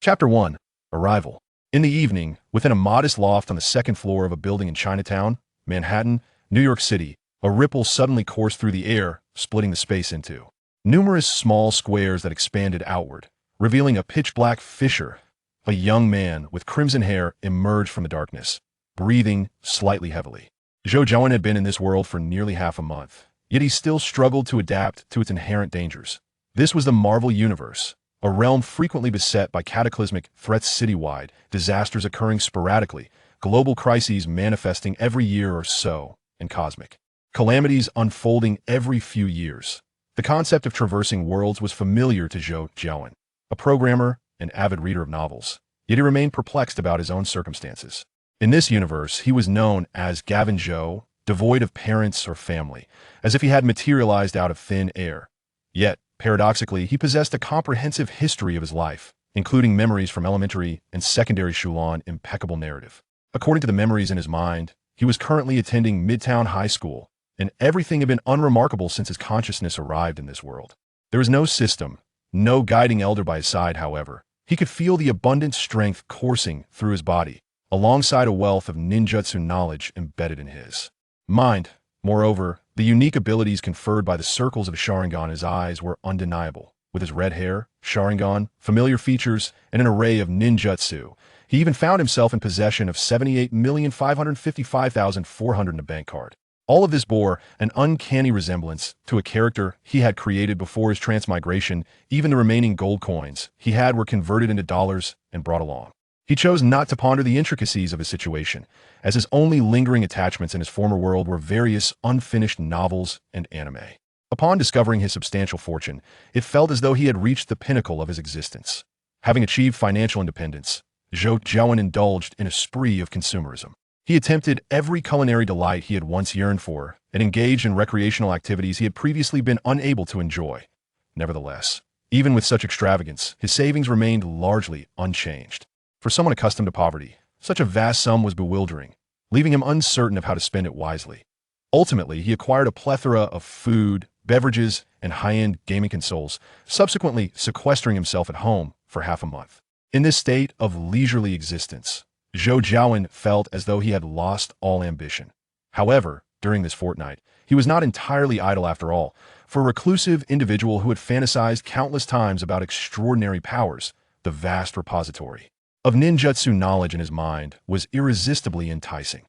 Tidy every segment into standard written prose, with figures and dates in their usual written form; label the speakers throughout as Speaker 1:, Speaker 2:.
Speaker 1: Chapter 1. Arrival. In the evening, within a modest loft on the second floor of a building in Chinatown, Manhattan, New York City, a ripple suddenly coursed through the air, splitting the space into numerous small squares that expanded outward, revealing a pitch-black fissure. A young man with crimson hair emerged from the darkness, breathing slightly heavily. Zhou Jiawen had been in this world for nearly half a month, yet he still struggled to adapt to its inherent dangers. This was the Marvel Universe, a realm frequently beset by cataclysmic threats citywide, disasters occurring sporadically, global crises manifesting every year or so, and cosmic calamities unfolding every few years. The concept of traversing worlds was familiar to Zhou Jiawen, a programmer and avid reader of novels, yet he remained perplexed about his own circumstances. In this universe, he was known as Gavin Zhou, devoid of parents or family, as if he had materialized out of thin air. Yet, paradoxically, he possessed a comprehensive history of his life, including memories from elementary and secondary Shulan impeccable narrative. According to the memories in his mind, he was currently attending Midtown High School, and everything had been unremarkable since his consciousness arrived in this world. There was no system, no guiding elder by his side, however. He could feel the abundant strength coursing through his body, alongside a wealth of ninjutsu knowledge embedded in his mind. Moreover, the unique abilities conferred by the circles of Sharingan in his eyes were undeniable. With his red hair, Sharingan, familiar features, and an array of ninjutsu, he even found himself in possession of 78,555,400 in a bank card. All of this bore an uncanny resemblance to a character he had created before his transmigration. Even the remaining gold coins he had were converted into dollars and brought along. He chose not to ponder the intricacies of his situation, as his only lingering attachments in his former world were various unfinished novels and anime. Upon discovering his substantial fortune, it felt as though he had reached the pinnacle of his existence. Having achieved financial independence, Zhou Jiawen indulged in a spree of consumerism. He attempted every culinary delight he had once yearned for and engaged in recreational activities he had previously been unable to enjoy. Nevertheless, even with such extravagance, his savings remained largely unchanged. For someone accustomed to poverty, such a vast sum was bewildering, leaving him uncertain of how to spend it wisely. Ultimately, he acquired a plethora of food, beverages, and high-end gaming consoles, subsequently sequestering himself at home for half a month. In this state of leisurely existence, Zhou Jiawen felt as though he had lost all ambition. However, during this fortnight, he was not entirely idle after all. For a reclusive individual who had fantasized countless times about extraordinary powers, the vast repository of ninjutsu knowledge in his mind was irresistibly enticing.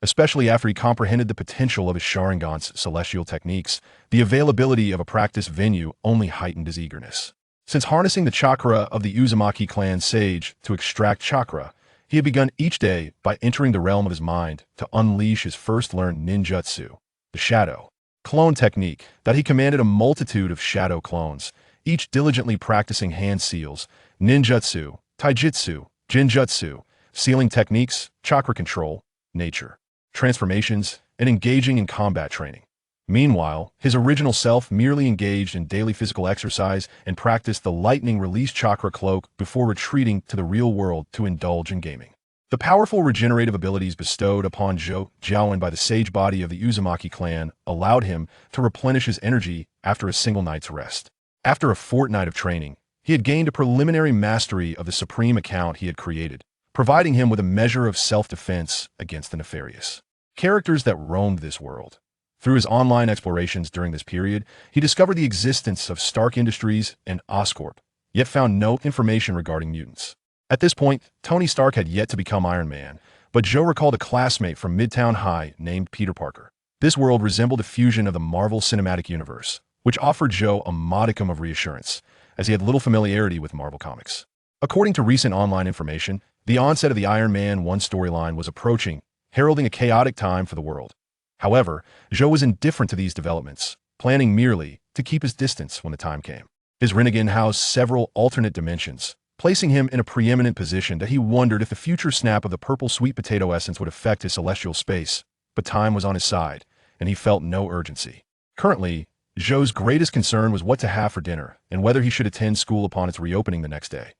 Speaker 1: Especially after he comprehended the potential of his Sharingan's celestial techniques, the availability of a practice venue only heightened his eagerness. Since harnessing the chakra of the Uzumaki clan sage to extract chakra, he had begun each day by entering the realm of his mind to unleash his first learned ninjutsu, the shadow clone technique, that he commanded a multitude of shadow clones, each diligently practicing hand seals, ninjutsu, taijutsu, jinjutsu, sealing techniques, chakra control, nature transformations, and engaging in combat training. Meanwhile, his original self merely engaged in daily physical exercise and practiced the lightning release chakra cloak before retreating to the real world to indulge in gaming. The powerful regenerative abilities bestowed upon Zhou Jiawen by the sage body of the Uzumaki clan allowed him to replenish his energy after a single night's rest. After a fortnight of training, he had gained a preliminary mastery of the supreme account he had created, providing him with a measure of self-defense against the nefarious characters that roamed this world. Through his online explorations during this period, he discovered the existence of Stark Industries and Oscorp, yet found no information regarding mutants. At this point, Tony Stark had yet to become Iron Man, but Zhou recalled a classmate from Midtown High named Peter Parker. This world resembled a fusion of the Marvel Cinematic Universe, which offered Zhou a modicum of reassurance, as he had little familiarity with Marvel Comics. According to recent online information, the onset of the Iron Man 1 storyline was approaching, heralding a chaotic time for the world. However, Zhou was indifferent to these developments, planning merely to keep his distance when the time came. His Rinnegan housed several alternate dimensions, placing him in a preeminent position that he wondered if the future snap of the purple sweet potato essence would affect his celestial space, but time was on his side, and he felt no urgency. Currently, Zhou's greatest concern was what to have for dinner and whether he should attend school upon its reopening the next day.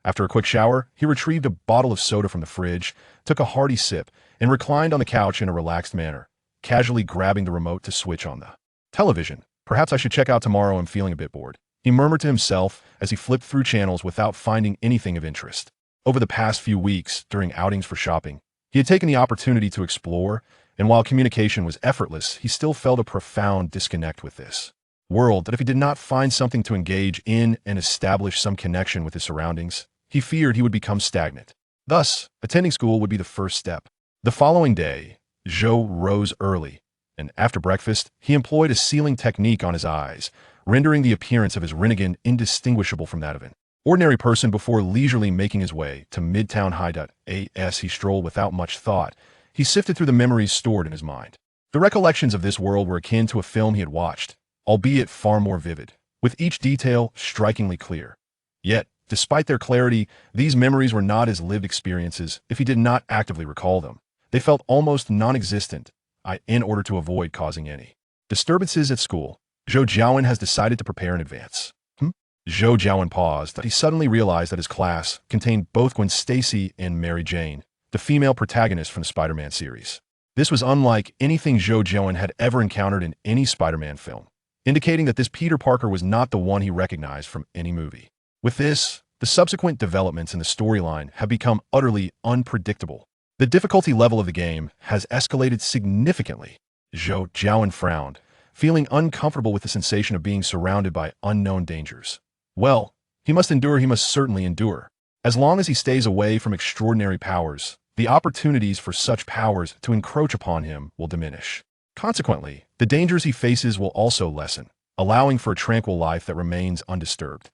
Speaker 1: After a quick shower, he retrieved a bottle of soda from the fridge, took a hearty sip, and reclined on the couch in a relaxed manner, casually grabbing the remote to switch on the television. Perhaps I should check out tomorrow. I'm feeling a bit bored, he murmured to himself as he flipped through channels without finding anything of interest. Over the past few weeks, during outings for shopping, he had taken the opportunity to explore, and while communication was effortless, he still felt a profound disconnect with this world that if he did not find something to engage in and establish some connection with his surroundings, he feared he would become stagnant. Thus, attending school would be the first step. The following day, Zhou rose early, and after breakfast, he employed a sealing technique on his eyes, rendering the appearance of his Rinnegan indistinguishable from that of an ordinary person before leisurely making his way to Midtown High. As he strolled without much thought, he sifted through the memories stored in his mind. The recollections of this world were akin to a film he had watched, albeit far more vivid, with each detail strikingly clear. Yet, despite their clarity, these memories were not his lived experiences if he did not actively recall them. They felt almost non-existent, in order to avoid causing any disturbances at school. Zhou Jiawen has decided to prepare in advance. Zhou Jiawen paused, that he suddenly realized that his class contained both Gwen Stacy and Mary Jane, the female protagonist from the Spider-Man series. This was unlike anything Zhou Jiawen had ever encountered in any Spider-Man film, indicating that this Peter Parker was not the one he recognized from any movie. With this, the subsequent developments in the storyline have become utterly unpredictable. The difficulty level of the game has escalated significantly. Zhou Jiawen frowned, feeling uncomfortable with the sensation of being surrounded by unknown dangers. Well, he must certainly endure. As long as he stays away from extraordinary powers, the opportunities for such powers to encroach upon him will diminish. Consequently, the dangers he faces will also lessen, allowing for a tranquil life that remains undisturbed.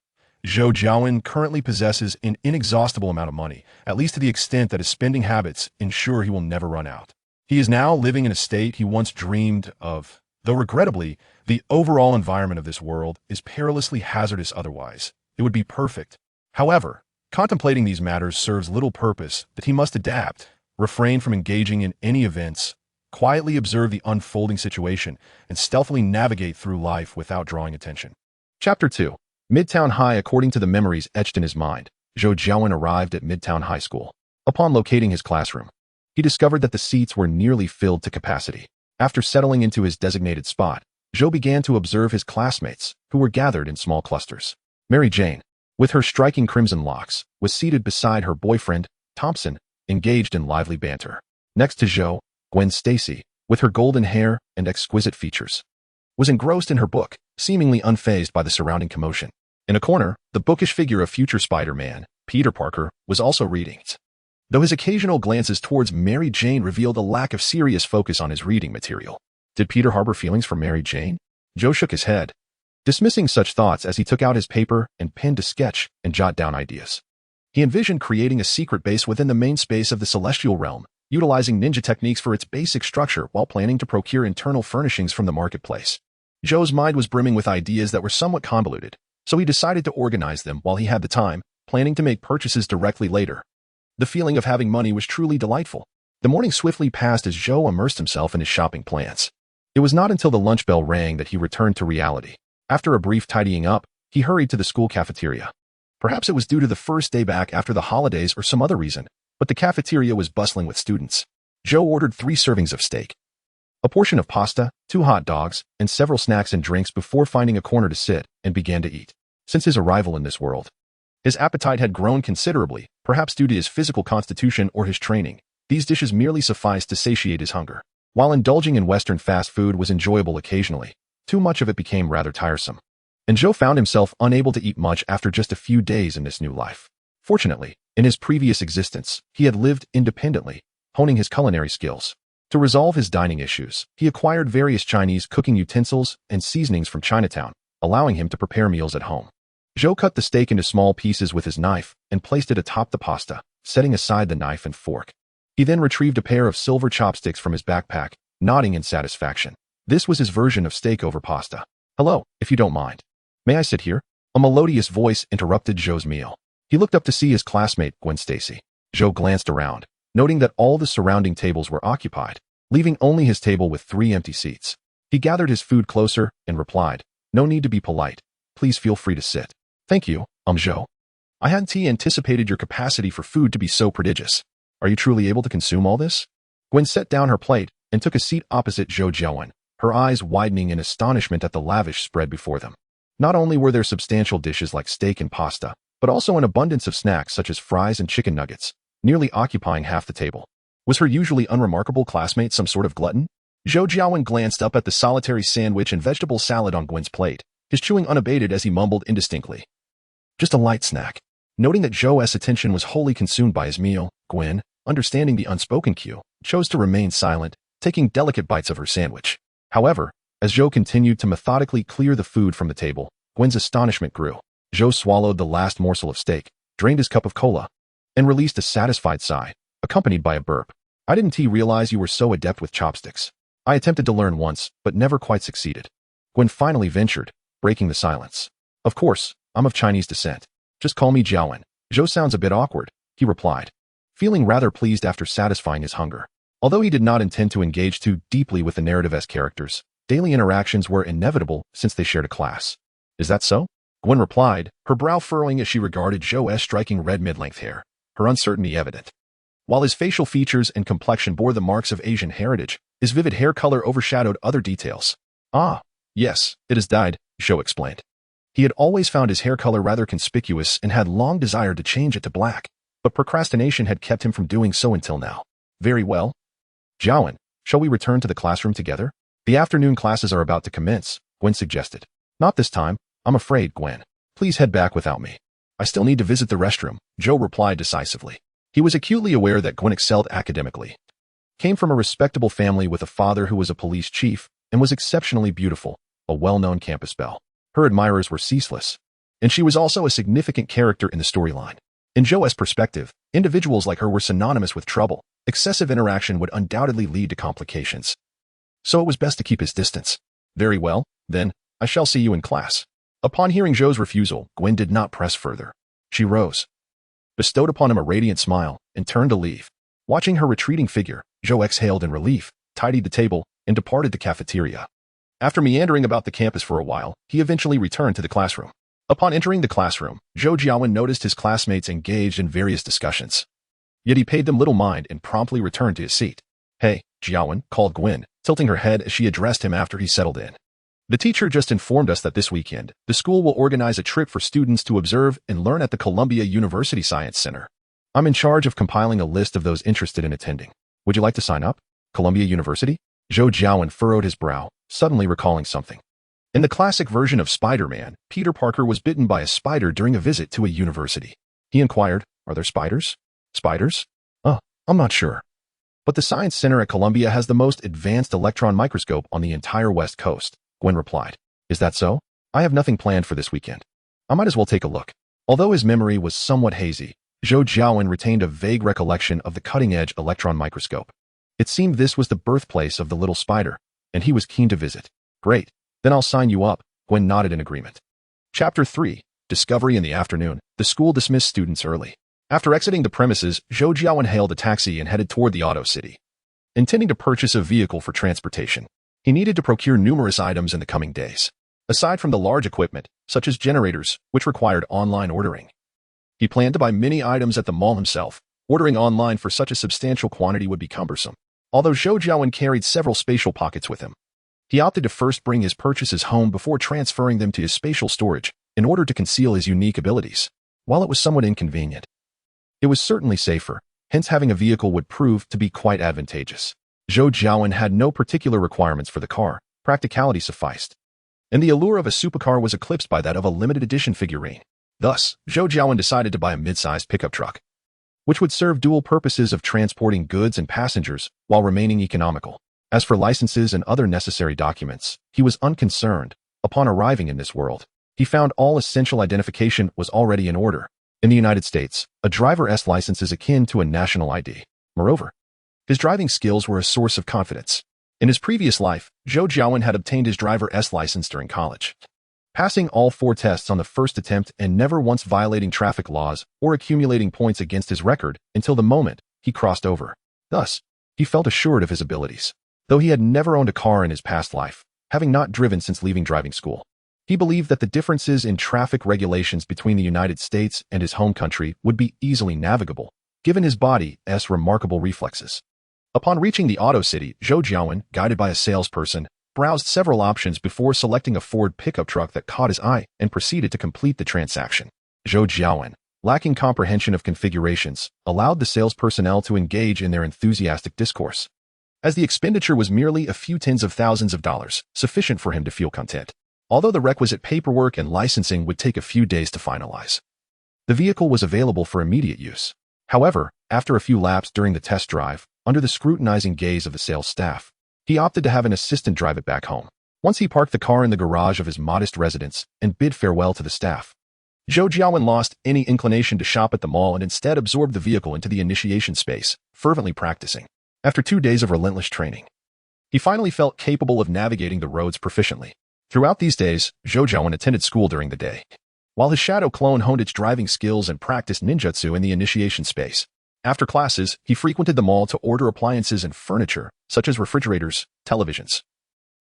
Speaker 1: Zhou Jiawen currently possesses an inexhaustible amount of money, at least to the extent that his spending habits ensure he will never run out. He is now living in a state he once dreamed of, though regrettably, the overall environment of this world is perilously hazardous otherwise. It would be perfect. However, contemplating these matters serves little purpose, that he must adapt, refrain from engaging in any events, quietly observe the unfolding situation, and stealthily navigate through life without drawing attention. Chapter 2. Midtown High. According to the memories etched in his mind, Zhou Jiawen arrived at Midtown High School. Upon locating his classroom, he discovered that the seats were nearly filled to capacity. After settling into his designated spot, Zhou began to observe his classmates, who were gathered in small clusters. Mary Jane, with her striking crimson locks, was seated beside her boyfriend, Thompson, engaged in lively banter. Next to Zhou, Gwen Stacy, with her golden hair and exquisite features, was engrossed in her book, seemingly unfazed by the surrounding commotion. In a corner, the bookish figure of future Spider-Man, Peter Parker, was also reading. Though his occasional glances towards Mary Jane revealed a lack of serious focus on his reading material. Did Peter harbor feelings for Mary Jane? Zhou shook his head, dismissing such thoughts as he took out his paper and penned a sketch and jot down ideas. He envisioned creating a secret base within the main space of the Celestial Realm, utilizing ninja techniques for its basic structure while planning to procure internal furnishings from the marketplace. Zhou's mind was brimming with ideas that were somewhat convoluted, so he decided to organize them while he had the time, planning to make purchases directly later. The feeling of having money was truly delightful. The morning swiftly passed as Zhou immersed himself in his shopping plans. It was not until the lunch bell rang that he returned to reality. After a brief tidying up, he hurried to the school cafeteria. Perhaps it was due to the first day back after the holidays or some other reason, but the cafeteria was bustling with students. Zhou ordered 3 servings of steak, a portion of pasta, 2 hot dogs, and several snacks and drinks before finding a corner to sit and began to eat. Since his arrival in this world, his appetite had grown considerably, perhaps due to his physical constitution or his training. These dishes merely sufficed to satiate his hunger. While indulging in Western fast food was enjoyable occasionally, too much of it became rather tiresome. And Zhou found himself unable to eat much after just a few days in this new life. Fortunately, in his previous existence, he had lived independently, honing his culinary skills. To resolve his dining issues, he acquired various Chinese cooking utensils and seasonings from Chinatown, allowing him to prepare meals at home. Zhou cut the steak into small pieces with his knife and placed it atop the pasta, setting aside the knife and fork. He then retrieved a pair of silver chopsticks from his backpack, nodding in satisfaction. This was his version of steak over pasta. "Hello, if you don't mind. May I sit here?" A melodious voice interrupted Zhou's meal. He looked up to see his classmate, Gwen Stacy. Zhou glanced around, noting that all the surrounding tables were occupied, leaving only his table with 3 empty seats. He gathered his food closer and replied, "No need to be polite. Please feel free to sit." "Thank you, Zhou. I hadn't anticipated your capacity for food to be so prodigious. Are you truly able to consume all this?" Gwen set down her plate and took a seat opposite Zhou Jiawen, her eyes widening in astonishment at the lavish spread before them. Not only were there substantial dishes like steak and pasta, but also an abundance of snacks such as fries and chicken nuggets, nearly occupying half the table. Was her usually unremarkable classmate some sort of glutton? Zhou Jiawen glanced up at the solitary sandwich and vegetable salad on Gwen's plate, his chewing unabated as he mumbled indistinctly. Just a light snack. Noting that Zhou's attention was wholly consumed by his meal, Gwen, understanding the unspoken cue, chose to remain silent, taking delicate bites of her sandwich. However, as Zhou continued to methodically clear the food from the table, Gwen's astonishment grew. Zhou swallowed the last morsel of steak, drained his cup of cola, and released a satisfied sigh, accompanied by a burp. I didn't realize you were so adept with chopsticks. I attempted to learn once, but never quite succeeded. Gwen finally ventured, breaking the silence. Of course, I'm of Chinese descent. Just call me Jiawen. Zhou sounds a bit awkward, he replied, feeling rather pleased after satisfying his hunger. Although he did not intend to engage too deeply with the narrative-esque characters, daily interactions were inevitable since they shared a class. Is that so? Gwen replied, her brow furrowing as she regarded Zhou's striking red mid-length hair, her uncertainty evident. While his facial features and complexion bore the marks of Asian heritage, his vivid hair color overshadowed other details. Ah, yes, it is dyed, Zhou explained. He had always found his hair color rather conspicuous and had long desired to change it to black, but procrastination had kept him from doing so until now. Very well. Jiawen, shall we return to the classroom together? The afternoon classes are about to commence, Gwen suggested. Not this time, I'm afraid, Gwen. Please head back without me. I still need to visit the restroom, Zhou replied decisively. He was acutely aware that Gwen excelled academically, came from a respectable family with a father who was a police chief, and was exceptionally beautiful, a well-known campus belle. Her admirers were ceaseless, and she was also a significant character in the storyline. In Zhou's perspective, individuals like her were synonymous with trouble. Excessive interaction would undoubtedly lead to complications. So it was best to keep his distance. Very well, then, I shall see you in class. Upon hearing Zhou's refusal, Gwen did not press further. She rose, bestowed upon him a radiant smile, and turned to leave. Watching her retreating figure, Zhou exhaled in relief, tidied the table, and departed the cafeteria. After meandering about the campus for a while, he eventually returned to the classroom. Upon entering the classroom, Zhou Jiawen noticed his classmates engaged in various discussions. Yet he paid them little mind and promptly returned to his seat. Hey, Jiawen, called Gwen, tilting her head as she addressed him after he settled in. The teacher just informed us that this weekend, the school will organize a trip for students to observe and learn at the Columbia University Science Center. I'm in charge of compiling a list of those interested in attending. Would you like to sign up? Columbia University? Zhou Jiawen furrowed his brow, suddenly recalling something. In the classic version of Spider-Man, Peter Parker was bitten by a spider during a visit to a university. He inquired, are there spiders? Spiders? I'm not sure. But the Science Center at Columbia has the most advanced electron microscope on the entire West Coast, Gwen replied. Is that so? I have nothing planned for this weekend. I might as well take a look. Although his memory was somewhat hazy, Zhou Jiawen retained a vague recollection of the cutting-edge electron microscope. It seemed this was the birthplace of the little spider, and he was keen to visit. Great. Then I'll sign you up, Gwen nodded in agreement. Chapter 3. Discovery in the afternoon. The school dismissed students early. After exiting the premises, Zhou Jiawen hailed a taxi and headed toward the auto city. Intending to purchase a vehicle for transportation, he needed to procure numerous items in the coming days. Aside from the large equipment, such as generators, which required online ordering, he planned to buy many items at the mall himself. Ordering online for such a substantial quantity would be cumbersome. Although Zhou Jiawen carried several spatial pockets with him, he opted to first bring his purchases home before transferring them to his spatial storage in order to conceal his unique abilities. While it was somewhat inconvenient, it was certainly safer, hence having a vehicle would prove to be quite advantageous. Zhou Jiawen had no particular requirements for the car, practicality sufficed, and the allure of a supercar was eclipsed by that of a limited edition figurine. Thus, Zhou Jiawen decided to buy a mid-sized pickup truck, which would serve dual purposes of transporting goods and passengers while remaining economical. As for licenses and other necessary documents, he was unconcerned. Upon arriving in this world, he found all essential identification was already in order. In the United States, a driver's license is akin to a national ID. Moreover, his driving skills were a source of confidence. In his previous life, Zhou Jiawen had obtained his driver's license during college, passing all 4 tests on the first attempt and never once violating traffic laws or accumulating points against his record until the moment he crossed over. Thus, he felt assured of his abilities. Though he had never owned a car in his past life, having not driven since leaving driving school, he believed that the differences in traffic regulations between the United States and his home country would be easily navigable, given his body's remarkable reflexes. Upon reaching the auto city, Zhou Jiawen, guided by a salesperson, browsed several options before selecting a Ford pickup truck that caught his eye and proceeded to complete the transaction. Zhou Jiawen, lacking comprehension of configurations, allowed the sales personnel to engage in their enthusiastic discourse. As the expenditure was merely a few tens of thousands of dollars, sufficient for him to feel content, although the requisite paperwork and licensing would take a few days to finalize. The vehicle was available for immediate use. However, after a few laps during the test drive, under the scrutinizing gaze of the sales staff, he opted to have an assistant drive it back home. Once he parked the car in the garage of his modest residence and bid farewell to the staff, Zhou Jiawen lost any inclination to shop at the mall and instead absorbed the vehicle into the initiation space, fervently practicing. After 2 days of relentless training, he finally felt capable of navigating the roads proficiently. Throughout these days, Zhou Jiawen attended school during the day, while his shadow clone honed its driving skills and practiced ninjutsu in the initiation space. After classes, he frequented the mall to order appliances and furniture, such as refrigerators, televisions,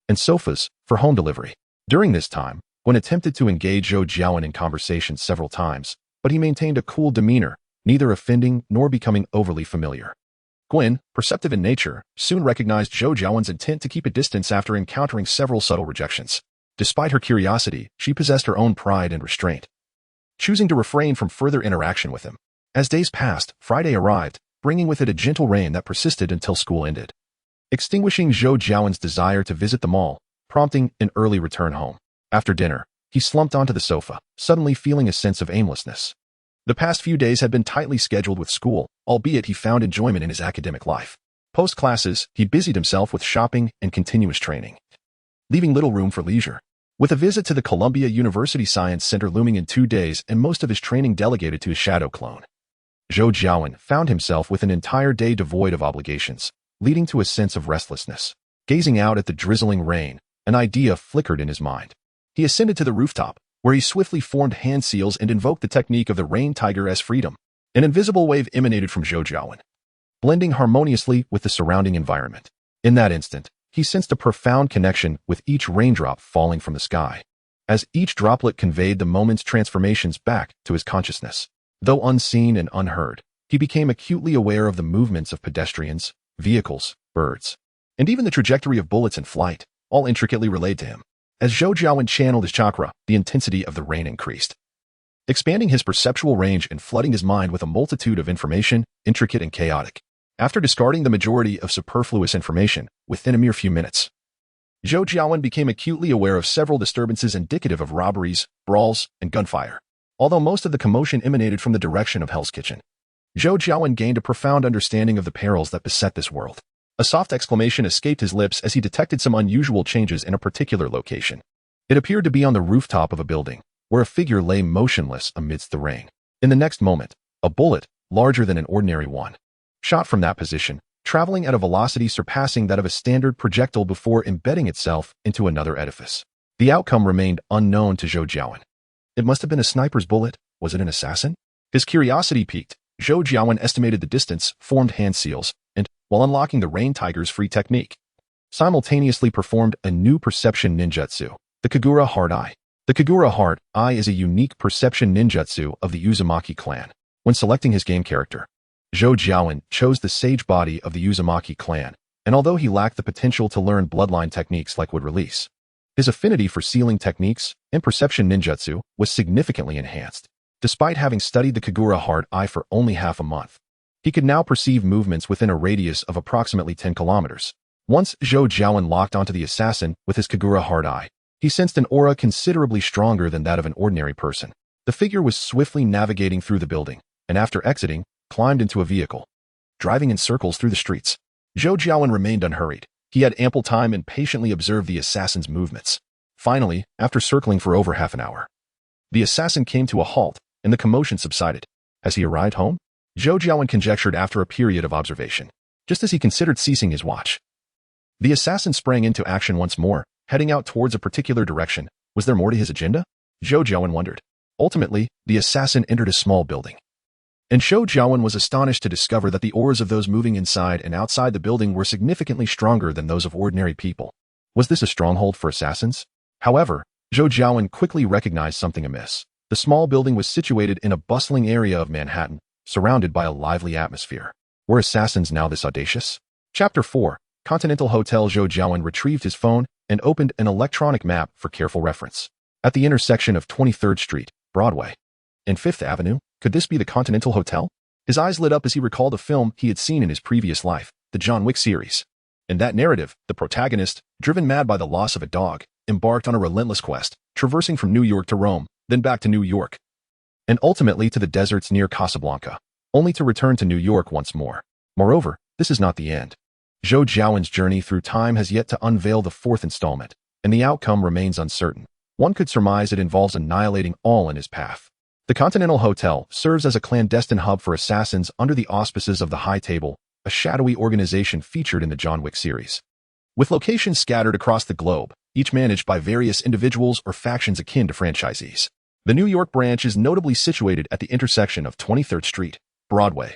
Speaker 1: and sofas, for home delivery. During this time, Gwen attempted to engage Zhou Jiawen in conversation several times, but he maintained a cool demeanor, neither offending nor becoming overly familiar. Gwen, perceptive in nature, soon recognized Zhou Jiawen's intent to keep a distance after encountering several subtle rejections. Despite her curiosity, she possessed her own pride and restraint, choosing to refrain from further interaction with him. As days passed, Friday arrived, bringing with it a gentle rain that persisted until school ended, extinguishing Zhou Jiawen's desire to visit the mall, prompting an early return home. After dinner, he slumped onto the sofa, suddenly feeling a sense of aimlessness. The past few days had been tightly scheduled with school, albeit he found enjoyment in his academic life. Post-classes, he busied himself with shopping and continuous training, leaving little room for leisure. With a visit to the Columbia University Science Center looming in 2 days and most of his training delegated to his shadow clone, Zhou Jiawen found himself with an entire day devoid of obligations, leading to a sense of restlessness. Gazing out at the drizzling rain, an idea flickered in his mind. He ascended to the rooftop, where he swiftly formed hand seals and invoked the technique of the rain tiger as freedom. An invisible wave emanated from Zhou Jiawen, blending harmoniously with the surrounding environment. In that instant, he sensed a profound connection with each raindrop falling from the sky, as each droplet conveyed the moment's transformations back to his consciousness. Though unseen and unheard, he became acutely aware of the movements of pedestrians, vehicles, birds, and even the trajectory of bullets in flight, all intricately relayed to him. As Zhou Jiawen channeled his chakra, the intensity of the rain increased, expanding his perceptual range and flooding his mind with a multitude of information, intricate and chaotic. After discarding the majority of superfluous information, within a mere few minutes, Zhou Jiawen became acutely aware of several disturbances indicative of robberies, brawls, and gunfire. Although most of the commotion emanated from the direction of Hell's Kitchen, Zhou Jiawen gained a profound understanding of the perils that beset this world. A soft exclamation escaped his lips as he detected some unusual changes in a particular location. It appeared to be on the rooftop of a building, where a figure lay motionless amidst the rain. In the next moment, a bullet, larger than an ordinary one, shot from that position, traveling at a velocity surpassing that of a standard projectile before embedding itself into another edifice. The outcome remained unknown to Zhou Jiawen. It must have been a sniper's bullet. Was it an assassin? His curiosity piqued. Zhou Jiawen estimated the distance, formed hand seals, and, while unlocking the Rain Tiger's free technique, simultaneously performed a new perception ninjutsu, the Kagura Hard Eye. The Kagura Hard Eye is a unique perception ninjutsu of the Uzumaki clan. When selecting his game character, Zhou Jiawen chose the sage body of the Uzumaki clan, and although he lacked the potential to learn bloodline techniques like would release, his affinity for sealing techniques and perception ninjutsu was significantly enhanced. Despite having studied the Kagura Hard Eye for only half a month, he could now perceive movements within a radius of approximately 10 kilometers. Once Zhou Jiawen locked onto the assassin with his Kagura Hard Eye, he sensed an aura considerably stronger than that of an ordinary person. The figure was swiftly navigating through the building, and after exiting, climbed into a vehicle, driving in circles through the streets. Zhou Jiawen remained unhurried. He had ample time and patiently observed the assassin's movements. Finally, after circling for over half an hour, the assassin came to a halt, and the commotion subsided. Has he arrived home? Zhou Jiawen conjectured after a period of observation. Just as he considered ceasing his watch, the assassin sprang into action once more, heading out towards a particular direction. Was there more to his agenda? Zhou Jiawen wondered. Ultimately, the assassin entered a small building, and Zhou Jiawen was astonished to discover that the auras of those moving inside and outside the building were significantly stronger than those of ordinary people. Was this a stronghold for assassins? However, Zhou Jiawen quickly recognized something amiss. The small building was situated in a bustling area of Manhattan, surrounded by a lively atmosphere. Were assassins now this audacious? Chapter 4. Continental Hotel. Zhou Jiawen retrieved his phone and opened an electronic map for careful reference. At the intersection of 23rd Street, Broadway, and 5th Avenue, could this be the Continental Hotel? His eyes lit up as he recalled a film he had seen in his previous life, the John Wick series. In that narrative, the protagonist, driven mad by the loss of a dog, embarked on a relentless quest, traversing from New York to Rome, then back to New York, and ultimately to the deserts near Casablanca, only to return to New York once more. Moreover, this is not the end. Zhou Jiawen's journey through time has yet to unveil the 4th installment, and the outcome remains uncertain. One could surmise it involves annihilating all in his path. The Continental Hotel serves as a clandestine hub for assassins under the auspices of the High Table, a shadowy organization featured in the John Wick series. With locations scattered across the globe, each managed by various individuals or factions akin to franchisees. The New York branch is notably situated at the intersection of 23rd Street, Broadway,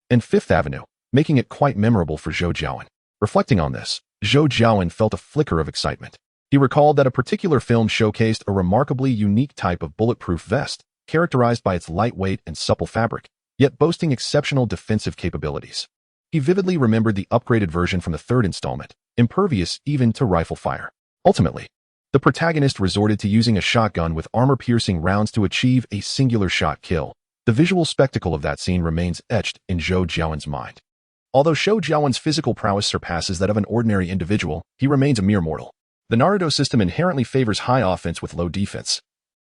Speaker 1: and 5th Avenue, making it quite memorable for Zhou Jiawen. Reflecting on this, Zhou Jiawen felt a flicker of excitement. He recalled that a particular film showcased a remarkably unique type of bulletproof vest, characterized by its lightweight and supple fabric, yet boasting exceptional defensive capabilities. He vividly remembered the upgraded version from the 3rd installment, impervious even to rifle fire. Ultimately, the protagonist resorted to using a shotgun with armor-piercing rounds to achieve a singular shot kill. The visual spectacle of that scene remains etched in Zhou Jiawen's mind. Although Zhou Jiawen's physical prowess surpasses that of an ordinary individual, he remains a mere mortal. The Naruto system inherently favors high offense with low defense,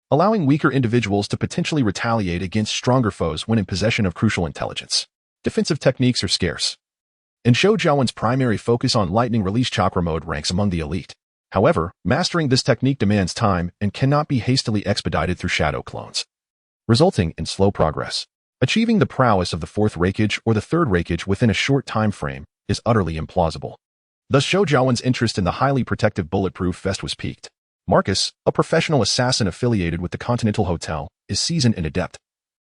Speaker 1: allowing weaker individuals to potentially retaliate against stronger foes when in possession of crucial intelligence. Defensive techniques are scarce, and Zhou Jiawen's primary focus on lightning release chakra mode ranks among the elite. However, mastering this technique demands time and cannot be hastily expedited through shadow clones, resulting in slow progress. Achieving the prowess of the 4th Raikage or the 3rd Raikage within a short time frame is utterly implausible. Thus, Zhou Jiawen's interest in the highly protective bulletproof vest was piqued. Marcus, a professional assassin affiliated with the Continental Hotel, is seasoned and adept,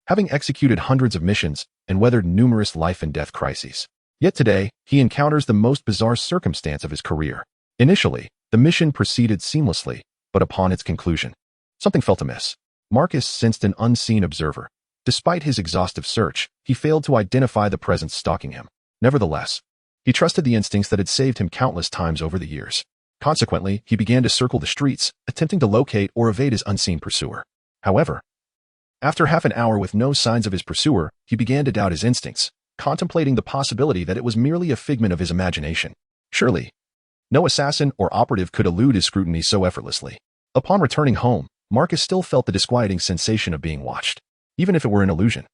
Speaker 1: having executed hundreds of missions and weathered numerous life and death crises. Yet today, he encounters the most bizarre circumstance of his career. Initially, the mission proceeded seamlessly, but upon its conclusion, something felt amiss. Marcus sensed an unseen observer. Despite his exhaustive search, he failed to identify the presence stalking him. Nevertheless, he trusted the instincts that had saved him countless times over the years. Consequently, he began to circle the streets, attempting to locate or evade his unseen pursuer. However, after half an hour with no signs of his pursuer, he began to doubt his instincts, contemplating the possibility that it was merely a figment of his imagination. Surely, no assassin or operative could elude his scrutiny so effortlessly. Upon returning home, Marcus still felt the disquieting sensation of being watched, even if it were an illusion.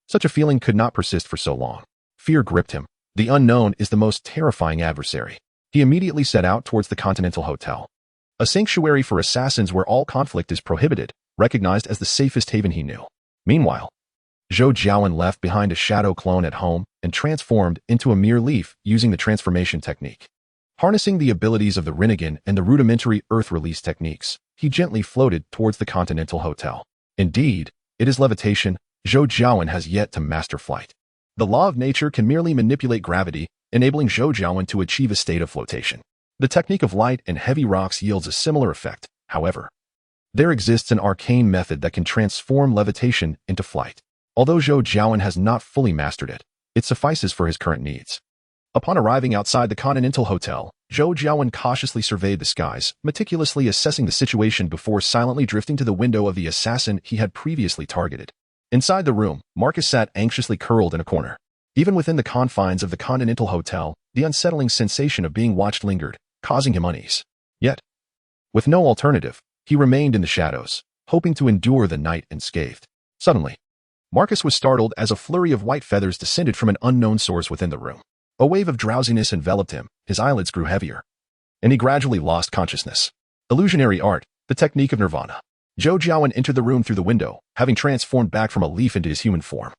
Speaker 1: Such a feeling could not persist for so long. Fear gripped him. The unknown is the most terrifying adversary. He immediately set out towards the Continental Hotel, a sanctuary for assassins where all conflict is prohibited, recognized as the safest haven he knew. Meanwhile, Zhou Jiawen left behind a shadow clone at home and transformed into a mere leaf using the transformation technique. Harnessing the abilities of the Rinnegan and the rudimentary earth release techniques, he gently floated towards the Continental Hotel. Indeed, it is levitation. Zhou Jiawen has yet to master flight. The law of nature can merely manipulate gravity, enabling Zhou Jiawen to achieve a state of flotation. The technique of light and heavy rocks yields a similar effect. However, there exists an arcane method that can transform levitation into flight. Although Zhou Jiawen has not fully mastered it, it suffices for his current needs. Upon arriving outside the Continental Hotel, Zhou Jiawen cautiously surveyed the skies, meticulously assessing the situation before silently drifting to the window of the assassin he had previously targeted. Inside the room, Marcus sat anxiously curled in a corner. Even within the confines of the Continental Hotel, the unsettling sensation of being watched lingered, causing him unease. Yet, with no alternative, he remained in the shadows, hoping to endure the night unscathed. Suddenly, Marcus was startled as a flurry of white feathers descended from an unknown source within the room. A wave of drowsiness enveloped him, his eyelids grew heavier, and he gradually lost consciousness. Illusionary art, the technique of nirvana. Zhou Jiawen entered the room through the window, having transformed back from a leaf into his human form.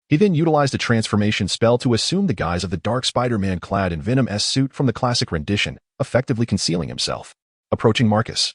Speaker 1: He then utilized a transformation spell to assume the guise of the dark Spider-Man clad in Venom-esque suit from the classic rendition, effectively concealing himself. Approaching Marcus,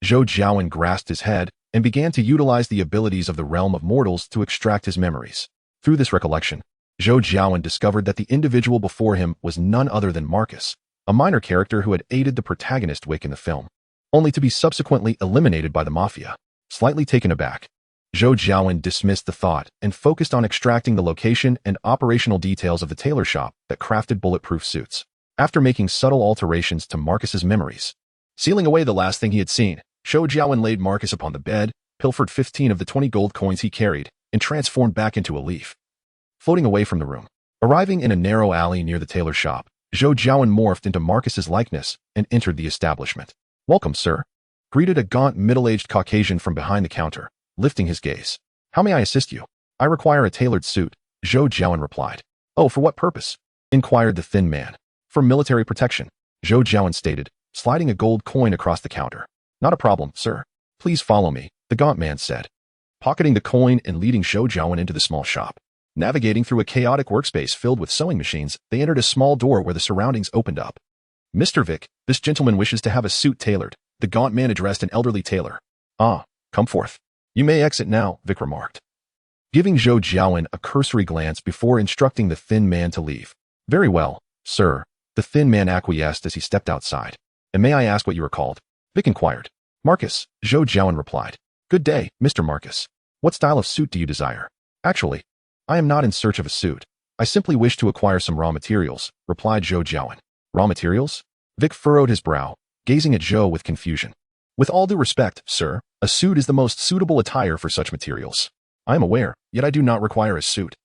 Speaker 1: Zhou Jiawen grasped his head and began to utilize the abilities of the realm of mortals to extract his memories. Through this recollection, Zhou Jiawen discovered that the individual before him was none other than Marcus, a minor character who had aided the protagonist Wick in the film, only to be subsequently eliminated by the Mafia. Slightly taken aback, Zhou Jiawen dismissed the thought and focused on extracting the location and operational details of the tailor shop that crafted bulletproof suits. after making subtle alterations to Marcus's memories. Sealing away the last thing he had seen, Zhou Jiawen laid Marcus upon the bed, pilfered 15 of the 20 gold coins he carried, and transformed back into a leaf. Floating away from the room. Arriving in a narrow alley near the tailor shop, Zhou Jiawen morphed into Marcus's likeness and entered the establishment. "Welcome, sir," greeted a gaunt, middle-aged Caucasian from behind the counter, lifting his gaze. "How may I assist you?" "I require a tailored suit," Zhou Jiawen replied. "Oh, for what purpose?" inquired the thin man. "For military protection," Zhou Jiawen stated, sliding a gold coin across the counter. "Not a problem, sir. Please follow me," the gaunt man said, pocketing the coin and leading Zhou Jiawen into the small shop. Navigating through a chaotic workspace filled with sewing machines, they entered a small door where the surroundings opened up. "Mr. Vic, this gentleman wishes to have a suit tailored," the gaunt man addressed an elderly tailor. "Ah, come forth. You may exit now," Vic remarked, giving Zhou Jiawen a cursory glance before instructing the thin man to leave. "Very well, sir," the thin man acquiesced as he stepped outside. "And may I ask what you are called?" Vic inquired. "Marcus," Zhou Jiawen replied. "Good day, Mr. Marcus. What style of suit do you desire?" "Actually, I am not in search of a suit. I simply wish to acquire some raw materials," replied Zhou Jiawen. "Raw materials?" Vic furrowed his brow, gazing at Zhou with confusion. "With all due respect, sir, a suit is the most suitable attire for such materials. I am aware, yet I do not require a suit.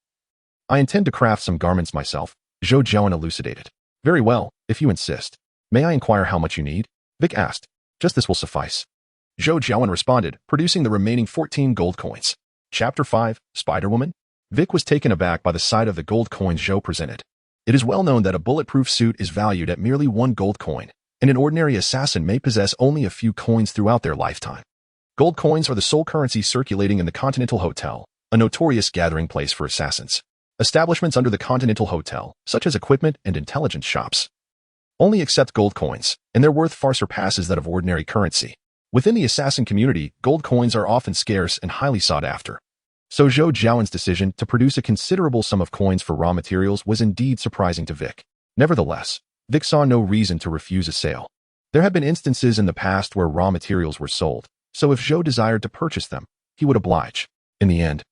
Speaker 1: I intend to craft some garments myself," Zhou Jiawen elucidated. "Very well, if you insist. May I inquire how much you need?" Vic asked. "Just this will suffice," Zhou Jiawen responded, producing the remaining 14 gold coins. Chapter 5, Spider-Woman? Vic was taken aback by the sight of the gold coins Zhou presented. It is well known that a bulletproof suit is valued at merely 1 gold coin, and an ordinary assassin may possess only a few coins throughout their lifetime. Gold coins are the sole currency circulating in the Continental Hotel, a notorious gathering place for assassins. Establishments under the Continental Hotel, such as equipment and intelligence shops, only accept gold coins, and their worth far surpasses that of ordinary currency. Within the assassin community, gold coins are often scarce and highly sought after. So Zhou Jiawen's decision to produce a considerable sum of coins for raw materials was indeed surprising to Vic. Nevertheless, Vic saw no reason to refuse a sale. There had been instances in the past where raw materials were sold, so if Zhou desired to purchase them, he would oblige. In the end,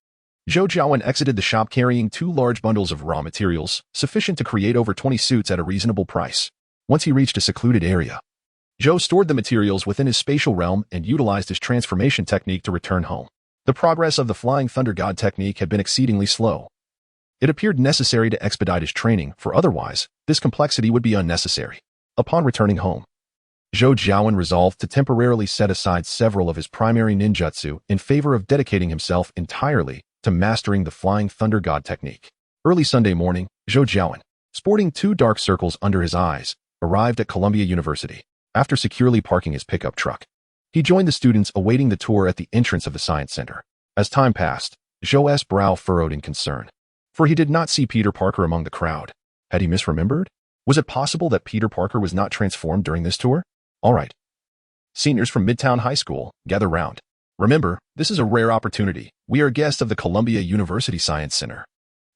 Speaker 1: Zhou Jiawen exited the shop carrying 2 large bundles of raw materials, sufficient to create over 20 suits at a reasonable price. Once he reached a secluded area, Zhou stored the materials within his spatial realm and utilized his transformation technique to return home. The progress of the Flying Thunder God technique had been exceedingly slow. It appeared necessary to expedite his training, for otherwise, this complexity would be unnecessary. Upon returning home, Zhou Jiawen resolved to temporarily set aside several of his primary ninjutsu in favor of dedicating himself entirely to mastering the Flying Thunder God technique. Early Sunday morning, Zhou Jiawen, sporting 2 dark circles under his eyes, arrived at Columbia University. After securely parking his pickup truck, he joined the students awaiting the tour at the entrance of the Science Center. As time passed, Zhou's brow furrowed in concern, for he did not see Peter Parker among the crowd. Had he misremembered? Was it possible that Peter Parker was not transformed during this tour? All right. Seniors from Midtown High School, gather round. Remember, this is a rare opportunity. We are guests of the Columbia University Science Center.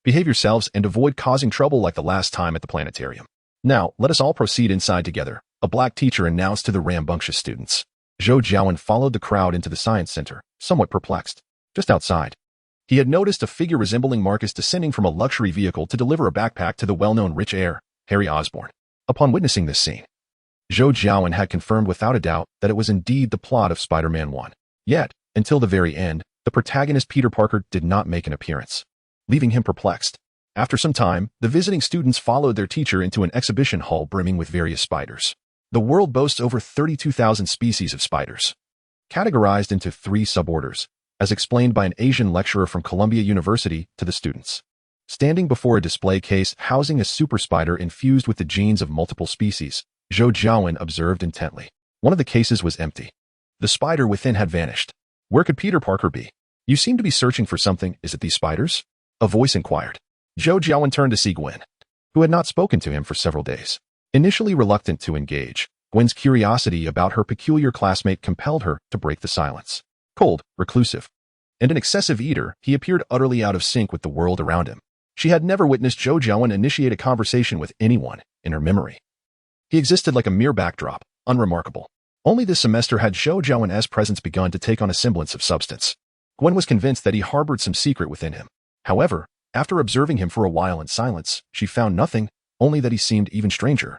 Speaker 1: Behave yourselves and avoid causing trouble like the last time at the planetarium. Now, let us all proceed inside together, a black teacher announced to the rambunctious students. Zhou Jiawen followed the crowd into the Science Center, somewhat perplexed. Just outside, he had noticed a figure resembling Marcus descending from a luxury vehicle to deliver a backpack to the well-known rich heir, Harry Osborn. Upon witnessing this scene, Zhou Jiawen had confirmed without a doubt that it was indeed the plot of Spider-Man 1. Yet, until the very end, the protagonist Peter Parker did not make an appearance, leaving him perplexed. After some time, the visiting students followed their teacher into an exhibition hall brimming with various spiders. The world boasts over 32,000 species of spiders, categorized into 3 suborders, as explained by an Asian lecturer from Columbia University to the students. Standing before a display case housing a super spider infused with the genes of multiple species, Zhou Jiawen observed intently. One of the cases was empty. The spider within had vanished. Where could Peter Parker be? You seem to be searching for something. Is it these spiders? A voice inquired. Zhou Jiawen turned to see Gwen, who had not spoken to him for several days. Initially reluctant to engage, Gwen's curiosity about her peculiar classmate compelled her to break the silence. Cold, reclusive, and an excessive eater, he appeared utterly out of sync with the world around him. She had never witnessed Zhou Jiawen initiate a conversation with anyone in her memory. He existed like a mere backdrop, unremarkable. Only this semester had Zhou Jiawen's presence begun to take on a semblance of substance. Gwen was convinced that he harbored some secret within him. However, after observing him for a while in silence, she found nothing, only that he seemed even stranger.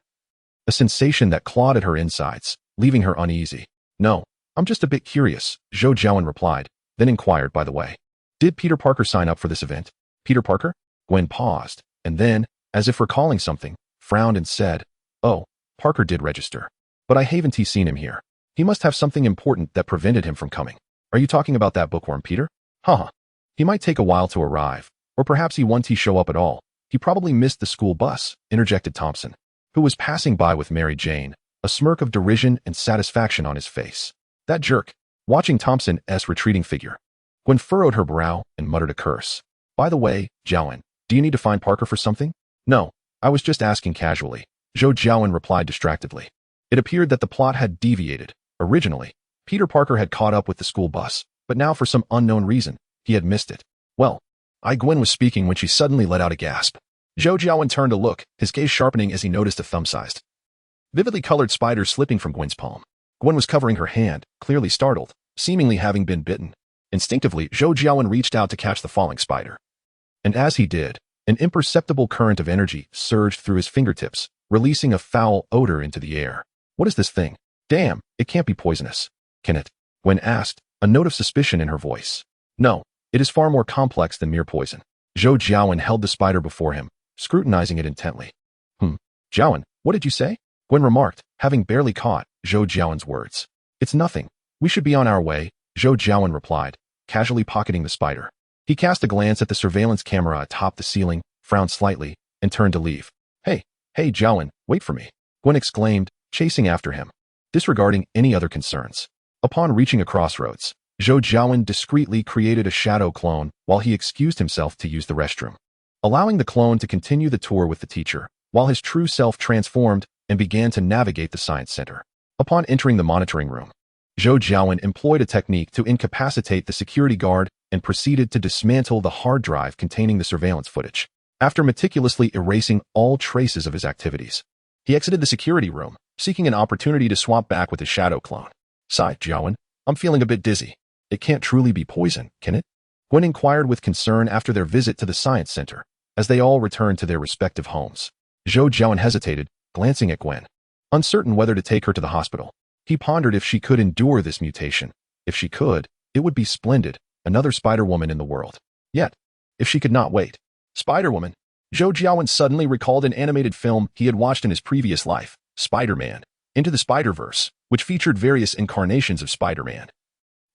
Speaker 1: a sensation that clawed at her insides, leaving her uneasy. No, I'm just a bit curious, Zhou Jiawen replied, then inquired, by the way. Did Peter Parker sign up for this event? Peter Parker? Gwen paused, and then, as if recalling something, frowned and said, Oh, Parker did register. But I haven't seen him here. He must have something important that prevented him from coming. Are you talking about that bookworm, Peter? Haha. He might take a while to arrive, or perhaps he won't show up at all. He probably missed the school bus, interjected Thompson, who was passing by with Mary Jane, a smirk of derision and satisfaction on his face. That jerk. Watching Thompson's retreating figure, Gwen furrowed her brow and muttered a curse. By the way, Jiawen, do you need to find Parker for something? No, I was just asking casually, Zhou Jiawen replied distractedly. It appeared that the plot had deviated. Originally, Peter Parker had caught up with the school bus, but now for some unknown reason, he had missed it. Well, Gwen was speaking when she suddenly let out a gasp. Zhou Jiawen turned to look, his gaze sharpening as he noticed a thumb-sized, vividly colored spider slipping from Gwen's palm. Gwen was covering her hand, clearly startled, seemingly having been bitten. Instinctively, Zhou Jiawen reached out to catch the falling spider. And as he did, an imperceptible current of energy surged through his fingertips, releasing a foul odor into the air. What is this thing? Damn, it can't be poisonous. Can it? Gwen asked, a note of suspicion in her voice. No, it is far more complex than mere poison. Zhou Jiawen held the spider before him, scrutinizing it intently. Jiawen, what did you say? Gwen remarked, having barely caught Zhou Jiawen's words. It's nothing. We should be on our way, Zhou Jiawen replied, casually pocketing the spider. He cast a glance at the surveillance camera atop the ceiling, frowned slightly, and turned to leave. Hey, Jiawen, wait for me, Gwen exclaimed, chasing after him, disregarding any other concerns. Upon reaching a crossroads, Zhou Jiawen discreetly created a shadow clone while he excused himself to use the restroom, allowing the clone to continue the tour with the teacher, while his true self transformed and began to navigate the science center. Upon entering the monitoring room, Zhou Jiawen employed a technique to incapacitate the security guard and proceeded to dismantle the hard drive containing the surveillance footage. After meticulously erasing all traces of his activities, he exited the security room, seeking an opportunity to swap back with his shadow clone. Sigh, Jiawen, I'm feeling a bit dizzy. It can't truly be poison, can it? Gwen inquired with concern after their visit to the science center, as they all returned to their respective homes. Zhou Jiawen hesitated, glancing at Gwen, uncertain whether to take her to the hospital. He pondered if she could endure this mutation. If she could, it would be splendid, another Spider-Woman in the world. Yet, if she could not wait. Spider-Woman. Zhou Jiawen suddenly recalled an animated film he had watched in his previous life, Spider-Man, Into the Spider-Verse, which featured various incarnations of Spider-Man,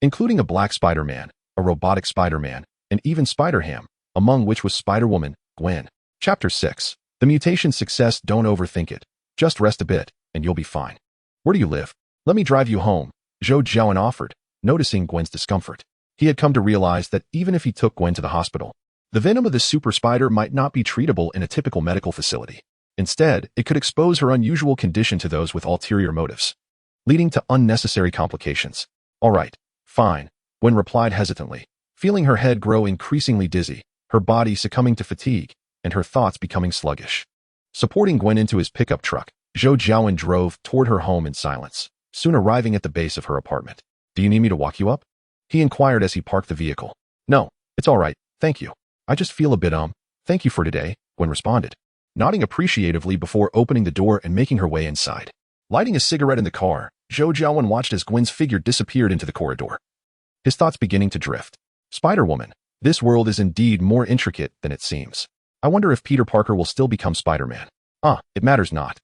Speaker 1: including a black Spider-Man, a robotic Spider-Man, and even Spider-Ham, among which was Spider-Woman, Gwen. Chapter 6. The mutation success. Don't overthink it. Just rest a bit, and you'll be fine. Where do you live? Let me drive you home, Zhou Jiawen offered, noticing Gwen's discomfort. He had come to realize that even if he took Gwen to the hospital, the venom of the super spider might not be treatable in a typical medical facility. Instead, it could expose her unusual condition to those with ulterior motives, leading to unnecessary complications. All right, fine, Gwen replied hesitantly, feeling her head grow increasingly dizzy, her body succumbing to fatigue, and her thoughts becoming sluggish. Supporting Gwen into his pickup truck, Zhou Jiawen drove toward her home in silence, soon arriving at the base of her apartment. Do you need me to walk you up? He inquired as he parked the vehicle. No, it's all right, thank you. I just feel a bit thank you for today, Gwen responded, nodding appreciatively before opening the door and making her way inside. Lighting a cigarette in the car, Zhou Jiawen watched as Gwen's figure disappeared into the corridor, his thoughts beginning to drift. Spider-Woman. This world is indeed more intricate than it seems. I wonder if Peter Parker will still become Spider-Man. It matters not,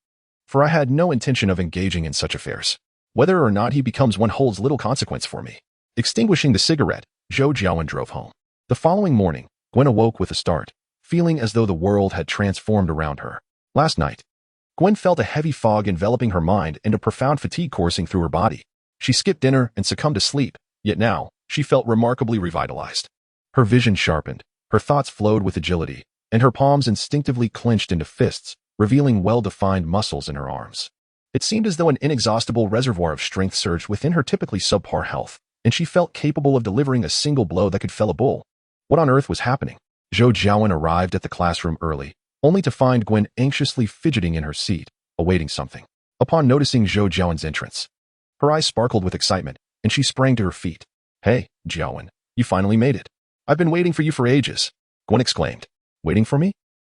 Speaker 1: for I had no intention of engaging in such affairs. Whether or not he becomes one holds little consequence for me. Extinguishing the cigarette, Zhou Jiawen drove home. The following morning, Gwen awoke with a start, feeling as though the world had transformed around her. Last night, Gwen felt a heavy fog enveloping her mind and a profound fatigue coursing through her body. She skipped dinner and succumbed to sleep, yet now, she felt remarkably revitalized. Her vision sharpened, her thoughts flowed with agility, and her palms instinctively clenched into fists, revealing well-defined muscles in her arms. It seemed as though an inexhaustible reservoir of strength surged within her typically subpar health, and she felt capable of delivering a single blow that could fell a bull. What on earth was happening? Zhou Jiawen arrived at the classroom early, only to find Gwen anxiously fidgeting in her seat, awaiting something. Upon noticing Zhou Jiawen's entrance, her eyes sparkled with excitement, and she sprang to her feet. Hey, Jiawen, you finally made it. I've been waiting for you for ages, Gwen exclaimed. Waiting for me?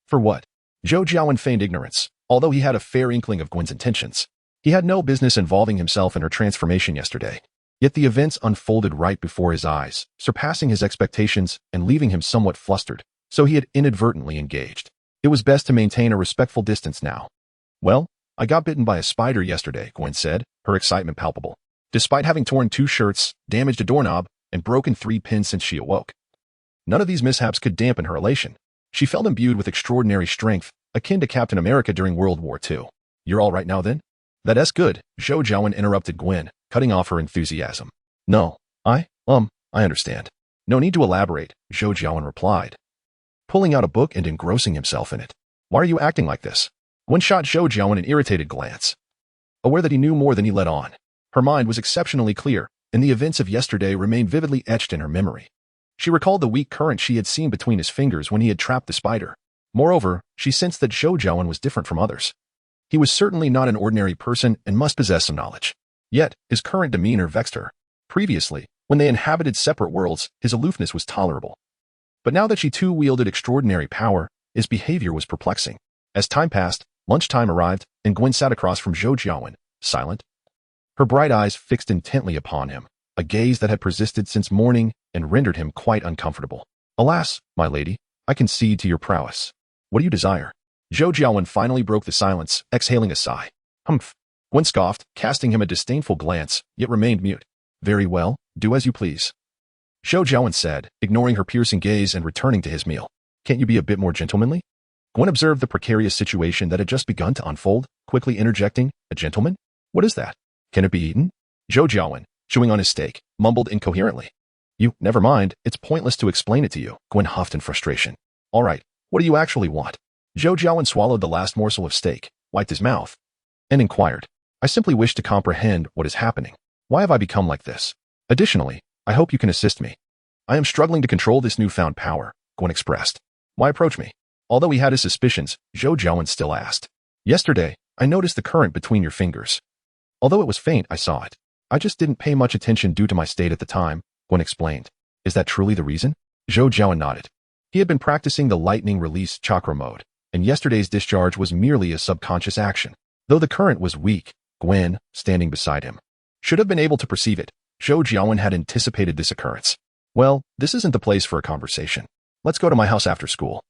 Speaker 1: For what? Zhou Jiawen feigned ignorance, Although he had a fair inkling of Gwen's intentions, he had no business involving himself in her transformation yesterday. Yet the events unfolded right before his eyes, surpassing his expectations and leaving him somewhat flustered, so he had inadvertently engaged. It was best to maintain a respectful distance now. Well, I got bitten by a spider yesterday, Gwen said, her excitement palpable, despite having torn 2 shirts, damaged a doorknob, and broken 3 pins since she awoke. None of these mishaps could dampen her elation. She felt imbued with extraordinary strength, akin to Captain America during World War II. You're all right now then? That's good, Zhou Jiawen interrupted Gwen, cutting off her enthusiasm. No, I understand. No need to elaborate, Zhou Jiawen replied, pulling out a book and engrossing himself in it. Why are you acting like this? Gwen shot Zhou Jiawen an irritated glance, aware that he knew more than he let on. Her mind was exceptionally clear, and the events of yesterday remained vividly etched in her memory. She recalled the weak current she had seen between his fingers when he had trapped the spider. Moreover, she sensed that Zhou Jiawen was different from others. He was certainly not an ordinary person and must possess some knowledge. Yet, his current demeanor vexed her. Previously, when they inhabited separate worlds, his aloofness was tolerable. But now that she too wielded extraordinary power, his behavior was perplexing. As time passed, lunchtime arrived, and Gwen sat across from Zhou Jiawen, silent, her bright eyes fixed intently upon him, a gaze that had persisted since morning and rendered him quite uncomfortable. Alas, my lady, I concede to your prowess. What do you desire? Zhou Jiawen finally broke the silence, exhaling a sigh. Humph. Gwen scoffed, casting him a disdainful glance, yet remained mute. Very well, do as you please. Zhou Jiawen said, ignoring her piercing gaze and returning to his meal. Can't you be a bit more gentlemanly? Gwen observed the precarious situation that had just begun to unfold, quickly interjecting, a gentleman? What is that? Can it be eaten? Zhou Jiawen, chewing on his steak, mumbled incoherently. Never mind, it's pointless to explain it to you, Gwen huffed in frustration. All right, what do you actually want? Zhou Jiawen swallowed the last morsel of steak, wiped his mouth, and inquired. I simply wish to comprehend what is happening. Why have I become like this? Additionally, I hope you can assist me. I am struggling to control this newfound power, Gwen expressed. Why approach me? Although he had his suspicions, Zhou Jiawen still asked. Yesterday, I noticed the current between your fingers. Although it was faint, I saw it. I just didn't pay much attention due to my state at the time, Gwen explained. Is that truly the reason? Zhou Jiawen nodded. He had been practicing the lightning release chakra mode, and yesterday's discharge was merely a subconscious action. Though the current was weak, Gwen, standing beside him, should have been able to perceive it. Zhou Jiawen had anticipated this occurrence. Well, this isn't the place for a conversation. Let's go to my house after school.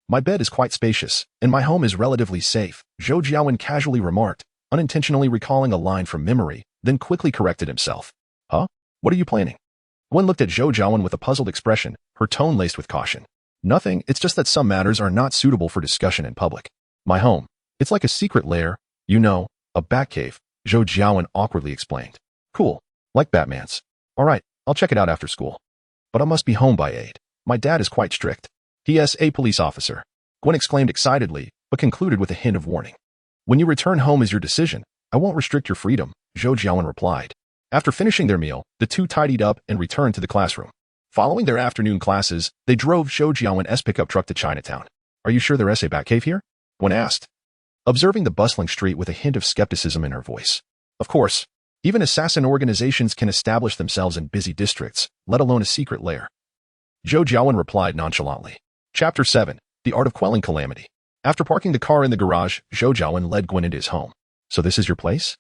Speaker 1: My bed is quite spacious, and my home is relatively safe, Zhou Jiawen casually remarked, unintentionally recalling a line from memory, then quickly corrected himself. Huh? What are you planning? Gwen looked at Zhou Jiawen with a puzzled expression, her tone laced with caution. Nothing, it's just that some matters are not suitable for discussion in public. My home. It's like a secret lair, a Batcave, Zhou Jiawen awkwardly explained. Cool. Like Batman's. All right, I'll check it out after school. But I must be home by 8. My dad is quite strict. He.S. a police officer. Gwen exclaimed excitedly, but concluded with a hint of warning. When you return home is your decision. I won't restrict your freedom, Zhou Jiawen replied. After finishing their meal, the two tidied up and returned to the classroom. Following their afternoon classes, they drove Zhou Jiawen's pickup truck to Chinatown. Are you sure there is a Batcave here? Gwen asked, observing the bustling street with a hint of skepticism in her voice. Of course. Even assassin organizations can establish themselves in busy districts, let alone a secret lair. Zhou Jiawen replied nonchalantly. Chapter 7. The Art of Quelling Calamity. After parking the car in the garage, Zhou Jiawen led Gwen into his home. So this is your place?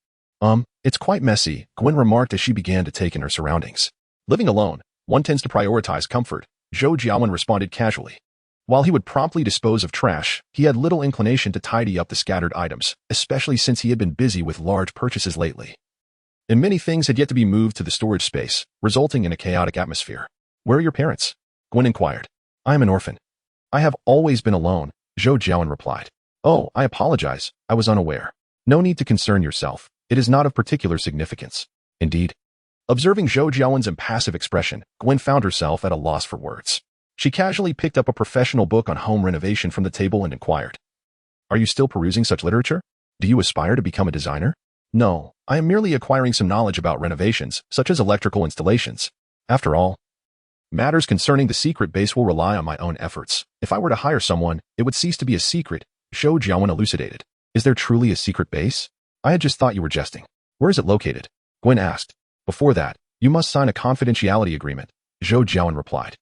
Speaker 1: It's quite messy, Gwen remarked as she began to take in her surroundings. Living alone, one tends to prioritize comfort, Zhou Jiawen responded casually. While he would promptly dispose of trash, he had little inclination to tidy up the scattered items, especially since he had been busy with large purchases lately. And many things had yet to be moved to the storage space, resulting in a chaotic atmosphere. Where are your parents? Gwen inquired. I am an orphan. I have always been alone, Zhou Jiawen replied. Oh, I apologize, I was unaware. No need to concern yourself, it is not of particular significance. Indeed. Observing Zhou Jiawen's impassive expression, Gwen found herself at a loss for words. She casually picked up a professional book on home renovation from the table and inquired. Are you still perusing such literature? Do you aspire to become a designer? No, I am merely acquiring some knowledge about renovations, such as electrical installations. After all, matters concerning the secret base will rely on my own efforts. If I were to hire someone, it would cease to be a secret, Zhou Jiawen elucidated. Is there truly a secret base? I had just thought you were jesting. Where is it located? Gwen asked. Before that, you must sign a confidentiality agreement, Zhou Jiawen replied.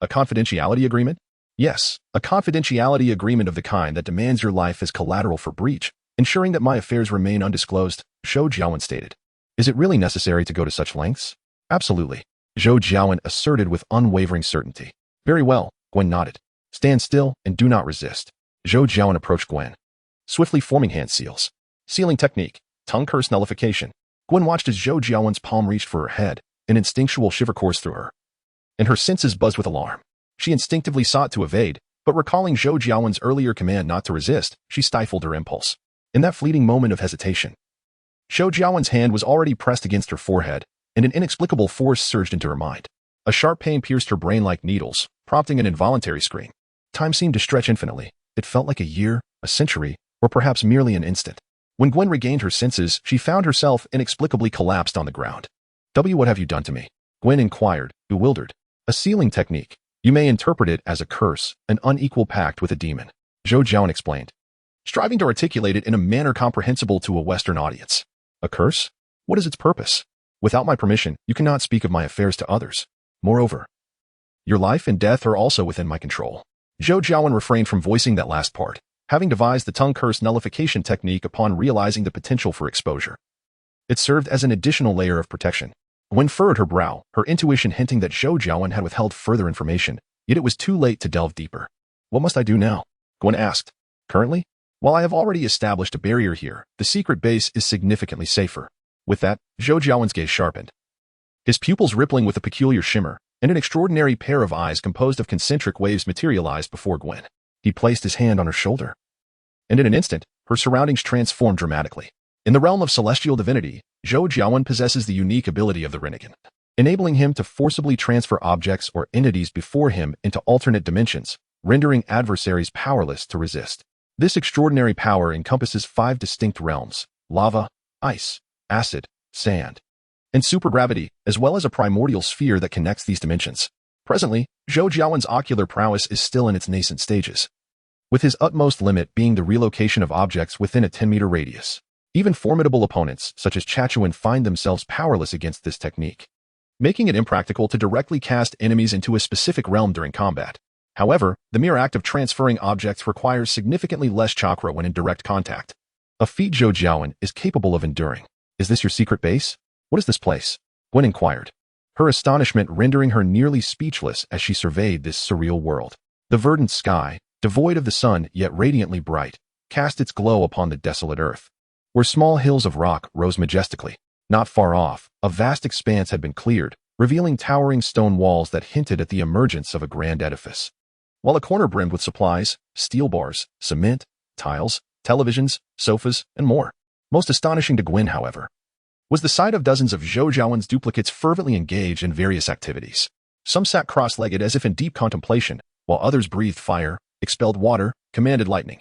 Speaker 1: A confidentiality agreement? Yes, a confidentiality agreement of the kind that demands your life as collateral for breach, ensuring that my affairs remain undisclosed, Zhou Jiawen stated. Is it really necessary to go to such lengths? Absolutely, Zhou Jiawen asserted with unwavering certainty. Very well, Gwen nodded. Stand still and do not resist. Zhou Jiawen approached Gwen, swiftly forming hand seals. Sealing technique, tongue curse nullification. Gwen watched as Zhou Jiawen's palm reached for her head, an instinctual shiver coursed through her, and her senses buzzed with alarm. She instinctively sought to evade, but recalling Zhou Jiawen's earlier command not to resist, she stifled her impulse. In that fleeting moment of hesitation, Zhou Jiawen's hand was already pressed against her forehead, and an inexplicable force surged into her mind. A sharp pain pierced her brain like needles, prompting an involuntary scream. Time seemed to stretch infinitely. It felt like a year, a century, or perhaps merely an instant. When Gwen regained her senses, she found herself inexplicably collapsed on the ground. What have you done to me? Gwen inquired, bewildered. A sealing technique. You may interpret it as a curse, an unequal pact with a demon. Zhou Jiawen explained, striving to articulate it in a manner comprehensible to a Western audience. A curse? What is its purpose? Without my permission, you cannot speak of my affairs to others. Moreover, your life and death are also within my control. Zhou Jiawen refrained from voicing that last part, having devised the tongue curse nullification technique upon realizing the potential for exposure. It served as an additional layer of protection. Gwen furrowed her brow, her intuition hinting that Zhou Jiawen had withheld further information, yet it was too late to delve deeper. What must I do now? Gwen asked. Currently, while I have already established a barrier here, the secret base is significantly safer. With that, Zhou Jiawen's gaze sharpened, his pupils rippling with a peculiar shimmer, and an extraordinary pair of eyes composed of concentric waves materialized before Gwen. He placed his hand on her shoulder, and in an instant, her surroundings transformed dramatically. In the realm of celestial divinity, Zhou Jiawen possesses the unique ability of the Rinnegan, enabling him to forcibly transfer objects or entities before him into alternate dimensions, rendering adversaries powerless to resist. This extraordinary power encompasses 5 distinct realms: lava, ice, acid, sand, and supergravity, as well as a primordial sphere that connects these dimensions. Presently, Zhou Jiawen's ocular prowess is still in its nascent stages, with his utmost limit being the relocation of objects within a 10-meter radius. Even formidable opponents, such as Chachuan, find themselves powerless against this technique, making it impractical to directly cast enemies into a specific realm during combat. However, the mere act of transferring objects requires significantly less chakra when in direct contact, a feat Zhou Jiawen is capable of enduring. Is this your secret base? What is this place? Gwen inquired, her astonishment rendering her nearly speechless as she surveyed this surreal world. The verdant sky, devoid of the sun yet radiantly bright, cast its glow upon the desolate earth, where small hills of rock rose majestically. Not far off, a vast expanse had been cleared, revealing towering stone walls that hinted at the emergence of a grand edifice, while a corner brimmed with supplies, steel bars, cement, tiles, televisions, sofas, and more. Most astonishing to Gwen, however, was the sight of dozens of Zhou Jiawen's duplicates fervently engaged in various activities. Some sat cross-legged as if in deep contemplation, while others breathed fire, expelled water, commanded lightning,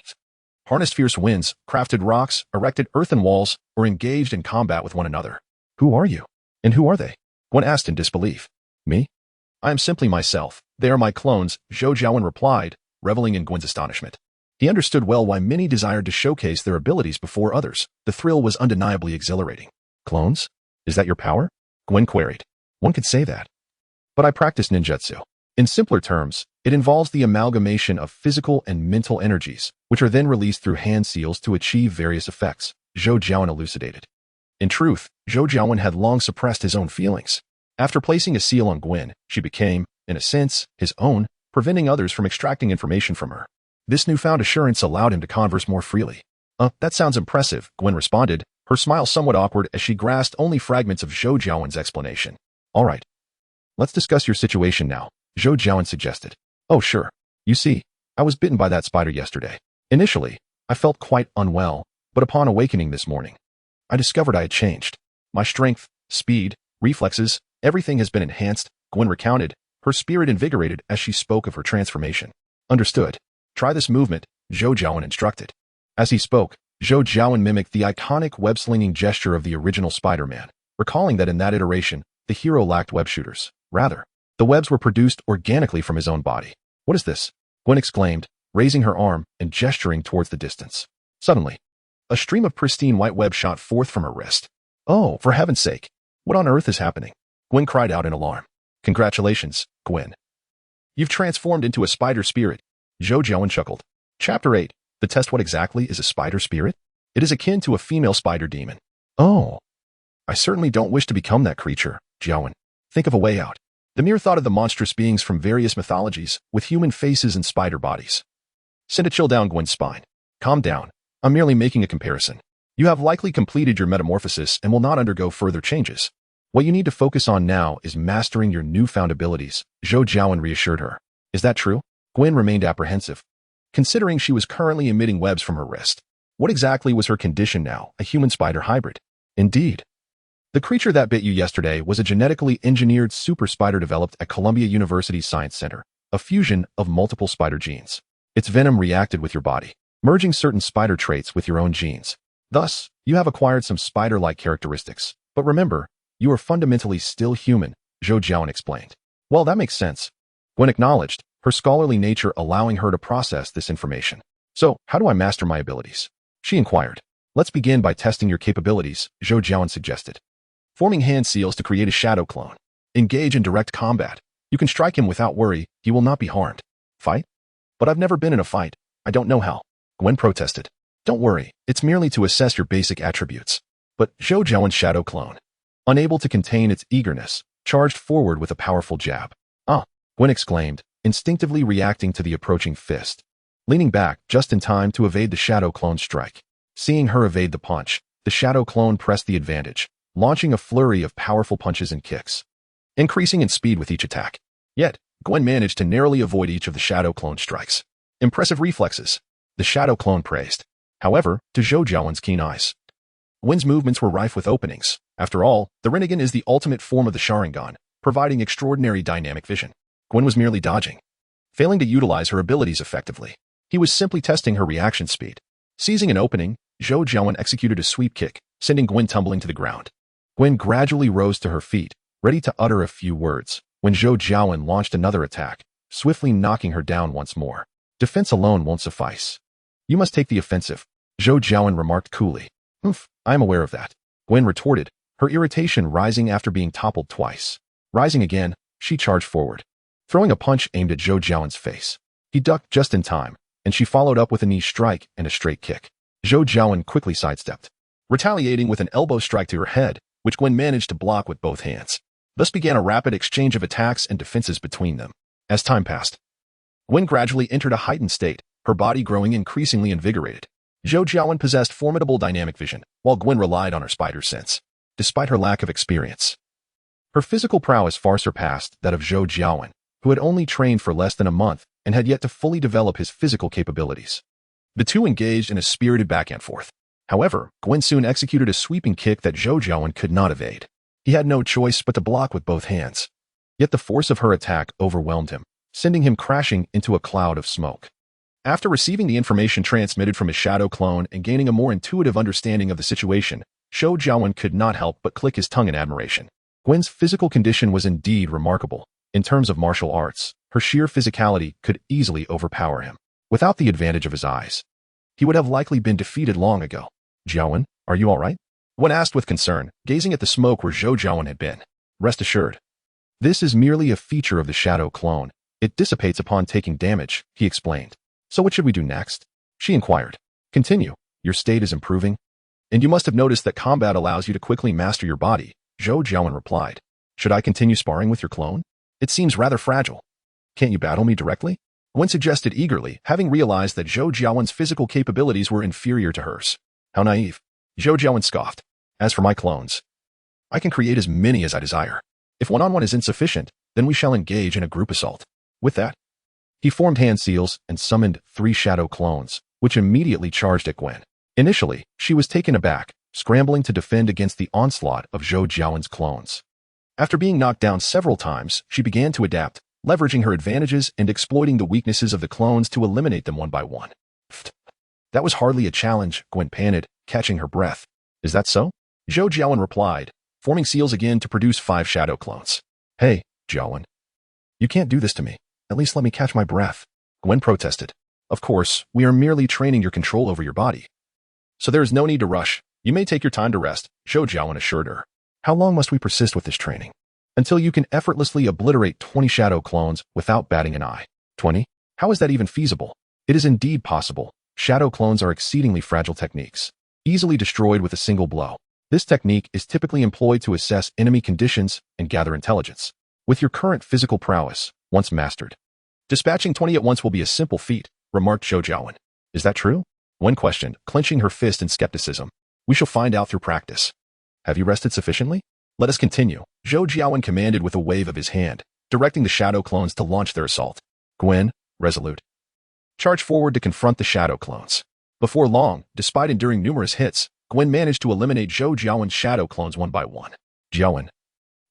Speaker 1: harnessed fierce winds, crafted rocks, erected earthen walls, or engaged in combat with one another. Who are you? And who are they? Gwen asked in disbelief. Me? I am simply myself. They are my clones, Zhou Jiawen replied, reveling in Gwen's astonishment. He understood well why many desired to showcase their abilities before others. The thrill was undeniably exhilarating. Clones? Is that your power? Gwen queried. One could say that. But I practice ninjutsu. In simpler terms, it involves the amalgamation of physical and mental energies, which are then released through hand seals to achieve various effects, Zhou Jiawen elucidated. In truth, Zhou Jiawen had long suppressed his own feelings. After placing a seal on Gwen, she became, in a sense, his own, preventing others from extracting information from her. This newfound assurance allowed him to converse more freely. That sounds impressive, Gwen responded, her smile somewhat awkward as she grasped only fragments of Zhou Jiawen's explanation. All right. Let's discuss your situation now, Zhou Jiawen suggested. Oh, sure. You see, I was bitten by that spider yesterday. Initially, I felt quite unwell, but upon awakening this morning, I discovered I had changed. My strength, speed, reflexes, everything has been enhanced, Gwen recounted, her spirit invigorated as she spoke of her transformation. Understood. Try this movement, Zhou Jiawen instructed. As he spoke, Zhou Jiawen mimicked the iconic web-slinging gesture of the original Spider-Man, recalling that in that iteration, the hero lacked web shooters. Rather, the webs were produced organically from his own body. What is this? Gwen exclaimed, raising her arm and gesturing towards the distance. Suddenly, a stream of pristine white web shot forth from her wrist. Oh, for heaven's sake, what on earth is happening? Gwen cried out in alarm. Congratulations, Gwen. You've transformed into a spider spirit, Zhou Jiawen chuckled. Chapter 8. The test. What exactly is a spider spirit? It is akin to a female spider demon. Oh. I certainly don't wish to become that creature, Jiawen. Think of a way out. The mere thought of the monstrous beings from various mythologies, with human faces and spider bodies, sent a chill down Gwen's spine. Calm down. I'm merely making a comparison. You have likely completed your metamorphosis and will not undergo further changes. What you need to focus on now is mastering your newfound abilities, Zhou Jiawen reassured her. Is that true? Gwen remained apprehensive, considering she was currently emitting webs from her wrist. What exactly was her condition now, a human-spider hybrid? Indeed. The creature that bit you yesterday was a genetically engineered super spider developed at Columbia University's Science Center, a fusion of multiple spider genes. Its venom reacted with your body, merging certain spider traits with your own genes. Thus, you have acquired some spider-like characteristics. But remember, you are fundamentally still human, Zhou Jiawen explained. Well, that makes sense. Gwen acknowledged, her scholarly nature allowing her to process this information. So, how do I master my abilities? She inquired. Let's begin by testing your capabilities, Zhou Jiawen suggested. Forming hand seals to create a shadow clone. Engage in direct combat. You can strike him without worry, he will not be harmed. Fight? But I've never been in a fight. I don't know how. Gwen protested. Don't worry, it's merely to assess your basic attributes. But Zhou Jiawen's shadow clone, unable to contain its eagerness, charged forward with a powerful jab. Ah, Gwen exclaimed, instinctively reacting to the approaching fist. Leaning back just in time to evade the shadow clone's strike. Seeing her evade the punch, the shadow clone pressed the advantage, launching a flurry of powerful punches and kicks, increasing in speed with each attack. Yet, Gwen managed to narrowly avoid each of the shadow clone's strikes. Impressive reflexes, the shadow clone praised. However, to Zhou Jiawen's keen eyes, Gwen's movements were rife with openings. After all, the Rinnegan is the ultimate form of the Sharingan, providing extraordinary dynamic vision. Gwen was merely dodging, failing to utilize her abilities effectively. He was simply testing her reaction speed. Seizing an opening, Zhou Jiawen executed a sweep kick, sending Gwen tumbling to the ground. Gwen gradually rose to her feet, ready to utter a few words, when Zhou Jiawen launched another attack, swiftly knocking her down once more. Defense alone won't suffice. You must take the offensive, Zhou Jiawen remarked coolly. I am aware of that. Gwen retorted, her irritation rising after being toppled twice. Rising again, she charged forward, throwing a punch aimed at Zhou Jiawen's face. He ducked just in time, and she followed up with a knee strike and a straight kick. Zhou Jiawen quickly sidestepped, retaliating with an elbow strike to her head, which Gwen managed to block with both hands. Thus began a rapid exchange of attacks and defenses between them. As time passed, Gwen gradually entered a heightened state, her body growing increasingly invigorated. Zhou Jiawen possessed formidable dynamic vision, while Gwen relied on her spider sense. Despite her lack of experience, her physical prowess far surpassed that of Zhou Jiawen, who had only trained for less than a month and had yet to fully develop his physical capabilities. The two engaged in a spirited back and forth. However, Gwen soon executed a sweeping kick that Zhou Jiawen could not evade. He had no choice but to block with both hands. Yet the force of her attack overwhelmed him, sending him crashing into a cloud of smoke. After receiving the information transmitted from his shadow clone and gaining a more intuitive understanding of the situation, Zhou Jiawen could not help but click his tongue in admiration. Gwen's physical condition was indeed remarkable. In terms of martial arts, her sheer physicality could easily overpower him. Without the advantage of his eyes, he would have likely been defeated long ago. Jiawen, are you all right? Gwen asked with concern, gazing at the smoke where Zhou Jiawen had been. Rest assured, this is merely a feature of the shadow clone. It dissipates upon taking damage, he explained. So what should we do next? She inquired. Continue. Your state is improving, and you must have noticed that combat allows you to quickly master your body, Zhou Jiawen replied. Should I continue sparring with your clone? It seems rather fragile. Can't you battle me directly? Gwen suggested eagerly, having realized that Zhou Jiawen's physical capabilities were inferior to hers. How naive. Zhou Jiawen scoffed. As for my clones, I can create as many as I desire. If one-on-one is insufficient, then we shall engage in a group assault. With that, he formed hand seals and summoned 3 shadow clones, which immediately charged at Gwen. Initially, she was taken aback, scrambling to defend against the onslaught of Zhou Jiawen's clones. After being knocked down several times, she began to adapt, leveraging her advantages and exploiting the weaknesses of the clones to eliminate them one by one. That was hardly a challenge, Gwen panted, catching her breath. Is that so? Zhou Jiawen replied, forming seals again to produce 5 shadow clones. Hey, Jiawen. You can't do this to me. At least let me catch my breath. Gwen protested. Of course, we are merely training your control over your body. So there is no need to rush. You may take your time to rest, Zhou Jiawen assured her. How long must we persist with this training? Until you can effortlessly obliterate 20 shadow clones without batting an eye. 20? How is that even feasible? It is indeed possible. Shadow clones are exceedingly fragile techniques, easily destroyed with a single blow. This technique is typically employed to assess enemy conditions and gather intelligence. With your current physical prowess, once mastered, dispatching 20 at once will be a simple feat, remarked Zhou Jiawen. Is that true? Gwen questioned, clenching her fist in skepticism. We shall find out through practice. Have you rested sufficiently? Let us continue, Zhou Jiawen commanded with a wave of his hand, directing the shadow clones to launch their assault. Gwen, resolute, charged forward to confront the shadow clones. Before long, despite enduring numerous hits, Gwen managed to eliminate Zhou Jiawen's shadow clones one by one. Jiawen,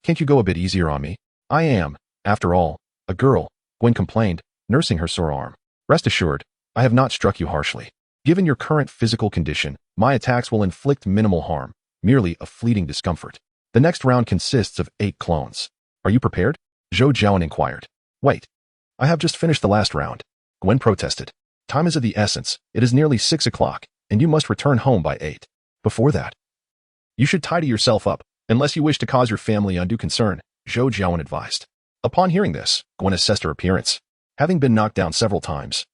Speaker 1: can't you go a bit easier on me? I am, after all, a girl, Gwen complained, nursing her sore arm. Rest assured, I have not struck you harshly. Given your current physical condition, my attacks will inflict minimal harm, merely a fleeting discomfort. The next round consists of 8 clones. Are you prepared? Zhou Jiawen inquired. Wait. I have just finished the last round. Gwen protested. Time is of the essence. It is nearly 6 o'clock, and you must return home by 8. Before that, you should tidy yourself up, unless you wish to cause your family undue concern, Zhou Jiawen advised. Upon hearing this, Gwen assessed her appearance. Having been knocked down several times,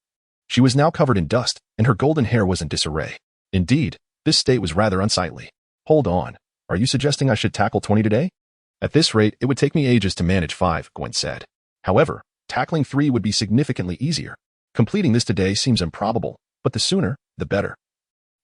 Speaker 1: she was now covered in dust, and her golden hair was in disarray. Indeed, this state was rather unsightly. Hold on. Are you suggesting I should tackle 20 today? At this rate, it would take me ages to manage 5, Gwen said. However, tackling 3 would be significantly easier. Completing this today seems improbable, but the sooner, the better.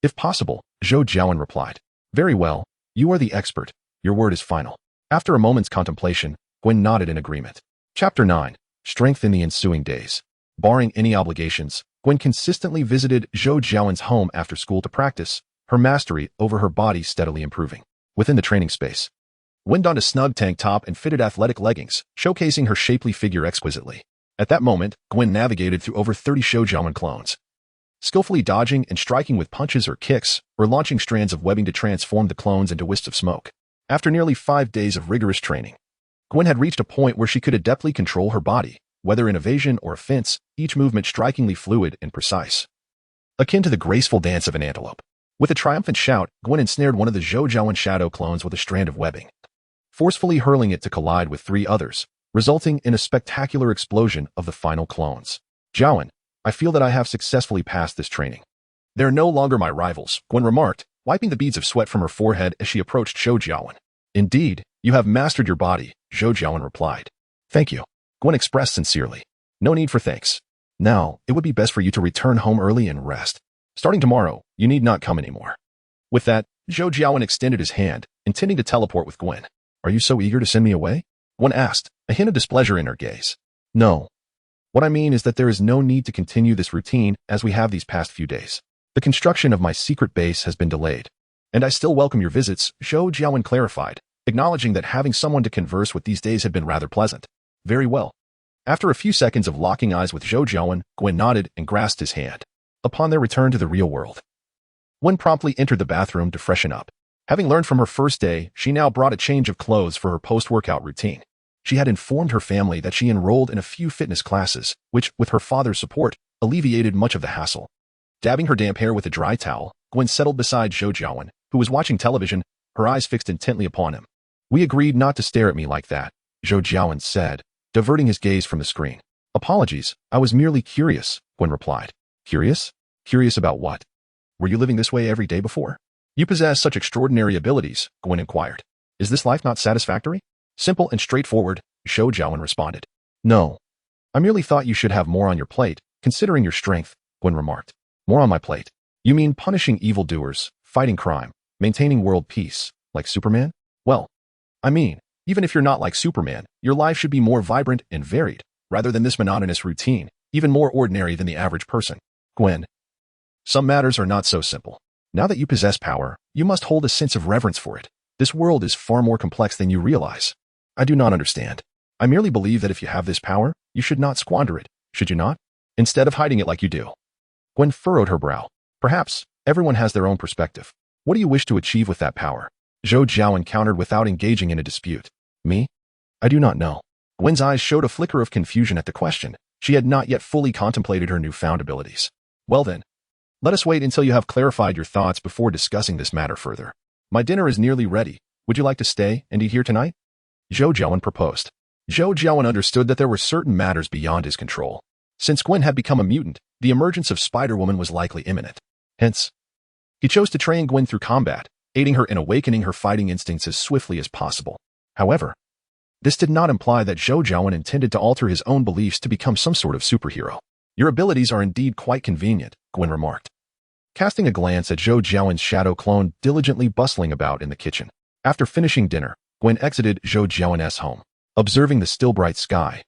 Speaker 1: If possible, Zhou Jiawen replied. Very well, you are the expert. Your word is final. After a moment's contemplation, Gwen nodded in agreement. Chapter 9. Strength in the ensuing days. Barring any obligations, Gwen consistently visited Zhou Jiawen's home after school to practice, her mastery over her body steadily improving. Within the training space, Gwen donned a snug tank top and fitted athletic leggings, showcasing her shapely figure exquisitely. At that moment, Gwen navigated through over 30 Zhou Jiawen clones, skillfully dodging and striking with punches or kicks, or launching strands of webbing to transform the clones into wisps of smoke. After nearly 5 days of rigorous training, Gwen had reached a point where she could adeptly control her body, whether in evasion or offense, each movement strikingly fluid and precise, akin to the graceful dance of an antelope. With a triumphant shout, Gwen ensnared one of the Zhou Jiawen shadow clones with a strand of webbing, forcefully hurling it to collide with 3 others, resulting in a spectacular explosion of the final clones. Jiawen, I feel that I have successfully passed this training. They are no longer my rivals, Gwen remarked, wiping the beads of sweat from her forehead as she approached Zhou Jiawen. Indeed, you have mastered your body, Zhou Jiawen replied. Thank you, Gwen expressed sincerely. No need for thanks. Now, it would be best for you to return home early and rest. Starting tomorrow, you need not come anymore. With that, Zhou Jiawen extended his hand, intending to teleport with Gwen. Are you so eager to send me away? Gwen asked, a hint of displeasure in her gaze. No. What I mean is that there is no need to continue this routine as we have these past few days. The construction of my secret base has been delayed, and I still welcome your visits, Zhou Jiawen clarified, acknowledging that having someone to converse with these days had been rather pleasant. Very well. After a few seconds of locking eyes with Zhou Jiawen, Gwen nodded and grasped his hand. Upon their return to the real world, Gwen promptly entered the bathroom to freshen up. Having learned from her first day, she now brought a change of clothes for her post-workout routine. She had informed her family that she enrolled in a few fitness classes, which, with her father's support, alleviated much of the hassle. Dabbing her damp hair with a dry towel, Gwen settled beside Zhou Jiawen, who was watching television, her eyes fixed intently upon him. We agreed not to stare at me like that, Zhou Jiawen said, diverting his gaze from the screen. Apologies, I was merely curious, Gwen replied. Curious? Curious about what? Were you living this way every day before? You possess such extraordinary abilities, Gwen inquired. Is this life not satisfactory? Simple and straightforward, Zhou Jiawen responded. No. I merely thought you should have more on your plate, considering your strength, Gwen remarked. More on my plate? You mean punishing evildoers, fighting crime, maintaining world peace, like Superman? Well, I mean, even if you're not like Superman, your life should be more vibrant and varied, rather than this monotonous routine, even more ordinary than the average person. Gwen, some matters are not so simple. Now that you possess power, you must hold a sense of reverence for it. This world is far more complex than you realize. I do not understand. I merely believe that if you have this power, you should not squander it, should you not? Instead of hiding it like you do. Gwen furrowed her brow. Perhaps, everyone has their own perspective. What do you wish to achieve with that power? Zhou Jiawen countered without engaging in a dispute. Me? I do not know. Gwen's eyes showed a flicker of confusion at the question. She had not yet fully contemplated her newfound abilities. Well then, let us wait until you have clarified your thoughts before discussing this matter further. My dinner is nearly ready. Would you like to stay and eat here tonight? Zhou Jiawen proposed. Zhou Jiawen understood that there were certain matters beyond his control, Since Gwen had become a mutant, the emergence of Spider-Woman was likely imminent. Hence, he chose to train Gwen through combat, aiding her in awakening her fighting instincts as swiftly as possible. However, this did not imply that Zhou Jiawen intended to alter his own beliefs to become some sort of superhero. Your abilities are indeed quite convenient, Gwen remarked, casting a glance at Zhou Jiawen's shadow clone diligently bustling about in the kitchen. After finishing dinner, Gwen exited Zhou Jiawen's home. Observing the still bright sky,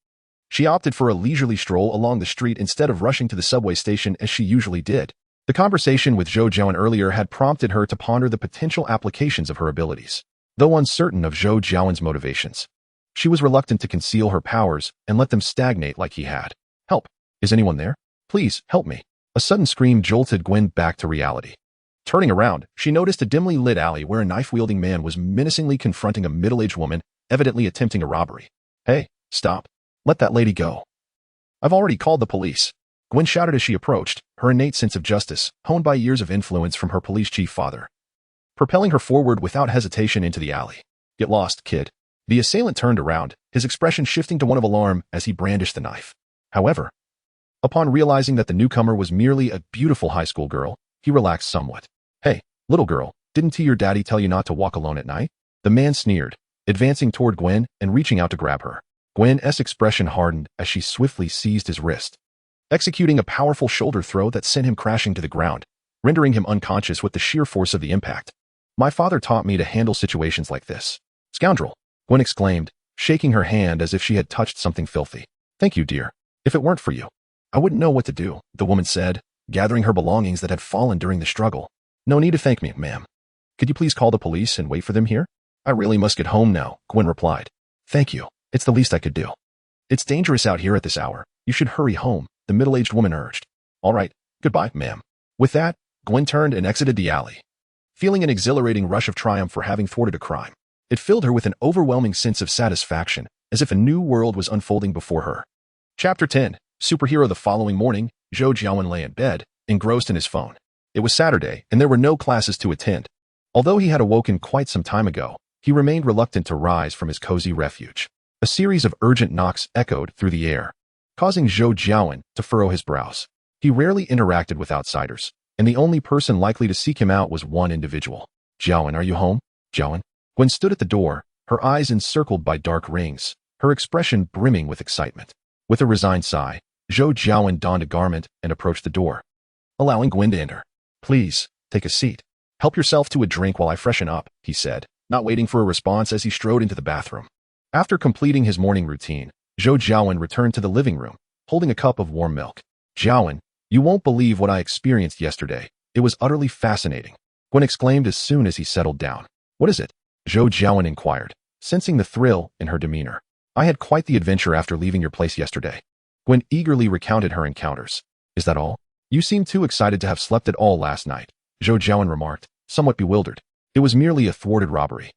Speaker 1: she opted for a leisurely stroll along the street instead of rushing to the subway station as she usually did. The conversation with Zhou Jiawen earlier had prompted her to ponder the potential applications of her abilities. Though uncertain of Zhou Jiawen's motivations, she was reluctant to conceal her powers and let them stagnate like he had. Help! Is anyone there? Please, help me. A sudden scream jolted Gwen back to reality. Turning around, she noticed a dimly lit alley where a knife-wielding man was menacingly confronting a middle-aged woman, evidently attempting a robbery. Hey, stop. Let that lady go. I've already called the police, Gwen shouted as she approached, her innate sense of justice, honed by years of influence from her police chief father, propelling her forward without hesitation into the alley. Get lost, kid. The assailant turned around, his expression shifting to one of alarm as he brandished the knife. However, upon realizing that the newcomer was merely a beautiful high school girl, he relaxed somewhat. Hey, little girl, didn't your daddy tell you not to walk alone at night? The man sneered, advancing toward Gwen and reaching out to grab her. Gwen's expression hardened as she swiftly seized his wrist, executing a powerful shoulder throw that sent him crashing to the ground, rendering him unconscious with the sheer force of the impact. My father taught me to handle situations like this. Scoundrel, Gwen exclaimed, shaking her hand as if she had touched something filthy. Thank you, dear. If it weren't for you, I wouldn't know what to do, the woman said, gathering her belongings that had fallen during the struggle. No need to thank me, ma'am. Could you please call the police and wait for them here? I really must get home now, Gwen replied. Thank you. It's the least I could do. It's dangerous out here at this hour. You should hurry home, the middle-aged woman urged. All right, goodbye, ma'am. With that, Gwen turned and exited the alley, feeling an exhilarating rush of triumph for having thwarted a crime. It filled her with an overwhelming sense of satisfaction, as if a new world was unfolding before her. Chapter 10. Superhero. The following morning, Zhou Jiawen lay in bed, engrossed in his phone. It was Saturday, and there were no classes to attend. Although he had awoken quite some time ago, he remained reluctant to rise from his cozy refuge. A series of urgent knocks echoed through the air, causing Zhou Jiawen to furrow his brows. He rarely interacted with outsiders, and the only person likely to seek him out was one individual. Jiawen, are you home? Jiawen? Gwen stood at the door, her eyes encircled by dark rings, her expression brimming with excitement. With a resigned sigh, Zhou Jiawen donned a garment and approached the door, allowing Gwen to enter. Please, take a seat. Help yourself to a drink while I freshen up, he said, not waiting for a response as he strode into the bathroom. After completing his morning routine, Zhou Jiawen returned to the living room, holding a cup of warm milk. Jiawen, you won't believe what I experienced yesterday. It was utterly fascinating, Gwen exclaimed as soon as he settled down. What is it? Zhou Jiawen inquired, sensing the thrill in her demeanor. I had quite the adventure after leaving your place yesterday. Gwen eagerly recounted her encounters. Is that all? You seemed too excited to have slept at all last night, Zhou Jiawen remarked, somewhat bewildered. It was merely a thwarted robbery.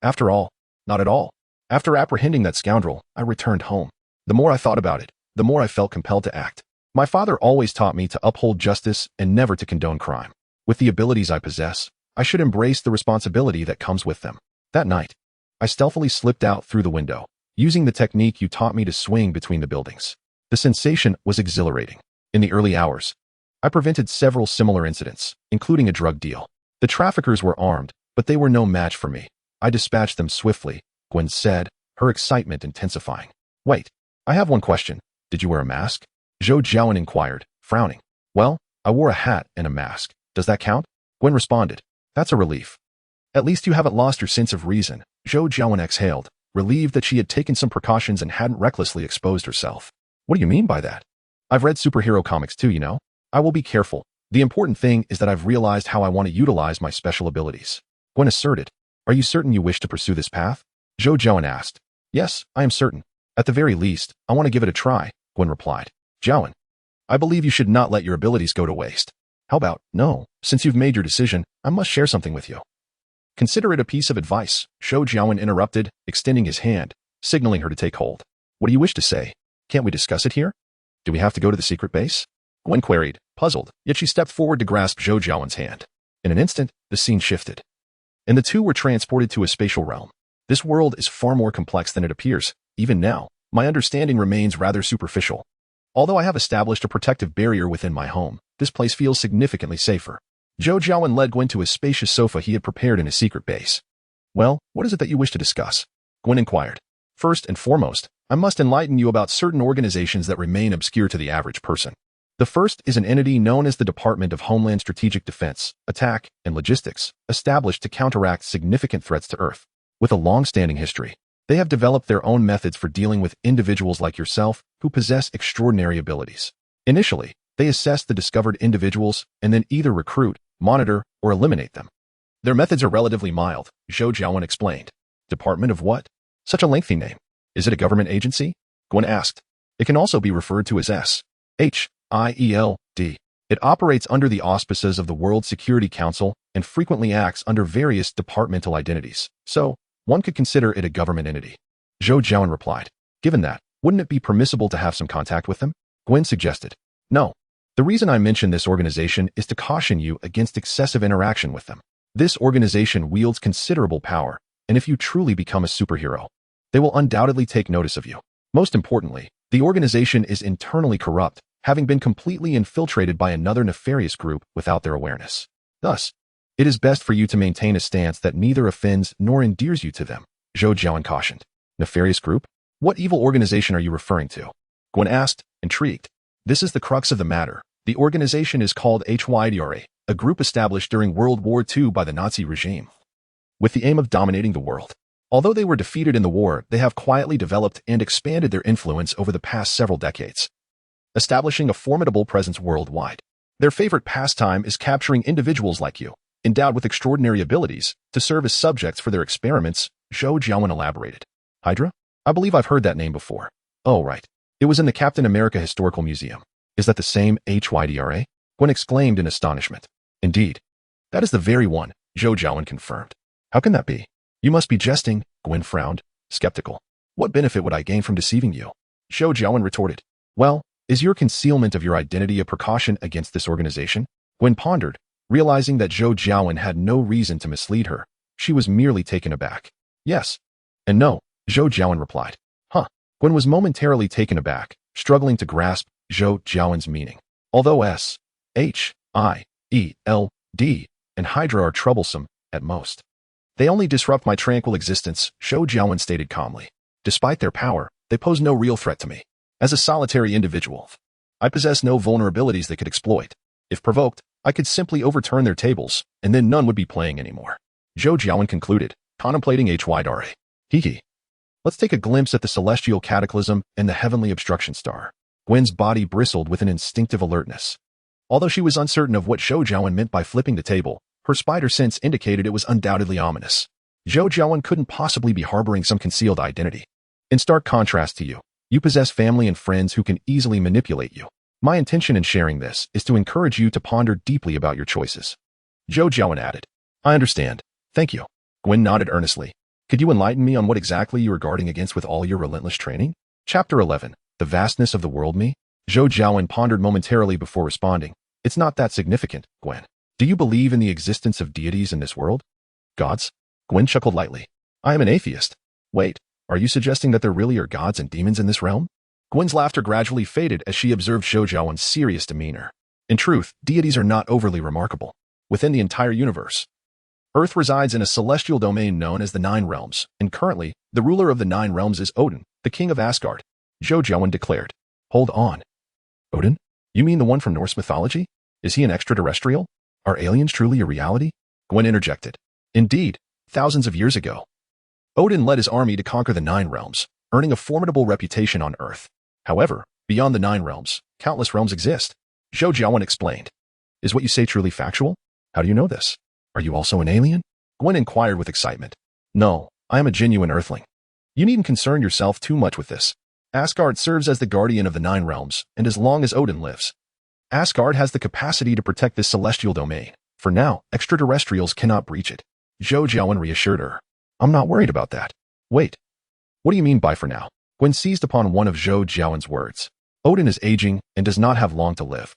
Speaker 1: After all, not at all. After apprehending that scoundrel, I returned home. The more I thought about it, the more I felt compelled to act. My father always taught me to uphold justice and never to condone crime. With the abilities I possess, I should embrace the responsibility that comes with them. That night, I stealthily slipped out through the window, using the technique you taught me to swing between the buildings. The sensation was exhilarating. In the early hours, I prevented several similar incidents, including a drug deal. The traffickers were armed, but they were no match for me. I dispatched them swiftly, Gwen said, her excitement intensifying. Wait, I have one question. Did you wear a mask? Zhou Jiawen inquired, frowning. Well, I wore a hat and a mask. Does that count? Gwen responded. That's a relief. At least you haven't lost your sense of reason, Zhou Jiawen exhaled, relieved that she had taken some precautions and hadn't recklessly exposed herself. What do you mean by that? I've read superhero comics too, you know. I will be careful. The important thing is that I've realized how I want to utilize my special abilities. Gwen asserted. Are you certain you wish to pursue this path? Zhou Jiawen asked. Yes, I am certain. At the very least, I want to give it a try, Gwen replied. Jiawen, I believe you should not let your abilities go to waste. How about, no, since you've made your decision, I must share something with you. Consider it a piece of advice, Zhou Jiawen interrupted, extending his hand, signaling her to take hold. What do you wish to say? Can't we discuss it here? Do we have to go to the secret base? Gwen queried, puzzled, yet she stepped forward to grasp Zhou Jiawen's hand. In an instant, the scene shifted, and the two were transported to a spatial realm. This world is far more complex than it appears. Even now, my understanding remains rather superficial. Although I have established a protective barrier within my home, this place feels significantly safer. Zhou Jiawen led Gwen to a spacious sofa he had prepared in his secret base. Well, what is it that you wish to discuss? Gwen inquired. First and foremost, I must enlighten you about certain organizations that remain obscure to the average person. The first is an entity known as the Department of Homeland Strategic Defense, Attack, and Logistics, established to counteract significant threats to Earth. With a long-standing history, they have developed their own methods for dealing with individuals like yourself who possess extraordinary abilities. Initially, they assess the discovered individuals and then either recruit, monitor, or eliminate them. Their methods are relatively mild, Zhou Jiawen explained. Department of what? Such a lengthy name. Is it a government agency? Gwen asked. It can also be referred to as SHIELD. It operates under the auspices of the World Security Council and frequently acts under various departmental identities. So, one could consider it a government entity. Zhou Jiawen replied. Given that, wouldn't it be permissible to have some contact with them? Gwen suggested. No. The reason I mention this organization is to caution you against excessive interaction with them. This organization wields considerable power, and if you truly become a superhero, they will undoubtedly take notice of you. Most importantly, the organization is internally corrupt, having been completely infiltrated by another nefarious group without their awareness. Thus, it is best for you to maintain a stance that neither offends nor endears you to them, Zhou Jiawen cautioned. Nefarious group? What evil organization are you referring to? Gwen asked, intrigued. This is the crux of the matter. The organization is called HYDRA, a group established during World War II by the Nazi regime, with the aim of dominating the world. Although they were defeated in the war, they have quietly developed and expanded their influence over the past several decades, establishing a formidable presence worldwide. Their favorite pastime is capturing individuals like you, endowed with extraordinary abilities, to serve as subjects for their experiments, Zhou Jiawen elaborated. Hydra? I believe I've heard that name before. Oh, right. It was in the Captain America Historical Museum. Is that the same HYDRA? Gwen exclaimed in astonishment. Indeed. That is the very one, Zhou Jiawen confirmed. How can that be? You must be jesting, Gwen frowned, skeptical. What benefit would I gain from deceiving you? Zhou Jiawen retorted. Well, is your concealment of your identity a precaution against this organization? Gwen pondered, realizing that Zhou Jiawen had no reason to mislead her. She was merely taken aback. Yes. And no, Zhou Jiawen replied. Huh. Gwen was momentarily taken aback, struggling to grasp Zhou Jiawen's meaning. Although SHIELD and Hydra are troublesome, at most, they only disrupt my tranquil existence, Zhou Jiawen stated calmly. Despite their power, they pose no real threat to me. As a solitary individual, I possess no vulnerabilities they could exploit. If provoked, I could simply overturn their tables, and then none would be playing anymore. Zhou Jiawen concluded, contemplating HYDRA. Hee. Let's take a glimpse at the celestial cataclysm and the heavenly obstruction star. Gwen's body bristled with an instinctive alertness. Although she was uncertain of what Zhou Jiawen meant by flipping the table, her spider sense indicated it was undoubtedly ominous. Zhou Jiawen couldn't possibly be harboring some concealed identity. In stark contrast to you, you possess family and friends who can easily manipulate you. My intention in sharing this is to encourage you to ponder deeply about your choices. Zhou Jiawen added. I understand. Thank you. Gwen nodded earnestly. Could you enlighten me on what exactly you are guarding against with all your relentless training? Chapter 11. The Vastness of the World Me? Zhou Jiawen pondered momentarily before responding. It's not that significant, Gwen. Do you believe in the existence of deities in this world? Gods? Gwen chuckled lightly. I am an atheist. Wait, are you suggesting that there really are gods and demons in this realm? Gwen's laughter gradually faded as she observed Zhou Jiawen's serious demeanor. In truth, deities are not overly remarkable. Within the entire universe, Earth resides in a celestial domain known as the Nine Realms, and currently, the ruler of the Nine Realms is Odin, the king of Asgard, Zhou Jiawen declared. Hold on. Odin? You mean the one from Norse mythology? Is he an extraterrestrial? Are aliens truly a reality? Gwen interjected. Indeed, thousands of years ago, Odin led his army to conquer the Nine Realms, earning a formidable reputation on Earth. However, beyond the Nine Realms, countless realms exist, Zhou Jiawen explained. Is what you say truly factual? How do you know this? Are you also an alien? Gwen inquired with excitement. No, I am a genuine Earthling. You needn't concern yourself too much with this. Asgard serves as the guardian of the Nine Realms, and as long as Odin lives, Asgard has the capacity to protect this celestial domain. For now, extraterrestrials cannot breach it. Zhou Jiawen reassured her. I'm not worried about that. Wait. What do you mean by for now? Gwen seized upon one of Zhou Jiawen's words. Odin is aging and does not have long to live.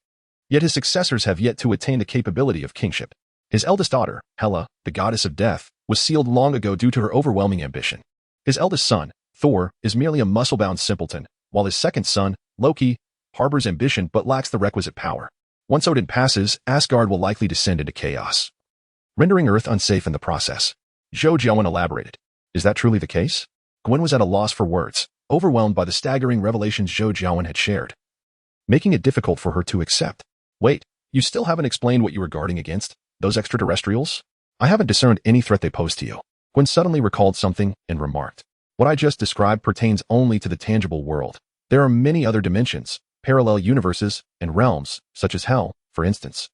Speaker 1: Yet his successors have yet to attain the capability of kingship. His eldest daughter, Hela, the goddess of death, was sealed long ago due to her overwhelming ambition. His eldest son, Thor, is merely a muscle-bound simpleton, while his second son, Loki, harbors ambition but lacks the requisite power. Once Odin passes, Asgard will likely descend into chaos, rendering Earth unsafe in the process. Zhou Jiawen elaborated. Is that truly the case? Gwen was at a loss for words, overwhelmed by the staggering revelations Zhou Jiawen had shared, making it difficult for her to accept. Wait, you still haven't explained what you were guarding against? Those extraterrestrials? I haven't discerned any threat they pose to you. Gwen suddenly recalled something and remarked. What I just described pertains only to the tangible world. There are many other dimensions, parallel universes, and realms, such as Hell, for instance.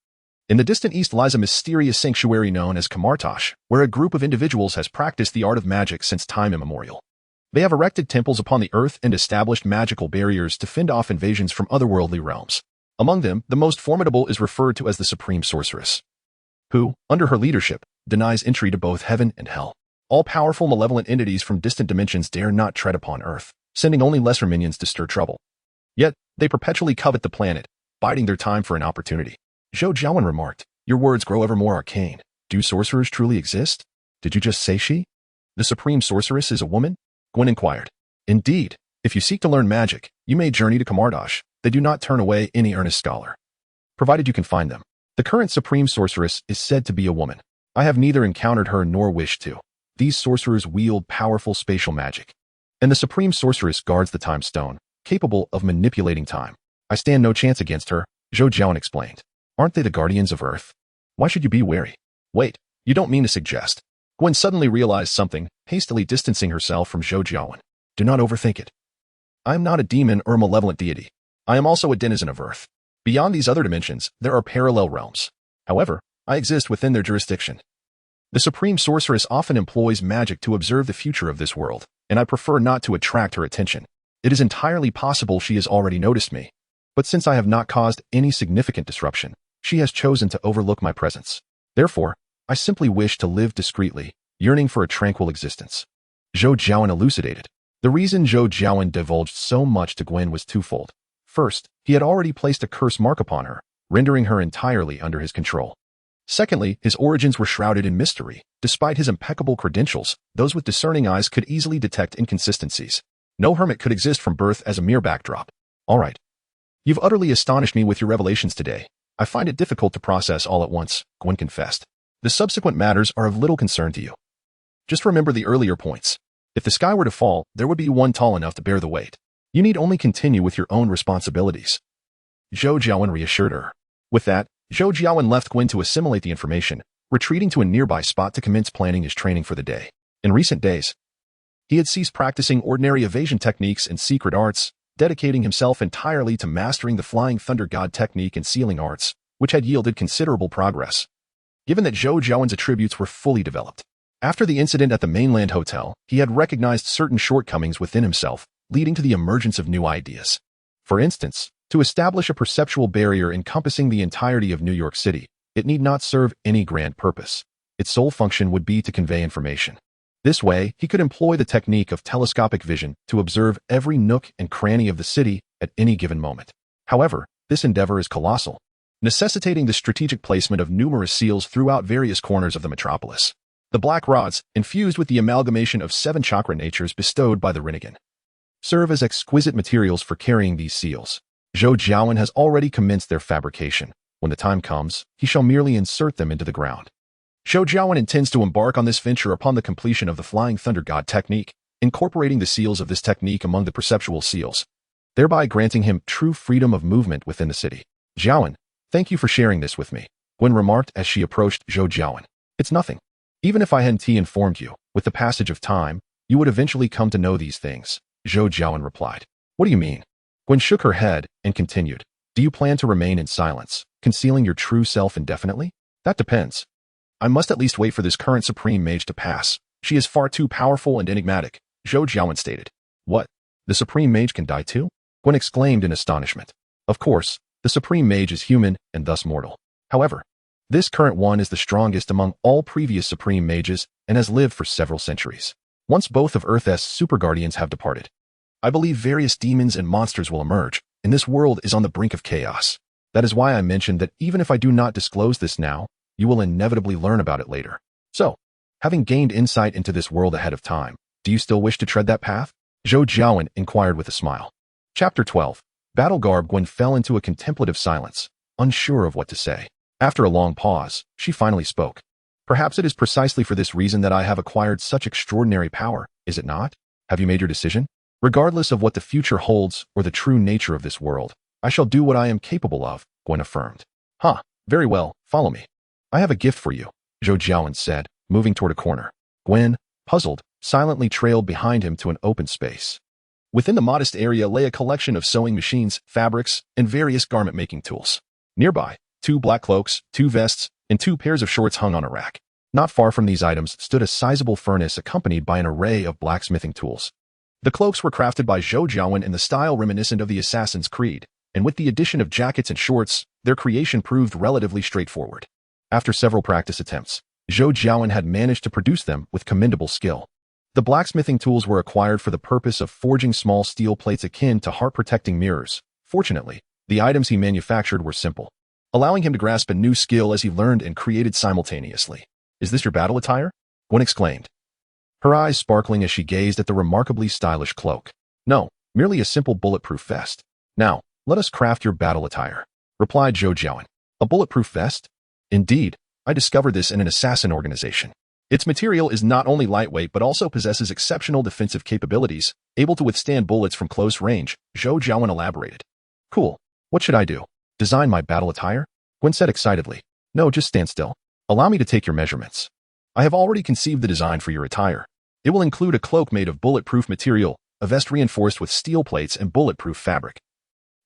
Speaker 1: In the distant east lies a mysterious sanctuary known as Kamartosh, where a group of individuals has practiced the art of magic since time immemorial. They have erected temples upon the earth and established magical barriers to fend off invasions from otherworldly realms. Among them, the most formidable is referred to as the Supreme Sorceress, who, under her leadership, denies entry to both heaven and hell. All-powerful malevolent entities from distant dimensions dare not tread upon Earth, sending only lesser minions to stir trouble. Yet, they perpetually covet the planet, biding their time for an opportunity. Zhou Jiawen remarked, your words grow ever more arcane. Do sorcerers truly exist? Did you just say she? The Supreme Sorceress is a woman? Gwen inquired. Indeed, if you seek to learn magic, you may journey to Kamartosh. They do not turn away any earnest scholar, provided you can find them. The current Supreme Sorceress is said to be a woman. I have neither encountered her nor wish to. These sorcerers wield powerful spatial magic, and the Supreme Sorceress guards the Time Stone, capable of manipulating time. I stand no chance against her, Zhou Jiawen explained. Aren't they the guardians of Earth? Why should you be wary? Wait, you don't mean to suggest. Gwen suddenly realized something, hastily distancing herself from Zhou Jiawen. Do not overthink it. I am not a demon or a malevolent deity. I am also a denizen of Earth. Beyond these other dimensions, there are parallel realms. However, I exist within their jurisdiction. The Supreme Sorceress often employs magic to observe the future of this world, and I prefer not to attract her attention. It is entirely possible she has already noticed me, but since I have not caused any significant disruption, she has chosen to overlook my presence. Therefore, I simply wish to live discreetly, yearning for a tranquil existence. Zhou Jiawen elucidated. The reason Zhou Jiawen divulged so much to Gwen was twofold. First, he had already placed a curse mark upon her, rendering her entirely under his control. Secondly, his origins were shrouded in mystery. Despite his impeccable credentials, those with discerning eyes could easily detect inconsistencies. No hermit could exist from birth as a mere backdrop. All right. You've utterly astonished me with your revelations today. I find it difficult to process all at once, Gwen confessed. The subsequent matters are of little concern to you. Just remember the earlier points. If the sky were to fall, there would be one tall enough to bear the weight. You need only continue with your own responsibilities. Zhou Jiawen reassured her. With that, Zhou Jiawen left Gwen to assimilate the information, retreating to a nearby spot to commence planning his training for the day. In recent days, he had ceased practicing ordinary evasion techniques and secret arts, dedicating himself entirely to mastering the Flying Thunder God technique and sealing arts, which had yielded considerable progress. Given that Zhou Jiawen's attributes were fully developed, after the incident at the mainland hotel, he had recognized certain shortcomings within himself, leading to the emergence of new ideas. For instance, to establish a perceptual barrier encompassing the entirety of New York City, it need not serve any grand purpose. Its sole function would be to convey information. This way, he could employ the technique of telescopic vision to observe every nook and cranny of the city at any given moment. However, this endeavor is colossal, necessitating the strategic placement of numerous seals throughout various corners of the metropolis. The black rods, infused with the amalgamation of 7 chakra natures bestowed by the Rinnegan, serve as exquisite materials for carrying these seals. Zhou Jiawen has already commenced their fabrication. When the time comes, he shall merely insert them into the ground. Zhou Jiawen intends to embark on this venture upon the completion of the Flying Thunder God technique, incorporating the seals of this technique among the perceptual seals, thereby granting him true freedom of movement within the city. Jiawen, thank you for sharing this with me, Gwen remarked as she approached Zhou Jiawen. It's nothing. Even if I hadn't informed you, with the passage of time, you would eventually come to know these things, Zhou Jiawen replied. What do you mean? Gwen shook her head and continued. Do you plan to remain in silence, concealing your true self indefinitely? That depends. I must at least wait for this current Supreme Mage to pass. She is far too powerful and enigmatic, Zhou Jiawen stated. What? The Supreme Mage can die too? Gwen exclaimed in astonishment. Of course, the Supreme Mage is human and thus mortal. However, this current one is the strongest among all previous Supreme Mages and has lived for several centuries. Once both of Earth's super guardians have departed, I believe various demons and monsters will emerge, and this world is on the brink of chaos. That is why I mentioned that even if I do not disclose this now, you will inevitably learn about it later. So, having gained insight into this world ahead of time, do you still wish to tread that path? Zhou Jiawen inquired with a smile. Chapter 12. Battle garb, Gwen fell into a contemplative silence, unsure of what to say. After a long pause, she finally spoke. Perhaps it is precisely for this reason that I have acquired such extraordinary power, is it not? Have you made your decision? Regardless of what the future holds or the true nature of this world, I shall do what I am capable of, Gwen affirmed. Huh, very well, follow me. I have a gift for you, Zhou Jiawen said, moving toward a corner. Gwen, puzzled, silently trailed behind him to an open space. Within the modest area lay a collection of sewing machines, fabrics, and various garment-making tools. Nearby, 2 black cloaks, 2 vests, and 2 pairs of shorts hung on a rack. Not far from these items stood a sizable furnace accompanied by an array of blacksmithing tools. The cloaks were crafted by Zhou Jiawen in the style reminiscent of the Assassin's Creed, and with the addition of jackets and shorts, their creation proved relatively straightforward. After several practice attempts, Zhou Jiawen had managed to produce them with commendable skill. The blacksmithing tools were acquired for the purpose of forging small steel plates akin to heart-protecting mirrors. Fortunately, the items he manufactured were simple, allowing him to grasp a new skill as he learned and created simultaneously. Is this your battle attire? Gwen exclaimed, her eyes sparkling as she gazed at the remarkably stylish cloak. No, merely a simple bulletproof vest. Now, let us craft your battle attire, replied Zhou Jiawen. A bulletproof vest? Indeed, I discovered this in an assassin organization. Its material is not only lightweight but also possesses exceptional defensive capabilities, able to withstand bullets from close range, Zhou Jiawen elaborated. Cool. What should I do? Design my battle attire? Gwen said excitedly. No, just stand still. Allow me to take your measurements. I have already conceived the design for your attire. It will include a cloak made of bulletproof material, a vest reinforced with steel plates and bulletproof fabric,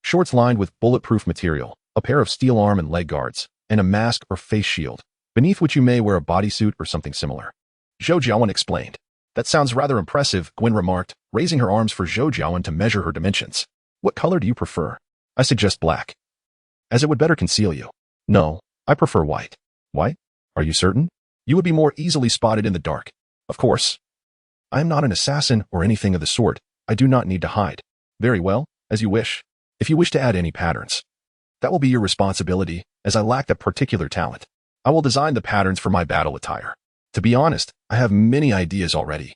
Speaker 1: shorts lined with bulletproof material, a pair of steel arm and leg guards, and a mask or face shield, beneath which you may wear a bodysuit or something similar. Zhou Jiawen explained. That sounds rather impressive, Gwen remarked, raising her arms for Zhou Jiawen to measure her dimensions. What color do you prefer? I suggest black, as it would better conceal you. No, I prefer white. White? Are you certain? You would be more easily spotted in the dark. Of course. I am not an assassin or anything of the sort. I do not need to hide. Very well, as you wish. If you wish to add any patterns, that will be your responsibility, as I lack that particular talent. I will design the patterns for my battle attire. To be honest, I have many ideas already,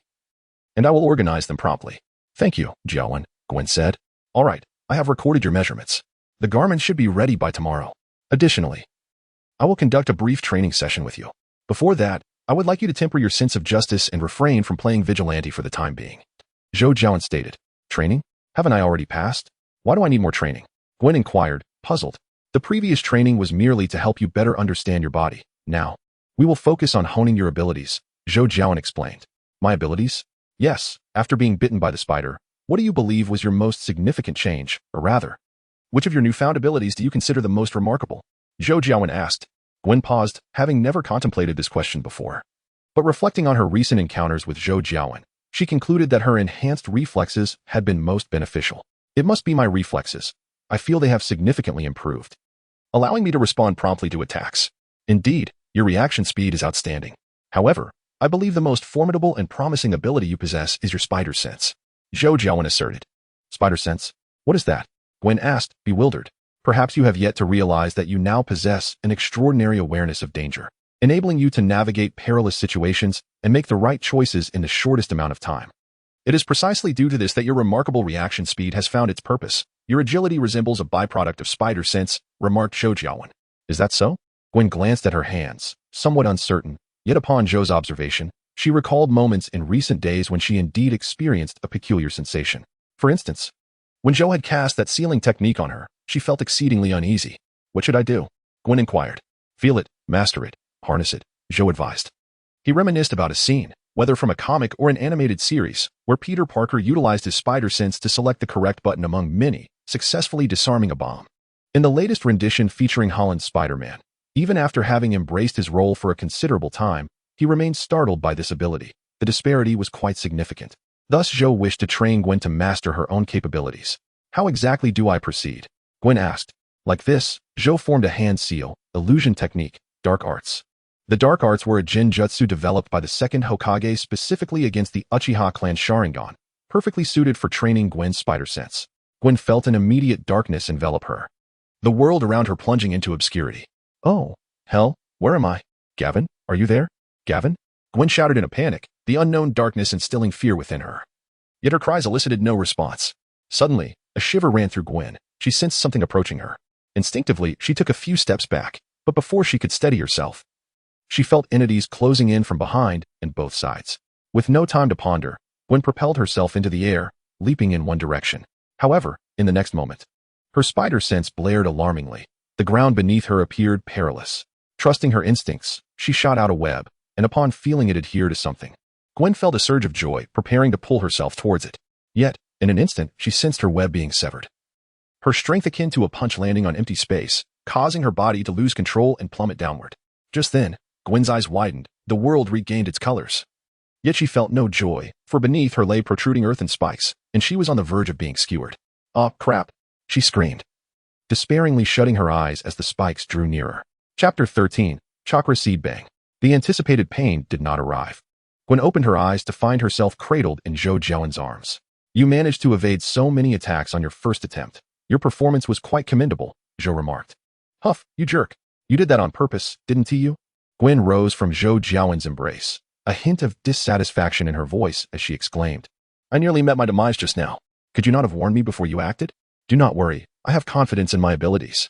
Speaker 1: and I will organize them promptly. Thank you, Jiawen, Gwen said. All right, I have recorded your measurements. The garment should be ready by tomorrow. Additionally, I will conduct a brief training session with you. Before that, I would like you to temper your sense of justice and refrain from playing vigilante for the time being. Zhou Jiawen stated. Training? Haven't I already passed? Why do I need more training? Gwen inquired, puzzled. The previous training was merely to help you better understand your body. Now, we will focus on honing your abilities, Zhou Jiawen explained. My abilities? Yes, after being bitten by the spider, what do you believe was your most significant change, or rather, which of your newfound abilities do you consider the most remarkable? Zhou Jiawen asked. Gwen paused, having never contemplated this question before. But reflecting on her recent encounters with Zhou Jiawen, she concluded that her enhanced reflexes had been most beneficial. It must be my reflexes. I feel they have significantly improved, allowing me to respond promptly to attacks. Indeed, your reaction speed is outstanding. However, I believe the most formidable and promising ability you possess is your spider sense, Zhou Jiawen asserted. Spider sense? What is that? Gwen asked, bewildered. Perhaps you have yet to realize that you now possess an extraordinary awareness of danger, enabling you to navigate perilous situations and make the right choices in the shortest amount of time. It is precisely due to this that your remarkable reaction speed has found its purpose. Your agility resembles a byproduct of spider sense, remarked Zhou Jiawen. Is that so? Gwen glanced at her hands, somewhat uncertain, yet upon Zhou's observation, she recalled moments in recent days when she indeed experienced a peculiar sensation. For instance, when Zhou had cast that sealing technique on her, she felt exceedingly uneasy. What should I do? Gwen inquired. Feel it, master it, harness it, Zhou advised. He reminisced about a scene, whether from a comic or an animated series, where Peter Parker utilized his spider sense to select the correct button among many, successfully disarming a bomb. In the latest rendition featuring Holland's Spider-Man, even after having embraced his role for a considerable time, he remained startled by this ability. The disparity was quite significant. Thus Zhou wished to train Gwen to master her own capabilities. How exactly do I proceed? Gwen asked. Like this, Zhou formed a hand seal, illusion technique, dark arts. The dark arts were a genjutsu developed by the second Hokage specifically against the Uchiha clan Sharingan, perfectly suited for training Gwen's spider sense. Gwen felt an immediate darkness envelop her, the world around her plunging into obscurity. Oh, hell, where am I? Gavin, are you there? Gavin? Gwen shouted in a panic, the unknown darkness instilling fear within her. Yet her cries elicited no response. Suddenly, A shiver ran through Gwen. She sensed something approaching her. Instinctively, she took a few steps back, but before she could steady herself, she felt entities closing in from behind and both sides. With no time to ponder, Gwen propelled herself into the air, leaping in one direction. However, in the next moment, her spider sense blared alarmingly. The ground beneath her appeared perilous. Trusting her instincts, she shot out a web, and upon feeling it adhere to something, Gwen felt a surge of joy, preparing to pull herself towards it. Yet, in an instant, she sensed her web being severed. Her strength akin to a punch landing on empty space, causing her body to lose control and plummet downward. Just then, Gwen's eyes widened. The world regained its colors. Yet she felt no joy, for beneath her lay protruding earthen spikes, and she was on the verge of being skewered. "Oh, crap!" she screamed, despairingly shutting her eyes as the spikes drew nearer. Chapter 13, Chakra Seed Bang. The anticipated pain did not arrive. Gwen opened her eyes to find herself cradled in Zhou Jiawen's arms. "You managed to evade so many attacks on your first attempt. Your performance was quite commendable," Zhou remarked. "Huff, you jerk. You did that on purpose, didn't you?" Gwen rose from Zhou Jiawen's embrace, a hint of dissatisfaction in her voice as she exclaimed, "I nearly met my demise just now. Could you not have warned me before you acted?" "Do not worry. I have confidence in my abilities."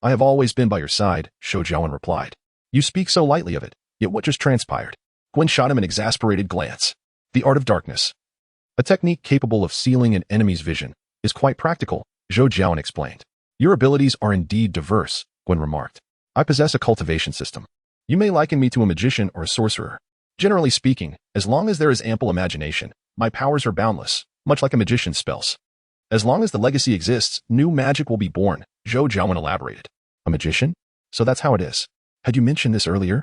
Speaker 1: "I have always been by your side," Zhou Jiawen replied. "You speak so lightly of it, yet what just transpired?" Gwen shot him an exasperated glance. "The art of darkness, a technique capable of sealing an enemy's vision, is quite practical," Zhou Jiawen explained. "Your abilities are indeed diverse," Gwen remarked. "I possess a cultivation system. You may liken me to a magician or a sorcerer. Generally speaking, as long as there is ample imagination, my powers are boundless, much like a magician's spells. As long as the legacy exists, new magic will be born," Zhou Jiawen elaborated. "A magician? So that's how it is. Had you mentioned this earlier,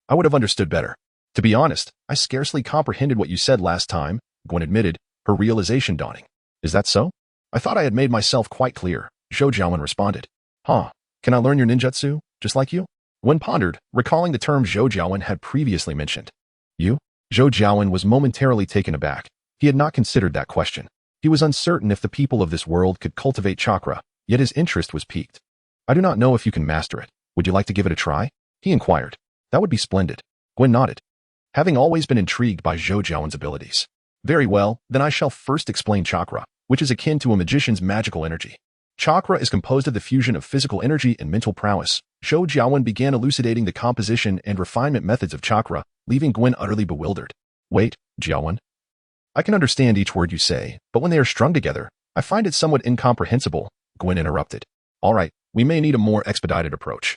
Speaker 1: I would have understood better. To be honest, I scarcely comprehended what you said last time," Gwen admitted, her realization dawning. "Is that so? I thought I had made myself quite clear," Zhou Jiawen responded. "Huh, can I learn your ninjutsu, just like you?" Gwen pondered, recalling the term Zhou Jiawen had previously mentioned. "You?" Zhou Jiawen was momentarily taken aback. He had not considered that question. He was uncertain if the people of this world could cultivate chakra, yet his interest was piqued. "I do not know if you can master it. Would you like to give it a try?" he inquired. "That would be splendid." Gwen nodded, having always been intrigued by Zhou Jiawen's abilities. "Very well, then I shall first explain chakra, which is akin to a magician's magical energy. Chakra is composed of the fusion of physical energy and mental prowess." Zhou Jiawen began elucidating the composition and refinement methods of chakra, leaving Gwen utterly bewildered. "Wait, Jiawen. I can understand each word you say, but when they are strung together, I find it somewhat incomprehensible," Gwen interrupted. "All right, we may need a more expedited approach."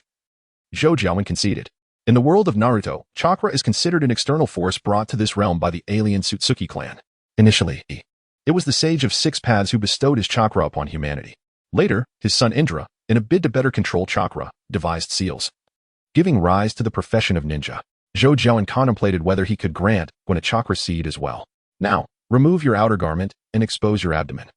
Speaker 1: Zhou Jiawen conceded. In the world of Naruto, chakra is considered an external force brought to this realm by the alien Sutsuki clan. Initially, it was the Sage of Six Paths who bestowed his chakra upon humanity. Later, his son Indra, in a bid to better control chakra, devised seals, giving rise to the profession of ninja. Zhou Jiawen contemplated whether he could grant Gwen a chakra seed as well. "Now, remove your outer garment and expose your abdomen,"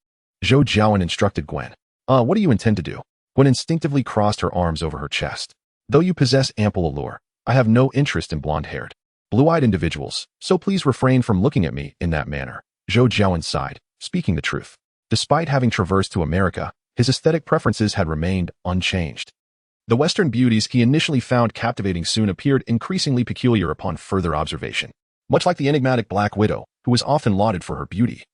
Speaker 1: Zhou Jiawen instructed Gwen. What do you intend to do?" Gwen instinctively crossed her arms over her chest. "Though you possess ample allure, I have no interest in blonde-haired, blue-eyed individuals, so please refrain from looking at me in that manner." Zhou Jiawen sighed, speaking the truth. Despite having traversed to America, his aesthetic preferences had remained unchanged. The Western beauties he initially found captivating soon appeared increasingly peculiar upon further observation. Much like the enigmatic Black Widow, who was often lauded for her beauty,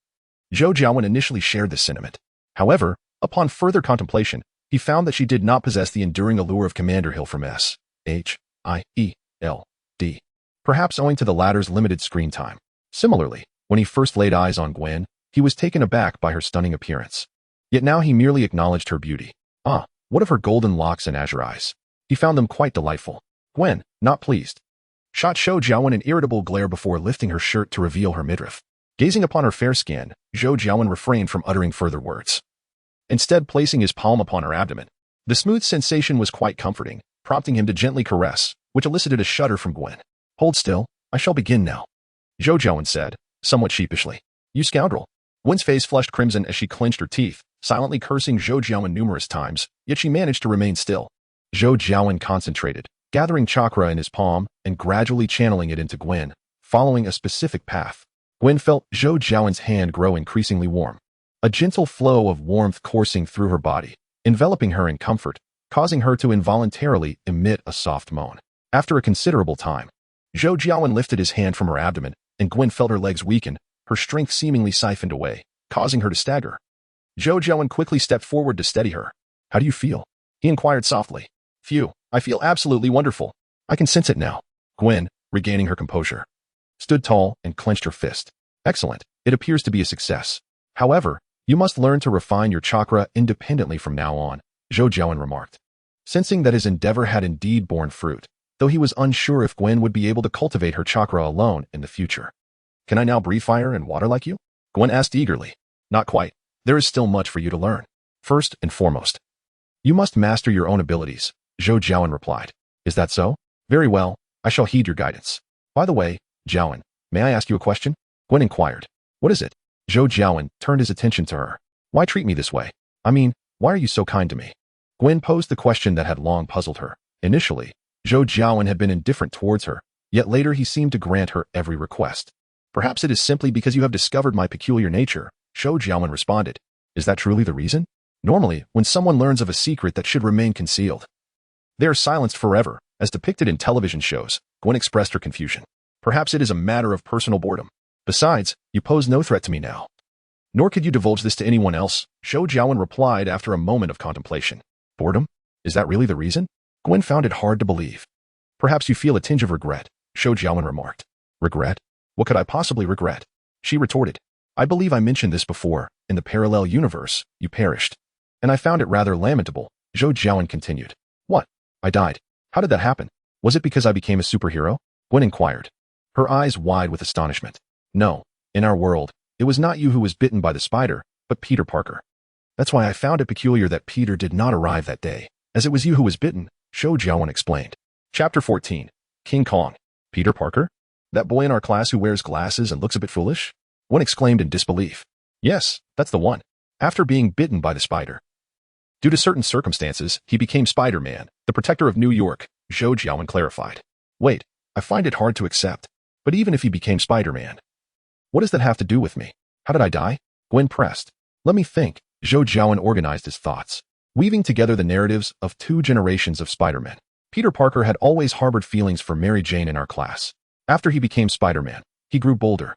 Speaker 1: Zhou Jiawen initially shared this sentiment. However, upon further contemplation, he found that she did not possess the enduring allure of Commander Hill from S.H.I.E.L.D., perhaps owing to the latter's limited screen time. Similarly, when he first laid eyes on Gwen, he was taken aback by her stunning appearance. Yet now he merely acknowledged her beauty. What of her golden locks and azure eyes? He found them quite delightful. Gwen, not pleased, shot Zhou Jiawen an irritable glare before lifting her shirt to reveal her midriff. Gazing upon her fair skin, Zhou Jiawen refrained from uttering further words, instead placing his palm upon her abdomen. The smooth sensation was quite comforting, prompting him to gently caress, which elicited a shudder from Gwen. "Hold still, I shall begin now," Zhou Jiawen said, somewhat sheepishly. "You scoundrel." Gwen's face flushed crimson as she clenched her teeth, silently cursing Zhou Jiawen numerous times, yet she managed to remain still. Zhou Jiawen concentrated, gathering chakra in his palm and gradually channeling it into Gwen, following a specific path. Gwen felt Zhou Jiawen's hand grow increasingly warm, a gentle flow of warmth coursing through her body, enveloping her in comfort, causing her to involuntarily emit a soft moan. After a considerable time, Zhou Jiawen lifted his hand from her abdomen, and Gwen felt her legs weaken, her strength seemingly siphoned away, causing her to stagger. Zhou Jiawen quickly stepped forward to steady her. How do you feel? He inquired softly. Phew, I feel absolutely wonderful. I can sense it now. Gwen, regaining her composure, stood tall and clenched her fist. Excellent. It appears to be a success. However, you must learn to refine your chakra independently from now on, Zhou Jiawen remarked. Sensing that his endeavor had indeed borne fruit, though he was unsure if Gwen would be able to cultivate her chakra alone in the future. Can I now breathe fire and water like you? Gwen asked eagerly. Not quite. There is still much for you to learn. First and foremost, you must master your own abilities, Zhou Jiawen replied. Is that so? Very well, I shall heed your guidance. By the way, Jiawen, may I ask you a question? Gwen inquired. What is it? Zhou Jiawen turned his attention to her. Why treat me this way? I mean, why are you so kind to me? Gwen posed the question that had long puzzled her. Initially, Zhou Jiawen had been indifferent towards her, yet later he seemed to grant her every request. Perhaps it is simply because you have discovered my peculiar nature, Zhou Jiawen responded. Is that truly the reason? Normally, when someone learns of a secret that should remain concealed, they are silenced forever, as depicted in television shows. Gwen expressed her confusion. Perhaps it is a matter of personal boredom. Besides, you pose no threat to me now. Nor could you divulge this to anyone else, Zhou Jiawen replied after a moment of contemplation. Boredom? Is that really the reason? Gwen found it hard to believe. Perhaps you feel a tinge of regret, Zhou Jiawen remarked. Regret? What could I possibly regret? She retorted. I believe I mentioned this before. In the parallel universe, you perished. And I found it rather lamentable, Zhou Jiawen continued. What? I died. How did that happen? Was it because I became a superhero? Gwen inquired, her eyes wide with astonishment. No, in our world, it was not you who was bitten by the spider, but Peter Parker. That's why I found it peculiar that Peter did not arrive that day, as it was you who was bitten, Zhou Jiawen explained. Chapter 14. King Kong. Peter Parker? That boy in our class who wears glasses and looks a bit foolish? Gwen exclaimed in disbelief. Yes, that's the one. After being bitten by the spider, due to certain circumstances, he became Spider-Man, the protector of New York, Zhou Jiawen clarified. Wait, I find it hard to accept. But even if he became Spider-Man, what does that have to do with me? How did I die? Gwen pressed. Let me think. Zhou Jiawen organized his thoughts, weaving together the narratives of 2 generations of Spider-Man. Peter Parker had always harbored feelings for Mary Jane in our class. After he became Spider-Man, he grew bolder,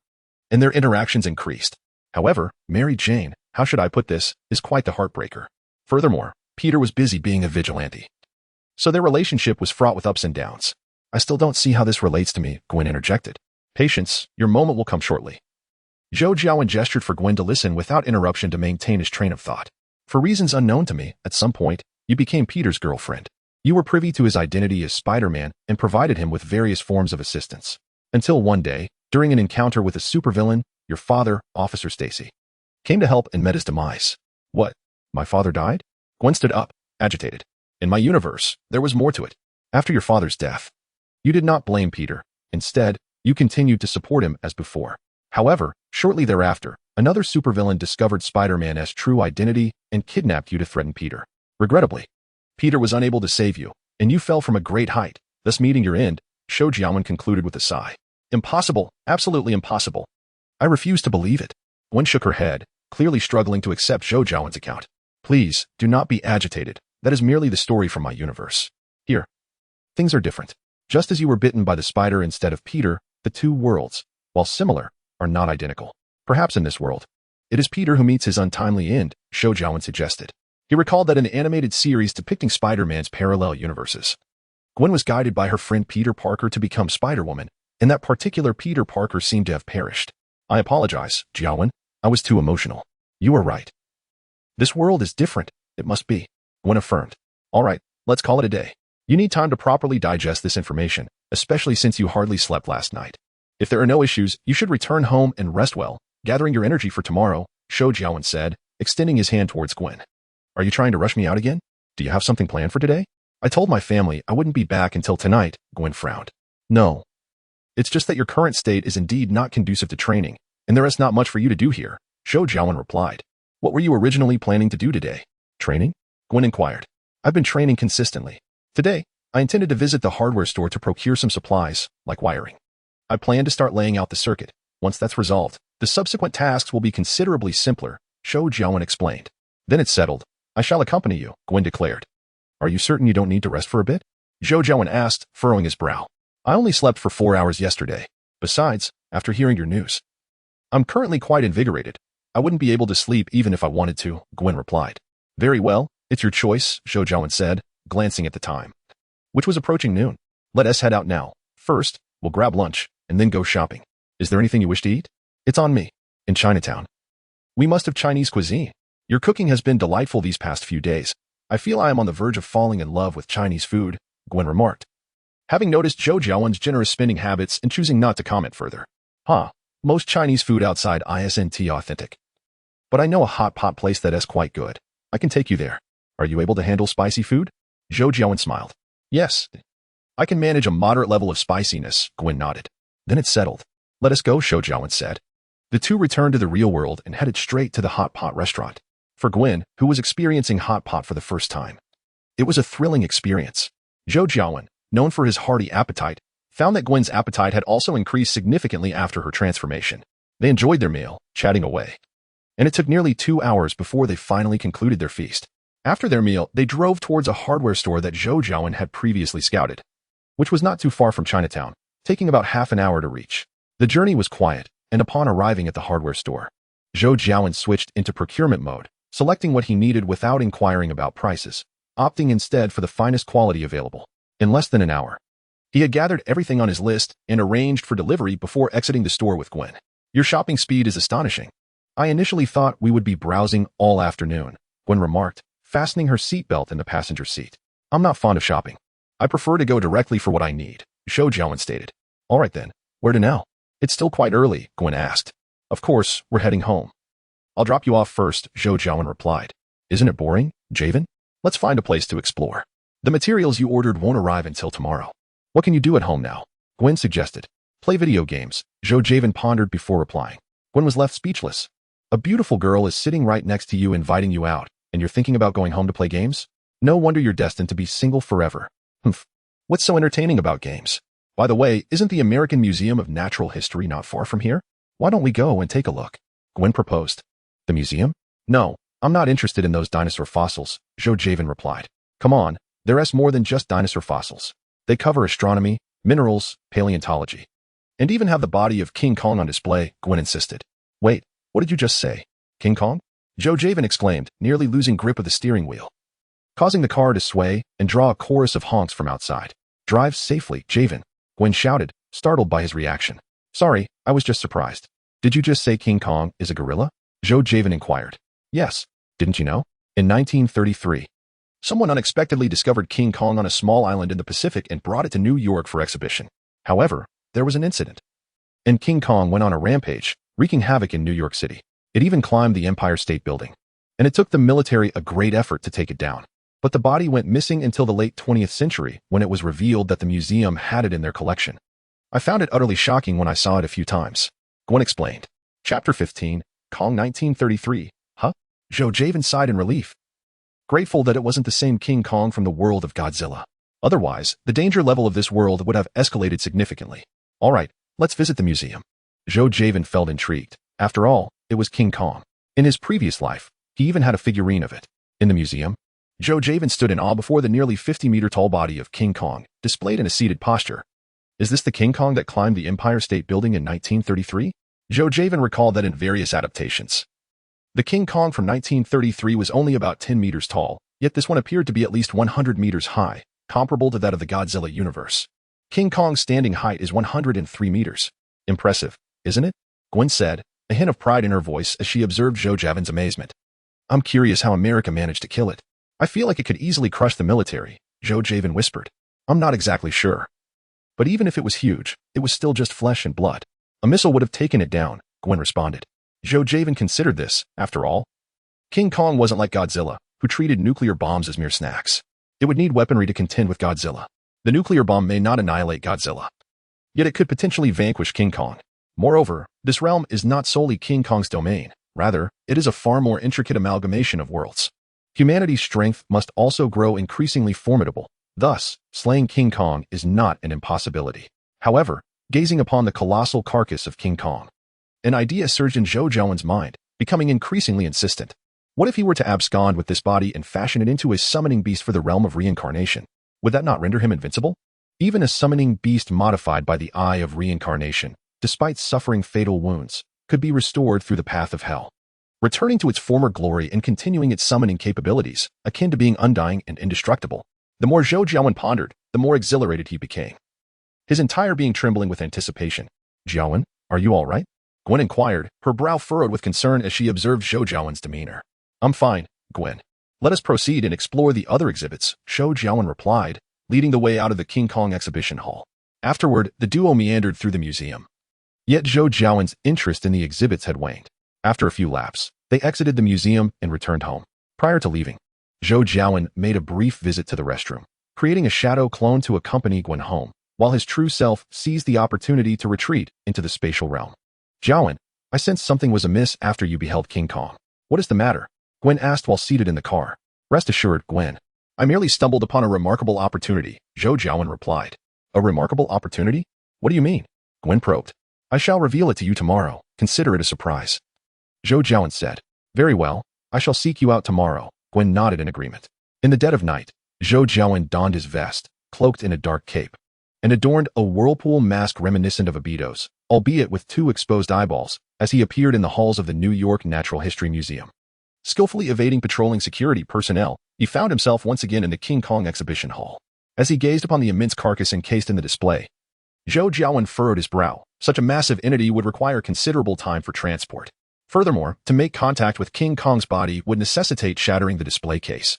Speaker 1: and their interactions increased. However, Mary Jane, how should I put this, is quite the heartbreaker. Furthermore, Peter was busy being a vigilante, so their relationship was fraught with ups and downs. I still don't see how this relates to me, Gwen interjected. Patience, your moment will come shortly. Zhou Jiawen gestured for Gwen to listen without interruption to maintain his train of thought. For reasons unknown to me, at some point, you became Peter's girlfriend. You were privy to his identity as Spider-Man and provided him with various forms of assistance. Until one day, during an encounter with a supervillain, your father, Officer Stacy, came to help and met his demise. What? My father died? Gwen stood up, agitated. In my universe, there was more to it. After your father's death, you did not blame Peter. Instead, you continued to support him as before. However, shortly thereafter, another supervillain discovered Spider-Man's true identity and kidnapped you to threaten Peter. Regrettably, Peter was unable to save you, and you fell from a great height, thus meeting your end, Zhou Jiawen concluded with a sigh. Impossible, absolutely impossible. I refuse to believe it. Gwen shook her head, clearly struggling to accept Zhou Jiawen's account. Please, do not be agitated. That is merely the story from my universe. Here, things are different. Just as you were bitten by the spider instead of Peter, the 2 worlds, while similar, are not identical. Perhaps in this world, it is Peter who meets his untimely end, Zhou Jiawen suggested. He recalled that an animated series depicting Spider-Man's parallel universes, Gwen was guided by her friend Peter Parker to become Spider-Woman, and that particular Peter Parker seemed to have perished. I apologize, Jiawen. I was too emotional. You are right. This world is different. It must be. Gwen affirmed. All right, let's call it a day. You need time to properly digest this information, especially since you hardly slept last night. If there are no issues, you should return home and rest well, gathering your energy for tomorrow, Zhou Jiawen said, extending his hand towards Gwen. Are you trying to rush me out again? Do you have something planned for today? I told my family I wouldn't be back until tonight, Gwen frowned. No. It's just that your current state is indeed not conducive to training, and there is not much for you to do here, Zhou Jiawen replied. What were you originally planning to do today? Training? Gwen inquired. I've been training consistently. Today, I intended to visit the hardware store to procure some supplies, like wiring. I plan to start laying out the circuit. Once that's resolved, the subsequent tasks will be considerably simpler, Zhou Jiawen explained. Then it's settled. I shall accompany you, Gwen declared. Are you certain you don't need to rest for a bit? Zhou Jiawen asked, furrowing his brow. I only slept for 4 hours yesterday. Besides, after hearing your news, I'm currently quite invigorated. I wouldn't be able to sleep even if I wanted to, Gwen replied. Very well, it's your choice, Zhou Jiawen said, glancing at the time, which was approaching noon. Let us head out now. First, we'll grab lunch, and then go shopping. Is there anything you wish to eat? It's on me. In Chinatown. We must have Chinese cuisine. Your cooking has been delightful these past few days. I feel I am on the verge of falling in love with Chinese food, Gwen remarked, having noticed Zhou Jiawen's generous spending habits and choosing not to comment further. Most Chinese food outside isn't authentic. But I know a hot pot place that is quite good. I can take you there. Are you able to handle spicy food? Zhou Jiawen smiled. Yes. I can manage a moderate level of spiciness, Gwen nodded. Then it's settled. Let us go, Zhou Jiawen said. The two returned to the real world and headed straight to the hot pot restaurant. For Gwen, who was experiencing hot pot for the first time, it was a thrilling experience. Zhou Jiawen, known for his hearty appetite, found that Gwen's appetite had also increased significantly after her transformation. They enjoyed their meal, chatting away. And it took nearly 2 hours before they finally concluded their feast. After their meal, they drove towards a hardware store that Zhou Jiawen had previously scouted, which was not too far from Chinatown, taking about half an hour to reach. The journey was quiet, and upon arriving at the hardware store, Zhou Jiawen switched into procurement mode, selecting what he needed without inquiring about prices, opting instead for the finest quality available. In less than an hour, he had gathered everything on his list and arranged for delivery before exiting the store with Gwen. Your shopping speed is astonishing. I initially thought we would be browsing all afternoon, Gwen remarked, fastening her seatbelt in the passenger seat. I'm not fond of shopping. I prefer to go directly for what I need, Zhou Jiawen stated. All right then, where to now? It's still quite early, Gwen asked. Of course, we're heading home. I'll drop you off first, Zhou Jiawen replied. Isn't it boring, Javen? Let's find a place to explore. The materials you ordered won't arrive until tomorrow. What can you do at home now? Gwen suggested. Play video games, Zhou Jiawen pondered before replying. Gwen was left speechless. A beautiful girl is sitting right next to you inviting you out, and you're thinking about going home to play games? No wonder you're destined to be single forever. Humph. What's so entertaining about games? By the way, isn't the American Museum of Natural History not far from here? Why don't we go and take a look? Gwen proposed. The museum? No, I'm not interested in those dinosaur fossils, Zhou Jiawen replied. Come on, there's more than just dinosaur fossils. They cover astronomy, minerals, paleontology, and even have the body of King Kong on display, Gwen insisted. Wait, what did you just say? King Kong? Zhou Jiawen exclaimed, nearly losing grip of the steering wheel, causing the car to sway and draw a chorus of honks from outside. Drive safely, Jiawen, Gwen shouted, startled by his reaction. Sorry, I was just surprised. Did you just say King Kong is a gorilla? Zhou Jiawen inquired. Yes, didn't you know? In 1933, someone unexpectedly discovered King Kong on a small island in the Pacific and brought it to New York for exhibition. However, there was an incident, and King Kong went on a rampage, wreaking havoc in New York City. It even climbed the Empire State Building, and it took the military a great effort to take it down. But the body went missing until the late 20th century when it was revealed that the museum had it in their collection. I found it utterly shocking when I saw it a few times, Gwen explained. Chapter 15, Kong 1933. Huh? Zhou Jiawen sighed in relief, grateful that it wasn't the same King Kong from the world of Godzilla. Otherwise, the danger level of this world would have escalated significantly. All right, let's visit the museum. Zhou Jiawen felt intrigued. After all, it was King Kong. In his previous life, he even had a figurine of it. In the museum, Zhou Jiawen stood in awe before the nearly 50-meter-tall body of King Kong, displayed in a seated posture. Is this the King Kong that climbed the Empire State Building in 1933? Zhou Jiawen recalled that in various adaptations, the King Kong from 1933 was only about 10 meters tall, yet this one appeared to be at least 100 meters high, comparable to that of the Godzilla universe. King Kong's standing height is 103 meters. Impressive, isn't it? Gwen said, a hint of pride in her voice as she observed Zhou Jiawen's amazement. I'm curious how America managed to kill it. I feel like it could easily crush the military, Zhou Jiawen whispered. I'm not exactly sure. But even if it was huge, it was still just flesh and blood. A missile would have taken it down, Gwen responded. Zhou Jiawen considered this, after all. King Kong wasn't like Godzilla, who treated nuclear bombs as mere snacks. It would need weaponry to contend with Godzilla. The nuclear bomb may not annihilate Godzilla, yet it could potentially vanquish King Kong. Moreover, this realm is not solely King Kong's domain. Rather, it is a far more intricate amalgamation of worlds. Humanity's strength must also grow increasingly formidable. Thus, slaying King Kong is not an impossibility. However, gazing upon the colossal carcass of King Kong, an idea surged in Zhou Jiawen's mind, becoming increasingly insistent. What if he were to abscond with this body and fashion it into a summoning beast for the realm of reincarnation? Would that not render him invincible? Even a summoning beast modified by the eye of reincarnation, despite suffering fatal wounds, could be restored through the path of hell. returning to its former glory and continuing its summoning capabilities, akin to being undying and indestructible. The more Zhou Jiawen pondered, the more exhilarated he became, his entire being trembling with anticipation. Jiawen, are you all right? Gwen inquired, her brow furrowed with concern as she observed Zhou Jiawen's demeanor. I'm fine, Gwen. Let us proceed and explore the other exhibits, Zhou Jiawen replied, leading the way out of the King Kong exhibition hall. Afterward, the duo meandered through the museum. Yet Zhou Jiawen's interest in the exhibits had waned. After a few laps, they exited the museum and returned home. Prior to leaving, Zhou Jiawen made a brief visit to the restroom, creating a shadow clone to accompany Gwen home, while his true self seized the opportunity to retreat into the spatial realm. Jiawen, I sensed something was amiss after you beheld King Kong. What is the matter? Gwen asked while seated in the car. Rest assured, Gwen. I merely stumbled upon a remarkable opportunity, Zhou Jiawen replied. A remarkable opportunity? What do you mean? Gwen probed. I shall reveal it to you tomorrow. Consider it a surprise. Zhou Jiawen said. Very well. I shall seek you out tomorrow. Gwen nodded in agreement. In the dead of night, Zhou Jiawen donned his vest, cloaked in a dark cape, and adorned a whirlpool mask reminiscent of Abido's, albeit with 2 exposed eyeballs, as he appeared in the halls of the New York Natural History Museum. Skillfully evading patrolling security personnel, he found himself once again in the King Kong exhibition hall. As he gazed upon the immense carcass encased in the display, Zhou Jiawen furrowed his brow. Such a massive entity would require considerable time for transport. Furthermore, to make contact with King Kong's body would necessitate shattering the display case,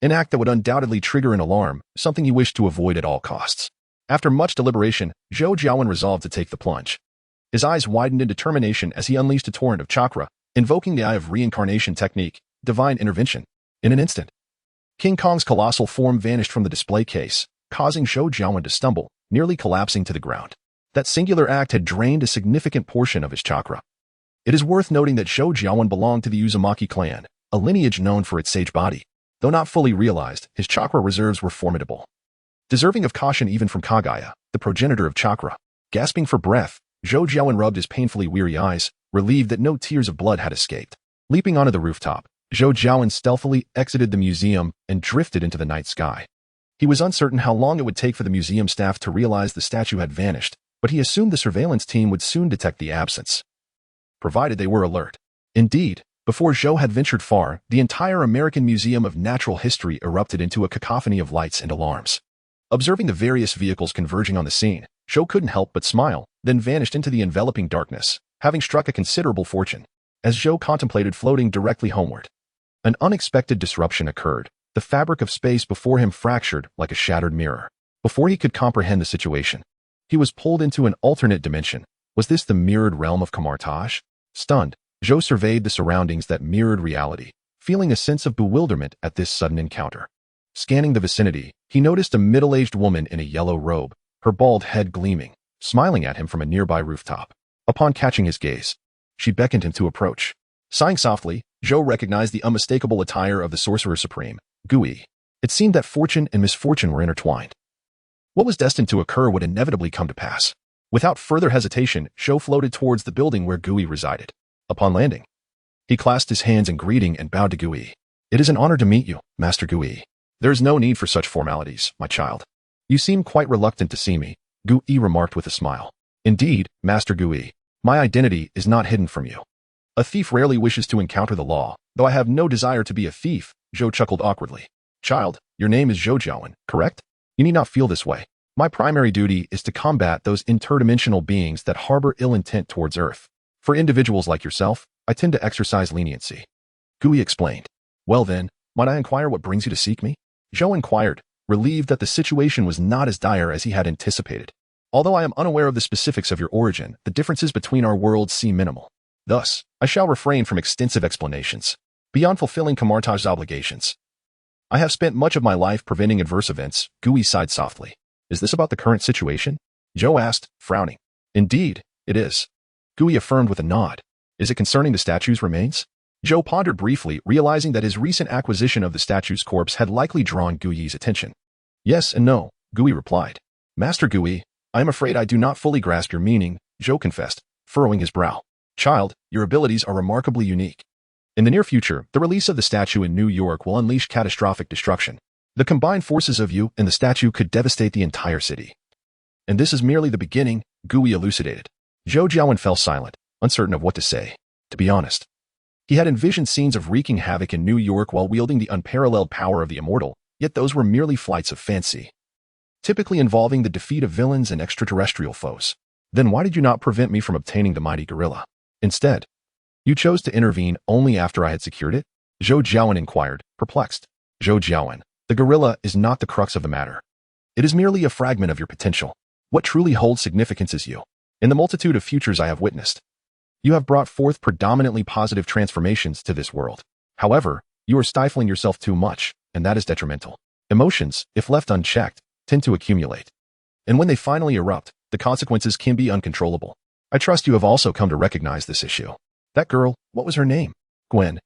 Speaker 1: an act that would undoubtedly trigger an alarm, something he wished to avoid at all costs. After much deliberation, Zhou Jiawen resolved to take the plunge. His eyes widened in determination as he unleashed a torrent of chakra, invoking the Eye of Reincarnation technique, divine intervention. In an instant, King Kong's colossal form vanished from the display case, causing Zhou Jiawen to stumble, nearly collapsing to the ground. That singular act had drained a significant portion of his chakra. It is worth noting that Zhou Jiawen belonged to the Uzumaki clan, a lineage known for its sage body. Though not fully realized, his chakra reserves were formidable, deserving of caution even from Kagaya, the progenitor of chakra. Gasping for breath, Zhou Jiawen rubbed his painfully weary eyes, relieved that no tears of blood had escaped. Leaping onto the rooftop, Zhou Jiawen stealthily exited the museum and drifted into the night sky. He was uncertain how long it would take for the museum staff to realize the statue had vanished, but he assumed the surveillance team would soon detect the absence, provided they were alert. Indeed, before Zhou had ventured far, the entire American Museum of Natural History erupted into a cacophony of lights and alarms. Observing the various vehicles converging on the scene, Zhou couldn't help but smile, then vanished into the enveloping darkness, having struck a considerable fortune. As Zhou contemplated floating directly homeward, an unexpected disruption occurred. The fabric of space before him fractured like a shattered mirror. Before he could comprehend the situation, he was pulled into an alternate dimension. Was this the mirrored realm of Kamartaj? Stunned, Zhou surveyed the surroundings that mirrored reality, feeling a sense of bewilderment at this sudden encounter. Scanning the vicinity, he noticed a middle-aged woman in a yellow robe, her bald head gleaming, smiling at him from a nearby rooftop. Upon catching his gaze, she beckoned him to approach. Sighing softly, Zhou recognized the unmistakable attire of the Sorcerer Supreme, Gui. It seemed that fortune and misfortune were intertwined. What was destined to occur would inevitably come to pass. Without further hesitation, Zhou floated towards the building where Gui resided. Upon landing, he clasped his hands in greeting and bowed to Gui. It is an honor to meet you, Master Gui. There is no need for such formalities, my child. You seem quite reluctant to see me, Gui remarked with a smile. Indeed, Master Gui, my identity is not hidden from you. A thief rarely wishes to encounter the law, though I have no desire to be a thief, Zhou chuckled awkwardly. Child, your name is Zhou Jiawen, correct? You need not feel this way. My primary duty is to combat those interdimensional beings that harbor ill intent towards Earth. For individuals like yourself, I tend to exercise leniency. Gui explained. Well then, might I inquire what brings you to seek me? Zhou inquired, relieved that the situation was not as dire as he had anticipated. Although I am unaware of the specifics of your origin, the differences between our worlds seem minimal. Thus, I shall refrain from extensive explanations. Beyond fulfilling Kamartaj's obligations, I have spent much of my life preventing adverse events, Gui sighed softly. Is this about the current situation? Zhou asked, frowning. Indeed, it is. Gui affirmed with a nod. Is it concerning the statue's remains? Zhou pondered briefly, realizing that his recent acquisition of the statue's corpse had likely drawn Gui's attention. Yes and no, Gui replied. Master Gui, I am afraid I do not fully grasp your meaning, Zhou confessed, furrowing his brow. Child, your abilities are remarkably unique. In the near future, the release of the statue in New York will unleash catastrophic destruction. The combined forces of you and the statue could devastate the entire city. And this is merely the beginning, Gui elucidated. Zhou Jiawen fell silent, uncertain of what to say. To be honest, He had envisioned scenes of wreaking havoc in New York while wielding the unparalleled power of the immortal, yet those were merely flights of fancy, typically involving the defeat of villains and extraterrestrial foes. Then why did you not prevent me from obtaining the mighty gorilla? Instead, you chose to intervene only after I had secured it? Zhou Jiawen inquired, perplexed. Zhou Jiawen, the gorilla is not the crux of the matter. It is merely a fragment of your potential. What truly holds significance is you. In the multitude of futures I have witnessed, you have brought forth predominantly positive transformations to this world. However, you are stifling yourself too much, and that is detrimental. Emotions, if left unchecked, tend to accumulate. And when they finally erupt, the consequences can be uncontrollable. I trust you have also come to recognize this issue. That girl, what was her name? Gwen.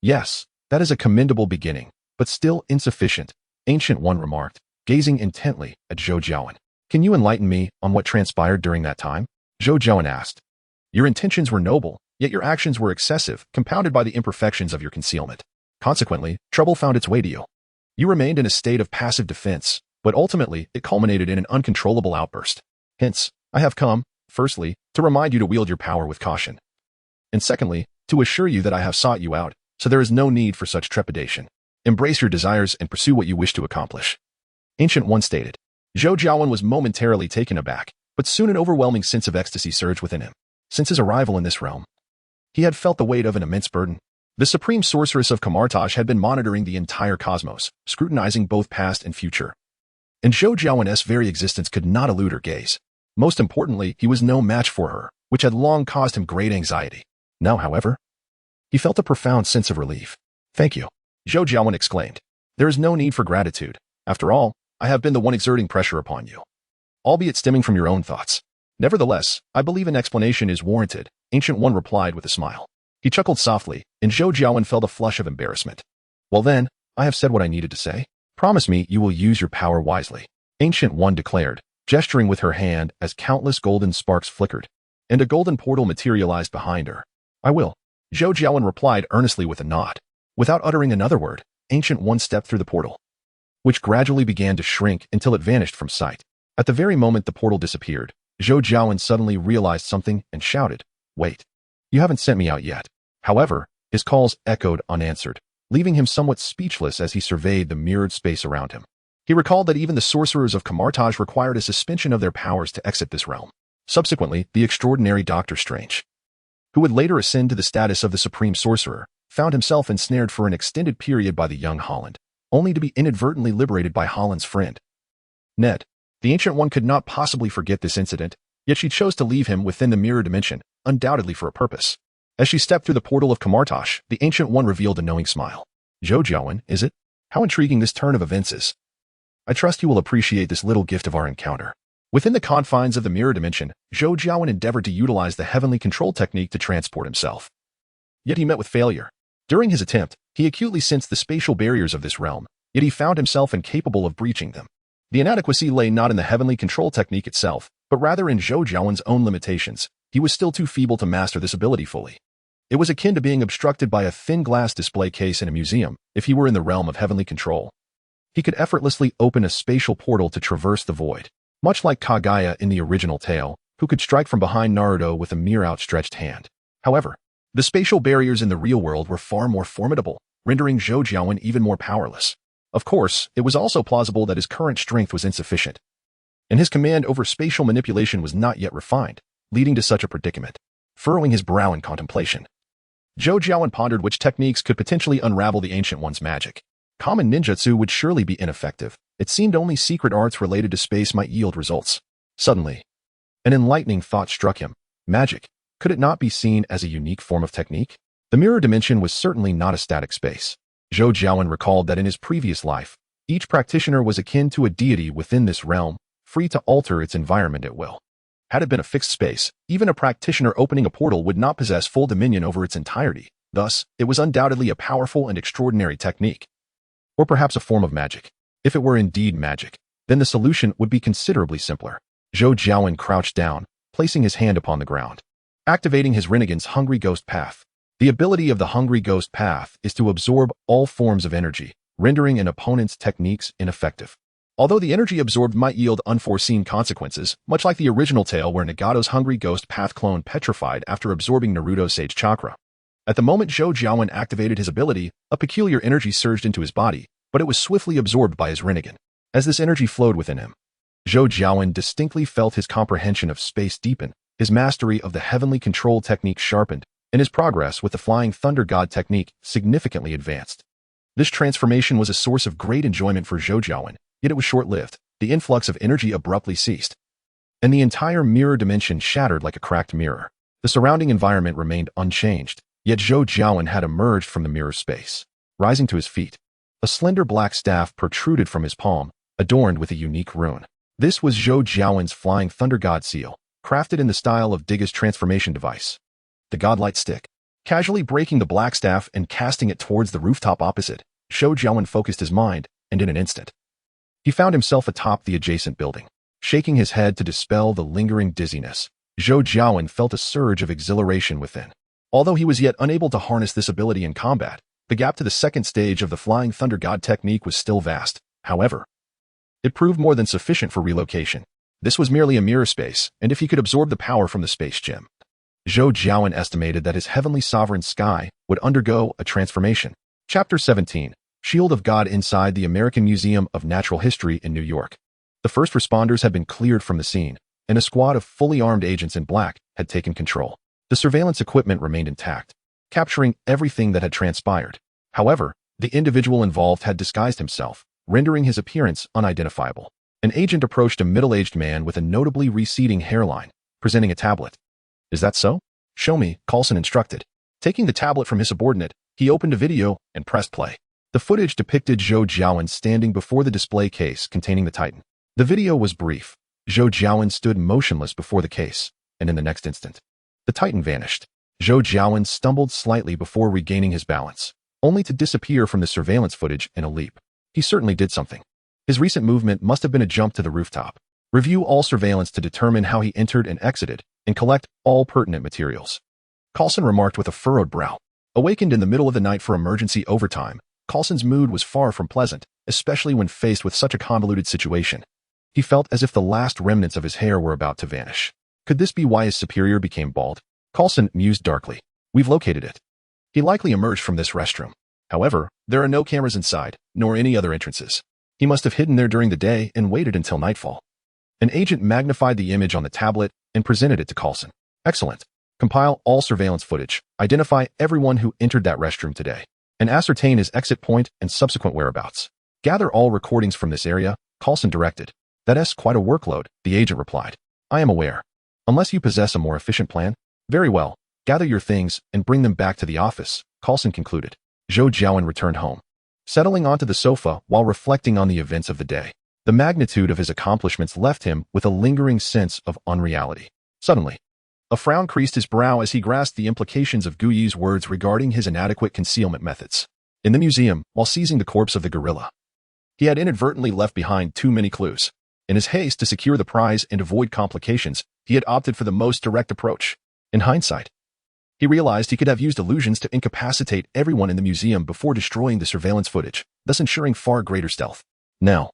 Speaker 1: Yes, that is a commendable beginning, but still insufficient, Ancient One remarked, gazing intently at Zhou Jiawen. Can you enlighten me on what transpired during that time? Zhou Jiawen asked. Your intentions were noble, yet your actions were excessive, compounded by the imperfections of your concealment. Consequently, trouble found its way to you. You remained in a state of passive defense, but ultimately it culminated in an uncontrollable outburst. Hence, I have come, firstly, to remind you to wield your power with caution. And secondly, to assure you that I have sought you out, so there is no need for such trepidation. Embrace your desires and pursue what you wish to accomplish. Ancient One stated. Zhou Jiawen was momentarily taken aback, but soon an overwhelming sense of ecstasy surged within him. Since his arrival in this realm, he had felt the weight of an immense burden. The supreme sorceress of Kamartaj had been monitoring the entire cosmos, scrutinizing both past and future. And Zhou Jiawen's very existence could not elude her gaze. Most importantly, he was no match for her, which had long caused him great anxiety. Now, however, he felt a profound sense of relief. Thank you, Zhou Jiawen exclaimed. There is no need for gratitude. After all, I have been the one exerting pressure upon you, albeit stemming from your own thoughts. Nevertheless, I believe an explanation is warranted, Ancient One replied with a smile. He chuckled softly, and Zhou Jiawen felt a flush of embarrassment. Well then, I have said what I needed to say. Promise me you will use your power wisely, Ancient One declared, gesturing with her hand as countless golden sparks flickered, and a golden portal materialized behind her. I will, Zhou Jiawen replied earnestly with a nod. Without uttering another word, Ancient One stepped through the portal, which gradually began to shrink until it vanished from sight. At the very moment the portal disappeared, Zhou Jiawen suddenly realized something and shouted, Wait, you haven't sent me out yet. However, his calls echoed unanswered, leaving him somewhat speechless as he surveyed the mirrored space around him. He recalled that even the sorcerers of Kamartaj required a suspension of their powers to exit this realm. Subsequently, the extraordinary Doctor Strange, who would later ascend to the status of the Supreme Sorcerer, found himself ensnared for an extended period by the young Holland, only to be inadvertently liberated by Holland's friend, Ned. The Ancient One could not possibly forget this incident, yet she chose to leave him within the mirror dimension, undoubtedly for a purpose. As she stepped through the portal of Kamartaj, the Ancient One revealed a knowing smile. Zhou Jiawen, is it? How intriguing this turn of events is. I trust you will appreciate this little gift of our encounter. Within the confines of the mirror dimension, Zhou Jiawen endeavored to utilize the heavenly control technique to transport himself. Yet he met with failure. During his attempt, he acutely sensed the spatial barriers of this realm, yet he found himself incapable of breaching them. The inadequacy lay not in the heavenly control technique itself, but rather in Zhou Jiawen's own limitations. He was still too feeble to master this ability fully. It was akin to being obstructed by a thin glass display case in a museum if he were in the realm of heavenly control. He could effortlessly open a spatial portal to traverse the void, much like Kaguya in the original tale, who could strike from behind Naruto with a mere outstretched hand. However, the spatial barriers in the real world were far more formidable, rendering Zhou Jiawen even more powerless. Of course, it was also plausible that his current strength was insufficient, and his command over spatial manipulation was not yet refined, leading to such a predicament. Furrowing his brow in contemplation, Zhou Jiawen pondered which techniques could potentially unravel the Ancient One's magic. Common ninjutsu would surely be ineffective. It seemed only secret arts related to space might yield results. Suddenly, an enlightening thought struck him. Magic. Could it not be seen as a unique form of technique? The mirror dimension was certainly not a static space. Zhou Jiawen recalled that in his previous life, each practitioner was akin to a deity within this realm, free to alter its environment at will. Had it been a fixed space, even a practitioner opening a portal would not possess full dominion over its entirety. Thus, it was undoubtedly a powerful and extraordinary technique. Or perhaps a form of magic. If it were indeed magic, then the solution would be considerably simpler. Zhou Jiawen crouched down, placing his hand upon the ground, activating his Rinnegan's Hungry Ghost Path. The ability of the Hungry Ghost Path is to absorb all forms of energy, rendering an opponent's techniques ineffective. Although the energy absorbed might yield unforeseen consequences, much like the original tale where Nagato's Hungry Ghost Path clone petrified after absorbing Naruto's Sage Chakra. At the moment Zhou Jiawen activated his ability, a peculiar energy surged into his body, but it was swiftly absorbed by his Rinnegan. As this energy flowed within him, Zhou Jiawen distinctly felt his comprehension of space deepen, his mastery of the heavenly control technique sharpened, and his progress with the Flying Thunder God technique significantly advanced. This transformation was a source of great enjoyment for Zhou Jiawen, yet it was short-lived. The influx of energy abruptly ceased, and the entire mirror dimension shattered like a cracked mirror. The surrounding environment remained unchanged, yet Zhou Jiawen had emerged from the mirror space. Rising to his feet, a slender black staff protruded from his palm, adorned with a unique rune. This was Zhou Jiawen's Flying Thunder God seal, crafted in the style of Diga's transformation device, the Godlight Stick. Casually breaking the black staff and casting it towards the rooftop opposite, Zhou Jiawen focused his mind, and in an instant, he found himself atop the adjacent building. Shaking his head to dispel the lingering dizziness, Zhou Jiawen felt a surge of exhilaration within. Although he was yet unable to harness this ability in combat, the gap to the second stage of the Flying Thunder God technique was still vast. However, it proved more than sufficient for relocation. This was merely a mirror space, and if he could absorb the power from the space gem, Zhou Jiawen estimated that his heavenly sovereign sky would undergo a transformation. Chapter 17. Shield of God inside the American Museum of Natural History in New York. The first responders had been cleared from the scene, and a squad of fully armed agents in black had taken control. The surveillance equipment remained intact, capturing everything that had transpired. However, the individual involved had disguised himself, rendering his appearance unidentifiable. An agent approached a middle-aged man with a notably receding hairline, presenting a tablet. "Is that so? Show me," Coulson instructed. Taking the tablet from his subordinate, he opened a video and pressed play. The footage depicted Zhou Jiawen standing before the display case containing the Titan. The video was brief. Zhou Jiawen stood motionless before the case, and in the next instant, the Titan vanished. Zhou Jiawen stumbled slightly before regaining his balance, only to disappear from the surveillance footage in a leap. He certainly did something. His recent movement must have been a jump to the rooftop. Review all surveillance to determine how he entered and exited, and collect all pertinent materials, Coulson remarked with a furrowed brow. Awakened in the middle of the night for emergency overtime, Coulson's mood was far from pleasant, especially when faced with such a convoluted situation. He felt as if the last remnants of his hair were about to vanish. Could this be why his superior became bald? Coulson mused darkly. "We've located it. He likely emerged from this restroom. However, there are no cameras inside, nor any other entrances. He must have hidden there during the day and waited until nightfall." An agent magnified the image on the tablet and presented it to Coulson. "Excellent. Compile all surveillance footage, identify everyone who entered that restroom today, and ascertain his exit point and subsequent whereabouts. Gather all recordings from this area," Coulson directed. "That's quite a workload," the agent replied. "I am aware. Unless you possess a more efficient plan?" "Very well. Gather your things and bring them back to the office," Coulson concluded. Zhou Jiawen returned home, settling onto the sofa while reflecting on the events of the day. The magnitude of his accomplishments left him with a lingering sense of unreality. Suddenly, a frown creased his brow as he grasped the implications of Gu Yi's words regarding his inadequate concealment methods. In the museum, while seizing the corpse of the gorilla, he had inadvertently left behind too many clues. In his haste to secure the prize and avoid complications, he had opted for the most direct approach. In hindsight, he realized he could have used illusions to incapacitate everyone in the museum before destroying the surveillance footage, thus ensuring far greater stealth. Now,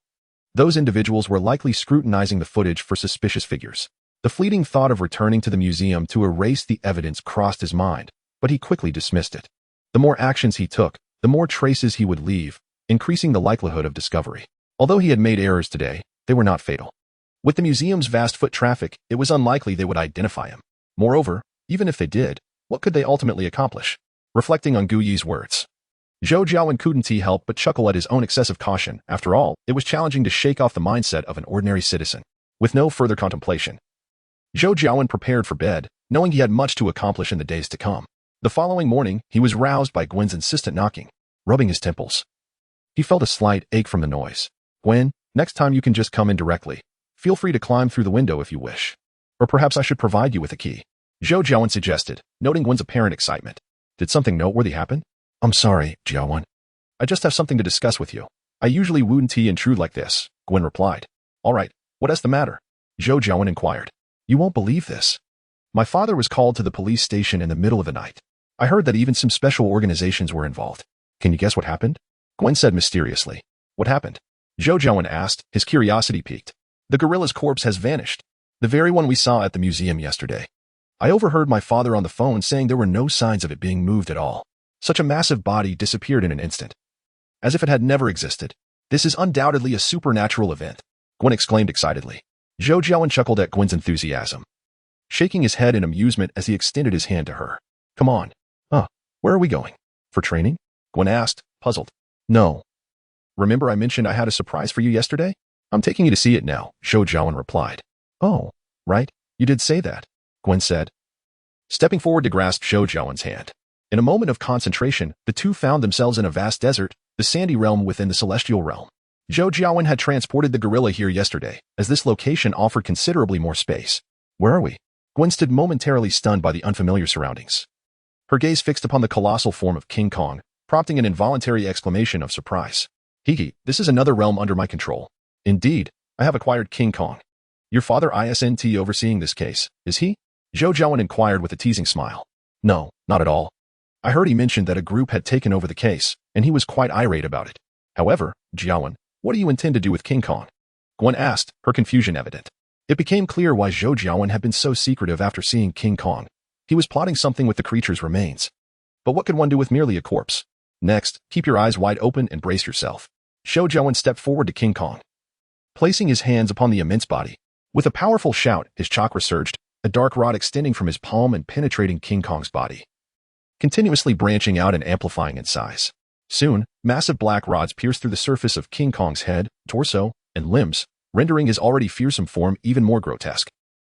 Speaker 1: those individuals were likely scrutinizing the footage for suspicious figures. The fleeting thought of returning to the museum to erase the evidence crossed his mind, but he quickly dismissed it. The more actions he took, the more traces he would leave, increasing the likelihood of discovery. Although he had made errors today, they were not fatal. With the museum's vast foot traffic, it was unlikely they would identify him. Moreover, even if they did, what could they ultimately accomplish? Reflecting on Gu Yi's words, Zhou Jiawen couldn't help but chuckle at his own excessive caution. After all, it was challenging to shake off the mindset of an ordinary citizen. With no further contemplation, Zhou Jiawen prepared for bed, knowing he had much to accomplish in the days to come. The following morning, he was roused by Gwen's insistent knocking, rubbing his temples. He felt a slight ache from the noise. "Gwen, next time you can just come in directly. Feel free to climb through the window if you wish. Or perhaps I should provide you with a key," Zhou Jiawen suggested, noting Gwen's apparent excitement. "Did something noteworthy happen?" "I'm sorry, Jiawen. I just have something to discuss with you. I usually wouldn't intrude like this," Gwen replied. "All right, what is the matter?" Zhou Jiawen inquired. "You won't believe this. My father was called to the police station in the middle of the night. I heard that even some special organizations were involved. Can you guess what happened?" Gwen said mysteriously. "What happened?" Zhou Jiawen asked, his curiosity piqued. "The gorilla's corpse has vanished. The very one we saw at the museum yesterday." I overheard my father on the phone saying there were no signs of it being moved at all. Such a massive body disappeared in an instant, as if it had never existed. This is undoubtedly a supernatural event, Gwen exclaimed excitedly. Zhou Jiawen chuckled at Gwen's enthusiasm, shaking his head in amusement as he extended his hand to her. Come on. Where are we going? For training? Gwen asked, puzzled. No. Remember I mentioned I had a surprise for you yesterday? I'm taking you to see it now, Zhou Jiawen replied. Oh, right, you did say that, Gwen said, stepping forward to grasp Zhou Jiawen's hand. In a moment of concentration, the two found themselves in a vast desert, the sandy realm within the celestial realm. Zhou Jiawen had transported the gorilla here yesterday, as this location offered considerably more space. Where are we? Gwen stood momentarily stunned by the unfamiliar surroundings. Her gaze fixed upon the colossal form of King Kong, prompting an involuntary exclamation of surprise. Hiki, this is another realm under my control. Indeed, I have acquired King Kong. Your father isn't overseeing this case, is he? Zhou Jiawen inquired with a teasing smile. No, not at all. I heard he mentioned that a group had taken over the case, and he was quite irate about it. However, Jiawen, what do you intend to do with King Kong? Gwen asked, her confusion evident. It became clear why Zhou Jiawen had been so secretive after seeing King Kong. He was plotting something with the creature's remains. But what could one do with merely a corpse? Next, keep your eyes wide open and brace yourself. Zhou Jiawen stepped forward to King Kong, placing his hands upon the immense body. With a powerful shout, his chakra surged, a dark rod extending from his palm and penetrating King Kong's body, continuously branching out and amplifying in size. Soon, massive black rods pierced through the surface of King Kong's head, torso, and limbs, rendering his already fearsome form even more grotesque.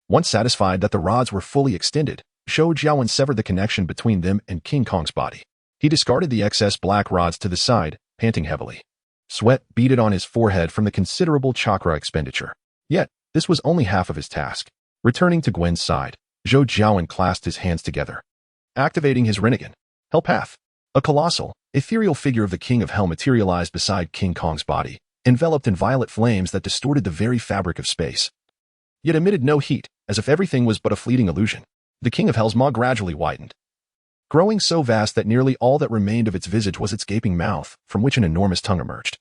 Speaker 1: Once satisfied that the rods were fully extended, Zhou Jiawen severed the connection between them and King Kong's body. He discarded the excess black rods to the side, panting heavily. Sweat beaded on his forehead from the considerable chakra expenditure. Yet, this was only half of his task. Returning to Gwen's side, Zhou Jiawen clasped his hands together, activating his Rinnegan. Hell Path. A colossal, ethereal figure of the King of Hell materialized beside King Kong's body, enveloped in violet flames that distorted the very fabric of space, yet emitted no heat, as if everything was but a fleeting illusion. The King of Hell's maw gradually widened, growing so vast that nearly all that remained of its visage was its gaping mouth, from which an enormous tongue emerged,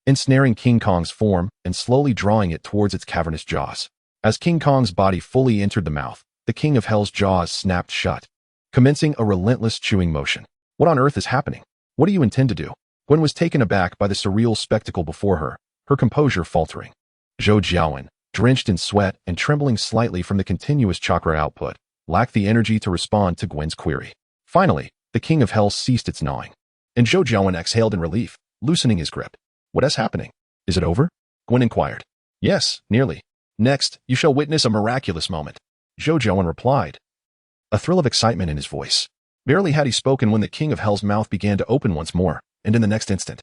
Speaker 1: ensnaring King Kong's form and slowly drawing it towards its cavernous jaws. As King Kong's body fully entered the mouth, the King of Hell's jaws snapped shut, commencing a relentless chewing motion. What on earth is happening? What do you intend to do? Gwen was taken aback by the surreal spectacle before her, her composure faltering. Zhou Jiawen, drenched in sweat and trembling slightly from the continuous chakra output, lacked the energy to respond to Gwen's query. Finally, the King of Hell ceased its gnawing, and Zhou Jiawen exhaled in relief, loosening his grip. What is happening? Is it over? Gwen inquired. Yes, nearly. Next, you shall witness a miraculous moment, Zhou Jiawen replied, a thrill of excitement in his voice. Barely had he spoken when the King of Hell's mouth began to open once more, and in the next instant,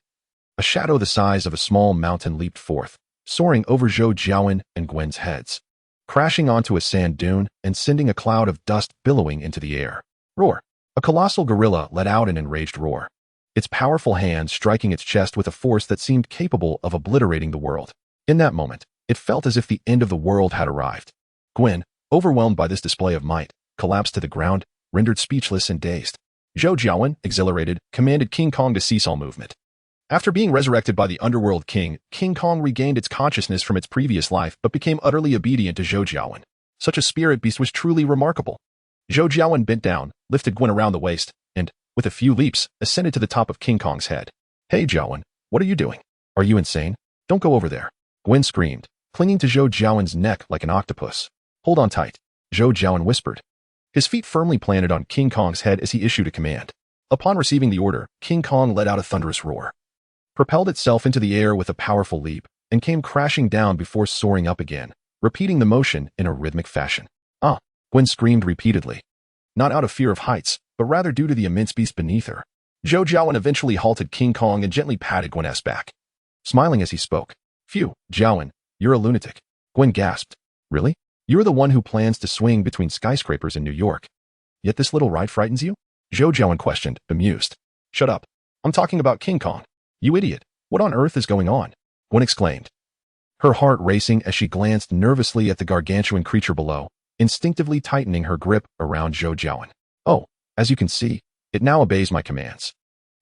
Speaker 1: a shadow the size of a small mountain leaped forth, soaring over Zhou Jiawen and Gwen's heads, crashing onto a sand dune and sending a cloud of dust billowing into the air. Roar! A colossal gorilla let out an enraged roar, its powerful hands striking its chest with a force that seemed capable of obliterating the world. In that moment, it felt as if the end of the world had arrived. Gwen, overwhelmed by this display of might, collapsed to the ground, rendered speechless and dazed. Zhou Jiawen, exhilarated, commanded King Kong to cease all movement. After being resurrected by the Underworld King, King Kong regained its consciousness from its previous life but became utterly obedient to Zhou Jiawen. Such a spirit beast was truly remarkable. Zhou Jiawen bent down, lifted Gwen around the waist, and, with a few leaps, ascended to the top of King Kong's head. Hey Jiawen, what are you doing? Are you insane? Don't go over there. Gwen screamed, clinging to Zhou Jiawen's neck like an octopus. Hold on tight, Zhou Jiawen whispered, his feet firmly planted on King Kong's head as he issued a command. Upon receiving the order, King Kong let out a thunderous roar, propelled itself into the air with a powerful leap, and came crashing down before soaring up again, repeating the motion in a rhythmic fashion. Ah! Gwen screamed repeatedly, not out of fear of heights, but rather due to the immense beast beneath her. Zhou Jiawen eventually halted King Kong and gently patted Gwen's back, smiling as he spoke. Phew, Jiawen, you're a lunatic. Gwen gasped. Really? You're the one who plans to swing between skyscrapers in New York. Yet this little ride frightens you? Zhou Jiawen questioned, bemused. Shut up. I'm talking about King Kong. You idiot. What on earth is going on? Gwen exclaimed, her heart racing as she glanced nervously at the gargantuan creature below, instinctively tightening her grip around Zhou Jiawen. Oh, as you can see, it now obeys my commands,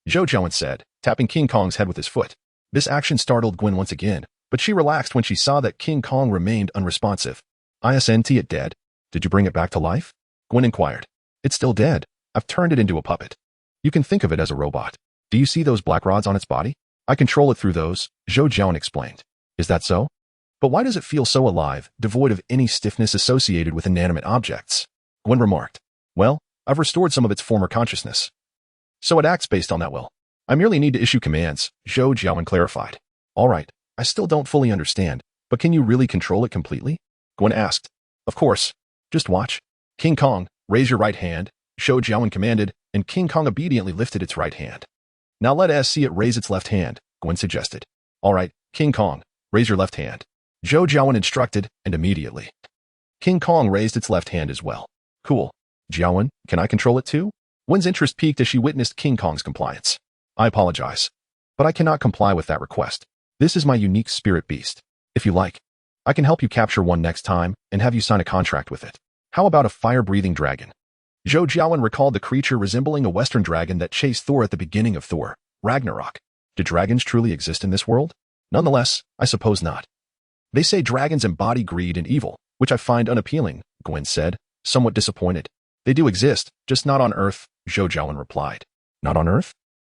Speaker 1: Zhou Jiawen said, tapping King Kong's head with his foot. This action startled Gwen once again, but she relaxed when she saw that King Kong remained unresponsive. Isn't it dead? Did you bring it back to life? Gwen inquired. It's still dead. I've turned it into a puppet. You can think of it as a robot. Do you see those black rods on its body? I control it through those, Zhou Jiawen explained. Is that so? But why does it feel so alive, devoid of any stiffness associated with inanimate objects? Gwen remarked. Well, I've restored some of its former consciousness. So it acts based on that will. I merely need to issue commands, Zhou Jiawen clarified. All right, I still don't fully understand, but can you really control it completely? Gwen asked. Of course. Just watch. King Kong, raise your right hand, Zhou Jiawen commanded, and King Kong obediently lifted its right hand. Now let us see it raise its left hand, Gwen suggested. All right, King Kong, raise your left hand. Zhou Jiawen instructed, and immediately. King Kong raised its left hand as well. Cool. Jiawen, can I control it too? Gwen's interest peaked as she witnessed King Kong's compliance. I apologize, but I cannot comply with that request. This is my unique spirit beast. If you like, I can help you capture one next time and have you sign a contract with it. How about a fire-breathing dragon? Zhou Jiawen recalled the creature resembling a Western dragon that chased Thor at the beginning of Thor, Ragnarok. Do dragons truly exist in this world? Nonetheless, I suppose not. They say dragons embody greed and evil, which I find unappealing, Gwen said, somewhat disappointed. They do exist, just not on Earth, Zhou Jiawen replied. Not on Earth?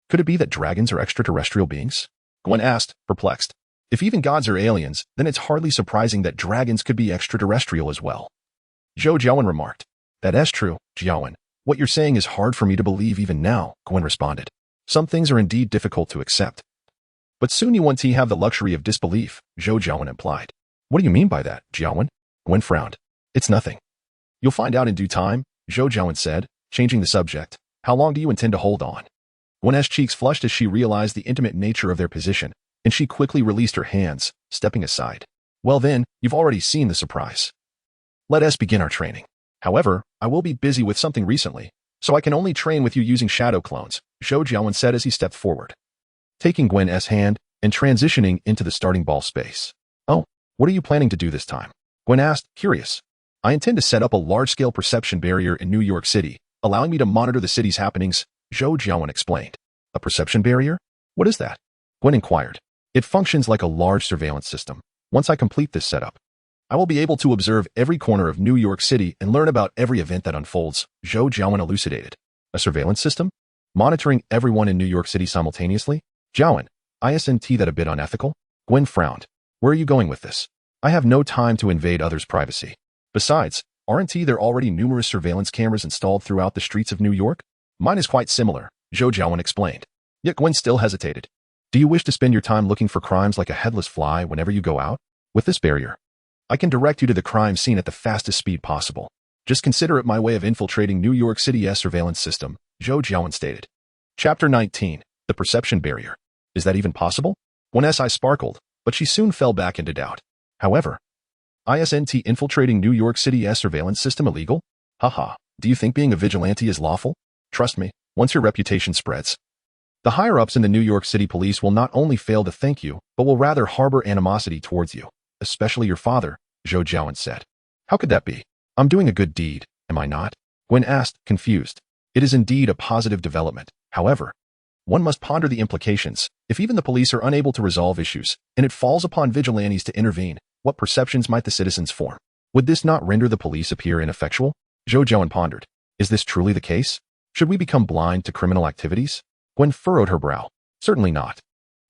Speaker 1: Could it be that dragons are extraterrestrial beings? Gwen asked, perplexed. If even gods are aliens, then it's hardly surprising that dragons could be extraterrestrial as well. Zhou Jiawen remarked. That's true, Jiawen. What you're saying is hard for me to believe even now, Gwen responded. Some things are indeed difficult to accept. But soon you won't have the luxury of disbelief, Zhou Jiawen implied. What do you mean by that, Jiawen? Gwen frowned. It's nothing. You'll find out in due time, Zhou Jiawen said, changing the subject. How long do you intend to hold on? Gwen's cheeks flushed as she realized the intimate nature of their position, and she quickly released her hands, stepping aside. Well then, you've already seen the surprise. Let us begin our training. However, I will be busy with something recently, so I can only train with you using shadow clones, Zhou Jiawen said as he stepped forward. Taking Gwen's hand and transitioning into the starting ball space. Oh, what are you planning to do this time? Gwen asked, curious. I intend to set up a large-scale perception barrier in New York City, allowing me to monitor the city's happenings, Zhou Jiawen explained. A perception barrier? What is that? Gwen inquired. It functions like a large surveillance system. Once I complete this setup, I will be able to observe every corner of New York City and learn about every event that unfolds, Zhou Jiawen elucidated. A surveillance system? Monitoring everyone in New York City simultaneously? Jiawen, isn't that a bit unethical? Gwen frowned. Where are you going with this? I have no time to invade others' privacy. Besides, aren't there already numerous surveillance cameras installed throughout the streets of New York? Mine is quite similar, Zhou Jiawen explained. Yet Gwen still hesitated. Do you wish to spend your time looking for crimes like a headless fly whenever you go out? With this barrier, I can direct you to the crime scene at the fastest speed possible. Just consider it my way of infiltrating New York City's surveillance system, Zhou Jiawen stated. Chapter 19, The Perception Barrier. Is that even possible? Gwen's eyes sparkled, but she soon fell back into doubt. However, isn't infiltrating New York City's surveillance system illegal? Haha, do you think being a vigilante is lawful? Trust me, once your reputation spreads, the higher-ups in the New York City police will not only fail to thank you, but will rather harbor animosity towards you, especially your father, Zhou Jiawen said. How could that be? I'm doing a good deed, am I not? Gwen asked, confused. It is indeed a positive development. However, one must ponder the implications. If even the police are unable to resolve issues, and it falls upon vigilantes to intervene, what perceptions might the citizens form? Would this not render the police appear ineffectual? Zhou Jiawen pondered. Is this truly the case? Should we become blind to criminal activities? Gwen furrowed her brow. Certainly not.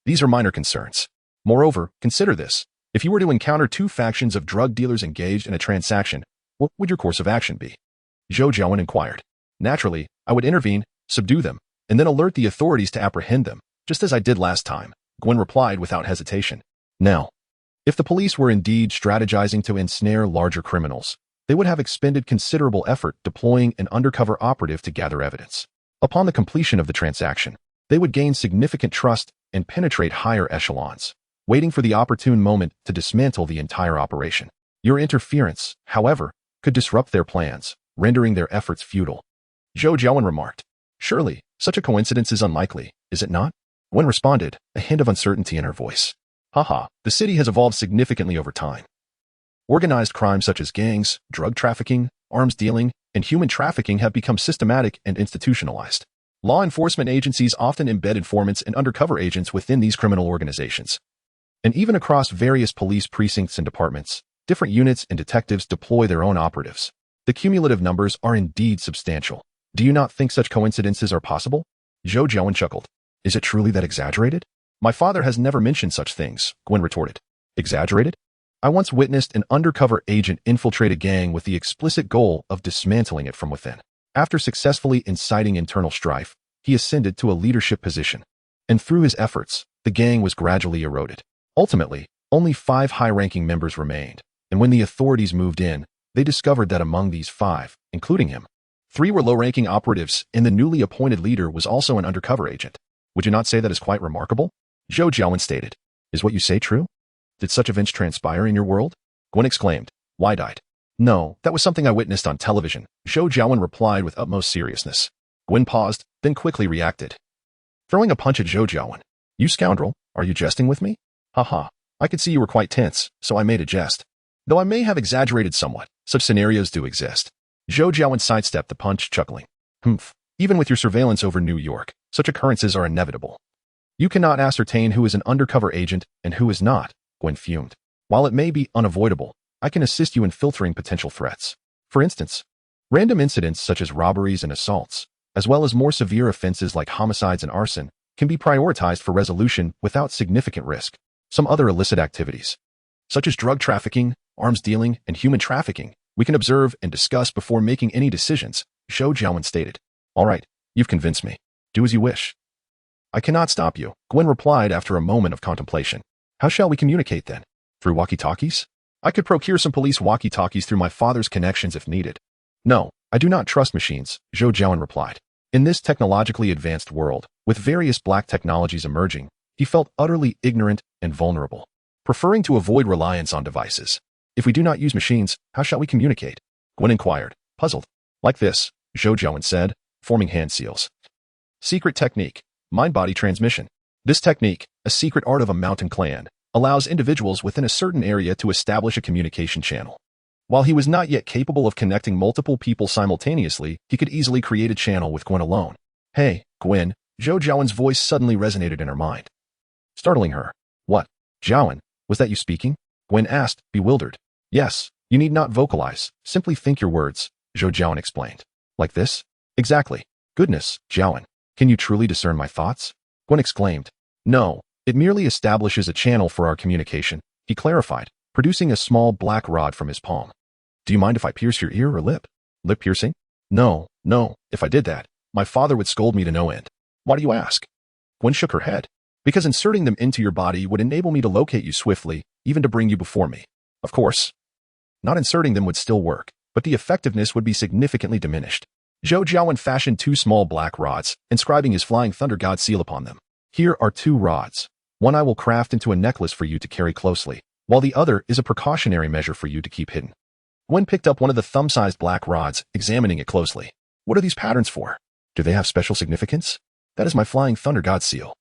Speaker 1: These are minor concerns. Moreover, consider this. If you were to encounter two factions of drug dealers engaged in a transaction, what would your course of action be? Zhou Jiawen inquired. Naturally, I would intervene, subdue them, and then alert the authorities to apprehend them, just as I did last time, Gwen replied without hesitation. Now, if the police were indeed strategizing to ensnare larger criminals, they would have expended considerable effort deploying an undercover operative to gather evidence. Upon the completion of the transaction, they would gain significant trust and penetrate higher echelons, waiting for the opportune moment to dismantle the entire operation. Your interference, however, could disrupt their plans, rendering their efforts futile. Zhou Jiawen remarked. Surely, such a coincidence is unlikely, is it not? Gwen responded, a hint of uncertainty in her voice. Haha, the city has evolved significantly over time. Organized crimes such as gangs, drug trafficking, arms dealing, and human trafficking have become systematic and institutionalized. Law enforcement agencies often embed informants and undercover agents within these criminal organizations. And even across various police precincts and departments, different units and detectives deploy their own operatives. The cumulative numbers are indeed substantial. Do you not think such coincidences are possible? Zhou Jiawen chuckled. Is it truly that exaggerated? My father has never mentioned such things, Gwen retorted. Exaggerated? I once witnessed an undercover agent infiltrate a gang with the explicit goal of dismantling it from within. After successfully inciting internal strife, he ascended to a leadership position. And through his efforts, the gang was gradually eroded. Ultimately, only 5 high-ranking members remained, and when the authorities moved in, they discovered that among these 5, including him, 3 were low-ranking operatives, and the newly appointed leader was also an undercover agent. Would you not say that is quite remarkable? Zhou Jiawen stated. Is what you say true? Did such events transpire in your world? Gwen exclaimed, wide-eyed. No, that was something I witnessed on television, Zhou Jiawen replied with utmost seriousness. Gwen paused, then quickly reacted, throwing a punch at Zhou Jiawen. You scoundrel, are you jesting with me? Haha, I could see you were quite tense, so I made a jest. Though I may have exaggerated somewhat, such scenarios do exist. Zhou Jiawen sidestepped the punch, chuckling. Humph, even with your surveillance over New York, such occurrences are inevitable. You cannot ascertain who is an undercover agent and who is not, Gwen fumed. While it may be unavoidable, I can assist you in filtering potential threats. For instance, random incidents such as robberies and assaults, as well as more severe offenses like homicides and arson, can be prioritized for resolution without significant risk. Some other illicit activities, such as drug trafficking, arms dealing, and human trafficking, we can observe and discuss before making any decisions, Zhou Jiawen stated. All right, you've convinced me. Do as you wish. I cannot stop you, Gwen replied after a moment of contemplation. How shall we communicate then? Through walkie-talkies? I could procure some police walkie-talkies through my father's connections if needed. No, I do not trust machines, Zhou Jiawen replied. In this technologically advanced world, with various black technologies emerging, he felt utterly ignorant and vulnerable, preferring to avoid reliance on devices. If we do not use machines, how shall we communicate? Gwen inquired, puzzled. Like this, Zhou Jiawen said, forming hand seals. Secret technique, mind-body transmission. This technique, a secret art of a mountain clan, allows individuals within a certain area to establish a communication channel. While he was not yet capable of connecting multiple people simultaneously, he could easily create a channel with Gwen alone. Hey, Gwen, Zhou Jiawen's voice suddenly resonated in her mind, startling her. What? Jiawen, was that you speaking? Gwen asked, bewildered. Yes, you need not vocalize, simply think your words, Zhou Jiawen explained. Like this? Exactly. Goodness, Jiawen, can you truly discern my thoughts? Gwen exclaimed. No, it merely establishes a channel for our communication, he clarified, producing a small black rod from his palm. Do you mind if I pierce your ear or lip? Lip piercing? No, if I did that, my father would scold me to no end. Why do you ask? Gwen shook her head. Because inserting them into your body would enable me to locate you swiftly, even to bring you before me. Of course, not inserting them would still work, but the effectiveness would be significantly diminished. Zhou Jiawen fashioned 2 small black rods, inscribing his flying thunder god seal upon them. Here are 2 rods. One I will craft into a necklace for you to carry closely, while the other is a precautionary measure for you to keep hidden. Gwen picked up one of the thumb-sized black rods, examining it closely. What are these patterns for? Do they have special significance? That is my flying thunder god seal.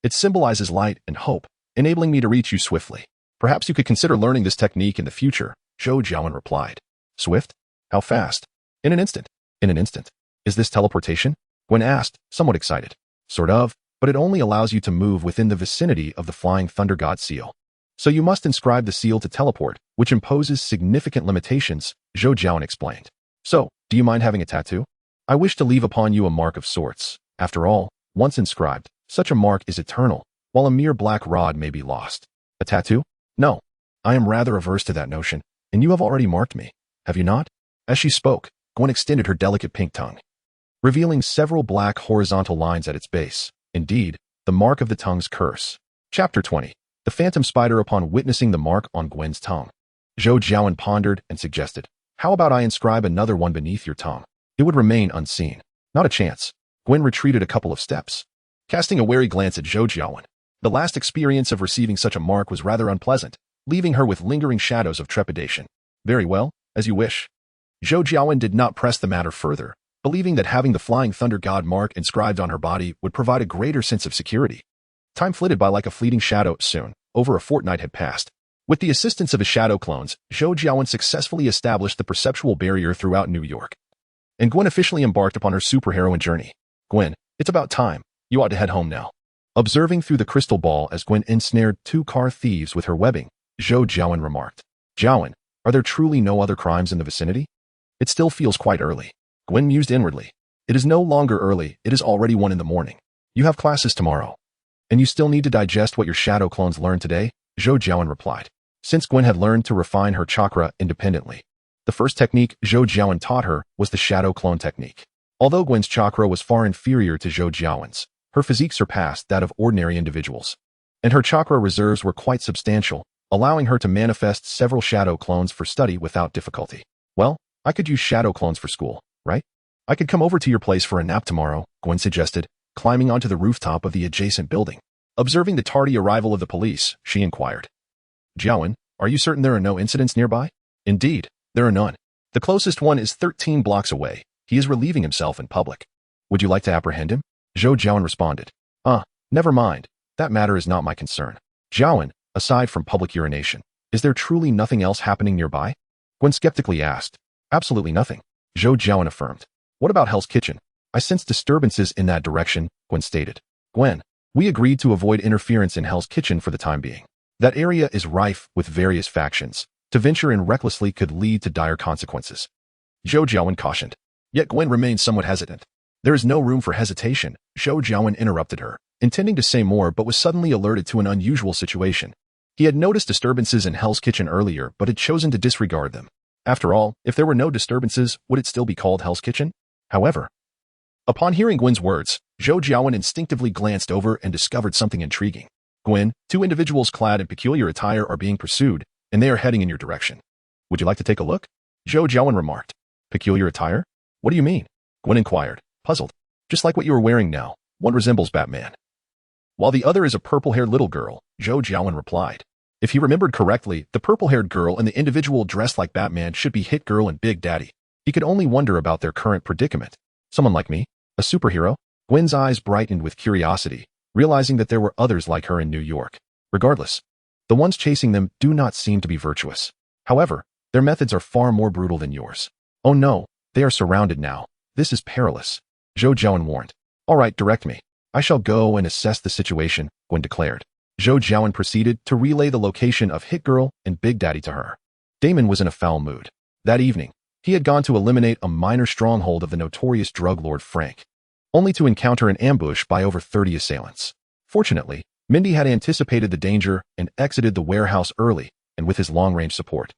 Speaker 1: It symbolizes light and hope, enabling me to reach you swiftly. Perhaps you could consider learning this technique in the future, Zhou Jiawen replied. Swift? How fast? In an instant. In an instant. Is this teleportation? Gwen asked, somewhat excited. Sort of, but it only allows you to move within the vicinity of the flying thunder god seal. So you must inscribe the seal to teleport, which imposes significant limitations, Zhou Jiawen explained. So, do you mind having a tattoo? I wish to leave upon you a mark of sorts. After all, once inscribed, such a mark is eternal, while a mere black rod may be lost. A tattoo? No. I am rather averse to that notion, and you have already marked me, have you not? As she spoke, Gwen extended her delicate pink tongue, revealing several black horizontal lines at its base. Indeed, the mark of the tongue's curse. Chapter 20. The Phantom Spider. Upon witnessing the mark on Gwen's tongue, Zhou Jiawen pondered and suggested, how about I inscribe another one beneath your tongue? It would remain unseen. Not a chance. Gwen retreated a couple of steps, casting a wary glance at Zhou Jiawen. The last experience of receiving such a mark was rather unpleasant, leaving her with lingering shadows of trepidation. Very well, as you wish. Zhou Jiawen did not press the matter further, believing that having the flying thunder god mark inscribed on her body would provide a greater sense of security. Time flitted by like a fleeting shadow. Soon, over a fortnight had passed. With the assistance of his shadow clones, Zhou Jiawen successfully established the perceptual barrier throughout New York. And Gwen officially embarked upon her superheroine journey. Gwen, it's about time. You ought to head home now. Observing through the crystal ball as Gwen ensnared 2 car thieves with her webbing, Zhou Jiawen remarked, Jiawen, are there truly no other crimes in the vicinity? It still feels quite early. Gwen mused inwardly. It is no longer early, it is already 1 in the morning. You have classes tomorrow. And you still need to digest what your shadow clones learned today? Zhou Jiawen replied. Since Gwen had learned to refine her chakra independently, the first technique Zhou Jiawen taught her was the shadow clone technique. Although Gwen's chakra was far inferior to Zhou Jiawen's, her physique surpassed that of ordinary individuals. And her chakra reserves were quite substantial, allowing her to manifest several shadow clones for study without difficulty. Well, I could use shadow clones for school, right? I could come over to your place for a nap tomorrow, Gwen suggested, climbing onto the rooftop of the adjacent building. Observing the tardy arrival of the police, she inquired. Jiawen, are you certain there are no incidents nearby? Indeed, there are none. The closest one is 13 blocks away. He is relieving himself in public. Would you like to apprehend him? Zhou Jiawen responded. Never mind. That matter is not my concern. Jiawen, aside from public urination, is there truly nothing else happening nearby? Gwen skeptically asked. Absolutely nothing, Zhou Jiawen affirmed. What about Hell's Kitchen? I sense disturbances in that direction, Gwen stated. Gwen, we agreed to avoid interference in Hell's Kitchen for the time being. That area is rife with various factions. To venture in recklessly could lead to dire consequences. Zhou Jiawen cautioned. Yet Gwen remained somewhat hesitant. There is no room for hesitation, Zhou Jiawen interrupted her, intending to say more but was suddenly alerted to an unusual situation. He had noticed disturbances in Hell's Kitchen earlier but had chosen to disregard them. After all, if there were no disturbances, would it still be called Hell's Kitchen? However, upon hearing Gwen's words, Zhou Jiawen instinctively glanced over and discovered something intriguing. Gwen, 2 individuals clad in peculiar attire are being pursued, and they are heading in your direction. Would you like to take a look? Zhou Jiawen remarked. Peculiar attire? What do you mean? Gwen inquired, puzzled. Just like what you are wearing now. One resembles Batman, while the other is a purple-haired little girl, Zhou Jiawen replied. If he remembered correctly, the purple-haired girl and the individual dressed like Batman should be Hit Girl and Big Daddy. He could only wonder about their current predicament. Someone like me? A superhero? Gwen's eyes brightened with curiosity, realizing that there were others like her in New York. Regardless, the ones chasing them do not seem to be virtuous. However, their methods are far more brutal than yours. Oh no, they are surrounded now. This is perilous, Zhou Jiawen warned. All right, direct me. I shall go and assess the situation, Gwen declared. Zhou Jiawen proceeded to relay the location of Hit Girl and Big Daddy to her. Damon was in a foul mood. That evening, he had gone to eliminate a minor stronghold of the notorious drug lord Frank, only to encounter an ambush by over 30 assailants. Fortunately, Mindy had anticipated the danger and exited the warehouse early, and with his long-range support,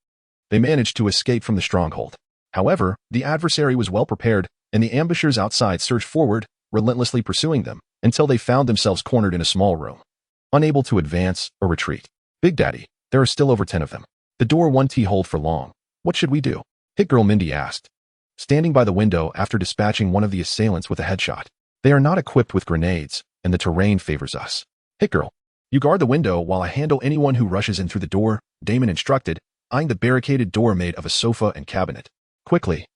Speaker 1: they managed to escape from the stronghold. However, the adversary was well prepared, and the ambushers outside surged forward, relentlessly pursuing them, until they found themselves cornered in a small room, unable to advance or retreat. Big Daddy, there are still over 10 of them. The door won't hold for long. What should we do? Hit Girl Mindy asked, standing by the window after dispatching one of the assailants with a headshot. They are not equipped with grenades, and the terrain favors us. Hit Girl, you guard the window while I handle anyone who rushes in through the door, Damon instructed, eyeing the barricaded door made of a sofa and cabinet. Quickly,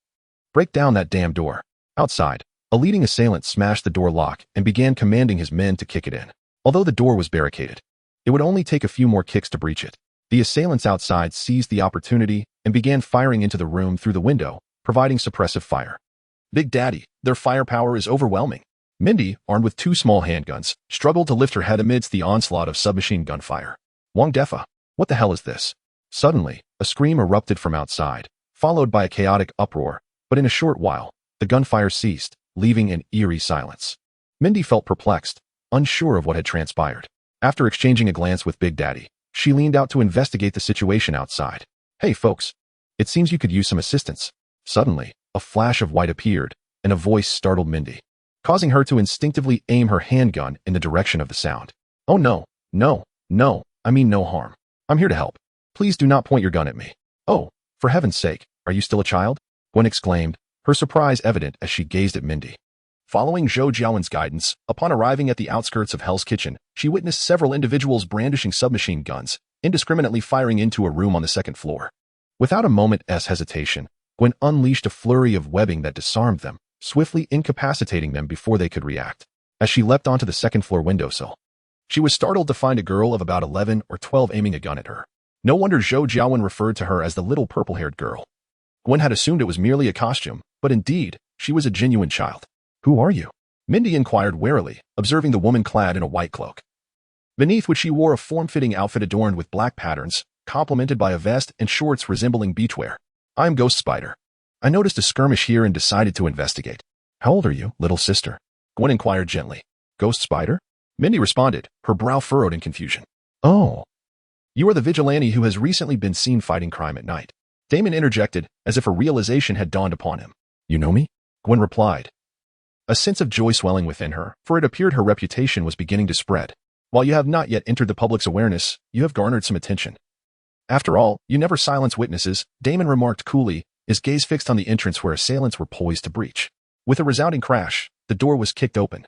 Speaker 1: break down that damn door. Outside, a leading assailant smashed the door lock and began commanding his men to kick it in. Although the door was barricaded, it would only take a few more kicks to breach it. The assailants outside seized the opportunity and began firing into the room through the window, providing suppressive fire. Big Daddy, their firepower is overwhelming. Mindy, armed with 2 small handguns, struggled to lift her head amidst the onslaught of submachine gun fire. Wang Defa, what the hell is this? Suddenly, a scream erupted from outside, followed by a chaotic uproar, but in a short while, the gunfire ceased, leaving an eerie silence. Mindy felt perplexed, unsure of what had transpired. After exchanging a glance with Big Daddy, she leaned out to investigate the situation outside. Hey folks, it seems you could use some assistance. Suddenly, a flash of white appeared, and a voice startled Mindy, causing her to instinctively aim her handgun in the direction of the sound. Oh no, I mean no harm. I'm here to help. Please do not point your gun at me. Oh, for heaven's sake, are you still a child? Gwen exclaimed, her surprise evident as she gazed at Mindy. Following Zhou Jiawen's guidance, upon arriving at the outskirts of Hell's Kitchen, she witnessed several individuals brandishing submachine guns, indiscriminately firing into a room on the 2nd floor. Without a moment's hesitation, Gwen unleashed a flurry of webbing that disarmed them, swiftly incapacitating them before they could react. As she leapt onto the 2nd floor windowsill, she was startled to find a girl of about 11 or 12 aiming a gun at her. No wonder Zhou Jiawen referred to her as the little purple-haired girl. Gwen had assumed it was merely a costume, but indeed, she was a genuine child. Who are you? Mindy inquired warily, observing the woman clad in a white cloak, beneath which she wore a form-fitting outfit adorned with black patterns, complemented by a vest and shorts resembling beachwear. I'm Ghost Spider. I noticed a skirmish here and decided to investigate. How old are you, little sister? Gwen inquired gently. Ghost Spider? Mindy responded, her brow furrowed in confusion. Oh. You are the vigilante who has recently been seen fighting crime at night. Damon interjected, as if a realization had dawned upon him. You know me? Gwen replied. A sense of joy swelling within her, for it appeared her reputation was beginning to spread. While you have not yet entered the public's awareness, you have garnered some attention. After all, you never silence witnesses, Damon remarked coolly, his gaze fixed on the entrance where assailants were poised to breach. With a resounding crash, the door was kicked open,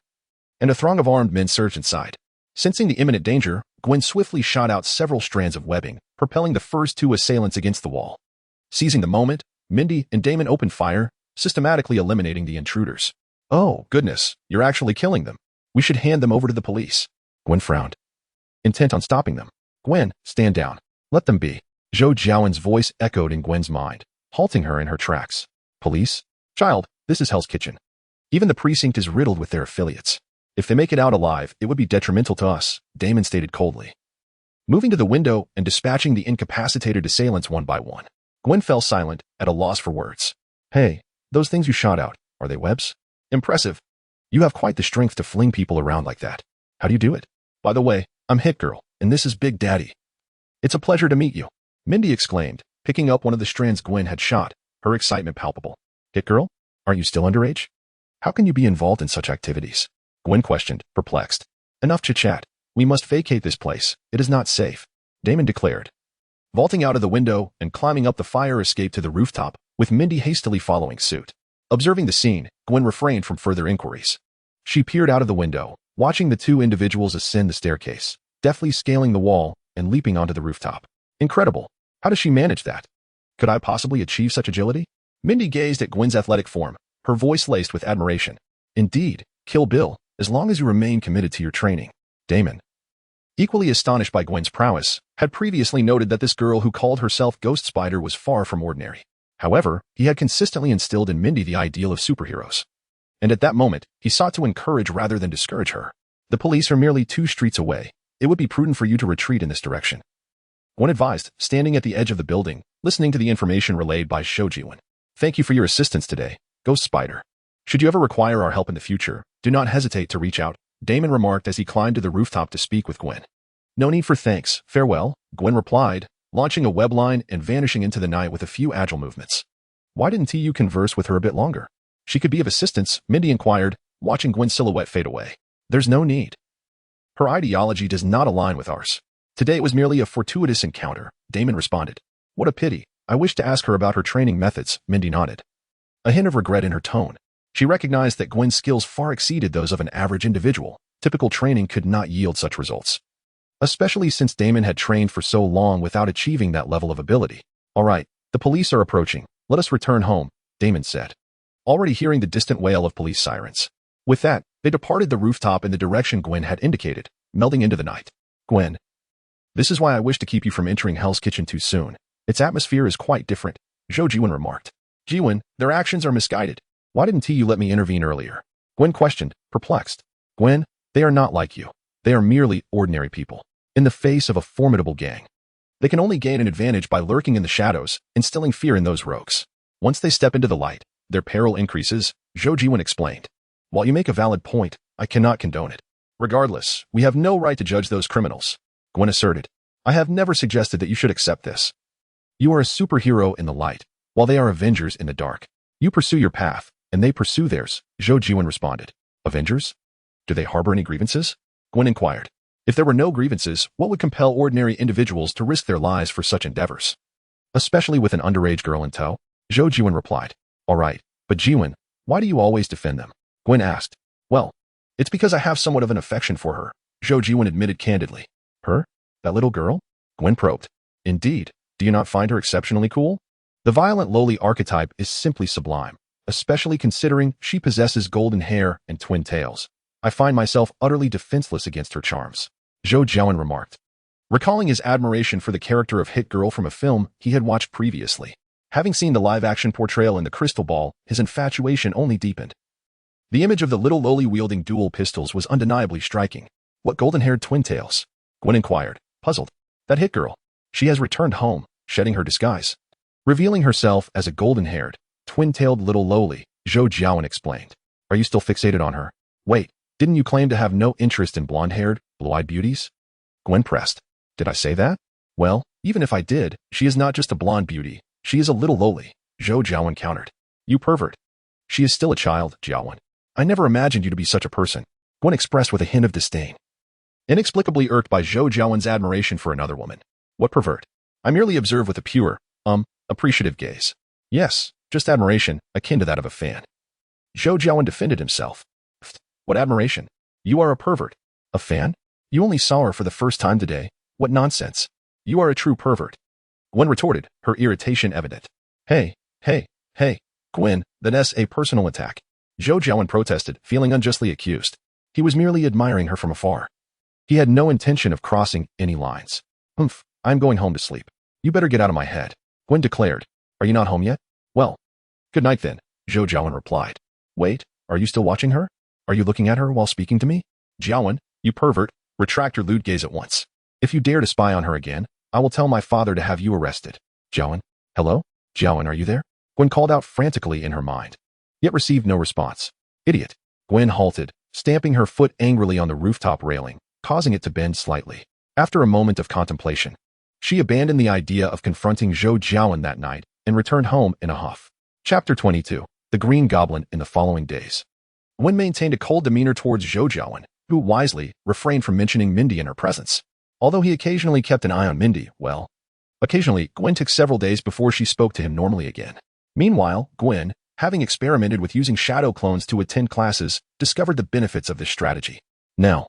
Speaker 1: and a throng of armed men surged inside. Sensing the imminent danger, Gwen swiftly shot out several strands of webbing, propelling the first two assailants against the wall. Seizing the moment, Mindy and Damon opened fire, systematically eliminating the intruders. Oh, goodness, you're actually killing them. We should hand them over to the police. Gwen frowned, intent on stopping them. Gwen, stand down. Let them be. Zhou Jiawen's voice echoed in Gwen's mind, halting her in her tracks. Police? Child, this is Hell's Kitchen. Even the precinct is riddled with their affiliates. If they make it out alive, it would be detrimental to us, Damon stated coldly. Moving to the window and dispatching the incapacitated assailants one by one, Gwen fell silent, at a loss for words. Hey, those things you shot out, are they webs? Impressive. You have quite the strength to fling people around like that. How do you do it? By the way, I'm Hit Girl, and this is Big Daddy. It's a pleasure to meet you, Mindy exclaimed, picking up one of the strands Gwen had shot, her excitement palpable. Hit Girl? Are you still underage? How can you be involved in such activities? Gwen questioned, perplexed. Enough chit-chat. We must vacate this place. It is not safe, Damon declared. Vaulting out of the window and climbing up the fire escape to the rooftop, with Mindy hastily following suit. Observing the scene, Gwen refrained from further inquiries. She peered out of the window, watching the two individuals ascend the staircase, deftly scaling the wall and leaping onto the rooftop. Incredible. How does she manage that? Could I possibly achieve such agility? Mindy gazed at Gwen's athletic form, her voice laced with admiration. Indeed, Kill Bill, as long as you remain committed to your training. Damon, equally astonished by Gwen's prowess, had previously noted that this girl who called herself Ghost Spider was far from ordinary. However, he had consistently instilled in Mindy the ideal of superheroes. And at that moment, he sought to encourage rather than discourage her. The police are merely 2 streets away. It would be prudent for you to retreat in this direction. Gwen advised, standing at the edge of the building, listening to the information relayed by Zhou Jiawen. Thank you for your assistance today, Ghost Spider. Should you ever require our help in the future, do not hesitate to reach out, Damon remarked as he climbed to the rooftop to speak with Gwen. No need for thanks, farewell, Gwen replied, launching a web line and vanishing into the night with a few agile movements. Why didn't you converse with her a bit longer? She could be of assistance, Mindy inquired, watching Gwen's silhouette fade away. There's no need. Her ideology does not align with ours. Today it was merely a fortuitous encounter, Damon responded. What a pity. I wish to ask her about her training methods, Mindy nodded. A hint of regret in her tone. She recognized that Gwen's skills far exceeded those of an average individual. Typical training could not yield such results, especially since Damon had trained for so long without achieving that level of ability. All right, the police are approaching. Let us return home, Damon said, already hearing the distant wail of police sirens. With that, they departed the rooftop in the direction Gwen had indicated, melding into the night. Gwen, this is why I wish to keep you from entering Hell's Kitchen too soon. Its atmosphere is quite different, Zhou Jiawen remarked. Jiawen, their actions are misguided. Why didn't you let me intervene earlier? Gwen questioned, perplexed. Gwen, they are not like you. They are merely ordinary people, in the face of a formidable gang. They can only gain an advantage by lurking in the shadows, instilling fear in those rogues. Once they step into the light, their peril increases, Zhou Jiawen explained. While you make a valid point, I cannot condone it. Regardless, we have no right to judge those criminals, Gwen asserted. I have never suggested that you should accept this. You are a superhero in the light, while they are Avengers in the dark. You pursue your path, and they pursue theirs, Zhou Jiawen responded. Avengers? Do they harbor any grievances? Gwen inquired. If there were no grievances, what would compel ordinary individuals to risk their lives for such endeavors? Especially with an underage girl in tow? Zhou Jiawen replied. All right, but Jiawen, why do you always defend them? Gwen asked. Well, it's because I have somewhat of an affection for her, Zhou Jiawen admitted candidly. Her? That little girl? Gwen probed. Indeed. Do you not find her exceptionally cool? The violent lowly archetype is simply sublime, especially considering she possesses golden hair and twin tails. I find myself utterly defenseless against her charms, Zhou Jiawen remarked, recalling his admiration for the character of Hit Girl from a film he had watched previously. Having seen the live-action portrayal in The Crystal Ball, his infatuation only deepened. The image of the little lowly wielding dual pistols was undeniably striking. What golden-haired twin tails? Gwen inquired, puzzled. That Hit Girl. She has returned home, shedding her disguise, revealing herself as a golden-haired, twin-tailed little lowly, Zhou Jiawen explained. Are you still fixated on her? Wait, didn't you claim to have no interest in blonde-haired, blue-eyed beauties? Gwen pressed. Did I say that? Well, even if I did, she is not just a blonde beauty. She is a little lowly, Zhou Jiawen countered. You pervert. She is still a child, Jiawen. I never imagined you to be such a person, Gwen expressed with a hint of disdain. Inexplicably irked by Zhou Jiawen's admiration for another woman. What pervert? I merely observe with a pure, appreciative gaze. Yes, just admiration, akin to that of a fan. Zhou Jiawen defended himself. What admiration? You are a pervert. A fan? You only saw her for the first time today. What nonsense. You are a true pervert. Gwen retorted, her irritation evident. Hey, Gwen, that's a personal attack. Zhou Jiawen protested, feeling unjustly accused. He was merely admiring her from afar. He had no intention of crossing any lines. I'm going home to sleep. You better get out of my head, Gwen declared. Are you not home yet? Well, good night then, Zhou Jiawen replied. Wait, are you still watching her? Are you looking at her while speaking to me? Jiawen, you pervert, retract your lewd gaze at once. If you dare to spy on her again, I will tell my father to have you arrested. Jiawen, hello? Jiawen, are you there? Gwen called out frantically in her mind, yet received no response. Idiot. Gwen halted, stamping her foot angrily on the rooftop railing, causing it to bend slightly. After a moment of contemplation, she abandoned the idea of confronting Zhou Jiawen that night and returned home in a huff. Chapter 22. The Green Goblin in the following days. Gwen maintained a cold demeanor towards Zhou Jiawen, who wisely refrained from mentioning Mindy in her presence. Although he occasionally kept an eye on Mindy, occasionally Gwen took several days before she spoke to him normally again. Meanwhile, Gwen, having experimented with using shadow clones to attend classes, discovered the benefits of this strategy. Now,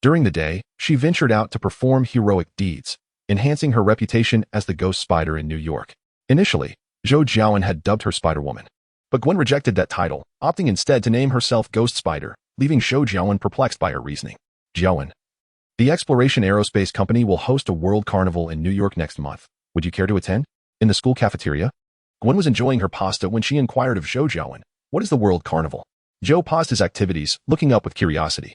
Speaker 1: during the day, she ventured out to perform heroic deeds, enhancing her reputation as the Ghost Spider in New York. Initially, Zhou Jiawen had dubbed her Spider-Woman, but Gwen rejected that title, opting instead to name herself Ghost Spider, leaving Zhou Jiawen perplexed by her reasoning. Jiawen. The Exploration Aerospace Company will host a World Carnival in New York next month. Would you care to attend? In the school cafeteria? Gwen was enjoying her pasta when she inquired of Zhou Jiawen. What is the World Carnival? Zhou paused his activities, looking up with curiosity.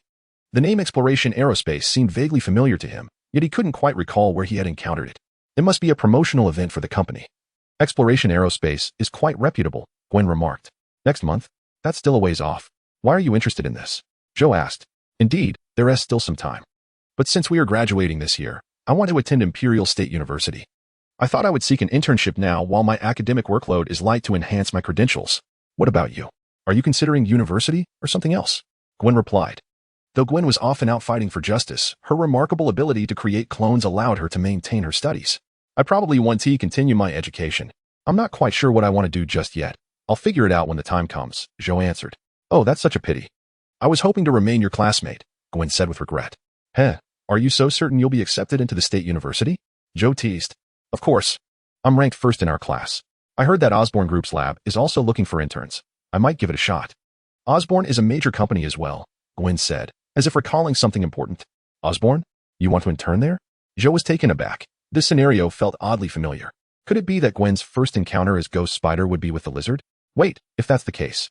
Speaker 1: The name Exploration Aerospace seemed vaguely familiar to him, yet he couldn't quite recall where he had encountered it. It must be a promotional event for the company. Exploration Aerospace is quite reputable, Gwen remarked. Next month? That's still a ways off. Why are you interested in this? Zhou asked. Indeed, there is still some time. But since we are graduating this year, I want to attend Imperial State University. I thought I would seek an internship now while my academic workload is light to enhance my credentials. What about you? Are you considering university or something else? Gwen replied. Though Gwen was often out fighting for justice, her remarkable ability to create clones allowed her to maintain her studies. I probably want to continue my education. I'm not quite sure what I want to do just yet. I'll figure it out when the time comes, Zhou answered. Oh, that's such a pity. I was hoping to remain your classmate, Gwen said with regret. Are you so certain you'll be accepted into the state university? Zhou teased. Of course. I'm ranked first in our class. I heard that Osborne Group's lab is also looking for interns. I might give it a shot. Osborne is a major company as well, Gwen said, as if recalling something important. Osborne? You want to intern there? Zhou was taken aback. This scenario felt oddly familiar. Could it be that Gwen's first encounter as Ghost Spider would be with the lizard? Wait, if that's the case.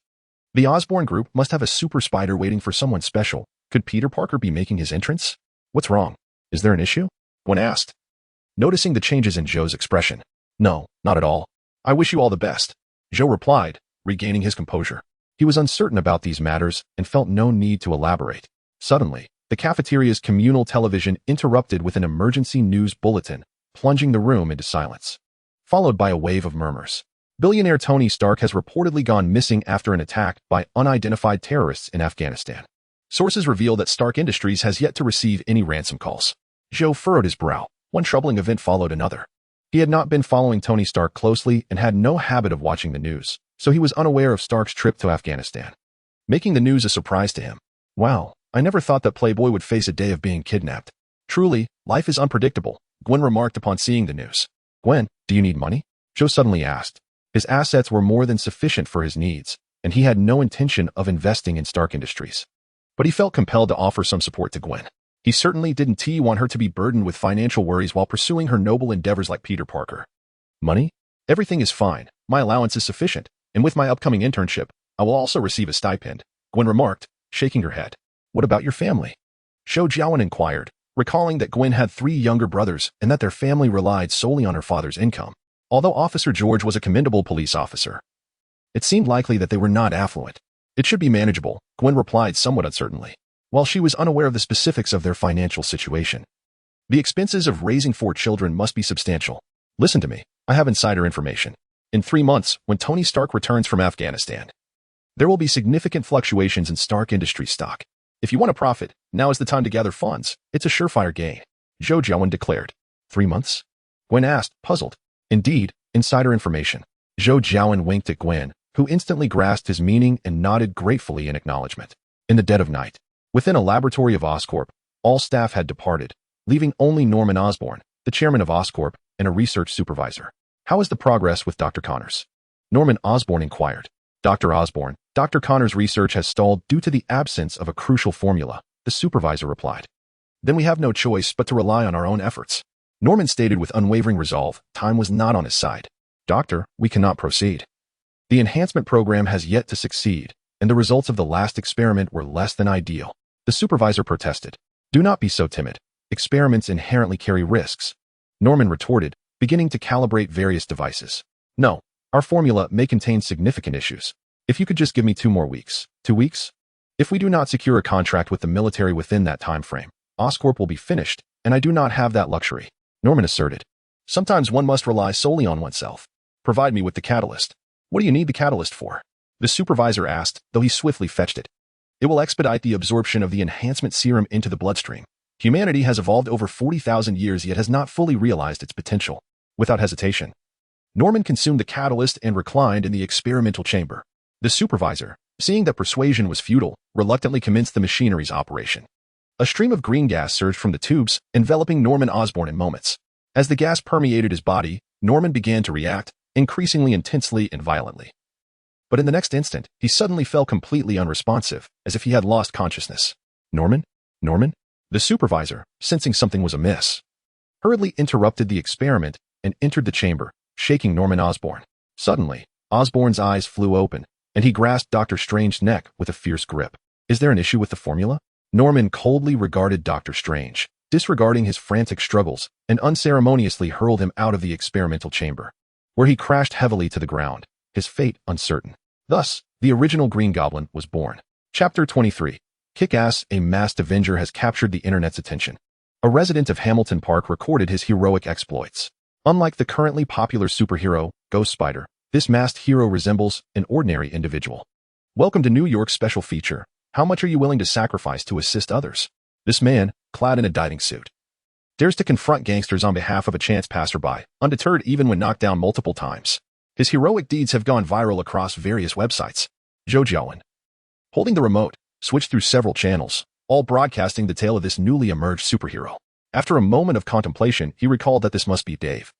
Speaker 1: The Osborne Group must have a super spider waiting for someone special. Could Peter Parker be making his entrance? What's wrong? Is there an issue? Gwen asked, noticing the changes in Zhou's expression. No, not at all. I wish you all the best, Zhou replied, regaining his composure. He was uncertain about these matters and felt no need to elaborate. Suddenly, the cafeteria's communal television interrupted with an emergency news bulletin, plunging the room into silence, followed by a wave of murmurs. Billionaire Tony Stark has reportedly gone missing after an attack by unidentified terrorists in Afghanistan. Sources reveal that Stark Industries has yet to receive any ransom calls. Zhou furrowed his brow. One troubling event followed another. He had not been following Tony Stark closely and had no habit of watching the news, so he was unaware of Stark's trip to Afghanistan, making the news a surprise to him. Wow, I never thought that Playboy would face a day of being kidnapped. Truly, life is unpredictable, Gwen remarked upon seeing the news. Gwen, do you need money? Zhou suddenly asked. His assets were more than sufficient for his needs, and he had no intention of investing in Stark Industries. But he felt compelled to offer some support to Gwen. He certainly didn't want her to be burdened with financial worries while pursuing her noble endeavors like Peter Parker. Money? Everything is fine. My allowance is sufficient, and with my upcoming internship, I will also receive a stipend, Gwen remarked, shaking her head. What about your family? Zhou Jiawen inquired, recalling that Gwen had 3 younger brothers and that their family relied solely on her father's income. Although Officer George was a commendable police officer, It seemed likely that they were not affluent. It should be manageable, Gwen replied somewhat uncertainly, while she was unaware of the specifics of their financial situation. The expenses of raising 4 children must be substantial. Listen to me, I have insider information. In 3 months, when Tony Stark returns from Afghanistan, there will be significant fluctuations in Stark Industries stock. If you want to profit, now is the time to gather funds. It's a surefire gain, Zhou Jiawen declared. 3 months? Gwen asked, puzzled. Indeed, insider information. Zhou Jiawen winked at Gwen, who instantly grasped his meaning and nodded gratefully in acknowledgement. In the dead of night, within a laboratory of Oscorp, all staff had departed, leaving only Norman Osborn, the chairman of Oscorp, and a research supervisor. How is the progress with Dr. Connors? Norman Osborn inquired. Dr. Osborn, Dr. Connors' research has stalled due to the absence of a crucial formula, the supervisor replied. Then we have no choice but to rely on our own efforts. Norman stated with unwavering resolve. Time was not on his side. Doctor, we cannot proceed. The enhancement program has yet to succeed, and the results of the last experiment were less than ideal. The supervisor protested. Do not be so timid. Experiments inherently carry risks. Norman retorted, beginning to calibrate various devices. No, our formula may contain significant issues. If you could just give me 2 more weeks. 2 weeks? If we do not secure a contract with the military within that time frame, Oscorp will be finished, and I do not have that luxury, Norman asserted. Sometimes one must rely solely on oneself. Provide me with the catalyst. What do you need the catalyst for? The supervisor asked, though he swiftly fetched it. It will expedite the absorption of the enhancement serum into the bloodstream. Humanity has evolved over 40,000 years yet has not fully realized its potential. Without hesitation, Norman consumed the catalyst and reclined in the experimental chamber. The supervisor, seeing that persuasion was futile, reluctantly commenced the machinery's operation. A stream of green gas surged from the tubes, enveloping Norman Osborn in moments. As the gas permeated his body, Norman began to react, increasingly intensely and violently. But in the next instant, he suddenly fell completely unresponsive, as if he had lost consciousness. Norman? Norman? The supervisor, sensing something was amiss, hurriedly interrupted the experiment and entered the chamber, shaking Norman Osborn. Suddenly, Osborn's eyes flew open, and he grasped Dr. Strange's neck with a fierce grip. Is there an issue with the formula? Norman coldly regarded Dr. Strange, disregarding his frantic struggles, and unceremoniously hurled him out of the experimental chamber, where he crashed heavily to the ground, his fate uncertain. Thus, the original Green Goblin was born. Chapter 23. Kick-Ass, a masked Avenger has captured the internet's attention. A resident of Hamilton Park recorded his heroic exploits. Unlike the currently popular superhero, Ghost Spider, this masked hero resembles an ordinary individual. Welcome to New York's special feature. How much are you willing to sacrifice to assist others? This man, clad in a diving suit, dares to confront gangsters on behalf of a chance passerby, undeterred even when knocked down multiple times. His heroic deeds have gone viral across various websites. Zhou Jiawen, holding the remote, switched through several channels, all broadcasting the tale of this newly emerged superhero. After a moment of contemplation, he recalled that this must be Dave,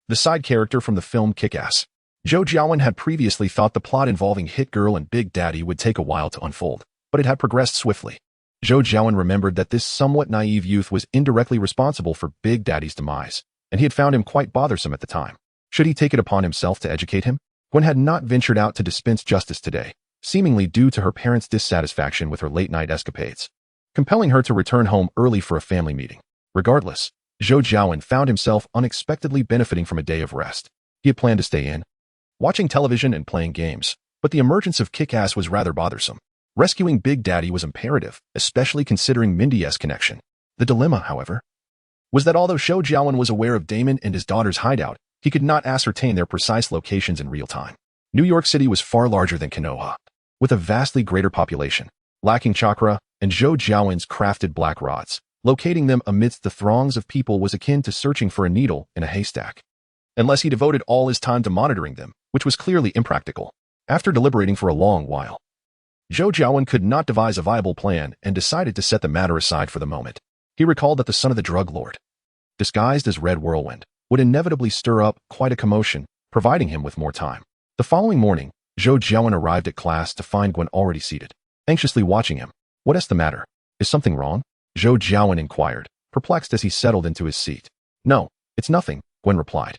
Speaker 1: the side character from the film Kick-Ass. Zhou Jiawen had previously thought the plot involving Hit Girl and Big Daddy would take a while to unfold, but it had progressed swiftly. Zhou Jiawen remembered that this somewhat naive youth was indirectly responsible for Big Daddy's demise, and he had found him quite bothersome at the time. Should he take it upon himself to educate him? Gwen had not ventured out to dispense justice today, seemingly due to her parents' dissatisfaction with her late-night escapades, compelling her to return home early for a family meeting. Regardless, Zhou Jiawen found himself unexpectedly benefiting from a day of rest. He had planned to stay in, watching television and playing games, but the emergence of Kick-Ass was rather bothersome. Rescuing Big Daddy was imperative, especially considering Mindy's connection. The dilemma, however, was that although Zhou Jiawen was aware of Damon and his daughter's hideout, he could not ascertain their precise locations in real time. New York City was far larger than Konoha, with a vastly greater population, lacking chakra, and Zhou Jiawen's crafted black rods. Locating them amidst the throngs of people was akin to searching for a needle in a haystack, unless he devoted all his time to monitoring them, which was clearly impractical. After deliberating for a long while, Zhou Jiawen could not devise a viable plan and decided to set the matter aside for the moment. He recalled that the son of the drug lord, disguised as Red Whirlwind, would inevitably stir up quite a commotion, providing him with more time. The following morning, Zhou Jiawen arrived at class to find Gwen already seated, anxiously watching him. What is the matter? Is something wrong? Zhou Jiawen inquired, perplexed as he settled into his seat. No, it's nothing, Gwen replied.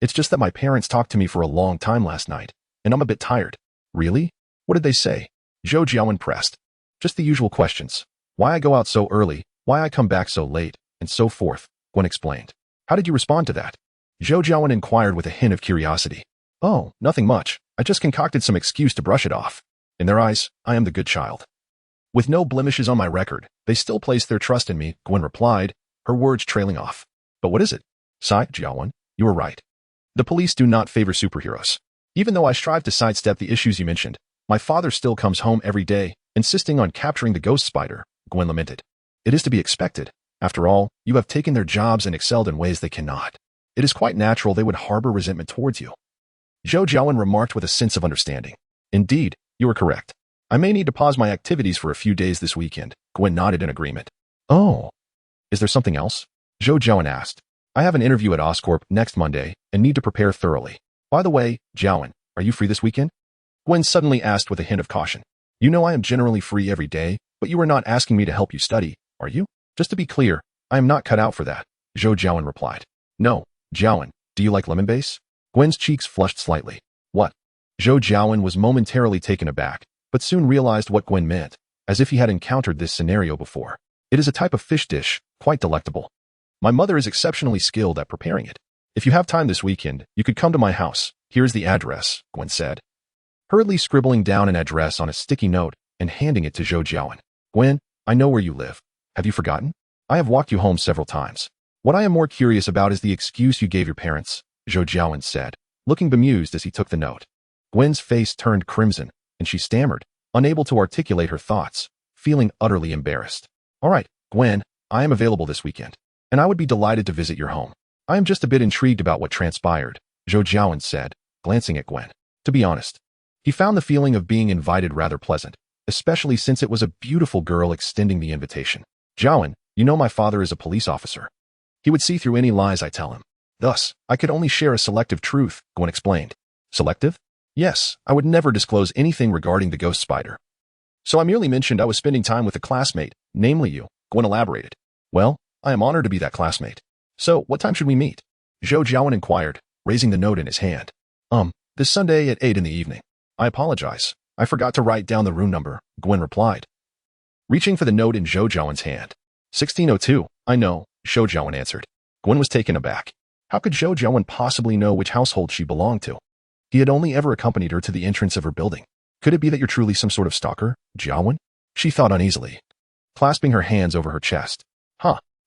Speaker 1: It's just that my parents talked to me for a long time last night, and I'm a bit tired. Really? What did they say? Zhou Jiawen pressed. Just the usual questions. Why I go out so early, why I come back so late, and so forth, Gwen explained. How did you respond to that? Zhou Jiawen inquired with a hint of curiosity. Oh, nothing much. I just concocted some excuse to brush it off. In their eyes, I am the good child. With no blemishes on my record, they still place their trust in me, Gwen replied, her words trailing off. But what is it? Zhou Jiawen, you were right. The police do not favor superheroes. Even though I strive to sidestep the issues you mentioned, my father still comes home every day, insisting on capturing the ghost spider, Gwen lamented. It is to be expected. After all, you have taken their jobs and excelled in ways they cannot. It is quite natural they would harbor resentment towards you. Zhou Jiawen remarked with a sense of understanding. Indeed, you are correct. I may need to pause my activities for a few days this weekend, Gwen nodded in agreement. Oh. Is there something else? Zhou Jiawen asked. I have an interview at Oscorp next Monday and need to prepare thoroughly. By the way, Jiawen, are you free this weekend? Gwen suddenly asked with a hint of caution. You know I am generally free every day, but you are not asking me to help you study, are you? Just to be clear, I am not cut out for that, Zhou Jiawen replied. No, Jiawen, do you like lemon base? Gwen's cheeks flushed slightly. What? Zhou Jiawen was momentarily taken aback, but soon realized what Gwen meant, as if he had encountered this scenario before. It is a type of fish dish, quite delectable. My mother is exceptionally skilled at preparing it. If you have time this weekend, you could come to my house. Here's the address, Gwen said, hurriedly scribbling down an address on a sticky note and handing it to Zhou Jiawen. Gwen, I know where you live. Have you forgotten? I have walked you home several times. What I am more curious about is the excuse you gave your parents, Zhou Jiawen said, looking bemused as he took the note. Gwen's face turned crimson, and she stammered, unable to articulate her thoughts, feeling utterly embarrassed. All right, Gwen, I am available this weekend, and I would be delighted to visit your home. I am just a bit intrigued about what transpired, Zhou Jiawen said, glancing at Gwen. To be honest, he found the feeling of being invited rather pleasant, especially since it was a beautiful girl extending the invitation. Jiawen, you know my father is a police officer. He would see through any lies I tell him. Thus, I could only share a selective truth, Gwen explained. Selective? Yes, I would never disclose anything regarding the ghost spider. So I merely mentioned I was spending time with a classmate, namely you, Gwen elaborated. Well, I am honored to be that classmate. So, what time should we meet? Zhou Jiawen inquired, raising the note in his hand. This Sunday at 8 in the evening. I apologize. I forgot to write down the room number, Gwen replied, reaching for the note in Zhou Jiawen's hand. 1602, I know, Zhou Jiawen answered. Gwen was taken aback. How could Zhou Jiawen possibly know which household she belonged to? He had only ever accompanied her to the entrance of her building. Could it be that you're truly some sort of stalker, Jiawen? She thought uneasily, clasping her hands over her chest.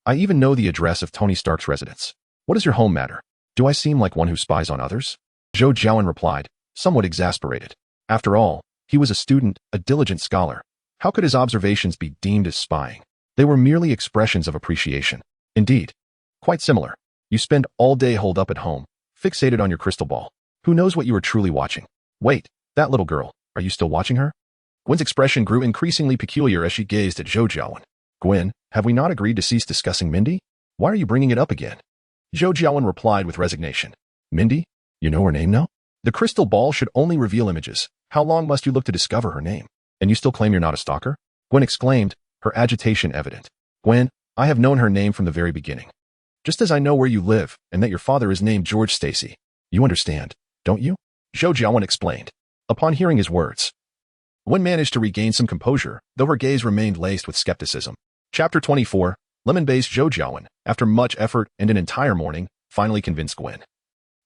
Speaker 1: I even know the address of Tony Stark's residence. What does your home matter? Do I seem like one who spies on others? Zhou Jiawen replied, somewhat exasperated. After all, he was a student, a diligent scholar. How could his observations be deemed as spying? They were merely expressions of appreciation. Indeed, quite similar. You spend all day holed up at home, fixated on your crystal ball. Who knows what you are truly watching? Wait, that little girl, are you still watching her? Gwen's expression grew increasingly peculiar as she gazed at Zhou Jiawen. Gwen, have we not agreed to cease discussing Mindy? Why are you bringing it up again? Zhou Jiawen replied with resignation. Mindy? You know her name now? The crystal ball should only reveal images. How long must you look to discover her name? And you still claim you're not a stalker? Gwen exclaimed, her agitation evident. Gwen, I have known her name from the very beginning. Just as I know where you live and that your father is named George Stacy. You understand, don't you? Zhou Jiawen explained. Upon hearing his words, Gwen managed to regain some composure, though her gaze remained laced with skepticism. Chapter 24, Lemon-based Zhou Jiawen, after much effort and an entire morning, finally convinced Gwen,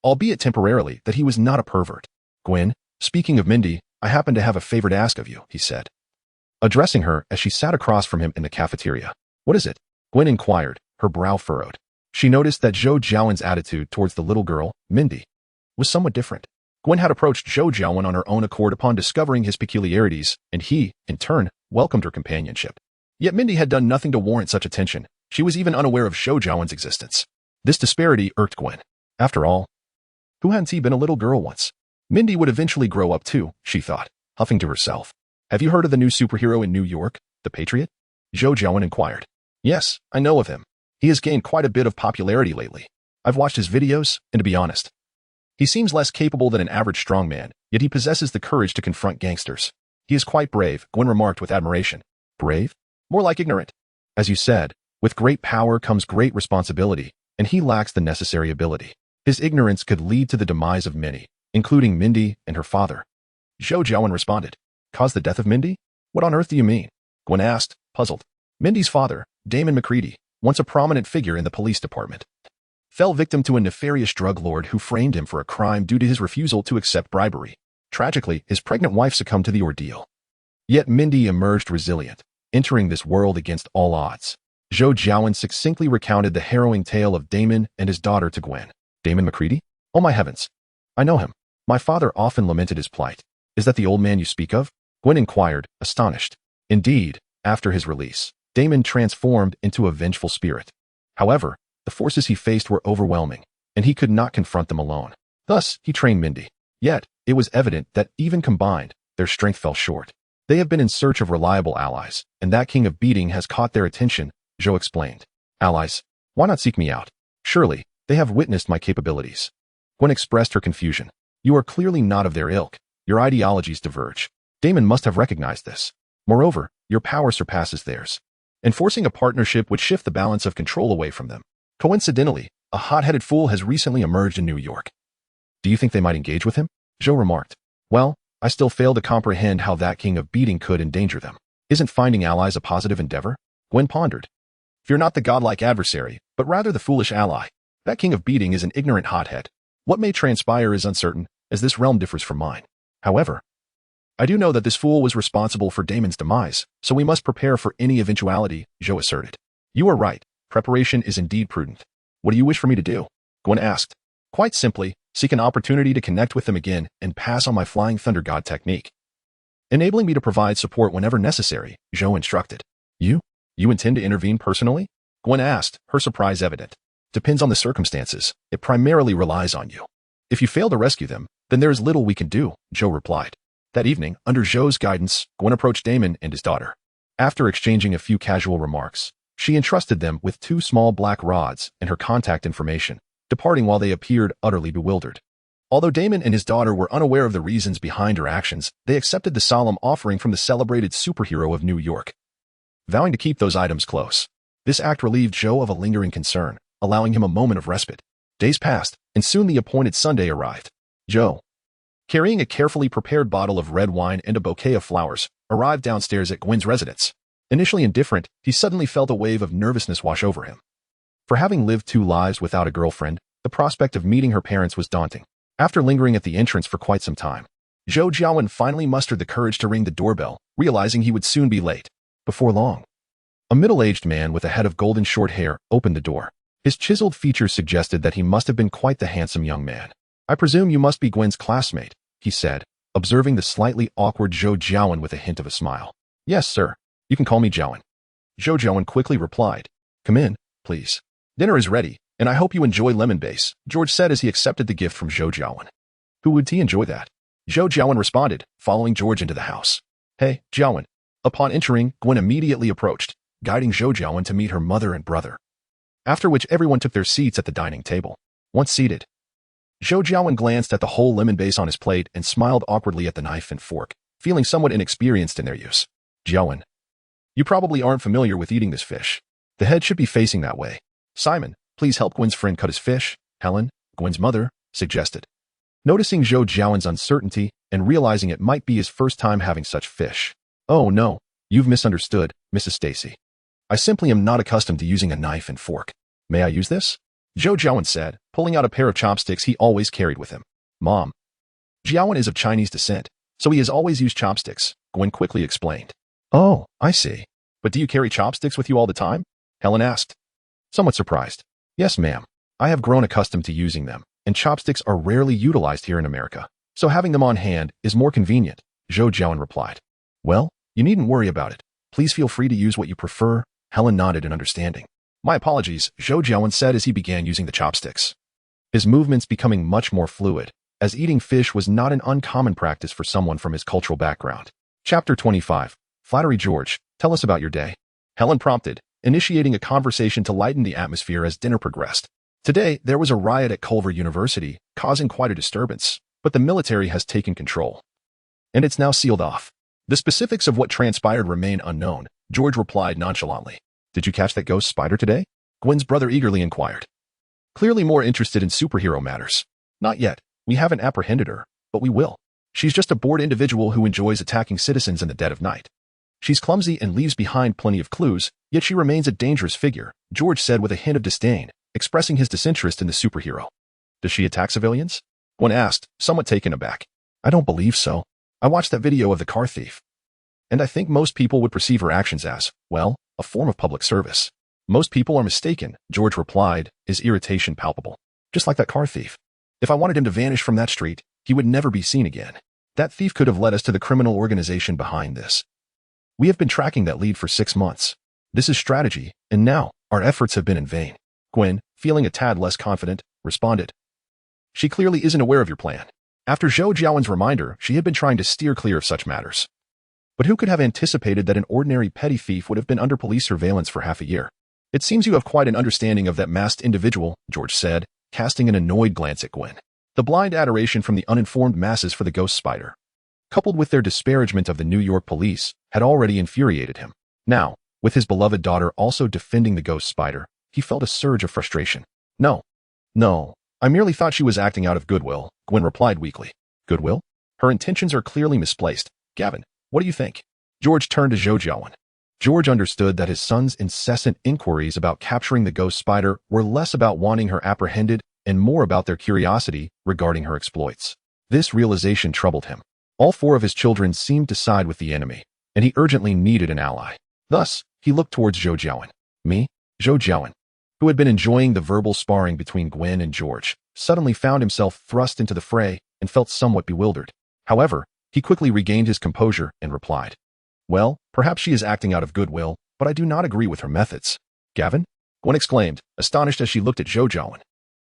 Speaker 1: albeit temporarily, that he was not a pervert. Gwen, speaking of Mindy, I happen to have a favor to ask of you, he said, addressing her as she sat across from him in the cafeteria. What is it? Gwen inquired, her brow furrowed. She noticed that Zhou Jiawen's attitude towards the little girl, Mindy, was somewhat different. Gwen had approached Zhou Jiawen on her own accord upon discovering his peculiarities, and he, in turn, welcomed her companionship. Yet Mindy had done nothing to warrant such attention. She was even unaware of Zhou Jiawen's existence. This disparity irked Gwen. After all, who hadn't he been a little girl once? Mindy would eventually grow up too, she thought, huffing to herself. Have you heard of the new superhero in New York, the Patriot? Zhou Jiawen inquired. Yes, I know of him. He has gained quite a bit of popularity lately. I've watched his videos, and to be honest, he seems less capable than an average strongman, yet he possesses the courage to confront gangsters. He is quite brave, Gwen remarked with admiration. Brave? More like ignorant. As you said, with great power comes great responsibility, and he lacks the necessary ability. His ignorance could lead to the demise of many, including Mindy and her father. Zhou Jiawen responded. Cause the death of Mindy? What on earth do you mean? Gwen asked, puzzled. Mindy's father, Damon McCready, once a prominent figure in the police department, fell victim to a nefarious drug lord who framed him for a crime due to his refusal to accept bribery. Tragically, his pregnant wife succumbed to the ordeal. Yet Mindy emerged resilient, entering this world against all odds. Zhou Jiawen succinctly recounted the harrowing tale of Damon and his daughter to Gwen. Damon McCready? Oh my heavens. I know him. My father often lamented his plight. Is that the old man you speak of? Gwen inquired, astonished. Indeed, after his release, Damon transformed into a vengeful spirit. However, the forces he faced were overwhelming, and he could not confront them alone. Thus, he trained Mindy. Yet, it was evident that even combined, their strength fell short. They have been in search of reliable allies, and that king of beating has caught their attention, Zhou explained. Allies? Why not seek me out? Surely, they have witnessed my capabilities. Gwen expressed her confusion. You are clearly not of their ilk. Your ideologies diverge. Damon must have recognized this. Moreover, your power surpasses theirs. Enforcing a partnership would shift the balance of control away from them. Coincidentally, a hot-headed fool has recently emerged in New York. Do you think they might engage with him? Zhou remarked. Well, I still fail to comprehend how that king of beating could endanger them. Isn't finding allies a positive endeavor? Gwen pondered. Fear not the godlike adversary, but rather the foolish ally. That king of beating is an ignorant hothead. What may transpire is uncertain, as this realm differs from mine. However, I do know that this fool was responsible for Damon's demise, so we must prepare for any eventuality, Zhou asserted. You are right. Preparation is indeed prudent. What do you wish for me to do? Gwen asked. Quite simply, seek an opportunity to connect with them again and pass on my Flying Thunder God technique, enabling me to provide support whenever necessary, Zhou instructed. You intend to intervene personally? Gwen asked, her surprise evident. Depends on the circumstances. It primarily relies on you. If you fail to rescue them, then there is little we can do, Zhou replied. That evening, under Zhou's guidance, Gwen approached Damon and his daughter. After exchanging a few casual remarks, she entrusted them with 2 small black rods and her contact information, departing while they appeared utterly bewildered. Although Damon and his daughter were unaware of the reasons behind her actions, they accepted the solemn offering from the celebrated superhero of New York, vowing to keep those items close. This act relieved Zhou of a lingering concern, allowing him a moment of respite. Days passed, and soon the appointed Sunday arrived. Zhou, carrying a carefully prepared bottle of red wine and a bouquet of flowers, arrived downstairs at Gwen's residence. Initially indifferent, he suddenly felt a wave of nervousness wash over him. For having lived 2 lives without a girlfriend, the prospect of meeting her parents was daunting. After lingering at the entrance for quite some time, Zhou Jiawen finally mustered the courage to ring the doorbell, realizing he would soon be late. Before long, a middle-aged man with a head of golden short hair opened the door. His chiseled features suggested that he must have been quite the handsome young man. I presume you must be Gwen's classmate, he said, observing the slightly awkward Zhou Jiawen with a hint of a smile. Yes, sir. You can call me Jiawen. Zhou Jiawen quickly replied. Come in, please. Dinner is ready, and I hope you enjoy lemon base, George said as he accepted the gift from Zhou Jiawen. Who would he enjoy that? Zhou Jiawen responded, following George into the house. Hey, Jiawen. Upon entering, Gwen immediately approached, guiding Zhou Jiawen to meet her mother and brother. After which everyone took their seats at the dining table. Once seated, Zhou Jiawen glanced at the whole lemon base on his plate and smiled awkwardly at the knife and fork, feeling somewhat inexperienced in their use. Jiawen, you probably aren't familiar with eating this fish. The head should be facing that way. Simon, please help Gwen's friend cut his fish, Helen, Gwen's mother, suggested. Noticing Zhou Jiawen's uncertainty and realizing it might be his first time having such fish. Oh no, you've misunderstood, Mrs. Stacy. I simply am not accustomed to using a knife and fork. May I use this? Zhou Jiawen said, pulling out a pair of chopsticks he always carried with him. Mom. Jiawen is of Chinese descent, so he has always used chopsticks, Gwen quickly explained. Oh, I see. But do you carry chopsticks with you all the time? Helen asked. Somewhat surprised. Yes, ma'am. I have grown accustomed to using them, and chopsticks are rarely utilized here in America, so having them on hand is more convenient, Zhou Jiawen replied. Well, you needn't worry about it. Please feel free to use what you prefer, Helen nodded in understanding. My apologies, Zhou Jiawen said as he began using the chopsticks, his movements becoming much more fluid, as eating fish was not an uncommon practice for someone from his cultural background. Chapter 25. Flattery George, tell us about your day. Helen prompted, initiating a conversation to lighten the atmosphere as dinner progressed. Today, there was a riot at Culver University, causing quite a disturbance, but the military has taken control, and it's now sealed off. The specifics of what transpired remain unknown, George replied nonchalantly. Did you catch that ghost spider today? Gwen's brother eagerly inquired. Clearly more interested in superhero matters. Not yet. We haven't apprehended her, but we will. She's just a bored individual who enjoys attacking citizens in the dead of night. She's clumsy and leaves behind plenty of clues, yet she remains a dangerous figure, George said with a hint of disdain, expressing his disinterest in the superhero. Does she attack civilians? Gwen asked, somewhat taken aback. I don't believe so. I watched that video of the car thief. And I think most people would perceive her actions as, well, a form of public service. Most people are mistaken, George replied, his irritation palpable. Just like that car thief. If I wanted him to vanish from that street, he would never be seen again. That thief could have led us to the criminal organization behind this. We have been tracking that lead for 6 months. This is strategy, and now, our efforts have been in vain. Gwen, feeling a tad less confident, responded. She clearly isn't aware of your plan. After Zhou Jiawen's reminder, she had been trying to steer clear of such matters. But who could have anticipated that an ordinary petty thief would have been under police surveillance for half a year? It seems you have quite an understanding of that masked individual, George said, casting an annoyed glance at Gwen. The blind adoration from the uninformed masses for the ghost spider, coupled with their disparagement of the New York police, had already infuriated him. Now, with his beloved daughter also defending the ghost spider, he felt a surge of frustration. No, I merely thought she was acting out of goodwill, Gwen replied weakly. Goodwill? Her intentions are clearly misplaced. Gavin, what do you think? George turned to Zhou Jiawen. George understood that his son's incessant inquiries about capturing the ghost spider were less about wanting her apprehended and more about their curiosity regarding her exploits. This realization troubled him. All 4 of his children seemed to side with the enemy, and he urgently needed an ally. Thus, he looked towards Zhou Jiawen. Me, Zhou Jiawen, who had been enjoying the verbal sparring between Gwen and George, suddenly found himself thrust into the fray and felt somewhat bewildered. However, he quickly regained his composure and replied, well, perhaps she is acting out of goodwill, but I do not agree with her methods. Gavin? Gwen exclaimed, astonished as she looked at Zhou Jiawen.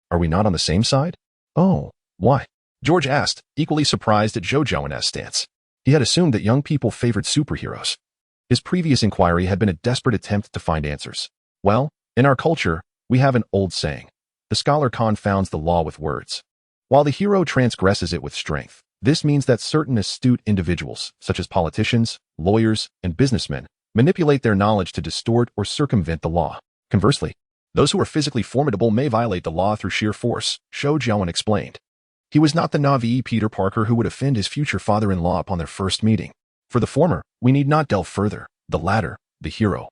Speaker 1: Are we not on the same side? Oh, why? George asked, equally surprised at Zhou Jiawen's stance. He had assumed that young people favored superheroes. His previous inquiry had been a desperate attempt to find answers. Well, in our culture, we have an old saying. The scholar confounds the law with words, while the hero transgresses it with strength. This means that certain astute individuals, such as politicians, lawyers, and businessmen, manipulate their knowledge to distort or circumvent the law. Conversely, those who are physically formidable may violate the law through sheer force, Zhou Jiawen explained. He was not the naive Peter Parker who would offend his future father-in-law upon their first meeting. For the former, we need not delve further. The latter, the hero,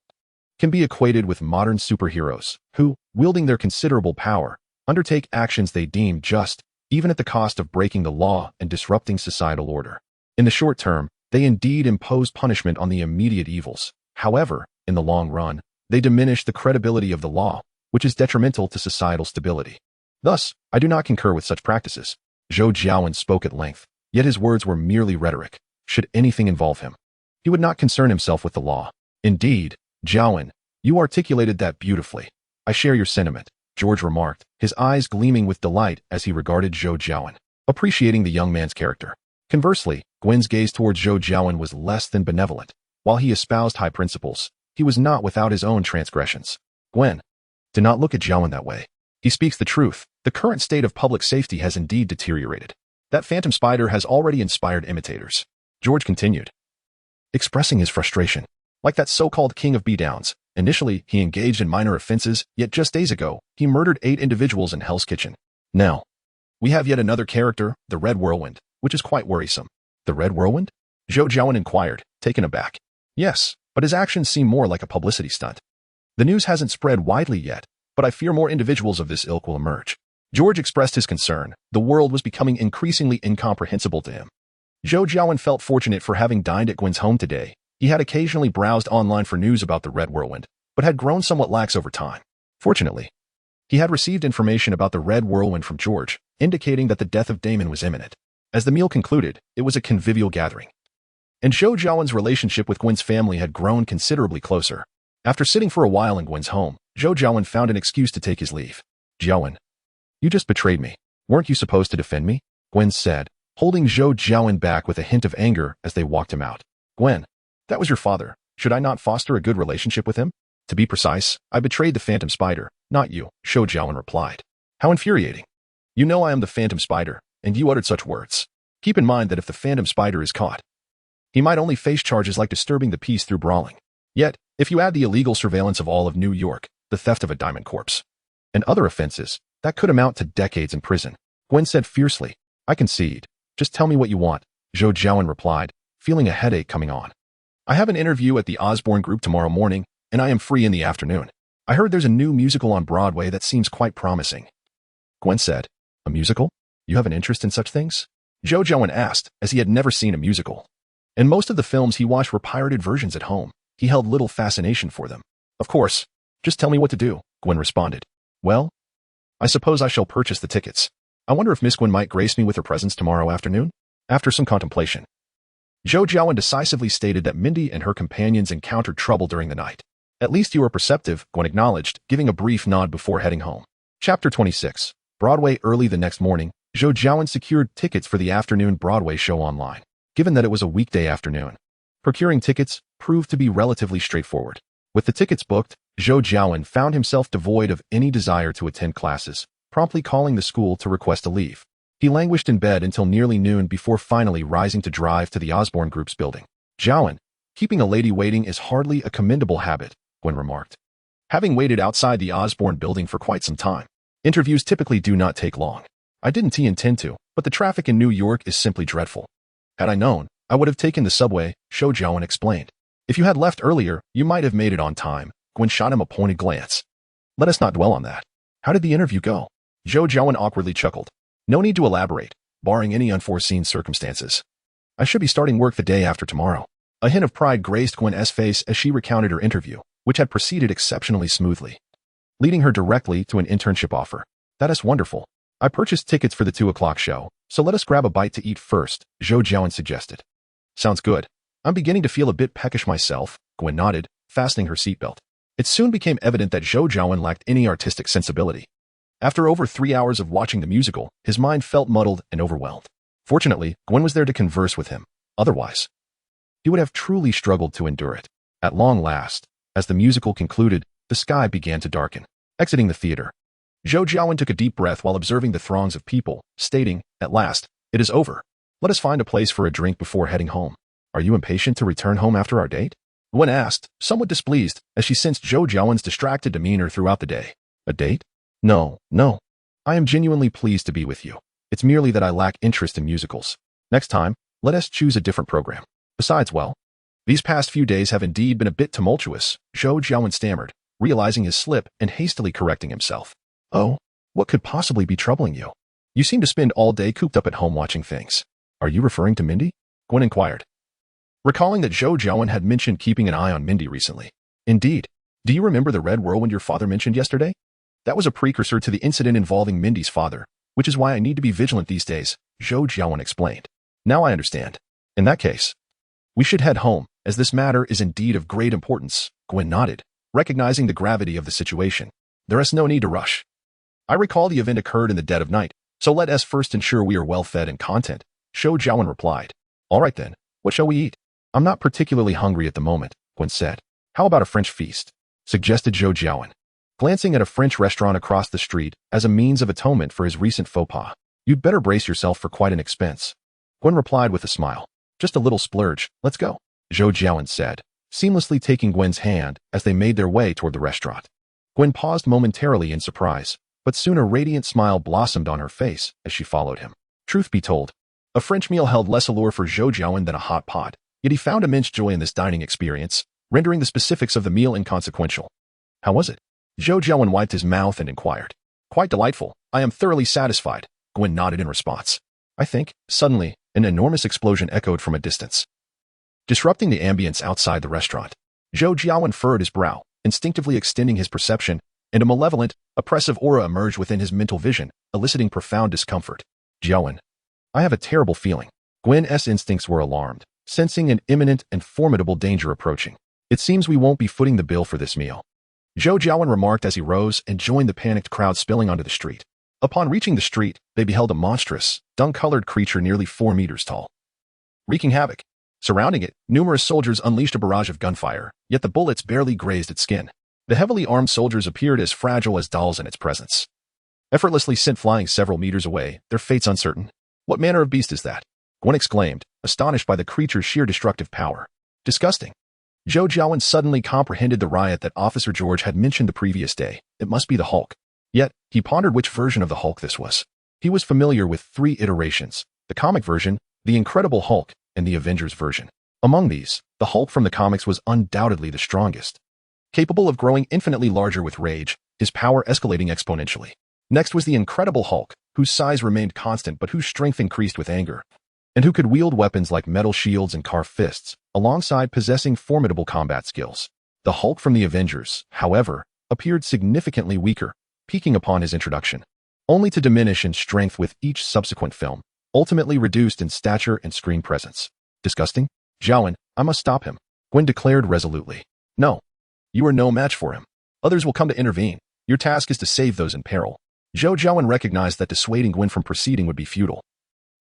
Speaker 1: can be equated with modern superheroes who, wielding their considerable power, undertake actions they deem just, even at the cost of breaking the law and disrupting societal order. In the short term, they indeed impose punishment on the immediate evils. However, in the long run, they diminish the credibility of the law, which is detrimental to societal stability. Thus, I do not concur with such practices. Zhou Jiawen spoke at length, yet his words were merely rhetoric. Should anything involve him, he would not concern himself with the law. Indeed, Jiawen, you articulated that beautifully. I share your sentiment, George remarked, his eyes gleaming with delight as he regarded Zhou Jiawen, appreciating the young man's character. Conversely, Gwen's gaze towards Zhou Jiawen was less than benevolent. While he espoused high principles, he was not without his own transgressions. Gwen, do not look at Jiawen that way. He speaks the truth. The current state of public safety has indeed deteriorated. That phantom spider has already inspired imitators. George continued, expressing his frustration. Like that so-called king of beatdowns, initially he engaged in minor offenses, yet just days ago, he murdered 8 individuals in Hell's Kitchen. Now, we have yet another character, the Red Whirlwind, which is quite worrisome. The Red Whirlwind? Zhou Jiawen inquired, taken aback. Yes, but his actions seem more like a publicity stunt. The news hasn't spread widely yet, but I fear more individuals of this ilk will emerge. George expressed his concern. The world was becoming increasingly incomprehensible to him. Zhou Jiawen felt fortunate for having dined at Gwen's home today. He had occasionally browsed online for news about the Red Whirlwind, but had grown somewhat lax over time. Fortunately, he had received information about the Red Whirlwind from George, indicating that the death of Damon was imminent. As the meal concluded, it was a convivial gathering, and Zhou Jiawen's relationship with Gwen's family had grown considerably closer. After sitting for a while in Gwen's home, Zhou Jiawen found an excuse to take his leave. Jiawen, you just betrayed me. Weren't you supposed to defend me? Gwen said, holding Zhou Jiawen back with a hint of anger as they walked him out. Gwen, that was your father. Should I not foster a good relationship with him? To be precise, I betrayed the Phantom Spider, not you, Zhou Jiawen replied. How infuriating. You know I am the Phantom Spider, and you uttered such words. Keep in mind that if the Phantom Spider is caught, he might only face charges like disturbing the peace through brawling. Yet, if you add the illegal surveillance of all of New York, the theft of a diamond corpse, and other offenses, that could amount to decades in prison. Gwen said fiercely, I concede. Just tell me what you want, Zhou Jiawen replied, feeling a headache coming on. I have an interview at the Osborne Group tomorrow morning, and I am free in the afternoon. I heard there's a new musical on Broadway that seems quite promising. Gwen said, a musical? You have an interest in such things? Zhou Jiawen asked, as he had never seen a musical. And most of the films he watched were pirated versions at home. He held little fascination for them. Of course. Just tell me what to do, Gwen responded. Well, I suppose I shall purchase the tickets. I wonder if Miss Gwen might grace me with her presence tomorrow afternoon? After some contemplation, Zhou Jiawen decisively stated that Mindy and her companions encountered trouble during the night. At least you were perceptive, Gwen acknowledged, giving a brief nod before heading home. Chapter 26. Broadway. Early the next morning, Zhou Jiawen secured tickets for the afternoon Broadway show online. Given that it was a weekday afternoon, procuring tickets proved to be relatively straightforward. With the tickets booked, Zhou Jiawen found himself devoid of any desire to attend classes, promptly calling the school to request a leave. He languished in bed until nearly noon before finally rising to drive to the Osborne Group's building. Jiawen, keeping a lady waiting is hardly a commendable habit, Gwen remarked. Having waited outside the Osborne building for quite some time, interviews typically do not take long. I didn't intend to, but the traffic in New York is simply dreadful. Had I known, I would have taken the subway, Zhou Jiawen explained. If you had left earlier, you might have made it on time. Gwen shot him a pointed glance. Let us not dwell on that. How did the interview go? Zhou Jiawen awkwardly chuckled. No need to elaborate, barring any unforeseen circumstances. I should be starting work the day after tomorrow. A hint of pride graced Gwen's face as she recounted her interview, which had proceeded exceptionally smoothly, leading her directly to an internship offer. That is wonderful. I purchased tickets for the 2 o'clock show, so let us grab a bite to eat first, Zhou Jiawen suggested. Sounds good. I'm beginning to feel a bit peckish myself, Gwen nodded, fastening her seatbelt. It soon became evident that Zhou Jiawen lacked any artistic sensibility. After over 3 hours of watching the musical, his mind felt muddled and overwhelmed. Fortunately, Gwen was there to converse with him. Otherwise, he would have truly struggled to endure it. At long last, as the musical concluded, the sky began to darken. Exiting the theater, Zhou Jiawen took a deep breath while observing the throngs of people, stating, "At last, it is over. Let us find a place for a drink before heading home. Are you impatient to return home after our date?" Gwen asked, somewhat displeased, as she sensed Zhou Jiawen's distracted demeanor throughout the day. A date? No. I am genuinely pleased to be with you. It's merely that I lack interest in musicals. Next time, let us choose a different program. Besides, well, these past few days have indeed been a bit tumultuous, Zhou Jiawen stammered, realizing his slip and hastily correcting himself. Oh, what could possibly be troubling you? You seem to spend all day cooped up at home watching things. Are you referring to Mindy? Gwen inquired, recalling that Zhou Jiawen had mentioned keeping an eye on Mindy recently. Indeed. Do you remember the red whirlwind your father mentioned yesterday? That was a precursor to the incident involving Mindy's father, which is why I need to be vigilant these days, Zhou Jiawen explained. Now I understand. In that case, we should head home, as this matter is indeed of great importance, Gwen nodded, recognizing the gravity of the situation. There is no need to rush. I recall the event occurred in the dead of night, so let us first ensure we are well fed and content, Zhou Jiawen replied. All right then, what shall we eat? I'm not particularly hungry at the moment, Gwen said. How about a French feast? Suggested Zhou Jiawen, glancing at a French restaurant across the street as a means of atonement for his recent faux pas. You'd better brace yourself for quite an expense. Gwen replied with a smile. Just a little splurge, let's go, Zhou Jiawen said, seamlessly taking Gwen's hand as they made their way toward the restaurant. Gwen paused momentarily in surprise, but soon a radiant smile blossomed on her face as she followed him. Truth be told, a French meal held less allure for Zhou Jiawen than a hot pot, yet he found immense joy in this dining experience, rendering the specifics of the meal inconsequential. How was it? Zhou Jiawen wiped his mouth and inquired. Quite delightful. I am thoroughly satisfied, Gwen nodded in response. I think, suddenly, an enormous explosion echoed from a distance, disrupting the ambience outside the restaurant. Zhou Jiawen furrowed his brow, instinctively extending his perception, and a malevolent, oppressive aura emerged within his mental vision, eliciting profound discomfort. Jiawen, I have a terrible feeling. Gwen's instincts were alarmed, sensing an imminent and formidable danger approaching. It seems we won't be footing the bill for this meal, Zhou Jiawen remarked as he rose and joined the panicked crowd spilling onto the street. Upon reaching the street, they beheld a monstrous, dung-colored creature nearly 4 meters tall, wreaking havoc. Surrounding it, numerous soldiers unleashed a barrage of gunfire, yet the bullets barely grazed its skin. The heavily armed soldiers appeared as fragile as dolls in its presence, effortlessly sent flying several meters away, their fates uncertain. What manner of beast is that? Gwen exclaimed, astonished by the creature's sheer destructive power. Disgusting. Zhou Jiawen suddenly comprehended the riot that Officer George had mentioned the previous day. It must be the Hulk. Yet, he pondered which version of the Hulk this was. He was familiar with 3 iterations: the comic version, the Incredible Hulk, and the Avengers version. Among these, the Hulk from the comics was undoubtedly the strongest, capable of growing infinitely larger with rage, his power escalating exponentially. Next was the Incredible Hulk, whose size remained constant but whose strength increased with anger, and who could wield weapons like metal shields and carved fists, alongside possessing formidable combat skills. The Hulk from the Avengers, however, appeared significantly weaker, peaking upon his introduction, only to diminish in strength with each subsequent film, ultimately reduced in stature and screen presence. Disgusting? Jiawen, I must stop him, Gwen declared resolutely. No. You are no match for him. Others will come to intervene. Your task is to save those in peril. Zhou Jiawen recognized that dissuading Gwen from proceeding would be futile.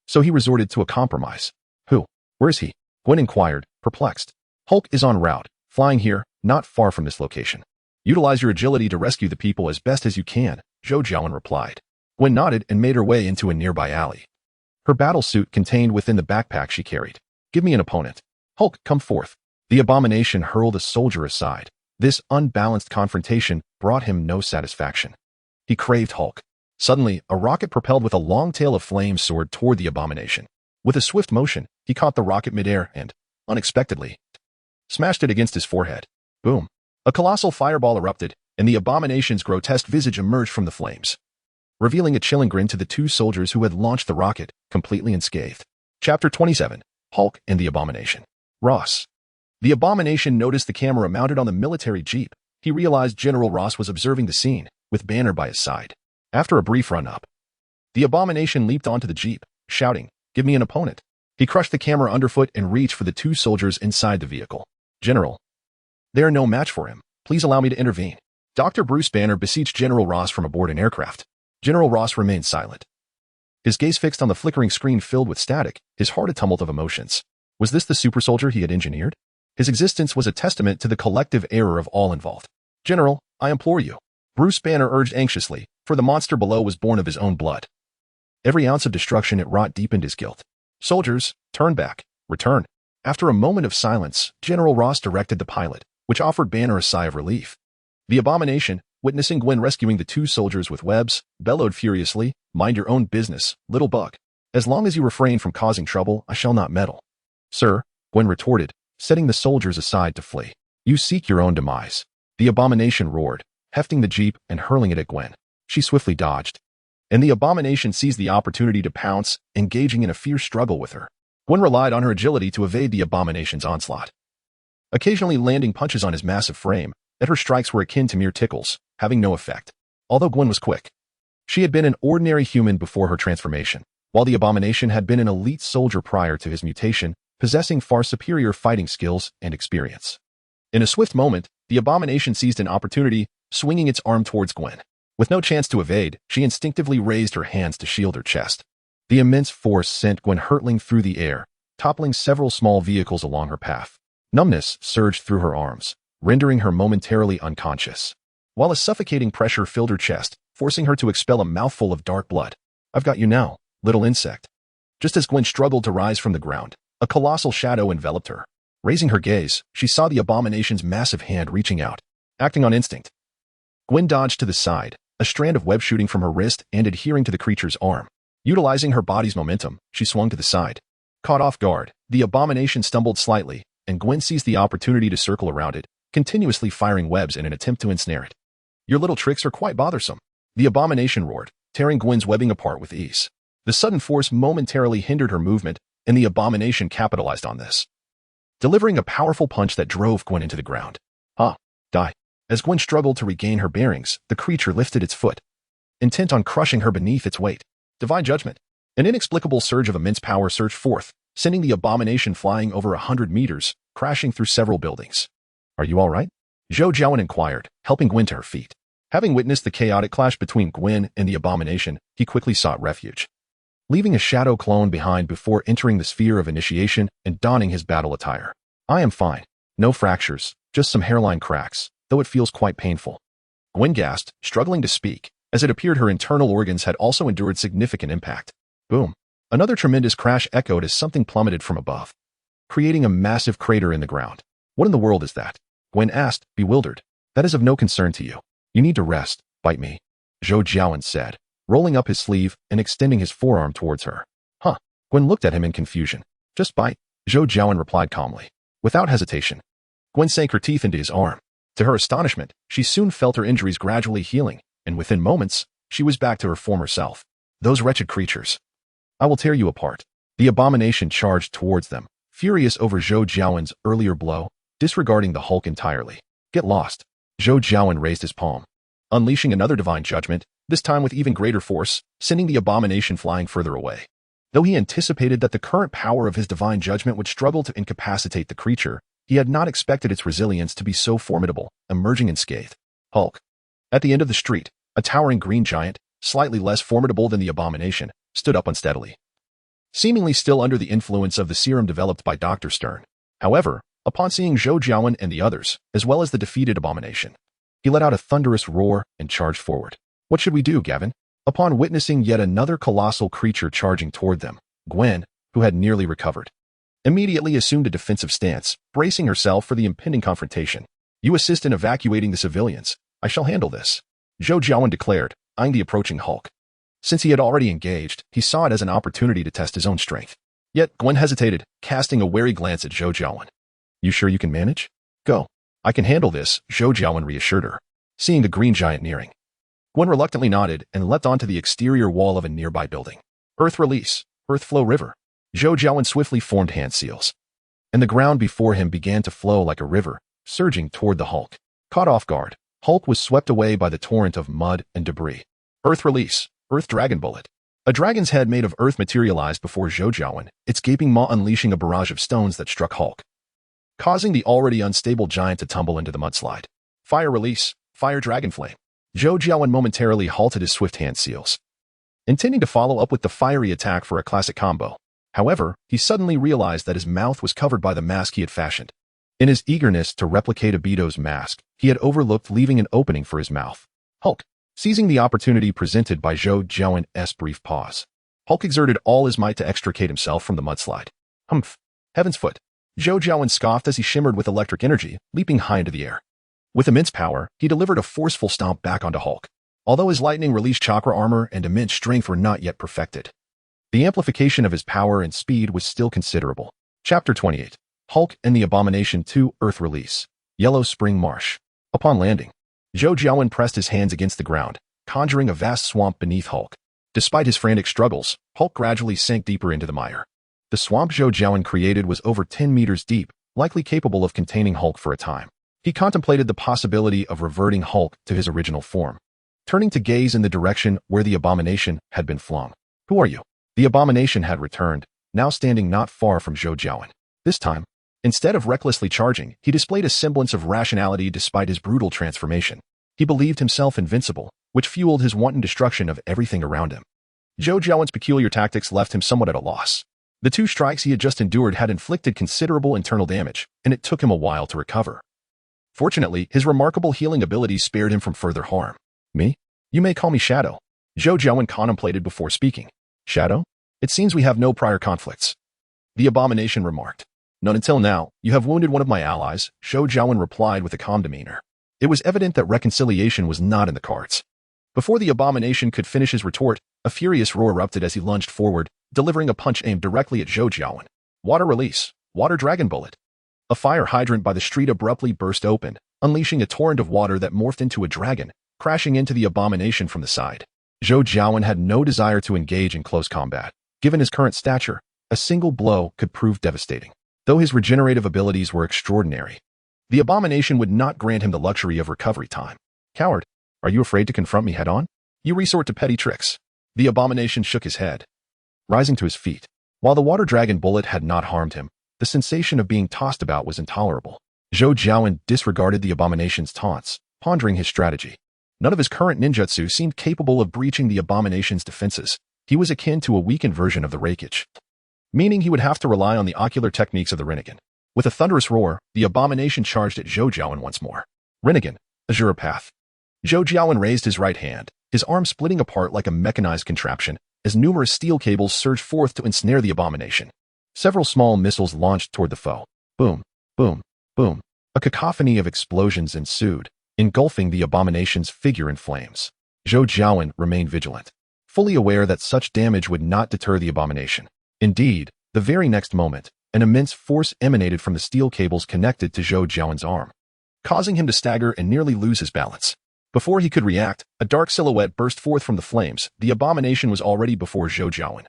Speaker 1: So he resorted to a compromise. Who? Where is he? Gwen inquired, perplexed. Hulk is en route, flying here, not far from this location. Utilize your agility to rescue the people as best as you can, Zhou Jiawen replied. Gwen nodded and made her way into a nearby alley. Her battle suit contained within the backpack she carried. Give me an opponent. Hulk, come forth. The abomination hurled a soldier aside. This unbalanced confrontation brought him no satisfaction. He craved Hulk. Suddenly, a rocket propelled with a long tail of flames soared toward the abomination. With a swift motion, he caught the rocket midair and, unexpectedly, smashed it against his forehead. Boom. A colossal fireball erupted, and the abomination's grotesque visage emerged from the flames, revealing a chilling grin to the two soldiers who had launched the rocket, completely unscathed. Chapter 27. Hulk and the Abomination. Ross. The Abomination noticed the camera mounted on the military jeep. He realized General Ross was observing the scene, with Banner by his side. After a brief run-up, the Abomination leaped onto the jeep, shouting, "Give me an opponent." He crushed the camera underfoot and reached for the two soldiers inside the vehicle. General, they are no match for him. Please allow me to intervene. Dr. Bruce Banner beseeched General Ross from aboard an aircraft. General Ross remained silent. His gaze fixed on the flickering screen filled with static, his heart a tumult of emotions. Was this the super soldier he had engineered? His existence was a testament to the collective error of all involved. General, I implore you. Bruce Banner urged anxiously, for the monster below was born of his own blood. Every ounce of destruction it wrought deepened his guilt. Soldiers, turn back. Return. After a moment of silence, General Ross directed the pilot, which offered Banner a sigh of relief. The Abomination, witnessing Gwen rescuing the two soldiers with webs, bellowed furiously, "Mind your own business, little bug. As long as you refrain from causing trouble, I shall not meddle." Sir, Gwen retorted, setting the soldiers aside to flee. You seek your own demise. The Abomination roared, hefting the jeep and hurling it at Gwen. She swiftly dodged, and the Abomination seized the opportunity to pounce, engaging in a fierce struggle with her. Gwen relied on her agility to evade the Abomination's onslaught, occasionally landing punches on his massive frame, yet her strikes were akin to mere tickles, having no effect. Although Gwen was quick, she had been an ordinary human before her transformation, while the Abomination had been an elite soldier prior to his mutation, possessing far superior fighting skills and experience. In a swift moment, the Abomination seized an opportunity, swinging its arm towards Gwen. With no chance to evade, she instinctively raised her hands to shield her chest. The immense force sent Gwen hurtling through the air, toppling several small vehicles along her path. Numbness surged through her arms, rendering her momentarily unconscious, while a suffocating pressure filled her chest, forcing her to expel a mouthful of dark blood. I've got you now, little insect. Just as Gwen struggled to rise from the ground, a colossal shadow enveloped her. Raising her gaze, she saw the Abomination's massive hand reaching out. Acting on instinct, Gwen dodged to the side, a strand of web shooting from her wrist and adhering to the creature's arm. Utilizing her body's momentum, she swung to the side. Caught off guard, the Abomination stumbled slightly, and Gwen seized the opportunity to circle around it, continuously firing webs in an attempt to ensnare it. Your little tricks are quite bothersome. The Abomination roared, tearing Gwen's webbing apart with ease. The sudden force momentarily hindered her movement, and the Abomination capitalized on this, delivering a powerful punch that drove Gwen into the ground. Die. As Gwen struggled to regain her bearings, the creature lifted its foot, intent on crushing her beneath its weight. Divine judgment. An inexplicable surge of immense power surged forth, sending the Abomination flying over 100 meters, crashing through several buildings. Are you all right? Zhou Jiawen inquired, helping Gwen to her feet. Having witnessed the chaotic clash between Gwen and the Abomination, he quickly sought refuge, leaving a shadow clone behind before entering the sphere of initiation and donning his battle attire. I am fine. No fractures, just some hairline cracks, though it feels quite painful. Gwen gasped, struggling to speak, as it appeared her internal organs had also endured significant impact. Boom. Another tremendous crash echoed as something plummeted from above, creating a massive crater in the ground. What in the world is that? Gwen asked, bewildered. That is of no concern to you. You need to rest, bite me, Zhou Jiawen said, rolling up his sleeve and extending his forearm towards her. Gwen looked at him in confusion. Just bite, Zhou Jiawen replied calmly. Without hesitation, Gwen sank her teeth into his arm. To her astonishment, she soon felt her injuries gradually healing, and within moments, she was back to her former self. Those wretched creatures. I will tear you apart. The abomination charged towards them, furious over Zhou Jiawen's earlier blow, disregarding the Hulk entirely. Get lost. Zhou Jiawen raised his palm, unleashing another divine judgment, this time with even greater force, sending the abomination flying further away. Though he anticipated that the current power of his divine judgment would struggle to incapacitate the creature, he had not expected its resilience to be so formidable, emerging unscathed. Hulk. At the end of the street, a towering green giant, slightly less formidable than the abomination, stood up unsteadily, seemingly still under the influence of the serum developed by Dr. Stern. However, upon seeing Zhou Jiawen and the others, as well as the defeated abomination, he let out a thunderous roar and charged forward. What should we do, Gavin? Upon witnessing yet another colossal creature charging toward them, Gwen, who had nearly recovered, immediately assumed a defensive stance, bracing herself for the impending confrontation. You assist in evacuating the civilians. I shall handle this, Zhou Jiawen declared, eyeing the approaching Hulk. Since he had already engaged, he saw it as an opportunity to test his own strength. Yet Gwen hesitated, casting a wary glance at Zhou Jiawen. You sure you can manage? Go. I can handle this, Zhou Jiawen reassured her, seeing the green giant nearing. Gwen reluctantly nodded and leapt onto the exterior wall of a nearby building. Earth release, earth flow river. Zhou Jiawen swiftly formed hand seals, and the ground before him began to flow like a river, surging toward the Hulk. Caught off guard, Hulk was swept away by the torrent of mud and debris. Earth release, earth dragon bullet. A dragon's head made of earth materialized before Zhou Jiawen, its gaping maw unleashing a barrage of stones that struck Hulk, causing the already unstable giant to tumble into the mudslide. Fire release, fire dragon flame. Zhou Jiawen momentarily halted his swift hand seals, intending to follow up with the fiery attack for a classic combo. However, he suddenly realized that his mouth was covered by the mask he had fashioned. In his eagerness to replicate Obito's mask, he had overlooked leaving an opening for his mouth. Hulk. Seizing the opportunity presented by Zhou Jiawen's brief pause, Hulk exerted all his might to extricate himself from the mudslide. Humph. Heaven's foot. Zhou Jiawen scoffed as he shimmered with electric energy, leaping high into the air. With immense power, he delivered a forceful stomp back onto Hulk. Although his lightning-released chakra armor and immense strength were not yet perfected, the amplification of his power and speed was still considerable. Chapter 28. Hulk and the Abomination 2 Earth Release. Yellow Spring Marsh. Upon landing, Zhou Jiawen pressed his hands against the ground, conjuring a vast swamp beneath Hulk. Despite his frantic struggles, Hulk gradually sank deeper into the mire. The swamp Zhou Jiawen created was over 10 meters deep, likely capable of containing Hulk for a time. He contemplated the possibility of reverting Hulk to his original form, turning to gaze in the direction where the abomination had been flung. Who are you? The abomination had returned, now standing not far from Zhou Jiawen. This time, instead of recklessly charging, he displayed a semblance of rationality despite his brutal transformation. He believed himself invincible, which fueled his wanton destruction of everything around him. Zhou Jiawen's peculiar tactics left him somewhat at a loss. The 2 strikes he had just endured had inflicted considerable internal damage, and it took him a while to recover. Fortunately, his remarkable healing abilities spared him from further harm. Me? You may call me Shadow. Zhou Jiawen contemplated before speaking. Shadow? It seems we have no prior conflicts. The abomination remarked. None until now. You have wounded one of my allies, Zhou Jiawen replied with a calm demeanor. It was evident that reconciliation was not in the cards. Before the abomination could finish his retort, a furious roar erupted as he lunged forward, delivering a punch aimed directly at Zhou Jiawen. Water release, water dragon bullet. A fire hydrant by the street abruptly burst open, unleashing a torrent of water that morphed into a dragon, crashing into the abomination from the side. Zhou Jiawen had no desire to engage in close combat. Given his current stature, a single blow could prove devastating. Though his regenerative abilities were extraordinary, the abomination would not grant him the luxury of recovery time. Coward, are you afraid to confront me head-on? You resort to petty tricks. The abomination shook his head, rising to his feet. While the water dragon bullet had not harmed him, the sensation of being tossed about was intolerable. Zhou Jiawen disregarded the abomination's taunts, pondering his strategy. None of his current ninjutsu seemed capable of breaching the abomination's defenses. He was akin to a weakened version of the Reikage, meaning he would have to rely on the ocular techniques of the Rinnegan. With a thunderous roar, the abomination charged at Zhou Jiawen once more. Rinnegan, Azure Path. Zhou Jiawen raised his right hand, his arm splitting apart like a mechanized contraption, as numerous steel cables surged forth to ensnare the abomination. Several small missiles launched toward the foe. Boom, boom, boom. A cacophony of explosions ensued, engulfing the abomination's figure in flames. Zhou Jiawen remained vigilant, fully aware that such damage would not deter the abomination. Indeed, the very next moment, an immense force emanated from the steel cables connected to Zhou Jiawen's arm, causing him to stagger and nearly lose his balance. Before he could react, a dark silhouette burst forth from the flames. The abomination was already before Zhou Jiawen,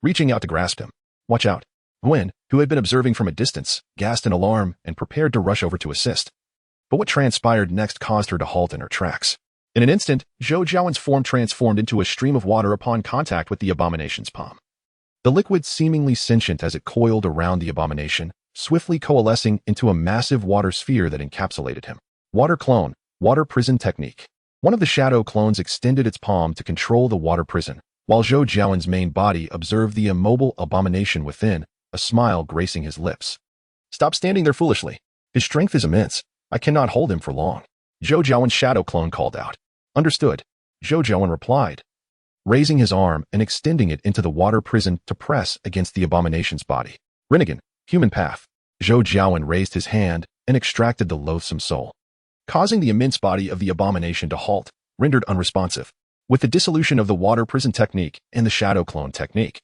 Speaker 1: reaching out to grasp him. "Watch out." Gwen, who had been observing from a distance, gasped in alarm and prepared to rush over to assist. But what transpired next caused her to halt in her tracks. In an instant, Zhou Jiawen's form transformed into a stream of water upon contact with the abomination's palm. The liquid seemingly sentient as it coiled around the abomination, swiftly coalescing into a massive water sphere that encapsulated him. Water clone, water prison technique. One of the shadow clones extended its palm to control the water prison, while Zhou Jiawen's main body observed the immobile abomination within, a smile gracing his lips. "Stop standing there foolishly. His strength is immense. I cannot hold him for long," Zhou Jiawen's shadow clone called out. "Understood," Zhou Jiawen replied, raising his arm and extending it into the water prison to press against the abomination's body. "Rinnegan, human path." Zhou Jiawen raised his hand and extracted the loathsome soul, causing the immense body of the abomination to halt, rendered unresponsive. With the dissolution of the water prison technique and the shadow clone technique,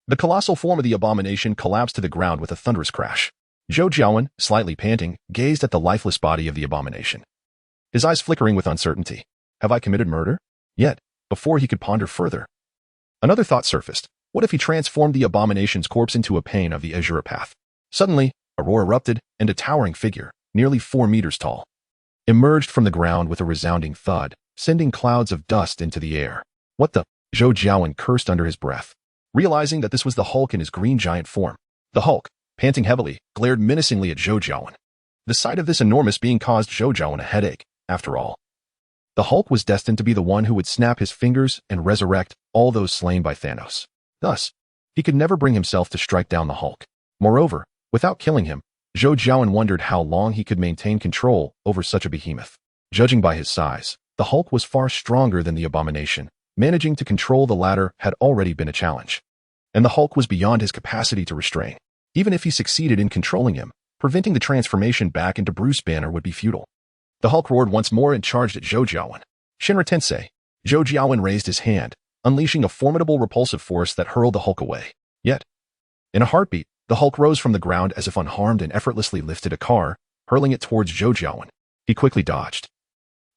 Speaker 1: the colossal form of the abomination collapsed to the ground with a thunderous crash. Zhou Jiawen, slightly panting, gazed at the lifeless body of the abomination, his eyes flickering with uncertainty. Have I committed murder? Yet, before he could ponder further, another thought surfaced. What if he transformed the abomination's corpse into a pane of the azure path? Suddenly, a roar erupted, and a towering figure, nearly 4 meters tall, emerged from the ground with a resounding thud, sending clouds of dust into the air. "What the?" Zhou Jiawen cursed under his breath, realizing that this was the Hulk in his green giant form. The Hulk, panting heavily, glared menacingly at Zhou Jiawen. The sight of this enormous being caused Zhou Jiawen a headache. After all, the Hulk was destined to be the one who would snap his fingers and resurrect all those slain by Thanos. Thus, he could never bring himself to strike down the Hulk. Moreover, without killing him, Zhou Jiawen wondered how long he could maintain control over such a behemoth. Judging by his size, the Hulk was far stronger than the abomination. Managing to control the latter had already been a challenge, and the Hulk was beyond his capacity to restrain. Even if he succeeded in controlling him, preventing the transformation back into Bruce Banner would be futile. The Hulk roared once more and charged at Zhou Jiawen. "Shinra Tensei." Zhou Jiawen raised his hand, unleashing a formidable repulsive force that hurled the Hulk away. Yet, in a heartbeat, the Hulk rose from the ground as if unharmed and effortlessly lifted a car, hurling it towards Zhou Jiawen. He quickly dodged,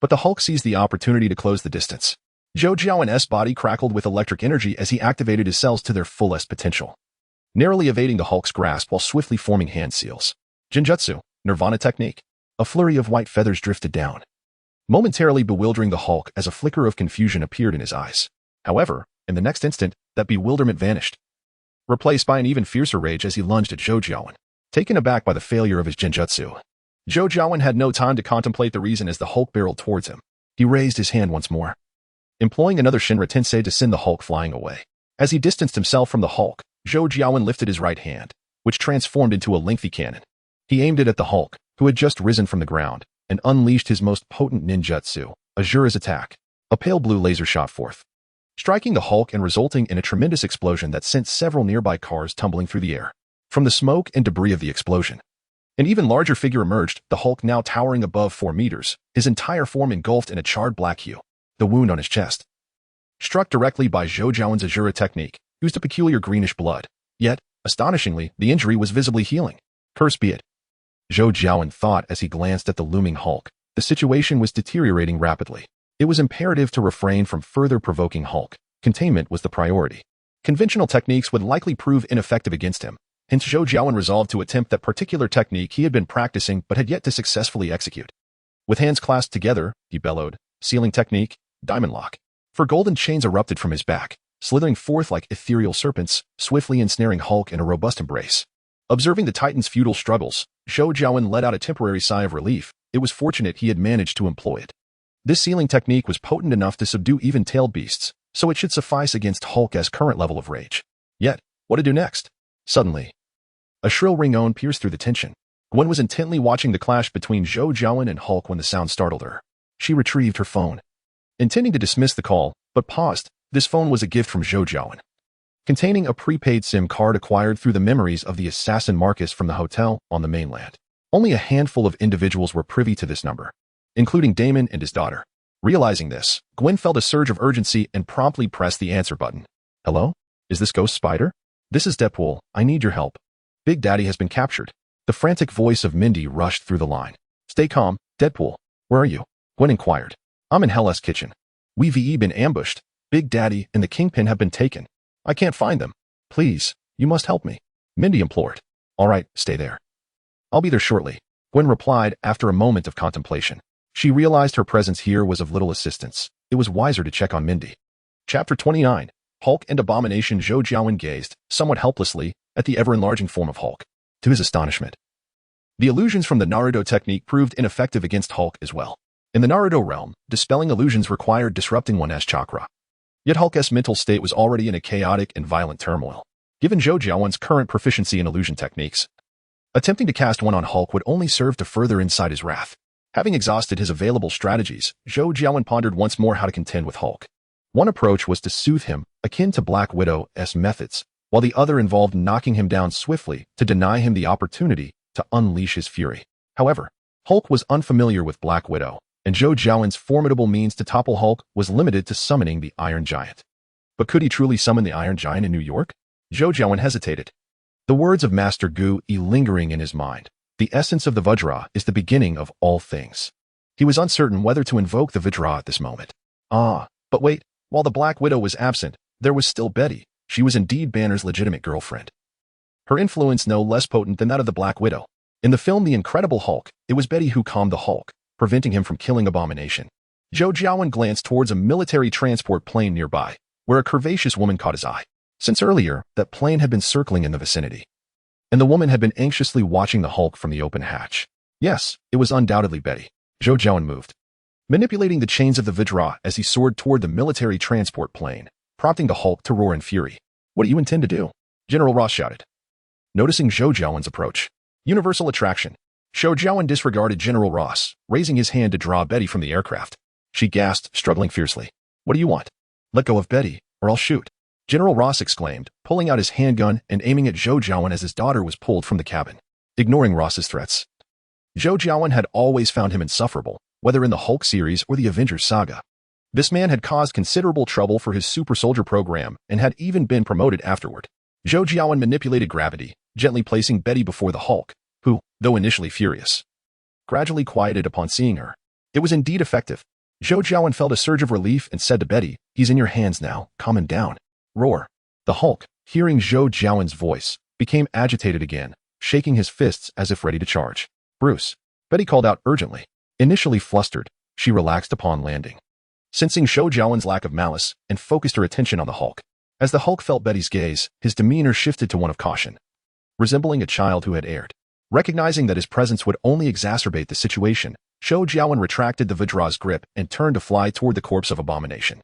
Speaker 1: but the Hulk seized the opportunity to close the distance. Zhou Jiawen's body crackled with electric energy as he activated his cells to their fullest potential, narrowly evading the Hulk's grasp while swiftly forming hand seals. Genjutsu, Nirvana technique. A flurry of white feathers drifted down, momentarily bewildering the Hulk as a flicker of confusion appeared in his eyes. However, in the next instant, that bewilderment vanished, replaced by an even fiercer rage as he lunged at Zhou Jiawen. Taken aback by the failure of his genjutsu, Zhou Jiawen had no time to contemplate the reason as the Hulk barreled towards him. He raised his hand once more, employing another Shinra Tensei to send the Hulk flying away. As he distanced himself from the Hulk, Zhou Jiawen lifted his right hand, which transformed into a lengthy cannon. He aimed it at the Hulk, who had just risen from the ground, and unleashed his most potent ninjutsu, Azura's attack. A pale blue laser shot forth, striking the Hulk and resulting in a tremendous explosion that sent several nearby cars tumbling through the air. From the smoke and debris of the explosion, an even larger figure emerged, the Hulk now towering above 4 meters, his entire form engulfed in a charred black hue. The wound on his chest, struck directly by Zhou Jiawen's Azura technique, used a peculiar greenish blood. Yet, astonishingly, the injury was visibly healing. Curse be it, Zhou Jiawen thought as he glanced at the looming Hulk. The situation was deteriorating rapidly. It was imperative to refrain from further provoking Hulk. Containment was the priority. Conventional techniques would likely prove ineffective against him. Hence Zhou Jiawen resolved to attempt that particular technique he had been practicing but had yet to successfully execute. With hands clasped together, he bellowed, "Sealing technique, diamond lock." For golden chains erupted from his back, slithering forth like ethereal serpents, swiftly ensnaring Hulk in a robust embrace. Observing the Titan's futile struggles, Zhou Jiawen let out a temporary sigh of relief. It was fortunate he had managed to employ it. This sealing technique was potent enough to subdue even tailed beasts, so it should suffice against Hulk's current level of rage. Yet, what to do next? Suddenly, a shrill ring-tone pierced through the tension. Gwen was intently watching the clash between Zhou Jiawen and Hulk when the sound startled her. She retrieved her phone, intending to dismiss the call, but paused. This phone was a gift from Zhou Jiawen, containing a prepaid SIM card acquired through the memories of the assassin Marcus from the hotel on the mainland. Only a handful of individuals were privy to this number, including Damon and his daughter. Realizing this, Gwen felt a surge of urgency and promptly pressed the answer button. "Hello? Is this Ghost Spider? This is Deadpool. I need your help. Big Daddy has been captured." The frantic voice of Mindy rushed through the line. "Stay calm, Deadpool. Where are you?" Gwen inquired, I'm in Hell's kitchen. We've been ambushed. Big Daddy and the Kingpin have been taken. I can't find them. Please, you must help me. Mindy implored. All right, stay there. I'll be there shortly, Gwen replied after a moment of contemplation. She realized her presence here was of little assistance. It was wiser to check on Mindy. Chapter 29. Hulk and Abomination. Zhou Jiawen gazed, somewhat helplessly, at the ever-enlarging form of Hulk. To his astonishment, the illusions from the Naruto technique proved ineffective against Hulk as well. In the Naruto realm, dispelling illusions required disrupting one's chakra. Yet Hulk's mental state was already in a chaotic and violent turmoil. Given Zhou Jiawen's current proficiency in illusion techniques, attempting to cast one on Hulk would only serve to further incite his wrath. Having exhausted his available strategies, Zhou Jiawen pondered once more how to contend with Hulk. One approach was to soothe him, akin to Black Widow's methods, while the other involved knocking him down swiftly to deny him the opportunity to unleash his fury. However, Hulk was unfamiliar with Black Widow, and Zhou Jiawen's formidable means to topple Hulk was limited to summoning the Iron Giant. But could he truly summon the Iron Giant in New York? Zhou Jiawen hesitated. The words of Master Gu lingering in his mind. The essence of the Vajra is the beginning of all things. He was uncertain whether to invoke the Vajra at this moment. But wait, while the Black Widow was absent, there was still Betty. She was indeed Banner's legitimate girlfriend. Her influence no less potent than that of the Black Widow. In the film The Incredible Hulk, it was Betty who calmed the Hulk, preventing him from killing Abomination. Zhou Jiawen glanced towards a military transport plane nearby, where a curvaceous woman caught his eye. Since earlier, that plane had been circling in the vicinity, and the woman had been anxiously watching the Hulk from the open hatch. Yes, it was undoubtedly Betty. Zhou Jiawen moved, manipulating the chains of the Vajra as he soared toward the military transport plane, prompting the Hulk to roar in fury. What do you intend to do? General Ross shouted. Noticing Zhou Jiawen's approach. Universal attraction. Zhou Jiawen disregarded General Ross, raising his hand to draw Betty from the aircraft. She gasped, struggling fiercely. What do you want? Let go of Betty, or I'll shoot. General Ross exclaimed, pulling out his handgun and aiming at Zhou Jiawen as his daughter was pulled from the cabin. Ignoring Ross's threats, Zhou Jiawen had always found him insufferable, whether in the Hulk series or the Avengers saga. This man had caused considerable trouble for his super soldier program and had even been promoted afterward. Zhou Jiawen manipulated gravity, gently placing Betty before the Hulk, who, though initially furious, gradually quieted upon seeing her. It was indeed effective. Zhou Jiawen felt a surge of relief and said to Betty, "He's in your hands now, calm him down." Roar. The Hulk, hearing Zhou Jiawen's voice, became agitated again, shaking his fists as if ready to charge. Bruce. Betty called out urgently. Initially flustered, she relaxed upon landing, sensing Zhou Jiawen's lack of malice, and focused her attention on the Hulk. As the Hulk felt Betty's gaze, his demeanor shifted to one of caution, resembling a child who had erred. Recognizing that his presence would only exacerbate the situation, Zhou Jiawen retracted the Vajra's grip and turned to fly toward the corpse of Abomination.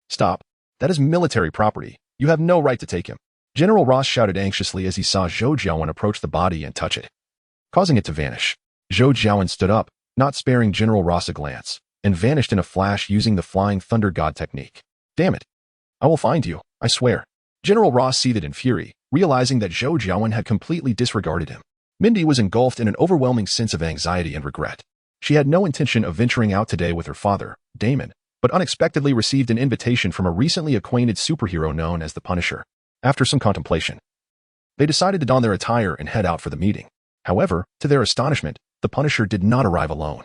Speaker 1: Stop. That is military property. You have no right to take him. General Ross shouted anxiously as he saw Zhou Jiawen approach the body and touch it, causing it to vanish. Zhou Jiawen stood up, not sparing General Ross a glance, and vanished in a flash using the Flying Thunder God technique. Damn it. I will find you, I swear. General Ross seethed in fury, realizing that Zhou Jiawen had completely disregarded him. Mindy was engulfed in an overwhelming sense of anxiety and regret. She had no intention of venturing out today with her father, Damon, but unexpectedly received an invitation from a recently acquainted superhero known as the Punisher. After some contemplation, they decided to don their attire and head out for the meeting. However, to their astonishment, the Punisher did not arrive alone.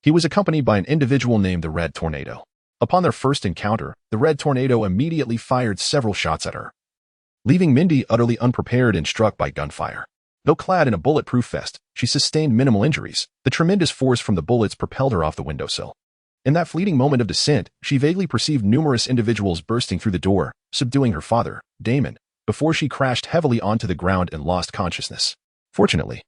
Speaker 1: He was accompanied by an individual named the Red Tornado. Upon their first encounter, the Red Tornado immediately fired several shots at her, leaving Mindy utterly unprepared and struck by gunfire. Though clad in a bulletproof vest, she sustained minimal injuries. The tremendous force from the bullets propelled her off the windowsill. In that fleeting moment of descent, she vaguely perceived numerous individuals bursting through the door, subduing her father, Damon, before she crashed heavily onto the ground and lost consciousness. Fortunately,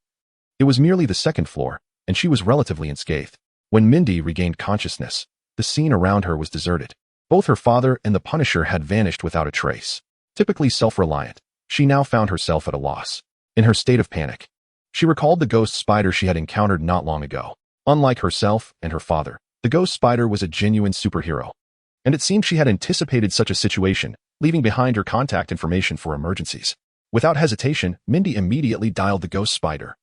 Speaker 1: it was merely the second floor, and she was relatively unscathed. When Mindy regained consciousness, the scene around her was deserted. Both her father and the Punisher had vanished without a trace. Typically self-reliant, she now found herself at a loss. In her state of panic, she recalled the ghost spider she had encountered not long ago. Unlike herself and her father, the ghost spider was a genuine superhero, and it seemed she had anticipated such a situation, leaving behind her contact information for emergencies. Without hesitation, Mindy immediately dialed the ghost spider,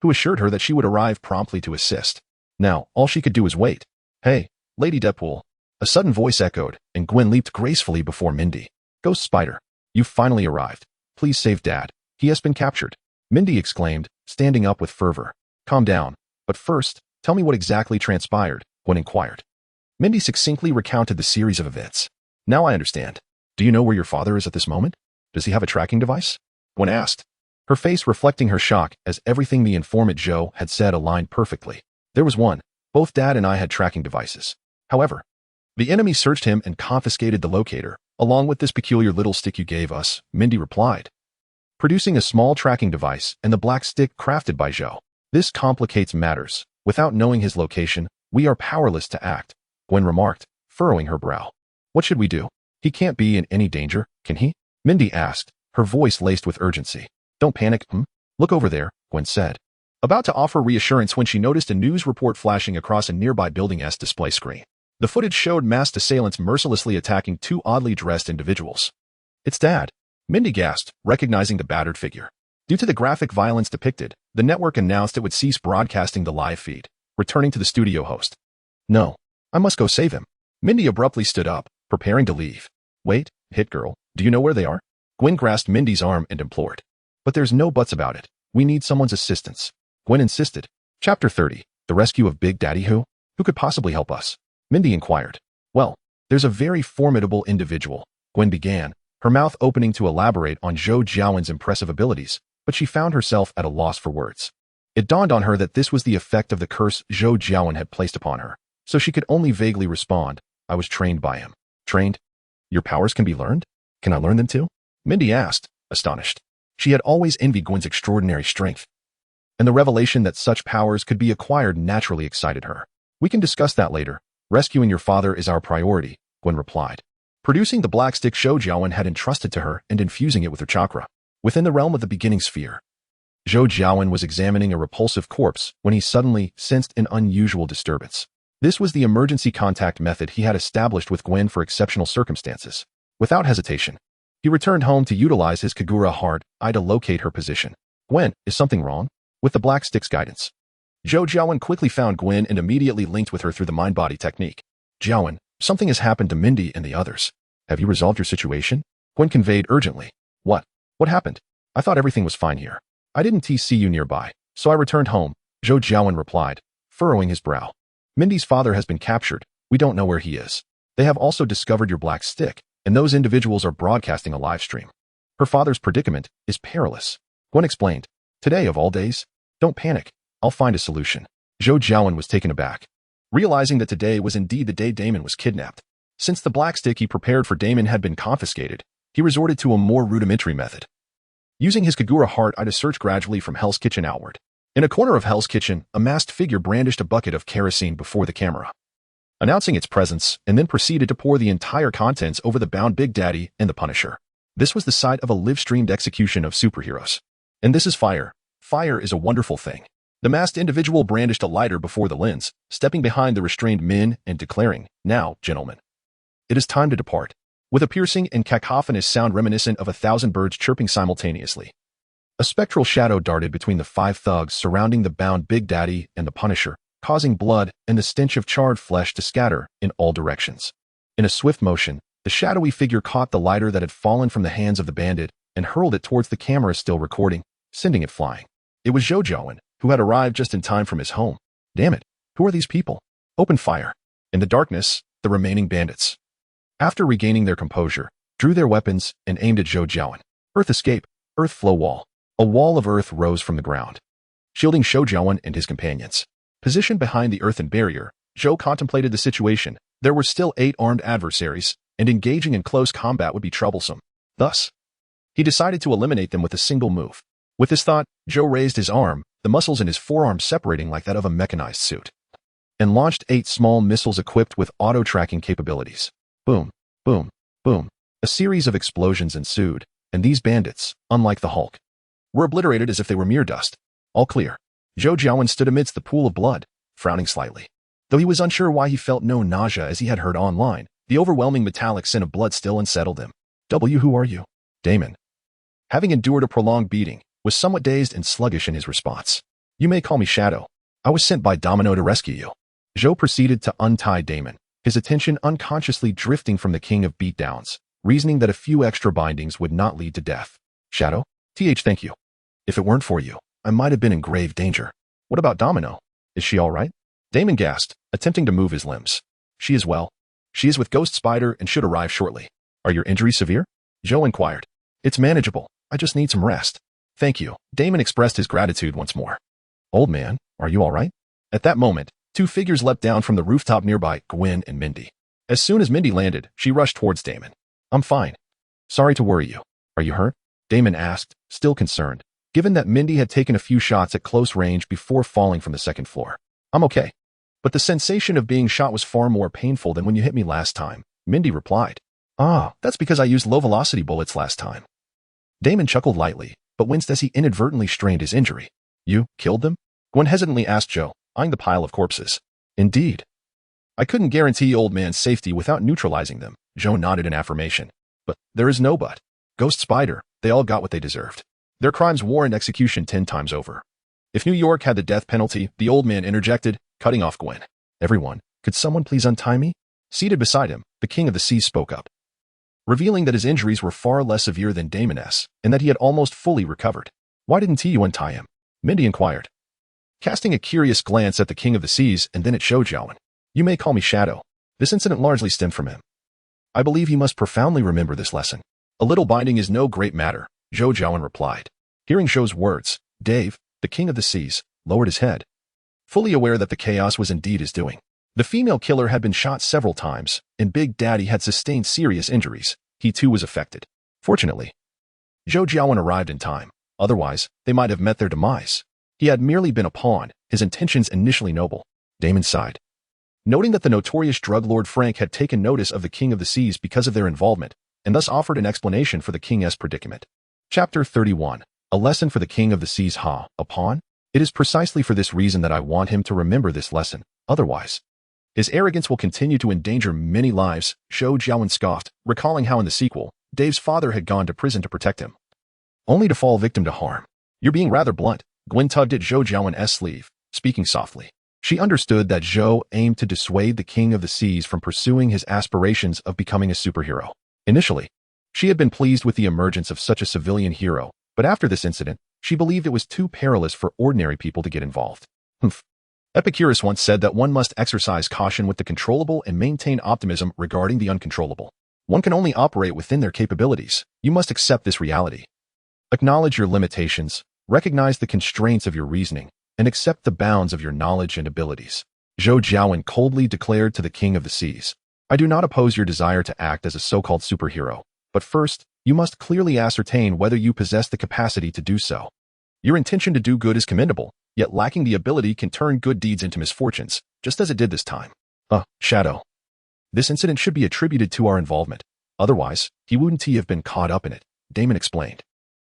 Speaker 1: who assured her that she would arrive promptly to assist. Now, all she could do was wait. "Hey, Lady Deadpool." A sudden voice echoed, and Gwen leaped gracefully before Mindy. "Ghost Spider, you've finally arrived. Please save Dad. He has been captured," Mindy exclaimed, standing up with fervor. "Calm down, but first, tell me what exactly transpired," Gwen inquired. Mindy succinctly recounted the series of events. Now I understand. Do you know where your father is at this moment? Does he have a tracking device? Gwen asked, her face reflecting her shock as everything the informant Zhou had said aligned perfectly. There was one. Both Dad and I had tracking devices. However, the enemy searched him and confiscated the locator, along with this peculiar little stick you gave us, Mindy replied, producing a small tracking device and the black stick crafted by Zhou. This complicates matters. Without knowing his location, we are powerless to act, Gwen remarked, furrowing her brow. What should we do? He can't be in any danger, can he? Mindy asked, her voice laced with urgency. Don't panic, Look over there, Gwen said, about to offer reassurance when she noticed a news report flashing across a nearby building's display screen. The footage showed masked assailants mercilessly attacking two oddly dressed individuals. It's Dad, Mindy gasped, recognizing the battered figure. Due to the graphic violence depicted, the network announced it would cease broadcasting the live feed, returning to the studio host. No, I must go save him. Mindy abruptly stood up, preparing to leave. Wait, Hit Girl, do you know where they are? Gwen grasped Mindy's arm and implored. But there's no buts about it. We need someone's assistance. Gwen insisted. Chapter 30, The Rescue of Big Daddy Who? Who could possibly help us? Mindy inquired. Well, there's a very formidable individual, Gwen began, her mouth opening to elaborate on Zhou Jiawen's impressive abilities, but she found herself at a loss for words. It dawned on her that this was the effect of the curse Zhou Jiawen had placed upon her, so she could only vaguely respond, I was trained by him. Trained? Your powers can be learned? Can I learn them too? Mindy asked, astonished. She had always envied Gwen's extraordinary strength, and the revelation that such powers could be acquired naturally excited her. We can discuss that later. Rescuing your father is our priority, Gwen replied, producing the black stick Zhou Jiawen had entrusted to her and infusing it with her chakra. Within the realm of the beginning sphere, Zhou Jiawen was examining a repulsive corpse when he suddenly sensed an unusual disturbance. This was the emergency contact method he had established with Gwen for exceptional circumstances. Without hesitation, he returned home to utilize his Kagura hard eye to locate her position. Gwen, is something wrong? With the black stick's guidance, Zhou Jiawen quickly found Gwen and immediately linked with her through the mind-body technique. Jiawen, something has happened to Mindy and the others. Have you resolved your situation? Gwen conveyed urgently. What? What happened? I thought everything was fine here. I didn't see you nearby, so I returned home, Zhou Jiawen replied, furrowing his brow. Mindy's father has been captured. We don't know where he is. They have also discovered your black stick, and those individuals are broadcasting a live stream. Her father's predicament is perilous. Gwen explained. Today of all days? Don't panic. I'll find a solution. Zhou Jiawen was taken aback, realizing that today was indeed the day Damon was kidnapped. Since the black stick he prepared for Damon had been confiscated, he resorted to a more rudimentary method, using his Kagura heart eye to search gradually from Hell's Kitchen outward. In a corner of Hell's Kitchen, a masked figure brandished a bucket of kerosene before the camera, announcing its presence, and then proceeded to pour the entire contents over the bound Big Daddy and the Punisher. This was the site of a live-streamed execution of superheroes. And this is fire. Fire is a wonderful thing. The masked individual brandished a lighter before the lens, stepping behind the restrained men and declaring, Now, gentlemen, it is time to depart. With a piercing and cacophonous sound reminiscent of 1,000 birds chirping simultaneously, a spectral shadow darted between the 5 thugs surrounding the bound Big Daddy and the Punisher, causing blood and the stench of charred flesh to scatter in all directions. In a swift motion, the shadowy figure caught the lighter that had fallen from the hands of the bandit and hurled it towards the camera still recording, sending it flying. It was Zhou Jiawen, who had arrived just in time from his home. Damn it, who are these people? Open fire. In the darkness, the remaining bandits, after regaining their composure, drew their weapons and aimed at Zhou Jiawen. Earth escape, earth flow wall. A wall of earth rose from the ground, shielding Zhou Jiawen and his companions. Positioned behind the earthen barrier, Zhou contemplated the situation. There were still 8 armed adversaries, and engaging in close combat would be troublesome. Thus, he decided to eliminate them with a single move. With this thought, Zhou raised his arm, the muscles in his forearm separating like that of a mechanized suit, and launched 8 small missiles equipped with auto-tracking capabilities. Boom, boom, boom. A series of explosions ensued, and these bandits, unlike the Hulk, were obliterated as if they were mere dust. All clear. Zhou Jiawen stood amidst the pool of blood, frowning slightly. Though he was unsure why he felt no nausea as he had heard online, the overwhelming metallic scent of blood still unsettled him. Who are you? Damon, having endured a prolonged beating, was somewhat dazed and sluggish in his response. You may call me Shadow. I was sent by Domino to rescue you. Zhou proceeded to untie Damon, his attention unconsciously drifting from the king of beatdowns, reasoning that a few extra bindings would not lead to death. Shadow? Thank you. If it weren't for you, I might have been in grave danger. What about Domino? Is she all right? Damon gasped, attempting to move his limbs. She is well. She is with Ghost Spider and should arrive shortly. Are your injuries severe? Zhou inquired. It's manageable. I just need some rest. Thank you. Damon expressed his gratitude once more. Old man, are you all right? At that moment, two figures leapt down from the rooftop nearby, Gwen and Mindy. As soon as Mindy landed, she rushed towards Damon. I'm fine. Sorry to worry you. Are you hurt? Damon asked, still concerned, given that Mindy had taken a few shots at close range before falling from the second floor. I'm okay. But the sensation of being shot was far more painful than when you hit me last time, Mindy replied. Ah, that's because I used low-velocity bullets last time. Damon chuckled lightly, but winced as he inadvertently strained his injury. You killed them? Gwen hesitantly asked Zhou, eyeing the pile of corpses. Indeed. I couldn't guarantee old man's safety without neutralizing them, Zhou nodded in affirmation. But there is no but. Ghost Spider, they all got what they deserved. Their crimes warrant execution 10 times over. If New York had the death penalty, the old man interjected, cutting off Gwen. Everyone, could someone please untie me? Seated beside him, the King of the Seas spoke up, revealing that his injuries were far less severe than Damon's, and that he had almost fully recovered. Why didn't you untie him? Mindy inquired, casting a curious glance at the King of the Seas and then at Zhou Jiawen. You may call me Shadow. This incident largely stemmed from him. I believe he must profoundly remember this lesson. A little binding is no great matter, Zhou Jiawen replied. Hearing Zhou's words, Dave, the King of the Seas, lowered his head, fully aware that the chaos was indeed his doing. The female killer had been shot several times, and Big Daddy had sustained serious injuries. He too was affected. Fortunately, Zhou Jiawen arrived in time. Otherwise, they might have met their demise. He had merely been a pawn, his intentions initially noble. Damon sighed, noting that the notorious drug lord Frank had taken notice of the King of the Seas because of their involvement, and thus offered an explanation for the King's predicament. Chapter 31. A lesson for the King of the Seas. A pawn? It is precisely for this reason that I want him to remember this lesson. Otherwise, his arrogance will continue to endanger many lives, Zhou Jiawen scoffed, recalling how in the sequel, Dave's father had gone to prison to protect him, only to fall victim to harm. You're being rather blunt. Gwen tugged at Zhou Jiawen's sleeve, speaking softly. She understood that Zhou aimed to dissuade the King of the Seas from pursuing his aspirations of becoming a superhero. Initially, she had been pleased with the emergence of such a civilian hero, but after this incident, she believed it was too perilous for ordinary people to get involved. Epicurus once said that one must exercise caution with the controllable and maintain optimism regarding the uncontrollable. One can only operate within their capabilities. You must accept this reality. Acknowledge your limitations, recognize the constraints of your reasoning, and accept the bounds of your knowledge and abilities. Zhou Jiawen coldly declared to the King of the Seas, I do not oppose your desire to act as a so-called superhero, but first, you must clearly ascertain whether you possess the capacity to do so. Your intention to do good is commendable, yet lacking the ability can turn good deeds into misfortunes, just as it did this time. Shadow. This incident should be attributed to our involvement. Otherwise, he wouldn't have been caught up in it, Damon explained.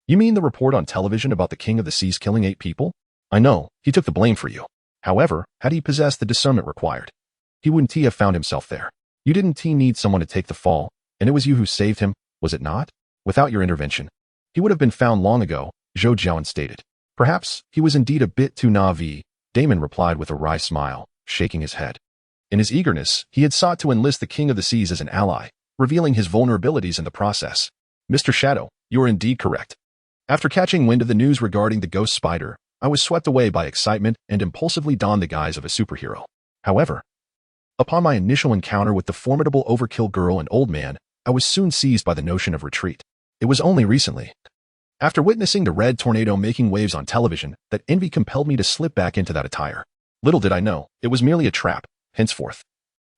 Speaker 1: You mean the report on television about the King of the Seas killing 8 people? I know, he took the blame for you. However, had he possessed the discernment required, he wouldn't have found himself there. You didn't need someone to take the fall, and it was you who saved him, was it not? Without your intervention, he would have been found long ago, Zhou Jiawen stated. Perhaps he was indeed a bit too naive, Damon replied with a wry smile, shaking his head. In his eagerness, he had sought to enlist the King of the Seas as an ally, revealing his vulnerabilities in the process. Mr. Shadow, you are indeed correct. After catching wind of the news regarding the Ghost Spider, I was swept away by excitement and impulsively donned the guise of a superhero. However, upon my initial encounter with the formidable Overkill girl and old man, I was soon seized by the notion of retreat. It was only recently, after witnessing the red tornado making waves on television, that envy compelled me to slip back into that attire. Little did I know, it was merely a trap. Henceforth,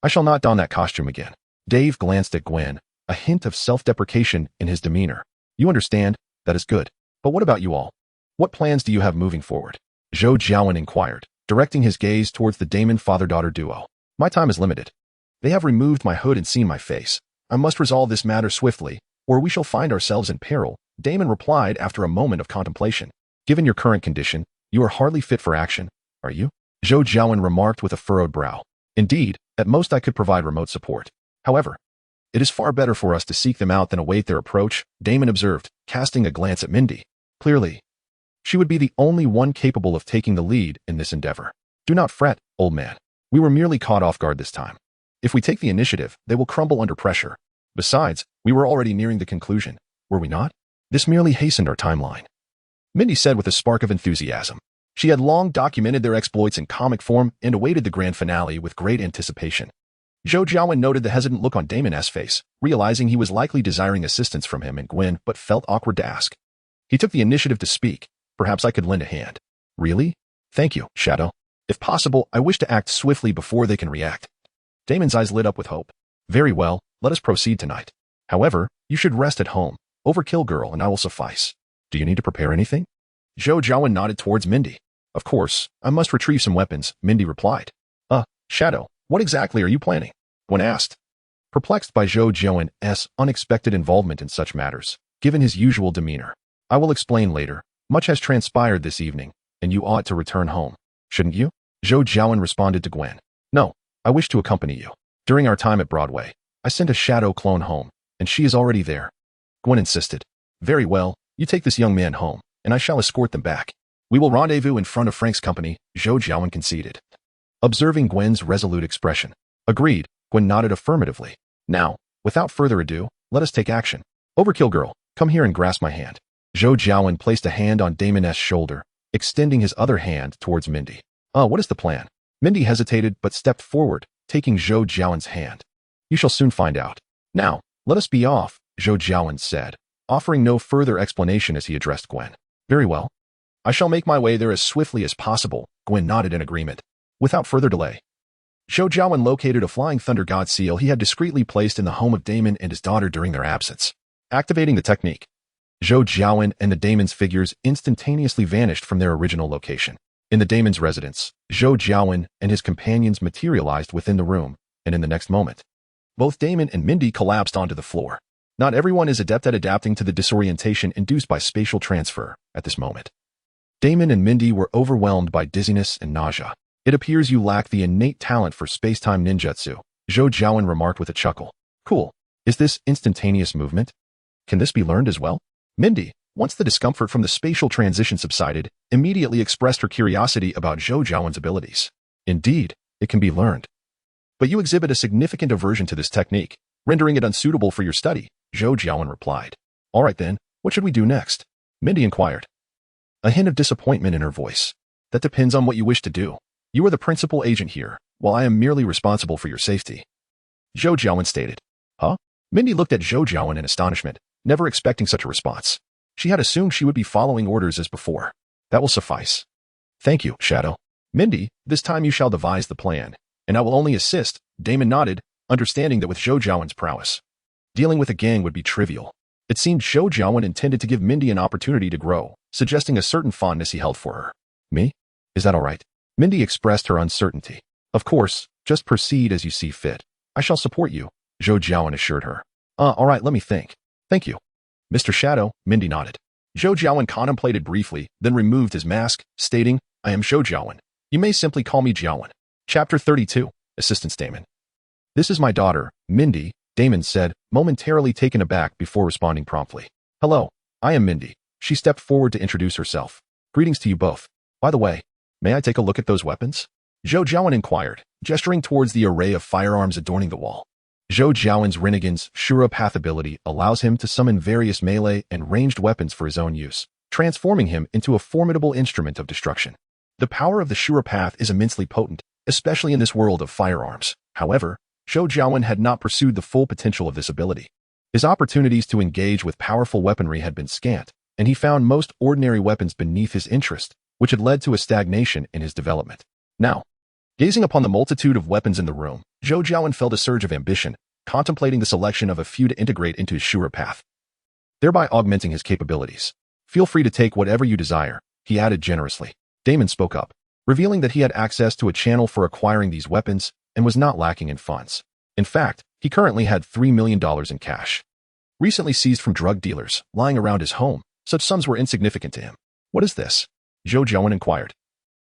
Speaker 1: I shall not don that costume again. Dave glanced at Gwen, a hint of self-deprecation in his demeanor. You understand, that is good. But what about you all? What plans do you have moving forward? Zhou Jiawen inquired, directing his gaze towards the Damon father-daughter duo. My time is limited. They have removed my hood and seen my face. I must resolve this matter swiftly, or we shall find ourselves in peril, Damon replied after a moment of contemplation. Given your current condition, you are hardly fit for action, are you? Zhou Jiawen remarked with a furrowed brow. Indeed, at most I could provide remote support. However, it is far better for us to seek them out than await their approach, Damon observed, casting a glance at Mindy. Clearly, she would be the only one capable of taking the lead in this endeavor. Do not fret, old man. We were merely caught off guard this time. If we take the initiative, they will crumble under pressure. Besides, we were already nearing the conclusion, were we not? This merely hastened our timeline. Mindy said with a spark of enthusiasm. She had long documented their exploits in comic form and awaited the grand finale with great anticipation. Zhou Jiawen noted the hesitant look on Damon's face, realizing he was likely desiring assistance from him and Gwen, but felt awkward to ask. He took the initiative to speak. Perhaps I could lend a hand. Really? Thank you, Shadow. If possible, I wish to act swiftly before they can react. Damon's eyes lit up with hope. Very well, let us proceed tonight. However, you should rest at home. Overkill girl and I will suffice. Do you need to prepare anything? Zhou Jiawen nodded towards Mindy. Of course, I must retrieve some weapons, Mindy replied. Shadow, what exactly are you planning? Gwen asked. Perplexed by Zhou Jiawen's unexpected involvement in such matters, given his usual demeanor. I will explain later. Much has transpired this evening, and you ought to return home. Shouldn't you? Zhou Jiawen responded to Gwen. No, I wish to accompany you. During our time at Broadway, I sent a shadow clone home, and she is already there. Gwen insisted. Very well, you take this young man home, and I shall escort them back. We will rendezvous in front of Frank's company, Zhou Jiawen conceded. Observing Gwen's resolute expression. Agreed, Gwen nodded affirmatively. Now, without further ado, let us take action. Overkill girl, come here and grasp my hand. Zhou Jiawen placed a hand on Damon's shoulder, extending his other hand towards Mindy. What is the plan? Mindy hesitated but stepped forward, taking Zhou Jiawen's hand. You shall soon find out. Now, let us be off, Zhou Jiawen said, offering no further explanation as he addressed Gwen. Very well. I shall make my way there as swiftly as possible, Gwen nodded in agreement. Without further delay, Zhou Jiawen located a flying thunder god seal he had discreetly placed in the home of Damon and his daughter during their absence. Activating the technique, Zhou Jiawen and the Damon's figures instantaneously vanished from their original location. In the Damon's residence, Zhou Jiawen and his companions materialized within the room, and in the next moment, both Damon and Mindy collapsed onto the floor. Not everyone is adept at adapting to the disorientation induced by spatial transfer at this moment. Damon and Mindy were overwhelmed by dizziness and nausea. It appears you lack the innate talent for space-time ninjutsu, Zhou Jiawen remarked with a chuckle. Cool. Is this instantaneous movement? Can this be learned as well? Mindy, once the discomfort from the spatial transition subsided, immediately expressed her curiosity about Zhou Jiawen's abilities. Indeed, it can be learned. But you exhibit a significant aversion to this technique, rendering it unsuitable for your study, Zhou Jiawen replied. All right then, what should we do next? Mindy inquired. A hint of disappointment in her voice. That depends on what you wish to do. You are the principal agent here, while I am merely responsible for your safety. Zhou Jiawen stated. Huh? Mindy looked at Zhou Jiawen in astonishment, never expecting such a response. She had assumed she would be following orders as before. That will suffice. Thank you, Shadow. Mindy, this time you shall devise the plan, and I will only assist, Damon nodded, understanding that with Zhou Jiawen's prowess, dealing with a gang would be trivial. It seemed Zhou Jiawen intended to give Mindy an opportunity to grow, suggesting a certain fondness he held for her. Me? Is that all right? Mindy expressed her uncertainty. Of course, just proceed as you see fit. I shall support you, Zhou Jiawen assured her. All right, let me think. Thank you. Mr. Shadow, Mindy nodded. Zhou Jiawen contemplated briefly, then removed his mask, stating, I am Zhou Jiawen. You may simply call me Jiawen. Chapter 32, Assistant Damon. This is my daughter, Mindy, Damon said, momentarily taken aback before responding promptly. Hello, I am Mindy. She stepped forward to introduce herself. Greetings to you both. By the way, may I take a look at those weapons? Zhou Jiawen inquired, gesturing towards the array of firearms adorning the wall. Zhou Jiawen's Rinnegan's Shura Path ability allows him to summon various melee and ranged weapons for his own use, transforming him into a formidable instrument of destruction. The power of the Shura Path is immensely potent, especially in this world of firearms. However, Zhou Jiawen had not pursued the full potential of this ability. His opportunities to engage with powerful weaponry had been scant, and he found most ordinary weapons beneath his interest, which had led to a stagnation in his development. Now, gazing upon the multitude of weapons in the room, Zhou Jiawen felt a surge of ambition, contemplating the selection of a few to integrate into his Shura Path, thereby augmenting his capabilities. Feel free to take whatever you desire, he added generously. Damon spoke up, revealing that he had access to a channel for acquiring these weapons and was not lacking in funds. In fact, he currently had $3 million in cash, recently seized from drug dealers, lying around his home. Such sums were insignificant to him. What is this? Zhou Jiawen inquired,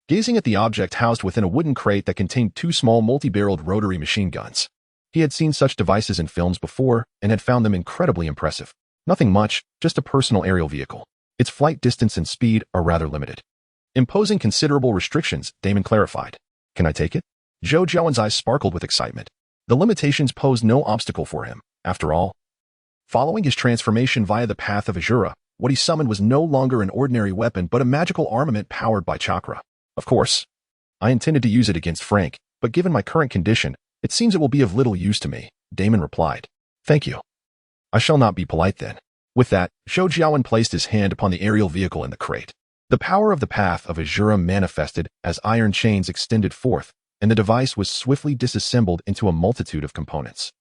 Speaker 1: gazing at the object housed within a wooden crate that contained two small multi-barreled rotary machine guns. He had seen such devices in films before and had found them incredibly impressive. Nothing much, just a personal aerial vehicle. Its flight distance and speed are rather limited, imposing considerable restrictions, Damon clarified. Can I take it? Zhou Jiawen's eyes sparkled with excitement. The limitations posed no obstacle for him. After all, following his transformation via the path of Azura, what he summoned was no longer an ordinary weapon but a magical armament powered by chakra. Of course, I intended to use it against Frank, but given my current condition, It seems it will be of little use to me, Damon replied. Thank you. I shall not be polite then. With that, Zhou Jiawen placed his hand upon the aerial vehicle in the crate. The power of the path of Azura manifested as iron chains extended forth, and the device was swiftly disassembled into a multitude of components,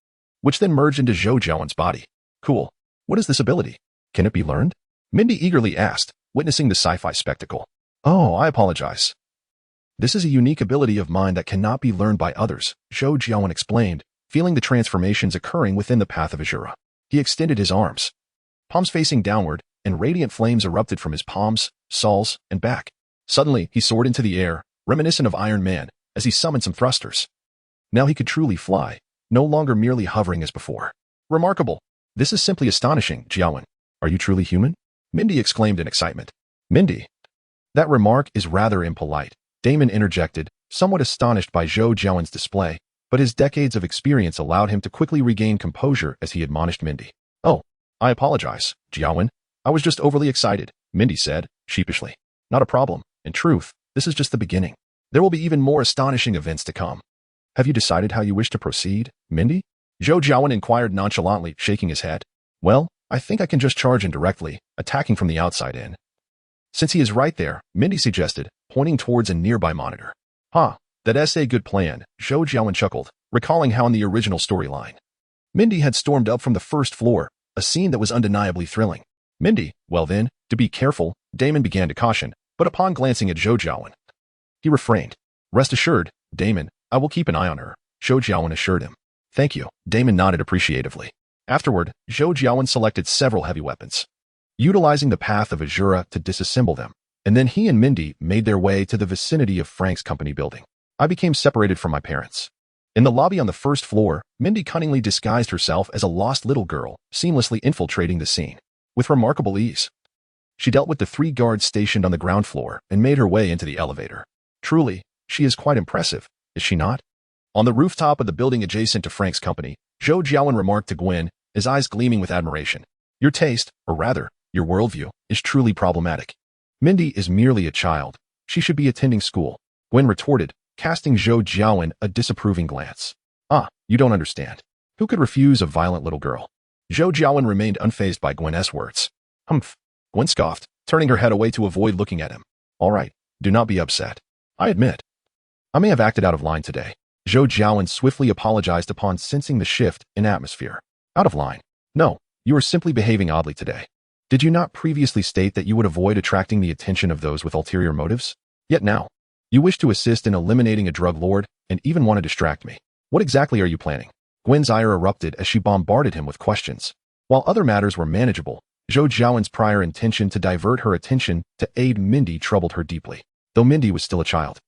Speaker 1: which then merged into Zhou Jiawen's body. Cool. What is this ability? Can it be learned? Mindy eagerly asked, witnessing the sci-fi spectacle. Oh, I apologize. This is a unique ability of mine that cannot be learned by others, Zhou Jiawen explained, feeling the transformations occurring within the path of Azura. He extended his arms, palms facing downward, and radiant flames erupted from his palms, soles, and back. Suddenly, he soared into the air, reminiscent of Iron Man, as he summoned some thrusters. Now he could truly fly, no longer merely hovering as before. Remarkable. This is simply astonishing, Jiawen. Are you truly human? Mindy exclaimed in excitement. Mindy? That remark is rather impolite, Damon interjected, somewhat astonished by Zhou Jiawen's display, but his decades of experience allowed him to quickly regain composure as he admonished Mindy. Oh, I apologize, Jiawen. I was just overly excited, Mindy said, sheepishly. Not a problem. In truth, this is just the beginning. There will be even more astonishing events to come. Have you decided how you wish to proceed, Mindy? Zhou Jiawen inquired nonchalantly, shaking his head. Well, I think I can just charge in directly, attacking from the outside in. Since he is right there, Mindy suggested, pointing towards a nearby monitor. That's a good plan, Zhou Jiawen chuckled, recalling how in the original storyline, Mindy had stormed up from the first floor, a scene that was undeniably thrilling. Mindy, well then, to be careful, Damon began to caution, but upon glancing at Zhou Jiawen, he refrained. Rest assured, Damon, I will keep an eye on her, Zhou Jiawen assured him. Thank you, Damon nodded appreciatively. Afterward, Zhou Jiawen selected several heavy weapons, utilizing the path of Azura to disassemble them, and then he and Mindy made their way to the vicinity of Frank's company building. I became separated from my parents. In the lobby on the first floor, Mindy cunningly disguised herself as a lost little girl, seamlessly infiltrating the scene. With remarkable ease, she dealt with the 3 guards stationed on the ground floor and made her way into the elevator. Truly, she is quite impressive, is she not? On the rooftop of the building adjacent to Frank's company, Zhou Jiawen remarked to Gwen, his eyes gleaming with admiration. Your taste, or rather, your worldview, is truly problematic. Mindy is merely a child. She should be attending school, Gwen retorted, casting Zhou Jiawen a disapproving glance. You don't understand. Who could refuse a violent little girl? Zhou Jiawen remained unfazed by Gwen's words. Humph. Gwen scoffed, turning her head away to avoid looking at him. All right, do not be upset. I admit, I may have acted out of line today. Zhou Jiawen swiftly apologized upon sensing the shift in atmosphere. Out of line? No, you are simply behaving oddly today. Did you not previously state that you would avoid attracting the attention of those with ulterior motives? Yet now, you wish to assist in eliminating a drug lord and even want to distract me. What exactly are you planning? Gwen's ire erupted as she bombarded him with questions. While other matters were manageable, Zhou Jiawen's prior intention to divert her attention to aid Mindy troubled her deeply. Though Mindy was still a child,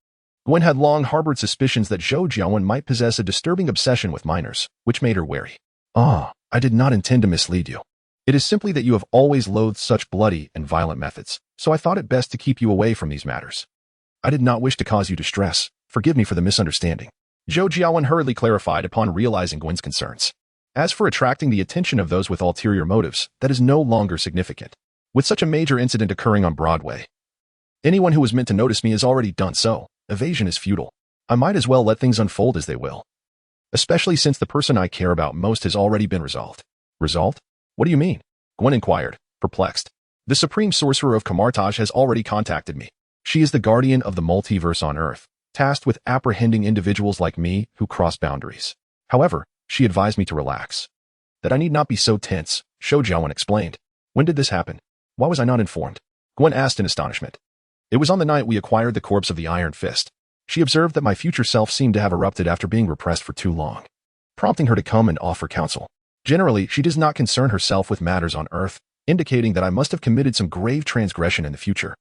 Speaker 1: Gwen had long harbored suspicions that Zhou Jiawen might possess a disturbing obsession with minors, which made her wary. I did not intend to mislead you. It is simply that you have always loathed such bloody and violent methods, so I thought it best to keep you away from these matters. I did not wish to cause you distress. Forgive me for the misunderstanding. Zhou Jiawen hurriedly clarified upon realizing Gwen's concerns. As for attracting the attention of those with ulterior motives, that is no longer significant. With such a major incident occurring on Broadway, anyone who was meant to notice me has already done so. Evasion is futile. I might as well let things unfold as they will. Especially since the person I care about most has already been resolved. Resolved? What do you mean? Gwen inquired, perplexed. The Supreme Sorcerer of Kamartaj has already contacted me. She is the guardian of the multiverse on Earth, tasked with apprehending individuals like me who cross boundaries. However, she advised me to relax. That I need not be so tense, Zhou Jiawen explained. When did this happen? Why was I not informed? Gwen asked in astonishment. It was on the night we acquired the corpse of the Iron Fist. She observed that my future self seemed to have erupted after being repressed for too long, prompting her to come and offer counsel. Generally, she does not concern herself with matters on Earth, indicating that I must have committed some grave transgression in the future.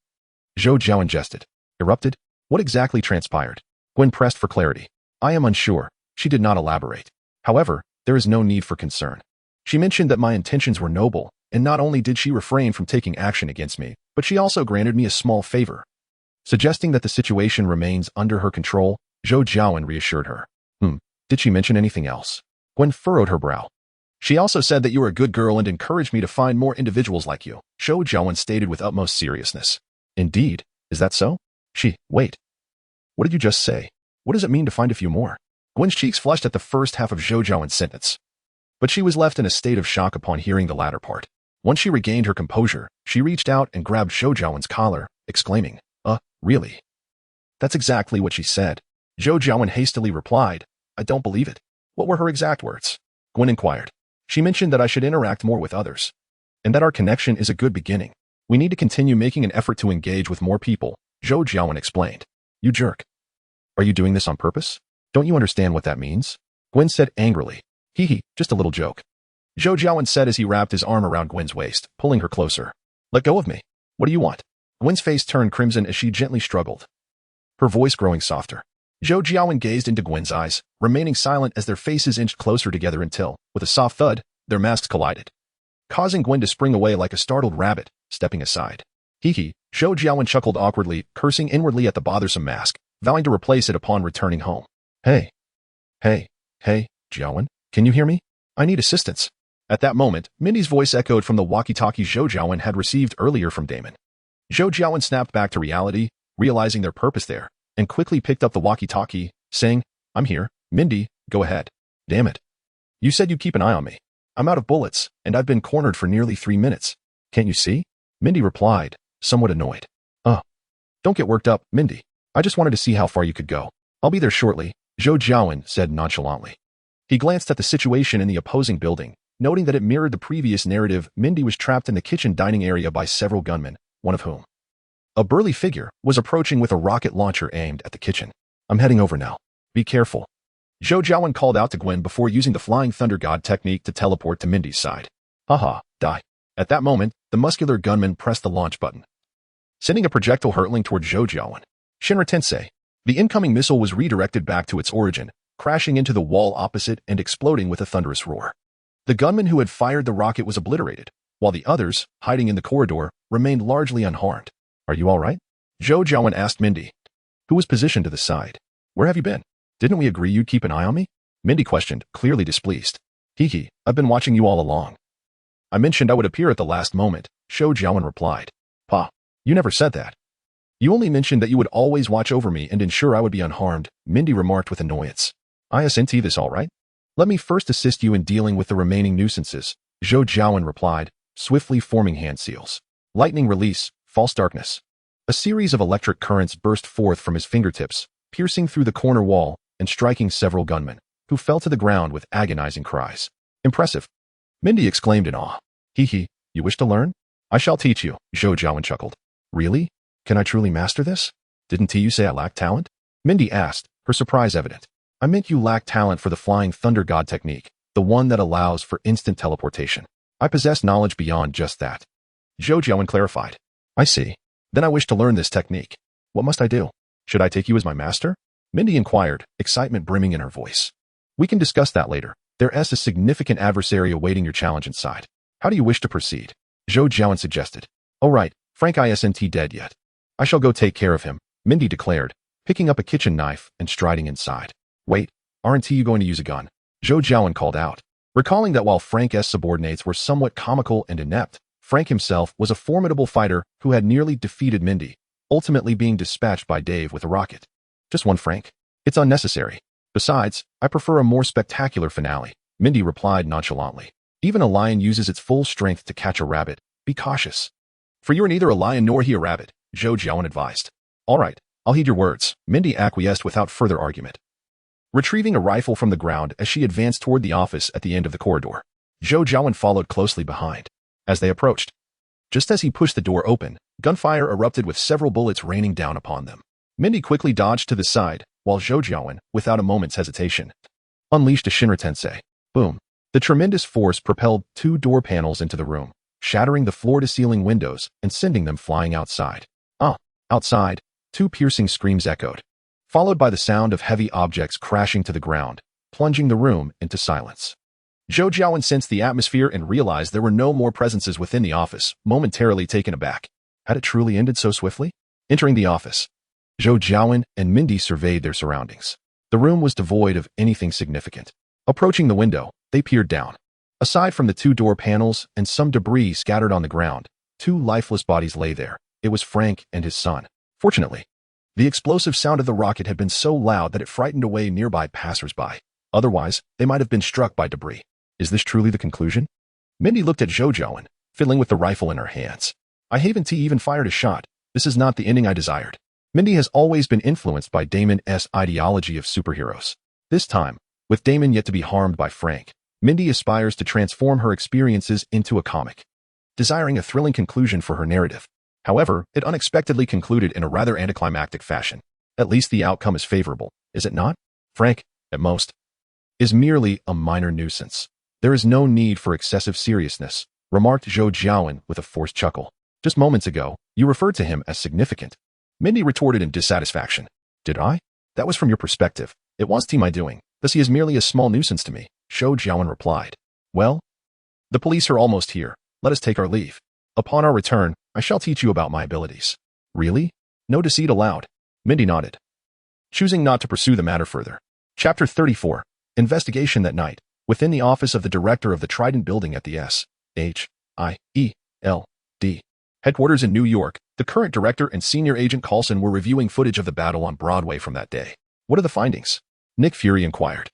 Speaker 1: Zhou Jiawen jested. Erupted? What exactly transpired? Gwen pressed for clarity. I am unsure. She did not elaborate. However, there is no need for concern. She mentioned that my intentions were noble, and not only did she refrain from taking action against me, but she also granted me a small favor. Suggesting that the situation remains under her control, Zhou Jiawen reassured her. Did she mention anything else? Gwen furrowed her brow. She also said that you are a good girl and encouraged me to find more individuals like you, Zhou Jiawen stated with utmost seriousness. Indeed, is that so? Wait. What did you just say? What does it mean to find a few more? Gwen's cheeks flushed at the first half of Zhou Jiawen's sentence, but she was left in a state of shock upon hearing the latter part. Once she regained her composure, she reached out and grabbed Zhou Jiawen's collar, exclaiming, really? That's exactly what she said. Zhou Jiawen hastily replied, I don't believe it. What were her exact words? Gwen inquired. She mentioned that I should interact more with others, and that our connection is a good beginning. We need to continue making an effort to engage with more people, Zhou Jiawen explained. You jerk. Are you doing this on purpose? Don't you understand what that means? Gwen said angrily. Hee, just a little joke. Zhou Jiawen said as he wrapped his arm around Gwen's waist, pulling her closer. Let go of me. What do you want? Gwen's face turned crimson as she gently struggled, her voice growing softer. Zhou Jiawen gazed into Gwen's eyes, remaining silent as their faces inched closer together until, with a soft thud, their masks collided, causing Gwen to spring away like a startled rabbit, stepping aside. Zhou Jiawen chuckled awkwardly, cursing inwardly at the bothersome mask, vowing to replace it upon returning home. Hey, Jiawen, can you hear me? I need assistance. At that moment, Mindy's voice echoed from the walkie-talkie Zhou Jiawen had received earlier from Damon. Zhou Jiawen snapped back to reality, realizing their purpose there, and quickly picked up the walkie-talkie, saying, I'm here, Mindy, go ahead. Damn it. You said you'd keep an eye on me. I'm out of bullets, and I've been cornered for nearly 3 minutes. Can't you see? Mindy replied, somewhat annoyed. Don't get worked up, Mindy. I just wanted to see how far you could go. I'll be there shortly, Zhou Jiawen said nonchalantly. He glanced at the situation in the opposing building, noting that it mirrored the previous narrative. Mindy was trapped in the kitchen dining area by several gunmen, one of whom, a burly figure, was approaching with a rocket launcher aimed at the kitchen. I'm heading over now. Be careful. Zhou Jiawen called out to Gwen before using the Flying Thunder God technique to teleport to Mindy's side. Haha, die. At that moment, the muscular gunman pressed the launch button, sending a projectile hurtling toward Zhou Jiawen. Shinra Tensei. The incoming missile was redirected back to its origin, crashing into the wall opposite and exploding with a thunderous roar. The gunman who had fired the rocket was obliterated, while the others, hiding in the corridor, remained largely unharmed. Are you all right? Zhou Jiawen asked Mindy, who was positioned to the side. Where have you been? Didn't we agree you'd keep an eye on me? Mindy questioned, clearly displeased. I've been watching you all along. I mentioned I would appear at the last moment, Zhou Jiawen replied. Pa, you never said that. You only mentioned that you would always watch over me and ensure I would be unharmed, Mindy remarked with annoyance. Isn't this all right? Let me first assist you in dealing with the remaining nuisances, Zhou Jiawen replied, swiftly forming hand seals. Lightning release, false darkness. A series of electric currents burst forth from his fingertips, piercing through the corner wall and striking several gunmen, who fell to the ground with agonizing cries. Impressive. Mindy exclaimed in awe. You wish to learn? I shall teach you, Zhou Jiawen chuckled. Really? Can I truly master this? Didn't you say I lack talent? Mindy asked, her surprise evident. I meant you lack talent for the Flying Thunder God technique, the one that allows for instant teleportation. I possess knowledge beyond just that. Zhou Jiawen clarified. I see. Then I wish to learn this technique. What must I do? Should I take you as my master? Mindy inquired, excitement brimming in her voice. We can discuss that later. There's a significant adversary awaiting your challenge inside. How do you wish to proceed? Zhou Jiawen suggested. Oh right, Frank isn't dead yet. I shall go take care of him, Mindy declared, picking up a kitchen knife and striding inside. Wait, aren't you going to use a gun? Zhou Jiawen called out, recalling that while Frank's subordinates were somewhat comical and inept, Frank himself was a formidable fighter who had nearly defeated Mindy, ultimately being dispatched by Dave with a rocket. Just one, Frank. It's unnecessary. Besides, I prefer a more spectacular finale, Mindy replied nonchalantly. Even a lion uses its full strength to catch a rabbit. Be cautious. For you're neither a lion nor a rabbit, Zhou Jiawen advised. All right, I'll heed your words, Mindy acquiesced without further argument, retrieving a rifle from the ground as she advanced toward the office at the end of the corridor. Zhou Jiawen followed closely behind. As they approached, just as he pushed the door open, gunfire erupted with several bullets raining down upon them. Mindy quickly dodged to the side, while Zhou Jiawen, without a moment's hesitation, unleashed a Shinra Tensei. Boom. The tremendous force propelled 2 door panels into the room, shattering the floor-to-ceiling windows and sending them flying outside. Outside, 2 piercing screams echoed, followed by the sound of heavy objects crashing to the ground, plunging the room into silence. Zhou Jiawen sensed the atmosphere and realized there were no more presences within the office, momentarily taken aback. Had it truly ended so swiftly? Entering the office, Zhou Jiawen and Mindy surveyed their surroundings. The room was devoid of anything significant. Approaching the window, they peered down. Aside from the 2 door panels and some debris scattered on the ground, 2 lifeless bodies lay there. It was Frank and his son. Fortunately, The explosive sound of the rocket had been so loud that it frightened away nearby passers-by. Otherwise, they might have been struck by debris. Is this truly the conclusion? Mindy looked at Zhou Jiawen, fiddling with the rifle in her hands. I haven't even fired a shot. This is not the ending I desired. Mindy has always been influenced by Damon's ideology of superheroes. This time, with Damon yet to be harmed by Frank, Mindy aspires to transform her experiences into a comic, desiring a thrilling conclusion for her narrative. However, it unexpectedly concluded in a rather anticlimactic fashion. At least the outcome is favorable, is it not? Frank, at most, is merely a minor nuisance. There is no need for excessive seriousness, remarked Zhou Jiawen with a forced chuckle. Just moments ago, you referred to him as significant. Mindy retorted in dissatisfaction. Did I? That was from your perspective. It was my doing. Thus he is merely a small nuisance to me, Zhou Jiawen replied. Well, the police are almost here. Let us take our leave. Upon our return, I shall teach you about my abilities. Really? No deceit allowed. Mindy nodded, choosing not to pursue the matter further. Chapter 34. Investigation that night. Within the office of the director of the Trident building at the S.H.I.E.L.D. headquarters in New York, the current director and senior agent Coulson were reviewing footage of the battle on Broadway from that day. What are the findings? Nick Fury inquired.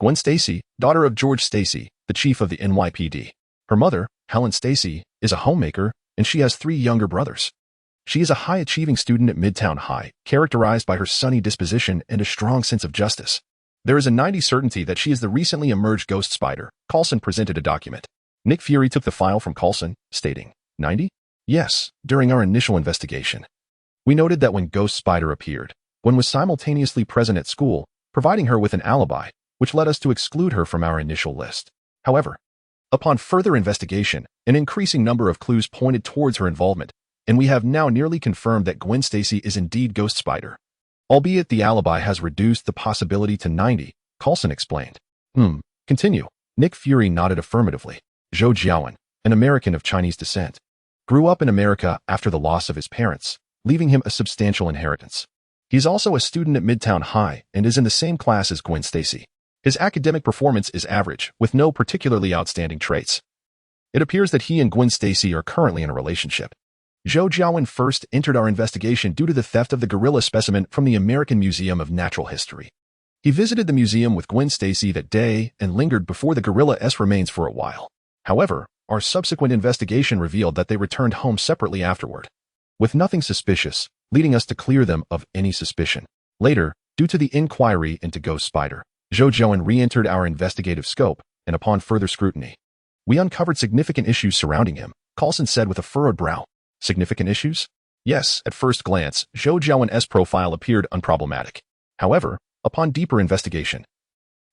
Speaker 1: Gwen Stacy, daughter of George Stacy, the chief of the NYPD. Her mother, Helen Stacy, is a homemaker, and she has 3 younger brothers. She is a high-achieving student at Midtown High, characterized by her sunny disposition and a strong sense of justice. There is a 90% certainty that she is the recently emerged Ghost Spider. Coulson presented a document. Nick Fury took the file from Coulson, stating, 90? Yes, during our initial investigation. We noted that when Ghost Spider appeared, Gwen was simultaneously present at school, providing her with an alibi, which led us to exclude her from our initial list. However, upon further investigation, an increasing number of clues pointed towards her involvement, and we have now nearly confirmed that Gwen Stacy is indeed Ghost Spider. Albeit the alibi has reduced the possibility to 90, Coulson explained. Continue. Nick Fury nodded affirmatively. Zhou Jiawen, an American of Chinese descent, grew up in America after the loss of his parents, leaving him a substantial inheritance. He is also a student at Midtown High and is in the same class as Gwen Stacy. His academic performance is average, with no particularly outstanding traits. It appears that he and Gwen Stacy are currently in a relationship. Zhou Jiawen first entered our investigation due to the theft of the gorilla specimen from the American Museum of Natural History. He visited the museum with Gwen Stacy that day and lingered before the gorilla's remains for a while. However, our subsequent investigation revealed that they returned home separately afterward, with nothing suspicious, leading us to clear them of any suspicion. Later, due to the inquiry into Ghost Spider, Zhou Jiawen re-entered our investigative scope, and upon further scrutiny, we uncovered significant issues surrounding him, Coulson said with a furrowed brow. Significant issues? Yes, at first glance, Zhou Jiawen's profile appeared unproblematic. However, upon deeper investigation,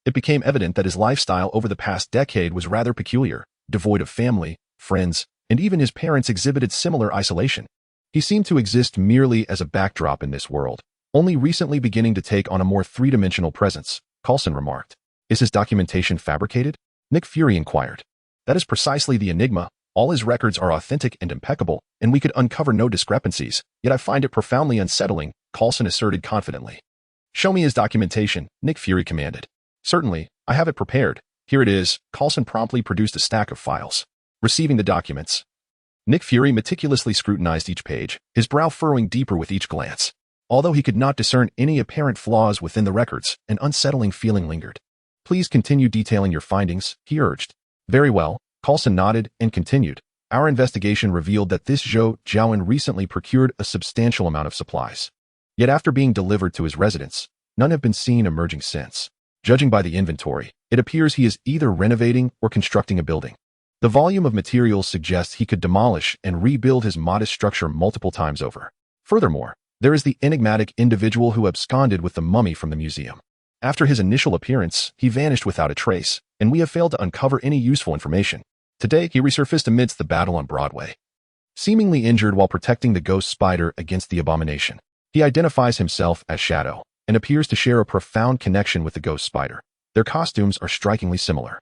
Speaker 1: it became evident that his lifestyle over the past decade was rather peculiar, devoid of family, friends, and even his parents exhibited similar isolation. He seemed to exist merely as a backdrop in this world, only recently beginning to take on a more three-dimensional presence, Coulson remarked. Is his documentation fabricated? Nick Fury inquired. That is precisely the enigma. All his records are authentic and impeccable, and we could uncover no discrepancies, yet I find it profoundly unsettling, Coulson asserted confidently. Show me his documentation, Nick Fury commanded. Certainly, I have it prepared. Here it is. Coulson promptly produced a stack of files. Receiving the documents, Nick Fury meticulously scrutinized each page, his brow furrowing deeper with each glance. Although he could not discern any apparent flaws within the records, an unsettling feeling lingered. Please continue detailing your findings, he urged. Very well, Coulson nodded and continued. Our investigation revealed that this Zhou Jiawen recently procured a substantial amount of supplies. Yet after being delivered to his residence, none have been seen emerging since. Judging by the inventory, it appears he is either renovating or constructing a building. The volume of materials suggests he could demolish and rebuild his modest structure multiple times over. Furthermore, there is the enigmatic individual who absconded with the mummy from the museum. After his initial appearance, he vanished without a trace, and we have failed to uncover any useful information. Today, he resurfaced amidst the battle on Broadway, seemingly injured while protecting the Ghost Spider against the abomination. He identifies himself as Shadow and appears to share a profound connection with the Ghost Spider. Their costumes are strikingly similar.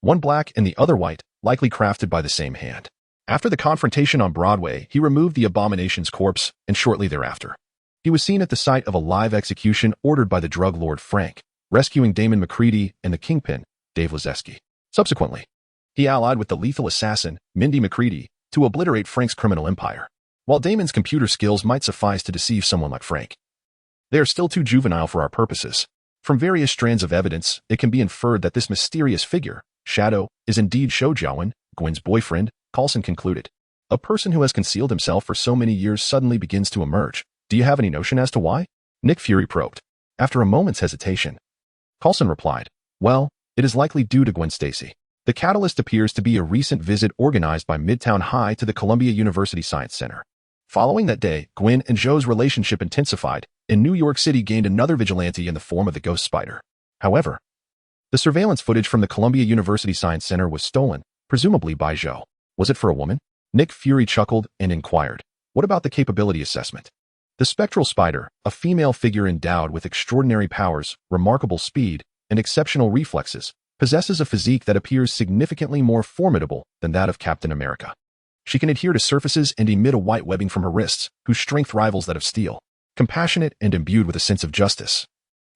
Speaker 1: One black and the other white, likely crafted by the same hand. After the confrontation on Broadway, he removed the abomination's corpse, and shortly thereafter, he was seen at the site of a live execution ordered by the drug lord Frank, rescuing Damon McCready and the kingpin, Dave Lazeski. Subsequently, he allied with the lethal assassin, Mindy McCready, to obliterate Frank's criminal empire. While Damon's computer skills might suffice to deceive someone like Frank, They are still too juvenile for our purposes. From various strands of evidence, it can be inferred that this mysterious figure, Shadow, is indeed Zhou Jiawen, Gwen's boyfriend, Coulson concluded. A person who has concealed himself for so many years suddenly begins to emerge. Do you have any notion as to why? Nick Fury probed. After a moment's hesitation, Coulson replied, well, it is likely due to Gwen Stacy. The catalyst appears to be a recent visit organized by Midtown High to the Columbia University Science Center. Following that day, Gwen and Zhou's relationship intensified, and New York City gained another vigilante in the form of the Ghost Spider. However, the surveillance footage from the Columbia University Science Center was stolen, presumably by Zhou. Was it for a woman? Nick Fury chuckled and inquired, what about the capability assessment? The spectral spider, a female figure endowed with extraordinary powers, remarkable speed, and exceptional reflexes, possesses a physique that appears significantly more formidable than that of Captain America. She can adhere to surfaces and emit a white webbing from her wrists, whose strength rivals that of steel. Compassionate and imbued with a sense of justice,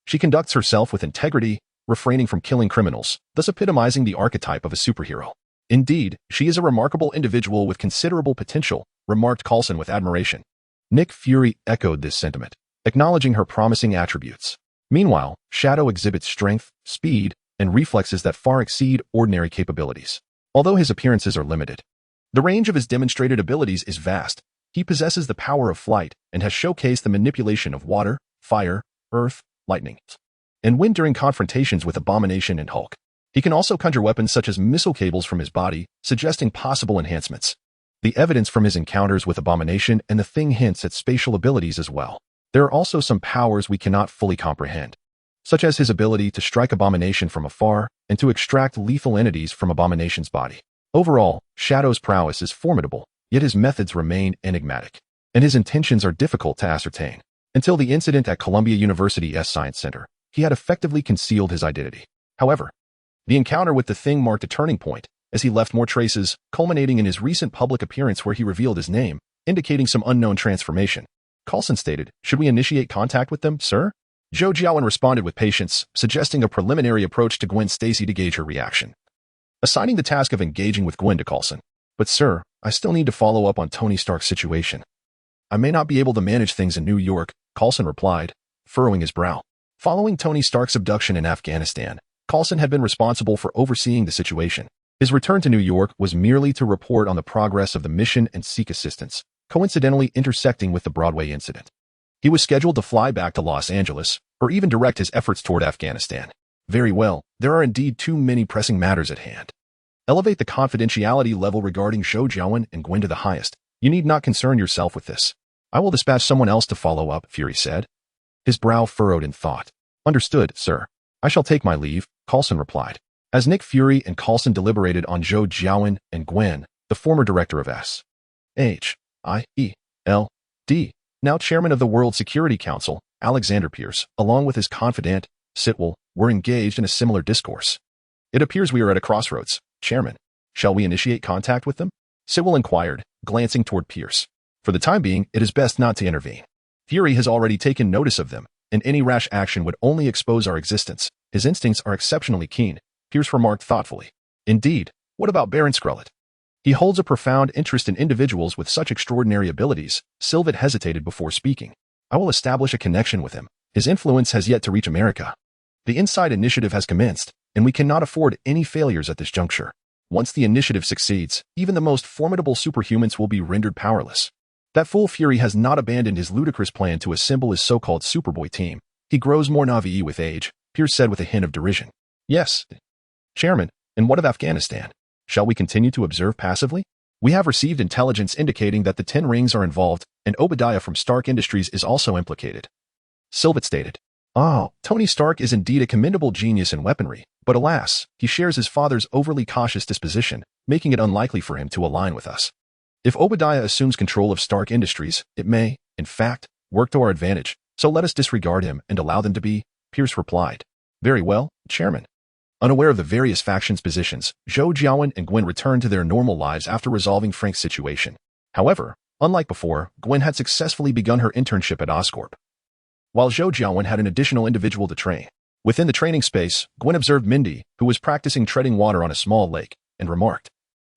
Speaker 1: she conducts herself with integrity, refraining from killing criminals, thus epitomizing the archetype of a superhero. Indeed, she is a remarkable individual with considerable potential, remarked Coulson with admiration. Nick Fury echoed this sentiment, acknowledging her promising attributes. Meanwhile, Shadow exhibits strength, speed, and reflexes that far exceed ordinary capabilities. Although his appearances are limited, the range of his demonstrated abilities is vast. He possesses the power of flight and has showcased the manipulation of water, fire, earth, lightning, and wind during confrontations with Abomination and Hulk. He can also conjure weapons such as missile cables from his body, suggesting possible enhancements. The evidence from his encounters with Abomination and the Thing hints at spatial abilities as well. There are also some powers we cannot fully comprehend, such as his ability to strike Abomination from afar and to extract lethal entities from Abomination's body. Overall, Shadow's prowess is formidable, yet his methods remain enigmatic, and his intentions are difficult to ascertain. Until the incident at Columbia University's Science Center, he had effectively concealed his identity. However, the encounter with the Thing marked a turning point, as he left more traces, culminating in his recent public appearance where he revealed his name, indicating some unknown transformation. Coulson stated, should we initiate contact with them, sir? Zhou Jiawen responded with patience, suggesting a preliminary approach to Gwen Stacy to gauge her reaction. Assigning the task of engaging with Gwen to Coulson. But sir, I still need to follow up on Tony Stark's situation. I may not be able to manage things in New York, Coulson replied, furrowing his brow. Following Tony Stark's abduction in Afghanistan, Coulson had been responsible for overseeing the situation. His return to New York was merely to report on the progress of the mission and seek assistance, coincidentally intersecting with the Broadway incident. He was scheduled to fly back to Los Angeles, or even direct his efforts toward Afghanistan. Very well, there are indeed too many pressing matters at hand. Elevate the confidentiality level regarding Zhou Jiawen and Gwen to the highest. You need not concern yourself with this. I will dispatch someone else to follow up, Fury said. His brow furrowed in thought. Understood, sir. I shall take my leave, Coulson replied. As Nick Fury and Coulson deliberated on Zhou Jiawen and Gwen, the former director of S.H.I.E.L.D., now chairman of the World Security Council, Alexander Pierce, along with his confidant, Sitwell, were engaged in a similar discourse. It appears we are at a crossroads, Chairman. Shall we initiate contact with them? Sitwell inquired, glancing toward Pierce. For the time being, it is best not to intervene. Fury has already taken notice of them, and any rash action would only expose our existence. His instincts are exceptionally keen, Pierce remarked thoughtfully. Indeed, what about Baron Skrullet? He holds a profound interest in individuals with such extraordinary abilities. Sylvette hesitated before speaking. I will establish a connection with him. His influence has yet to reach America. The Inside Initiative has commenced, and we cannot afford any failures at this juncture. Once the initiative succeeds, even the most formidable superhumans will be rendered powerless. That fool Fury has not abandoned his ludicrous plan to assemble his so-called Superboy team. He grows more naive with age, Pierce said with a hint of derision. Yes, Chairman, and what of Afghanistan? Shall we continue to observe passively? We have received intelligence indicating that the 10 Rings are involved, and Obadiah from Stark Industries is also implicated. Sylvette stated. Tony Stark is indeed a commendable genius in weaponry, but alas, he shares his father's overly cautious disposition, making it unlikely for him to align with us. If Obadiah assumes control of Stark Industries, it may, in fact, work to our advantage, so let us disregard him and allow them to be, Pierce replied. Very well, Chairman. Unaware of the various factions' positions, Zhou Jiawen and Gwen returned to their normal lives after resolving Frank's situation. However, unlike before, Gwen had successfully begun her internship at Oscorp, while Zhou Jiawen had an additional individual to train. Within the training space, Gwen observed Mindy, who was practicing treading water on a small lake, and remarked,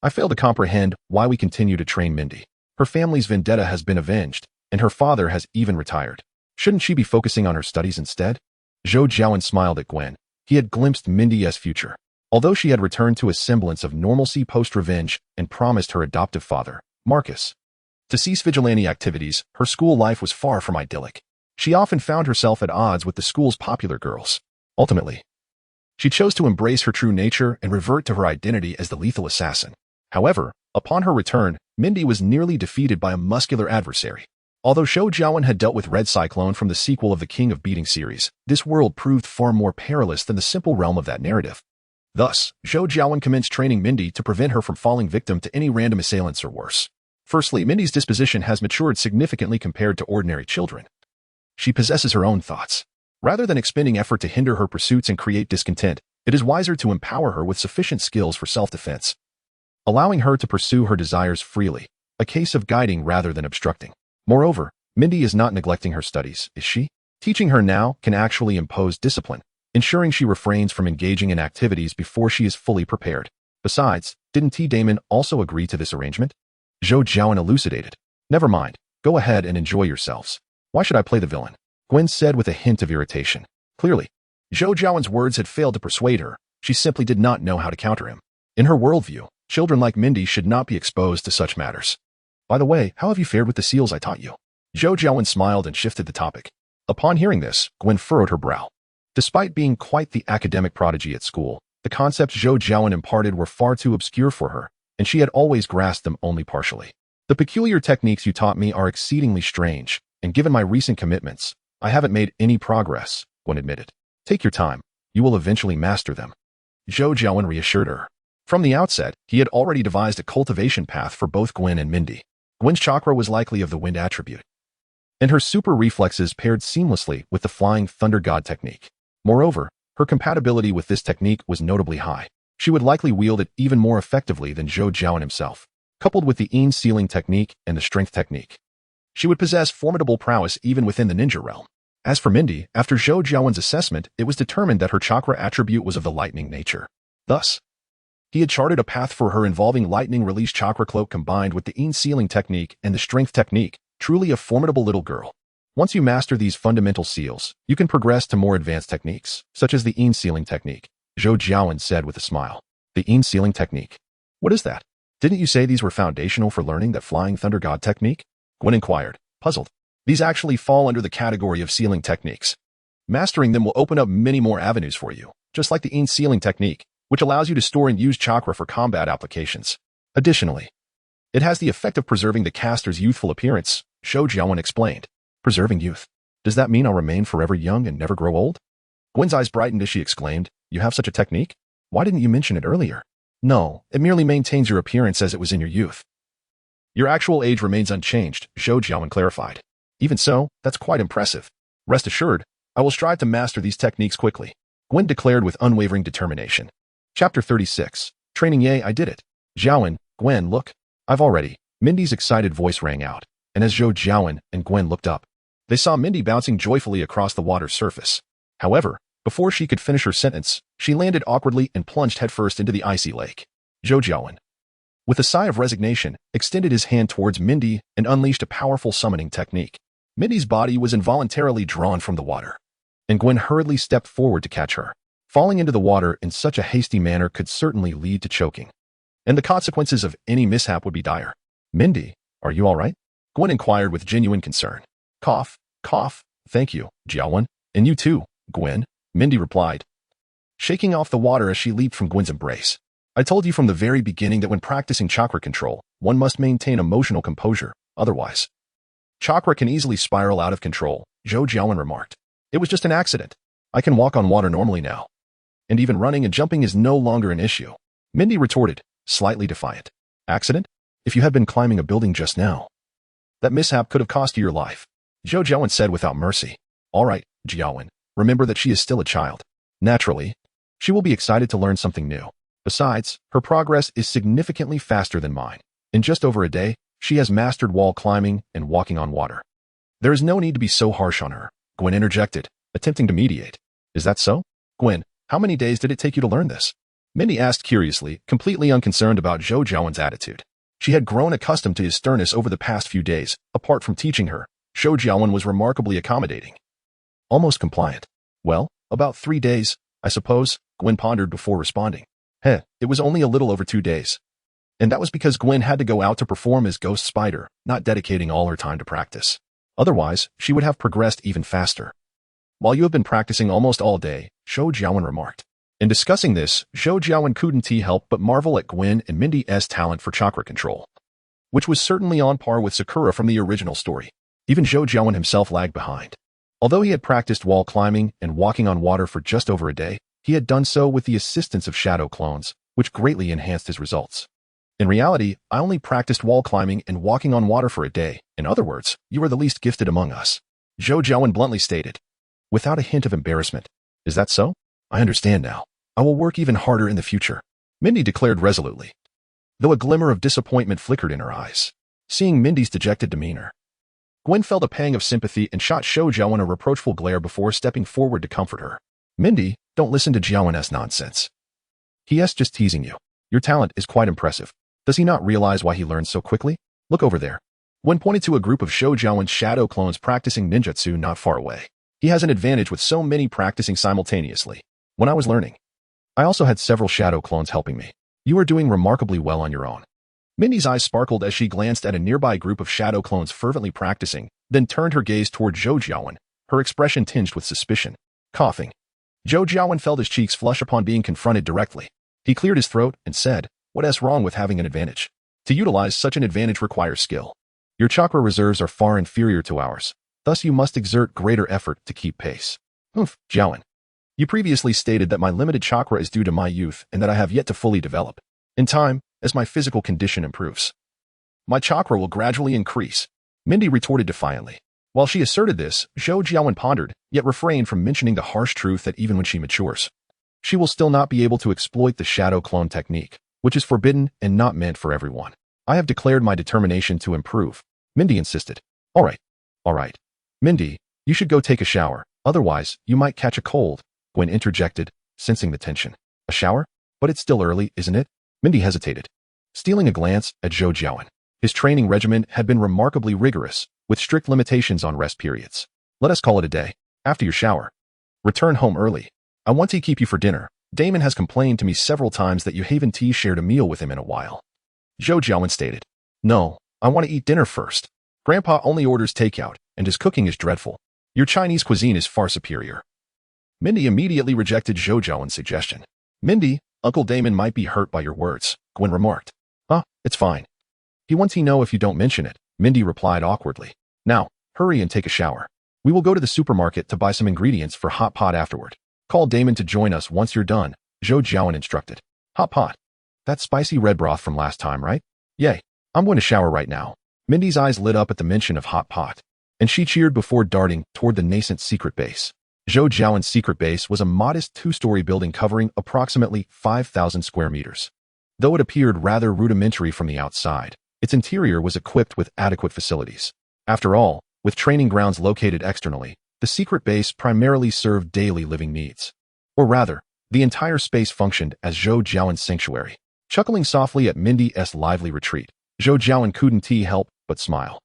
Speaker 1: I fail to comprehend why we continue to train Mindy. Her family's vendetta has been avenged, and her father has even retired. Shouldn't she be focusing on her studies instead? Zhou Jiawen smiled at Gwen. He had glimpsed Mindy's future. Although she had returned to a semblance of normalcy post-revenge and promised her adoptive father, Marcus, to cease vigilante activities, her school life was far from idyllic. She often found herself at odds with the school's popular girls. Ultimately, she chose to embrace her true nature and revert to her identity as the lethal assassin. However, upon her return, Mindy was nearly defeated by a muscular adversary. Although Zhou Jiawen had dealt with Red Cyclone from the sequel of the King of Beating series, this world proved far more perilous than the simple realm of that narrative. Thus, Zhou Jiawen commenced training Mindy to prevent her from falling victim to any random assailants or worse. Firstly, Mindy's disposition has matured significantly compared to ordinary children. She possesses her own thoughts. Rather than expending effort to hinder her pursuits and create discontent, it is wiser to empower her with sufficient skills for self-defense, allowing her to pursue her desires freely, a case of guiding rather than obstructing. Moreover, Mindy is not neglecting her studies, is she? Teaching her now can actually impose discipline, ensuring she refrains from engaging in activities before she is fully prepared. Besides, didn't T. Damon also agree to this arrangement? Zhou Jiawen elucidated. Never mind, go ahead and enjoy yourselves. Why should I play the villain? Gwen said with a hint of irritation. Clearly, Zhou Jiawen's words had failed to persuade her. She simply did not know how to counter him. In her worldview, children like Mindy should not be exposed to such matters. By the way, how have you fared with the seals I taught you? Zhou Jiawen smiled and shifted the topic. Upon hearing this, Gwen furrowed her brow. Despite being quite the academic prodigy at school, the concepts Zhou Jiawen imparted were far too obscure for her, and she had always grasped them only partially. The peculiar techniques you taught me are exceedingly strange, and given my recent commitments, I haven't made any progress, Gwen admitted. Take your time. You will eventually master them. Zhou Jiawen reassured her. From the outset, he had already devised a cultivation path for both Gwen and Mindy. Gwen's chakra was likely of the wind attribute, and her super reflexes paired seamlessly with the flying thunder god technique. Moreover, her compatibility with this technique was notably high. She would likely wield it even more effectively than Zhou Jiawen himself. Coupled with the sealing technique and the strength technique, she would possess formidable prowess even within the ninja realm. As for Mindy, after Zhou Jiawen's assessment, it was determined that her chakra attribute was of the lightning nature. Thus, he had charted a path for her involving lightning release chakra cloak combined with the sealing technique and the strength technique, truly a formidable little girl. Once you master these fundamental seals, you can progress to more advanced techniques, such as the sealing technique, Zhou Jiawen said with a smile. The sealing technique. What is that? Didn't you say these were foundational for learning that flying thunder god technique? Gwen inquired, puzzled. These actually fall under the category of sealing techniques. Mastering them will open up many more avenues for you, just like the sealing technique, which allows you to store and use chakra for combat applications. Additionally, it has the effect of preserving the caster's youthful appearance, Zhou Jiawen explained. Preserving youth. Does that mean I'll remain forever young and never grow old? Gwen's eyes brightened as she exclaimed, you have such a technique? Why didn't you mention it earlier? No, it merely maintains your appearance as it was in your youth. Your actual age remains unchanged, Zhou Jiawen clarified. Even so, that's quite impressive. Rest assured, I will strive to master these techniques quickly, Gwen declared with unwavering determination. Chapter 36. Training. Yay, I did it. Jiawen, Gwen, look. I've already. Mindy's excited voice rang out, and as Zhou Jiawen and Gwen looked up, they saw Mindy bouncing joyfully across the water's surface. However, before she could finish her sentence, she landed awkwardly and plunged headfirst into the icy lake. Zhou Jiawen, with a sigh of resignation, extended his hand towards Mindy and unleashed a powerful summoning technique. Mindy's body was involuntarily drawn from the water, and Gwen hurriedly stepped forward to catch her. Falling into the water in such a hasty manner could certainly lead to choking, and the consequences of any mishap would be dire. Mindy, are you all right? Gwen inquired with genuine concern. Cough, cough, thank you, Jiawen. And you too, Gwen, Mindy replied, shaking off the water as she leaped from Gwen's embrace. I told you from the very beginning that when practicing chakra control, one must maintain emotional composure, otherwise chakra can easily spiral out of control, Zhou Jiawen remarked. It was just an accident. I can walk on water normally now. And even running and jumping is no longer an issue. Mindy retorted, slightly defiant. Accident? If you had been climbing a building just now, that mishap could have cost you your life, Zhou Jiawen said without mercy. All right, Jiawen, remember that she is still a child. Naturally, she will be excited to learn something new. Besides, her progress is significantly faster than mine. In just over a day, she has mastered wall climbing and walking on water. There is no need to be so harsh on her, Gwen interjected, attempting to mediate. Is that so? Gwen, how many days did it take you to learn this? Mindy asked curiously, completely unconcerned about Zhou Jiawen's attitude. She had grown accustomed to his sternness over the past few days, apart from teaching her. Zhou Jiawen was remarkably accommodating. Almost compliant. Well, about 3 days, I suppose, Gwen pondered before responding. It was only a little over 2 days. And that was because Gwen had to go out to perform as Ghost Spider, not dedicating all her time to practice. Otherwise, she would have progressed even faster. While you have been practicing almost all day, Zhou Jiawen remarked. In discussing this, Zhou Jiawen couldn't help but marvel at Gwen and Mindy's talent for chakra control, which was certainly on par with Sakura from the original story. Even Zhou Jiawen himself lagged behind. Although he had practiced wall climbing and walking on water for just over a day, he had done so with the assistance of shadow clones, which greatly enhanced his results. In reality, I only practiced wall climbing and walking on water for a day. In other words, you are the least gifted among us, Zhou Jiawen bluntly stated, without a hint of embarrassment. Is that so? I understand now. I will work even harder in the future, Mindy declared resolutely, though a glimmer of disappointment flickered in her eyes. Seeing Mindy's dejected demeanor, Gwen felt a pang of sympathy and shot Zhou Jiawen a reproachful glare before stepping forward to comfort her. Mindy, don't listen to Jiawen's nonsense. He's just teasing you. Your talent is quite impressive. Does he not realize why he learned so quickly? Look over there. Gwen pointed to a group of Zhou Jiawen's shadow clones practicing ninjutsu not far away. He has an advantage with so many practicing simultaneously. When I was learning, I also had several shadow clones helping me. You are doing remarkably well on your own. Mindy's eyes sparkled as she glanced at a nearby group of shadow clones fervently practicing, then turned her gaze toward Zhou Jiawen, her expression tinged with suspicion. Coughing. Zhou Jiawen felt his cheeks flush upon being confronted directly. He cleared his throat and said, "What's wrong with having an advantage? To utilize such an advantage requires skill. Your chakra reserves are far inferior to ours, thus you must exert greater effort to keep pace." Jiawen. You previously stated that my limited chakra is due to my youth and that I have yet to fully develop. In time, as my physical condition improves, my chakra will gradually increase, Mindy retorted defiantly. While she asserted this, Zhou Jiawen pondered, yet refrained from mentioning the harsh truth that even when she matures, she will still not be able to exploit the shadow clone technique, which is forbidden and not meant for everyone. I have declared my determination to improve, Mindy insisted. All right. Mindy, you should go take a shower, otherwise you might catch a cold, Gwen interjected, sensing the tension. A shower? But it's still early, isn't it? Mindy hesitated, stealing a glance at Zhou Jiawen. His training regimen had been remarkably rigorous, with strict limitations on rest periods. Let us call it a day. After your shower, return home early. I want to keep you for dinner. Damon has complained to me several times that you haven't shared a meal with him in a while, Zhou Jiawen stated. No, I want to eat dinner first. Grandpa only orders takeout, and his cooking is dreadful. Your Chinese cuisine is far superior. Mindy immediately rejected Zhou Jiawen's suggestion. Mindy, Uncle Damon might be hurt by your words, Gwen remarked. It's fine. He wants to know if you don't mention it, Mindy replied awkwardly. Now, hurry and take a shower. We will go to the supermarket to buy some ingredients for hot pot afterward. Call Damon to join us once you're done, Zhou Jiawen instructed. Hot pot. That spicy red broth from last time, right? Yay. I'm going to shower right now. Mindy's eyes lit up at the mention of hot pot, and she cheered before darting toward the nascent secret base. Zhou Jiawen's secret base was a modest 2-story building covering approximately 5,000 square meters. Though it appeared rather rudimentary from the outside, its interior was equipped with adequate facilities. After all, with training grounds located externally, the secret base primarily served daily living needs. Or rather, the entire space functioned as Zhou Jiawen's sanctuary. Chuckling softly at Mindy's lively retreat, Zhou Jiawen couldn't help but smile.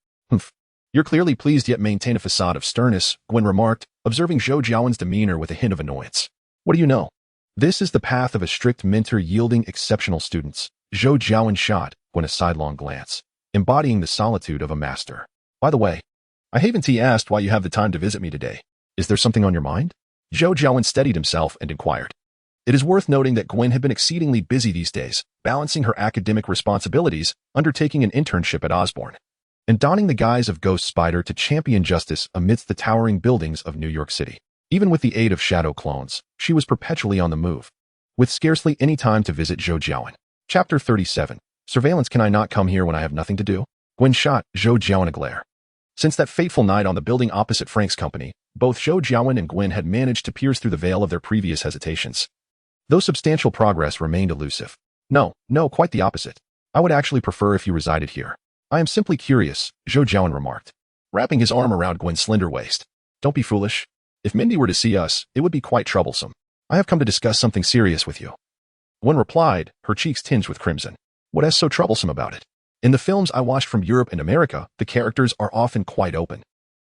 Speaker 1: You're clearly pleased yet maintain a facade of sternness, Gwen remarked, observing Zhou Jiawen's demeanor with a hint of annoyance. What do you know? This is the path of a strict mentor yielding exceptional students. Zhou Jiawen shot Gwen a sidelong glance, embodying the solitude of a master. By the way, I haven't asked why you have the time to visit me today. Is there something on your mind? Zhou Jiawen steadied himself and inquired. It is worth noting that Gwen had been exceedingly busy these days, balancing her academic responsibilities, undertaking an internship at Osborne, and donning the guise of Ghost Spider to champion justice amidst the towering buildings of New York City. Even with the aid of shadow clones, she was perpetually on the move, with scarcely any time to visit Zhou Jiawen. Chapter 37. Surveillance. Can I not come here when I have nothing to do? Gwen shot Zhou Jiawen a glare. Since that fateful night on the building opposite Frank's company, both Zhou Jiawen and Gwen had managed to pierce through the veil of their previous hesitations. Though substantial progress remained elusive. No, quite the opposite. I would actually prefer if you resided here. I am simply curious, Zhou Jiawen remarked, wrapping his arm around Gwen's slender waist. Don't be foolish. If Mindy were to see us, it would be quite troublesome. I have come to discuss something serious with you. Gwen replied, her cheeks tinged with crimson. What is so troublesome about it? In the films I watched from Europe and America, the characters are often quite open.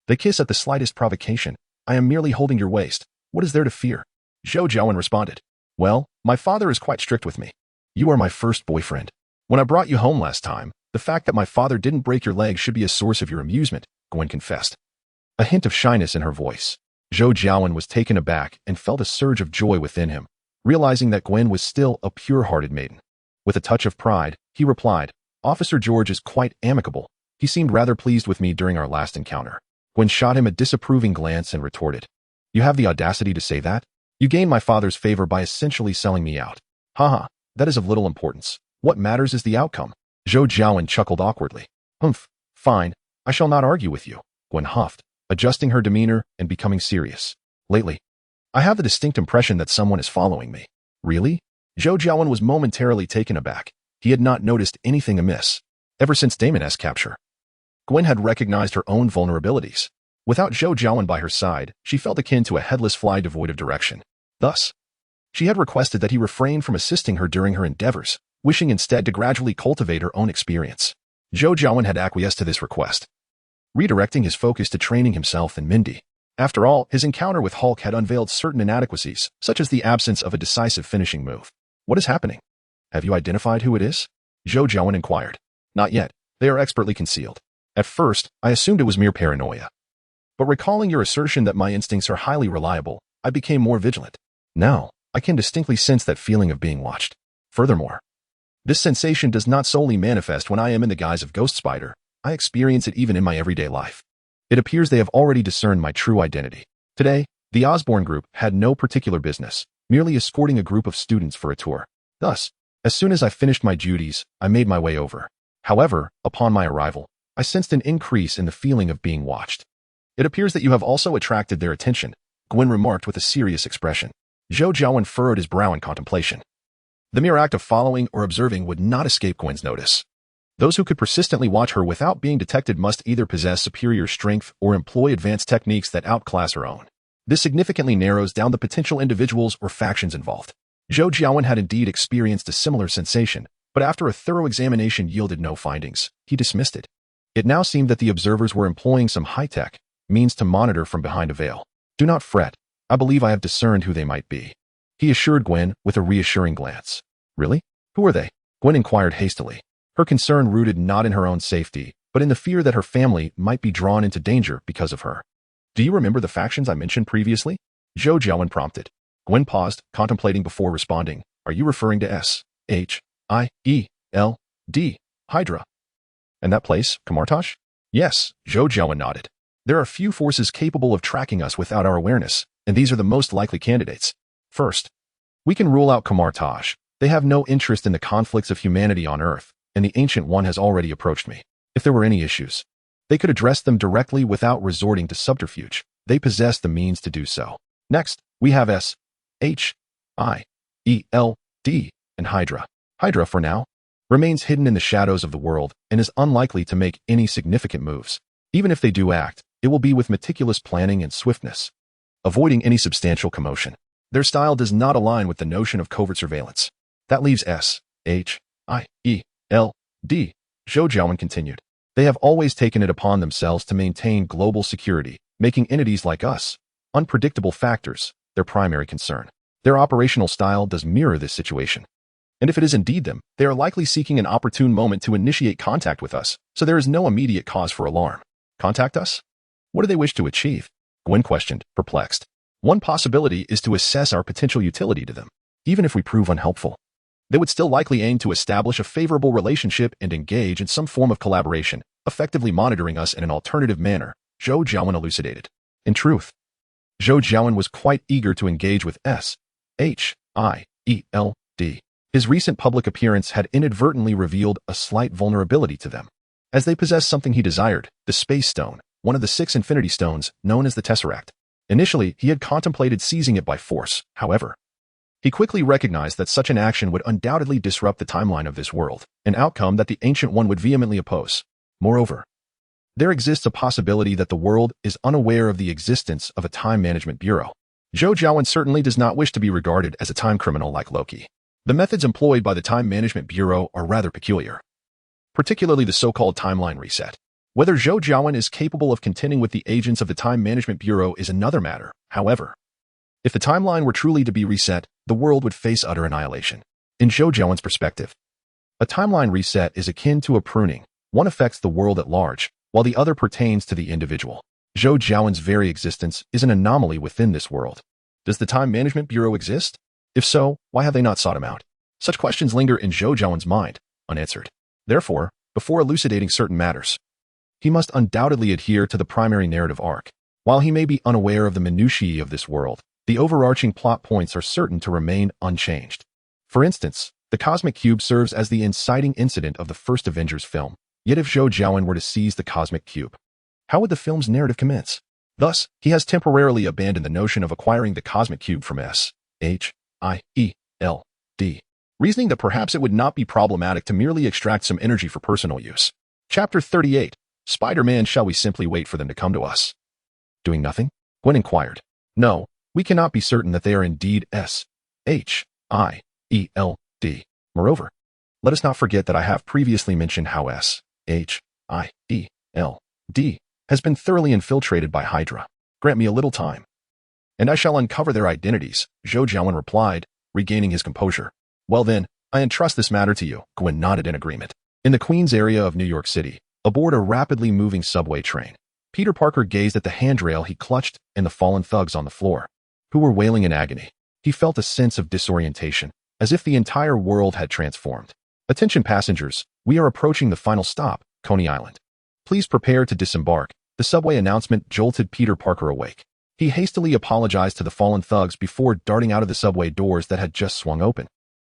Speaker 1: They kiss at the slightest provocation. I am merely holding your waist. What is there to fear? Zhou Jiawen responded. Well, my father is quite strict with me. You are my first boyfriend. When I brought you home last time, the fact that my father didn't break your leg should be a source of your amusement, Gwen confessed. A hint of shyness in her voice. Zhou Jiawen was taken aback and felt a surge of joy within him, realizing that Gwen was still a pure-hearted maiden. With a touch of pride, he replied, Officer George is quite amicable. He seemed rather pleased with me during our last encounter. Gwen shot him a disapproving glance and retorted, You have the audacity to say that? You gained my father's favor by essentially selling me out. Haha, that is of little importance. What matters is the outcome. Zhou Jiawen chuckled awkwardly. Fine, I shall not argue with you, Gwen huffed, adjusting her demeanor and becoming serious. Lately, I have the distinct impression that someone is following me. Really? Zhou Jiawen was momentarily taken aback. He had not noticed anything amiss. Ever since Damon's capture, Gwen had recognized her own vulnerabilities. Without Zhou Jiawen by her side, she felt akin to a headless fly devoid of direction. Thus, she had requested that he refrain from assisting her during her endeavors, wishing instead to gradually cultivate her own experience. Zhou Jiawen had acquiesced to this request, redirecting his focus to training himself and Mindy. After all, his encounter with Hulk had unveiled certain inadequacies, such as the absence of a decisive finishing move. What is happening? Have you identified who it is? Zhou Jiawen inquired. Not yet. They are expertly concealed. At first, I assumed it was mere paranoia. But recalling your assertion that my instincts are highly reliable, I became more vigilant. Now, I can distinctly sense that feeling of being watched. Furthermore, this sensation does not solely manifest when I am in the guise of Ghost Spider. I experience it even in my everyday life. It appears they have already discerned my true identity. Today, the Osborne group had no particular business, merely escorting a group of students for a tour. Thus, as soon as I finished my duties, I made my way over. However, upon my arrival, I sensed an increase in the feeling of being watched. It appears that you have also attracted their attention, Gwen remarked with a serious expression. Zhou Jiawen furrowed his brow in contemplation. The mere act of following or observing would not escape Gwen's notice. Those who could persistently watch her without being detected must either possess superior strength or employ advanced techniques that outclass her own. This significantly narrows down the potential individuals or factions involved. Zhou Jiawen had indeed experienced a similar sensation, but after a thorough examination yielded no findings, he dismissed it. It now seemed that the observers were employing some high-tech means to monitor from behind a veil. Do not fret. I believe I have discerned who they might be, he assured Gwen with a reassuring glance. Really? Who are they? Gwen inquired hastily. Her concern rooted not in her own safety, but in the fear that her family might be drawn into danger because of her. Do you remember the factions I mentioned previously? Zhou Jiawen prompted. Gwen paused, contemplating before responding. Are you referring to S-H-I-E-L-D, Hydra? And that place, Kamartosh? Yes, Zhou Jiawen nodded. There are few forces capable of tracking us without our awareness, and these are the most likely candidates. First, we can rule out Kamartosh. They have no interest in the conflicts of humanity on Earth, and the Ancient One has already approached me. If there were any issues, they could address them directly without resorting to subterfuge. They possess the means to do so. Next, we have S-H-I-E-L-D and Hydra. Hydra, for now, remains hidden in the shadows of the world and is unlikely to make any significant moves. Even if they do act, it will be with meticulous planning and swiftness, avoiding any substantial commotion. Their style does not align with the notion of covert surveillance. That leaves S-H-I-E-L-D, Zhou Jiawen continued. They have always taken it upon themselves to maintain global security, making entities like us, unpredictable factors, their primary concern. Their operational style does mirror this situation. And if it is indeed them, they are likely seeking an opportune moment to initiate contact with us, so there is no immediate cause for alarm. Contact us? What do they wish to achieve? Gwen questioned, perplexed. One possibility is to assess our potential utility to them. Even if we prove unhelpful, they would still likely aim to establish a favorable relationship and engage in some form of collaboration, effectively monitoring us in an alternative manner, Zhou Jiawen elucidated. In truth, Zhou Jiawen was quite eager to engage with S-H-I-E-L-D. His recent public appearance had inadvertently revealed a slight vulnerability to them, as they possessed something he desired, the Space Stone, one of the 6 Infinity Stones known as the Tesseract. Initially, he had contemplated seizing it by force. However, he quickly recognized that such an action would undoubtedly disrupt the timeline of this world, an outcome that the Ancient One would vehemently oppose. Moreover, there exists a possibility that the world is unaware of the existence of a time management bureau. Zhou Jiawen certainly does not wish to be regarded as a time criminal like Loki. The methods employed by the Time Management Bureau are rather peculiar, particularly the so-called timeline reset. Whether Zhou Jiawen is capable of contending with the agents of the Time Management Bureau is another matter. However, if the timeline were truly to be reset, the world would face utter annihilation. In Zhou Jiawen's perspective, a timeline reset is akin to a pruning. One affects the world at large, while the other pertains to the individual. Zhou Jiawen's very existence is an anomaly within this world. Does the Time Management Bureau exist? If so, why have they not sought him out? Such questions linger in Zhou Jiawen's mind, unanswered. Therefore, before elucidating certain matters, he must undoubtedly adhere to the primary narrative arc. While he may be unaware of the minutiae of this world, the overarching plot points are certain to remain unchanged. For instance, the Cosmic Cube serves as the inciting incident of the first Avengers film. Yet if Zhou Jiawen were to seize the Cosmic Cube, how would the film's narrative commence? Thus, he has temporarily abandoned the notion of acquiring the Cosmic Cube from Shield, reasoning that perhaps it would not be problematic to merely extract some energy for personal use. Chapter 38. Spider-Man, shall we simply wait for them to come to us? Doing nothing? Gwen inquired. No, we cannot be certain that they are indeed Shield. Moreover, let us not forget that I have previously mentioned how Shield has been thoroughly infiltrated by Hydra. Grant me a little time, and I shall uncover their identities, Zhou Jiawen replied, regaining his composure. Well then, I entrust this matter to you. Gwen nodded in agreement. In the Queens area of New York City, aboard a rapidly moving subway train, Peter Parker gazed at the handrail he clutched and the fallen thugs on the floor, who were wailing in agony. He felt a sense of disorientation, as if the entire world had transformed. Attention passengers, we are approaching the final stop, Coney Island. Please prepare to disembark. The subway announcement jolted Peter Parker awake. He hastily apologized to the fallen thugs before darting out of the subway doors that had just swung open.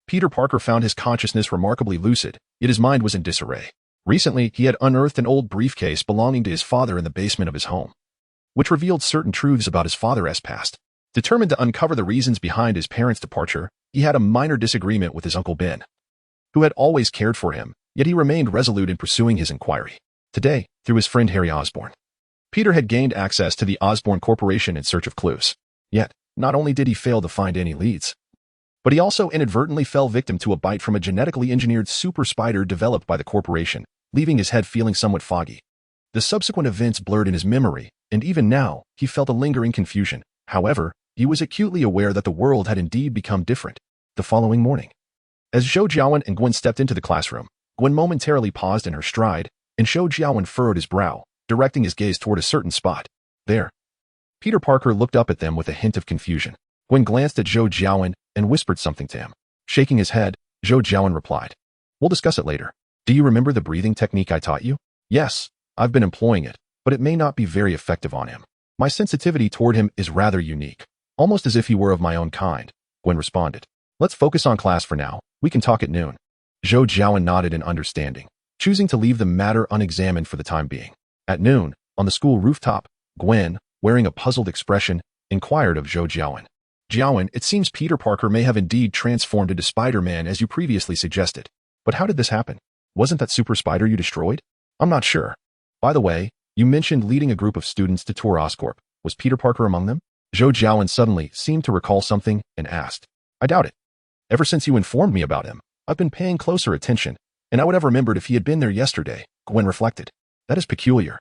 Speaker 1: Peter Parker found his consciousness remarkably lucid, yet his mind was in disarray. Recently, he had unearthed an old briefcase belonging to his father in the basement of his home, which revealed certain truths about his father's past. Determined to uncover the reasons behind his parents' departure, he had a minor disagreement with his Uncle Ben, who had always cared for him, yet he remained resolute in pursuing his inquiry. Today, through his friend Harry Osborn, Peter had gained access to the Osborn Corporation in search of clues. Yet, not only did he fail to find any leads, but he also inadvertently fell victim to a bite from a genetically engineered super spider developed by the corporation, leaving his head feeling somewhat foggy. The subsequent events blurred in his memory, and even now, he felt a lingering confusion. However, he was acutely aware that the world had indeed become different. The following morning, as Zhou Jiawen and Gwen stepped into the classroom, Gwen momentarily paused in her stride, and Zhou Jiawen furrowed his brow, directing his gaze toward a certain spot. There. Peter Parker looked up at them with a hint of confusion. Gwen glanced at Zhou Jiawen and whispered something to him. Shaking his head, Zhou Jiawen replied, "We'll discuss it later. Do you remember the breathing technique I taught you?" "Yes, I've been employing it, but it may not be very effective on him. My sensitivity toward him is rather unique, almost as if he were of my own kind," Gwen responded. "Let's focus on class for now. We can talk at noon." Zhou Jiawen nodded in understanding, choosing to leave the matter unexamined for the time being. At noon, on the school rooftop, Gwen, wearing a puzzled expression, inquired of Zhou Jiawen. "Jiawen, it seems Peter Parker may have indeed transformed into Spider-Man as you previously suggested. But how did this happen? Wasn't that super spider you destroyed?" "I'm not sure. By the way, you mentioned leading a group of students to tour Oscorp. Was Peter Parker among them?" Zhou Jiawen suddenly seemed to recall something and asked. "I doubt it. Ever since you informed me about him, I've been paying closer attention, and I would have remembered if he had been there yesterday," Gwen reflected. "That is peculiar.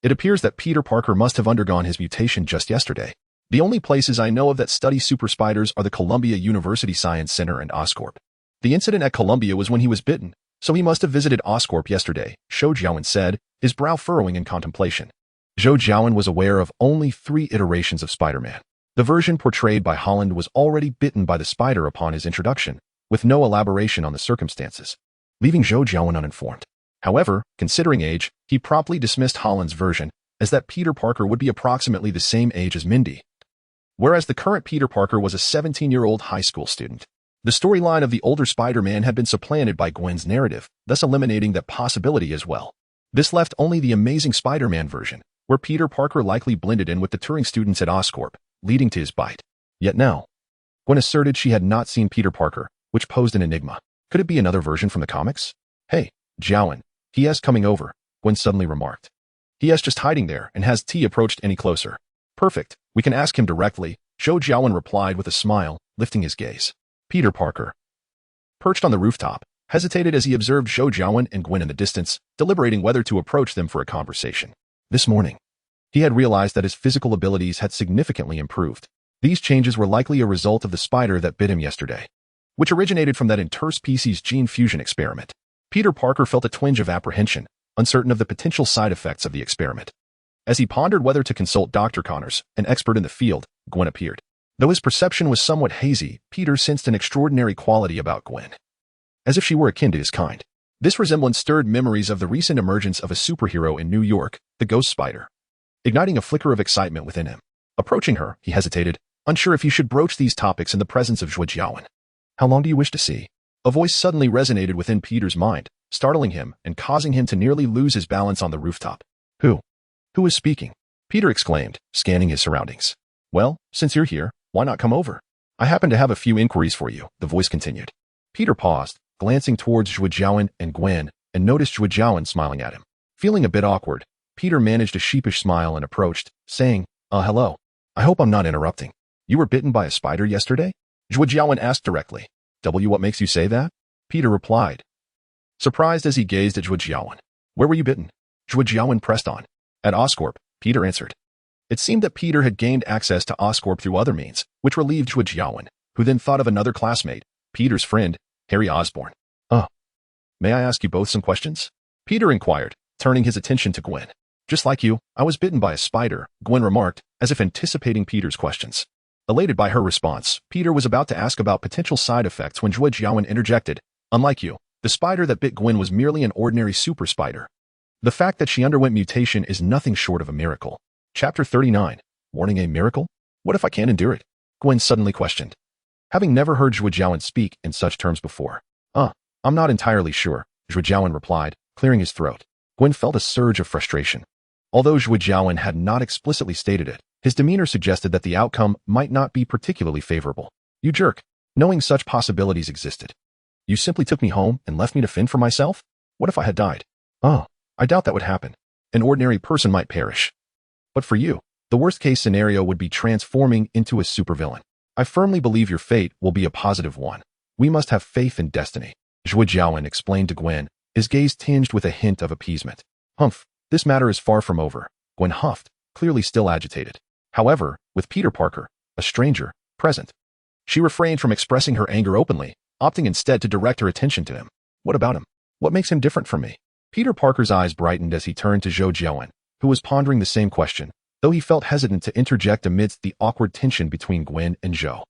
Speaker 1: It appears that Peter Parker must have undergone his mutation just yesterday. The only places I know of that study super spiders are the Columbia University Science Center and Oscorp. The incident at Columbia was when he was bitten, so he must have visited Oscorp yesterday," Zhou Jiawen said, his brow furrowing in contemplation. Zhou Jiawen was aware of only 3 iterations of Spider-Man. The version portrayed by Holland was already bitten by the spider upon his introduction, with no elaboration on the circumstances, leaving Zhou Jiawen uninformed. However, considering age, he promptly dismissed Holland's version, as that Peter Parker would be approximately the same age as Mindy, whereas the current Peter Parker was a 17-year-old high school student. The storyline of the older Spider-Man had been supplanted by Gwen's narrative, thus eliminating that possibility as well. This left only the Amazing Spider-Man version, where Peter Parker likely blended in with the touring students at Oscorp, leading to his bite. Yet now, Gwen asserted she had not seen Peter Parker, which posed an enigma. Could it be another version from the comics? "Hey, Jiawen, he is coming over," Gwen suddenly remarked. "He is just hiding there, and has T approached any closer?" "Perfect, we can ask him directly," Zhou Jiawen replied with a smile, lifting his gaze. Peter Parker, perched on the rooftop, hesitated as he observed Zhou Jiawen and Gwen in the distance, deliberating whether to approach them for a conversation. This morning, he had realized that his physical abilities had significantly improved. These changes were likely a result of the spider that bit him yesterday, which originated from that interspecies gene fusion experiment. Peter Parker felt a twinge of apprehension, uncertain of the potential side effects of the experiment. As he pondered whether to consult Dr. Connors, an expert in the field, Gwen appeared. Though his perception was somewhat hazy, Peter sensed an extraordinary quality about Gwen, as if she were akin to his kind. This resemblance stirred memories of the recent emergence of a superhero in New York, the Ghost Spider, igniting a flicker of excitement within him. Approaching her, he hesitated, unsure if he should broach these topics in the presence of Zhou Jiawen. How long do you wish to see? A voice suddenly resonated within Peter's mind, startling him and causing him to nearly lose his balance on the rooftop. Who is speaking? Peter exclaimed, scanning his surroundings. Well, since you're here, why not come over? I happen to have a few inquiries for you, the voice continued. Peter paused, glancing towards Zhou Jiawen and Gwen, and noticed Zhou Jiawen smiling at him. Feeling a bit awkward, Peter managed a sheepish smile and approached, saying, hello. I hope I'm not interrupting. You were bitten by a spider yesterday? Zhou Jiawen asked directly. What makes you say that? Peter replied, surprised as he gazed at Zhou Jiawen. Where were you bitten? Zhou Jiawen pressed on. At Oscorp, Peter answered. It seemed that Peter had gained access to Oscorp through other means, which relieved Zhou Jiawen, who then thought of another classmate, Peter's friend, Harry Osborn. May I ask you both some questions? Peter inquired, turning his attention to Gwen. Just like you, I was bitten by a spider, Gwen remarked, as if anticipating Peter's questions. Elated by her response, Peter was about to ask about potential side effects when Zhou Jiawen interjected. Unlike you, the spider that bit Gwen was merely an ordinary super spider. The fact that she underwent mutation is nothing short of a miracle. Chapter 39. Warning: a miracle? What if I can't endure it? Gwen suddenly questioned, having never heard Zhou Jiawen speak in such terms before. I'm not entirely sure, Zhou Jiawen replied, clearing his throat. Gwen felt a surge of frustration. Although Zhou Jiawen had not explicitly stated it, his demeanor suggested that the outcome might not be particularly favorable. You jerk. Knowing such possibilities existed, you simply took me home and left me to fend for myself? What if I had died? I doubt that would happen. An ordinary person might perish. But for you, the worst-case scenario would be transforming into a supervillain. I firmly believe your fate will be a positive one. We must have faith in destiny, Zhou Jiawen explained to Gwen, his gaze tinged with a hint of appeasement. Humph, this matter is far from over, Gwen huffed, clearly still agitated. However, with Peter Parker, a stranger, present, she refrained from expressing her anger openly, opting instead to direct her attention to him. What about him? What makes him different from me? Peter Parker's eyes brightened as he turned to Zhou Jiawen, who was pondering the same question, though he felt hesitant to interject amidst the awkward tension between Gwen and Zhou.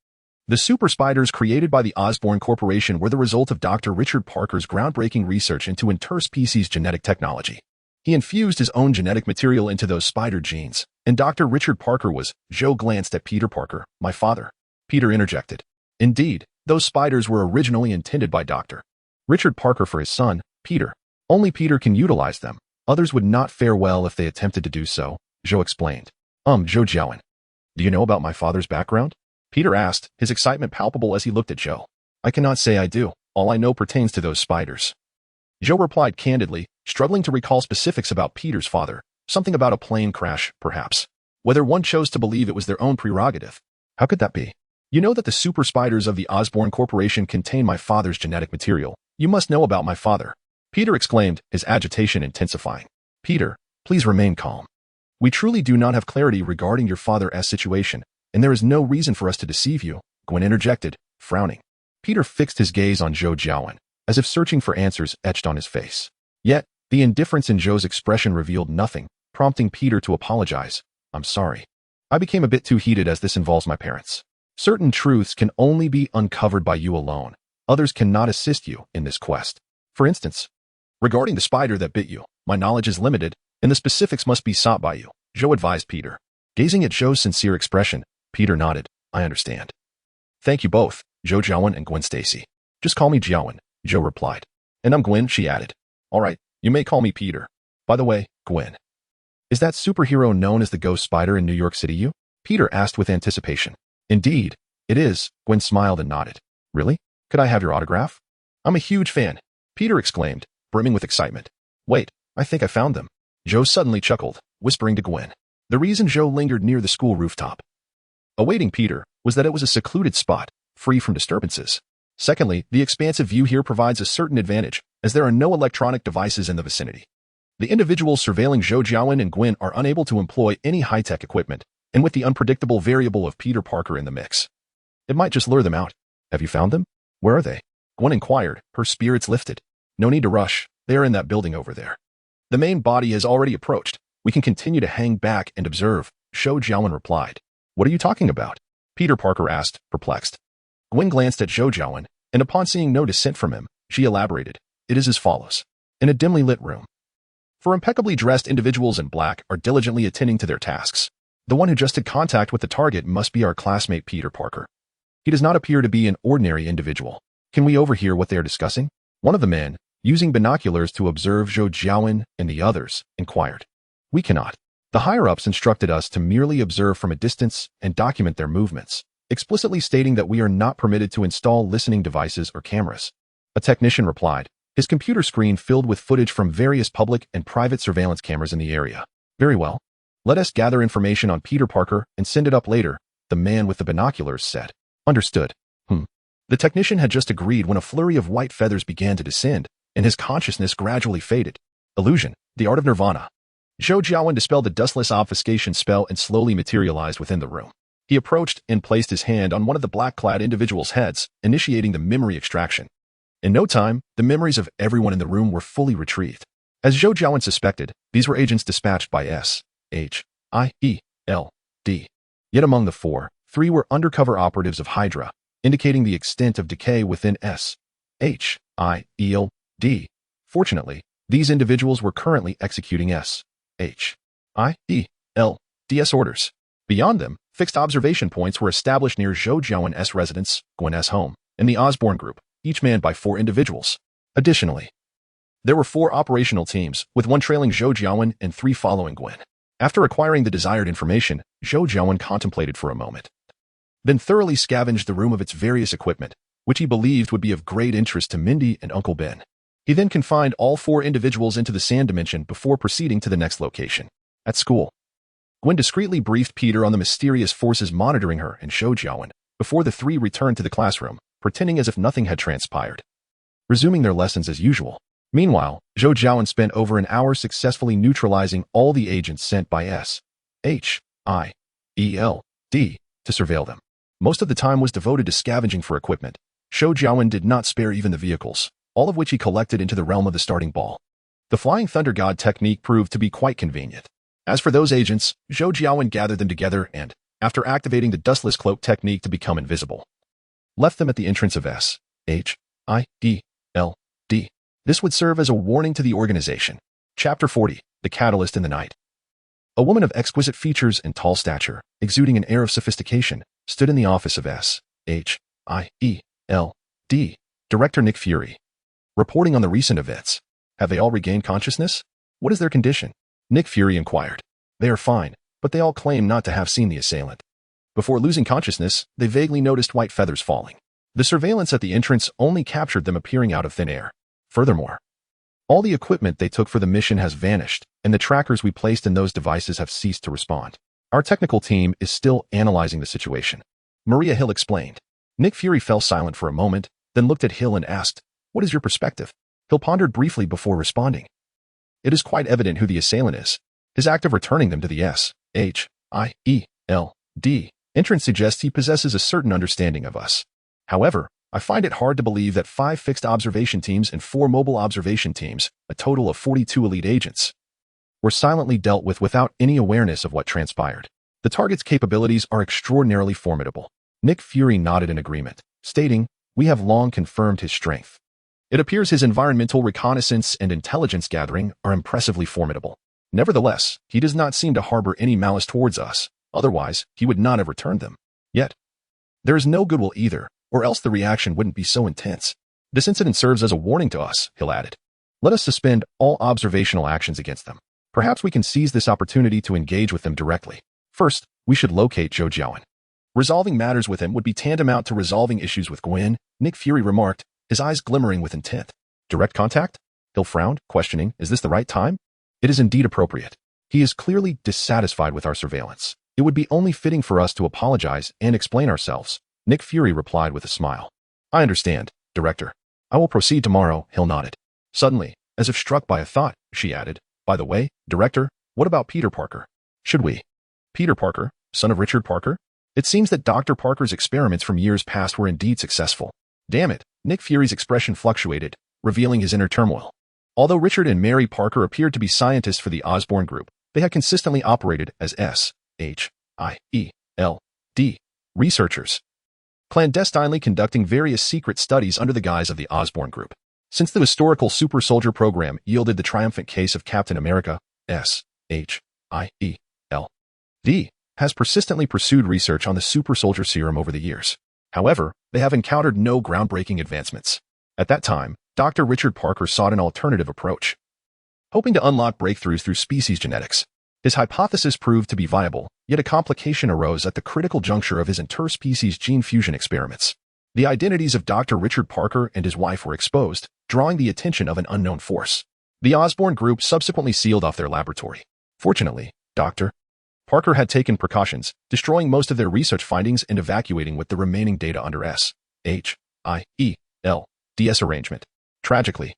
Speaker 1: The super spiders created by the Osborn Corporation were the result of Dr. Richard Parker's groundbreaking research into interspecies genetic technology. He infused his own genetic material into those spider genes, and Dr. Richard Parker was. Zhou glanced at Peter Parker, my father. Peter interjected. Indeed, those spiders were originally intended by Dr. Richard Parker for his son, Peter. Only Peter can utilize them. Others would not fare well if they attempted to do so, Zhou explained. Zhou Jiawen. Do you know about my father's background? Peter asked, his excitement palpable as he looked at Zhou. I cannot say I do. All I know pertains to those spiders. Zhou replied candidly, struggling to recall specifics about Peter's father. Something about a plane crash, perhaps. Whether one chose to believe it was their own prerogative. How could that be? You know that the super spiders of the Osborn Corporation contain my father's genetic material. You must know about my father. Peter exclaimed, his agitation intensifying. Peter, please remain calm. We truly do not have clarity regarding your father's situation, and there is no reason for us to deceive you, Gwen interjected, frowning. Peter fixed his gaze on Zhou Jiawen, as if searching for answers etched on his face. Yet, the indifference in Zhou's expression revealed nothing, prompting Peter to apologize. I'm sorry. I became a bit too heated as this involves my parents. Certain truths can only be uncovered by you alone. Others cannot assist you in this quest. For instance, regarding the spider that bit you, my knowledge is limited, and the specifics must be sought by you, Zhou advised Peter. Gazing at Zhou's sincere expression, Peter nodded. I understand. Thank you both, Zhou Jiawen and Gwen Stacy. Just call me Jiawen, Zhou replied. And I'm Gwen, she added. All right, you may call me Peter. By the way, Gwen, is that superhero known as the Ghost Spider in New York City you? Peter asked with anticipation. Indeed, it is, Gwen smiled and nodded. Really? Could I have your autograph? I'm a huge fan, Peter exclaimed, brimming with excitement. Wait, I think I found them. Zhou suddenly chuckled, whispering to Gwen. The reason Zhou lingered near the school rooftop, awaiting Peter, was that it was a secluded spot, free from disturbances. Secondly, the expansive view here provides a certain advantage, as there are no electronic devices in the vicinity. The individuals surveilling Zhou Jiawen and Gwen are unable to employ any high-tech equipment, and with the unpredictable variable of Peter Parker in the mix, it might just lure them out. Have you found them? Where are they? Gwen inquired, her spirits lifted. No need to rush. They are in that building over there. The main body has already approached. We can continue to hang back and observe, Zhou Jiawen replied. What are you talking about? Peter Parker asked, perplexed. Gwen glanced at Zhou Jiawen, and upon seeing no dissent from him, she elaborated. It is as follows. In a dimly lit room, 4 impeccably dressed individuals in black are diligently attending to their tasks. The one who just had contact with the target must be our classmate Peter Parker. He does not appear to be an ordinary individual. Can we overhear what they are discussing? One of the men, using binoculars to observe Zhou Jiawen and the others, inquired. We cannot. The higher-ups instructed us to merely observe from a distance and document their movements, explicitly stating that we are not permitted to install listening devices or cameras. A technician replied, his computer screen filled with footage from various public and private surveillance cameras in the area. Very well. Let us gather information on Peter Parker and send it up later, the man with the binoculars said. Understood. The technician had just agreed when a flurry of white feathers began to descend, and his consciousness gradually faded. Illusion, the art of nirvana. Zhou Jiawen dispelled the dustless obfuscation spell and slowly materialized within the room. He approached and placed his hand on one of the black-clad individuals' heads, initiating the memory extraction. In no time, the memories of everyone in the room were fully retrieved. As Zhou Jiawen suspected, these were agents dispatched by S.H.I.E.L.D. Yet among the 4, 3 were undercover operatives of Hydra, indicating the extent of decay within S.H.I.E.L.D. Fortunately, these individuals were currently executing S.H.I.E.L.D.'s orders. Beyond them, fixed observation points were established near Zhou Jiawen's residence, Gwen's home, and the Osborn group, each manned by 4 individuals. Additionally, there were 4 operational teams, with 1 trailing Zhou Jiawen and 3 following Gwen. After acquiring the desired information, Zhou Jiawen contemplated for a moment, then thoroughly scavenged the room of its various equipment, which he believed would be of great interest to Mindy and Uncle Ben. He then confined all 4 individuals into the sand dimension before proceeding to the next location. At school, Gwen discreetly briefed Peter on the mysterious forces monitoring her and Zhou Jiawen before the 3 returned to the classroom, pretending as if nothing had transpired, resuming their lessons as usual. Meanwhile, Zhou Jiawen spent over an hour successfully neutralizing all the agents sent by S.H.I.E.L.D. to surveil them. Most of the time was devoted to scavenging for equipment. Zhou Jiawen did not spare even the vehicles, all of which he collected into the realm of the starting ball. The Flying Thunder God technique proved to be quite convenient. As for those agents, Zhou Jiawen gathered them together and, after activating the dustless cloak technique to become invisible, left them at the entrance of S.H.I.E.L.D. This would serve as a warning to the organization. Chapter 40, The Catalyst in the Night. A woman of exquisite features and tall stature, exuding an air of sophistication, stood in the office of S.H.I.E.L.D. Director Nick Fury, reporting on the recent events. Have they all regained consciousness? What is their condition? Nick Fury inquired. They are fine, but they all claim not to have seen the assailant. Before losing consciousness, they vaguely noticed white feathers falling. The surveillance at the entrance only captured them appearing out of thin air. Furthermore, all the equipment they took for the mission has vanished, and the trackers we placed in those devices have ceased to respond. Our technical team is still analyzing the situation, Maria Hill explained. Nick Fury fell silent for a moment, then looked at Hill and asked, What is your perspective? Hill pondered briefly before responding. It is quite evident who the assailant is. His act of returning them to the S.H.I.E.L.D. entrance suggests he possesses a certain understanding of us. However, I find it hard to believe that 5 fixed observation teams and 4 mobile observation teams, a total of 42 elite agents, were silently dealt with without any awareness of what transpired. The target's capabilities are extraordinarily formidable. Nick Fury nodded in agreement, stating, We have long confirmed his strength. It appears his environmental reconnaissance and intelligence gathering are impressively formidable. Nevertheless, he does not seem to harbor any malice towards us, otherwise he would not have returned them. Yet, there is no goodwill either, or else the reaction wouldn't be so intense. This incident serves as a warning to us, Hill added. Let us suspend all observational actions against them. Perhaps we can seize this opportunity to engage with them directly. First, we should locate Zhou Jiawen. Resolving matters with him would be tantamount to resolving issues with Gwen, Nick Fury remarked, his eyes glimmering with intent. Direct contact? Hill frowned, questioning, is this the right time? It is indeed appropriate. He is clearly dissatisfied with our surveillance. It would be only fitting for us to apologize and explain ourselves, Nick Fury replied with a smile. I understand, Director. I will proceed tomorrow, Hill nodded. Suddenly, as if struck by a thought, she added, by the way, Director, what about Peter Parker? Should we? Peter Parker, son of Richard Parker? It seems that Dr. Parker's experiments from years past were indeed successful. Damn it, Nick Fury's expression fluctuated, revealing his inner turmoil. Although Richard and Mary Parker appeared to be scientists for the Osborn Group, they had consistently operated as S.H.I.E.L.D. researchers, clandestinely conducting various secret studies under the guise of the Osborn Group. Since the historical super soldier program yielded the triumphant case of Captain America, S.H.I.E.L.D. has persistently pursued research on the super soldier serum over the years. However, they have encountered no groundbreaking advancements. At that time, Dr. Richard Parker sought an alternative approach, hoping to unlock breakthroughs through species genetics. His hypothesis proved to be viable, yet a complication arose at the critical juncture of his interspecies gene fusion experiments. The identities of Dr. Richard Parker and his wife were exposed, drawing the attention of an unknown force. The Osborn Group subsequently sealed off their laboratory. Fortunately, Dr. Parker had taken precautions, destroying most of their research findings and evacuating with the remaining data under S.H.I.E.L.D.'s arrangement. Tragically,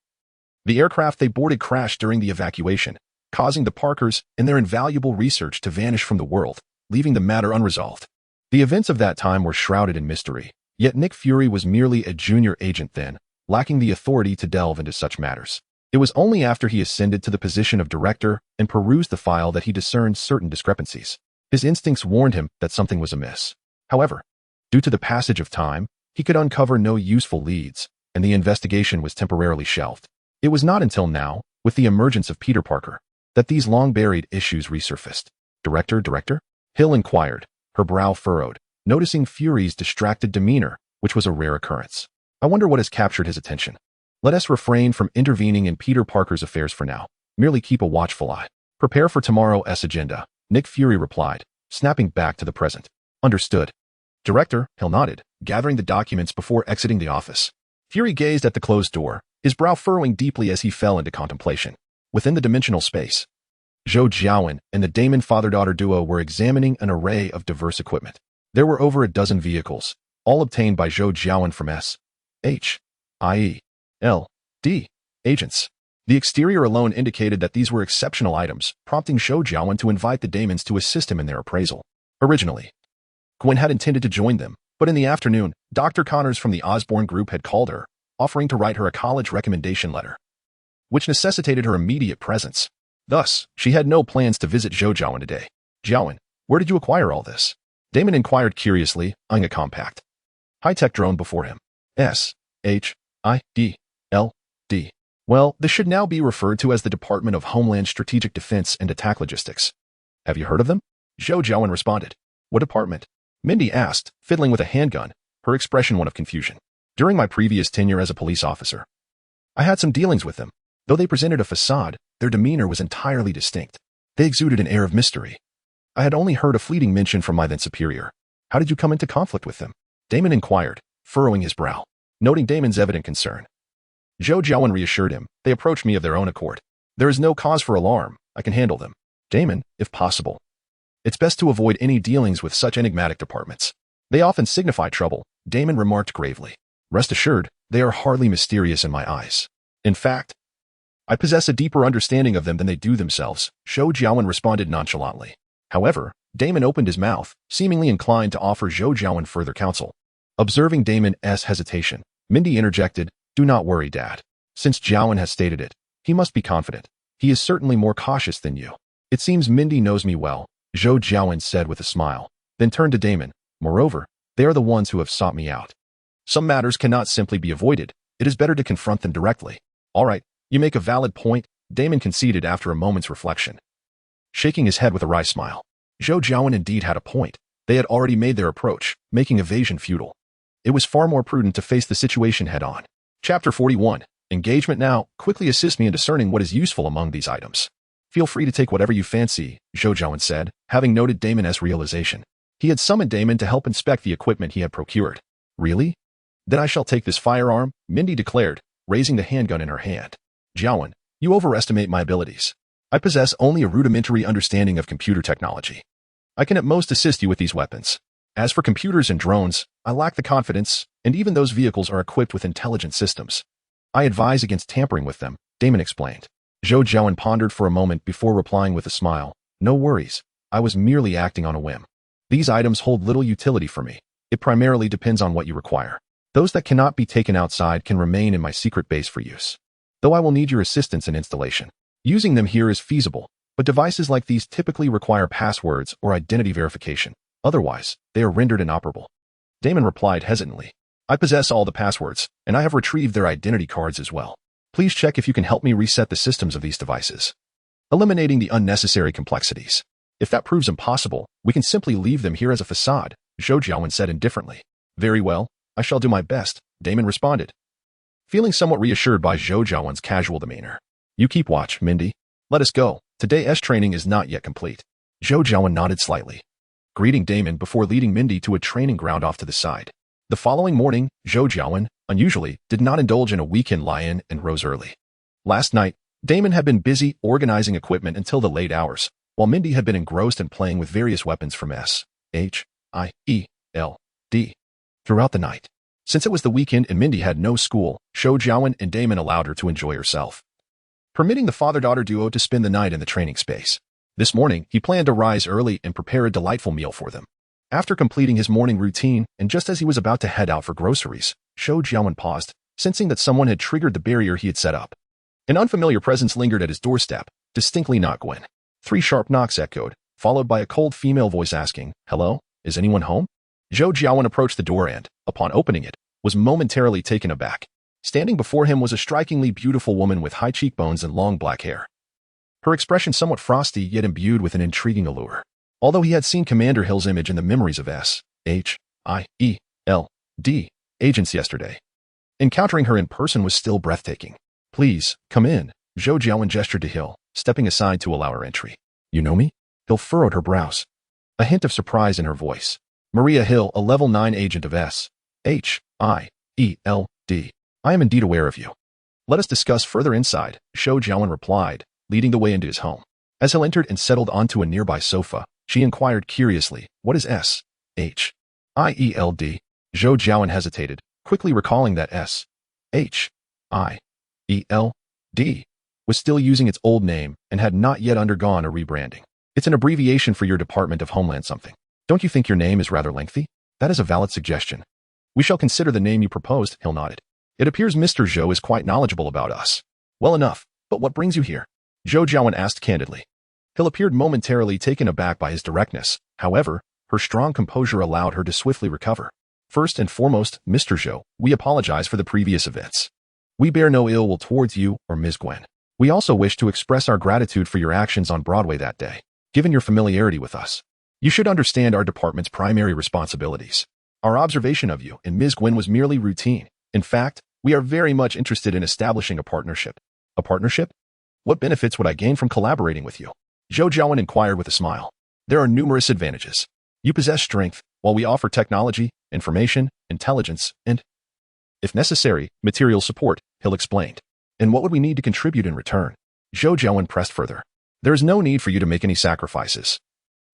Speaker 1: the aircraft they boarded crashed during the evacuation, causing the Parkers and their invaluable research to vanish from the world, leaving the matter unresolved. The events of that time were shrouded in mystery, yet Nick Fury was merely a junior agent then, lacking the authority to delve into such matters. It was only after he ascended to the position of director and perused the file that he discerned certain discrepancies. His instincts warned him that something was amiss. However, due to the passage of time, he could uncover no useful leads, and the investigation was temporarily shelved. It was not until now, with the emergence of Peter Parker, that these long-buried issues resurfaced. Director? Hill inquired, her brow furrowed, noticing Fury's distracted demeanor, which was a rare occurrence. I wonder what has captured his attention. Let us refrain from intervening in Peter Parker's affairs for now. Merely keep a watchful eye. Prepare for tomorrow's agenda, Nick Fury replied, snapping back to the present. Understood. Director, Hill nodded, gathering the documents before exiting the office. Fury gazed at the closed door, his brow furrowing deeply as he fell into contemplation. Within the dimensional space, Zhou Jiawen and the Damon father-daughter duo were examining an array of diverse equipment. There were over a dozen vehicles, all obtained by Zhou Jiawen from S.H.I.E.L.D. agents. The exterior alone indicated that these were exceptional items, prompting Zhou Jiawen to invite the Damons to assist him in their appraisal. Originally, Gwen had intended to join them, but in the afternoon, Dr. Connors from the Osborn Group had called her, offering to write her a college recommendation letter, which necessitated her immediate presence. Thus, she had no plans to visit Zhou Jiawen today. Jiawen, where did you acquire all this? Damon inquired curiously, eyeing a compact, high-tech drone before him. S.H.I.E.L.D. Well, this should now be referred to as the Department of Homeland Strategic Defense and Attack Logistics. Have you heard of them? Zhou Jiawen responded. What department? Mindy asked, fiddling with a handgun, her expression one of confusion. During my previous tenure as a police officer, I had some dealings with them. Though they presented a facade, their demeanor was entirely distinct. They exuded an air of mystery. I had only heard a fleeting mention from my then superior. How did you come into conflict with them? Damon inquired, furrowing his brow, noting Damon's evident concern. Zhou Jiawen reassured him. They approached me of their own accord. There is no cause for alarm. I can handle them. Damon, if possible. It's best to avoid any dealings with such enigmatic departments. They often signify trouble, Damon remarked gravely. Rest assured, they are hardly mysterious in my eyes. In fact, I possess a deeper understanding of them than they do themselves, Zhou Jiawen responded nonchalantly. However, Damon opened his mouth, seemingly inclined to offer Zhou Jiawen further counsel. Observing Damon's hesitation, Mindy interjected, Do not worry, Dad. Since Jiawen has stated it, he must be confident. He is certainly more cautious than you. It seems Mindy knows me well, Zhou Jiawen said with a smile, then turned to Damon. Moreover, they are the ones who have sought me out. Some matters cannot simply be avoided. It is better to confront them directly. All right, you make a valid point, Damon conceded after a moment's reflection, shaking his head with a wry smile. Zhou Jiawen indeed had a point. They had already made their approach, making evasion futile. It was far more prudent to face the situation head-on. Chapter 41. Engagement now. Quickly assist me in discerning what is useful among these items. Feel free to take whatever you fancy, Zhou Jiawen said, having noted Damon's realization. He had summoned Damon to help inspect the equipment he had procured. Really? Then I shall take this firearm, Mindy declared, raising the handgun in her hand. Jiawen, you overestimate my abilities. I possess only a rudimentary understanding of computer technology. I can at most assist you with these weapons. As for computers and drones, I lack the confidence and even those vehicles are equipped with intelligent systems. I advise against tampering with them, Damon explained. Zhou Jiawen pondered for a moment before replying with a smile. No worries. I was merely acting on a whim. These items hold little utility for me. It primarily depends on what you require. Those that cannot be taken outside can remain in my secret base for use. Though I will need your assistance in installation. Using them here is feasible, but devices like these typically require passwords or identity verification. Otherwise, they are rendered inoperable. Damon replied hesitantly. I possess all the passwords, and I have retrieved their identity cards as well. Please check if you can help me reset the systems of these devices, eliminating the unnecessary complexities. If that proves impossible, we can simply leave them here as a facade, Zhou Jiawen said indifferently. Very well, I shall do my best, Damon responded, feeling somewhat reassured by Zhou Jiawen's casual demeanor. You keep watch, Mindy. Let us go. Today's training is not yet complete. Zhou Jiawen nodded slightly, greeting Damon before leading Mindy to a training ground off to the side. The following morning, Zhou Jiawen, unusually, did not indulge in a weekend lie-in and rose early. Last night, Damon had been busy organizing equipment until the late hours, while Mindy had been engrossed in playing with various weapons from S-H-I-E-L-D throughout the night. Since it was the weekend and Mindy had no school, Zhou Jiawen and Damon allowed her to enjoy herself, permitting the father-daughter duo to spend the night in the training space. This morning, he planned to rise early and prepare a delightful meal for them. After completing his morning routine, and just as he was about to head out for groceries, Zhou Jiawen paused, sensing that someone had triggered the barrier he had set up. An unfamiliar presence lingered at his doorstep, distinctly not Gwen. 3 sharp knocks echoed, followed by a cold female voice asking, "Hello, is anyone home?" Zhou Jiawen approached the door and, upon opening it, was momentarily taken aback. Standing before him was a strikingly beautiful woman with high cheekbones and long black hair. Her expression somewhat frosty yet imbued with an intriguing allure. Although he had seen Commander Hill's image in the memories of S-H-I-E-L-D agents yesterday, encountering her in person was still breathtaking. Please, come in, Zhou Jiawen gestured to Hill, stepping aside to allow her entry. You know me? Hill furrowed her brows, a hint of surprise in her voice. Maria Hill, a level 9 agent of S-H-I-E-L-D. I am indeed aware of you. Let us discuss further inside, Zhou Jiawen replied, leading the way into his home. As Hill entered and settled onto a nearby sofa, she inquired curiously, what is S-H-I-E-L-D? Zhou Jiawen hesitated, quickly recalling that S-H-I-E-L-D was still using its old name and had not yet undergone a rebranding. It's an abbreviation for your Department of Homeland something. Don't you think your name is rather lengthy? That is a valid suggestion. We shall consider the name you proposed, Hill nodded. It appears Mr. Zhou is quite knowledgeable about us. Well enough, but what brings you here? Zhou Jiawen asked candidly. Hill appeared momentarily taken aback by his directness. However, her strong composure allowed her to swiftly recover. First and foremost, Mr. Zhou, we apologize for the previous events. We bear no ill will towards you or Ms. Gwen. We also wish to express our gratitude for your actions on Broadway that day. Given your familiarity with us, you should understand our department's primary responsibilities. Our observation of you and Ms. Gwen was merely routine. In fact, we are very much interested in establishing a partnership. A partnership? What benefits would I gain from collaborating with you? Zhou Jiawen inquired with a smile. There are numerous advantages. You possess strength, while we offer technology, information, intelligence, and, if necessary, material support, Hill explained. And what would we need to contribute in return? Zhou Jiawen pressed further. There is no need for you to make any sacrifices.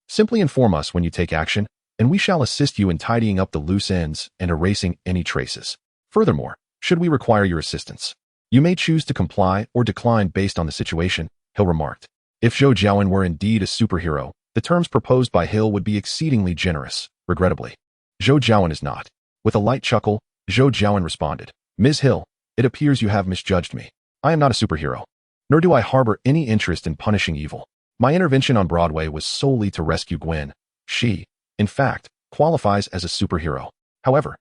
Speaker 1: Simply inform us when you take action, and we shall assist you in tidying up the loose ends and erasing any traces. Furthermore, should we require your assistance, you may choose to comply or decline based on the situation, Hill remarked. If Zhou Jiawen were indeed a superhero, the terms proposed by Hill would be exceedingly generous, regrettably. Zhou Jiawen is not. With a light chuckle, Zhou Jiawen responded, Ms. Hill, it appears you have misjudged me. I am not a superhero, nor do I harbor any interest in punishing evil. My intervention on Broadway was solely to rescue Gwen. She, in fact, qualifies as a superhero. However,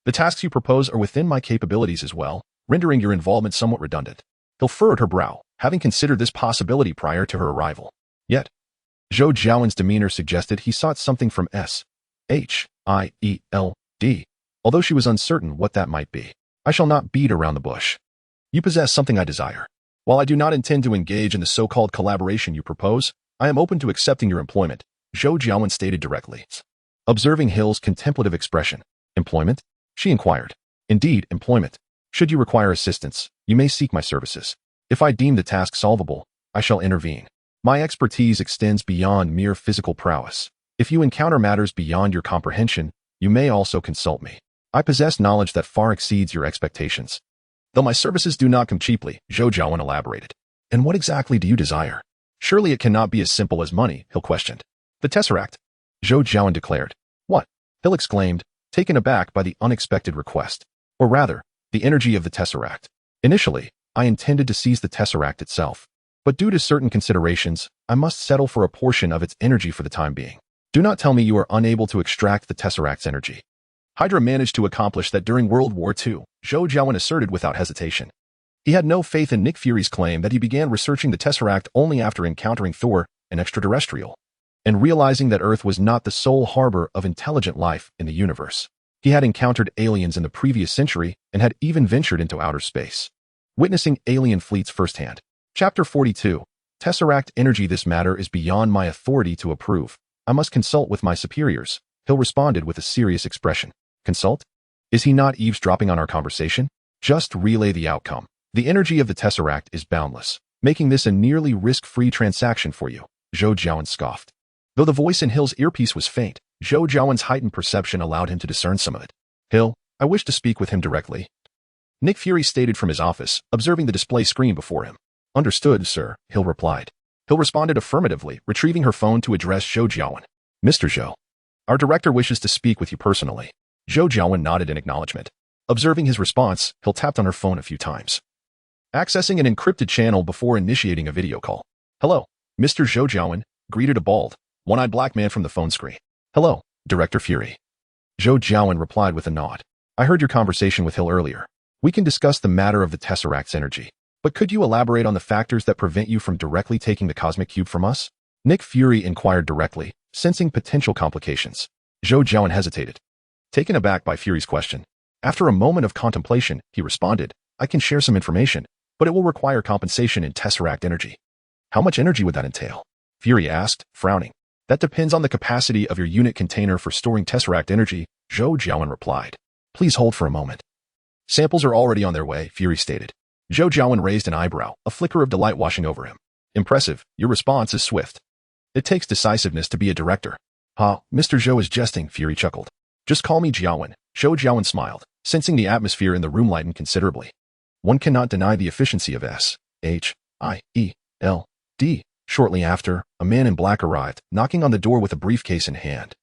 Speaker 1: the tasks you propose are within my capabilities as well, rendering your involvement somewhat redundant. Hill furrowed her brow, having considered this possibility prior to her arrival. Yet, Zhou Jiawen's demeanor suggested he sought something from S-H-I-E-L-D, although she was uncertain what that might be. I shall not beat around the bush. You possess something I desire. While I do not intend to engage in the so-called collaboration you propose, I am open to accepting your employment, Zhou Jiawen stated directly. Observing Hill's contemplative expression. Employment? She inquired. Indeed, employment. Should you require assistance, you may seek my services. If I deem the task solvable, I shall intervene. My expertise extends beyond mere physical prowess. If you encounter matters beyond your comprehension, you may also consult me. I possess knowledge that far exceeds your expectations. Though my services do not come cheaply, Zhou Jiawen elaborated. And what exactly do you desire? Surely it cannot be as simple as money, Hill questioned. The Tesseract, Zhou Jiawen declared. What? Hill exclaimed, taken aback by the unexpected request. Or rather, the energy of the Tesseract. Initially, I intended to seize the Tesseract itself. But due to certain considerations, I must settle for a portion of its energy for the time being. Do not tell me you are unable to extract the Tesseract's energy. Hydra managed to accomplish that during World War II, Zhou Jiawen asserted without hesitation. He had no faith in Nick Fury's claim that he began researching the Tesseract only after encountering Thor, an extraterrestrial, and realizing that Earth was not the sole harbor of intelligent life in the universe. He had encountered aliens in the previous century and had even ventured into outer space, witnessing alien fleets firsthand. Chapter 42. Tesseract energy. This matter is beyond my authority to approve. I must consult with my superiors. Hill responded with a serious expression. Consult? Is he not eavesdropping on our conversation? Just relay the outcome. The energy of the Tesseract is boundless, making this a nearly risk-free transaction for you, Zhou Jiawen scoffed. Though the voice in Hill's earpiece was faint, Zhou Jiawen's heightened perception allowed him to discern some of it. Hill, I wish to speak with him directly. Nick Fury stated from his office, observing the display screen before him. Understood, sir, Hill replied. Hill responded affirmatively, retrieving her phone to address Zhou Jiawen. Mr. Zhou, our director wishes to speak with you personally. Zhou Jiawen nodded in acknowledgement. Observing his response, Hill tapped on her phone a few times, accessing an encrypted channel before initiating a video call. Hello, Mr. Zhou Jiawen, greeted a bald, one-eyed black man from the phone screen. Hello, Director Fury. Zhou Jiawen replied with a nod. I heard your conversation with Hill earlier. We can discuss the matter of the Tesseract's energy. But could you elaborate on the factors that prevent you from directly taking the cosmic cube from us? Nick Fury inquired directly, sensing potential complications. Zhou Jiawen hesitated, taken aback by Fury's question. After a moment of contemplation, he responded, I can share some information, but it will require compensation in Tesseract energy. How much energy would that entail? Fury asked, frowning. That depends on the capacity of your unit container for storing Tesseract energy, Zhou Jiawen replied. Please hold for a moment. Samples are already on their way, Fury stated. Zhou Jiawen raised an eyebrow, a flicker of delight washing over him. Impressive, your response is swift. It takes decisiveness to be a director. Ha, Mr. Zhou is jesting, Fury chuckled. Just call me Jiawen. Zhou Jiawen smiled, sensing the atmosphere in the room lighten considerably. One cannot deny the efficiency of S-H-I-E-L-D. Shortly after, a man in black arrived, knocking on the door with a briefcase in hand.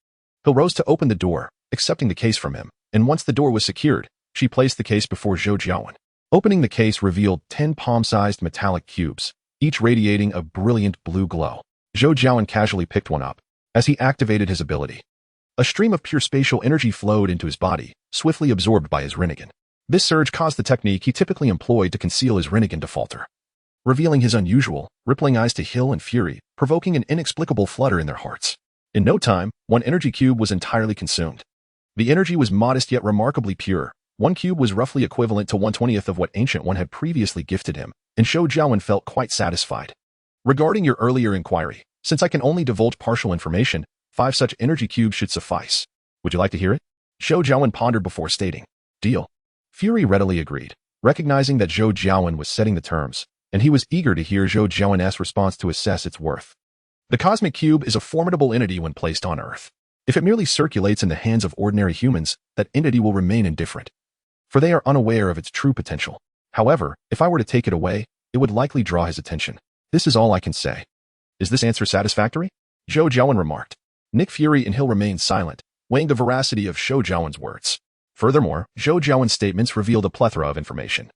Speaker 1: Hill rose to open the door, accepting the case from him, and once the door was secured, she placed the case before Zhou Jiawen. Opening the case revealed 10 palm-sized metallic cubes, each radiating a brilliant blue glow. Zhou Jiawen casually picked one up. As he activated his ability, a stream of pure spatial energy flowed into his body, swiftly absorbed by his Rinnegan. This surge caused the technique he typically employed to conceal his Rinnegan to falter, revealing his unusual, rippling eyes to Hill and Fury, provoking an inexplicable flutter in their hearts. In no time, one energy cube was entirely consumed. The energy was modest yet remarkably pure. One cube was roughly equivalent to 1/20th of what Ancient One had previously gifted him, and Zhou Jiawen felt quite satisfied. Regarding your earlier inquiry, since I can only divulge partial information, 5 such energy cubes should suffice. Would you like to hear it? Zhou Jiawen pondered before stating. Deal. Fury readily agreed, recognizing that Zhou Jiawen was setting the terms, and he was eager to hear Zhou Jiawen's response to assess its worth. The cosmic cube is a formidable entity when placed on Earth. If it merely circulates in the hands of ordinary humans, that entity will remain indifferent, for they are unaware of its true potential. However, if I were to take it away, it would likely draw his attention. This is all I can say. Is this answer satisfactory? Zhou Jiawen remarked. Nick Fury and Hill remained silent, weighing the veracity of Zhou Jiawen's words. Furthermore, Zhou Jiawen's statements revealed a plethora of information,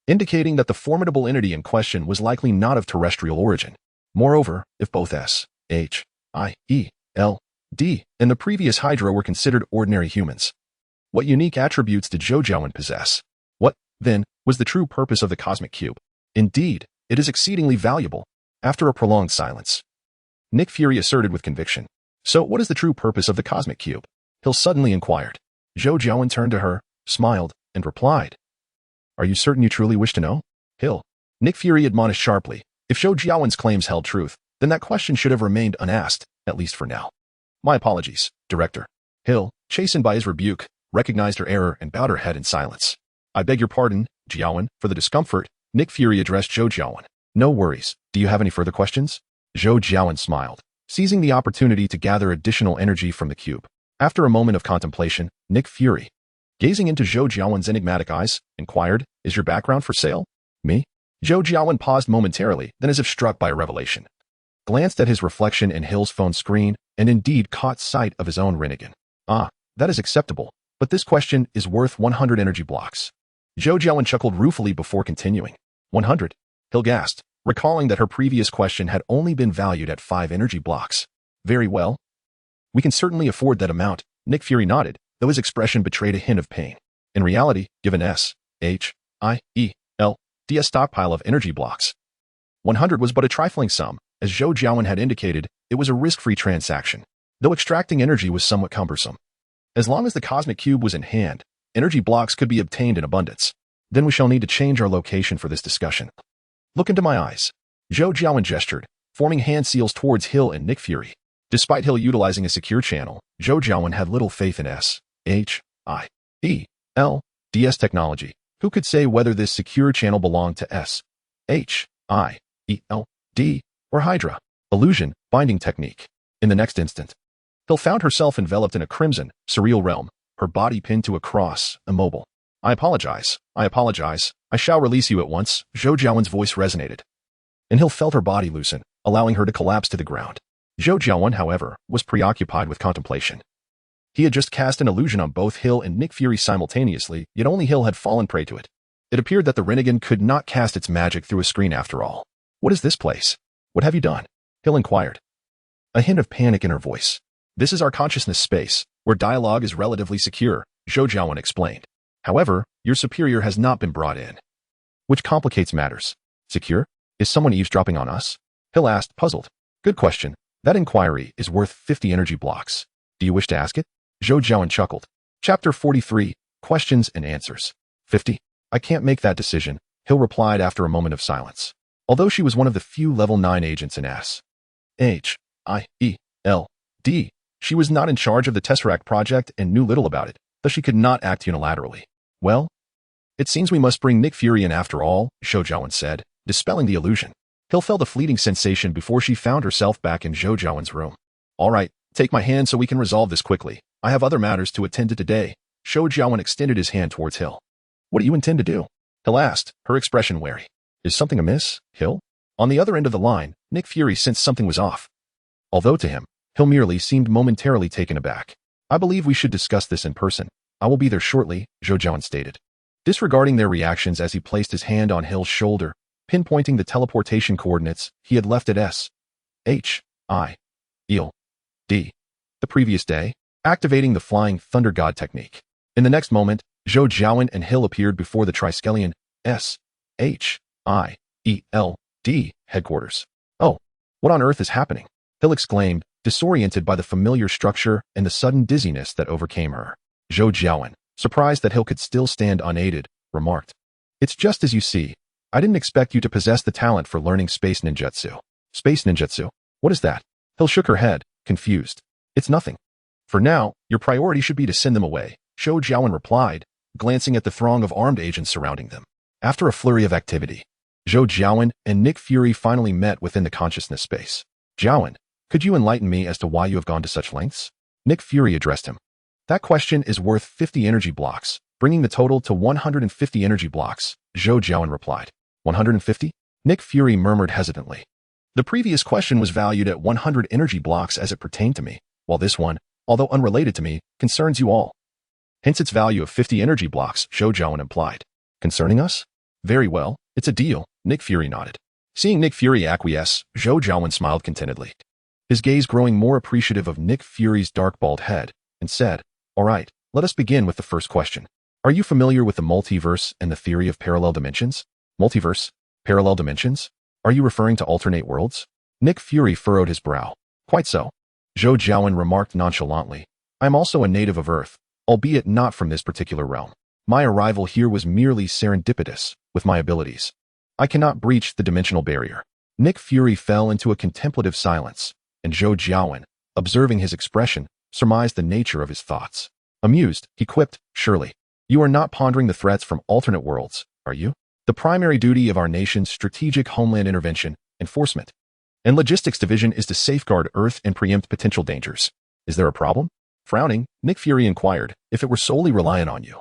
Speaker 1: indicating that the formidable entity in question was likely not of terrestrial origin. Moreover, if both S-H-I-E-L-D and the previous Hydra were considered ordinary humans, what unique attributes did Zhou Jiawen possess? What, then, was the true purpose of the cosmic cube? Indeed, it is exceedingly valuable. After a prolonged silence, Nick Fury asserted with conviction. So what is the true purpose of the cosmic cube? Hill suddenly inquired. Zhou Jiawen turned to her, smiled, and replied. Are you certain you truly wish to know? Hill. Nick Fury admonished sharply. If Zhou Jiawen's claims held truth, then that question should have remained unasked, at least for now. My apologies, Director. Hill, chastened by his rebuke, recognized her error and bowed her head in silence. I beg your pardon, Jiawen, for the discomfort. Nick Fury addressed Zhou Jiawen. No worries. Do you have any further questions? Zhou Jiawen smiled, seizing the opportunity to gather additional energy from the cube. After a moment of contemplation, Nick Fury Gazing into Zhou Jiawen's enigmatic eyes, inquired, "Is your background for sale?" "Me?" Zhou Jiawen paused momentarily, then as if struck by a revelation, glanced at his reflection in Hill's phone screen, and indeed caught sight of his own Rinnegan. "Ah, that is acceptable, but this question is worth 100 energy blocks." Zhou Jiawen chuckled ruefully before continuing. 100? Hill gasped, recalling that her previous question had only been valued at 5 energy blocks. "Very well. We can certainly afford that amount," Nick Fury nodded, though his expression betrayed a hint of pain. In reality, given SHIELD's stockpile of energy blocks, 100 was but a trifling sum. As Zhou Jiawen had indicated, it was a risk-free transaction, though extracting energy was somewhat cumbersome. As long as the cosmic cube was in hand, energy blocks could be obtained in abundance. Then we shall need to change our location for this discussion. "Look into my eyes." Zhou Jiawen gestured, forming hand seals towards Hill and Nick Fury. Despite Hill utilizing a secure channel, Zhou Jiawen had little faith in SHIELD's technology. Who could say whether this secure channel belonged to SHIELD or Hydra? Illusion, binding technique. In the next instant, Hill found herself enveloped in a crimson, surreal realm, her body pinned to a cross, immobile. I apologize. I shall release you at once," Zhou Jiawen's voice resonated. And Hill felt her body loosen, allowing her to collapse to the ground. Zhou Jiawen, however, was preoccupied with contemplation. He had just cast an illusion on both Hill and Nick Fury simultaneously, yet only Hill had fallen prey to it. It appeared that the Rinnegan could not cast its magic through a screen after all. "What is this place? What have you done?" Hill inquired, a hint of panic in her voice. "This is our consciousness space, where dialogue is relatively secure," Zhou Jiawen explained. "However, your superior has not been brought in, which complicates matters." "Secure? Is someone eavesdropping on us?" Hill asked, puzzled. "Good question. That inquiry is worth 50 energy blocks. Do you wish to ask it?" Zhou Jiawen chuckled. Chapter 43, Questions and Answers. 50? I can't make that decision, Hill replied after a moment of silence. Although she was one of the few level 9 agents in SHIELD, she was not in charge of the Tesseract project and knew little about it, thus she could not act unilaterally. "Well, it seems we must bring Nick Fury in after all," Zhou Jiawen said, dispelling the illusion. Hill felt a fleeting sensation before she found herself back in Zhou Jiawen's room. "All right, take my hand so we can resolve this quickly. I have other matters to attend to today." Zhou Jiawen extended his hand towards Hill. "What do you intend to do?" Hill asked, her expression wary. "Is something amiss, Hill?" On the other end of the line, Nick Fury sensed something was off. Although to him, Hill merely seemed momentarily taken aback. "I believe we should discuss this in person. I will be there shortly," Zhou Jiawen stated. Disregarding their reactions as he placed his hand on Hill's shoulder, pinpointing the teleportation coordinates he had left at SHIELD the previous day, activating the Flying Thunder God technique. In the next moment, Zhou Jiawen and Hill appeared before the Triskelion SHIELD headquarters. "Oh, what on earth is happening?" Hill exclaimed, disoriented by the familiar structure and the sudden dizziness that overcame her. Zhou Jiawen, surprised that Hill could still stand unaided, remarked, "It's just as you see. I didn't expect you to possess the talent for learning space ninjutsu." "Space ninjutsu? What is that?" Hill shook her head, confused. "It's nothing. For now, your priority should be to send them away," Zhou Jiawen replied, glancing at the throng of armed agents surrounding them. After a flurry of activity, Zhou Jiawen and Nick Fury finally met within the consciousness space. "Jiawen, could you enlighten me as to why you have gone to such lengths?" Nick Fury addressed him. "That question is worth 50 energy blocks, bringing the total to 150 energy blocks," Zhou Jiawen replied. 150? Nick Fury murmured hesitantly. "The previous question was valued at 100 energy blocks as it pertained to me, while this one, although unrelated to me, concerns you all. Hence its value of 50 energy blocks," Zhou Jiawen implied. "Concerning us? Very well, it's a deal," Nick Fury nodded. Seeing Nick Fury acquiesce, Zhou Jiawen smiled contentedly, his gaze growing more appreciative of Nick Fury's dark bald head, and said, "All right, let us begin with the first question. Are you familiar with the multiverse and the theory of parallel dimensions?" "Multiverse? Parallel dimensions? Are you referring to alternate worlds?" Nick Fury furrowed his brow. "Quite so," Zhou Jiawen remarked nonchalantly. "I am also a native of Earth, albeit not from this particular realm. My arrival here was merely serendipitous with my abilities. I cannot breach the dimensional barrier." Nick Fury fell into a contemplative silence, and Zhou Jiawen, observing his expression, surmised the nature of his thoughts. Amused, he quipped, "Surely, you are not pondering the threats from alternate worlds, are you? The primary duty of our nation's strategic homeland intervention, enforcement, and logistics division is to safeguard Earth and preempt potential dangers. Is there a problem?" Frowning, Nick Fury inquired, "If it were solely reliant on you,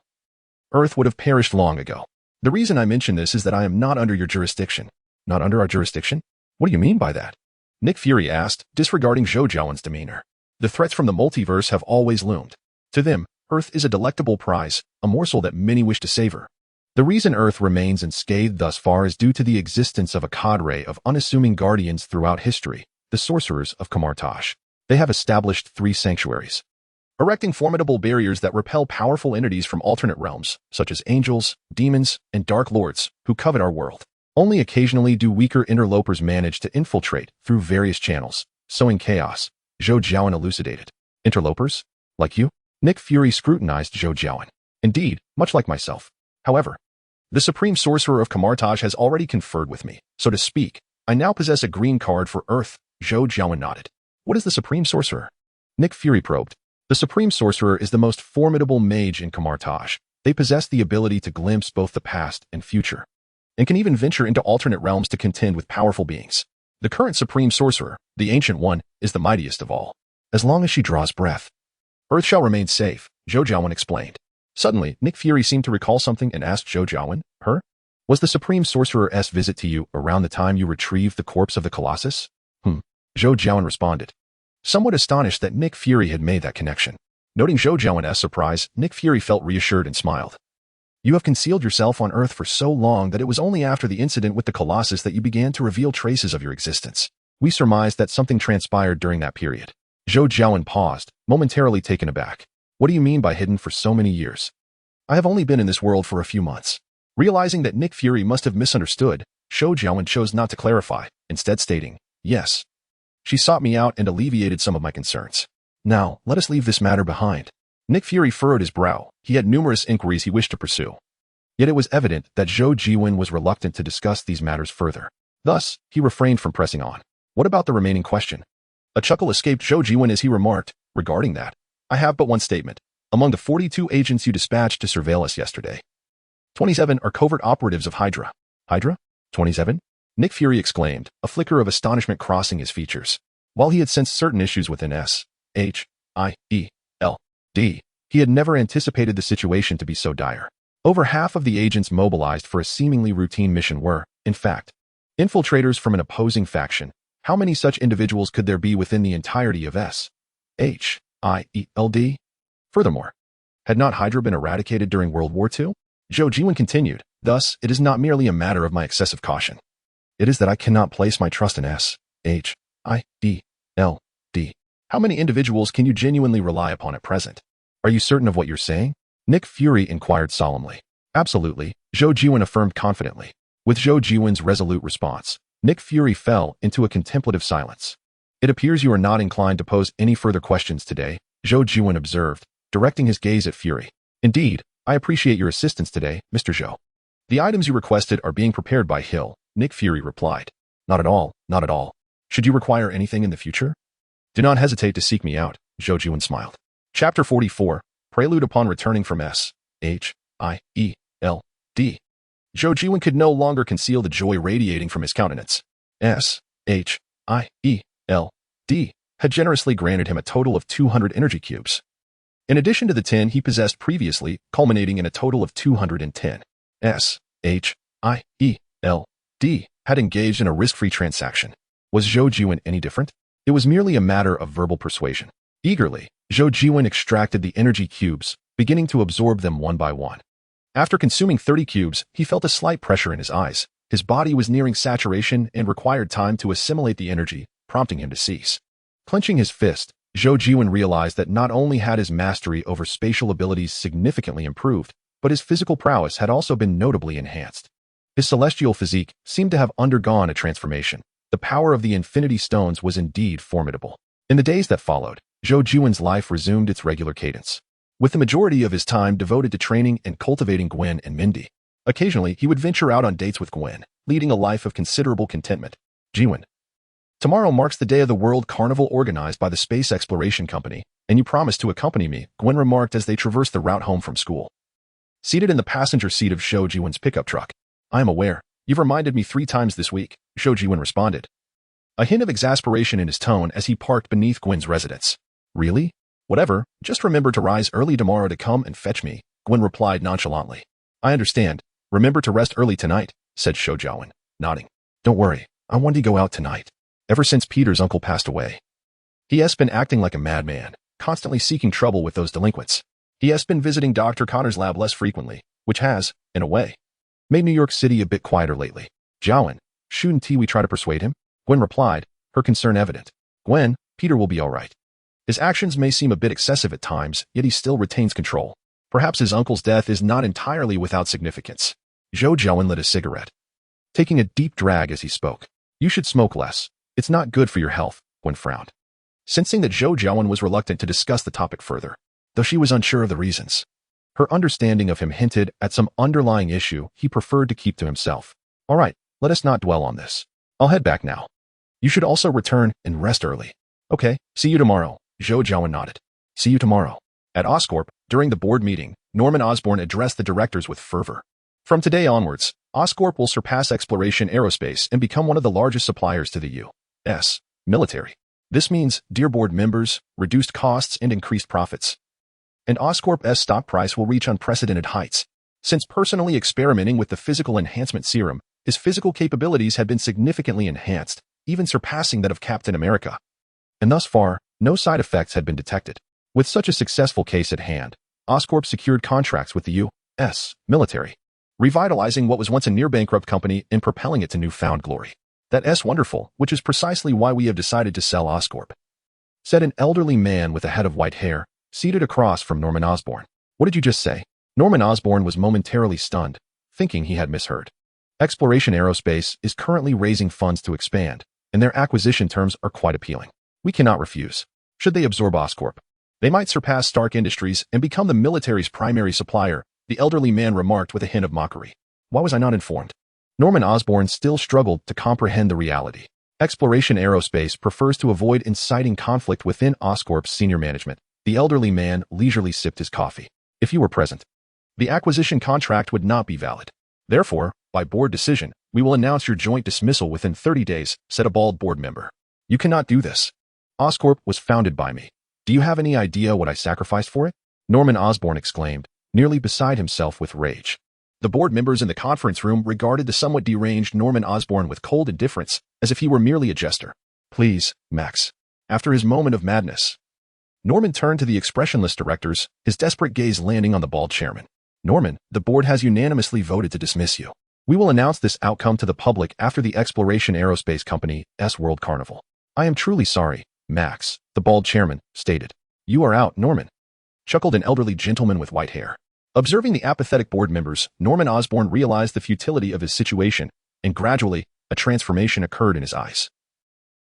Speaker 1: Earth would have perished long ago. The reason I mention this is that I am not under your jurisdiction. Not under our jurisdiction? What do you mean by that? Nick Fury asked, disregarding Zhou Jiawen's demeanor. The threats from the multiverse have always loomed. To them, Earth is a delectable prize, a morsel that many wish to savor. The reason Earth remains unscathed thus far is due to the existence of a cadre of unassuming guardians throughout history, the sorcerers of Kamar-Taj. They have established 3 sanctuaries, erecting formidable barriers that repel powerful entities from alternate realms, such as angels, demons, and dark lords, who covet our world. Only occasionally do weaker interlopers manage to infiltrate through various channels, sowing chaos, Zhou Jiawen elucidated. Interlopers? Like you? Nick Fury scrutinized Zhou Jiawen. Indeed, much like myself. However, the Supreme Sorcerer of Kamar-Taj has already conferred with me, so to speak. I now possess a green card for Earth. Zhou Jiawen nodded. What is the Supreme Sorcerer? Nick Fury probed. The Supreme Sorcerer is the most formidable mage in Kamar-Taj. They possess the ability to glimpse both the past and future, and can even venture into alternate realms to contend with powerful beings. The current Supreme Sorcerer, the Ancient One, is the mightiest of all. As long as she draws breath, Earth shall remain safe, Zhou Jiawen explained. Suddenly, Nick Fury seemed to recall something and asked Zhou Jiawen, her? Was the Supreme Sorcerer's visit to you around the time you retrieved the corpse of the Colossus? Zhou Jiawen responded, somewhat astonished that Nick Fury had made that connection. Noting Zhou Jiawen's surprise, Nick Fury felt reassured and smiled. You have concealed yourself on Earth for so long that it was only after the incident with the Colossus that you began to reveal traces of your existence. We surmised that something transpired during that period. Zhou Jiawen paused, momentarily taken aback. What do you mean by hidden for so many years? I have only been in this world for a few months. Realizing that Nick Fury must have misunderstood, Zhou Jiawen chose not to clarify, instead stating, yes. She sought me out and alleviated some of my concerns. Now, let us leave this matter behind. Nick Fury furrowed his brow. He had numerous inquiries he wished to pursue. Yet it was evident that Zhou Jiawen was reluctant to discuss these matters further. Thus, he refrained from pressing on. What about the remaining question? A chuckle escaped Zhou Jiawen as he remarked, regarding that, I have but one statement. Among the 42 agents you dispatched to surveil us yesterday, 27 are covert operatives of Hydra. Hydra? 27? Nick Fury exclaimed, a flicker of astonishment crossing his features. While he had sensed certain issues within S.H.I.E.L.D., he had never anticipated the situation to be so dire. Over half of the agents mobilized for a seemingly routine mission were, in fact, infiltrators from an opposing faction. How many such individuals could there be within the entirety of S.H.I.E.L.D.? Furthermore, had not Hydra been eradicated during World War II? Zhou Jiawen continued, thus, it is not merely a matter of my excessive caution. It is that I cannot place my trust in S.H.I.E.L.D. How many individuals can you genuinely rely upon at present? Are you certain of what you're saying? Nick Fury inquired solemnly. Absolutely, Zhou Jiawen affirmed confidently. With Zhou Jiawen's resolute response, Nick Fury fell into a contemplative silence. It appears you are not inclined to pose any further questions today, Zhou Jiawen observed, directing his gaze at Fury. Indeed, I appreciate your assistance today, Mr. Zhou. The items you requested are being prepared by Hill, Nick Fury replied. Not at all, not at all. Should you require anything in the future? Do not hesitate to seek me out, Zhou Jiawen smiled. Chapter 44, Prelude upon returning from S.H.I.E.L.D. Zhou Jiawen could no longer conceal the joy radiating from his countenance. S.H.I.E.L.D. had generously granted him a total of 200 energy cubes, in addition to the 10 he possessed previously, culminating in a total of 210. S.H.I.E.L.D. had engaged in a risk-free transaction. Was Zhou Jiawen any different? It was merely a matter of verbal persuasion. Eagerly, Zhou Jiawen extracted the energy cubes, beginning to absorb them one by one. After consuming 30 cubes, he felt a slight pressure in his eyes. His body was nearing saturation and required time to assimilate the energy, prompting him to cease. Clenching his fist, Zhou Jiawen realized that not only had his mastery over spatial abilities significantly improved, but his physical prowess had also been notably enhanced. His celestial physique seemed to have undergone a transformation. The power of the Infinity Stones was indeed formidable. In the days that followed, Zhou Jiawen's life resumed its regular cadence, with the majority of his time devoted to training and cultivating Gwen and Mindy. Occasionally, he would venture out on dates with Gwen, leading a life of considerable contentment. Jiawen. Tomorrow marks the day of the World Carnival organized by the Space Exploration Company, and you promised to accompany me, Gwen remarked as they traversed the route home from school. Seated in the passenger seat of Zhou Jiawen's pickup truck. I am aware. You've reminded me 3 times this week, Zhou Jiawen responded, a hint of exasperation in his tone as he parked beneath Gwen's residence. Really? Whatever, just remember to rise early tomorrow to come and fetch me, Gwen replied nonchalantly. I understand. Remember to rest early tonight, said Zhou Jiawen, nodding. Don't worry, I wanted to go out tonight. Ever since Peter's uncle passed away, he has been acting like a madman, constantly seeking trouble with those delinquents. He has been visiting Dr. Connor's lab less frequently, which has, in a way, made New York City a bit quieter lately. Jiawen, shouldn't we try to persuade him? Gwen replied, her concern evident. Gwen, Peter will be all right. His actions may seem a bit excessive at times, yet he still retains control. Perhaps his uncle's death is not entirely without significance. Zhou Jiawen lit a cigarette, taking a deep drag as he spoke. You should smoke less. It's not good for your health, Gwen frowned, sensing that Zhou Jiawen was reluctant to discuss the topic further, though she was unsure of the reasons. Her understanding of him hinted at some underlying issue he preferred to keep to himself. All right, let us not dwell on this. I'll head back now. You should also return and rest early. Okay, see you tomorrow, Zhou Jiawen nodded. See you tomorrow. At Oscorp, during the board meeting, Norman Osborn addressed the directors with fervor. From today onwards, Oscorp will surpass Exploration Aerospace and become one of the largest suppliers to the U.S. military. This means, dear board members, reduced costs and increased profits. And Oscorp's stock price will reach unprecedented heights. Since personally experimenting with the physical enhancement serum, his physical capabilities had been significantly enhanced, even surpassing that of Captain America. And thus far, no side effects had been detected. With such a successful case at hand, Oscorp secured contracts with the U.S. military, revitalizing what was once a near-bankrupt company and propelling it to newfound glory. That's wonderful, which is precisely why we have decided to sell Oscorp, said an elderly man with a head of white hair, seated across from Norman Osborn. What did you just say? Norman Osborn was momentarily stunned, thinking he had misheard. Exploration Aerospace is currently raising funds to expand, and their acquisition terms are quite appealing. We cannot refuse. Should they absorb Oscorp, they might surpass Stark Industries and become the military's primary supplier, the elderly man remarked with a hint of mockery. Why was I not informed? Norman Osborn still struggled to comprehend the reality. Exploration Aerospace prefers to avoid inciting conflict within Oscorp's senior management. The elderly man leisurely sipped his coffee. If you were present, the acquisition contract would not be valid. Therefore, by board decision, we will announce your joint dismissal within 30 days, said a bald board member. You cannot do this. Oscorp was founded by me. Do you have any idea what I sacrificed for it? Norman Osborn exclaimed, nearly beside himself with rage. The board members in the conference room regarded the somewhat deranged Norman Osborn with cold indifference, as if he were merely a jester. Please, Max. After his moment of madness, Norman turned to the expressionless directors, his desperate gaze landing on the bald chairman. Norman, the board has unanimously voted to dismiss you. We will announce this outcome to the public after the Exploration Aerospace Company's World Carnival. I am truly sorry, Max, the bald chairman stated. You are out, Norman, chuckled an elderly gentleman with white hair. Observing the apathetic board members, Norman Osborn realized the futility of his situation, and gradually, a transformation occurred in his eyes.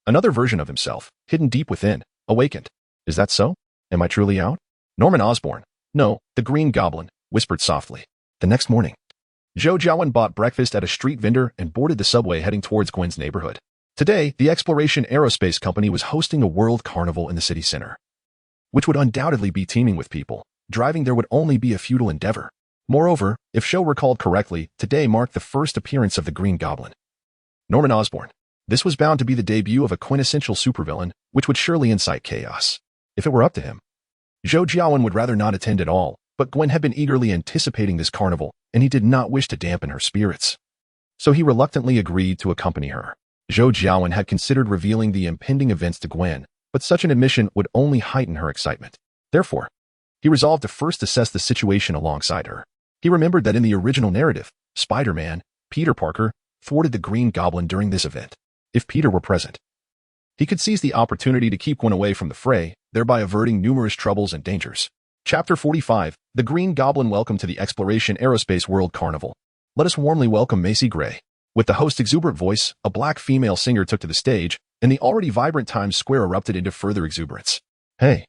Speaker 1: Another version of himself, hidden deep within, awakened. Is that so? Am I truly out? Norman Osborn. No, the Green Goblin, whispered softly. The next morning, Zhou Jiawen bought breakfast at a street vendor and boarded the subway heading towards Gwen's neighborhood. Today, the Exploration Aerospace Company was hosting a world carnival in the city center, which would undoubtedly be teeming with people. Driving there would only be a futile endeavor. Moreover, if Zhou recalled correctly, today marked the first appearance of the Green Goblin. Norman Osborn. This was bound to be the debut of a quintessential supervillain, which would surely incite chaos. If it were up to him, Zhou Jiawen would rather not attend at all, but Gwen had been eagerly anticipating this carnival, and he did not wish to dampen her spirits. So he reluctantly agreed to accompany her. Zhou Jiawen had considered revealing the impending events to Gwen, but such an admission would only heighten her excitement. Therefore, he resolved to first assess the situation alongside her. He remembered that in the original narrative, Spider-Man, Peter Parker, thwarted the Green Goblin during this event. If Peter were present, he could seize the opportunity to keep Gwen away from the fray, thereby averting numerous troubles and dangers. Chapter 45, The Green Goblin. Welcome to the Exploration Aerospace World Carnival. Let us warmly welcome Macy Gray. With the host's exuberant voice, a black female singer took to the stage, and the already vibrant Times Square erupted into further exuberance. Hey,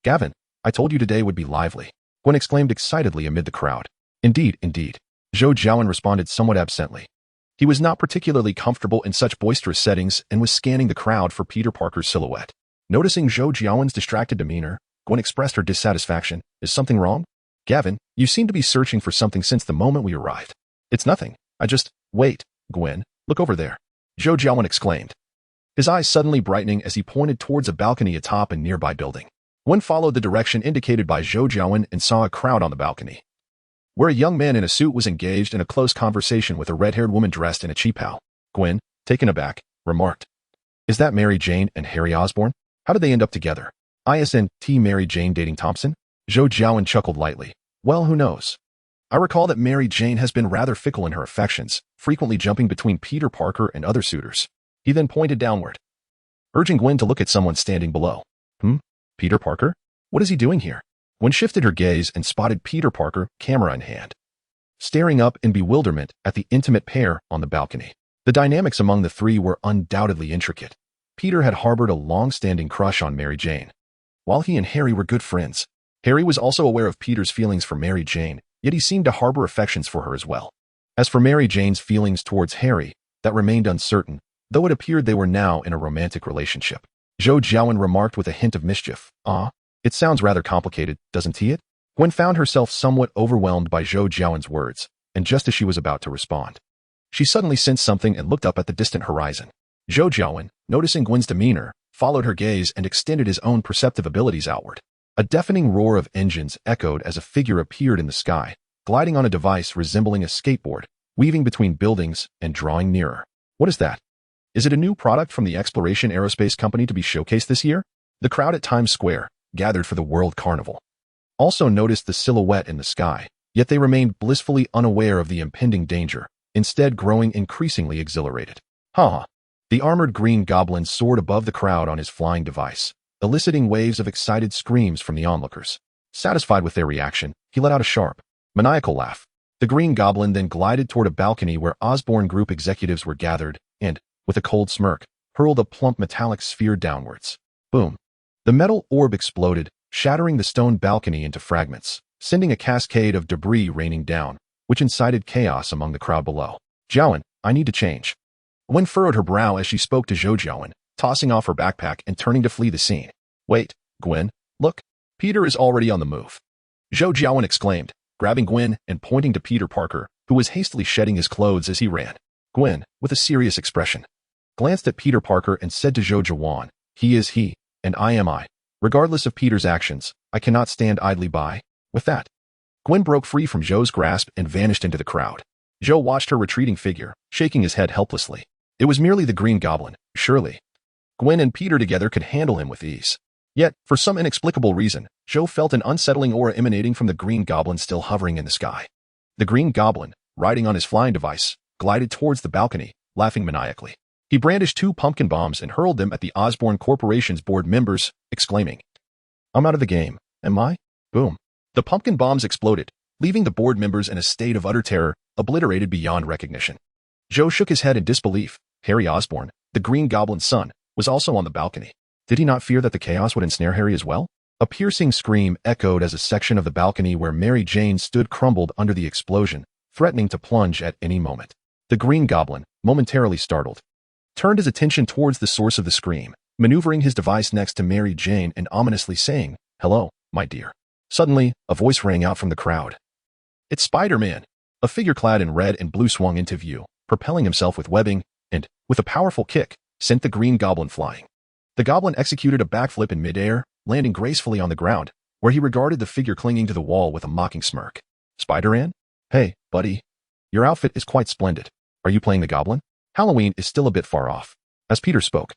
Speaker 1: Gavin, I told you today would be lively, Gwen exclaimed excitedly amid the crowd. Indeed, indeed, Zhou Jiawen responded somewhat absently. He was not particularly comfortable in such boisterous settings and was scanning the crowd for Peter Parker's silhouette. Noticing Zhou Jiawen's distracted demeanor, Gwen expressed her dissatisfaction. Is something wrong? Gavin, you seem to be searching for something since the moment we arrived. It's nothing. Wait, Gwen, look over there, Zhou Jiawen exclaimed, his eyes suddenly brightening as he pointed towards a balcony atop a nearby building. Gwen followed the direction indicated by Zhou Jiawen and saw a crowd on the balcony. where a young man in a suit was engaged in a close conversation with a red-haired woman dressed in a cheapao. Gwen, taken aback, remarked, "Is that Mary Jane and Harry Osborn? How did they end up together? Isn't Mary Jane dating Thompson?" Zhou Jiawen chuckled lightly. "Well, who knows? I recall that Mary Jane has been rather fickle in her affections, frequently jumping between Peter Parker and other suitors." He then pointed downward, urging Gwen to look at someone standing below. Peter Parker? What is he doing here? Gwen shifted her gaze and spotted Peter Parker, camera in hand, staring up in bewilderment at the intimate pair on the balcony. The dynamics among the three were undoubtedly intricate. Peter had harbored a long-standing crush on Mary Jane, while he and Harry were good friends. Harry was also aware of Peter's feelings for Mary Jane, yet he seemed to harbor affections for her as well. As for Mary Jane's feelings towards Harry, that remained uncertain, though it appeared they were now in a romantic relationship. Zhou Jiawen remarked with a hint of mischief, "It sounds rather complicated, doesn't it?" Gwen found herself somewhat overwhelmed by Zhou Jiawen's words, and just as she was about to respond, she suddenly sensed something and looked up at the distant horizon. Zhou Jiawen, noticing Gwen's demeanor, followed her gaze and extended his own perceptive abilities outward. A deafening roar of engines echoed as a figure appeared in the sky, gliding on a device resembling a skateboard, weaving between buildings and drawing nearer. "What is that? Is it a new product from the Exploration Aerospace Company to be showcased this year?" The crowd at Times Square, gathered for the World Carnival, also noticed the silhouette in the sky, yet they remained blissfully unaware of the impending danger, instead growing increasingly exhilarated. The armored Green Goblin soared above the crowd on his flying device, eliciting waves of excited screams from the onlookers. Satisfied with their reaction, he let out a sharp, maniacal laugh. The Green Goblin then glided toward a balcony where Osborn Group executives were gathered and, with a cold smirk, hurled a plump metallic sphere downwards. Boom! The metal orb exploded, shattering the stone balcony into fragments, sending a cascade of debris raining down, which incited chaos among the crowd below. "Jiawen, I need to change." Gwen furrowed her brow as she spoke to Zhou Jiawen, tossing off her backpack and turning to flee the scene. "Wait, Gwen, look. Peter is already on the move." Zhou Jiawen exclaimed, grabbing Gwen and pointing to Peter Parker, who was hastily shedding his clothes as he ran. Gwen, with a serious expression, glanced at Peter Parker and said to Zhou Jiawen, "He is he, and I am I. Regardless of Peter's actions, I cannot stand idly by." With that, Gwen broke free from Zhou's grasp and vanished into the crowd. Zhou watched her retreating figure, shaking his head helplessly. It was merely the Green Goblin, surely. Gwen and Peter together could handle him with ease. Yet, for some inexplicable reason, Zhou felt an unsettling aura emanating from the Green Goblin still hovering in the sky. The Green Goblin, riding on his flying device, glided towards the balcony, laughing maniacally. He brandished 2 pumpkin bombs and hurled them at the Osborn Corporation's board members, exclaiming, "I'm out of the game, am I?" Boom. The pumpkin bombs exploded, leaving the board members in a state of utter terror, obliterated beyond recognition. Zhou shook his head in disbelief. Harry Osborn, the Green Goblin's son, was also on the balcony. Did he not fear that the chaos would ensnare Harry as well? A piercing scream echoed as a section of the balcony where Mary Jane stood crumbled under the explosion, threatening to plunge at any moment. The Green Goblin, momentarily startled, turned his attention towards the source of the scream, maneuvering his device next to Mary Jane and ominously saying, "Hello, my dear." Suddenly, a voice rang out from the crowd. "It's Spider-Man!" A figure clad in red and blue swung into view, propelling himself with webbing, and, with a powerful kick, sent the Green Goblin flying. The Goblin executed a backflip in midair, landing gracefully on the ground, where he regarded the figure clinging to the wall with a mocking smirk. "Spider-Man? Hey, buddy. Your outfit is quite splendid. Are you playing the Goblin? Halloween is still a bit far off." As Peter spoke,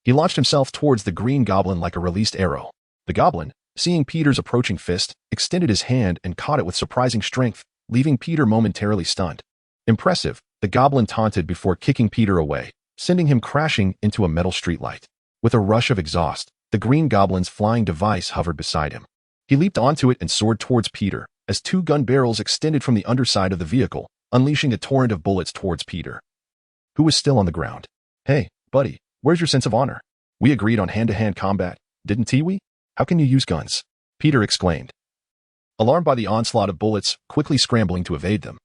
Speaker 1: he launched himself towards the Green Goblin like a released arrow. The Goblin, seeing Peter's approaching fist, extended his hand and caught it with surprising strength, leaving Peter momentarily stunned. Impressive, the Goblin taunted before kicking Peter away, sending him crashing into a metal streetlight. With a rush of exhaust, the Green Goblin's flying device hovered beside him. He leaped onto it and soared towards Peter, as 2 gun barrels extended from the underside of the vehicle, unleashing a torrent of bullets towards Peter, who was still on the ground. "Hey, buddy, where's your sense of honor? We agreed on hand-to-hand combat, didn't we? How can you use guns?" Peter exclaimed, alarmed by the onslaught of bullets, quickly scrambling to evade them.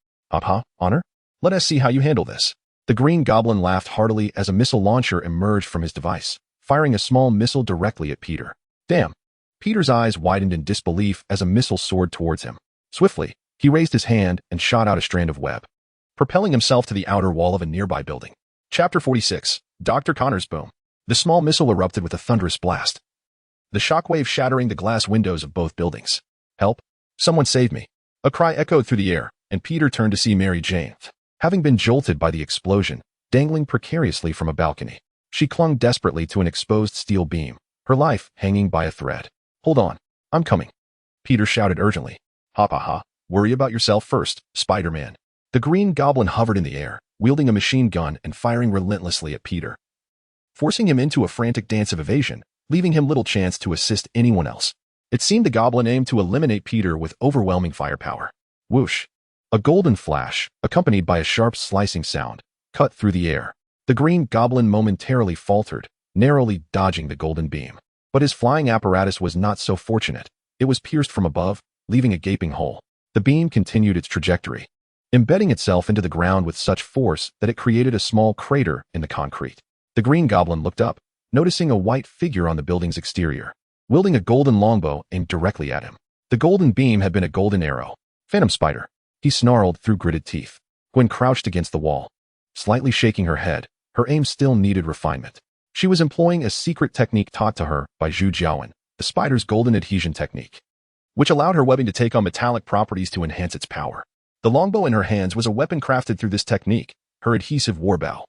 Speaker 1: Honor? Let us see how you handle this." The Green Goblin laughed heartily as a missile launcher emerged from his device, firing a small missile directly at Peter. Damn! Peter's eyes widened in disbelief as a missile soared towards him. Swiftly, he raised his hand and shot out a strand of web, propelling himself to the outer wall of a nearby building. Chapter 46, Dr. Connor's Boom. The small missile erupted with a thunderous blast, the shockwave shattering the glass windows of both buildings. "Help! Someone save me!" A cry echoed through the air, and Peter turned to see Mary Jane, having been jolted by the explosion, dangling precariously from a balcony. She clung desperately to an exposed steel beam, her life hanging by a thread. "Hold on. I'm coming," Peter shouted urgently. "Ha ha ha. Worry about yourself first, Spider-Man." The Green Goblin hovered in the air, wielding a machine gun and firing relentlessly at Peter, forcing him into a frantic dance of evasion, leaving him little chance to assist anyone else. It seemed the goblin aimed to eliminate Peter with overwhelming firepower. Whoosh! A golden flash, accompanied by a sharp slicing sound, cut through the air. The Green Goblin momentarily faltered, narrowly dodging the golden beam. But his flying apparatus was not so fortunate. It was pierced from above, leaving a gaping hole. The beam continued its trajectory, embedding itself into the ground with such force that it created a small crater in the concrete. The Green Goblin looked up, noticing a white figure on the building's exterior, wielding a golden longbow aimed directly at him. The golden beam had been a golden arrow. "Phantom Spider," he snarled through gritted teeth. Gwen crouched against the wall, slightly shaking her head. Her aim still needed refinement. She was employing a secret technique taught to her by Zhou Jiawen, the spider's golden adhesion technique, which allowed her webbing to take on metallic properties to enhance its power. The longbow in her hands was a weapon crafted through this technique, her adhesive warbow.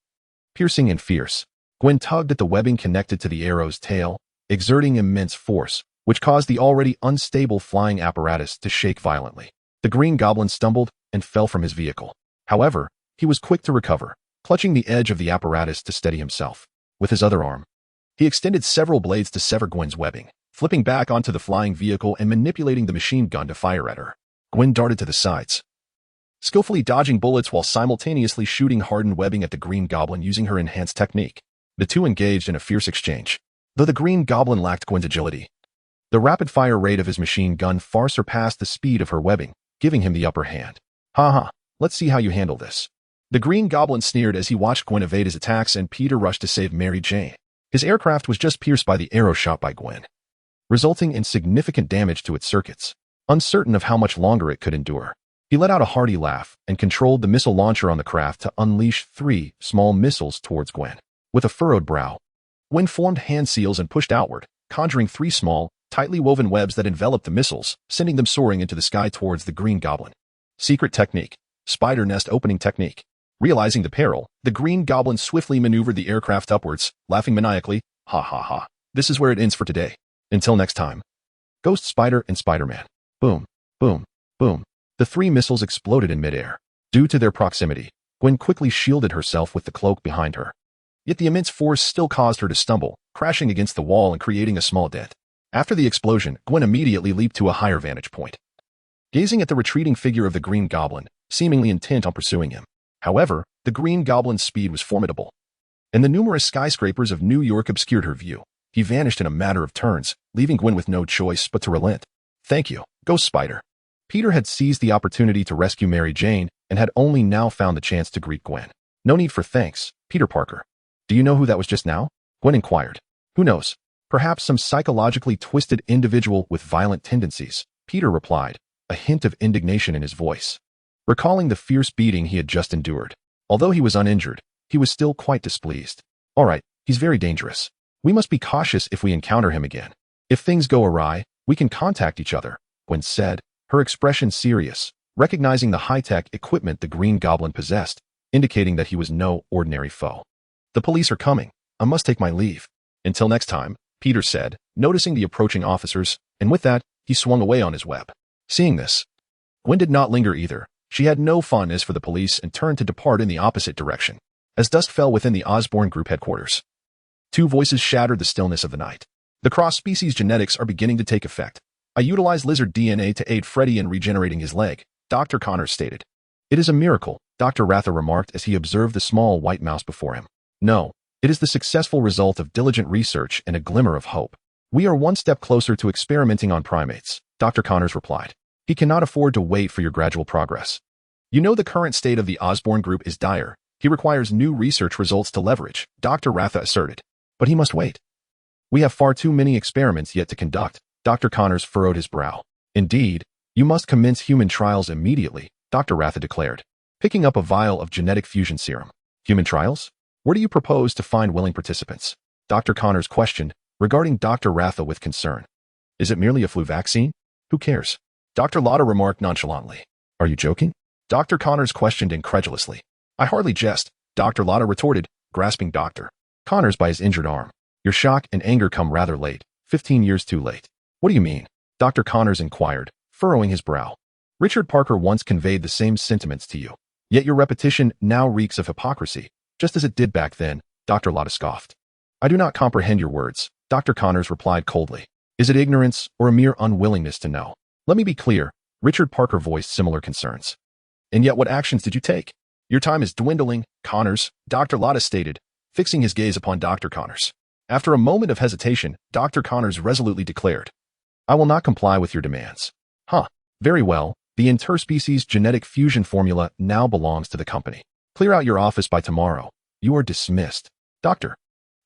Speaker 1: Piercing and fierce, Gwen tugged at the webbing connected to the arrow's tail, exerting immense force, which caused the already unstable flying apparatus to shake violently. The Green Goblin stumbled and fell from his vehicle. However, he was quick to recover, clutching the edge of the apparatus to steady himself. With his other arm, he extended several blades to sever Gwen's webbing, flipping back onto the flying vehicle and manipulating the machine gun to fire at her. Gwen darted to the sides, skillfully dodging bullets while simultaneously shooting hardened webbing at the Green Goblin using her enhanced technique. The two engaged in a fierce exchange. Though the Green Goblin lacked Gwen's agility, the rapid-fire rate of his machine gun far surpassed the speed of her webbing, giving him the upper hand. "Ha ha, let's see how you handle this." The Green Goblin sneered as he watched Gwen evade his attacks and Peter rushed to save Mary Jane. His aircraft was just pierced by the arrow shot by Gwen, resulting in significant damage to its circuits. Uncertain of how much longer it could endure, he let out a hearty laugh and controlled the missile launcher on the craft to unleash 3 small missiles towards Gwen. With a furrowed brow, Gwen formed hand seals and pushed outward, conjuring 3 small, tightly woven webs that enveloped the missiles, sending them soaring into the sky towards the Green Goblin. Secret technique. Spider nest opening technique. Realizing the peril, the Green Goblin swiftly maneuvered the aircraft upwards, laughing maniacally. "Ha ha ha. This is where it ends for today. Until next time." Ghost Spider and Spider-Man. Boom, boom, boom. The 3 missiles exploded in midair. Due to their proximity, Gwen quickly shielded herself with the cloak behind her. Yet the immense force still caused her to stumble, crashing against the wall and creating a small dent. After the explosion, Gwen immediately leaped to a higher vantage point, gazing at the retreating figure of the Green Goblin, seemingly intent on pursuing him. However, the Green Goblin's speed was formidable, and the numerous skyscrapers of New York obscured her view. He vanished in a matter of turns, leaving Gwen with no choice but to relent. "Thank you, Ghost Spider." Peter had seized the opportunity to rescue Mary Jane and had only now found the chance to greet Gwen. "No need for thanks, Peter Parker." "Do you know who that was just now?" Gwen inquired. "Who knows? Perhaps some psychologically twisted individual with violent tendencies," Peter replied, a hint of indignation in his voice, recalling the fierce beating he had just endured. Although he was uninjured, he was still quite displeased. "All right, he's very dangerous. We must be cautious if we encounter him again. If things go awry, we can contact each other," Gwen said, her expression serious, recognizing the high-tech equipment the Green Goblin possessed, indicating that he was no ordinary foe. "The police are coming. I must take my leave." "Until next time," Peter said, noticing the approaching officers, and with that, he swung away on his web. Seeing this, Gwen did not linger either. She had no fondness for the police and turned to depart in the opposite direction. As dusk fell within the Osborn Group headquarters, 2 voices shattered the stillness of the night. "The cross-species genetics are beginning to take effect. I utilized lizard DNA to aid Freddy in regenerating his leg," Dr. Connors stated. "It is a miracle," Dr. Ratha remarked as he observed the small white mouse before him. "No, it is the successful result of diligent research and a glimmer of hope. We are one step closer to experimenting on primates," Dr. Connors replied. "He cannot afford to wait for your gradual progress. You know the current state of the Osborn Group is dire. He requires new research results to leverage," Dr. Ratha asserted. "But he must wait. We have far too many experiments yet to conduct," Dr. Connors furrowed his brow. "Indeed, you must commence human trials immediately," Dr. Ratha declared, picking up a vial of genetic fusion serum. "Human trials? Where do you propose to find willing participants?" Dr. Connors questioned, regarding Dr. Ratha with concern. "Is it merely a flu vaccine? Who cares? Dr. Lotta remarked nonchalantly. Are you joking? Dr. Connors questioned incredulously. I hardly jest, Dr. Lotta retorted, grasping Dr. Connors by his injured arm. Your shock and anger come rather late, 15 years too late. What do you mean? Dr. Connors inquired, furrowing his brow. Richard Parker once conveyed the same sentiments to you. Yet your repetition now reeks of hypocrisy, just as it did back then, Dr. Lotta scoffed. I do not comprehend your words, Dr. Connors replied coldly. Is it ignorance or a mere unwillingness to know? Let me be clear, Richard Parker voiced similar concerns. And yet what actions did you take? Your time is dwindling, Connors, Dr. Lotta stated, fixing his gaze upon Dr. Connors. After a moment of hesitation, Dr. Connors resolutely declared, I will not comply with your demands. Very well, the interspecies genetic fusion formula now belongs to the company. Clear out your office by tomorrow. You are dismissed. Dr.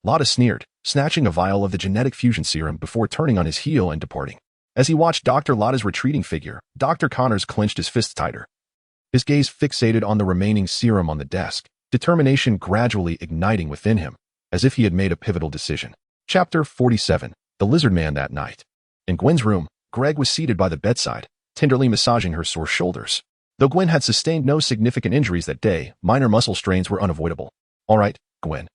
Speaker 1: Lotta sneered, snatching a vial of the genetic fusion serum before turning on his heel and departing. As he watched Dr. Lotta's retreating figure, Dr. Connors clenched his fists tighter. His gaze fixated on the remaining serum on the desk, determination gradually igniting within him, as if he had made a pivotal decision. Chapter 47. The Lizard Man that night. In Gwen's room, Greg was seated by the bedside, tenderly massaging her sore shoulders. Though Gwen had sustained no significant injuries that day, minor muscle strains were unavoidable. All right, Gwen.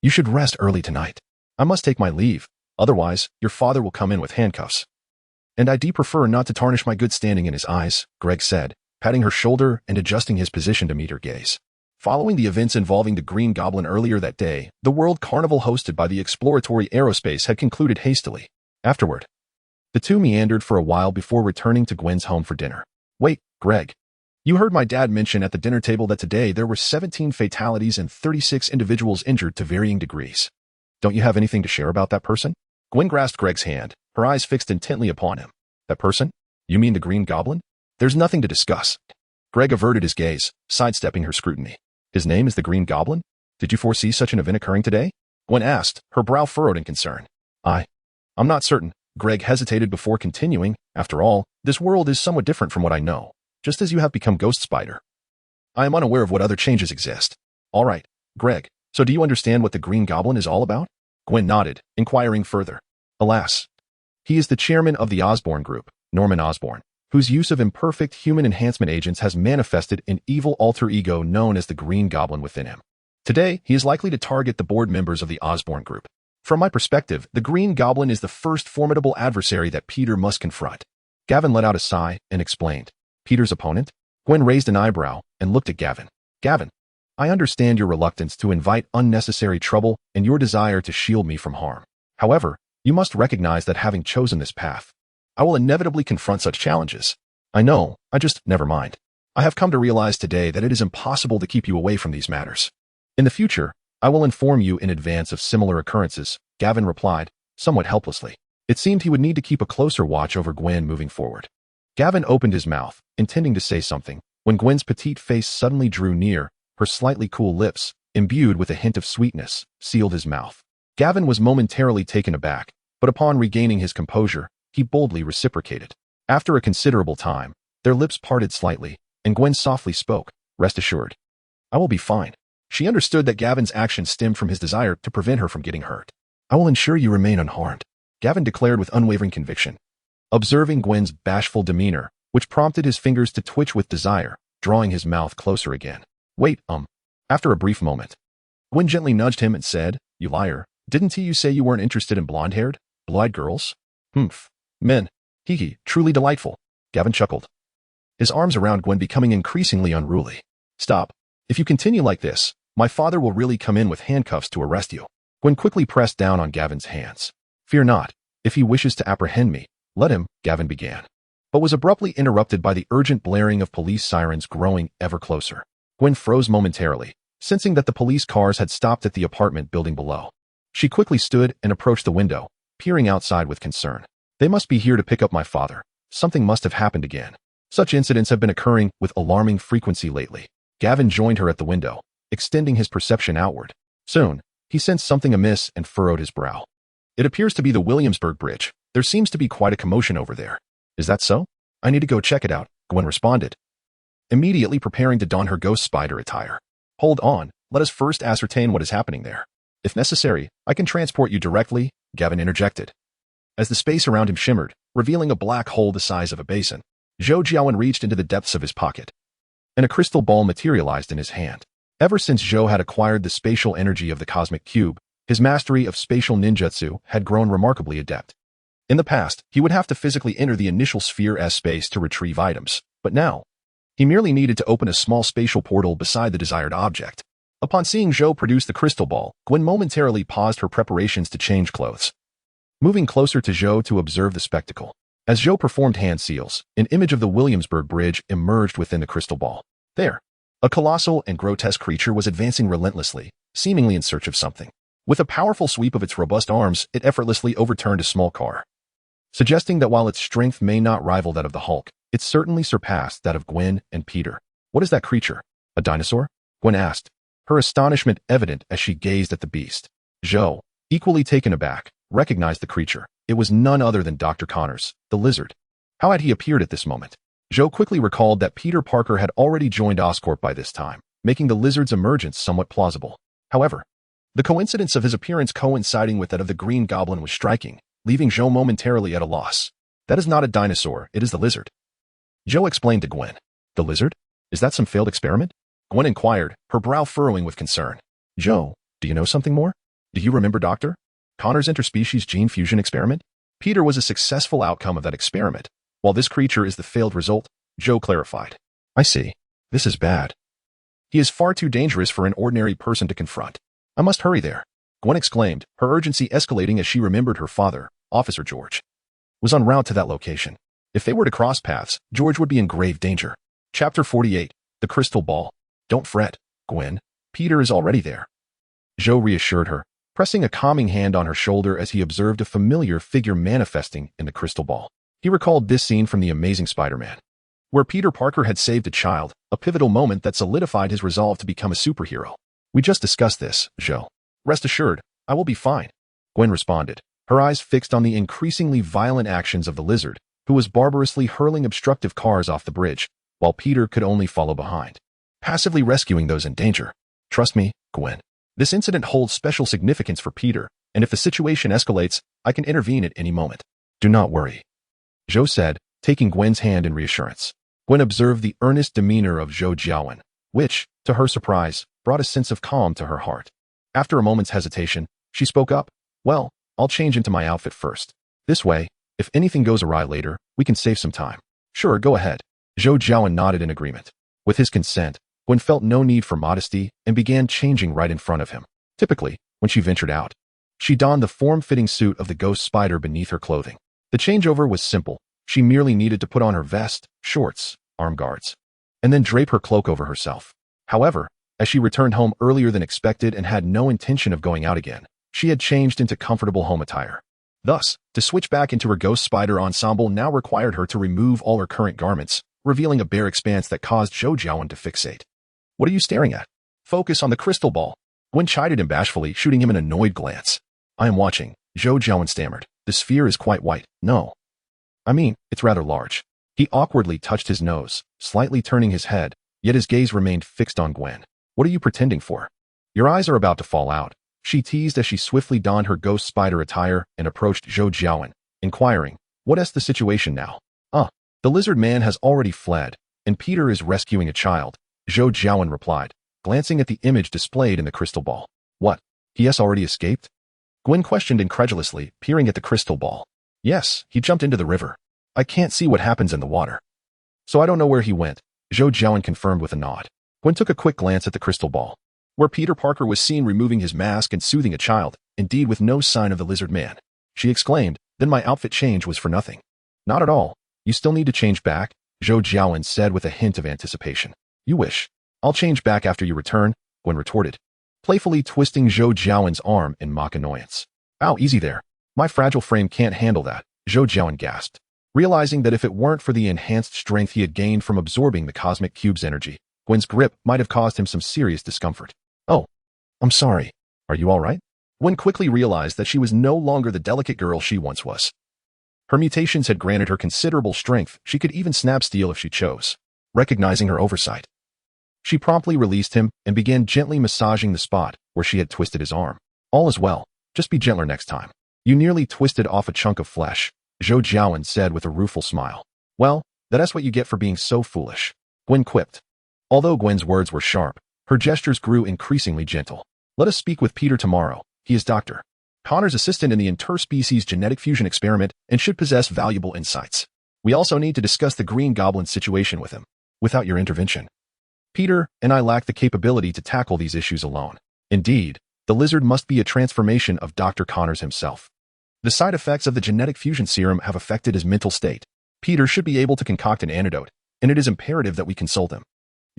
Speaker 1: You should rest early tonight. I must take my leave, otherwise your father will come in with handcuffs. And I do prefer not to tarnish my good standing in his eyes, Greg said, patting her shoulder and adjusting his position to meet her gaze. Following the events involving the Green Goblin earlier that day, the World Carnival hosted by the Exploratory Aerospace had concluded hastily. Afterward, the two meandered for a while before returning to Gwen's home for dinner. Wait, Greg. You heard my dad mention at the dinner table that today there were 17 fatalities and 36 individuals injured to varying degrees. Don't you have anything to share about that person? Gwen grasped Greg's hand, her eyes fixed intently upon him. That person? You mean the Green Goblin? There's nothing to discuss. Greg averted his gaze, sidestepping her scrutiny. His name is the Green Goblin? Did you foresee such an event occurring today? Gwen asked, her brow furrowed in concern. I'm not certain. Greg hesitated before continuing. After all, this world is somewhat different from what I know, just as you have become Ghost Spider. I am unaware of what other changes exist. All right, Greg, so do you understand what the Green Goblin is all about? Gwen nodded, inquiring further. Alas. He is the chairman of the Osborn Group, Norman Osborn, whose use of imperfect human enhancement agents has manifested an evil alter ego known as the Green Goblin within him. Today, he is likely to target the board members of the Osborn Group. From my perspective, the Green Goblin is the first formidable adversary that Peter must confront. Gavin let out a sigh and explained. Peter's opponent? Gwen raised an eyebrow and looked at Gavin. Gavin, I understand your reluctance to invite unnecessary trouble and your desire to shield me from harm. However, you must recognize that having chosen this path, I will inevitably confront such challenges. I know, never mind. I have come to realize today that it is impossible to keep you away from these matters. In the future, I will inform you in advance of similar occurrences, Gavin replied, somewhat helplessly. It seemed he would need to keep a closer watch over Gwen moving forward. Gavin opened his mouth, intending to say something, when Gwen's petite face suddenly drew near, her slightly cool lips, imbued with a hint of sweetness, sealed his mouth. Gavin was momentarily taken aback, but upon regaining his composure, he boldly reciprocated. After a considerable time, their lips parted slightly, and Gwen softly spoke, rest assured. I will be fine. She understood that Gavin's action stemmed from his desire to prevent her from getting hurt. I will ensure you remain unharmed, Gavin declared with unwavering conviction. Observing Gwen's bashful demeanor, which prompted his fingers to twitch with desire, drawing his mouth closer again. Wait, After a brief moment, Gwen gently nudged him and said, You liar, didn't you say you weren't interested in blonde-haired, blue-eyed girls? Men. Hee, truly delightful. Gavin chuckled, his arms around Gwen becoming increasingly unruly. Stop. If you continue like this, my father will really come in with handcuffs to arrest you. Gwen quickly pressed down on Gavin's hands. Fear not. If he wishes to apprehend me, let him, Gavin began, but was abruptly interrupted by the urgent blaring of police sirens growing ever closer. Gwen froze momentarily, sensing that the police cars had stopped at the apartment building below. She quickly stood and approached the window, peering outside with concern. They must be here to pick up my father. Something must have happened again. Such incidents have been occurring with alarming frequency lately. Gavin joined her at the window, extending his perception outward. Soon, he sensed something amiss and furrowed his brow. It appears to be the Williamsburg Bridge. There seems to be quite a commotion over there. Is that so? I need to go check it out, Gwen responded, immediately preparing to don her ghost spider attire. Hold on, let us first ascertain what is happening there. If necessary, I can transport you directly, Gavin interjected. As the space around him shimmered, revealing a black hole the size of a basin, Zhou Jiawen reached into the depths of his pocket, and a crystal ball materialized in his hand. Ever since Zhou had acquired the spatial energy of the cosmic cube, his mastery of spatial ninjutsu had grown remarkably adept. In the past, he would have to physically enter the initial sphere as space to retrieve items, but now, he merely needed to open a small spatial portal beside the desired object. Upon seeing Zhou produce the crystal ball, Gwen momentarily paused her preparations to change clothes. Moving closer to Zhou to observe the spectacle. As Zhou performed hand seals, an image of the Williamsburg Bridge emerged within the crystal ball. There, a colossal and grotesque creature was advancing relentlessly, seemingly in search of something. With a powerful sweep of its robust arms, it effortlessly overturned a small car, suggesting that while its strength may not rival that of the Hulk, it certainly surpassed that of Gwen and Peter. What is that creature? A dinosaur? Gwen asked, her astonishment evident as she gazed at the beast. Zhou, equally taken aback, recognized the creature. It was none other than Dr. Connors, the lizard. How had he appeared at this moment? Zhou quickly recalled that Peter Parker had already joined Oscorp by this time, making the lizard's emergence somewhat plausible. However, the coincidence of his appearance coinciding with that of the Green Goblin was striking, leaving Zhou momentarily at a loss. That is not a dinosaur, it is the lizard. Zhou explained to Gwen. The lizard? Is that some failed experiment? Gwen inquired, her brow furrowing with concern. Zhou, do you know something more? Do you remember Dr. Connor's interspecies gene fusion experiment? Peter was a successful outcome of that experiment, while this creature is the failed result, Zhou clarified. I see. This is bad. He is far too dangerous for an ordinary person to confront. I must hurry there, Gwen exclaimed, her urgency escalating as she remembered her father, Officer George, was en route to that location. If they were to cross paths, George would be in grave danger. Chapter 48, The Crystal Ball. Don't fret, Gwen. Peter is already there. Zhou reassured her, pressing a calming hand on her shoulder as he observed a familiar figure manifesting in the crystal ball. He recalled this scene from The Amazing Spider-Man, where Peter Parker had saved a child, a pivotal moment that solidified his resolve to become a superhero. We just discussed this, Zhou. Rest assured, I will be fine, Gwen responded, her eyes fixed on the increasingly violent actions of the lizard, who was barbarously hurling obstructive cars off the bridge, while Peter could only follow behind, passively rescuing those in danger. Trust me, Gwen. This incident holds special significance for Peter, and if the situation escalates, I can intervene at any moment. Do not worry, Zhou said, taking Gwen's hand in reassurance. Gwen observed the earnest demeanor of Zhou Jiawen, which, to her surprise, brought a sense of calm to her heart. After a moment's hesitation, she spoke up. Well, I'll change into my outfit first. This way, if anything goes awry later, we can save some time. Sure, go ahead. Zhou Jiawen nodded in agreement. With his consent, Gwen felt no need for modesty and began changing right in front of him. Typically, when she ventured out, she donned the form-fitting suit of the ghost spider beneath her clothing. The changeover was simple. She merely needed to put on her vest, shorts, arm guards, and then drape her cloak over herself. However, as she returned home earlier than expected and had no intention of going out again, she had changed into comfortable home attire. Thus, to switch back into her ghost spider ensemble now required her to remove all her current garments, revealing a bare expanse that caused Zhou Jiawen to fixate. What are you staring at? Focus on the crystal ball. Gwen chided him bashfully, shooting him an annoyed glance. I am watching, Zhou Jiawen stammered. The sphere is quite white. No. I mean, it's rather large. He awkwardly touched his nose, slightly turning his head, yet his gaze remained fixed on Gwen. What are you pretending for? Your eyes are about to fall out, she teased as she swiftly donned her ghost spider attire and approached Zhou Jiawen, inquiring, what's the situation now? The lizard man has already fled, and Peter is rescuing a child, Zhou Jiawen replied, glancing at the image displayed in the crystal ball. What? He has already escaped? Gwen questioned incredulously, peering at the crystal ball. Yes, he jumped into the river. I can't see what happens in the water, so I don't know where he went, Zhou Jiawen confirmed with a nod. Gwen took a quick glance at the crystal ball, where Peter Parker was seen removing his mask and soothing a child, indeed with no sign of the lizard man. She exclaimed, then my outfit change was for nothing. Not at all. You still need to change back, Zhou Jiawen said with a hint of anticipation. You wish. I'll change back after you return, Gwen retorted, playfully twisting Zhou Jiawen's arm in mock annoyance. Ow, easy there. My fragile frame can't handle that, Zhou Jiawen gasped, realizing that if it weren't for the enhanced strength he had gained from absorbing the cosmic cube's energy, Gwen's grip might have caused him some serious discomfort. Oh, I'm sorry. Are you all right? Gwen quickly realized that she was no longer the delicate girl she once was. Her mutations had granted her considerable strength. She could even snap steel if she chose. Recognizing her oversight, she promptly released him and began gently massaging the spot where she had twisted his arm. All is well. Just be gentler next time. You nearly twisted off a chunk of flesh, Zhou Jiawen said with a rueful smile. Well, That's what you get for being so foolish, Gwen quipped. Although Gwen's words were sharp, her gestures grew increasingly gentle. Let us speak with Peter tomorrow. He is Dr. Connor's assistant in the interspecies genetic fusion experiment and should possess valuable insights. We also need to discuss the Green Goblin's situation with him. Without your intervention, Peter and I lack the capability to tackle these issues alone. Indeed, the lizard must be a transformation of Dr. Connors himself. The side effects of the genetic fusion serum have affected his mental state. Peter should be able to concoct an antidote, and it is imperative that we consult him.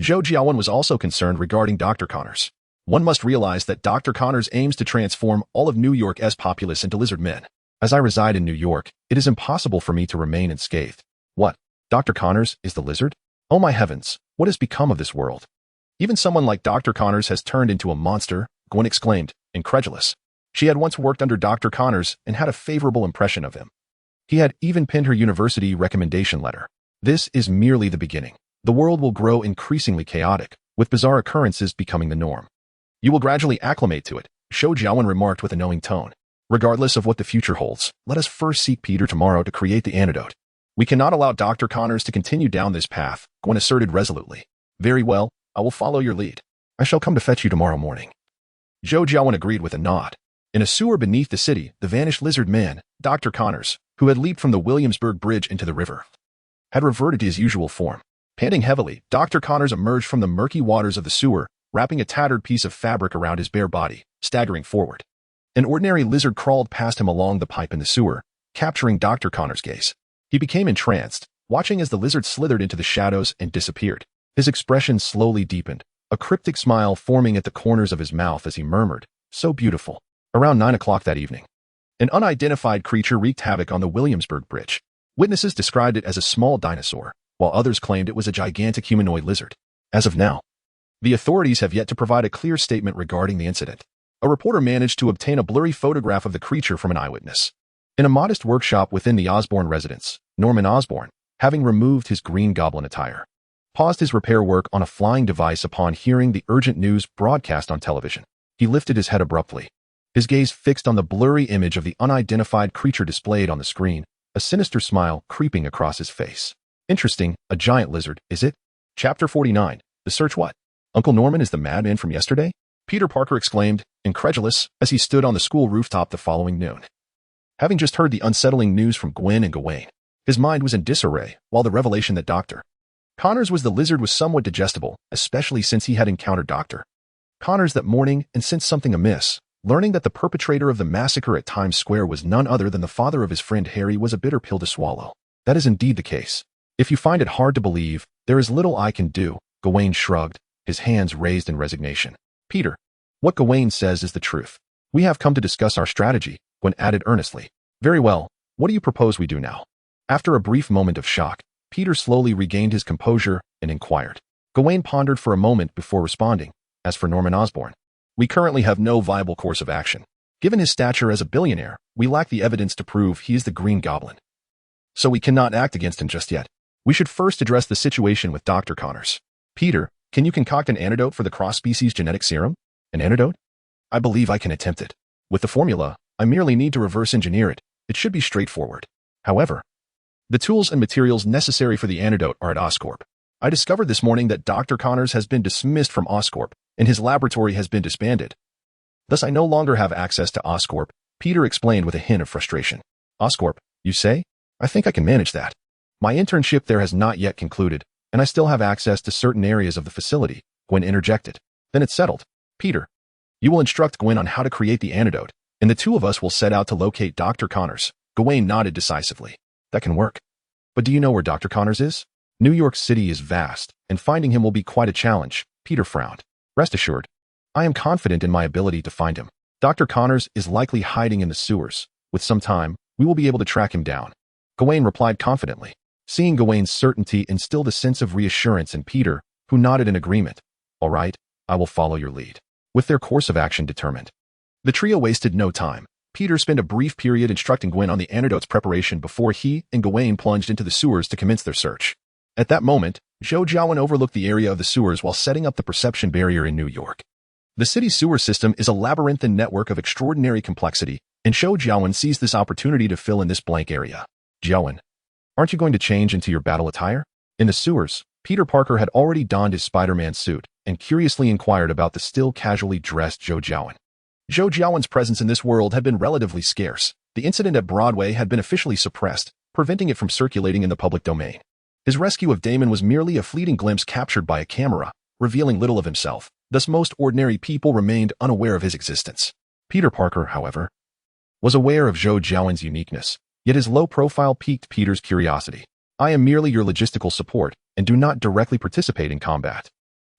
Speaker 1: Zhou Jiawen was also concerned regarding Dr. Connors. One must realize that Dr. Connors aims to transform all of New York's populace into lizard men. As I reside in New York, it is impossible for me to remain unscathed. What? Dr. Connors is the lizard? Oh my heavens, what has become of this world? Even someone like Dr. Connors has turned into a monster, Gwen exclaimed, incredulous. She had once worked under Dr. Connors and had a favorable impression of him. He had even penned her university recommendation letter. This is merely the beginning. The world will grow increasingly chaotic, with bizarre occurrences becoming the norm. You will gradually acclimate to it, Zhou Jiawen remarked with a knowing tone. Regardless of what the future holds, let us first seek Peter tomorrow to create the antidote. We cannot allow Dr. Connors to continue down this path, Gwen asserted resolutely. Very well, I will follow your lead. I shall come to fetch you tomorrow morning. Zhou Jiawen agreed with a nod. In a sewer beneath the city, the vanished lizard man, Dr. Connors, who had leaped from the Williamsburg Bridge into the river, had reverted to his usual form. Panting heavily, Dr. Connors emerged from the murky waters of the sewer, wrapping a tattered piece of fabric around his bare body, staggering forward. An ordinary lizard crawled past him along the pipe in the sewer, capturing Dr. Connors' gaze. He became entranced, watching as the lizard slithered into the shadows and disappeared. His expression slowly deepened, a cryptic smile forming at the corners of his mouth as he murmured, "So beautiful." Around 9 o'clock that evening, an unidentified creature wreaked havoc on the Williamsburg Bridge. Witnesses described it as a small dinosaur, while others claimed it was a gigantic humanoid lizard. As of now, the authorities have yet to provide a clear statement regarding the incident. A reporter managed to obtain a blurry photograph of the creature from an eyewitness. In a modest workshop within the Osborne residence, Norman Osborn, having removed his Green Goblin attire, paused his repair work on a flying device upon hearing the urgent news broadcast on television. He lifted his head abruptly, his gaze fixed on the blurry image of the unidentified creature displayed on the screen, a sinister smile creeping across his face. Interesting, a giant lizard, is it? Chapter 49, The Search What? Uncle Norman is the madman from yesterday? Peter Parker exclaimed, incredulous, as he stood on the school rooftop the following noon. Having just heard the unsettling news from Gwen and Gawain, his mind was in disarray, while the revelation that Dr. Connors was the lizard was somewhat digestible, especially since he had encountered Dr. Connors that morning and sensed something amiss. Learning that the perpetrator of the massacre at Times Square was none other than the father of his friend Harry was a bitter pill to swallow. That is indeed the case. If you find it hard to believe, there is little I can do, Gawain shrugged, his hands raised in resignation. Peter, what Gawain says is the truth. We have come to discuss our strategy, Gwen added earnestly. Very well, what do you propose we do now? After a brief moment of shock, Peter slowly regained his composure and inquired. Gawain pondered for a moment before responding. As for Norman Osborn, we currently have no viable course of action. Given his stature as a billionaire, we lack the evidence to prove he is the Green Goblin. So we cannot act against him just yet. We should first address the situation with Dr. Connors. Peter, can you concoct an antidote for the cross-species genetic serum? An antidote? I believe I can attempt it. With the formula, I merely need to reverse engineer it. It should be straightforward. However, the tools and materials necessary for the antidote are at Oscorp. I discovered this morning that Dr. Connors has been dismissed from Oscorp, and his laboratory has been disbanded. Thus, I no longer have access to Oscorp, Peter explained with a hint of frustration. Oscorp, you say? I think I can manage that. My internship there has not yet concluded, and I still have access to certain areas of the facility, Gwen interjected. Then it's settled. Peter, you will instruct Gwen on how to create the antidote, and the two of us will set out to locate Dr. Connors. Gawain nodded decisively. That can work. But do you know where Dr. Connors is? New York City is vast, and finding him will be quite a challenge, Peter frowned. Rest assured, I am confident in my ability to find him. Dr. Connors is likely hiding in the sewers. With some time, we will be able to track him down. Gawain replied confidently. Seeing Gawain's certainty instilled a sense of reassurance in Peter, who nodded in agreement. All right, I will follow your lead. With their course of action determined, the trio wasted no time. Peter spent a brief period instructing Gwen on the antidote's preparation before he and Gawain plunged into the sewers to commence their search. At that moment, Zhou Jiawen overlooked the area of the sewers while setting up the perception barrier in New York. The city's sewer system is a labyrinthine network of extraordinary complexity, and Zhou Jiawen seized this opportunity to fill in this blank area. Jiawen, Aren't you going to change into your battle attire? In the sewers, Peter Parker had already donned his Spider-Man suit and curiously inquired about the still casually dressed Zhou Jiawen. Zhou Jiawen's presence in this world had been relatively scarce. The incident at Broadway had been officially suppressed, preventing it from circulating in the public domain. His rescue of Damon was merely a fleeting glimpse captured by a camera, revealing little of himself. Thus most ordinary people remained unaware of his existence. Peter Parker, however, was aware of Zhou Jiawen's uniqueness, yet his low profile piqued Peter's curiosity. I am merely your logistical support and do not directly participate in combat.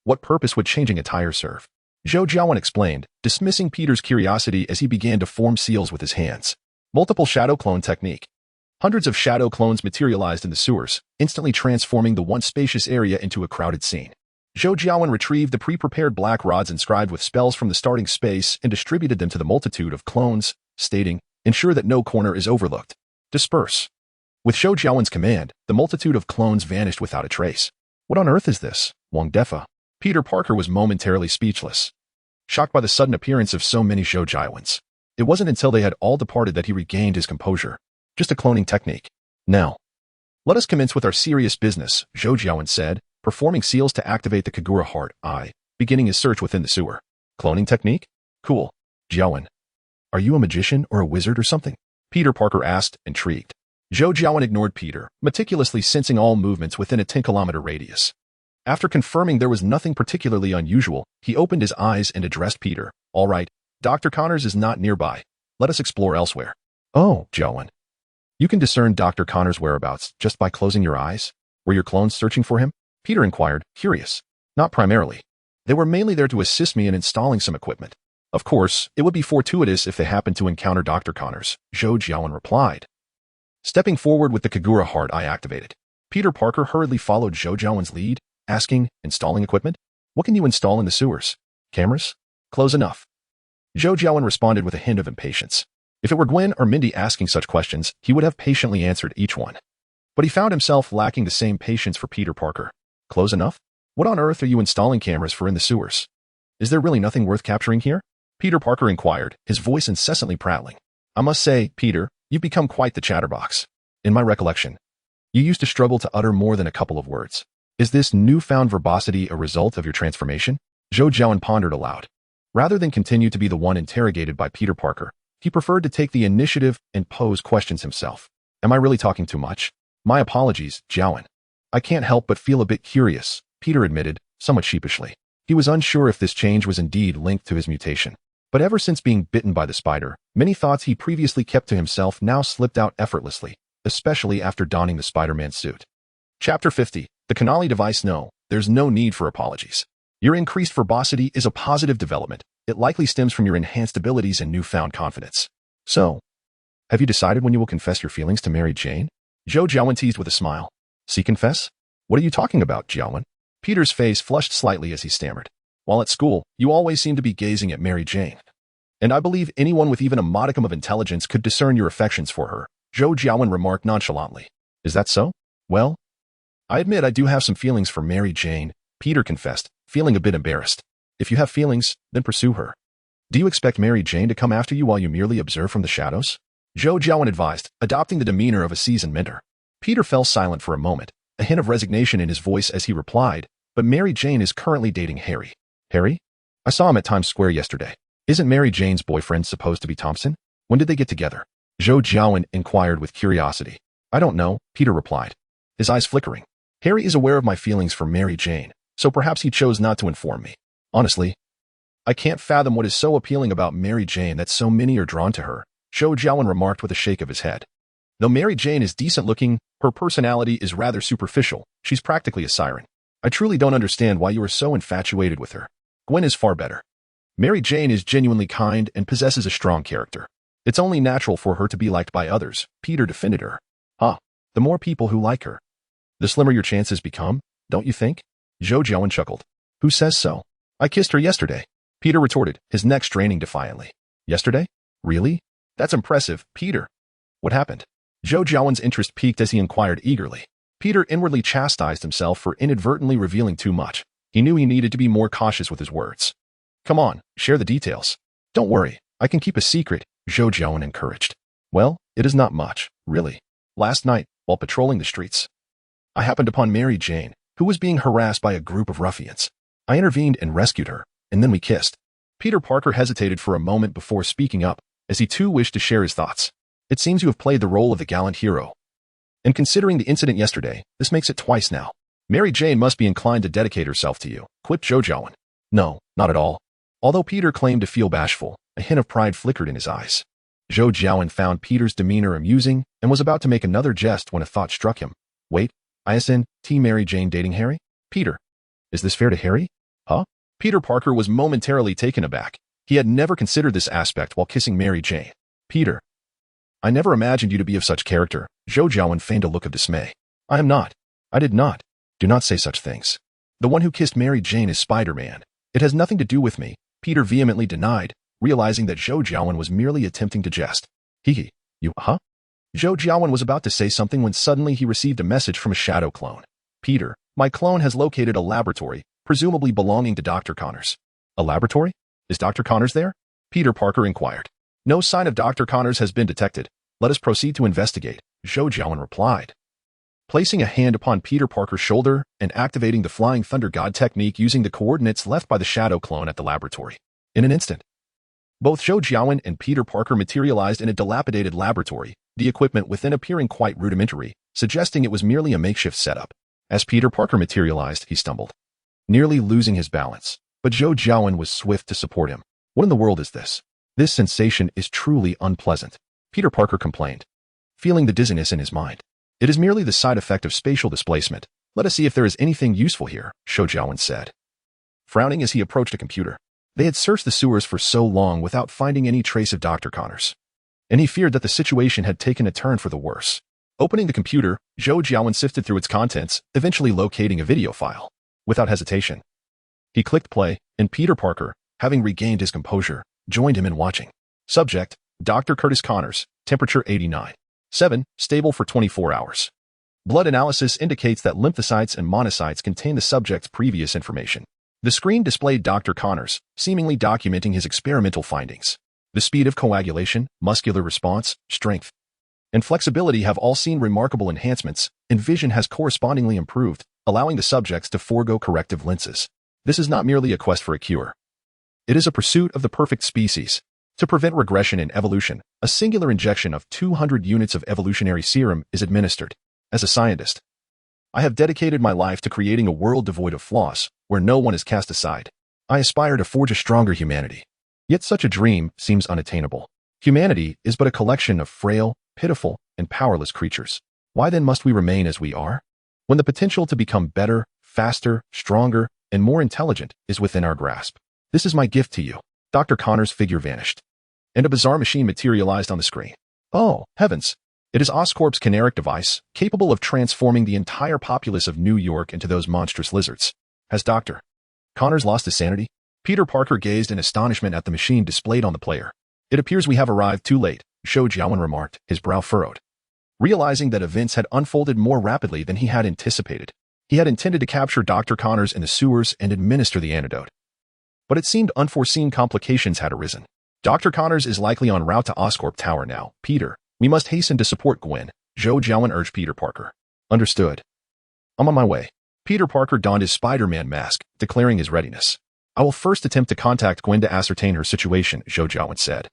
Speaker 1: What purpose would changing attire serve? Zhou Jiawen explained, dismissing Peter's curiosity as he began to form seals with his hands. Multiple shadow clone technique. Hundreds of shadow clones materialized in the sewers, instantly transforming the once spacious area into a crowded scene. Zhou Jiawen retrieved the pre-prepared black rods inscribed with spells from the starting space and distributed them to the multitude of clones, stating, "Ensure that no corner is overlooked. Disperse." With Zhou Jiawen's command, the multitude of clones vanished without a trace. What on earth is this, Wang Defa? Peter Parker was momentarily speechless, shocked by the sudden appearance of so many Zhou Jiawens. It wasn't until they had all departed that he regained his composure. Just a cloning technique. Now, let us commence with our serious business, Zhou Jiawen said, performing seals to activate the Kagura Heart Eye, beginning his search within the sewer. Cloning technique? Cool. Jiawen, are you a magician or a wizard or something? Peter Parker asked, intrigued. Zhou Jiawen ignored Peter, meticulously sensing all movements within a 10-kilometer radius. After confirming there was nothing particularly unusual, he opened his eyes and addressed Peter. All right, Dr. Connors is not nearby. Let us explore elsewhere. Oh, Jiawen. You can discern Dr. Connors' whereabouts just by closing your eyes? Were your clones searching for him? Peter inquired, curious. Not primarily. They were mainly there to assist me in installing some equipment. Of course, it would be fortuitous if they happened to encounter Dr. Connors, Zhou Jiawen replied. Stepping forward with the Kagura Heart Eye activated, Peter Parker hurriedly followed Zhou Jiawen's lead, asking, installing equipment? What can you install in the sewers? Cameras? Close enough. Zhou Jiawen responded with a hint of impatience. If it were Gwen or Mindy asking such questions, he would have patiently answered each one. But he found himself lacking the same patience for Peter Parker. Close enough? What on earth are you installing cameras for in the sewers? Is there really nothing worth capturing here? Peter Parker inquired, his voice incessantly prattling. I must say, Peter, you've become quite the chatterbox. In my recollection, you used to struggle to utter more than a couple of words. Is this newfound verbosity a result of your transformation? Zhou Jiawen pondered aloud. Rather than continue to be the one interrogated by Peter Parker, he preferred to take the initiative and pose questions himself. Am I really talking too much? My apologies, Jiawen. I can't help but feel a bit curious, Peter admitted, somewhat sheepishly. He was unsure if this change was indeed linked to his mutation. But ever since being bitten by the spider, many thoughts he previously kept to himself now slipped out effortlessly, especially after donning the Spider-Man suit. Chapter 50. The Canali device. No, there's no need for apologies. Your increased verbosity is a positive development. It likely stems from your enhanced abilities and newfound confidence. So, have you decided when you will confess your feelings to Mary Jane? Zhou Jiawen teased with a smile. See, confess? What are you talking about, Jiawen? Peter's face flushed slightly as he stammered. While at school, you always seem to be gazing at Mary Jane. And I believe anyone with even a modicum of intelligence could discern your affections for her, Zhou Jiawen remarked nonchalantly. Is that so? Well, I admit I do have some feelings for Mary Jane, Peter confessed, feeling a bit embarrassed. If you have feelings, then pursue her. Do you expect Mary Jane to come after you while you merely observe from the shadows? Zhou Jiawen advised, adopting the demeanor of a seasoned mentor. Peter fell silent for a moment, a hint of resignation in his voice as he replied, but Mary Jane is currently dating Harry. Harry? I saw him at Times Square yesterday. Isn't Mary Jane's boyfriend supposed to be Thompson? When did they get together? Zhou Jiawen inquired with curiosity. I don't know, Peter replied, his eyes flickering. Harry is aware of my feelings for Mary Jane, so perhaps he chose not to inform me. Honestly, I can't fathom what is so appealing about Mary Jane that so many are drawn to her, Zhou Jiawen remarked with a shake of his head. Though Mary Jane is decent looking, her personality is rather superficial. She's practically a siren. I truly don't understand why you are so infatuated with her. Gwen is far better. Mary Jane is genuinely kind and possesses a strong character. It's only natural for her to be liked by others, Peter defended her. The more people who like her, the slimmer your chances become, don't you think? Zhou Jiawen chuckled. Who says so? I kissed her yesterday, Peter retorted, his neck straining defiantly. Yesterday? Really? That's impressive, Peter. What happened? Zhou Jiawen's interest piqued as he inquired eagerly. Peter inwardly chastised himself for inadvertently revealing too much. He knew he needed to be more cautious with his words. Come on, share the details. Don't worry, I can keep a secret, Zhou Jiawen encouraged. Well, it is not much, really. Last night, while patrolling the streets, I happened upon Mary Jane, who was being harassed by a group of ruffians. I intervened and rescued her, and then we kissed. Peter Parker hesitated for a moment before speaking up, as he too wished to share his thoughts. It seems you have played the role of the gallant hero. And considering the incident yesterday, this makes it twice now. Mary Jane must be inclined to dedicate herself to you, quipped Zhou Jiawen. No, not at all. Although Peter claimed to feel bashful, a hint of pride flickered in his eyes. Zhou Jiawen found Peter's demeanor amusing and was about to make another jest when a thought struck him. Wait, ISN, Mary Jane dating Harry? Peter. Is this fair to Harry? Huh? Peter Parker was momentarily taken aback. He had never considered this aspect while kissing Mary Jane. Peter. I never imagined you to be of such character. Zhou Jiawen feigned a look of dismay. I am not. I did not. Do not say such things. The one who kissed Mary Jane is Spider-Man. It has nothing to do with me, Peter vehemently denied, realizing that Zhou Jiawen was merely attempting to jest. You, huh? Zhou Jiawen was about to say something when suddenly he received a message from a shadow clone. Peter, my clone has located a laboratory, presumably belonging to Dr. Connors. A laboratory? Is Dr. Connors there? Peter Parker inquired. No sign of Dr. Connors has been detected. Let us proceed to investigate, Zhou Jiawen replied. Placing a hand upon Peter Parker's shoulder and activating the Flying Thunder God technique using the coordinates left by the shadow clone at the laboratory. In an instant, both Zhou Jiawen and Peter Parker materialized in a dilapidated laboratory, the equipment within appearing quite rudimentary, suggesting it was merely a makeshift setup. As Peter Parker materialized, he stumbled, nearly losing his balance. But Zhou Jiawen was swift to support him. What in the world is this? This sensation is truly unpleasant, Peter Parker complained, feeling the dizziness in his mind. It is merely the side effect of spatial displacement. Let us see if there is anything useful here, Zhou Jiawen said, frowning as he approached a computer. They had searched the sewers for so long without finding any trace of Dr. Connors, and he feared that the situation had taken a turn for the worse. Opening the computer, Zhou Jiawen sifted through its contents, eventually locating a video file. Without hesitation, he clicked play, and Peter Parker, having regained his composure, joined him in watching. Subject, Dr. Curtis Connors, temperature 89. 7, stable for 24 hours. Blood analysis indicates that lymphocytes and monocytes contain the subject's previous information. The screen displayed Dr. Connors, seemingly documenting his experimental findings. The speed of coagulation, muscular response, strength, and flexibility have all seen remarkable enhancements, and vision has correspondingly improved, allowing the subjects to forego corrective lenses. This is not merely a quest for a cure. It is a pursuit of the perfect species. To prevent regression in evolution, a singular injection of 200 units of evolutionary serum is administered. As a scientist, I have dedicated my life to creating a world devoid of flaws, where no one is cast aside. I aspire to forge a stronger humanity. Yet such a dream seems unattainable. Humanity is but a collection of frail, pitiful, and powerless creatures. Why then must we remain as we are? When the potential to become better, faster, stronger, and more intelligent is within our grasp. This is my gift to you. Dr. Connors' figure vanished, and a bizarre machine materialized on the screen. Oh, heavens! It is Oscorp's kineric device, capable of transforming the entire populace of New York into those monstrous lizards. Has Dr. Connors lost his sanity? Peter Parker gazed in astonishment at the machine displayed on the player. It appears we have arrived too late, Zhou Jiawen remarked, his brow furrowed. Realizing that events had unfolded more rapidly than he had anticipated, he had intended to capture Dr. Connors in the sewers and administer the antidote. But it seemed unforeseen complications had arisen. Dr. Connors is likely en route to Oscorp Tower now. Peter, we must hasten to support Gwen, Zhou Jiawen urged Peter Parker. Understood. I'm on my way. Peter Parker donned his Spider-Man mask, declaring his readiness. I will first attempt to contact Gwen to ascertain her situation, Zhou Jiawen said,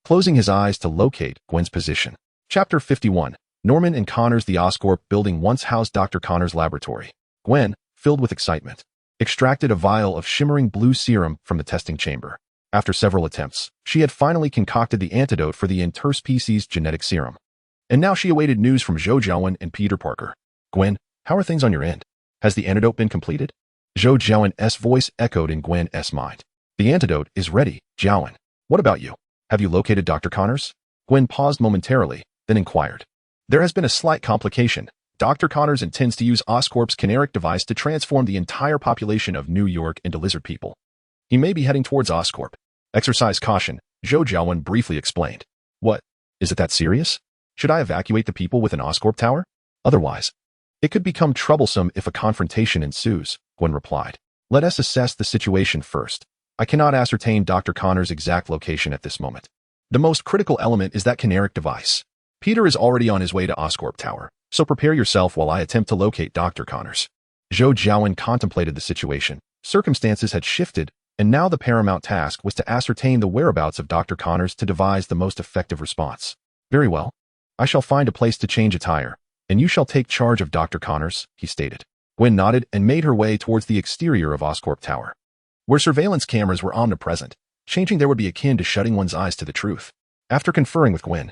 Speaker 1: closing his eyes to locate Gwen's position. Chapter 51. Norman and Connors. The Oscorp building once housed Dr. Connors' laboratory. Gwen, filled with excitement, extracted a vial of shimmering blue serum from the testing chamber. After several attempts, she had finally concocted the antidote for the interspecies genetic serum. And now she awaited news from Zhou Jiawen and Peter Parker. Gwen, how are things on your end? Has the antidote been completed? Zhou Jiawen's voice echoed in Gwen's mind. The antidote is ready, Jiawen. What about you? Have you located Dr. Connors? Gwen paused momentarily, then inquired. There has been a slight complication. Dr. Connors intends to use Oscorp's kineric device to transform the entire population of New York into lizard people. He may be heading towards Oscorp. Exercise caution, Zhou Jiawen briefly explained. What? Is it that serious? Should I evacuate the people with an Oscorp tower? Otherwise, it could become troublesome if a confrontation ensues, Gwen replied. Let us assess the situation first. I cannot ascertain Dr. Connors' exact location at this moment. The most critical element is that kineric device. Peter is already on his way to Oscorp Tower, so prepare yourself while I attempt to locate Dr. Connors. Zhou Jiawen contemplated the situation. Circumstances had shifted, and now the paramount task was to ascertain the whereabouts of Dr. Connors to devise the most effective response. Very well. I shall find a place to change attire, and you shall take charge of Dr. Connors, he stated. Gwen nodded and made her way towards the exterior of Oscorp Tower, where surveillance cameras were omnipresent. Changing there would be akin to shutting one's eyes to the truth. After conferring with Gwen,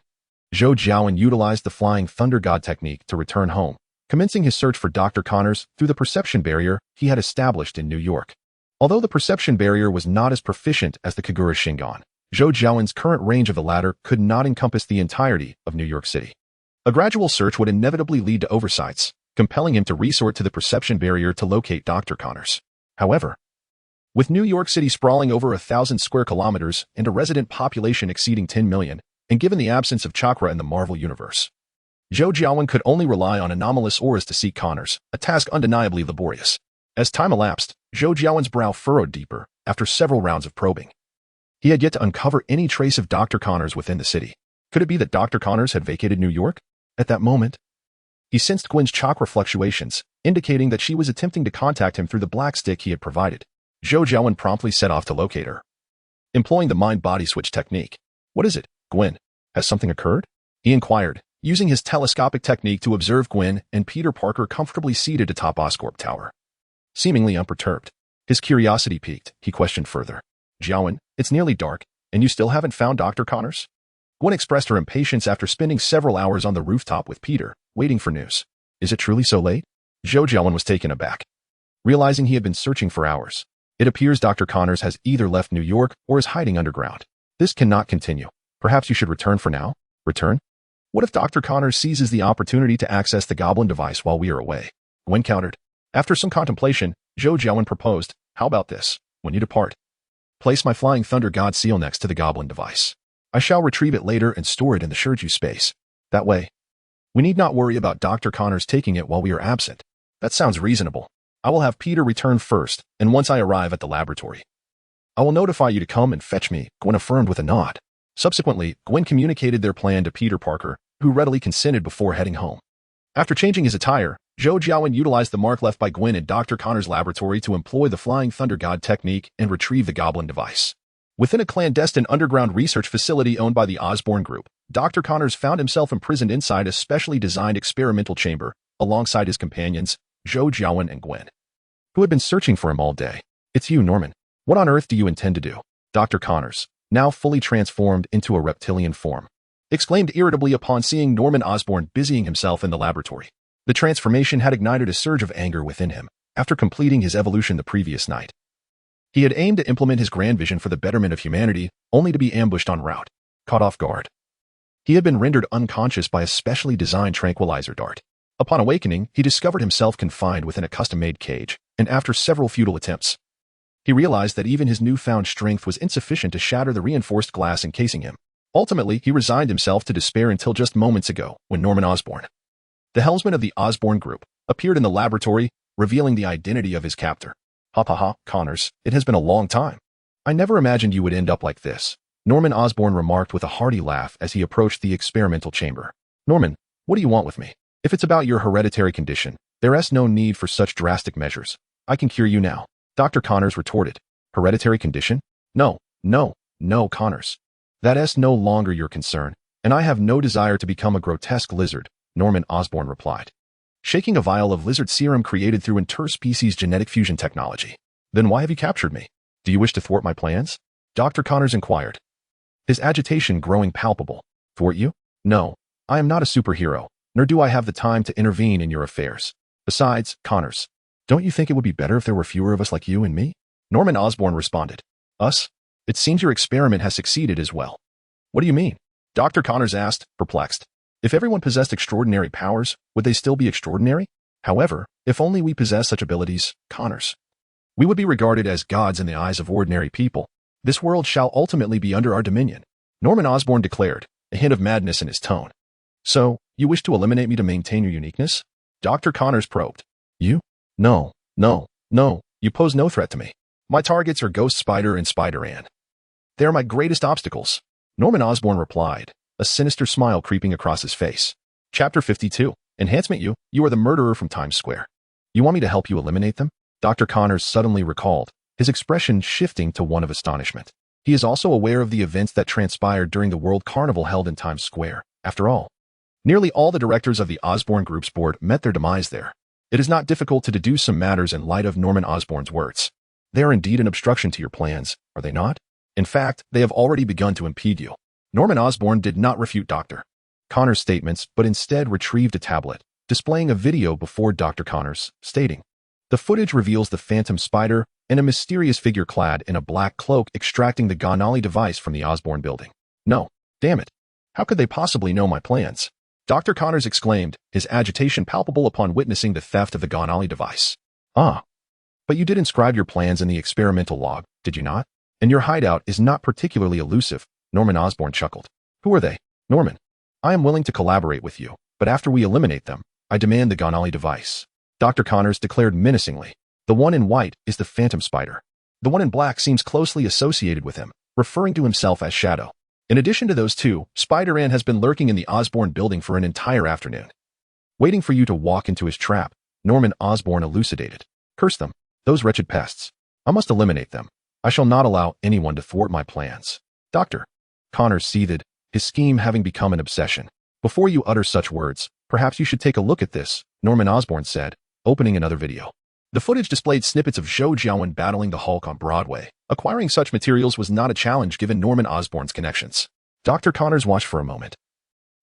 Speaker 1: Zhou Jiawen utilized the Flying Thunder God technique to return home, commencing his search for Dr. Connors through the perception barrier he had established in New York. Although the perception barrier was not as proficient as the Kagura Shingon, Zhou Jiawen's current range of the latter could not encompass the entirety of New York City. A gradual search would inevitably lead to oversights, compelling him to resort to the perception barrier to locate Dr. Connors. However, with New York City sprawling over 1,000 square kilometers and a resident population exceeding 10 million, and given the absence of chakra in the Marvel universe, Zhou Jiawen could only rely on anomalous auras to seek Connors, a task undeniably laborious. As time elapsed, Zhou Jiawen's brow furrowed deeper after several rounds of probing. He had yet to uncover any trace of Dr. Connors within the city. Could it be that Dr. Connors had vacated New York? At that moment, he sensed Gwen's chakra fluctuations, indicating that she was attempting to contact him through the black stick he had provided. Zhou Jiawen promptly set off to locate her, employing the mind-body switch technique. What is it, Gwen? Has something occurred? He inquired, using his telescopic technique to observe Gwen and Peter Parker comfortably seated atop Oscorp Tower. Seemingly unperturbed, his curiosity piqued, he questioned further. Jiawen, it's nearly dark, and you still haven't found Dr. Connors? Gwen expressed her impatience after spending several hours on the rooftop with Peter, waiting for news. Is it truly so late? Zhou Jiawen was taken aback, realizing he had been searching for hours. It appears Dr. Connors has either left New York or is hiding underground. This cannot continue. Perhaps you should return for now? Return? What if Dr. Connors seizes the opportunity to access the Goblin device while we are away? Gwen countered. After some contemplation, Zhou Jiawen proposed, how about this? When you depart, place my Flying Thunder God seal next to the Goblin device. I shall retrieve it later and store it in the Shurju space. That way, we need not worry about Dr. Connors taking it while we are absent. That sounds reasonable. I will have Peter return first, and once I arrive at the laboratory, I will notify you to come and fetch me, Gwen affirmed with a nod. Subsequently, Gwen communicated their plan to Peter Parker, who readily consented before heading home. After changing his attire, Zhou Jiawen utilized the mark left by Gwen in Dr. Connors' laboratory to employ the Flying Thunder God technique and retrieve the Goblin device. Within a clandestine underground research facility owned by the Osborn Group, Dr. Connors found himself imprisoned inside a specially designed experimental chamber, alongside his companions, Zhou Jiawen and Gwen, who had been searching for him all day. It's you, Norman. What on earth do you intend to do? Dr. Connors, now fully transformed into a reptilian form, exclaimed irritably upon seeing Norman Osborn busying himself in the laboratory. The transformation had ignited a surge of anger within him after completing his evolution the previous night. He had aimed to implement his grand vision for the betterment of humanity, only to be ambushed en route, caught off guard. He had been rendered unconscious by a specially designed tranquilizer dart. Upon awakening, he discovered himself confined within a custom-made cage, and after several futile attempts, he realized that even his newfound strength was insufficient to shatter the reinforced glass encasing him. Ultimately, he resigned himself to despair until just moments ago, when Norman Osborn, the helmsman of the Osborn Group, appeared in the laboratory, revealing the identity of his captor. Ha ha ha, Connors, it has been a long time. I never imagined you would end up like this, Norman Osborn remarked with a hearty laugh as he approached the experimental chamber. Norman, what do you want with me? If it's about your hereditary condition, there is no need for such drastic measures. I can cure you now, Dr. Connors retorted. Hereditary condition? No, Connors. That is no longer your concern, and I have no desire to become a grotesque lizard, Norman Osborn replied, shaking a vial of lizard serum created through interspecies genetic fusion technology. Then why have you captured me? Do you wish to thwart my plans? Dr. Connors inquired, his agitation growing palpable. Thwart you? No, I am not a superhero, nor do I have the time to intervene in your affairs. Besides, Connors, don't you think it would be better if there were fewer of us like you and me? Norman Osborn responded. Us? It seems your experiment has succeeded as well. What do you mean? Dr. Connors asked, perplexed. If everyone possessed extraordinary powers, would they still be extraordinary? However, if only we possess such abilities, Connors, we would be regarded as gods in the eyes of ordinary people. This world shall ultimately be under our dominion, Norman Osborn declared, a hint of madness in his tone. So, you wish to eliminate me to maintain your uniqueness? Dr. Connors probed. You? No, you pose no threat to me. My targets are Ghost Spider and Spider-Man. They are my greatest obstacles, Norman Osborn replied, a sinister smile creeping across his face. Chapter 52. Enhancement. You are the murderer from Times Square. You want me to help you eliminate them? Dr. Connors suddenly recalled, his expression shifting to one of astonishment. He is also aware of the events that transpired during the World Carnival held in Times Square. After all, nearly all the directors of the Osborn Group's board met their demise there. It is not difficult to deduce some matters in light of Norman Osborn's words. They are indeed an obstruction to your plans, are they not? In fact, they have already begun to impede you. Norman Osborn did not refute Dr. Connors' statements, but instead retrieved a tablet, displaying a video before Dr. Connors, stating, "The footage reveals the Phantom Spider and a mysterious figure clad in a black cloak extracting the Gonali device from the Osborn building. No, damn it. How could they possibly know my plans?" Dr. Connors exclaimed, his agitation palpable upon witnessing the theft of the Gonali device. "Ah. But you did inscribe your plans in the experimental log, did you not? And your hideout is not particularly elusive," Norman Osborn chuckled. "Who are they, Norman? I am willing to collaborate with you, but after we eliminate them, I demand the Gonali device." Dr. Connors declared menacingly. "The one in white is the Phantom Spider. The one in black seems closely associated with him," referring to himself as Shadow. "In addition to those two, Spider-Man has been lurking in the Osborn building for an entire afternoon, waiting for you to walk into his trap," Norman Osborn elucidated. "Curse them, those wretched pests. I must eliminate them. I shall not allow anyone to thwart my plans." Dr. Connors seethed, his scheme having become an obsession. "Before you utter such words, perhaps you should take a look at this," Norman Osborn said, opening another video. The footage displayed snippets of Zhou Jiawen battling the Hulk on Broadway. Acquiring such materials was not a challenge given Norman Osborn's connections. Dr. Connors watched for a moment,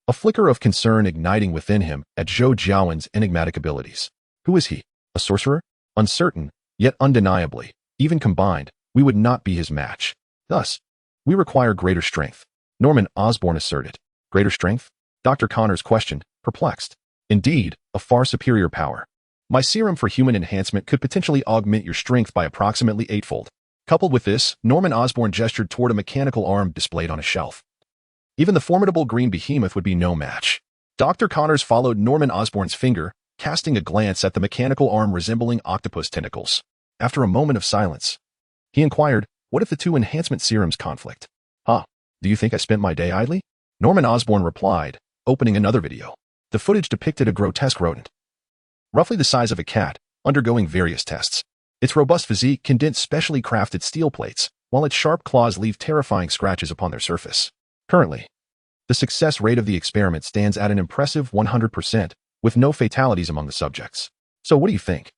Speaker 1: a flicker of concern igniting within him at Zhou Jiawen's enigmatic abilities. Who is he? A sorcerer? Uncertain, yet undeniably, even combined, we would not be his match. Thus, we require greater strength, Norman Osborn asserted. Greater strength? Dr. Connors questioned, perplexed. Indeed, a far superior power. My serum for human enhancement could potentially augment your strength by approximately 8-fold. Coupled with this, Norman Osborn gestured toward a mechanical arm displayed on a shelf. Even the formidable green behemoth would be no match. Dr. Connors followed Norman Osborn's finger, casting a glance at the mechanical arm resembling octopus tentacles. After a moment of silence, he inquired, "What if the two enhancement serums conflict?" Do you think I spent my day idly?" Norman Osborn replied, opening another video. The footage depicted a grotesque rodent, roughly the size of a cat, undergoing various tests. Its robust physique condensed specially crafted steel plates, while its sharp claws leave terrifying scratches upon their surface. Currently, the success rate of the experiment stands at an impressive 100%, with no fatalities among the subjects. So what do you think?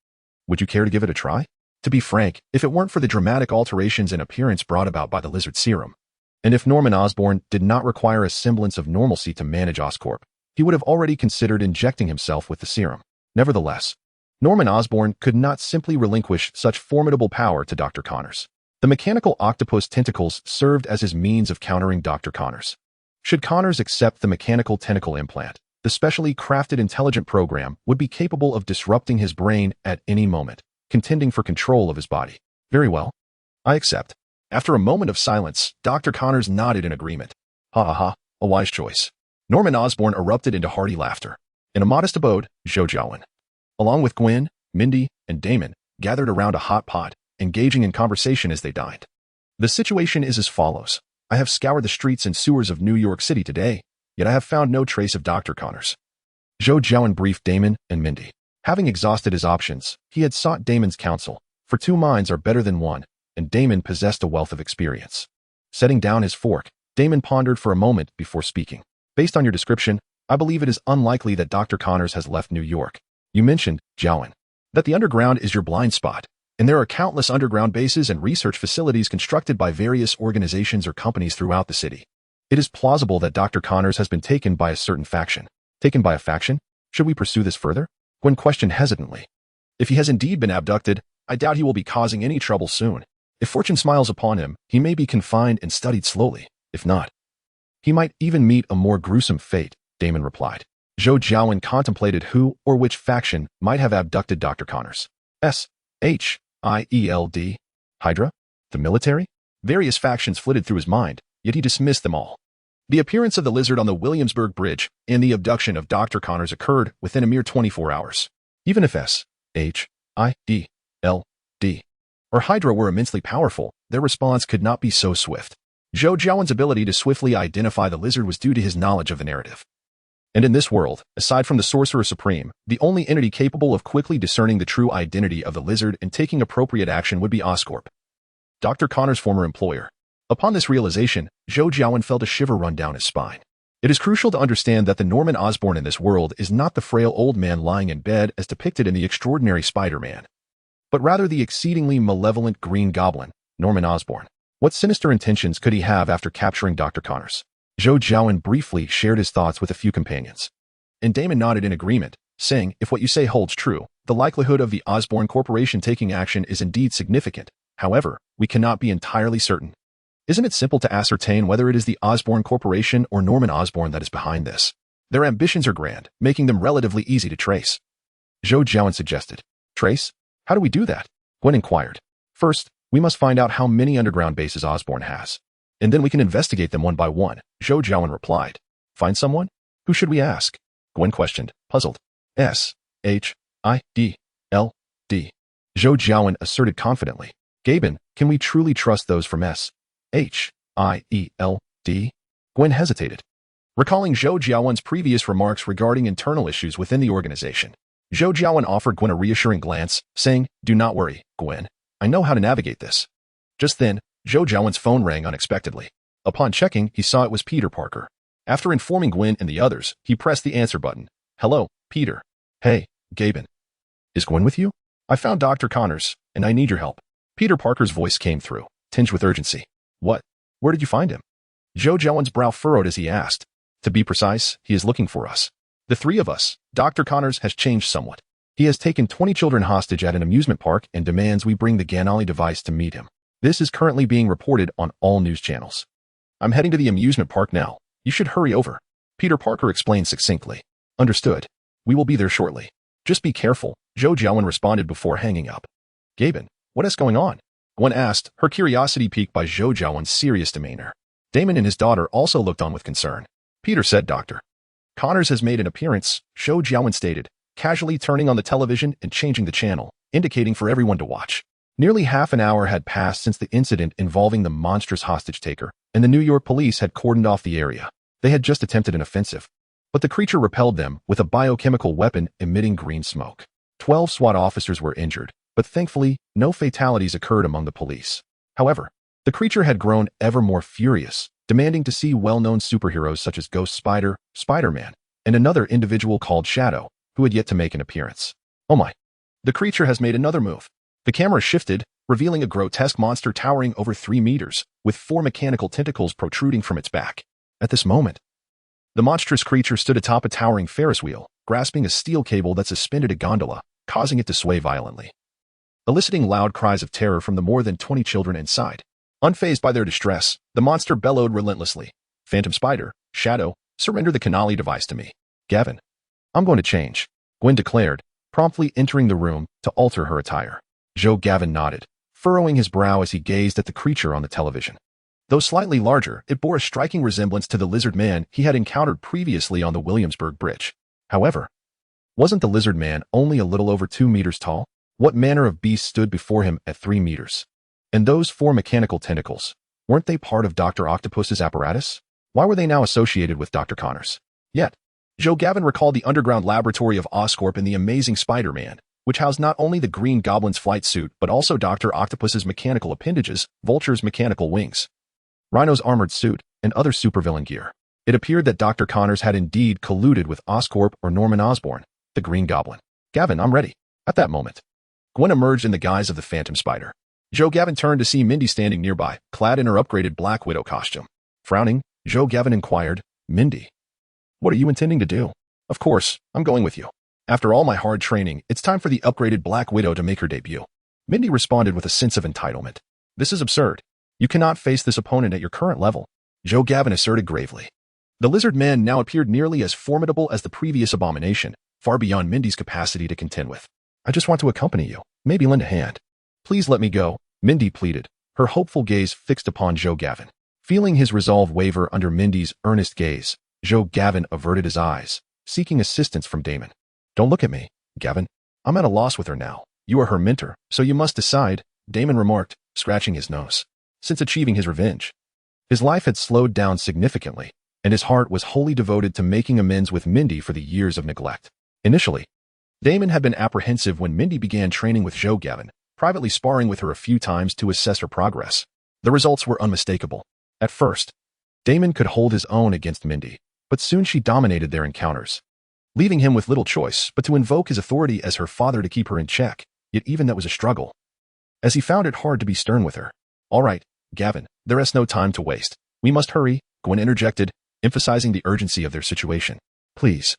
Speaker 1: Would you care to give it a try? To be frank, if it weren't for the dramatic alterations in appearance brought about by the lizard serum, and if Norman Osborn did not require a semblance of normalcy to manage Oscorp, he would have already considered injecting himself with the serum. Nevertheless, Norman Osborn could not simply relinquish such formidable power to Dr. Connors. The mechanical octopus tentacles served as his means of countering Dr. Connors. Should Connors accept the mechanical tentacle implant, the specially crafted intelligent program would be capable of disrupting his brain at any moment, contending for control of his body. Very well. I accept. After a moment of silence, Dr. Connors nodded in agreement. Ha ha ha, a wise choice. Norman Osborn erupted into hearty laughter. In a modest abode, Zhou Jiawen, along with Gwen, Mindy, and Damon, gathered around a hot pot, engaging in conversation as they dined. The situation is as follows. I have scoured the streets and sewers of New York City today, yet I have found no trace of Dr. Connors. Zhou Jiawen briefed Damon and Mindy. Having exhausted his options, he had sought Damon's counsel, for two minds are better than one, and Damon possessed a wealth of experience. Setting down his fork, Damon pondered for a moment before speaking. Based on your description, I believe it is unlikely that Dr. Connors has left New York. You mentioned, Jiawen, that the underground is your blind spot, and there are countless underground bases and research facilities constructed by various organizations or companies throughout the city. It is plausible that Dr. Connors has been taken by a certain faction. Taken by a faction? Should we pursue this further? Gwen questioned hesitantly. If he has indeed been abducted, I doubt he will be causing any trouble soon. If fortune smiles upon him, he may be confined and studied slowly. If not, he might even meet a more gruesome fate, Damon replied. Zhou Jiawen contemplated who or which faction might have abducted Dr. Connors. S-H-I-E-L-D? Hydra? The military? Various factions flitted through his mind, yet he dismissed them all. The appearance of the lizard on the Williamsburg Bridge and the abduction of Dr. Connors occurred within a mere 24 hours. Even if S-H-I-E-L-D or Hydra were immensely powerful, their response could not be so swift. Zhou Jiawen's ability to swiftly identify the lizard was due to his knowledge of the narrative. And in this world, aside from the Sorcerer Supreme, the only entity capable of quickly discerning the true identity of the lizard and taking appropriate action would be Oscorp, Dr. Connor's former employer. Upon this realization, Zhou Jiawen felt a shiver run down his spine. It is crucial to understand that the Norman Osborn in this world is not the frail old man lying in bed as depicted in the extraordinary Spider-Man, but rather the exceedingly malevolent Green Goblin, Norman Osborn. What sinister intentions could he have after capturing Dr. Connors? Zhou Jiawen briefly shared his thoughts with a few companions, and Damon nodded in agreement, saying, "If what you say holds true, the likelihood of the Osborn Corporation taking action is indeed significant. However, we cannot be entirely certain. Isn't it simple to ascertain whether it is the Osborn Corporation or Norman Osborn that is behind this? Their ambitions are grand, making them relatively easy to trace." Zhou Jiawen suggested. "Trace? How do we do that?" Gwen inquired. "First, we must find out how many underground bases Osborn has, and then we can investigate them one by one," Zhou Jiawen replied. "Find someone? Who should we ask?" Gwen questioned, puzzled. S-H-I-D-L-D. Zhou Jiawen asserted confidently. "Gaben, can we truly trust those from S-H-I-E-L-D? Gwen hesitated, recalling Zhou Jiawen's previous remarks regarding internal issues within the organization. Zhou Jiawen offered Gwen a reassuring glance, saying, "Do not worry, Gwen. I know how to navigate this." Just then, Zhou Jiawen's phone rang unexpectedly. Upon checking, he saw it was Peter Parker. After informing Gwen and the others, he pressed the answer button. "Hello, Peter." "Hey, Gaben. Is Gwen with you? I found Dr. Connors, and I need your help." Peter Parker's voice came through, tinged with urgency. "What? Where did you find him?" Zhou Jiawen's brow furrowed as he asked. "To be precise, he is looking for us. The three of us. Dr. Connors has changed somewhat. He has taken 20 children hostage at an amusement park and demands we bring the Ganali device to meet him. This is currently being reported on all news channels. I'm heading to the amusement park now. You should hurry over." Peter Parker explained succinctly. "Understood. We will be there shortly. Just be careful," Zhou Jiawen responded before hanging up. "Gaben, what is going on?" Gwen asked, her curiosity piqued by Zhou Jiawen's serious demeanor. Damon and his daughter also looked on with concern. Peter said, "Dr. Connors has made an appearance," Zhou Jiawen stated, casually turning on the television and changing the channel, indicating for everyone to watch. Nearly half an hour had passed since the incident involving the monstrous hostage-taker, and the New York police had cordoned off the area. They had just attempted an offensive, but the creature repelled them with a biochemical weapon emitting green smoke. 12 SWAT officers were injured, but thankfully, no fatalities occurred among the police. However, the creature had grown ever more furious, demanding to see well-known superheroes such as Ghost Spider, Spider-Man, and another individual called Shadow, who had yet to make an appearance. "Oh my." The creature has made another move. The camera shifted, revealing a grotesque monster towering over 3 meters, with 4 mechanical tentacles protruding from its back. At this moment, the monstrous creature stood atop a towering Ferris wheel, grasping a steel cable that suspended a gondola, causing it to sway violently, eliciting loud cries of terror from the more than 20 children inside. Unfazed by their distress, the monster bellowed relentlessly. "Phantom Spider, Shadow, surrender the Canali device to me. Gavin, I'm going to change," Gwen declared, promptly entering the room to alter her attire. Zhou Jiawen nodded, furrowing his brow as he gazed at the creature on the television. Though slightly larger, it bore a striking resemblance to the lizard man he had encountered previously on the Williamsburg Bridge. However, wasn't the lizard man only a little over 2 meters tall? What manner of beast stood before him at 3 meters? And those 4 mechanical tentacles, weren't they part of Dr. Octopus's apparatus? Why were they now associated with Dr. Connors? Yet, Zhou Jiawen recalled the underground laboratory of Oscorp in the Amazing Spider-Man, which housed not only the Green Goblin's flight suit but also Dr. Octopus's mechanical appendages, Vulture's mechanical wings, Rhino's armored suit, and other supervillain gear. It appeared that Dr. Connors had indeed colluded with Oscorp or Norman Osborn, the Green Goblin. "Gavin, I'm ready." At that moment, Gwen emerged in the guise of the Phantom Spider. Zhou Jiawen turned to see Mindy standing nearby, clad in her upgraded Black Widow costume. Frowning, Zhou Jiawen inquired, "Mindy, what are you intending to do?" "Of course, I'm going with you. After all my hard training, it's time for the upgraded Black Widow to make her debut." Mindy responded with a sense of entitlement. "This is absurd. You cannot face this opponent at your current level," Zhou Jiawen asserted gravely. The lizard man now appeared nearly as formidable as the previous abomination, far beyond Mindy's capacity to contend with. "I just want to accompany you, maybe lend a hand." "Please let me go," Mindy pleaded, her hopeful gaze fixed upon Zhou Jiawen. Feeling his resolve waver under Mindy's earnest gaze, Zhou Jiawen averted his eyes, seeking assistance from Damon. "Don't look at me, Gavin. I'm at a loss with her now. You are her mentor, so you must decide," Damon remarked, scratching his nose. Since achieving his revenge, His life had slowed down significantly, and his heart was wholly devoted to making amends with Mindy for the years of neglect. Initially, Damon had been apprehensive when Mindy began training with Zhou Jiawen, privately sparring with her a few times to assess her progress. The results were unmistakable. At first, Damon could hold his own against Mindy, but soon she dominated their encounters, leaving him with little choice but to invoke his authority as her father to keep her in check, yet even that was a struggle, as he found it hard to be stern with her. "All right, Gavin, there is no time to waste. We must hurry," Gwen interjected, emphasizing the urgency of their situation. "Please,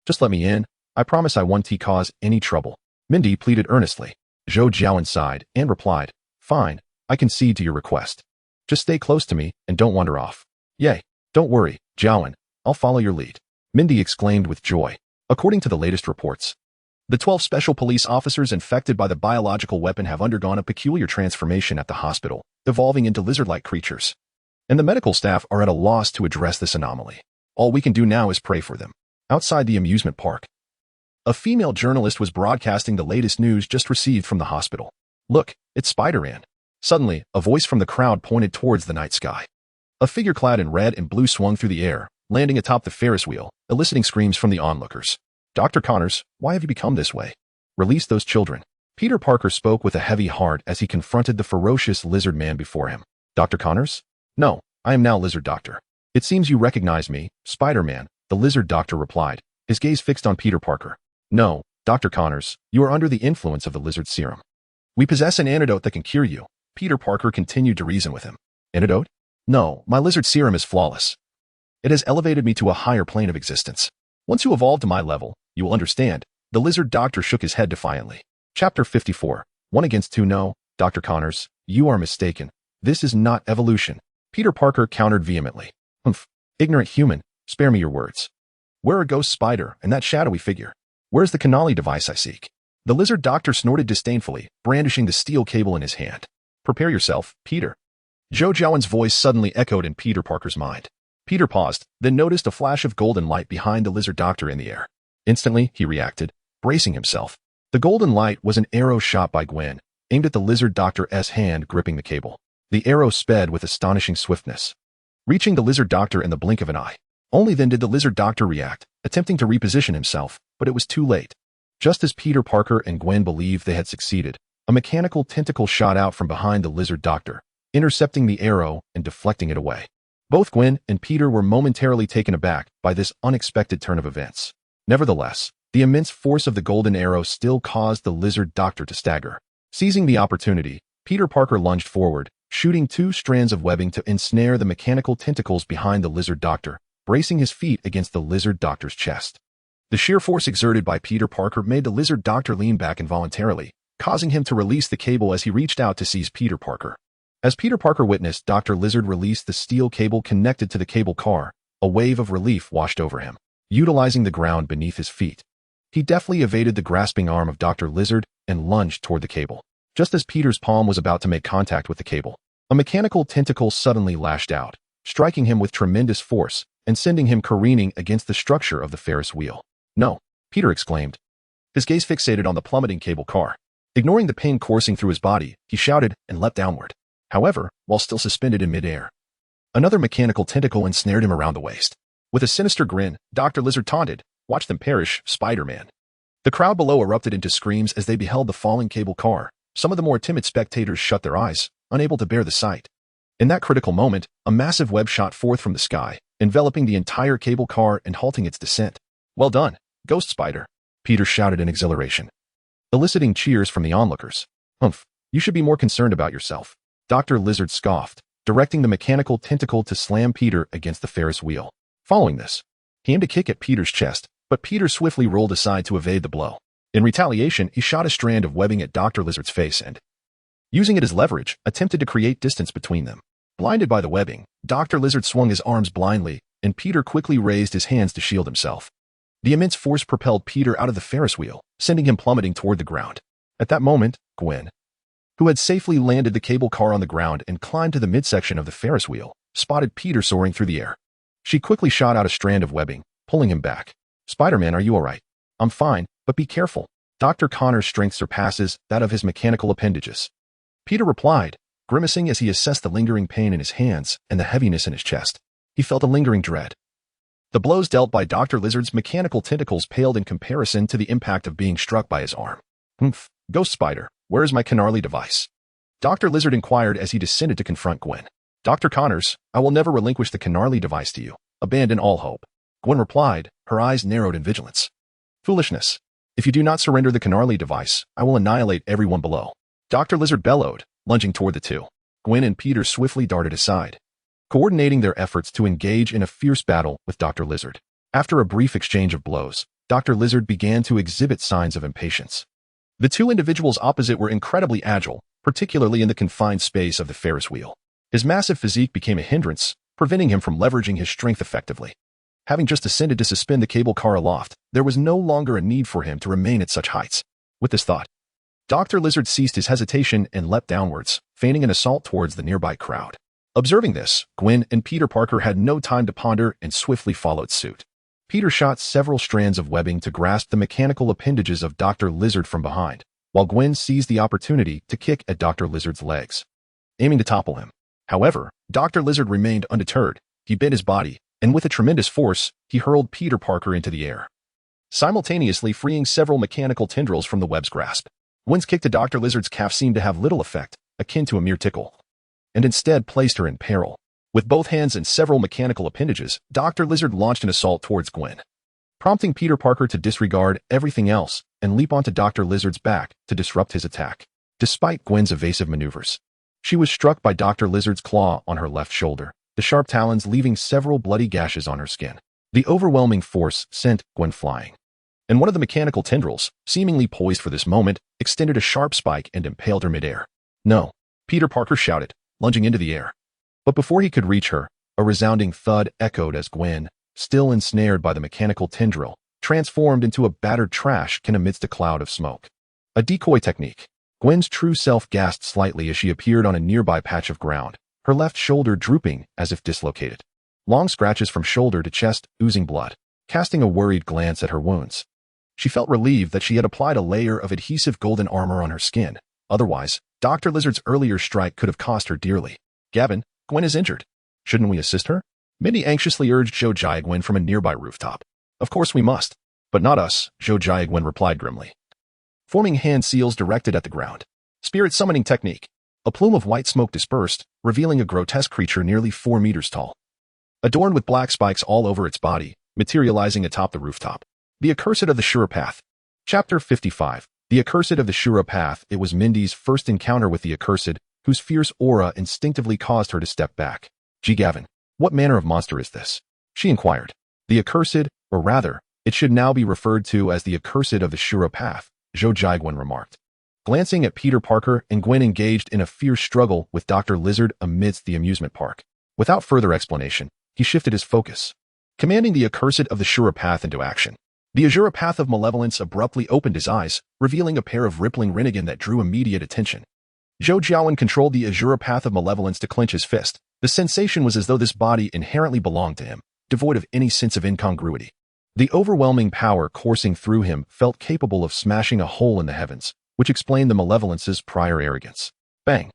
Speaker 1: just let me in. I promise I won't cause any trouble," Mindy pleaded earnestly. Zhou Jiawen sighed and replied, "Fine, I concede to your request. Just stay close to me and don't wander off." "Yay, don't worry, Jiawen, I'll follow your lead," Mindy exclaimed with joy. According to the latest reports, the 12 special police officers infected by the biological weapon have undergone a peculiar transformation at the hospital, evolving into lizard-like creatures. And the medical staff are at a loss to address this anomaly. All we can do now is pray for them. Outside the amusement park, a female journalist was broadcasting the latest news just received from the hospital. "Look, it's Spider-Man." Suddenly, a voice from the crowd pointed towards the night sky. A figure clad in red and blue swung through the air, landing atop the Ferris wheel, eliciting screams from the onlookers. "Dr. Connors, why have you become this way? Release those children." Peter Parker spoke with a heavy heart as he confronted the ferocious lizard man before him. "Dr. Connors? No, I am now Lizard Doctor." "It seems you recognize me, Spider-Man," the Lizard Doctor replied, his gaze fixed on Peter Parker. "No, Dr. Connors, you are under the influence of the lizard serum. We possess an antidote that can cure you." Peter Parker continued to reason with him. "Antidote? No, my lizard serum is flawless. It has elevated me to a higher plane of existence. Once you evolve to my level, you will understand." The Lizard Doctor shook his head defiantly. Chapter 54. 1 against 2. "No, Dr. Connors, you are mistaken. This is not evolution," Peter Parker countered vehemently. "Humph, ignorant human, spare me your words. Where are Ghost Spider and that shadowy figure? Where's the canali device I seek?" The Lizard Doctor snorted disdainfully, brandishing the steel cable in his hand. "Prepare yourself, Peter." Zhou Jiawen's voice suddenly echoed in Peter Parker's mind. Peter paused, then noticed a flash of golden light behind the Lizard Doctor in the air. Instantly, he reacted, bracing himself. The golden light was an arrow shot by Gwen, aimed at the Lizard Doctor's hand gripping the cable. The arrow sped with astonishing swiftness, reaching the Lizard Doctor in the blink of an eye. Only then did the Lizard Doctor react, attempting to reposition himself, but it was too late. Just as Peter Parker and Gwen believed they had succeeded, a mechanical tentacle shot out from behind the Lizard Doctor, intercepting the arrow and deflecting it away. Both Gwen and Peter were momentarily taken aback by this unexpected turn of events. Nevertheless, the immense force of the golden arrow still caused the Lizard Doctor to stagger. Seizing the opportunity, Peter Parker lunged forward, shooting 2 strands of webbing to ensnare the mechanical tentacles behind the Lizard Doctor, bracing his feet against the Lizard Doctor's chest. The sheer force exerted by Peter Parker made the Lizard Doctor lean back involuntarily, causing him to release the cable as he reached out to seize Peter Parker. As Peter Parker witnessed Dr. Lizard release the steel cable connected to the cable car, a wave of relief washed over him. Utilizing the ground beneath his feet, he deftly evaded the grasping arm of Dr. Lizard and lunged toward the cable. Just as Peter's palm was about to make contact with the cable, a mechanical tentacle suddenly lashed out, striking him with tremendous force and sending him careening against the structure of the Ferris wheel. "No," Peter exclaimed, his gaze fixated on the plummeting cable car. Ignoring the pain coursing through his body, he shouted and leapt downward. However, while still suspended in midair, another mechanical tentacle ensnared him around the waist. With a sinister grin, Dr. Lizard taunted, "Watch them perish, Spider-Man." The crowd below erupted into screams as they beheld the falling cable car. Some of the more timid spectators shut their eyes, unable to bear the sight. In that critical moment, a massive web shot forth from the sky, enveloping the entire cable car and halting its descent. "Well done, Ghost Spider," Peter shouted in exhilaration, eliciting cheers from the onlookers. "Humph, you should be more concerned about yourself," Dr. Lizard scoffed, directing the mechanical tentacle to slam Peter against the Ferris wheel. Following this, he aimed a kick at Peter's chest, but Peter swiftly rolled aside to evade the blow. In retaliation, he shot a strand of webbing at Dr. Lizard's face and, using it as leverage, attempted to create distance between them. Blinded by the webbing, Dr. Lizard swung his arms blindly, and Peter quickly raised his hands to shield himself. The immense force propelled Peter out of the Ferris wheel, sending him plummeting toward the ground. At that moment, Gwen, who had safely landed the cable car on the ground and climbed to the midsection of the Ferris wheel, spotted Peter soaring through the air. She quickly shot out a strand of webbing, pulling him back. "Spider-Man, are you all right?" "I'm fine, but be careful. Dr. Connor's strength surpasses that of his mechanical appendages," Peter replied, grimacing as he assessed the lingering pain in his hands and the heaviness in his chest. He felt a lingering dread. The blows dealt by Dr. Lizard's mechanical tentacles paled in comparison to the impact of being struck by his arm. "Humph, Ghost Spider, where is my Canarly device?" Dr. Lizard inquired as he descended to confront Gwen. "Dr. Connors, I will never relinquish the Canarly device to you. Abandon all hope." Gwen replied, her eyes narrowed in vigilance. "Foolishness. If you do not surrender the Canarly device, I will annihilate everyone below." Dr. Lizard bellowed, lunging toward the two. Gwen and Peter swiftly darted aside, coordinating their efforts to engage in a fierce battle with Dr. Lizard. After a brief exchange of blows, Dr. Lizard began to exhibit signs of impatience. The two individuals opposite were incredibly agile, particularly in the confined space of the Ferris wheel. His massive physique became a hindrance, preventing him from leveraging his strength effectively. Having just descended to suspend the cable car aloft, there was no longer a need for him to remain at such heights. With this thought, Dr. Lizard ceased his hesitation and leapt downwards, feigning an assault towards the nearby crowd. Observing this, Gwen and Peter Parker had no time to ponder and swiftly followed suit. Peter shot several strands of webbing to grasp the mechanical appendages of Dr. Lizard from behind, while Gwen seized the opportunity to kick at Dr. Lizard's legs, aiming to topple him. However, Dr. Lizard remained undeterred. He bent his body, and with a tremendous force, he hurled Peter Parker into the air, simultaneously freeing several mechanical tendrils from the web's grasp. Gwen's kick to Dr. Lizard's calf seemed to have little effect, akin to a mere tickle, and instead placed her in peril. With both hands and several mechanical appendages, Dr. Lizard launched an assault towards Gwen, prompting Peter Parker to disregard everything else and leap onto Dr. Lizard's back to disrupt his attack. Despite Gwen's evasive maneuvers, she was struck by Dr. Lizard's claw on her left shoulder, the sharp talons leaving several bloody gashes on her skin. The overwhelming force sent Gwen flying, and one of the mechanical tendrils, seemingly poised for this moment, extended a sharp spike and impaled her midair. "No!" Peter Parker shouted, lunging into the air. But before he could reach her, a resounding thud echoed as Gwen, still ensnared by the mechanical tendril, transformed into a battered trash can amidst a cloud of smoke. A decoy technique. Gwen's true self gasped slightly as she appeared on a nearby patch of ground, her left shoulder drooping as if dislocated. Long scratches from shoulder to chest, oozing blood. Casting a worried glance at her wounds, she felt relieved that she had applied a layer of adhesive golden armor on her skin. Otherwise, Dr. Lizard's earlier strike could have cost her dearly. "Gavin, Gwen is injured. Shouldn't we assist her?" Mindy anxiously urged Zhou Jiawen from a nearby rooftop. "Of course we must. But not us," Zhou Jiawen replied grimly, forming hand seals directed at the ground. Spirit summoning technique. A plume of white smoke dispersed, revealing a grotesque creature nearly 4 meters tall, adorned with black spikes all over its body, materializing atop the rooftop. The Accursed of the Shura Path. Chapter 55. The Accursed of the Shura Path. It was Mindy's first encounter with the Accursed, whose fierce aura instinctively caused her to step back. "Gavin, what manner of monster is this?" she inquired. "The Accursed, or rather, it should now be referred to as the Accursed of the Shura Path," Zhou Jiawen remarked. Glancing at Peter Parker and Gwen engaged in a fierce struggle with Dr. Lizard amidst the amusement park. Without further explanation, he shifted his focus, commanding the Accursed of the Shura Path into action. The Azura Path of Malevolence abruptly opened his eyes, revealing a pair of rippling Rinnegan that drew immediate attention. Zhou Jiawen controlled the Azura Path of Malevolence to clench his fist. The sensation was as though this body inherently belonged to him, devoid of any sense of incongruity. The overwhelming power coursing through him felt capable of smashing a hole in the heavens, which explained the Malevolence's prior arrogance. Bang!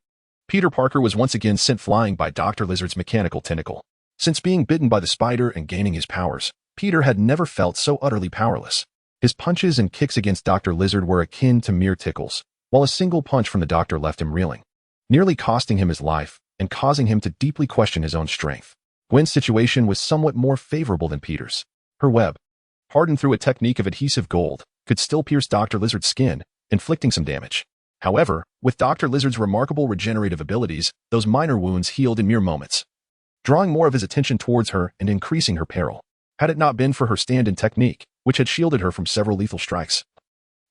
Speaker 1: Peter Parker was once again sent flying by Dr. Lizard's mechanical tentacle. Since being bitten by the spider and gaining his powers, Peter had never felt so utterly powerless. His punches and kicks against Dr. Lizard were akin to mere tickles, while a single punch from the doctor left him reeling, nearly costing him his life and causing him to deeply question his own strength. Gwen's situation was somewhat more favorable than Peter's. Her web, hardened through a technique of adhesive gold, could still pierce Dr. Lizard's skin, inflicting some damage. However, with Dr. Lizard's remarkable regenerative abilities, those minor wounds healed in mere moments, drawing more of his attention towards her and increasing her peril. Had it not been for her stand-in technique, which had shielded her from several lethal strikes,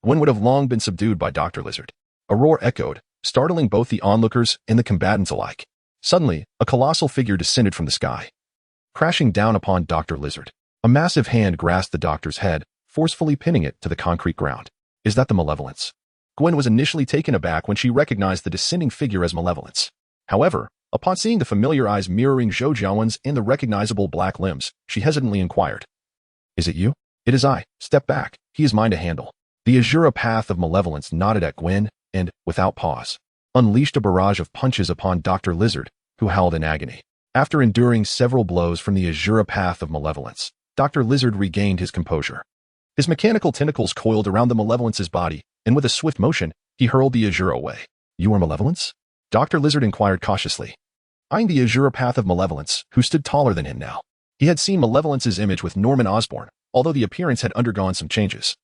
Speaker 1: Gwen would have long been subdued by Dr. Lizard. A roar echoed, startling both the onlookers and the combatants alike. Suddenly, a colossal figure descended from the sky, crashing down upon Dr. Lizard. A massive hand grasped the doctor's head, forcefully pinning it to the concrete ground. "Is that the Malevolence?" Gwen was initially taken aback when she recognized the descending figure as Malevolence. However, upon seeing the familiar eyes mirroring Zhou Jiawen's and the recognizable black limbs, she hesitantly inquired, "Is it you?" "It is I. Step back. He is mine to handle." The Azura Path of Malevolence nodded at Gwen and, without pause, unleashed a barrage of punches upon Dr. Lizard, who howled in agony. After enduring several blows from the Azura path of malevolence, Dr. Lizard regained his composure. His mechanical tentacles coiled around the malevolence's body, and with a swift motion, he hurled the Azura away. "You are malevolence?" Dr. Lizard inquired cautiously, eyeing the Azura path of malevolence, who stood taller than him now. He had seen malevolence's image with Norman Osborn, although the appearance had undergone some changes.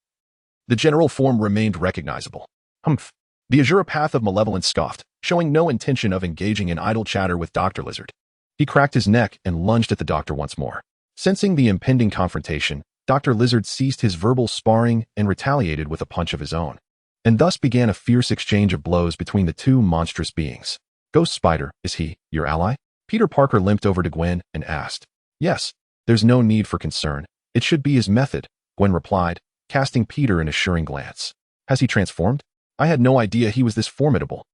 Speaker 1: The general form remained recognizable. "Humph." The Azura path of malevolence scoffed, showing no intention of engaging in idle chatter with Dr. Lizard. He cracked his neck and lunged at the doctor once more. Sensing the impending confrontation, Dr. Lizard ceased his verbal sparring and retaliated with a punch of his own. And thus began a fierce exchange of blows between the two monstrous beings. "Ghost Spider, is he your ally?" Peter Parker limped over to Gwen and asked. "Yes, there's no need for concern. It should be his method," Gwen replied, casting Peter an assuring glance. "Has he transformed? I had no idea he was this formidable."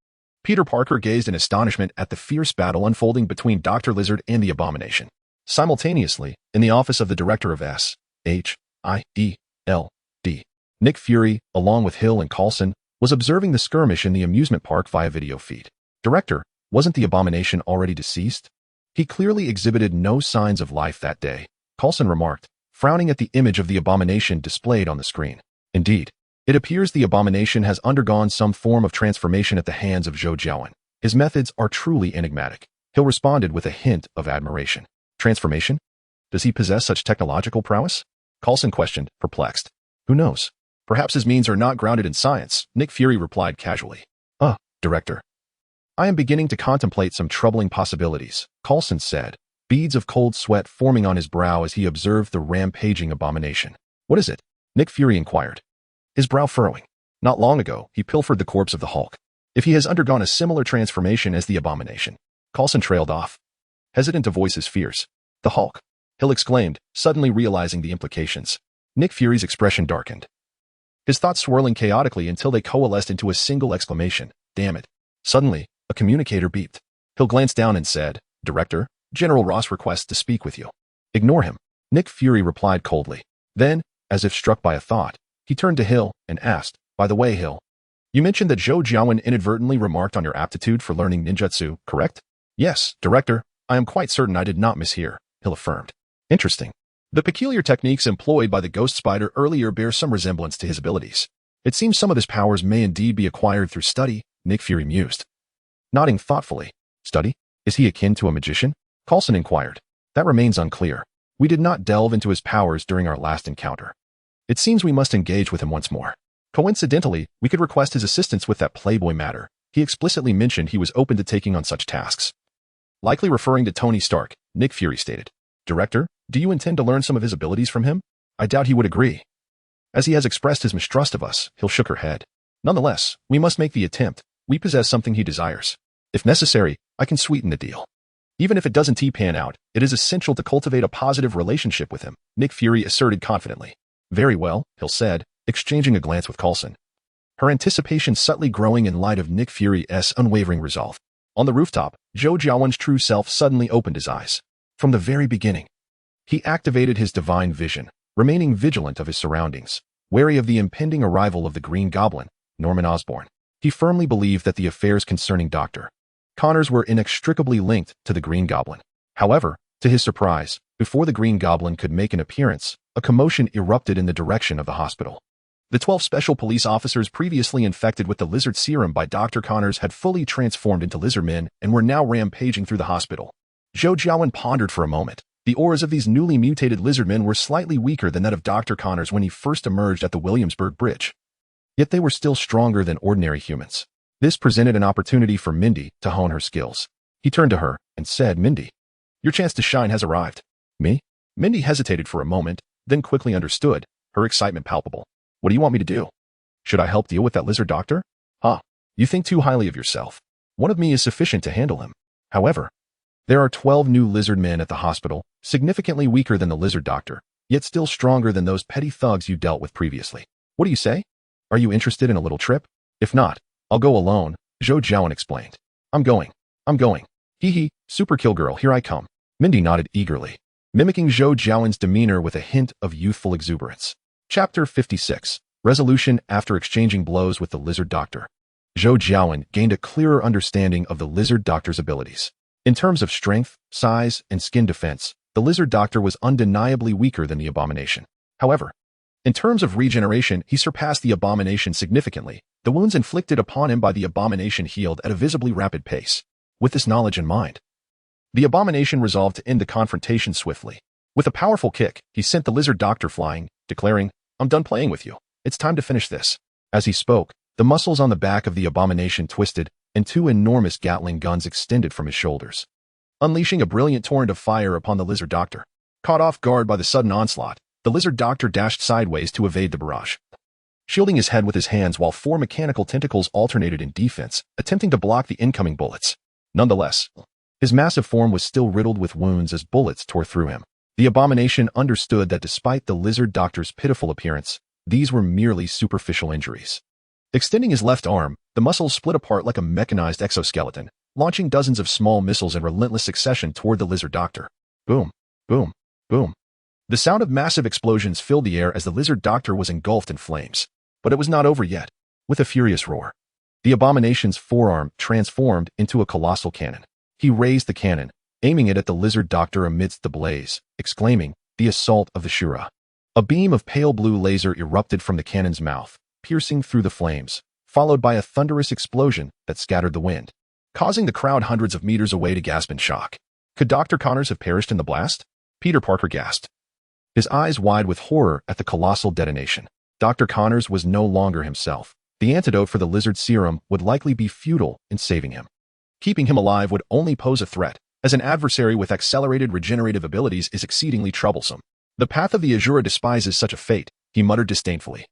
Speaker 1: Peter Parker gazed in astonishment at the fierce battle unfolding between Dr. Lizard and the Abomination. Simultaneously, in the office of the director of S.H.I.E.L.D., Nick Fury, along with Hill and Coulson, was observing the skirmish in the amusement park via video feed. "Director, wasn't the Abomination already deceased?" "He clearly exhibited no signs of life that day," Coulson remarked, frowning at the image of the Abomination displayed on the screen. "Indeed. It appears the Abomination has undergone some form of transformation at the hands of Zhou Jiawen. His methods are truly enigmatic." Hill responded with a hint of admiration. "Transformation? Does he possess such technological prowess?" Coulson questioned, perplexed. "Who knows? Perhaps his means are not grounded in science," Nick Fury replied casually. Director. I am beginning to contemplate some troubling possibilities," Coulson said, beads of cold sweat forming on his brow as he observed the rampaging Abomination. "What is it?" Nick Fury inquired, his brow furrowing. "Not long ago, he pilfered the corpse of the Hulk. If he has undergone a similar transformation as the Abomination." Coulson trailed off, hesitant to voice his fears. "The Hulk!" Hill exclaimed, suddenly realizing the implications. Nick Fury's expression darkened, his thoughts swirling chaotically until they coalesced into a single exclamation. "Damn it." Suddenly, a communicator beeped. Hill glanced down and said, "Director, General Ross requests to speak with you." "Ignore him," Nick Fury replied coldly. Then, as if struck by a thought, he turned to Hill and asked, "By the way, Hill, you mentioned that Zhou Jiawen inadvertently remarked on your aptitude for learning ninjutsu, correct?" "Yes, Director, I am quite certain I did not mishear," Hill affirmed. "Interesting. The peculiar techniques employed by the Ghost Spider earlier bear some resemblance to his abilities. It seems some of his powers may indeed be acquired through study," Nick Fury mused. Nodding thoughtfully. "Study? Is he akin to a magician?" Coulson inquired. "That remains unclear. We did not delve into his powers during our last encounter. It seems we must engage with him once more. Coincidentally, we could request his assistance with that Playboy matter. He explicitly mentioned he was open to taking on such tasks." Likely referring to Tony Stark, Nick Fury stated. "Director, do you intend to learn some of his abilities from him?" "I doubt he would agree. As he has expressed his mistrust of us," Hill shook her head. "Nonetheless, we must make the attempt. We possess something he desires. If necessary, I can sweeten the deal. Even if it doesn't pan out, it is essential to cultivate a positive relationship with him," Nick Fury asserted confidently. "Very well," Hill said, exchanging a glance with Coulson, her anticipation subtly growing in light of Nick Fury's unwavering resolve. On the rooftop, Zhou Jiawen's true self suddenly opened his eyes. From the very beginning, he activated his divine vision, remaining vigilant of his surroundings, wary of the impending arrival of the Green Goblin, Norman Osborn. He firmly believed that the affairs concerning Dr. Connors were inextricably linked to the Green Goblin. However, to his surprise, before the Green Goblin could make an appearance, a commotion erupted in the direction of the hospital. The 12 special police officers previously infected with the lizard serum by Dr. Connors had fully transformed into lizard men and were now rampaging through the hospital. Zhou Jiawen pondered for a moment. The auras of these newly mutated lizard men were slightly weaker than that of Dr. Connors when he first emerged at the Williamsburg Bridge. Yet they were still stronger than ordinary humans. This presented an opportunity for Mindy to hone her skills. He turned to her and said, "Mindy, your chance to shine has arrived." "Me?" Mindy hesitated for a moment, then quickly understood, her excitement palpable. "What do you want me to do? Should I help deal with that lizard doctor?" You think too highly of yourself. One of me is sufficient to handle him. However, there are 12 new lizard men at the hospital, significantly weaker than the lizard doctor, yet still stronger than those petty thugs you dealt with previously. What do you say? Are you interested in a little trip? If not, I'll go alone, Zhou Jiawen explained. I'm going. Hee hee, super kill girl, here I come. Mindy nodded eagerly, mimicking Zhou Jiawen's demeanor with a hint of youthful exuberance. Chapter 56. Resolution after exchanging blows with the lizard doctor. Zhou Jiawen gained a clearer understanding of the lizard doctor's abilities. In terms of strength, size, and skin defense, the lizard doctor was undeniably weaker than the abomination. However, in terms of regeneration, he surpassed the abomination significantly. The wounds inflicted upon him by the abomination healed at a visibly rapid pace. With this knowledge in mind, the abomination resolved to end the confrontation swiftly. With a powerful kick, he sent the lizard doctor flying, declaring, "I'm done playing with you. It's time to finish this." As he spoke, the muscles on the back of the abomination twisted, and two enormous Gatling guns extended from his shoulders, unleashing a brilliant torrent of fire upon the lizard doctor. Caught off guard by the sudden onslaught, the lizard doctor dashed sideways to evade the barrage, shielding his head with his hands while four mechanical tentacles alternated in defense, attempting to block the incoming bullets. Nonetheless, his massive form was still riddled with wounds as bullets tore through him. The abomination understood that despite the lizard doctor's pitiful appearance, these were merely superficial injuries. Extending his left arm, the muscles split apart like a mechanized exoskeleton, launching dozens of small missiles in relentless succession toward the lizard doctor. Boom, boom, boom. The sound of massive explosions filled the air as the lizard doctor was engulfed in flames. But it was not over yet. With a furious roar, the abomination's forearm transformed into a colossal cannon. He raised the cannon, aiming it at the lizard doctor amidst the blaze, exclaiming, "The assault of the Shura." A beam of pale blue laser erupted from the cannon's mouth, piercing through the flames, followed by a thunderous explosion that scattered the wind, causing the crowd hundreds of meters away to gasp in shock. Could Dr. Connors have perished in the blast? Peter Parker gasped, his eyes wide with horror at the colossal detonation. Dr. Connors was no longer himself. The antidote for the lizard serum would likely be futile in saving him. Keeping him alive would only pose a threat, as an adversary with accelerated regenerative abilities is exceedingly troublesome. The path of the Azura despises such a fate, he muttered disdainfully,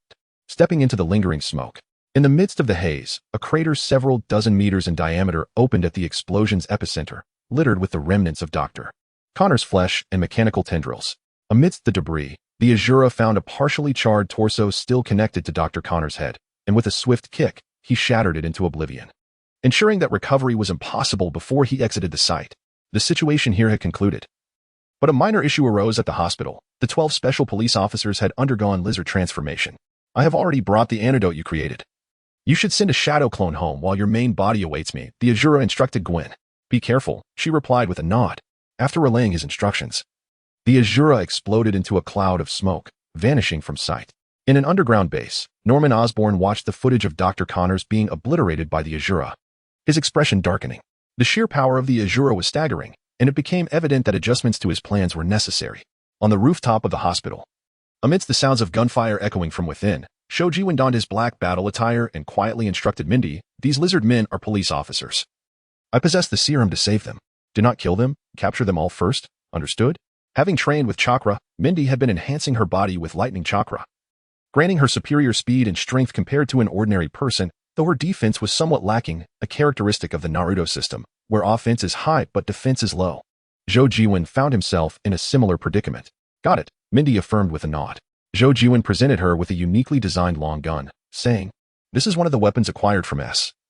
Speaker 1: stepping into the lingering smoke. In the midst of the haze, a crater several dozen meters in diameter opened at the explosion's epicenter, littered with the remnants of Dr. Connors' flesh and mechanical tendrils. Amidst the debris, the Azura found a partially charred torso still connected to Dr. Connors' head, and with a swift kick, he shattered it into oblivion, ensuring that recovery was impossible before he exited the site. The situation here had concluded. But a minor issue arose at the hospital. The 12 special police officers had undergone lizard transformation. "I have already brought the antidote you created. You should send a shadow clone home while your main body awaits me," the Azura instructed Gwen. "Be careful," she replied with a nod. After relaying his instructions, the Azura exploded into a cloud of smoke, vanishing from sight. In an underground base, Norman Osborn watched the footage of Dr. Connors being obliterated by the Azura, his expression darkening. The sheer power of the Azura was staggering, and it became evident that adjustments to his plans were necessary. On the rooftop of the hospital, amidst the sounds of gunfire echoing from within, Zhou Jiawen donned his black battle attire and quietly instructed Mindy, "These lizard men are police officers. I possess the serum to save them. Do not kill them, capture them all first, understood?" Having trained with chakra, Mindy had been enhancing her body with lightning chakra, granting her superior speed and strength compared to an ordinary person, though her defense was somewhat lacking, a characteristic of the Naruto system, where offense is high but defense is low. Zhou Jiawen found himself in a similar predicament. "Got it," Mindy affirmed with a nod. Zhou Jiawen presented her with a uniquely designed long gun, saying, "This is one of the weapons acquired from S.H.I.E.L.D.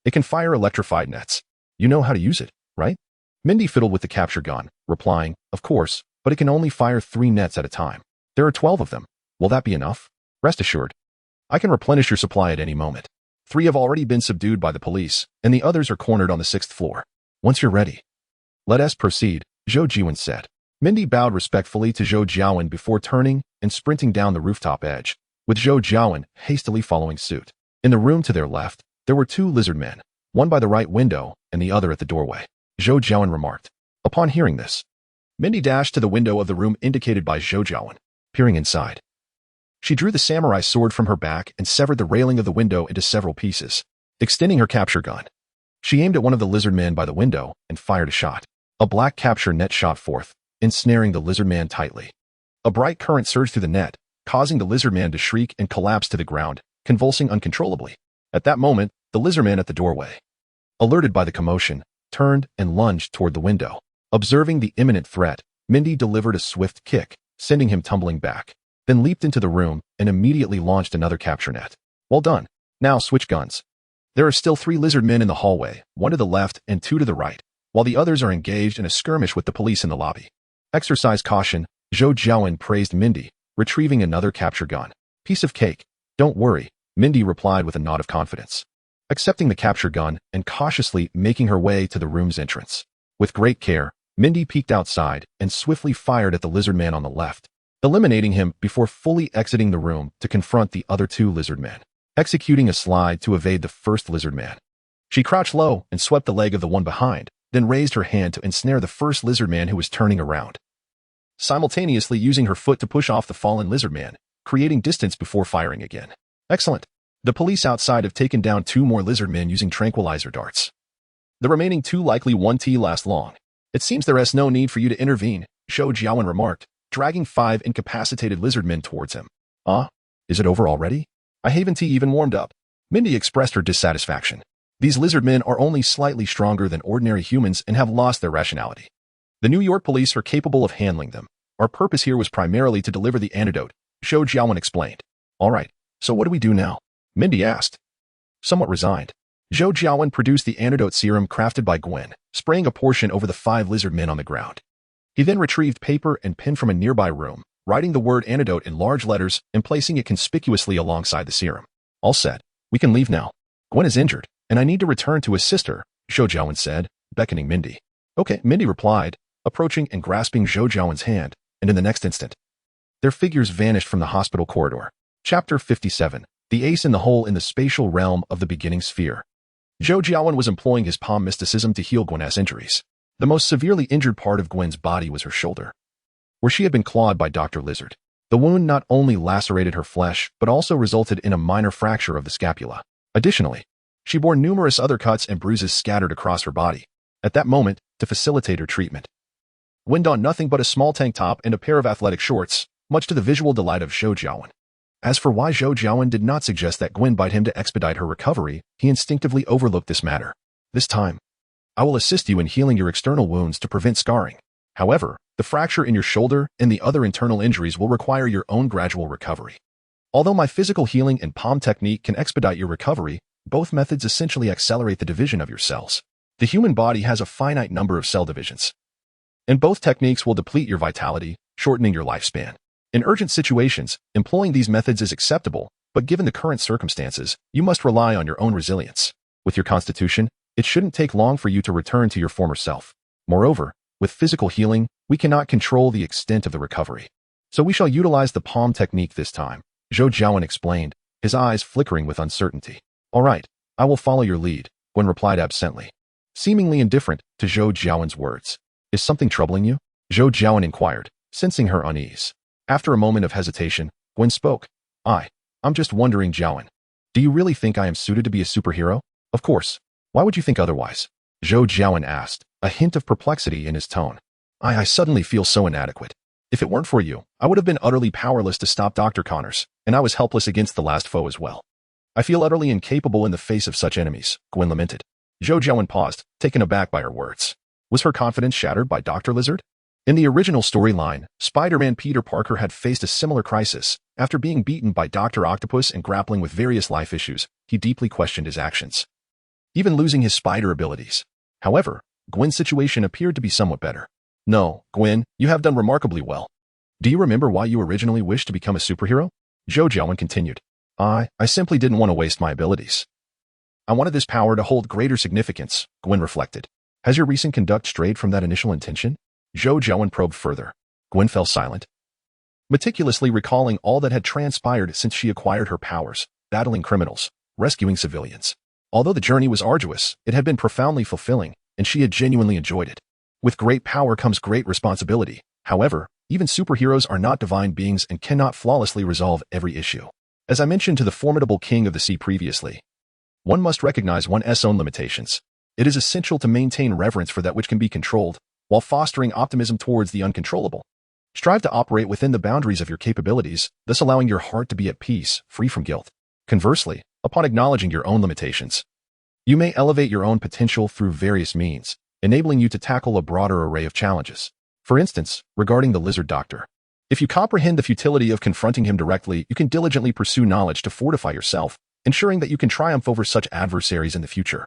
Speaker 1: It can fire electrified nets. You know how to use it, right?" Mindy fiddled with the capture gun, replying, "Of course, but it can only fire 3 nets at a time. There are 12 of them. Will that be enough? Rest assured, I can replenish your supply at any moment. 3 have already been subdued by the police, and the others are cornered on the 6th floor. Once you're ready, let us proceed," Zhou Jiawen said. Mindy bowed respectfully to Zhou Jiawen before turning and sprinting down the rooftop edge, with Zhou Jiawen hastily following suit. In the room to their left, there were 2 lizard men, one by the right window and the other at the doorway. Zhou Jiawen remarked. Upon hearing this, Mindy dashed to the window of the room indicated by Zhou Jiawen. Peering inside, she drew the samurai sword from her back and severed the railing of the window into several pieces. Extending her capture gun, she aimed at one of the lizard men by the window and fired a shot. A black capture net shot forth, ensnaring the lizard man tightly. A bright current surged through the net, causing the lizard man to shriek and collapse to the ground, convulsing uncontrollably. At that moment, the lizard man at the doorway, alerted by the commotion, turned and lunged toward the window. Observing the imminent threat, Mindy delivered a swift kick, sending him tumbling back, then leaped into the room and immediately launched another capture net. Well done. Now switch guns. There are still 3 lizard men in the hallway, 1 to the left and 2 to the right, while the others are engaged in a skirmish with the police in the lobby. Exercise caution, Zhou Jiawen praised Mindy, retrieving another capture gun. Piece of cake. Don't worry, Mindy replied with a nod of confidence, accepting the capture gun and cautiously making her way to the room's entrance. With great care, Mindy peeked outside and swiftly fired at the lizard man on the left, eliminating him before fully exiting the room to confront the other two lizard men, executing a slide to evade the first lizard man. She crouched low and swept the leg of the one behind, then raised her hand to ensnare the first lizard man who was turning around, simultaneously using her foot to push off the fallen lizard man, creating distance before firing again. Excellent. The police outside have taken down 2 more lizard men using tranquilizer darts. The remaining 2 likely won't last long. It seems there is no need for you to intervene, Zhou Jiawen remarked, dragging 5 incapacitated lizard men towards him. Is it over already? I haven't even warmed up. Mindy expressed her dissatisfaction. These lizard men are only slightly stronger than ordinary humans and have lost their rationality. The New York police are capable of handling them. Our purpose here was primarily to deliver the antidote, Zhou Jiawen explained. All right, so what do we do now? Mindy asked. Somewhat resigned, Zhou Jiawen produced the antidote serum crafted by Gwen, spraying a portion over the 5 lizard men on the ground. He then retrieved paper and pen from a nearby room, writing the word antidote in large letters and placing it conspicuously alongside the serum. All set. We can leave now. Gwen is injured, and I need to return to assist her, Zhou Jiawen said, beckoning Mindy. Okay, Mindy replied, approaching and grasping Zhou Jiawen's hand, and in the next instant, their figures vanished from the hospital corridor. Chapter 57. The Ace in the Hole in the Spatial Realm of the Beginning Sphere. Zhou Jiawen was employing his palm mysticism to heal Gwen's injuries. The most severely injured part of Gwen's body was her shoulder, where she had been clawed by Dr. Lizard. The wound not only lacerated her flesh, but also resulted in a minor fracture of the scapula. Additionally, she bore numerous other cuts and bruises scattered across her body. At that moment, to facilitate her treatment, Gwen donned nothing but a small tank top and a pair of athletic shorts, much to the visual delight of Zhou Jiawen. As for why Zhou Jiawen did not suggest that Gwen bite him to expedite her recovery, he instinctively overlooked this matter. This time, I will assist you in healing your external wounds to prevent scarring. However, the fracture in your shoulder and the other internal injuries will require your own gradual recovery. Although my physical healing and palm technique can expedite your recovery, both methods essentially accelerate the division of your cells. The human body has a finite number of cell divisions, and both techniques will deplete your vitality, shortening your lifespan. In urgent situations, employing these methods is acceptable, but given the current circumstances, you must rely on your own resilience. With your constitution, it shouldn't take long for you to return to your former self. Moreover, with physical healing, we cannot control the extent of the recovery. So we shall utilize the palm technique this time, Zhou Jiawen explained, his eyes flickering with uncertainty. All right, I will follow your lead, Gwen replied absently, seemingly indifferent to Zhou Jiawen's words. Is something troubling you? Zhou Jiawen inquired, sensing her unease. After a moment of hesitation, Gwen spoke. I'm just wondering, Jiawen. Do you really think I am suited to be a superhero? Of course. Why would you think otherwise? Zhou Jiawen asked, a hint of perplexity in his tone. I suddenly feel so inadequate. If it weren't for you, I would have been utterly powerless to stop Dr. Connors, and I was helpless against the last foe as well. I feel utterly incapable in the face of such enemies, Gwen lamented. Zhou Jiawen paused, taken aback by her words. Was her confidence shattered by Dr. Lizard? In the original storyline, Spider-Man Peter Parker had faced a similar crisis. After being beaten by Dr. Octopus and grappling with various life issues, he deeply questioned his actions, even losing his spider abilities. However, Gwen's situation appeared to be somewhat better. No, Gwen, you have done remarkably well. Do you remember why you originally wished to become a superhero? Zhou Jiawen continued. I simply didn't want to waste my abilities. I wanted this power to hold greater significance, Gwen reflected. Has your recent conduct strayed from that initial intention? Zhou Jiawen probed further. Gwen fell silent, meticulously recalling all that had transpired since she acquired her powers, battling criminals, rescuing civilians. Although the journey was arduous, it had been profoundly fulfilling, and she had genuinely enjoyed it. With great power comes great responsibility. However, even superheroes are not divine beings and cannot flawlessly resolve every issue. As I mentioned to the formidable king of the sea previously, one must recognize one's own limitations. It is essential to maintain reverence for that which can be controlled, while fostering optimism towards the uncontrollable. Strive to operate within the boundaries of your capabilities, thus allowing your heart to be at peace, free from guilt. Conversely, upon acknowledging your own limitations, you may elevate your own potential through various means, enabling you to tackle a broader array of challenges. For instance, regarding the Lizard Doctor. If you comprehend the futility of confronting him directly, you can diligently pursue knowledge to fortify yourself, ensuring that you can triumph over such adversaries in the future.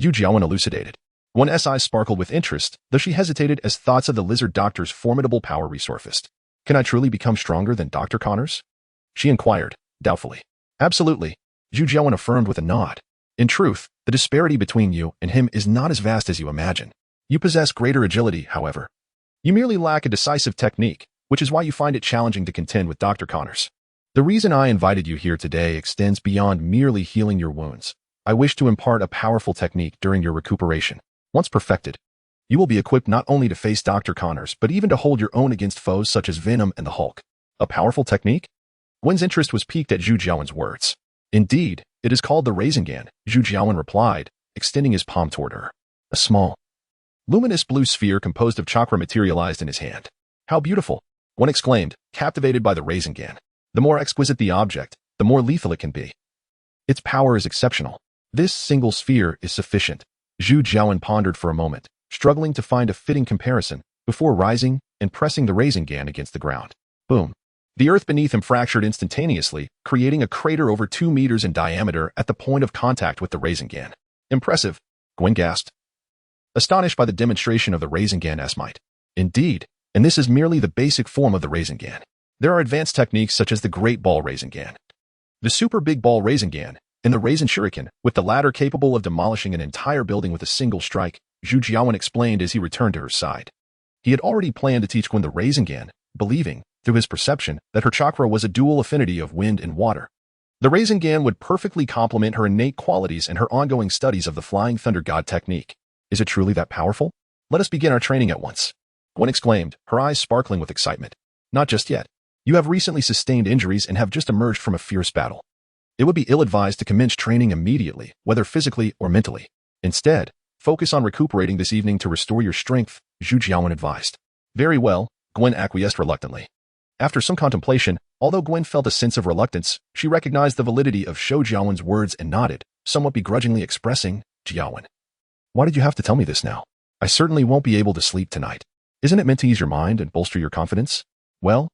Speaker 1: Zhou Jiawen elucidated. One's eyes sparkled with interest, though she hesitated as thoughts of the Lizard Doctor's formidable power resurfaced. Can I truly become stronger than Dr. Connors? She inquired, doubtfully. Absolutely, Zhou Jiawen affirmed with a nod. In truth, the disparity between you and him is not as vast as you imagine. You possess greater agility, however. You merely lack a decisive technique, which is why you find it challenging to contend with Dr. Connors. The reason I invited you here today extends beyond merely healing your wounds. I wish to impart a powerful technique during your recuperation. Once perfected, you will be equipped not only to face Dr. Connors, but even to hold your own against foes such as Venom and the Hulk. A powerful technique? Gwen's interest was piqued at Zhou Jiawen's words. Indeed, it is called the Rinnegan, Zhou Jiawen replied, extending his palm toward her. A small, luminous blue sphere composed of chakra materialized in his hand. How beautiful! Gwen exclaimed, captivated by the Rinnegan. The more exquisite the object, the more lethal it can be. Its power is exceptional. This single sphere is sufficient. Zhou Jiawen pondered for a moment, struggling to find a fitting comparison, before rising and pressing the Rinnegan against the ground. Boom. The earth beneath him fractured instantaneously, creating a crater over 2 meters in diameter at the point of contact with the Rinnegan. Impressive, Gwen gasped, astonished by the demonstration of the Rinnegan's might. Indeed, and this is merely the basic form of the Rinnegan. There are advanced techniques such as the Great Ball Rinnegan, the Super Big Ball Rinnegan, and the Rinnegan Shuriken, with the latter capable of demolishing an entire building with a single strike, Zhou Jiawen explained as he returned to her side. He had already planned to teach Gwen the Rinnegan, believing, through his perception, that her chakra was a dual affinity of wind and water. The Rinnegan would perfectly complement her innate qualities and her ongoing studies of the Flying Thunder God technique. Is it truly that powerful? Let us begin our training at once. Gwen exclaimed, her eyes sparkling with excitement. Not just yet. You have recently sustained injuries and have just emerged from a fierce battle. It would be ill-advised to commence training immediately, whether physically or mentally. Instead, focus on recuperating this evening to restore your strength, Zhou Jiawen advised. Very well, Gwen acquiesced reluctantly. After some contemplation, although Gwen felt a sense of reluctance, she recognized the validity of Zhou Jiawen's words and nodded, somewhat begrudgingly expressing, Jiawen. Why did you have to tell me this now? I certainly won't be able to sleep tonight. Isn't it meant to ease your mind and bolster your confidence? Well,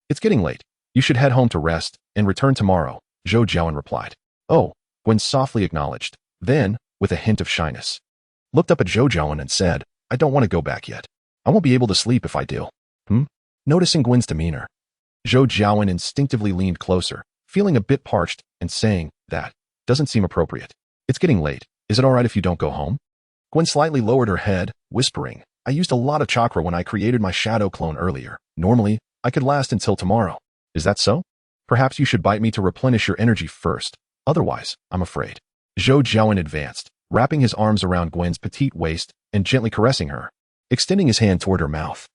Speaker 1: it's getting late. You should head home to rest and return tomorrow, Zhou Jiawen replied. Oh, Gwen softly acknowledged, then, with a hint of shyness, looked up at Zhou Jiawen and said, I don't want to go back yet. I won't be able to sleep if I do. Noticing Gwen's demeanor, Zhou Jiawen instinctively leaned closer, feeling a bit parched and saying, that doesn't seem appropriate. It's getting late. Is it all right if you don't go home? Gwen slightly lowered her head, whispering, I used a lot of chakra when I created my shadow clone earlier. Normally, I could last until tomorrow. Is that so? Perhaps you should bite me to replenish your energy first. Otherwise, I'm afraid. Zhou Jiawen advanced, wrapping his arms around Gwen's petite waist and gently caressing her, extending his hand toward her mouth.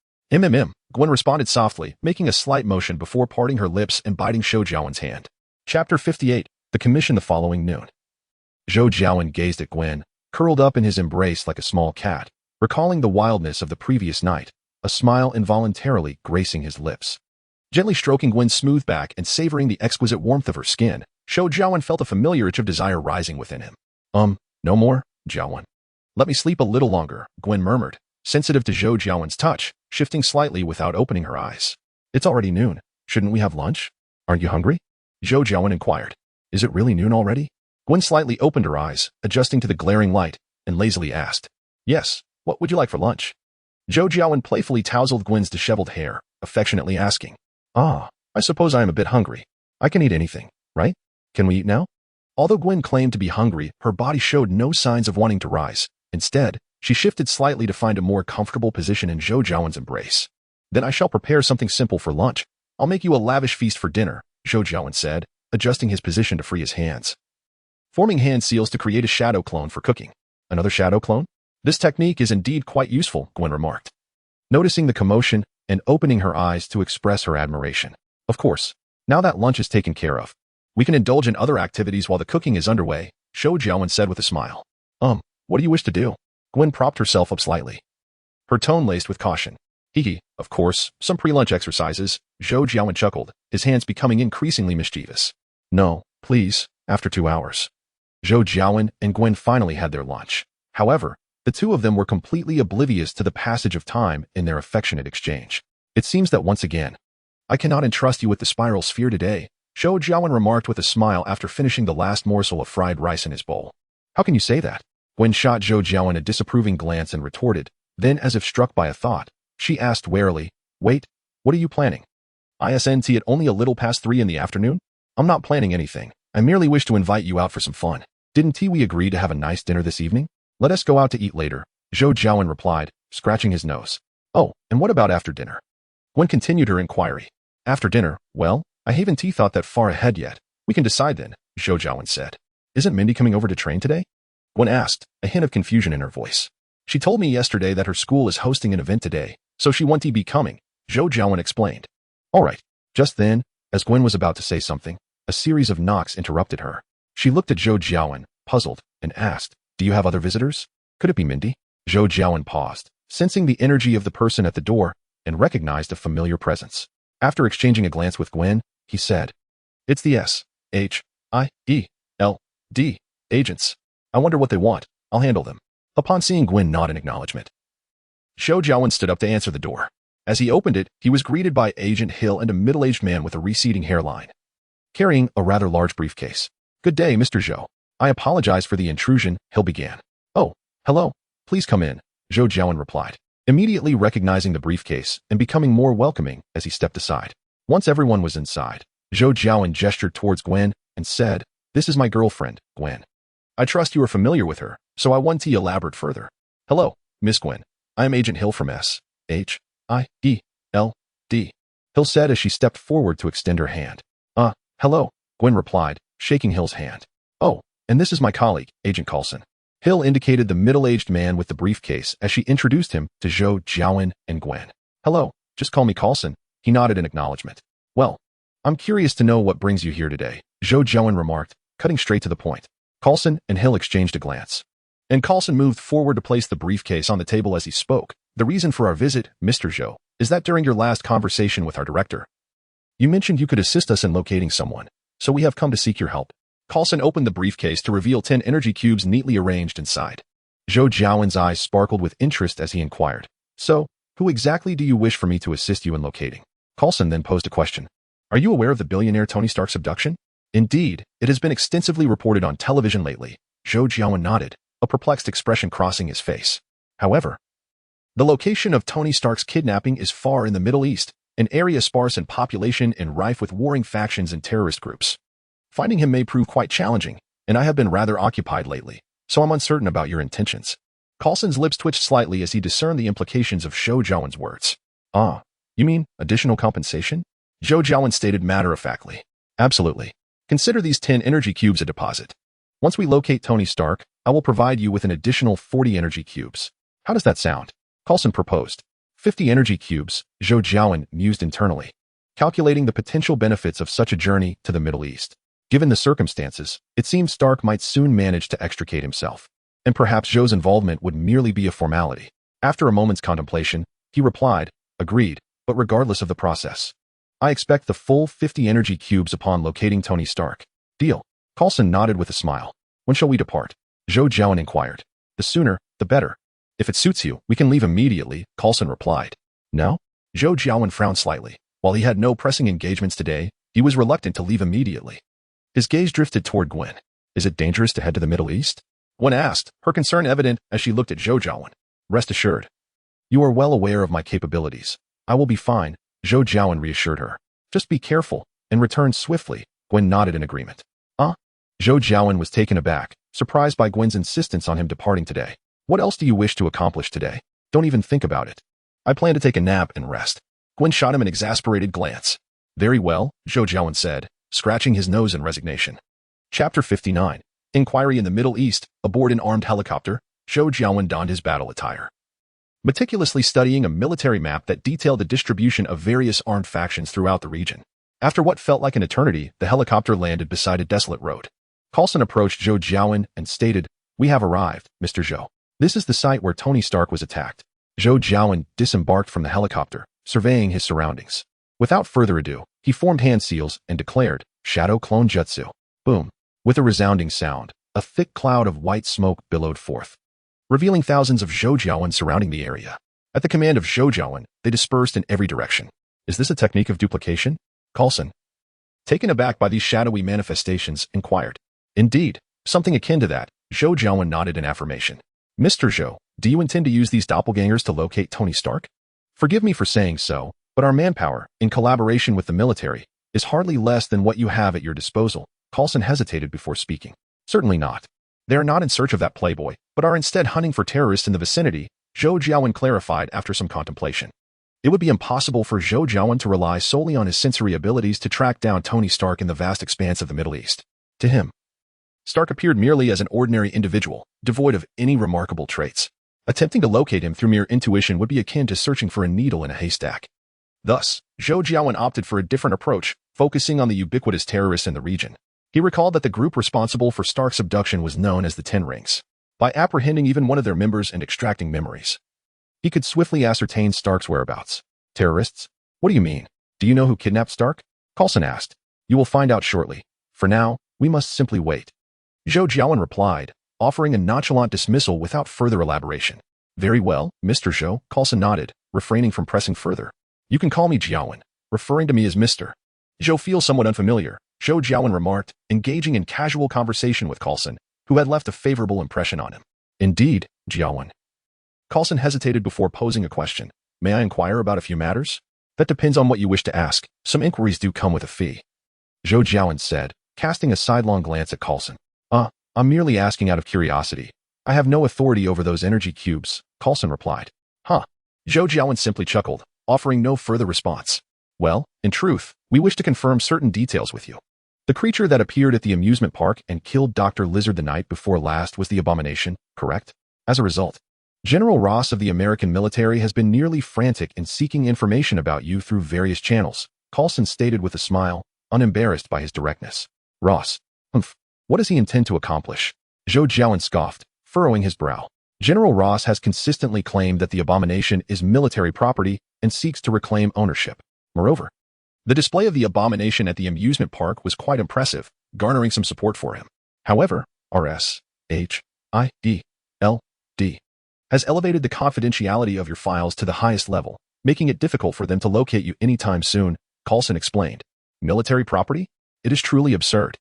Speaker 1: Gwen responded softly, making a slight motion before parting her lips and biting Zhou Jiawen's hand. Chapter 58, The Commission the following noon. Zhou Jiawen gazed at Gwen, curled up in his embrace like a small cat, recalling the wildness of the previous night, a smile involuntarily gracing his lips. Gently stroking Gwen's smooth back and savoring the exquisite warmth of her skin, Zhou Jiawen felt a familiar itch of desire rising within him. No more, Jiawen. Let me sleep a little longer, Gwen murmured, sensitive to Zhou Jiawen's touch, shifting slightly without opening her eyes. It's already noon. Shouldn't we have lunch? Aren't you hungry? Zhou Jiawen inquired. Is it really noon already? Gwen slightly opened her eyes, adjusting to the glaring light, and lazily asked. Yes, what would you like for lunch? Zhou Jiawen playfully tousled Gwen's disheveled hair, affectionately asking. I suppose I am a bit hungry. I can eat anything, right? Can we eat now? Although Gwen claimed to be hungry, her body showed no signs of wanting to rise. Instead, she shifted slightly to find a more comfortable position in Zhou Jiawen's embrace. Then I shall prepare something simple for lunch. I'll make you a lavish feast for dinner, Zhou Jiawen said, adjusting his position to free his hands. Forming hand seals to create a shadow clone for cooking. Another shadow clone? This technique is indeed quite useful, Gwen remarked, noticing the commotion and opening her eyes to express her admiration. Of course, now that lunch is taken care of, we can indulge in other activities while the cooking is underway, Zhou Jiawen said with a smile. What do you wish to do? Gwen propped herself up slightly, her tone laced with caution. Of course, some pre-lunch exercises, Zhou Jiawen chuckled, his hands becoming increasingly mischievous. No, please, after 2 hours. Zhou Jiawen and Gwen finally had their lunch. However, the two of them were completely oblivious to the passage of time in their affectionate exchange. It seems that once again, I cannot entrust you with the spiral sphere today, Zhou Jiawen remarked with a smile after finishing the last morsel of fried rice in his bowl. How can you say that? Gwen shot Zhou Jiawen a disapproving glance and retorted, then as if struck by a thought, she asked warily, Wait, what are you planning? ISNT at only a little past 3 in the afternoon? I'm not planning anything, I merely wish to invite you out for some fun. Didn't we agree to have a nice dinner this evening? Let us go out to eat later, Zhou Jiawen replied, scratching his nose. Oh, and what about after dinner? Gwen continued her inquiry. After dinner, well, I haven't thought that far ahead yet. We can decide then, Zhou Jiawen said. Isn't Mindy coming over to train today? Gwen asked, a hint of confusion in her voice. She told me yesterday that her school is hosting an event today, so she won't be coming, Zhou Jiawen explained. All right. Just then, as Gwen was about to say something, a series of knocks interrupted her. She looked at Zhou Jiawen, puzzled, and asked, Do you have other visitors? Could it be Mindy? Zhou Jiawen paused, sensing the energy of the person at the door, and recognized a familiar presence. After exchanging a glance with Gwen, he said, It's the S-H-I-E-L-D agents. I wonder what they want. I'll handle them. Upon seeing Gwen nod in acknowledgement, Zhou Jiawen stood up to answer the door. As he opened it, he was greeted by Agent Hill and a middle-aged man with a receding hairline, carrying a rather large briefcase. Good day, Mr. Zhou. I apologize for the intrusion, Hill began. Oh, hello. Please come in, Zhou Jiawen replied, immediately recognizing the briefcase and becoming more welcoming as he stepped aside. Once everyone was inside, Zhou Jiawen gestured towards Gwen and said, This is my girlfriend, Gwen. I trust you are familiar with her, so I want to elaborate further. Hello, Miss Gwen. I am Agent Hill from S-H-I-E-L-D, Hill said as she stepped forward to extend her hand. Hello, Gwen replied, shaking Hill's hand. Oh, and this is my colleague, Agent Coulson. Hill indicated the middle-aged man with the briefcase as she introduced him to Zhou Jiawen and Gwen. Hello, just call me Coulson, he nodded in acknowledgement. Well, I'm curious to know what brings you here today, Zhou Jiawen remarked, cutting straight to the point. Coulson and Hill exchanged a glance. And Coulson moved forward to place the briefcase on the table as he spoke. The reason for our visit, Mr. Zhou, is that during your last conversation with our director, you mentioned you could assist us in locating someone, so we have come to seek your help. Coulson opened the briefcase to reveal 10 energy cubes neatly arranged inside. Zhou Jiawen's eyes sparkled with interest as he inquired. So, who exactly do you wish for me to assist you in locating? Coulson then posed a question. Are you aware of the billionaire Tony Stark's abduction? Indeed, it has been extensively reported on television lately, Zhou Jiawen nodded, a perplexed expression crossing his face. However, the location of Tony Stark's kidnapping is far in the Middle East, an area sparse in population and rife with warring factions and terrorist groups. Finding him may prove quite challenging, and I have been rather occupied lately, so I'm uncertain about your intentions. Coulson's lips twitched slightly as he discerned the implications of Zhou Jiawen's words. You mean additional compensation? Zhou Jiawen stated matter-of-factly. Absolutely. Consider these 10 energy cubes a deposit. Once we locate Tony Stark, I will provide you with an additional 40 energy cubes. How does that sound? Coulson proposed. 50 energy cubes, Zhou Jiawen mused internally, calculating the potential benefits of such a journey to the Middle East. Given the circumstances, it seemed Stark might soon manage to extricate himself, and perhaps Zhou's involvement would merely be a formality. After a moment's contemplation, he replied, Agreed, but regardless of the process, I expect the full 50 energy cubes upon locating Tony Stark. Deal. Coulson nodded with a smile. When shall we depart? Zhou Jiawen inquired. The sooner, the better. If it suits you, we can leave immediately, Coulson replied. No? Zhou Jiawen frowned slightly. While he had no pressing engagements today, he was reluctant to leave immediately. His gaze drifted toward Gwen. Is it dangerous to head to the Middle East? Gwen asked, her concern evident as she looked at Zhou Jiawen. Rest assured. You are well aware of my capabilities. I will be fine, Zhou Jiawen reassured her. Just be careful, and return swiftly, Gwen nodded in agreement. Zhou Jiawen was taken aback, surprised by Gwen's insistence on him departing today. What else do you wish to accomplish today? Don't even think about it. I plan to take a nap and rest. Gwen shot him an exasperated glance. Very well, Zhou Jiawen said, scratching his nose in resignation. Chapter 59. Inquiry in the Middle East. Aboard an armed helicopter, Zhou Jiawen donned his battle attire, meticulously studying a military map that detailed the distribution of various armed factions throughout the region. After what felt like an eternity, the helicopter landed beside a desolate road. Coulson approached Zhou Jiawen and stated, We have arrived, Mr. Zhou. This is the site where Tony Stark was attacked. Zhou Jiawen disembarked from the helicopter, surveying his surroundings. Without further ado, he formed hand seals and declared, Shadow Clone Jutsu. Boom. With a resounding sound, a thick cloud of white smoke billowed forth, revealing thousands of Zhou Jiawen surrounding the area. At the command of Zhou Jiawen, they dispersed in every direction. Is this a technique of duplication? Coulson, taken aback by these shadowy manifestations, inquired. Indeed, something akin to that, Zhou Jiawen nodded in affirmation. Mr. Zhou, do you intend to use these doppelgangers to locate Tony Stark? Forgive me for saying so, but our manpower, in collaboration with the military, is hardly less than what you have at your disposal, Coulson hesitated before speaking. Certainly not. They are not in search of that playboy, but are instead hunting for terrorists in the vicinity, Zhou Jiawen clarified after some contemplation. It would be impossible for Zhou Jiawen to rely solely on his sensory abilities to track down Tony Stark in the vast expanse of the Middle East. To him, Stark appeared merely as an ordinary individual, devoid of any remarkable traits. Attempting to locate him through mere intuition would be akin to searching for a needle in a haystack. Thus, Zhou Jiawen opted for a different approach, focusing on the ubiquitous terrorists in the region. He recalled that the group responsible for Stark's abduction was known as the Ten Rings. By apprehending even one of their members and extracting memories, he could swiftly ascertain Stark's whereabouts. Terrorists? What do you mean? Do you know who kidnapped Stark? Coulson asked. You will find out shortly. For now, we must simply wait. Zhou Jiawen replied, offering a nonchalant dismissal without further elaboration. Very well, Mr. Zhou, Coulson nodded, refraining from pressing further. You can call me Jiawen, referring to me as Mr. Zhou feels somewhat unfamiliar, Zhou Jiawen remarked, engaging in casual conversation with Coulson, who had left a favorable impression on him. Indeed, Jiawen. Coulson hesitated before posing a question. May I inquire about a few matters? That depends on what you wish to ask. Some inquiries do come with a fee. Zhou Jiawen said, casting a sidelong glance at Coulson. I'm merely asking out of curiosity. I have no authority over those energy cubes, Coulson replied. Huh. Zhou Jiawen simply chuckled, offering no further response. Well, in truth, we wish to confirm certain details with you. The creature that appeared at the amusement park and killed Dr. Lizard the night before last was the Abomination, correct? As a result, General Ross of the American military has been nearly frantic in seeking information about you through various channels, Coulson stated with a smile, unembarrassed by his directness. Ross. What does he intend to accomplish? Zhou Jiawen scoffed, furrowing his brow. General Ross has consistently claimed that the Abomination is military property and seeks to reclaim ownership. Moreover, the display of the Abomination at the amusement park was quite impressive, garnering some support for him. However, RSHIDLD has elevated the confidentiality of your files to the highest level, making it difficult for them to locate you anytime soon, Coulson explained. Military property? It is truly absurd.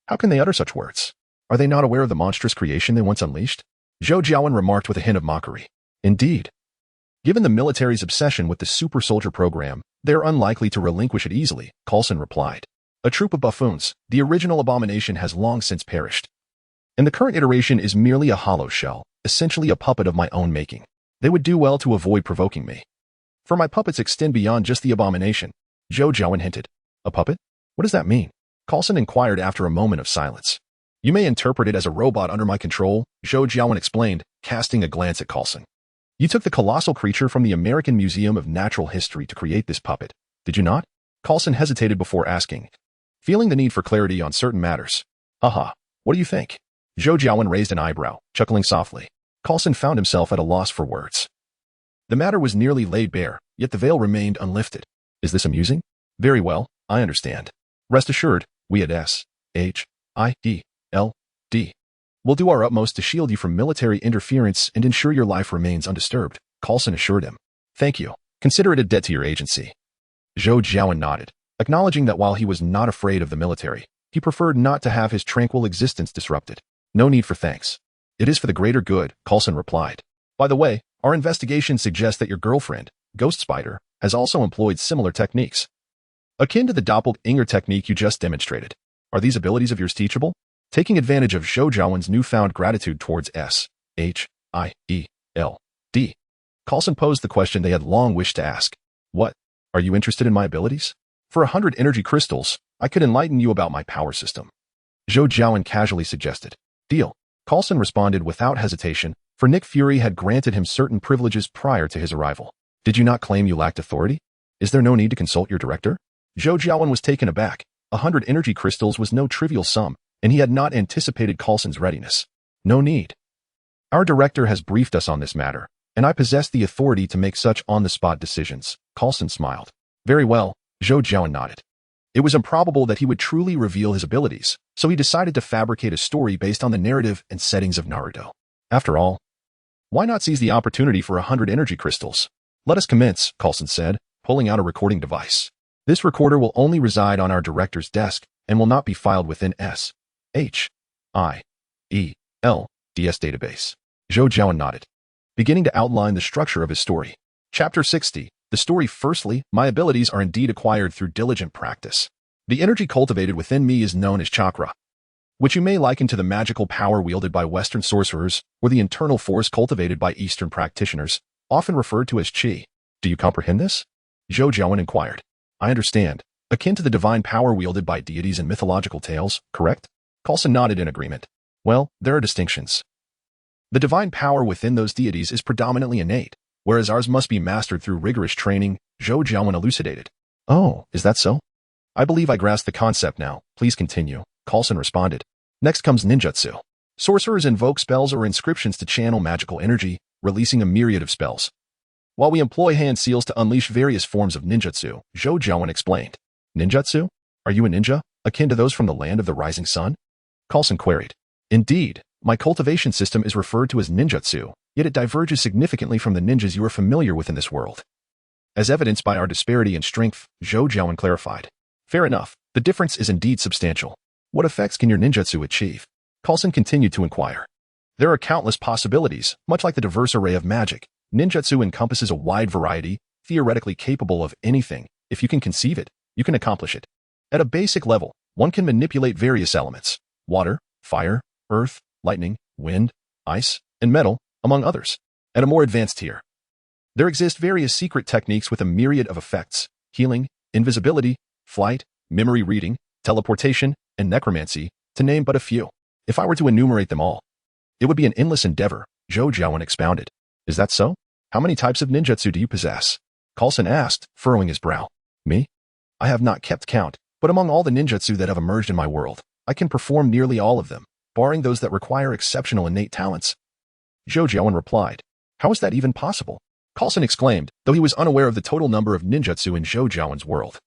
Speaker 1: How can they utter such words? Are they not aware of the monstrous creation they once unleashed? Zhou Jiawen remarked with a hint of mockery. Indeed. Given the military's obsession with the super soldier program, they are unlikely to relinquish it easily, Coulson replied. A troop of buffoons, the original Abomination has long since perished. And the current iteration is merely a hollow shell, essentially a puppet of my own making. They would do well to avoid provoking me. For my puppets extend beyond just the Abomination, Zhou Jiawen hinted. A puppet? What does that mean? Coulson inquired after a moment of silence. You may interpret it as a robot under my control, Zhou Jiawen explained, casting a glance at Coulson. You took the colossal creature from the American Museum of Natural History to create this puppet, did you not? Coulson hesitated before asking, feeling the need for clarity on certain matters. Haha, what do you think? Zhou Jiawen raised an eyebrow, chuckling softly. Coulson found himself at a loss for words. The matter was nearly laid bare, yet the veil remained unlifted. Is this amusing? Very well, I understand. Rest assured, we at SHIDLD will do our utmost to shield you from military interference and ensure your life remains undisturbed, Coulson assured him. Thank you. Consider it a debt to your agency. Zhou Jiawen nodded, acknowledging that while he was not afraid of the military, he preferred not to have his tranquil existence disrupted. No need for thanks. It is for the greater good, Coulson replied. By the way, our investigation suggests that your girlfriend, Ghost Spider, has also employed similar techniques. Akin to the doppelganger technique you just demonstrated. Are these abilities of yours teachable? Taking advantage of Zhou Jiawen's newfound gratitude towards SHIELD, Coulson posed the question they had long wished to ask. What? Are you interested in my abilities? For 100 energy crystals, I could enlighten you about my power system. Zhou Jiawen casually suggested. Deal. Coulson responded without hesitation, for Nick Fury had granted him certain privileges prior to his arrival. Did you not claim you lacked authority? Is there no need to consult your director? Zhou Jiawen was taken aback. 100 energy crystals was no trivial sum, and he had not anticipated Coulson's readiness. No need. Our director has briefed us on this matter, and I possess the authority to make such on-the-spot decisions, Coulson smiled. Very well, Zhou Jiawen nodded. It was improbable that he would truly reveal his abilities, so he decided to fabricate a story based on the narrative and settings of Naruto. After all, why not seize the opportunity for 100 energy crystals? Let us commence, Coulson said, pulling out a recording device. This recorder will only reside on our director's desk and will not be filed within SHIELD's database. Zhou Jiawen nodded, beginning to outline the structure of his story. Chapter 60. The story. Firstly, my abilities are indeed acquired through diligent practice. The energy cultivated within me is known as chakra, which you may liken to the magical power wielded by Western sorcerers or the internal force cultivated by Eastern practitioners, often referred to as qi. Do you comprehend this? Zhou Jiawen inquired. I understand. Akin to the divine power wielded by deities in mythological tales, correct? Coulson nodded in agreement. Well, there are distinctions. The divine power within those deities is predominantly innate, whereas ours must be mastered through rigorous training, Zhou Jiawen elucidated. Oh, is that so? I believe I grasp the concept now. Please continue, Coulson responded. Next comes ninjutsu. Sorcerers invoke spells or inscriptions to channel magical energy, releasing a myriad of spells. While we employ hand seals to unleash various forms of ninjutsu, Zhou Jiawen explained. Ninjutsu? Are you a ninja, akin to those from the land of the rising sun? Coulson queried. Indeed, my cultivation system is referred to as ninjutsu, yet it diverges significantly from the ninjas you are familiar with in this world. As evidenced by our disparity in strength, Zhou Jiawen clarified. Fair enough, the difference is indeed substantial. What effects can your ninjutsu achieve? Coulson continued to inquire. There are countless possibilities, much like the diverse array of magic. Ninjutsu encompasses a wide variety, theoretically capable of anything. If you can conceive it, you can accomplish it. At a basic level, one can manipulate various elements: water, fire, earth, lightning, wind, ice, and metal, among others. At a more advanced tier, there exist various secret techniques with a myriad of effects: healing, invisibility, flight, memory reading, teleportation, and necromancy, to name but a few. If I were to enumerate them all, it would be an endless endeavor, Zhou Jiawen expounded. Is that so? How many types of ninjutsu do you possess? Coulson asked, furrowing his brow. Me? I have not kept count, but among all the ninjutsu that have emerged in my world, I can perform nearly all of them, barring those that require exceptional innate talents. Zhou Jiawen replied. How is that even possible? Coulson exclaimed, though he was unaware of the total number of ninjutsu in Zhou Jiawen's world.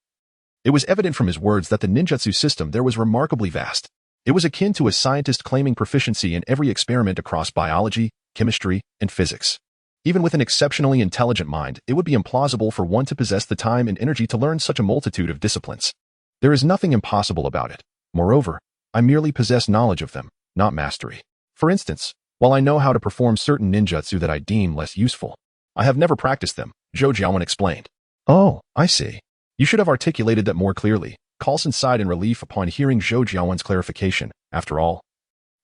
Speaker 1: It was evident from his words that the ninjutsu system there was remarkably vast. It was akin to a scientist claiming proficiency in every experiment across biology, chemistry, and physics. Even with an exceptionally intelligent mind, it would be implausible for one to possess the time and energy to learn such a multitude of disciplines. There is nothing impossible about it. Moreover, I merely possess knowledge of them, not mastery. For instance, while I know how to perform certain ninjutsu that I deem less useful, I have never practiced them, Zhou Jiawen explained. Oh, I see. You should have articulated that more clearly. Coulson sighed in relief upon hearing Zhou Jiawen's clarification. After all,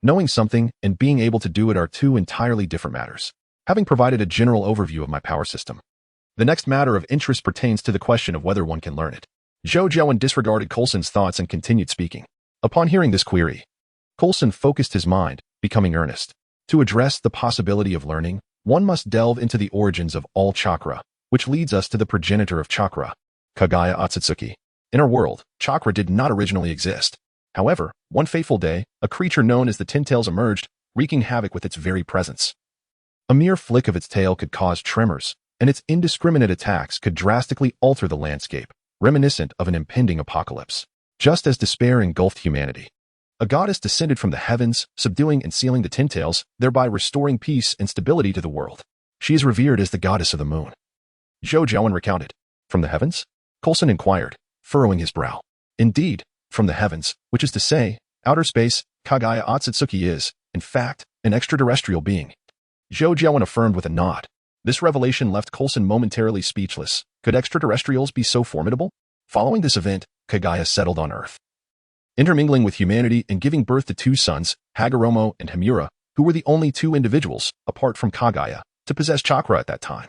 Speaker 1: knowing something and being able to do it are two entirely different matters. Having provided a general overview of my power system, the next matter of interest pertains to the question of whether one can learn it. Zhou Jiawen disregarded Coulson's thoughts and continued speaking. Upon hearing this query, Coulson focused his mind, becoming earnest. To address the possibility of learning, one must delve into the origins of all chakra, which leads us to the progenitor of chakra, Kagaya Otsutsuki. In our world, chakra did not originally exist. However, one fateful day, a creature known as the Tintails emerged, wreaking havoc with its very presence. A mere flick of its tail could cause tremors, and its indiscriminate attacks could drastically alter the landscape, reminiscent of an impending apocalypse. Just as despair engulfed humanity, a goddess descended from the heavens, subduing and sealing the Tintails, thereby restoring peace and stability to the world. She is revered as the goddess of the moon. Zhou Jiawen recounted. From the heavens? Coulson inquired, furrowing his brow. Indeed, from the heavens, which is to say, outer space. Kagaya Otsutsuki is, in fact, an extraterrestrial being. Zhou Jiawen affirmed with a nod. This revelation left Coulson momentarily speechless. Could extraterrestrials be so formidable? Following this event, Kagaya settled on Earth, intermingling with humanity and giving birth to two sons, Hagoromo and Himura, who were the only two individuals, apart from Kagaya, to possess chakra at that time.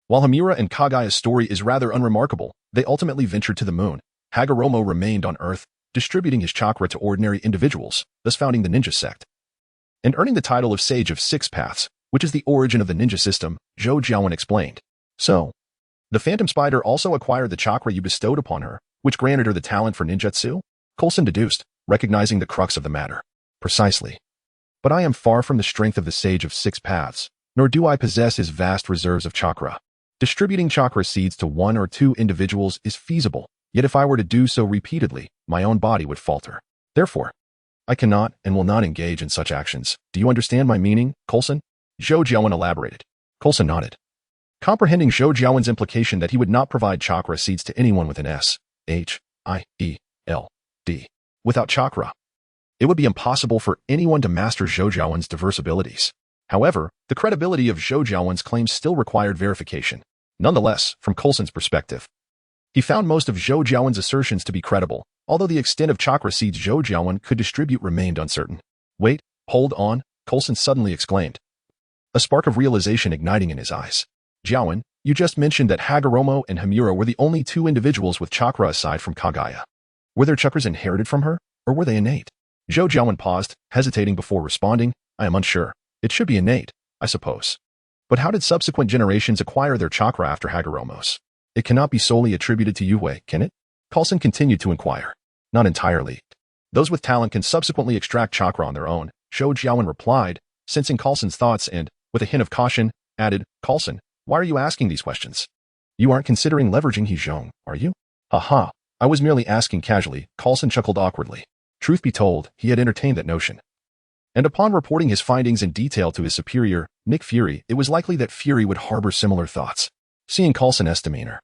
Speaker 1: While Himura and Kagaya's story is rather unremarkable, they ultimately ventured to the moon. Hagoromo remained on Earth, distributing his chakra to ordinary individuals, thus founding the ninja sect, and earning the title of Sage of Six Paths, which is the origin of the ninja system, Zhou Jiawen explained. So, the Phantom Spider also acquired the chakra you bestowed upon her, which granted her the talent for ninjutsu? Coulson deduced, recognizing the crux of the matter. Precisely. But I am far from the strength of the Sage of Six Paths, nor do I possess his vast reserves of chakra. Distributing chakra seeds to one or two individuals is feasible, yet if I were to do so repeatedly, my own body would falter. Therefore, I cannot and will not engage in such actions. Do you understand my meaning, Coulson? Zhou Jiawen elaborated. Coulson nodded, comprehending Zhou Jiawen's implication that he would not provide chakra seeds to anyone with an S-H-I-E-L-D. Without chakra, it would be impossible for anyone to master Zhou Jiawen's diverse abilities. However, the credibility of Zhou Jiawen's claims still required verification. Nonetheless, from Coulson's perspective, He found most of Zhou Jiawen's assertions to be credible, although the extent of chakra seeds Zhou Jiawen could distribute remained uncertain. Wait, hold on, Coulson suddenly exclaimed, a spark of realization igniting in his eyes. Jiawen, you just mentioned that Hagoromo and Himura were the only two individuals with chakra aside from Kagaya. Were their chakras inherited from her, or were they innate? Zhou Jiawen paused, hesitating before responding. I am unsure. It should be innate, I suppose. But how did subsequent generations acquire their chakra after Hagoromo's? It cannot be solely attributed to Yue, can it? Coulson continued to inquire. Not entirely. Those with talent can subsequently extract chakra on their own, Zhou Jiawen replied, sensing Coulson's thoughts and, with a hint of caution, added, Coulson, why are you asking these questions? You aren't considering leveraging Hizhong, are you? Haha, I was merely asking casually, Coulson chuckled awkwardly. Truth be told, he had entertained that notion. And upon reporting his findings in detail to his superior, Nick Fury, it was likely that Fury would harbor similar thoughts. Seeing Coulson's demeanor,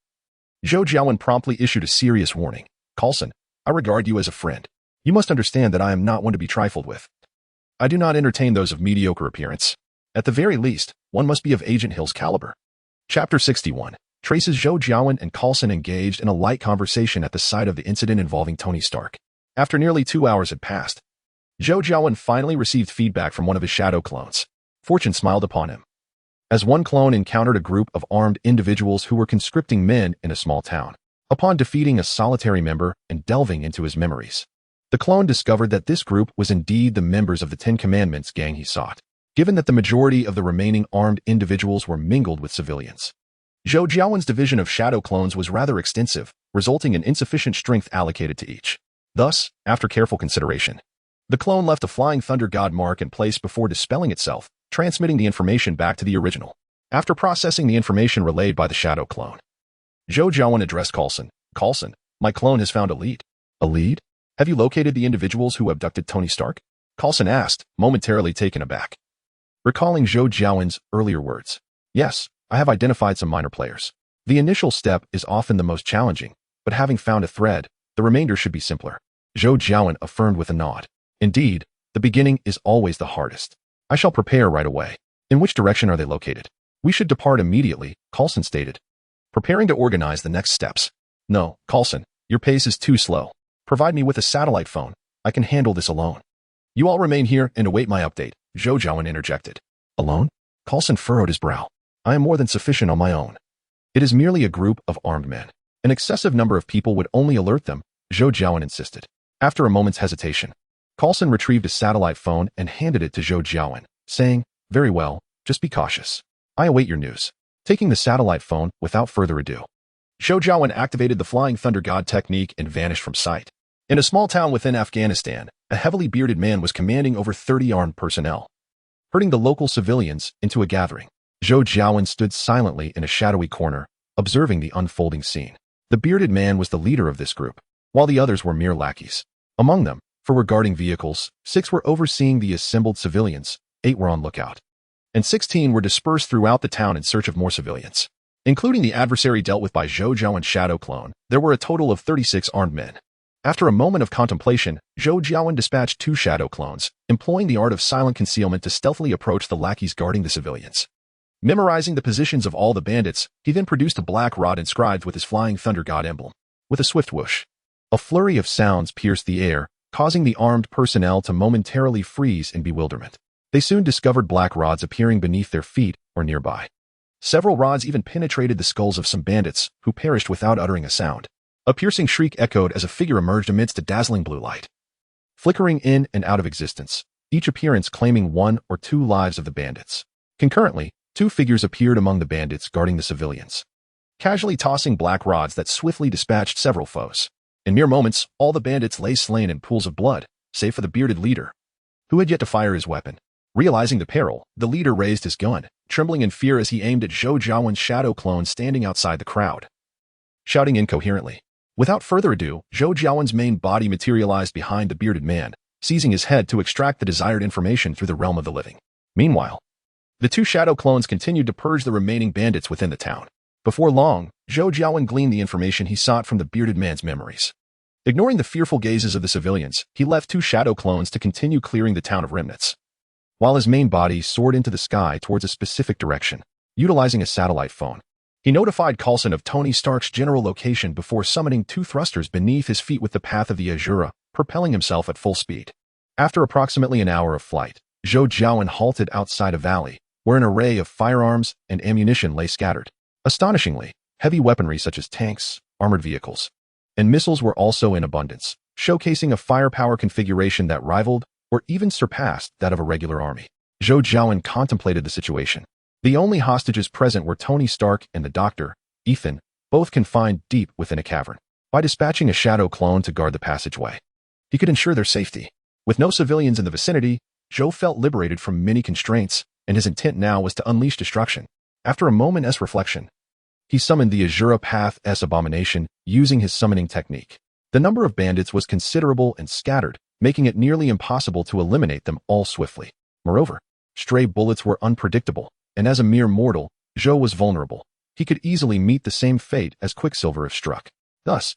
Speaker 1: Zhou Jiawen promptly issued a serious warning. Coulson, I regard you as a friend. You must understand that I am not one to be trifled with. I do not entertain those of mediocre appearance. At the very least, one must be of Agent Hill's caliber. Chapter 61 traces Zhou Jiawen and Coulson engaged in a light conversation at the site of the incident involving Tony Stark. After nearly 2 hours had passed, Zhou Jiawen finally received feedback from one of his shadow clones. Fortune smiled upon him, as one clone encountered a group of armed individuals who were conscripting men in a small town. Upon defeating a solitary member and delving into his memories, the clone discovered that this group was indeed the members of the Ten Commandments gang he sought, given that the majority of the remaining armed individuals were mingled with civilians. Zhou Jiawen's division of shadow clones was rather extensive, resulting in insufficient strength allocated to each. Thus, after careful consideration, the clone left a Flying Thunder God mark in place before dispelling itself, transmitting the information back to the original. After processing the information relayed by the shadow clone, Zhou Jiawen addressed Coulson. Coulson, my clone has found a lead. A lead? Have you located the individuals who abducted Tony Stark? Coulson asked, momentarily taken aback, recalling Zhou Jiawen's earlier words. Yes, I have identified some minor players. The initial step is often the most challenging, but having found a thread, the remainder should be simpler. Zhou Jiawen affirmed with a nod. Indeed, the beginning is always the hardest. I shall prepare right away. In which direction are they located? We should depart immediately, Coulson stated, preparing to organize the next steps. No, Coulson, your pace is too slow. Provide me with a satellite phone. I can handle this alone. You all remain here and await my update, Zhou Jiawen interjected. Alone? Coulson furrowed his brow. I am more than sufficient on my own. It is merely a group of armed men. An excessive number of people would only alert them, Zhou Jiawen insisted. After a moment's hesitation, Coulson retrieved a satellite phone and handed it to Zhou Jiawen, saying, very well, just be cautious. I await your news. Taking the satellite phone without further ado, Zhou Jiawen activated the Flying Thunder God technique and vanished from sight. In a small town within Afghanistan, a heavily bearded man was commanding over 30 armed personnel, herding the local civilians into a gathering. Zhou Jiawen stood silently in a shadowy corner, observing the unfolding scene. The bearded man was the leader of this group, while the others were mere lackeys. Among them, for regarding vehicles, 6 were overseeing the assembled civilians, 8 were on lookout, and 16 were dispersed throughout the town in search of more civilians. Including the adversary dealt with by Zhou Jiawen's shadow clone, there were a total of 36 armed men. After a moment of contemplation, Zhou Jiawen dispatched 2 shadow clones, employing the art of silent concealment to stealthily approach the lackeys guarding the civilians. Memorizing the positions of all the bandits, he then produced a black rod inscribed with his Flying Thunder God emblem. With a swift whoosh, a flurry of sounds pierced the air, causing the armed personnel to momentarily freeze in bewilderment. They soon discovered black rods appearing beneath their feet or nearby. Several rods even penetrated the skulls of some bandits, who perished without uttering a sound. A piercing shriek echoed as a figure emerged amidst a dazzling blue light, flickering in and out of existence, each appearance claiming 1 or 2 lives of the bandits. Concurrently, 2 figures appeared among the bandits guarding the civilians, casually tossing black rods that swiftly dispatched several foes. In mere moments, all the bandits lay slain in pools of blood, save for the bearded leader, who had yet to fire his weapon. Realizing the peril, the leader raised his gun, trembling in fear as he aimed at Zhou Jiawen's shadow clone standing outside the crowd, shouting incoherently. Without further ado, Zhou Jiawen's main body materialized behind the bearded man, seizing his head to extract the desired information through the realm of the living. Meanwhile, the 2 shadow clones continued to purge the remaining bandits within the town. Before long, Zhou Jiawen gleaned the information he sought from the bearded man's memories. Ignoring the fearful gazes of the civilians, he left 2 shadow clones to continue clearing the town of remnants, while his main body soared into the sky towards a specific direction. Utilizing a satellite phone, He notified Coulson of Tony Stark's general location before summoning 2 thrusters beneath his feet with the path of the Azura, propelling himself at full speed. After approximately an hour of flight, Zhou Jiawen halted outside a valley, where an array of firearms and ammunition lay scattered. Astonishingly, heavy weaponry such as tanks, armored vehicles, and missiles were also in abundance, showcasing a firepower configuration that rivaled or even surpassed that of a regular army. Zhou Jiawen contemplated the situation. The only hostages present were Tony Stark and the Doctor, Ethan, both confined deep within a cavern. By dispatching a shadow clone to guard the passageway, he could ensure their safety. With no civilians in the vicinity, Zhou felt liberated from many constraints, and his intent now was to unleash destruction. After a moment's reflection, he summoned the Azura Path's abomination using his summoning technique. The number of bandits was considerable and scattered, making it nearly impossible to eliminate them all swiftly. Moreover, stray bullets were unpredictable, and as a mere mortal, Zhou was vulnerable. He could easily meet the same fate as Quicksilver if struck. Thus,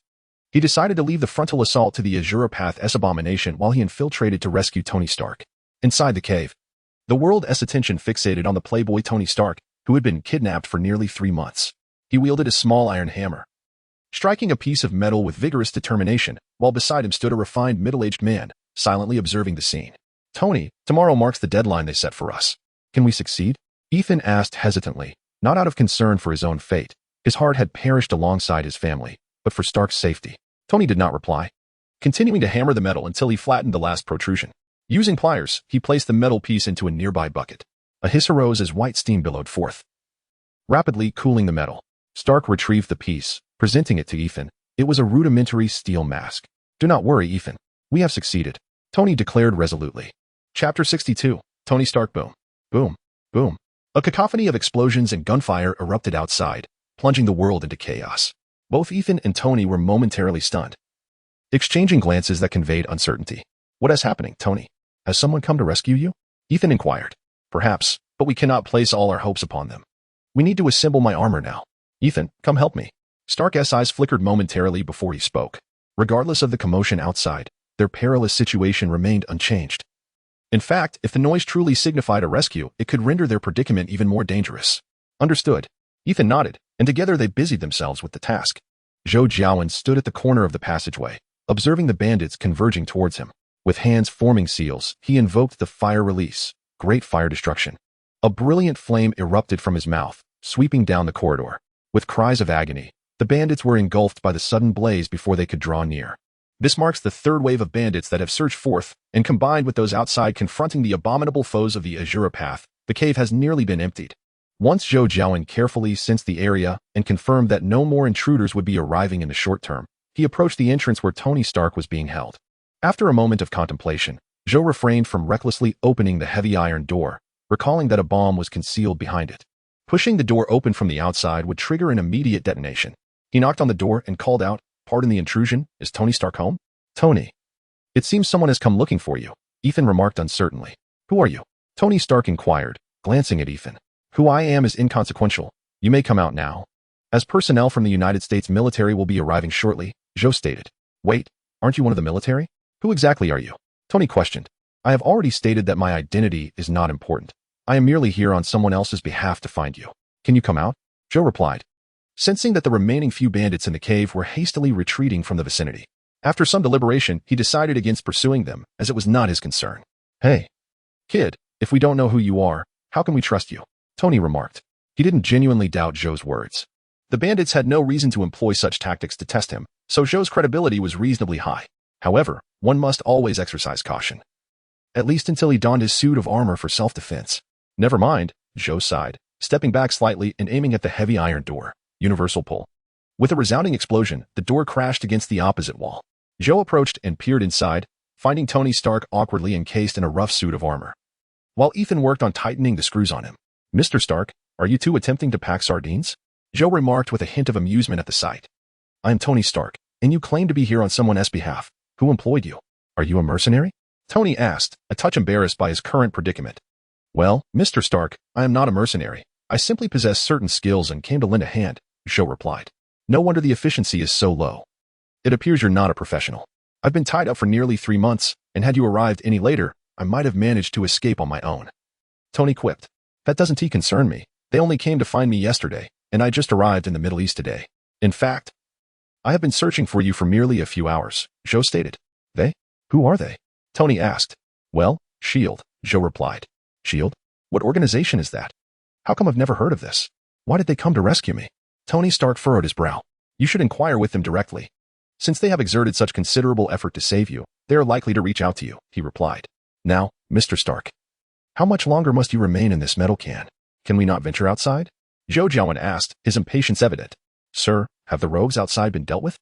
Speaker 1: he decided to leave the frontal assault to the Azura Path's abomination while he infiltrated to rescue Tony Stark. Inside the cave, the world's attention fixated on the playboy Tony Stark, who had been kidnapped for nearly 3 months. He wielded a small iron hammer, striking a piece of metal with vigorous determination, while beside him stood a refined middle-aged man, silently observing the scene. "Tony, tomorrow marks the deadline they set for us. Can we succeed?" Ethan asked hesitantly, not out of concern for his own fate. His heart had perished alongside his family, but for Stark's safety. Tony did not reply, continuing to hammer the metal until he flattened the last protrusion. Using pliers, he placed the metal piece into a nearby bucket. A hiss arose as white steam billowed forth, rapidly cooling the metal. Stark retrieved the piece, presenting it to Ethan. It was a rudimentary steel mask. "Do not worry, Ethan. We have succeeded," Tony declared resolutely. Chapter 62. Tony Stark. Boom. Boom. Boom. A cacophony of explosions and gunfire erupted outside, plunging the world into chaos. Both Ethan and Tony were momentarily stunned, exchanging glances that conveyed uncertainty. "What is happening, Tony? Has someone come to rescue you?" Ethan inquired. "Perhaps, but we cannot place all our hopes upon them. We need to assemble my armor now. Ethan, come help me." Stark's eyes flickered momentarily before he spoke. Regardless of the commotion outside, their perilous situation remained unchanged. In fact, if the noise truly signified a rescue, it could render their predicament even more dangerous. "Understood." Ethan nodded, and together they busied themselves with the task. Zhou Jiawen stood at the corner of the passageway, observing the bandits converging towards him. With hands forming seals, he invoked the fire release, great fire destruction. A brilliant flame erupted from his mouth, sweeping down the corridor. With cries of agony, the bandits were engulfed by the sudden blaze before they could draw near. This marks the 3rd wave of bandits that have surged forth, and combined with those outside confronting the abominable foes of the Azura Path, the cave has nearly been emptied. Once Zhou Jiawen carefully sensed the area and confirmed that no more intruders would be arriving in the short term, he approached the entrance where Tony Stark was being held. After a moment of contemplation, Zhou refrained from recklessly opening the heavy iron door, recalling that a bomb was concealed behind it. Pushing the door open from the outside would trigger an immediate detonation. He knocked on the door and called out, "Pardon the intrusion, is Tony Stark home?" "Tony, it seems someone has come looking for you," Ethan remarked uncertainly. "Who are you?" Tony Stark inquired, glancing at Ethan. "Who I am is inconsequential. You may come out now, as personnel from the United States military will be arriving shortly," Zhou stated. "Wait, aren't you one of the military? Who exactly are you?" Tony questioned. "I have already stated that my identity is not important. I am merely here on someone else's behalf to find you. Can you come out?" Zhou replied, sensing that the remaining few bandits in the cave were hastily retreating from the vicinity. After some deliberation, he decided against pursuing them, as it was not his concern. "Hey, kid, if we don't know who you are, how can we trust you?" Tony remarked. He didn't genuinely doubt Zhou's words. The bandits had no reason to employ such tactics to test him, so Zhou's credibility was reasonably high. However, one must always exercise caution, at least until he donned his suit of armor for self-defense. "Never mind," Zhou sighed, stepping back slightly and aiming at the heavy iron door. Universal pull. With a resounding explosion, the door crashed against the opposite wall. Zhou approached and peered inside, finding Tony Stark awkwardly encased in a rough suit of armor, while Ethan worked on tightening the screws on him. "Mr. Stark, are you two attempting to pack sardines?" Zhou remarked with a hint of amusement at the sight. "I am Tony Stark, and you claim to be here on someone else's behalf. Who employed you? Are you a mercenary?" Tony asked, a touch embarrassed by his current predicament. "Well, Mr. Stark, I am not a mercenary. I simply possess certain skills and came to lend a hand," Zhou replied. "No wonder the efficiency is so low. It appears you're not a professional. I've been tied up for nearly 3 months, and had you arrived any later, I might have managed to escape on my own." Tony quipped. "That doesn't concern me. They only came to find me yesterday. and I just arrived in the Middle East today. In fact, I have been searching for you for merely a few hours, Zhou stated. They? Who are they? Tony asked. Well, SHIELD, Zhou replied. SHIELD? What organization is that? How come I've never heard of this? Why did they come to rescue me? Tony Stark furrowed his brow. You should inquire with them directly. Since they have exerted such considerable effort to save you, they are likely to reach out to you, he replied. Now, Mr. Stark, how much longer must you remain in this metal can? Can we not venture outside? Zhou Jiawen asked, his impatience evident. Sir, have the rogues outside been dealt with?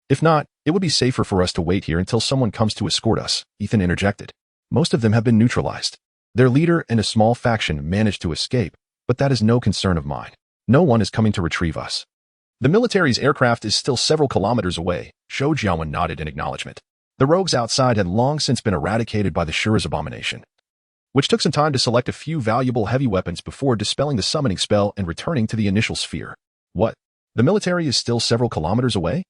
Speaker 1: If not, it would be safer for us to wait here until someone comes to escort us, Ethan interjected. Most of them have been neutralized. Their leader and a small faction managed to escape, but that is no concern of mine. No one is coming to retrieve us. The military's aircraft is still several kilometers away, Zhou Jiawen nodded in acknowledgement. The rogues outside had long since been eradicated by the Shura's abomination, which took some time to select a few valuable heavy weapons before dispelling the summoning spell and returning to the initial sphere. What? The military is still several kilometers away?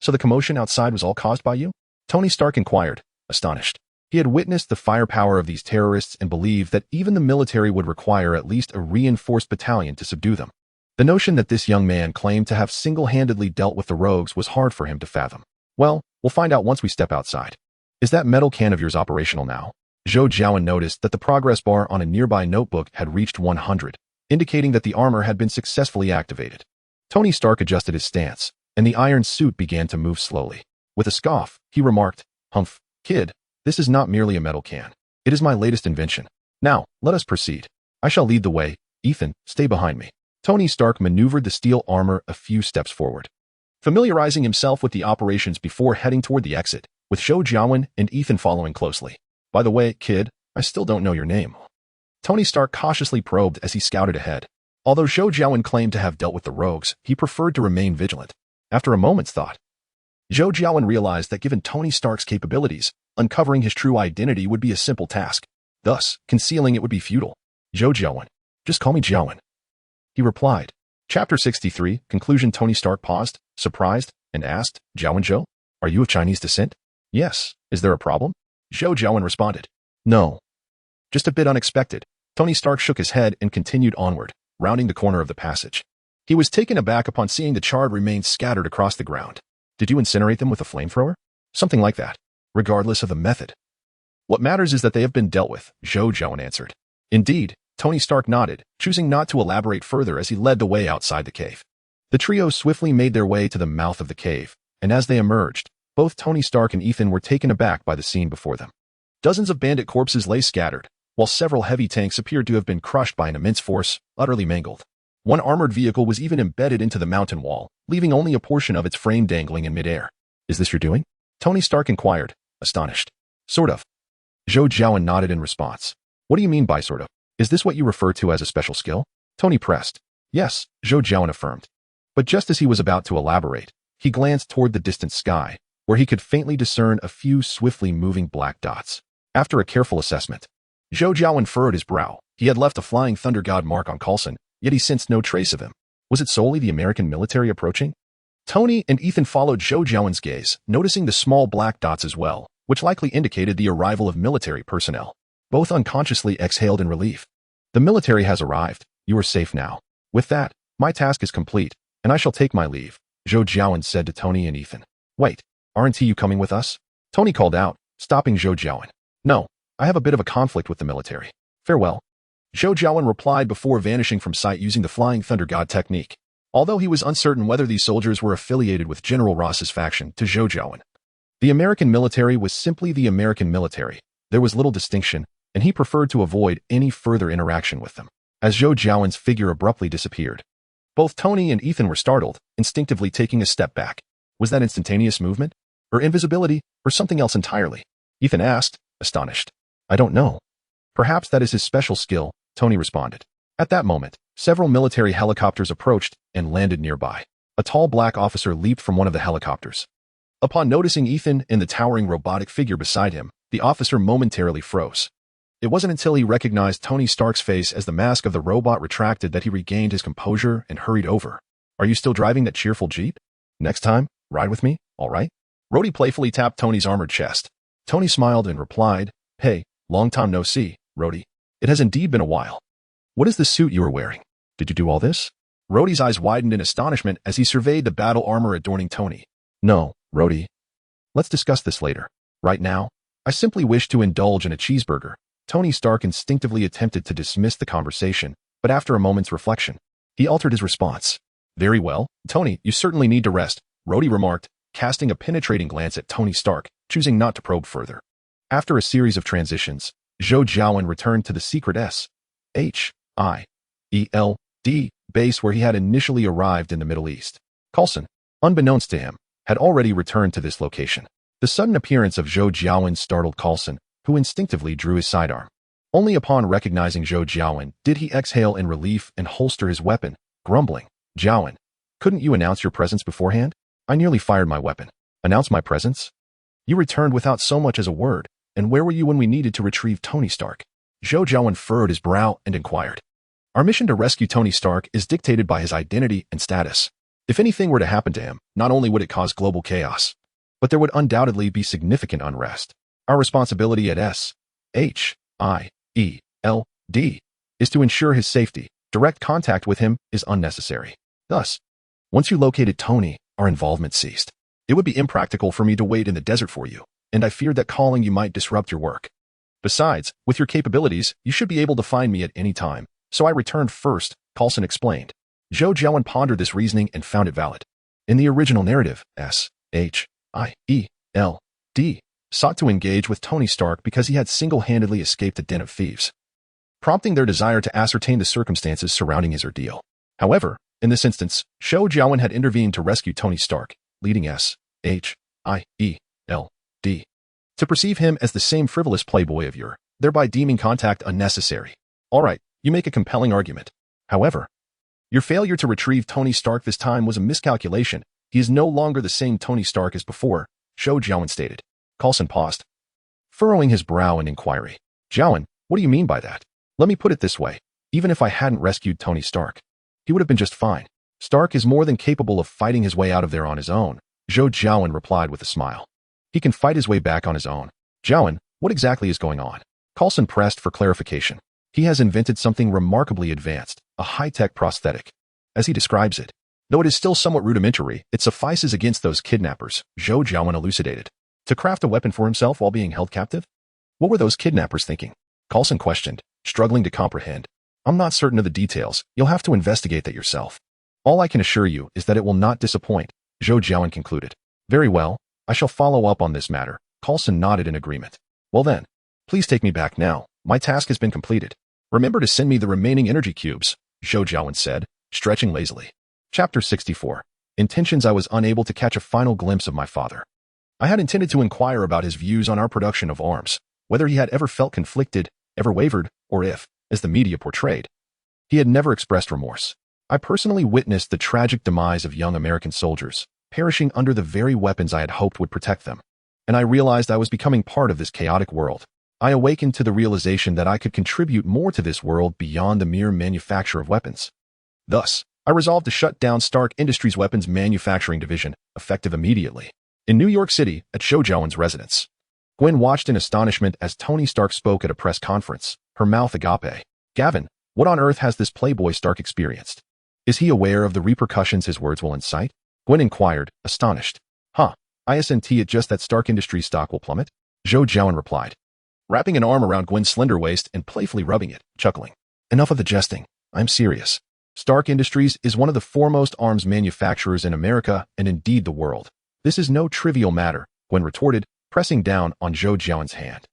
Speaker 1: So the commotion outside was all caused by you? Tony Stark inquired, astonished. He had witnessed the firepower of these terrorists and believed that even the military would require at least a reinforced battalion to subdue them. The notion that this young man claimed to have single-handedly dealt with the rogues was hard for him to fathom. Well, we'll find out once we step outside. Is that metal can of yours operational now? Zhou Jiawen noticed that the progress bar on a nearby notebook had reached 100, indicating that the armor had been successfully activated. Tony Stark adjusted his stance, and the iron suit began to move slowly. With a scoff, he remarked, Humph, kid, this is not merely a metal can. It is my latest invention. Now, let us proceed. I shall lead the way. Ethan, stay behind me. Tony Stark maneuvered the steel armor a few steps forward, familiarizing himself with the operations before heading toward the exit, with Zhou Jiawen and Ethan following closely. By the way, kid, I still don't know your name. Tony Stark cautiously probed as he scouted ahead. Although Zhou Jiawen claimed to have dealt with the rogues, he preferred to remain vigilant. After a moment's thought, Zhou Jiawen realized that given Tony Stark's capabilities, uncovering his true identity would be a simple task. Thus, concealing it would be futile. Zhou Jiawen. Just call me Jiawen, he replied. Chapter 63, Conclusion. Tony Stark paused, surprised, and asked, Jiawen Zhou, are you of Chinese descent? Yes. Is there a problem? Zhou Jiawen responded. No. Just a bit unexpected. Tony Stark shook his head and continued onward, rounding the corner of the passage. He was taken aback upon seeing the charred remains scattered across the ground. Did you incinerate them with a flamethrower? Something like that, regardless of the method. What matters is that they have been dealt with, Zhou Jiawen answered. Indeed, Tony Stark nodded, choosing not to elaborate further as he led the way outside the cave. The trio swiftly made their way to the mouth of the cave, and as they emerged, both Tony Stark and Ethan were taken aback by the scene before them. Dozens of bandit corpses lay scattered, while several heavy tanks appeared to have been crushed by an immense force, utterly mangled. One armored vehicle was even embedded into the mountain wall, leaving only a portion of its frame dangling in midair. Is this your doing? Tony Stark inquired, astonished. Sort of. Zhou Jiawen nodded in response. What do you mean by sort of? Is this what you refer to as a special skill? Tony pressed. Yes, Zhou Jiawen affirmed. But just as he was about to elaborate, he glanced toward the distant sky, where he could faintly discern a few swiftly moving black dots. After a careful assessment, Zhou Jiawen furrowed his brow. He had left a flying thunder god mark on Coulson, yet he sensed no trace of him. Was it solely the American military approaching? Tony and Ethan followed Zhou Jiawen's gaze, noticing the small black dots as well, which likely indicated the arrival of military personnel. Both unconsciously exhaled in relief. The military has arrived. You are safe now. With that, my task is complete, and I shall take my leave, Zhou Jiawen said to Tony and Ethan. Wait, aren't you coming with us? Tony called out, stopping Zhou Jiawen. No, I have a bit of a conflict with the military. Farewell. Zhou Jiawen replied before vanishing from sight using the Flying Thunder God technique. Although he was uncertain whether these soldiers were affiliated with General Ross's faction, to Zhou Jiawen, the American military was simply the American military. There was little distinction, and he preferred to avoid any further interaction with them. As Zhou Jiawen's figure abruptly disappeared, both Tony and Ethan were startled, instinctively taking a step back. Was that instantaneous movement, or invisibility, or something else entirely? Ethan asked, astonished. I don't know. Perhaps that is his special skill, Tony responded. At that moment, several military helicopters approached and landed nearby. A tall black officer leaped from one of the helicopters. Upon noticing Ethan and the towering robotic figure beside him, the officer momentarily froze. It wasn't until he recognized Tony Stark's face as the mask of the robot retracted that he regained his composure and hurried over. Are you still driving that cheerful Jeep? Next time, ride with me, all right? Rhodey playfully tapped Tony's armored chest. Tony smiled and replied, Hey, long time no see, Rhodey. It has indeed been a while. What is the suit you are wearing? Did you do all this? Rhodey's eyes widened in astonishment as he surveyed the battle armor adorning Tony. No, Rhodey. Let's discuss this later. Right now, I simply wish to indulge in a cheeseburger. Tony Stark instinctively attempted to dismiss the conversation, but after a moment's reflection, he altered his response. Very well, Tony, you certainly need to rest, Rhodey remarked, casting a penetrating glance at Tony Stark, choosing not to probe further. After a series of transitions, Zhou Jiawen returned to the secret S.H.I.E.L.D. base where he had initially arrived in the Middle East. Coulson, unbeknownst to him, had already returned to this location. The sudden appearance of Zhou Jiawen startled Coulson, who instinctively drew his sidearm. Only upon recognizing Zhou Jiawen did he exhale in relief and holster his weapon, grumbling, Jiawen, couldn't you announce your presence beforehand? I nearly fired my weapon. Announce my presence? You returned without so much as a word, and where were you when we needed to retrieve Tony Stark? Zhou Jiawen furrowed his brow and inquired. Our mission to rescue Tony Stark is dictated by his identity and status. If anything were to happen to him, not only would it cause global chaos, but there would undoubtedly be significant unrest. Our responsibility at S.H.I.E.L.D. is to ensure his safety. Direct contact with him is unnecessary. Thus, once you located Tony, our involvement ceased. It would be impractical for me to wait in the desert for you, and I feared that calling you might disrupt your work. Besides, with your capabilities, you should be able to find me at any time, so I returned first, Coulson explained. Zhou Jiawen pondered this reasoning and found it valid. In the original narrative, S.H.I.E.L.D. sought to engage with Tony Stark because he had single-handedly escaped a den of thieves, prompting their desire to ascertain the circumstances surrounding his ordeal. However, in this instance, Zhou Jiawen had intervened to rescue Tony Stark, leading S.H.I.E.L.D. to perceive him as the same frivolous playboy of yore, thereby deeming contact unnecessary. All right, you make a compelling argument. However, your failure to retrieve Tony Stark this time was a miscalculation. He is no longer the same Tony Stark as before, Zhou Jiawen stated. Coulson paused, furrowing his brow in inquiry. Jiawen, what do you mean by that? Let me put it this way. Even if I hadn't rescued Tony Stark, he would have been just fine. Stark is more than capable of fighting his way out of there on his own, Zhou Jiawen replied with a smile. He can fight his way back on his own. Jiawen, what exactly is going on? Coulson pressed for clarification. He has invented something remarkably advanced, a high-tech prosthetic. As he describes it, though it is still somewhat rudimentary, it suffices against those kidnappers, Zhou Jiawen elucidated. To craft a weapon for himself while being held captive? What were those kidnappers thinking? Coulson questioned, struggling to comprehend. I'm not certain of the details. You'll have to investigate that yourself. All I can assure you is that it will not disappoint, Zhou Jiawen concluded. Very well, I shall follow up on this matter. Coulson nodded in agreement. Well then, please take me back now. My task has been completed. Remember to send me the remaining energy cubes, Zhou Jiawen said, stretching lazily. Chapter 64. Intentions. I was unable to catch a final glimpse of my father. I had intended to inquire about his views on our production of arms, whether he had ever felt conflicted, ever wavered, or if, as the media portrayed, he had never expressed remorse. I personally witnessed the tragic demise of young American soldiers, perishing under the very weapons I had hoped would protect them, and I realized I was becoming part of this chaotic world. I awakened to the realization that I could contribute more to this world beyond the mere manufacture of weapons. Thus, I resolved to shut down Stark Industries' weapons manufacturing division, effective immediately. In New York City, at Zhou Jiawen's residence, Gwen watched in astonishment as Tony Stark spoke at a press conference, her mouth agape. Gavin, what on earth has this playboy Stark experienced? Is he aware of the repercussions his words will incite? Gwen inquired, astonished. Isn't it just that Stark Industries stock will plummet? Zhou Jiawen replied, wrapping an arm around Gwen's slender waist and playfully rubbing it, chuckling. Enough of the jesting. I'm serious. Stark Industries is one of the foremost arms manufacturers in America and indeed the world. This is no trivial matter, Gwen retorted, pressing down on Zhou Jiawen's hand.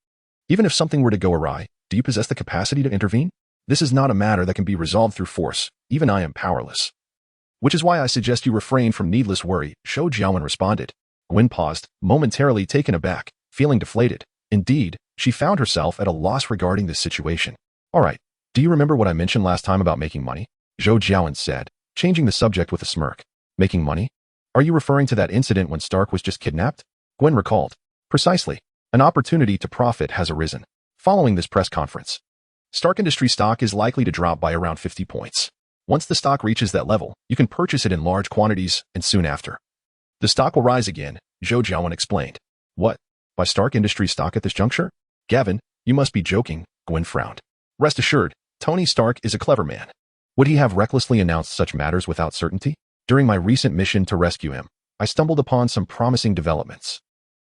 Speaker 1: Even if something were to go awry, do you possess the capacity to intervene? This is not a matter that can be resolved through force. Even I am powerless. Which is why I suggest you refrain from needless worry, Zhou Jiawen responded. Gwen paused, momentarily taken aback, feeling deflated. Indeed, she found herself at a loss regarding this situation. All right, do you remember what I mentioned last time about making money? Zhou Jiawen said, changing the subject with a smirk. Making money? Are you referring to that incident when Stark was just kidnapped? Gwen recalled. Precisely. An opportunity to profit has arisen. Following this press conference, Stark Industries stock is likely to drop by around 50 points. Once the stock reaches that level, you can purchase it in large quantities, and soon after, the stock will rise again, Zhou Jiawen explained. What? Buy Stark Industries stock at this juncture? Gavin, you must be joking, Gwen frowned. Rest assured, Tony Stark is a clever man. Would he have recklessly announced such matters without certainty? During my recent mission to rescue him, I stumbled upon some promising developments.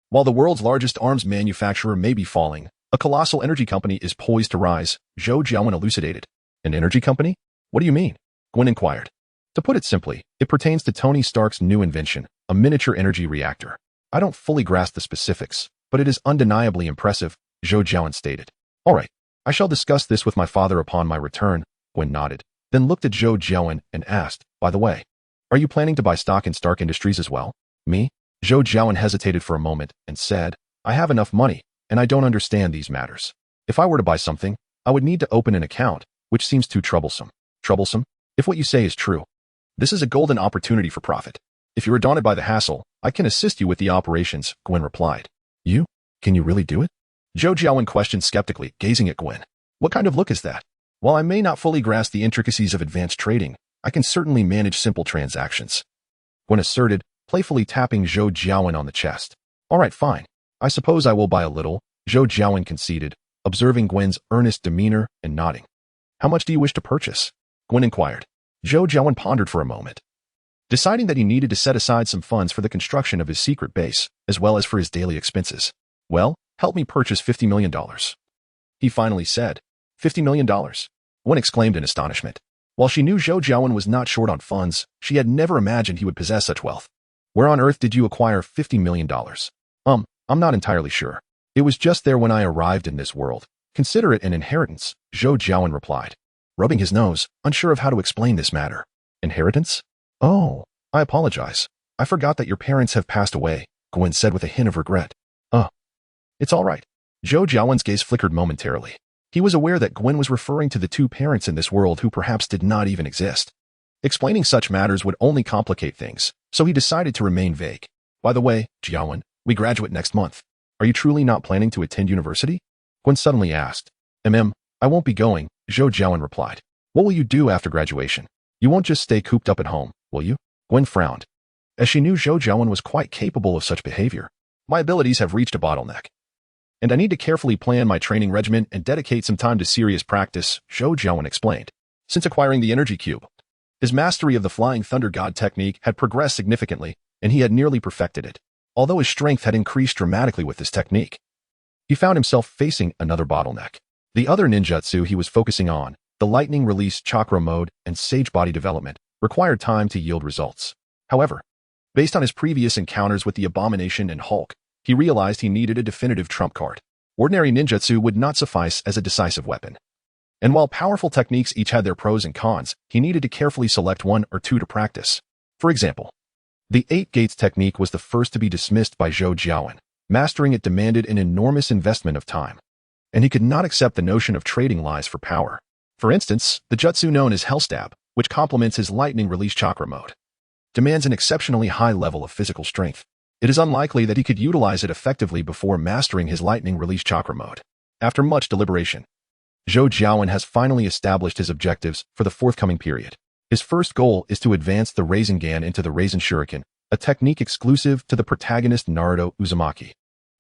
Speaker 1: While the world's largest arms manufacturer may be falling, a colossal energy company is poised to rise, Zhou Jiawen elucidated. An energy company? What do you mean? Gwen inquired. To put it simply, it pertains to Tony Stark's new invention, a miniature energy reactor. I don't fully grasp the specifics, but it is undeniably impressive, Zhou Jiawen stated. All right, I shall discuss this with my father upon my return, Gwen nodded, then looked at Zhou Jiawen and asked, by the way, are you planning to buy stock in Stark Industries as well? Me? Zhou Jiawen hesitated for a moment and said, I have enough money, and I don't understand these matters. If I were to buy something, I would need to open an account, which seems too troublesome. Troublesome? If what you say is true. This is a golden opportunity for profit. If you are daunted by the hassle, I can assist you with the operations, Gwen replied. You? Can you really do it? Zhou Jiawen questioned skeptically, gazing at Gwen. What kind of look is that? While I may not fully grasp the intricacies of advanced trading, I can certainly manage simple transactions. Gwen asserted, playfully tapping Zhou Jiawen on the chest. All right, fine. I suppose I will buy a little, Zhou Jiawen conceded, observing Gwen's earnest demeanor and nodding. How much do you wish to purchase? Gwen inquired. Zhou Jiawen pondered for a moment, deciding that he needed to set aside some funds for the construction of his secret base, as well as for his daily expenses. Well, help me purchase $50 million. He finally said. $50 million? Gwen exclaimed in astonishment. While she knew Zhou Jiawen was not short on funds, she had never imagined he would possess such wealth. Where on earth did you acquire $50 million? I'm not entirely sure. It was just there when I arrived in this world. Consider it an inheritance, Zhou Jiawen replied, rubbing his nose, unsure of how to explain this matter. Inheritance? Oh, I apologize. I forgot that your parents have passed away, Gwen said with a hint of regret. It's all right. Zhou Jiawen's gaze flickered momentarily. He was aware that Gwen was referring to the two parents in this world who perhaps did not even exist. Explaining such matters would only complicate things, so he decided to remain vague. By the way, Jiawen, we graduate next month. Are you truly not planning to attend university? Gwen suddenly asked. I won't be going, Zhou Jiawen replied. What will you do after graduation? You won't just stay cooped up at home, will you? Gwen frowned, as she knew Zhou Jiawen was quite capable of such behavior. My abilities have reached a bottleneck, and I need to carefully plan my training regimen and dedicate some time to serious practice, Zhou Jiawen explained. Since acquiring the energy cube, his mastery of the Flying Thunder God technique had progressed significantly, and he had nearly perfected it. Although his strength had increased dramatically with this technique, he found himself facing another bottleneck. The other ninjutsu he was focusing on, the lightning release chakra mode and sage body development, required time to yield results. However, based on his previous encounters with the Abomination and Hulk, he realized he needed a definitive trump card. Ordinary ninjutsu would not suffice as a decisive weapon. And while powerful techniques each had their pros and cons, he needed to carefully select one or two to practice. For example, the Eight Gates technique was the first to be dismissed by Zhou Jiawen. Mastering it demanded an enormous investment of time, and he could not accept the notion of trading lies for power. For instance, the jutsu known as Hellstab, which complements his lightning release chakra mode, demands an exceptionally high level of physical strength. It is unlikely that he could utilize it effectively before mastering his lightning release chakra mode. After much deliberation, Zhou Jiawen has finally established his objectives for the forthcoming period. His first goal is to advance the Rinnegan into the Raisin Shuriken, a technique exclusive to the protagonist Naruto Uzumaki,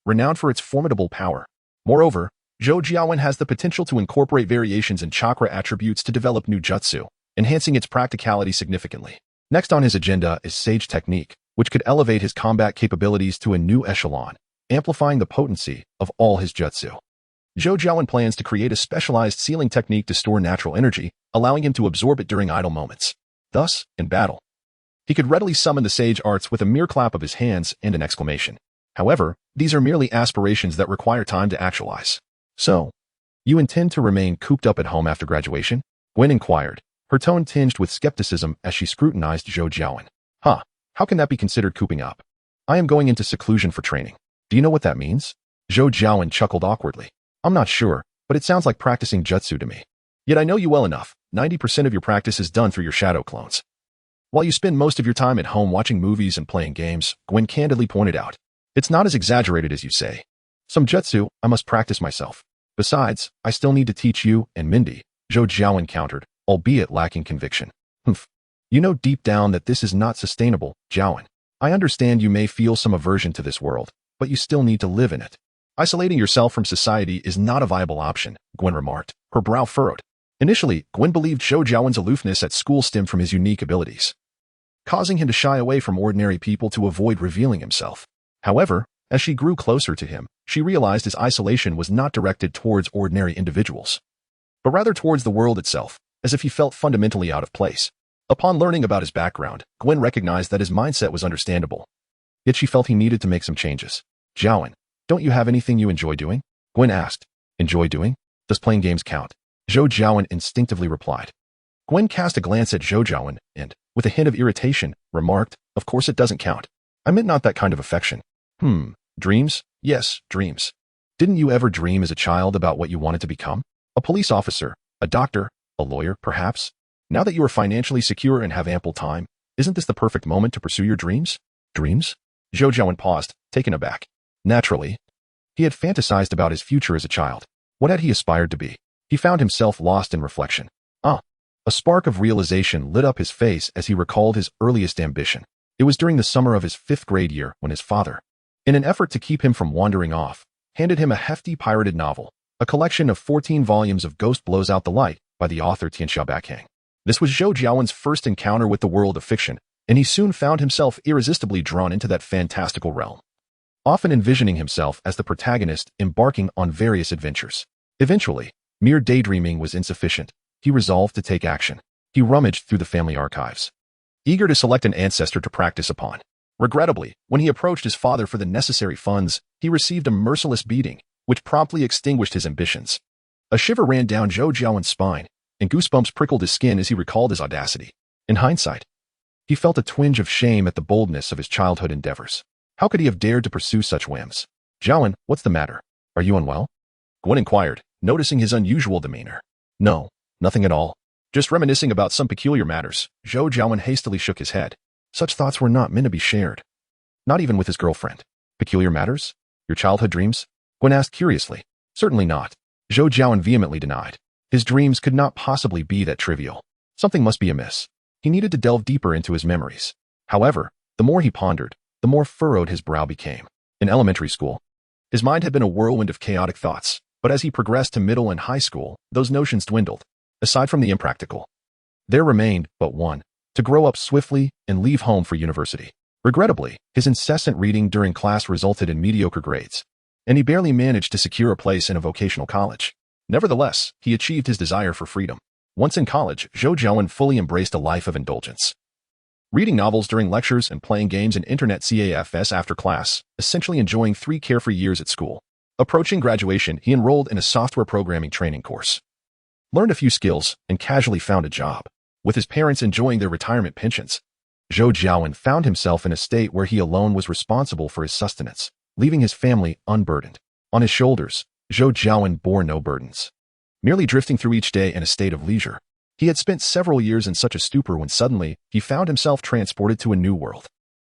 Speaker 1: renowned for its formidable power. Moreover, Zhou Jiawen has the potential to incorporate variations in chakra attributes to develop new jutsu, enhancing its practicality significantly. Next on his agenda is Sage Technique, which could elevate his combat capabilities to a new echelon, amplifying the potency of all his jutsu. Zhou Jiawen plans to create a specialized sealing technique to store natural energy, allowing him to absorb it during idle moments. Thus, in battle, he could readily summon the sage arts with a mere clap of his hands and an exclamation. However, these are merely aspirations that require time to actualize. So, you intend to remain cooped up at home after graduation? Gwen inquired, her tone tinged with skepticism as she scrutinized Zhou Jiawen. How can that be considered cooping up? I am going into seclusion for training. Do you know what that means? Zhou Jiawen chuckled awkwardly. I'm not sure, but it sounds like practicing jutsu to me. Yet I know you well enough. 90% of your practice is done through your shadow clones. While you spend most of your time at home watching movies and playing games, Gwen candidly pointed out, it's not as exaggerated as you say. Some jutsu, I must practice myself. Besides, I still need to teach you and Mindy, Zhou Jiawen countered, albeit lacking conviction. You know deep down that this is not sustainable, Jiawen. I understand you may feel some aversion to this world, but you still need to live in it. Isolating yourself from society is not a viable option, Gwen remarked, her brow furrowed. Initially, Gwen believed Zhou Jiawen's aloofness at school stemmed from his unique abilities, causing him to shy away from ordinary people to avoid revealing himself. However, as she grew closer to him, she realized his isolation was not directed towards ordinary individuals, but rather towards the world itself, as if he felt fundamentally out of place. Upon learning about his background, Gwen recognized that his mindset was understandable, yet she felt he needed to make some changes. Jiawen, don't you have anything you enjoy doing? Gwen asked. Enjoy doing? Does playing games count? Zhou Jiawen instinctively replied. Gwen cast a glance at Zhou Jiawen and, with a hint of irritation, remarked, Of course it doesn't count. I meant not that kind of affection. Dreams? Yes, dreams. Didn't you ever dream as a child about what you wanted to become? A police officer, a doctor, a lawyer, perhaps? Now that you are financially secure and have ample time, isn't this the perfect moment to pursue your dreams? Dreams? Zhou Jiawen paused, taken aback. Naturally, he had fantasized about his future as a child. What had he aspired to be? He found himself lost in reflection. A spark of realization lit up his face as he recalled his earliest ambition. It was during the summer of his 5th grade year when his father, in an effort to keep him from wandering off, handed him a hefty pirated novel, a collection of 14 volumes of Ghost Blows Out the Light by the author Tianxia Bakhang. This was Zhou Jiawen's first encounter with the world of fiction, and he soon found himself irresistibly drawn into that fantastical realm, often envisioning himself as the protagonist embarking on various adventures. Eventually, mere daydreaming was insufficient. He resolved to take action. He rummaged through the family archives, eager to select an ancestor to practice upon. Regrettably, when he approached his father for the necessary funds, he received a merciless beating, which promptly extinguished his ambitions. A shiver ran down Zhou Jiawen's spine, and goosebumps prickled his skin as he recalled his audacity. In hindsight, he felt a twinge of shame at the boldness of his childhood endeavors. How could he have dared to pursue such whims? Jiawen, what's the matter? Are you unwell? Gwen inquired, noticing his unusual demeanor. No, nothing at all. Just reminiscing about some peculiar matters. Zhou Jiawen hastily shook his head. Such thoughts were not meant to be shared. Not even with his girlfriend. Peculiar matters? Your childhood dreams? Gwen asked curiously. Certainly not. Zhou Jiawen vehemently denied. His dreams could not possibly be that trivial. Something must be amiss. He needed to delve deeper into his memories. However, the more he pondered, the more furrowed his brow became. In elementary school, his mind had been a whirlwind of chaotic thoughts, but as he progressed to middle and high school, those notions dwindled. Aside from the impractical, there remained but one: to grow up swiftly and leave home for university. Regrettably, his incessant reading during class resulted in mediocre grades, and he barely managed to secure a place in a vocational college. Nevertheless, he achieved his desire for freedom. Once in college, Zhou Jiawen fully embraced a life of indulgence, reading novels during lectures and playing games in internet cafes after class, essentially enjoying 3 carefree years at school. Approaching graduation, he enrolled in a software programming training course, learned a few skills, and casually found a job. With his parents enjoying their retirement pensions, Zhou Jiawen found himself in a state where he alone was responsible for his sustenance, leaving his family unburdened. On his shoulders, Zhou Jiawen bore no burdens, merely drifting through each day in a state of leisure. He had spent several years in such a stupor when suddenly he found himself transported to a new world.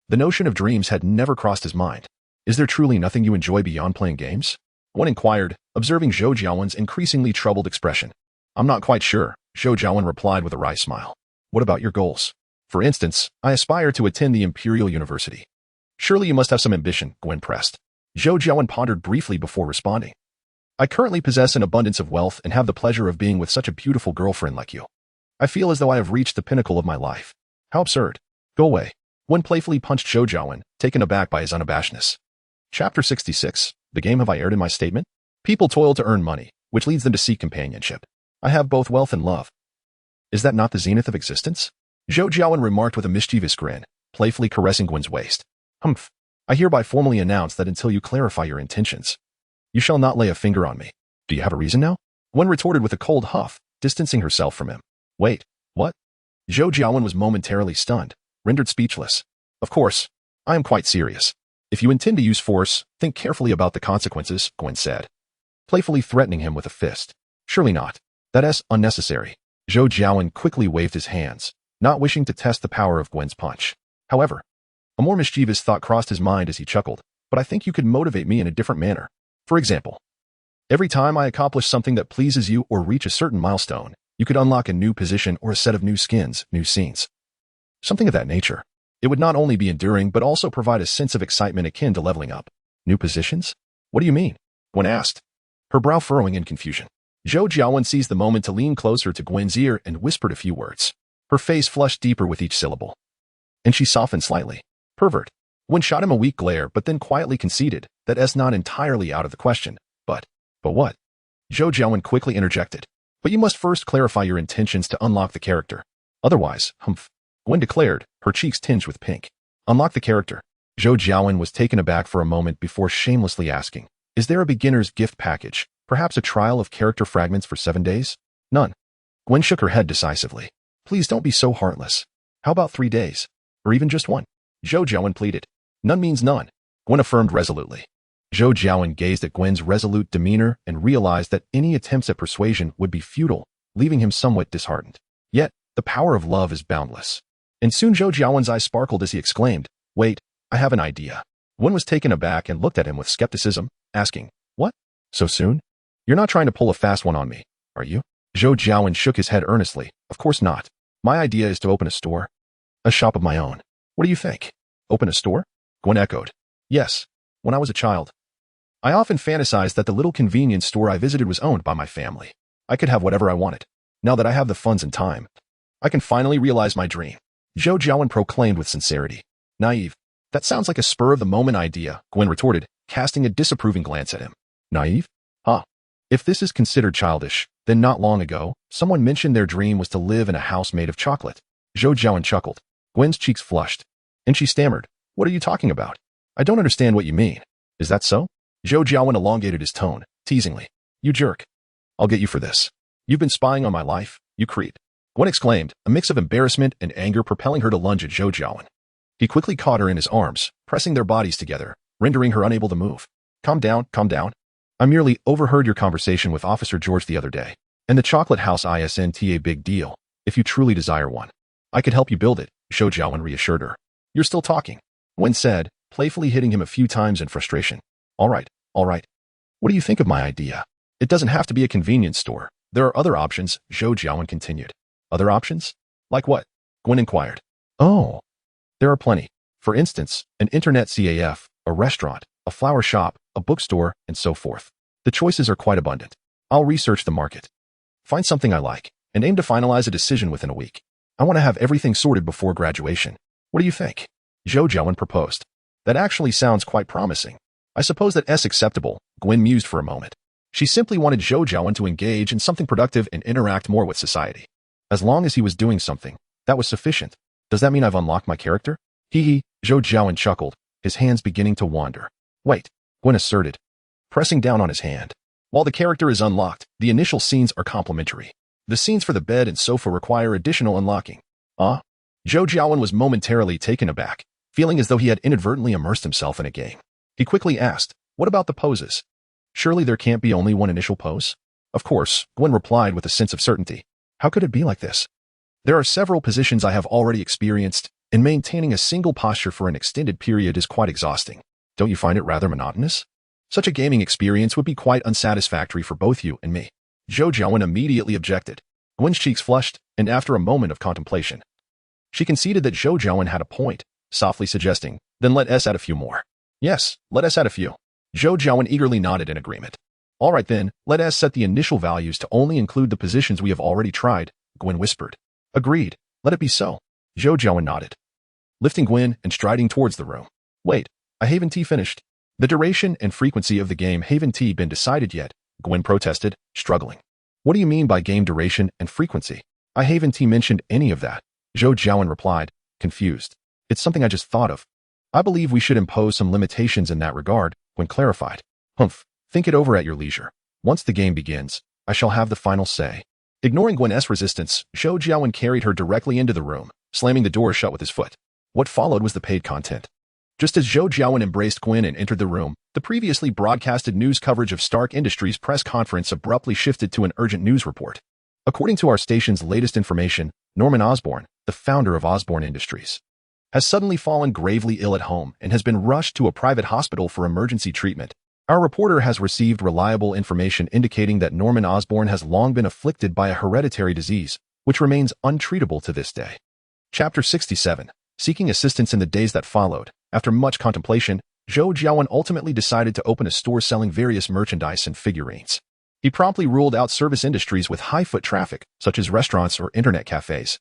Speaker 1: The notion of dreams had never crossed his mind. Is there truly nothing you enjoy beyond playing games? One inquired, observing Zhou Jiawen's increasingly troubled expression. I'm not quite sure, Zhou Jiawen replied with a wry smile. What about your goals? For instance, I aspire to attend the Imperial University. Surely you must have some ambition, Gwen pressed. Zhou Jiawen pondered briefly before responding. I currently possess an abundance of wealth and have the pleasure of being with such a beautiful girlfriend like you. I feel as though I have reached the pinnacle of my life. How absurd. Go away. Gwen playfully punched Zhou Jiawen, taken aback by his unabashedness. Chapter 66. The game. Have I erred in my statement? People toil to earn money, which leads them to seek companionship. I have both wealth and love. Is that not the zenith of existence? Zhou Jiawen remarked with a mischievous grin, playfully caressing Gwen's waist. Humph. I hereby formally announce that until you clarify your intentions, you shall not lay a finger on me. Do you have a reason now? Gwen retorted with a cold huff, distancing herself from him. Wait, what? Zhou Jiawen was momentarily stunned, rendered speechless. Of course, I am quite serious. If you intend to use force, think carefully about the consequences, Gwen said, playfully threatening him with a fist. Surely not. That's unnecessary. Zhou Jiawen quickly waved his hands, not wishing to test the power of Gwen's punch. However, a more mischievous thought crossed his mind as he chuckled. But I think you could motivate me in a different manner. For example, every time I accomplish something that pleases you or reach a certain milestone, you could unlock a new position or a set of new skins, new scenes. Something of that nature. It would not only be enduring but also provide a sense of excitement akin to leveling up. New positions? What do you mean? Gwen asked, her brow furrowing in confusion. Zhou Jiawen seized the moment to lean closer to Gwen's ear and whispered a few words. Her face flushed deeper with each syllable, and she softened slightly. Pervert. Gwen shot him a weak glare but then quietly conceded that it's not entirely out of the question. But what? Zhou Jiawen quickly interjected. But you must first clarify your intentions to unlock the character. Otherwise, humph. Gwen declared, her cheeks tinged with pink. Unlock the character. Zhou Jiawen was taken aback for a moment before shamelessly asking, is there a beginner's gift package? Perhaps a trial of character fragments for 7 days? None. Gwen shook her head decisively. Please don't be so heartless. How about 3 days? Or even just 1? Zhou Jiawen pleaded. None means none. Gwen affirmed resolutely. Zhou Jiawen gazed at Gwen's resolute demeanor and realized that any attempts at persuasion would be futile, leaving him somewhat disheartened. Yet, the power of love is boundless. And soon Zhou Jiawen's eyes sparkled as he exclaimed, wait, I have an idea. Gwen was taken aback and looked at him with skepticism, asking, what? So soon? You're not trying to pull a fast one on me, are you? Zhou Jiawen shook his head earnestly. Of course not. My idea is to open a store. A shop of my own. What do you think? Open a store? Gwen echoed. Yes. When I was a child, I often fantasized that the little convenience store I visited was owned by my family. I could have whatever I wanted. Now that I have the funds and time, I can finally realize my dream. Zhou Jiawen proclaimed with sincerity. Naive. That sounds like a spur-of-the-moment idea, Gwen retorted, casting a disapproving glance at him. Naive? Huh. If this is considered childish, then not long ago, someone mentioned their dream was to live in a house made of chocolate. Zhou Jiawen chuckled. Gwen's cheeks flushed, and she stammered. What are you talking about? I don't understand what you mean. Is that so? Zhou Jiawen elongated his tone, teasingly. You jerk. I'll get you for this. You've been spying on my life, you creep. Gwen exclaimed, a mix of embarrassment and anger propelling her to lunge at Zhou Jiawen. He quickly caught her in his arms, pressing their bodies together, rendering her unable to move. Calm down, calm down. I merely overheard your conversation with Officer George the other day, and the chocolate house isn't a big deal, if you truly desire one. I could help you build it, Zhou Jiawen reassured her. You're still talking, Gwen said, playfully hitting him a few times in frustration. All right. What do you think of my idea? It doesn't have to be a convenience store. There are other options, Zhou Jiawen continued. Other options? Like what? Gwen inquired. Oh, there are plenty. For instance, an internet CAF, a restaurant, a flower shop, a bookstore, and so forth. The choices are quite abundant. I'll research the market, find something I like, and aim to finalize a decision within a week. I want to have everything sorted before graduation. What do you think? Zhou Jiawen proposed. That actually sounds quite promising. I suppose that's acceptable, Gwen mused for a moment. She simply wanted Zhou Jiawen to engage in something productive and interact more with society. As long as he was doing something, that was sufficient. Does that mean I've unlocked my character? Hee, Zhou Jiawen chuckled, his hands beginning to wander. Wait, Gwen asserted, pressing down on his hand. While the character is unlocked, the initial scenes are complementary. The scenes for the bed and sofa require additional unlocking. Zhou Jiawen was momentarily taken aback, feeling as though he had inadvertently immersed himself in a game. He quickly asked, what about the poses? Surely there can't be only one initial pose? Of course, Gwen replied with a sense of certainty. How could it be like this? There are several positions I have already experienced, and maintaining a single posture for an extended period is quite exhausting. Don't you find it rather monotonous? Such a gaming experience would be quite unsatisfactory for both you and me. Zhou Jiawen immediately objected. Gwen's cheeks flushed, and after a moment of contemplation, she conceded that Zhou Jiawen had a point, softly suggesting, then let us add a few more. Yes, let us add a few. Zhou Jiawen eagerly nodded in agreement. All right then, let us set the initial values to only include the positions we have already tried, Gwen whispered. Agreed, let it be so. Zhou Jiawen nodded, lifting Gwen and striding towards the room. Wait, I haven't finished. The duration and frequency of the game haven't been decided yet, Gwen protested, struggling. What do you mean by game duration and frequency? I haven't mentioned any of that, Zhou Jiawen replied, confused. It's something I just thought of. I believe we should impose some limitations in that regard, Gwen clarified. Humph, think it over at your leisure. Once the game begins, I shall have the final say. Ignoring Gwen's resistance, Zhou Jiawen carried her directly into the room, slamming the door shut with his foot. What followed was the paid content. Just as Zhou Jiawen embraced Gwen and entered the room, the previously broadcasted news coverage of Stark Industries' press conference abruptly shifted to an urgent news report. According to our station's latest information, Norman Osborn, the founder of Osborn Industries, has suddenly fallen gravely ill at home and has been rushed to a private hospital for emergency treatment. Our reporter has received reliable information indicating that Norman Osborn has long been afflicted by a hereditary disease, which remains untreatable to this day. Chapter 67. Seeking assistance in the days that followed, after much contemplation, Zhou Jiawen ultimately decided to open a store selling various merchandise and figurines. He He promptly ruled out service industries with high foot traffic, such as restaurants or internet cafes,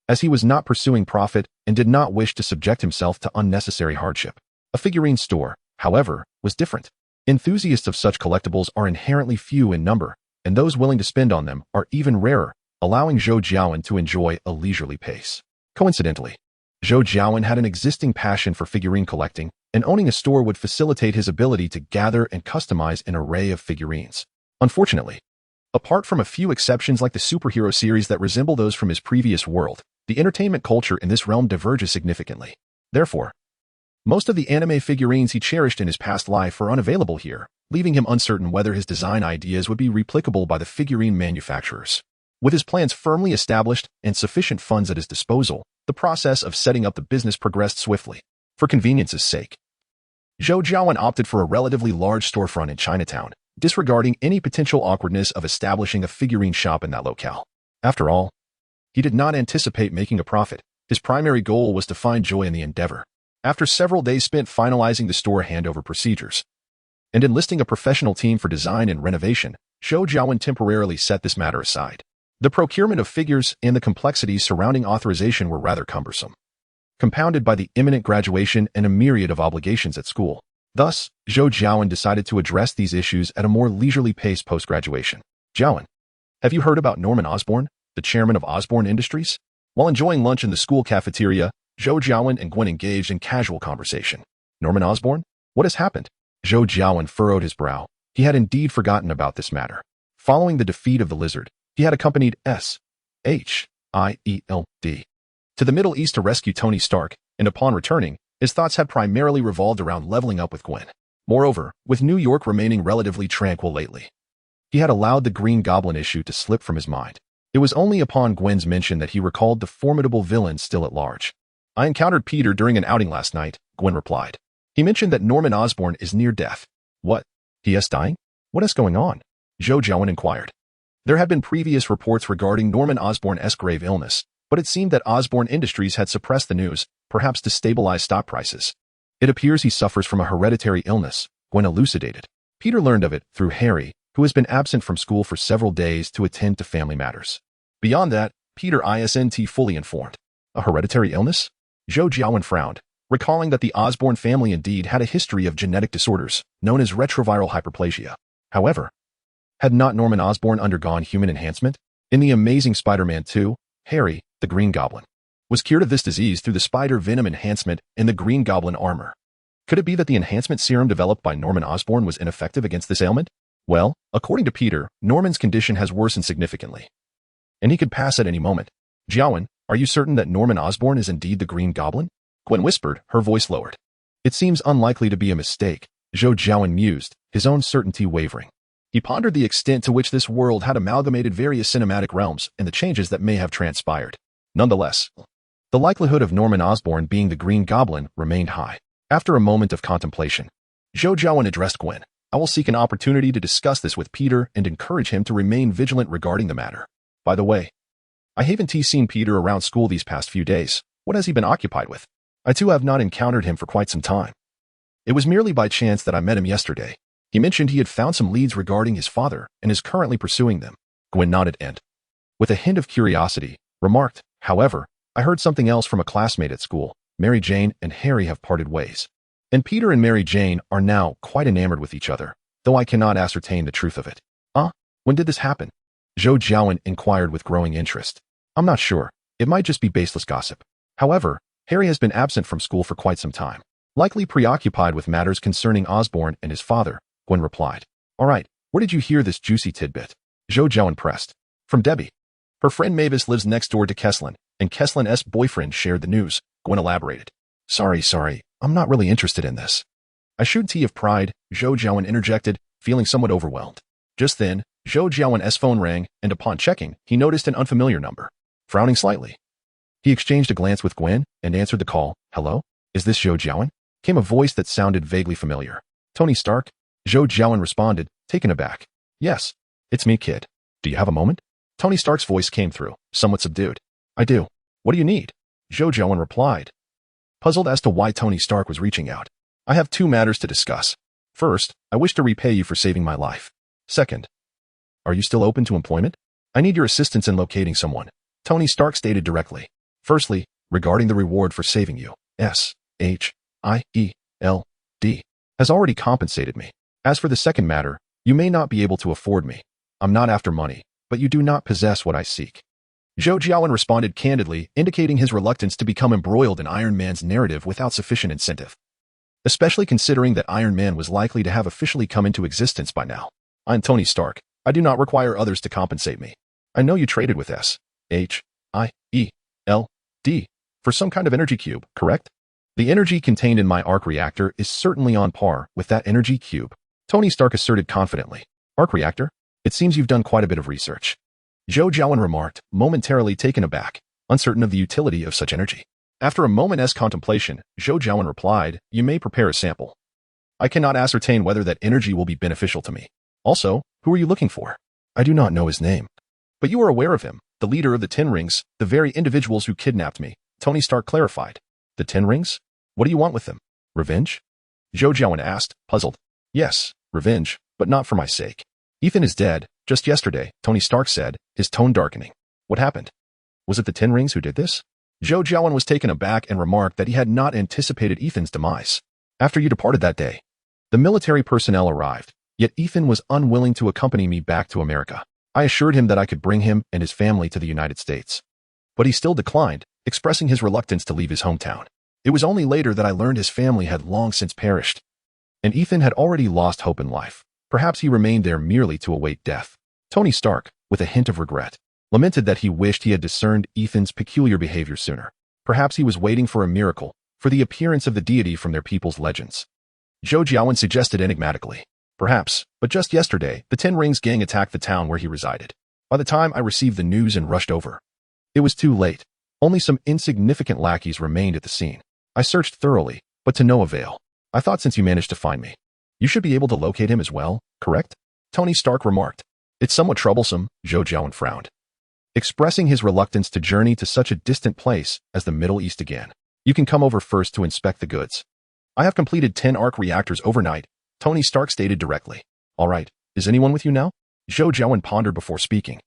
Speaker 1: as he was not pursuing profit and did not wish to subject himself to unnecessary hardship. A figurine store, however, was different. Enthusiasts of such collectibles are inherently few in number, and those willing to spend on them are even rarer, allowing Zhou Jiawen to enjoy a leisurely pace. Coincidentally, Zhou Jiawen had an existing passion for figurine collecting, and owning a store would facilitate his ability to gather and customize an array of figurines. Unfortunately, apart from a few exceptions like the superhero series that resemble those from his previous world, the entertainment culture in this realm diverges significantly. Therefore, most of the anime figurines he cherished in his past life are unavailable here, leaving him uncertain whether his design ideas would be replicable by the figurine manufacturers. With his plans firmly established and sufficient funds at his disposal, the process of setting up the business progressed swiftly. For convenience's sake, Zhou Jiawen opted for a relatively large storefront in Chinatown, disregarding any potential awkwardness of establishing a figurine shop in that locale. After all, he did not anticipate making a profit. His primary goal was to find joy in the endeavor. After several days spent finalizing the store handover procedures and enlisting a professional team for design and renovation, Zhou Jiawen temporarily set this matter aside. The procurement of figures and the complexities surrounding authorization were rather cumbersome, compounded by the imminent graduation and a myriad of obligations at school. Thus, Zhou Jiawen decided to address these issues at a more leisurely pace post-graduation. Jiawen, have you heard about Norman Osborn, the chairman of Osborn Industries? While enjoying lunch in the school cafeteria, Zhou Jiawen and Gwen engaged in casual conversation. Norman Osborn? What has happened? Zhou Jiawen furrowed his brow. He had indeed forgotten about this matter. Following the defeat of the Lizard, he had accompanied S.H.I.E.L.D. to the Middle East to rescue Tony Stark, and upon returning, his thoughts had primarily revolved around leveling up with Gwen. Moreover, with New York remaining relatively tranquil lately, he had allowed the Green Goblin issue to slip from his mind. It was only upon Gwen's mention that he recalled the formidable villain still at large. I encountered Peter during an outing last night, Gwen replied. He mentioned that Norman Osborn is near death. What? He is dying? What is going on? Zhou Jiawen inquired. There had been previous reports regarding Norman Osborn's grave illness, but it seemed that Osborn Industries had suppressed the news, perhaps to stabilize stock prices. It appears he suffers from a hereditary illness, Gwen elucidated. Peter learned of it through Harry, who has been absent from school for several days to attend to family matters. Beyond that, Peter isn't fully informed. A hereditary illness? Zhou Jiawen frowned, recalling that the Osborn family indeed had a history of genetic disorders, known as retroviral hyperplasia. However, had not Norman Osborn undergone human enhancement? In The Amazing Spider-Man 2, Harry, the Green Goblin, was cured of this disease through the spider venom enhancement in the Green Goblin armor. Could it be that the enhancement serum developed by Norman Osborn was ineffective against this ailment? Well, according to Peter, Norman's condition has worsened significantly, and he could pass at any moment. Jiawen, are you certain that Norman Osborn is indeed the Green Goblin? Gwen whispered, her voice lowered. It seems unlikely to be a mistake, Zhou Jiawen mused, his own certainty wavering. He pondered the extent to which this world had amalgamated various cinematic realms and the changes that may have transpired. Nonetheless, the likelihood of Norman Osborn being the Green Goblin remained high. After a moment of contemplation, Zhou Jiawen addressed Gwen. I will seek an opportunity to discuss this with Peter and encourage him to remain vigilant regarding the matter. By the way, I haven't seen Peter around school these past few days. What has he been occupied with? I too have not encountered him for quite some time. It was merely by chance that I met him yesterday. He mentioned he had found some leads regarding his father and is currently pursuing them. Gwen nodded and, with a hint of curiosity, remarked, however, I heard something else from a classmate at school. Mary Jane and Harry have parted ways. And Peter and Mary Jane are now quite enamored with each other, though I cannot ascertain the truth of it. When did this happen? Zhou Jiawen inquired with growing interest. I'm not sure. It might just be baseless gossip. However, Harry has been absent from school for quite some time, likely preoccupied with matters concerning Osborn and his father, Gwen replied. All right, where did you hear this juicy tidbit? Zhou Jiawen pressed. From Debbie. Her friend Mavis lives next door to Kesslin, and Kesslin's boyfriend shared the news, Gwen elaborated. Sorry, I'm not really interested in this. I should tea of pride, Zhou Jiawen interjected, feeling somewhat overwhelmed. Just then, Zhou Jiawen's phone rang, and upon checking, he noticed an unfamiliar number. Frowning slightly, he exchanged a glance with Gwen and answered the call. Hello? Is this Zhou Jiawen? Came a voice that sounded vaguely familiar. Tony Stark? Zhou Jiawen responded, taken aback. Yes, it's me, kid. Do you have a moment? Tony Stark's voice came through, somewhat subdued. I do. What do you need? Zhou Jiawen replied, puzzled as to why Tony Stark was reaching out. I have two matters to discuss. First, I wish to repay you for saving my life. Second, Are you still open to employment? I need your assistance in locating someone, Tony Stark stated directly. Firstly, regarding the reward for saving you, SHIELD has already compensated me. As for the second matter, you may not be able to afford me. I'm not after money, but you do not possess what I seek. Zhou Jiawen responded candidly, indicating his reluctance to become embroiled in Iron Man's narrative without sufficient incentive. Especially considering that Iron Man was likely to have officially come into existence by now. I'm Tony Stark. I do not require others to compensate me. I know you traded with SHIELD for some kind of energy cube, correct? The energy contained in my arc reactor is certainly on par with that energy cube, Tony Stark asserted confidently. Arc reactor? It seems you've done quite a bit of research. Zhou Jiawen remarked, momentarily taken aback, uncertain of the utility of such energy. After a moment's contemplation, Zhou Jiawen replied, you may prepare a sample. I cannot ascertain whether that energy will be beneficial to me. Also, who are you looking for? I do not know his name. But you are aware of him, the leader of the Ten Rings, the very individuals who kidnapped me, Tony Stark clarified. The Ten Rings? What do you want with them? Revenge? Zhou Jiawen asked, puzzled. Yes, revenge, but not for my sake. Ethan is dead, just yesterday, Tony Stark said, his tone darkening. What happened? Was it the Ten Rings who did this? Zhou Jiawen was taken aback and remarked that he had not anticipated Ethan's demise. After you departed that day, the military personnel arrived, yet Ethan was unwilling to accompany me back to America. I assured him that I could bring him and his family to the United States. But he still declined, expressing his reluctance to leave his hometown. It was only later that I learned his family had long since perished, and Ethan had already lost hope in life. Perhaps he remained there merely to await death. Tony Stark, with a hint of regret, lamented that he wished he had discerned Ethan's peculiar behavior sooner. Perhaps he was waiting for a miracle, for the appearance of the deity from their people's legends. Zhou Jiawen suggested enigmatically. Perhaps, but just yesterday, the Ten Rings gang attacked the town where he resided. By the time I received the news and rushed over, it was too late. Only some insignificant lackeys remained at the scene. I searched thoroughly, but to no avail. I thought since you managed to find me, you should be able to locate him as well, correct? Tony Stark remarked. It's somewhat troublesome, Zhou Jiawen frowned, expressing his reluctance to journey to such a distant place as the Middle East again. You can come over first to inspect the goods. I have completed 10 arc reactors overnight, Tony Stark stated directly. All right, is anyone with you now? Zhou Jiawen pondered before speaking.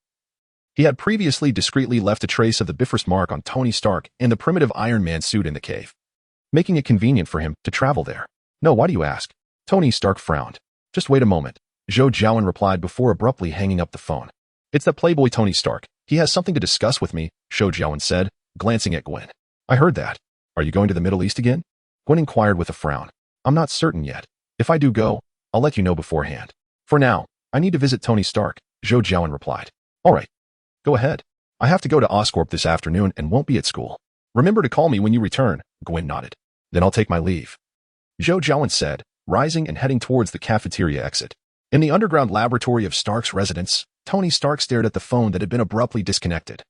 Speaker 1: He had previously discreetly left a trace of the Bifrost mark on Tony Stark and the primitive Iron Man suit in the cave, making it convenient for him to travel there. No, why do you ask? Tony Stark frowned. Just wait a moment, Zhou Jiawen replied before abruptly hanging up the phone. It's that playboy Tony Stark. He has something to discuss with me, Zhou Jiawen said, glancing at Gwen. I heard that. Are you going to the Middle East again? Gwen inquired with a frown. I'm not certain yet. If I do go, I'll let you know beforehand. For now, I need to visit Tony Stark, Zhou Jiawen replied. All right. Go ahead. I have to go to Oscorp this afternoon and won't be at school. Remember to call me when you return, Gwen nodded. Then I'll take my leave, Zhou Jiawen said, rising and heading towards the cafeteria exit. In the underground laboratory of Stark's residence, Tony Stark stared at the phone that had been abruptly disconnected,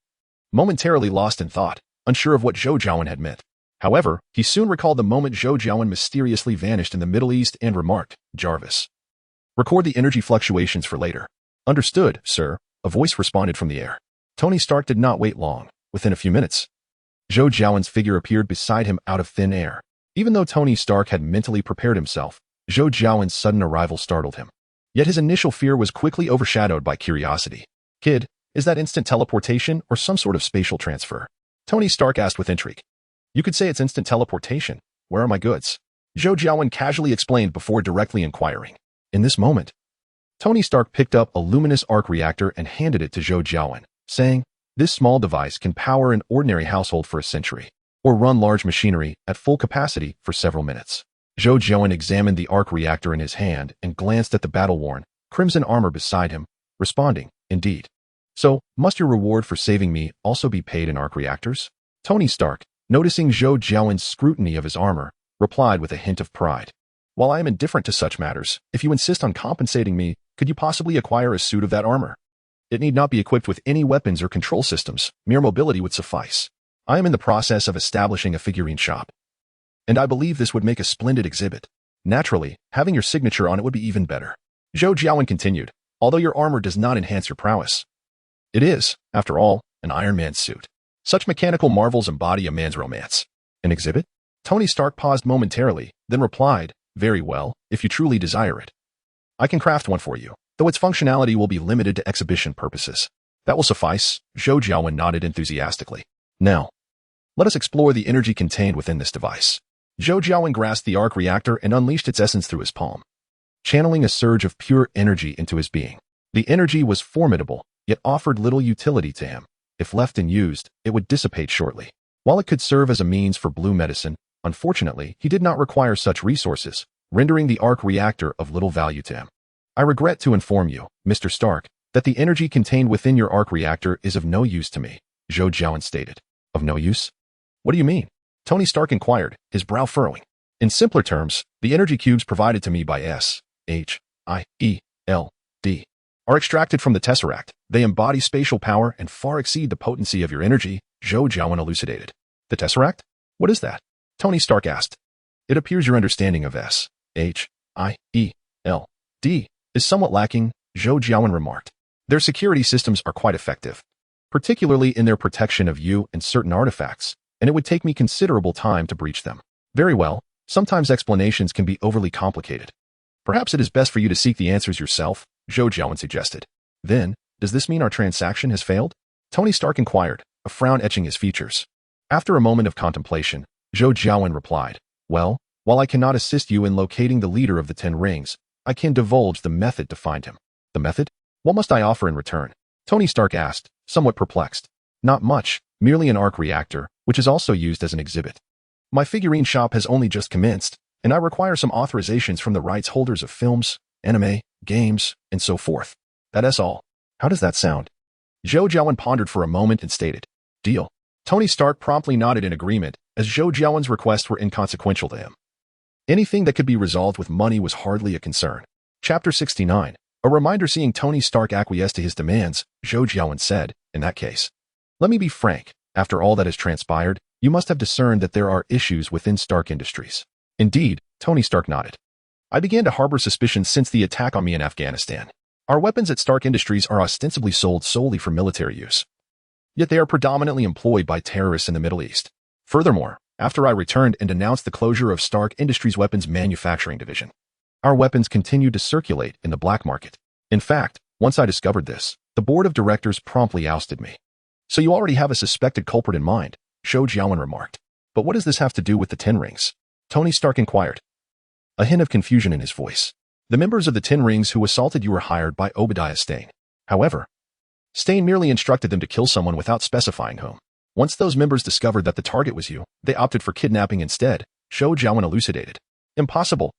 Speaker 1: momentarily lost in thought, unsure of what Zhou Jiawen had meant. However, he soon recalled the moment Zhou Jiawen mysteriously vanished in the Middle East and remarked, Jarvis, record the energy fluctuations for later. Understood, sir, a voice responded from the air. Tony Stark did not wait long. Within a few minutes, Zhou Jiawen's figure appeared beside him out of thin air. Even though Tony Stark had mentally prepared himself, Zhou Jiawen's sudden arrival startled him. Yet his initial fear was quickly overshadowed by curiosity. Kid, is that instant teleportation or some sort of spatial transfer? Tony Stark asked with intrigue. You could say it's instant teleportation. Where are my goods? Zhou Jiawen casually explained before directly inquiring. In this moment, Tony Stark picked up a luminous arc reactor and handed it to Zhou Jiawen, saying, this small device can power an ordinary household for a century, or run large machinery at full capacity for several minutes. Zhou Jiawen examined the arc reactor in his hand and glanced at the battle-worn, crimson armor beside him, responding, indeed. So, must your reward for saving me also be paid in arc reactors? Tony Stark, noticing Zhou Jiawen's scrutiny of his armor, replied with a hint of pride. While I am indifferent to such matters, if you insist on compensating me, could you possibly acquire a suit of that armor? It need not be equipped with any weapons or control systems, mere mobility would suffice. I am in the process of establishing a figurine shop, and I believe this would make a splendid exhibit. Naturally, having your signature on it would be even better. Zhou Jiawen continued, although your armor does not enhance your prowess. It is, after all, an Iron Man suit. Such mechanical marvels embody a man's romance. An exhibit? Tony Stark paused momentarily, then replied, very well, if you truly desire it. I can craft one for you. though its functionality will be limited to exhibition purposes. That will suffice, Zhou Jiawen nodded enthusiastically. Now, let us explore the energy contained within this device. Zhou Jiawen grasped the arc reactor and unleashed its essence through his palm, channeling a surge of pure energy into his being. The energy was formidable, yet offered little utility to him. If left unused, it would dissipate shortly. While it could serve as a means for blue medicine, unfortunately, he did not require such resources, rendering the arc reactor of little value to him. I regret to inform you, Mr. Stark, that the energy contained within your arc reactor is of no use to me, Zhou Jiawen stated. Of no use? What do you mean? Tony Stark inquired, his brow furrowing. In simpler terms, the energy cubes provided to me by S.H.I.E.L.D. are extracted from the Tesseract. They embody spatial power and far exceed the potency of your energy, Zhou Jiawen elucidated. The Tesseract? What is that? Tony Stark asked. It appears your understanding of S.H.I.E.L.D. is somewhat lacking, Zhou Jiawen remarked. Their security systems are quite effective, particularly in their protection of you and certain artifacts, and it would take me considerable time to breach them. Very well, sometimes explanations can be overly complicated. Perhaps it is best for you to seek the answers yourself, Zhou Jiawen suggested. Then, does this mean our transaction has failed? Tony Stark inquired, a frown etching his features. After a moment of contemplation, Zhou Jiawen replied, well, while I cannot assist you in locating the leader of the 10 rings, I can divulge the method to find him. The method? What must I offer in return? Tony Stark asked, somewhat perplexed. Not much, merely an arc reactor, which is also used as an exhibit. My figurine shop has only just commenced, and I require some authorizations from the rights holders of films, anime, games, and so forth. That's all. How does that sound? Zhou Jiawen pondered for a moment and stated, deal. Tony Stark promptly nodded in agreement, as Zhou Jiawen's requests were inconsequential to him. Anything that could be resolved with money was hardly a concern. Chapter 69. A reminder. Seeing Tony Stark acquiesce to his demands, Zhou Jiawen said, in that case, let me be frank, after all that has transpired, you must have discerned that there are issues within Stark Industries. Indeed, Tony Stark nodded. I began to harbor suspicions since the attack on me in Afghanistan. Our weapons at Stark Industries are ostensibly sold solely for military use. Yet they are predominantly employed by terrorists in the Middle East. Furthermore, after I returned and announced the closure of Stark Industries' weapons manufacturing division, our weapons continued to circulate in the black market. In fact, once I discovered this, the board of directors promptly ousted me. So you already have a suspected culprit in mind, Zhou Jiawen remarked. But what does this have to do with the 10 rings? Tony Stark inquired, a hint of confusion in his voice. The members of the 10 rings who assaulted you were hired by Obadiah Stane. However, Stane merely instructed them to kill someone without specifying whom. Once those members discovered that the target was you, they opted for kidnapping instead, Zhou Jiawen elucidated. Impossible,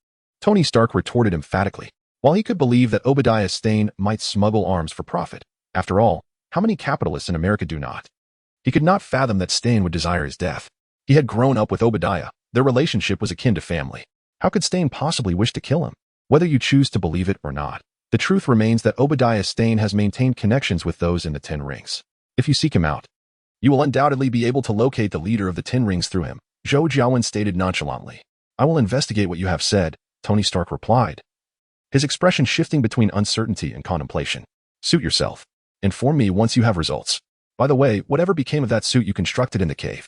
Speaker 1: Tony Stark retorted emphatically. While he could believe that Obadiah Stane might smuggle arms for profit, after all, how many capitalists in America do not? He could not fathom that Stane would desire his death. He had grown up with Obadiah. Their relationship was akin to family. How could Stane possibly wish to kill him? Whether you choose to believe it or not, the truth remains that Obadiah Stane has maintained connections with those in the 10 rings. If you seek him out, you will undoubtedly be able to locate the leader of the 10 rings through him, Zhou Jiawen stated nonchalantly. I will investigate what you have said, Tony Stark replied, his expression shifting between uncertainty and contemplation. Suit yourself. Inform me once you have results. By the way, whatever became of that suit you constructed in the cave?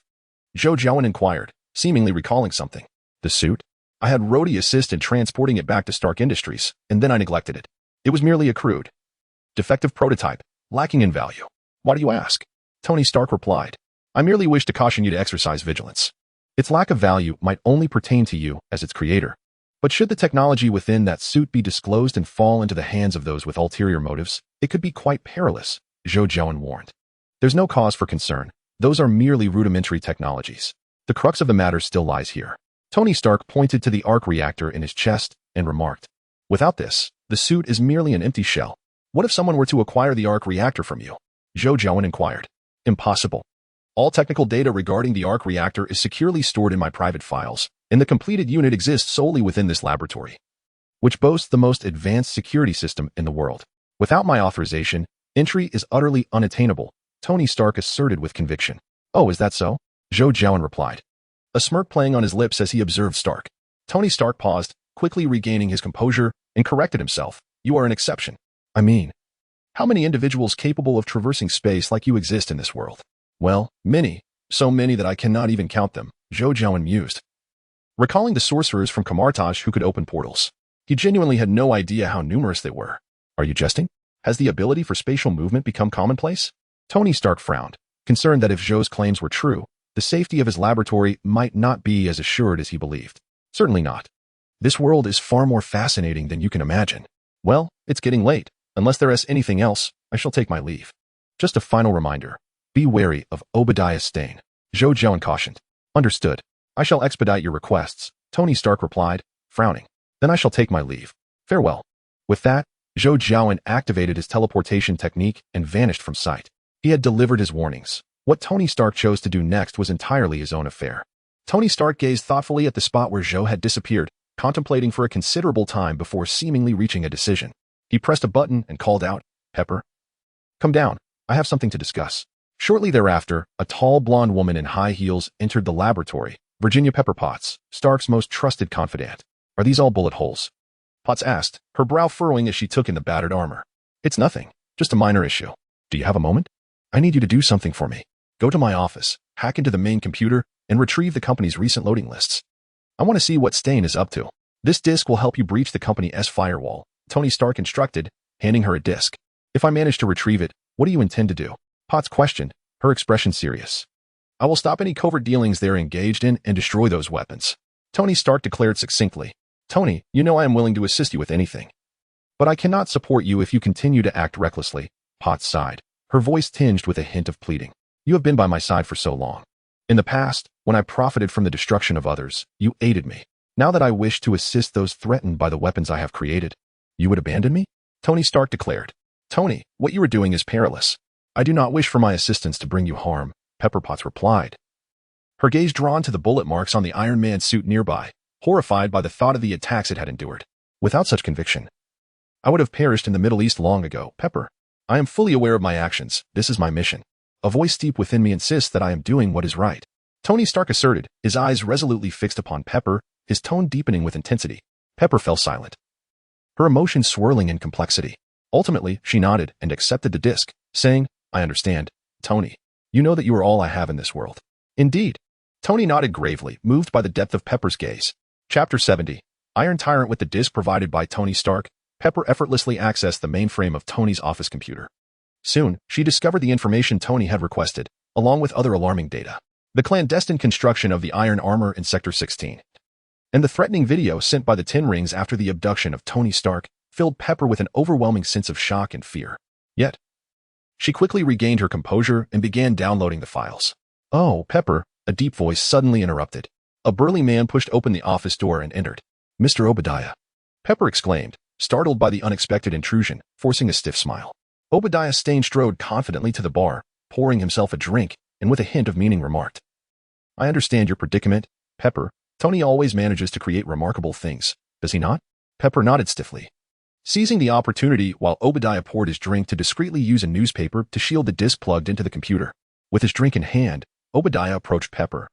Speaker 1: Zhou Jiawen inquired, seemingly recalling something. The suit? I had Rhodey assist in transporting it back to Stark Industries, and then I neglected it. It was merely a crude, defective prototype, lacking in value. Why do you ask? Tony Stark replied. I merely wish to caution you to exercise vigilance. Its lack of value might only pertain to you as its creator. But should the technology within that suit be disclosed and fall into the hands of those with ulterior motives, it could be quite perilous, Zhou Jiawen warned. There's no cause for concern. Those are merely rudimentary technologies. The crux of the matter still lies here. Tony Stark pointed to the arc reactor in his chest and remarked, without this, the suit is merely an empty shell. What if someone were to acquire the arc reactor from you? Zhou Jiawen inquired. Impossible. All technical data regarding the arc reactor is securely stored in my private files, and the completed unit exists solely within this laboratory, which boasts the most advanced security system in the world. Without my authorization, entry is utterly unattainable, Tony Stark asserted with conviction. Oh, is that so? Zhou Jiawen replied, a smirk playing on his lips as he observed Stark. Tony Stark paused, quickly regaining his composure, and corrected himself. You are an exception. I mean, how many individuals capable of traversing space like you exist in this world? Well, many. So many that I cannot even count them, Zhou Jiawen mused, recalling the sorcerers from Kamartaj who could open portals. He genuinely had no idea how numerous they were. Are you jesting? Has the ability for spatial movement become commonplace? Tony Stark frowned, concerned that if Zhou's claims were true, the safety of his laboratory might not be as assured as he believed. Certainly not. This world is far more fascinating than you can imagine. Well, it's getting late. Unless there is anything else, I shall take my leave. Just a final reminder. Be wary of Obadiah Stane. Zhou Jiawen cautioned. Understood. I shall expedite your requests, Tony Stark replied, frowning. Then I shall take my leave. Farewell. With that, Zhou Jiawen activated his teleportation technique and vanished from sight. He had delivered his warnings. What Tony Stark chose to do next was entirely his own affair. Tony Stark gazed thoughtfully at the spot where Zhou had disappeared, contemplating for a considerable time before seemingly reaching a decision. He pressed a button and called out, Pepper. Come down. I have something to discuss. Shortly thereafter, a tall blonde woman in high heels entered the laboratory. Virginia Pepper Potts, Stark's most trusted confidant. Are these all bullet holes? Potts asked, her brow furrowing as she took in the battered armor. It's nothing. Just a minor issue. Do you have a moment? I need you to do something for me. Go to my office, hack into the main computer, and retrieve the company's recent loading lists. I want to see what Stane is up to. This disk will help you breach the company's firewall, Tony Stark instructed, handing her a disk. If I manage to retrieve it, what do you intend to do? Potts questioned, her expression serious. I will stop any covert dealings they're engaged in and destroy those weapons. Tony Stark declared succinctly. Tony, you know I am willing to assist you with anything. But I cannot support you if you continue to act recklessly, Potts sighed, her voice tinged with a hint of pleading. You have been by my side for so long. In the past, when I profited from the destruction of others, you aided me. Now that I wish to assist those threatened by the weapons I have created, you would abandon me? Tony Stark declared. Tony, what you are doing is perilous. I do not wish for my assistance to bring you harm, Pepper Potts replied. Her gaze drawn to the bullet marks on the Iron Man suit nearby, horrified by the thought of the attacks it had endured. Without such conviction, I would have perished in the Middle East long ago, Pepper. I am fully aware of my actions. This is my mission. A voice deep within me insists that I am doing what is right. Tony Stark asserted, his eyes resolutely fixed upon Pepper, his tone deepening with intensity. Pepper fell silent, her emotions swirling in complexity. Ultimately, she nodded and accepted the disc, saying, I understand, Tony. You know that you are all I have in this world. Indeed. Tony nodded gravely, moved by the depth of Pepper's gaze. Chapter 70. Iron Tyrant. With the disc provided by Tony Stark, Pepper effortlessly accessed the mainframe of Tony's office computer. Soon, she discovered the information Tony had requested, along with other alarming data. The clandestine construction of the iron armor in Sector 16. And the threatening video sent by the Ten Rings after the abduction of Tony Stark filled Pepper with an overwhelming sense of shock and fear. Yet, she quickly regained her composure and began downloading the files. Oh, Pepper, a deep voice suddenly interrupted. A burly man pushed open the office door and entered. Mr. Obadiah. Pepper exclaimed, startled by the unexpected intrusion, forcing a stiff smile. Obadiah Stane strode confidently to the bar, pouring himself a drink, and with a hint of meaning remarked. I understand your predicament, Pepper. Tony always manages to create remarkable things, does he not? Pepper nodded stiffly, seizing the opportunity while Obadiah poured his drink to discreetly use a newspaper to shield the disc plugged into the computer. With his drink in hand, Obadiah approached Pepper,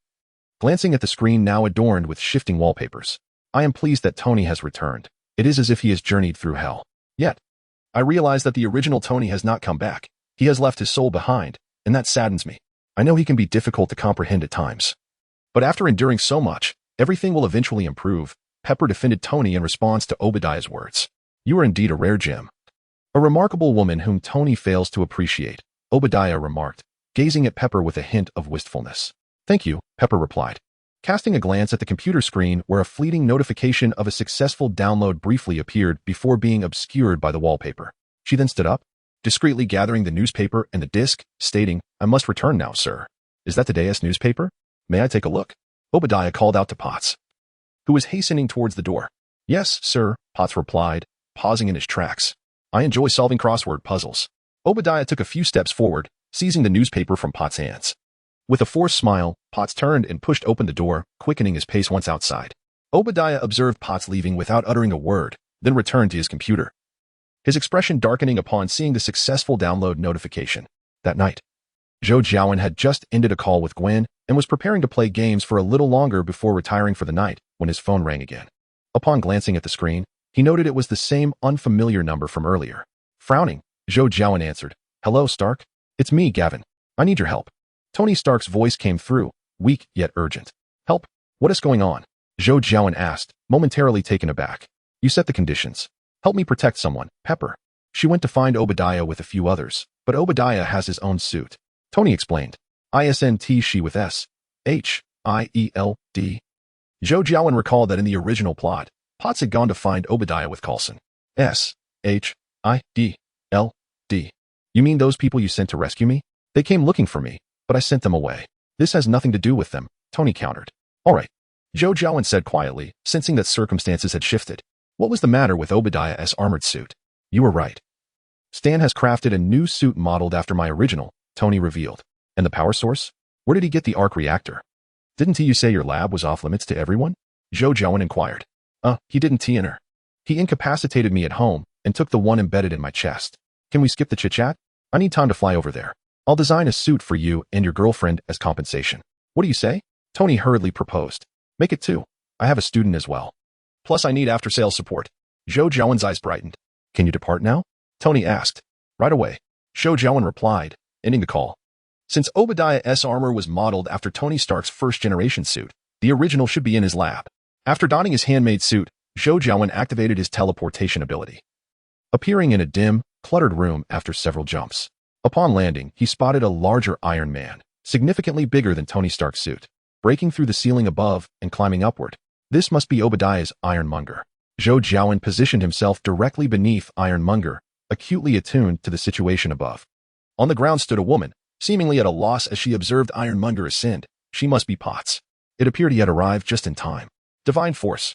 Speaker 1: glancing at the screen now adorned with shifting wallpapers. I am pleased that Tony has returned. It is as if he has journeyed through hell. Yet, I realize that the original Tony has not come back. He has left his soul behind, and that saddens me. I know he can be difficult to comprehend at times. But after enduring so much, everything will eventually improve, Pepper defended Tony in response to Obadiah's words. You are indeed a rare gem. A remarkable woman whom Tony fails to appreciate, Obadiah remarked, gazing at Pepper with a hint of wistfulness. Thank you, Pepper replied, casting a glance at the computer screen where a fleeting notification of a successful download briefly appeared before being obscured by the wallpaper. She then stood up, discreetly gathering the newspaper and the disc, stating, I must return now, sir. Is that today's newspaper? May I take a look? Obadiah called out to Potts, who was hastening towards the door. Yes, sir, Potts replied, pausing in his tracks. I enjoy solving crossword puzzles. Obadiah took a few steps forward, seizing the newspaper from Potts' hands. With a forced smile, Potts turned and pushed open the door, quickening his pace once outside. Obadiah observed Potts leaving without uttering a word, then returned to his computer, his expression darkening upon seeing the successful download notification. That night, Zhou Jiawen had just ended a call with Gwen and was preparing to play games for a little longer before retiring for the night when his phone rang again. Upon glancing at the screen, he noted it was the same unfamiliar number from earlier. Frowning, Zhou Jiawen answered, Hello, Stark. It's me, Gavin. I need your help. Tony Stark's voice came through, weak yet urgent. Help? What is going on? Zhou Jiawen asked, momentarily taken aback. You set the conditions. Help me protect someone, Pepper. She went to find Obadiah with a few others, but Obadiah has his own suit. Tony explained. ISNT she with S. H-I-E-L-D. Zhou Jiawen recalled that in the original plot, Potts had gone to find Obadiah with Coulson. S-H-I-D-L-D. You mean those people you sent to rescue me? They came looking for me, but I sent them away. This has nothing to do with them, Tony countered. All right, Zhou Jiawen said quietly, sensing that circumstances had shifted. What was the matter with Obadiah's armored suit? You were right. Stan has crafted a new suit modeled after my original, Tony revealed. And the power source? Where did he get the arc reactor? Didn't you say your lab was off limits to everyone? Zhou Jiawen inquired. He didn't enter. He incapacitated me at home and took the one embedded in my chest. Can we skip the chit-chat? I need time to fly over there. I'll design a suit for you and your girlfriend as compensation. What do you say? Tony hurriedly proposed. Make it two. I have a student as well. Plus I need after-sales support. Zhou Jiawen's eyes brightened. Can you depart now? Tony asked. Right away. Zhou Jiawen replied, ending the call. Since Obadiah's armor was modeled after Tony Stark's first-generation suit, the original should be in his lab. After donning his handmade suit, Zhou Jiawen activated his teleportation ability, appearing in a dim, cluttered room after several jumps. Upon landing, he spotted a larger Iron Man, significantly bigger than Tony Stark's suit, breaking through the ceiling above and climbing upward. This must be Obadiah's Ironmonger. Zhou Jiawen positioned himself directly beneath Ironmonger, acutely attuned to the situation above. On the ground stood a woman, seemingly at a loss as she observed Ironmonger ascend. She must be Potts. It appeared he had arrived just in time. Divine Force.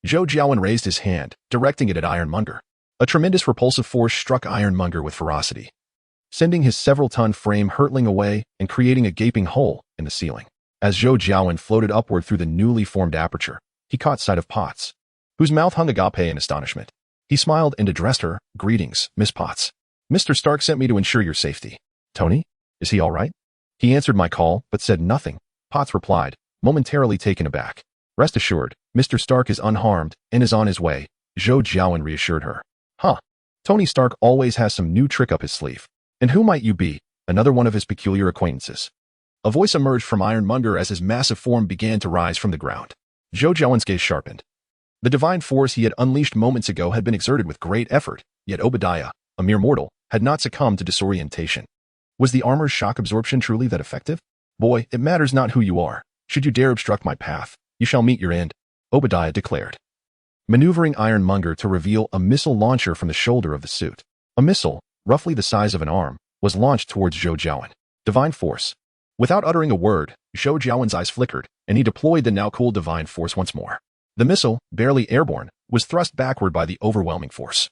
Speaker 1: Zhou Jiawen raised his hand, directing it at Ironmonger. A tremendous repulsive force struck Ironmonger with ferocity, sending his several-ton frame hurtling away and creating a gaping hole in the ceiling. As Zhou Jiawen floated upward through the newly formed aperture, he caught sight of Potts, whose mouth hung agape in astonishment. He smiled and addressed her. Greetings, Miss Potts. Mr. Stark sent me to ensure your safety. Tony? Is he all right? He answered my call, but said nothing. Potts replied, momentarily taken aback. Rest assured, Mr. Stark is unharmed and is on his way, Zhou Jiawen reassured her. Tony Stark always has some new trick up his sleeve. And who might you be? Another one of his peculiar acquaintances. A voice emerged from Ironmonger as his massive form began to rise from the ground. Zhou Jiawen's gaze sharpened. The divine force he had unleashed moments ago had been exerted with great effort, yet Obadiah, a mere mortal, had not succumbed to disorientation. Was the armor's shock absorption truly that effective? Boy, it matters not who you are. Should you dare obstruct my path, you shall meet your end, Obadiah declared, maneuvering Ironmonger to reveal a missile launcher from the shoulder of the suit. A missile, roughly the size of an arm, was launched towards Zhou Jiawen. Divine Force. Without uttering a word, Zhou Jiawen's eyes flickered, and he deployed the now-cool Divine Force once more. The missile, barely airborne, was thrust backward by the overwhelming force,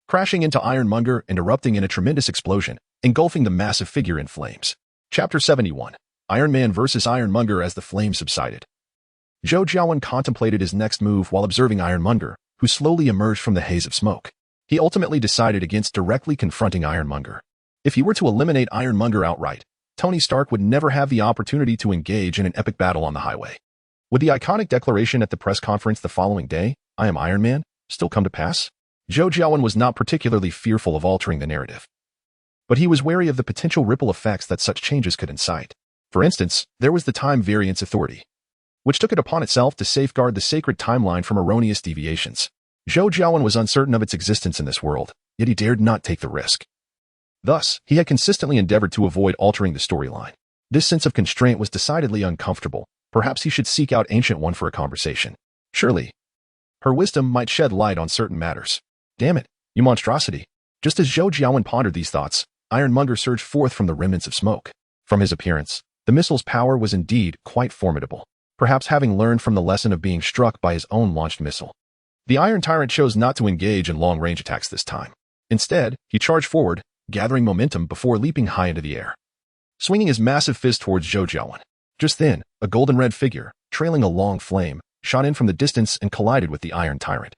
Speaker 1: crashing into Ironmonger and erupting in a tremendous explosion, engulfing the massive figure in flames. Chapter 71. Iron Man vs. Ironmonger. As the flames subsided, Zhou Jiawen contemplated his next move while observing Ironmonger, who slowly emerged from the haze of smoke. He ultimately decided against directly confronting Ironmonger. If he were to eliminate Ironmonger outright, Tony Stark would never have the opportunity to engage in an epic battle on the highway. Would the iconic declaration at the press conference the following day, "I am Iron Man," still come to pass? Zhou Jiawen was not particularly fearful of altering the narrative, but he was wary of the potential ripple effects that such changes could incite. For instance, there was the Time Variance Authority, which took it upon itself to safeguard the sacred timeline from erroneous deviations. Zhou Jiawen was uncertain of its existence in this world, yet he dared not take the risk. Thus, he had consistently endeavored to avoid altering the storyline. This sense of constraint was decidedly uncomfortable. Perhaps he should seek out Ancient One for a conversation. Surely, her wisdom might shed light on certain matters. Damn it, you monstrosity. Just as Zhou Jiawen pondered these thoughts, Ironmonger surged forth from the remnants of smoke. From his appearance, the missile's power was indeed quite formidable, perhaps having learned from the lesson of being struck by his own launched missile. The Iron Tyrant chose not to engage in long-range attacks this time. Instead, he charged forward, gathering momentum before leaping high into the air, swinging his massive fist towards Zhou Jiawen. Just then, a golden-red figure, trailing a long flame, shot in from the distance and collided with the Iron Tyrant,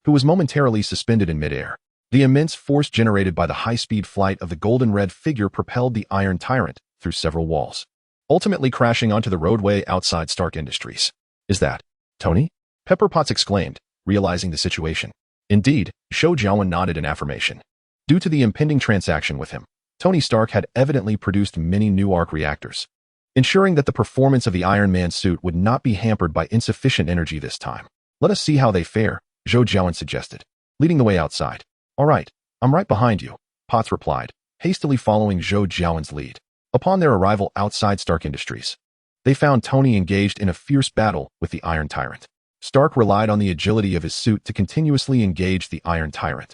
Speaker 1: who was momentarily suspended in midair. The immense force generated by the high-speed flight of the golden-red figure propelled the Iron Tyrant through several walls, ultimately crashing onto the roadway outside Stark Industries. Is that Tony? Pepper Potts exclaimed, realizing the situation. Indeed, Zhou Jiawen nodded in affirmation. Due to the impending transaction with him, Tony Stark had evidently produced many new arc reactors, ensuring that the performance of the Iron Man suit would not be hampered by insufficient energy this time. Let us see how they fare, Zhou Jiawen suggested, leading the way outside. All right, I'm right behind you, Potts replied, hastily following Zhou Jiawen's lead. Upon their arrival outside Stark Industries, they found Tony engaged in a fierce battle with the Iron Tyrant. Stark relied on the agility of his suit to continuously engage the Iron Tyrant.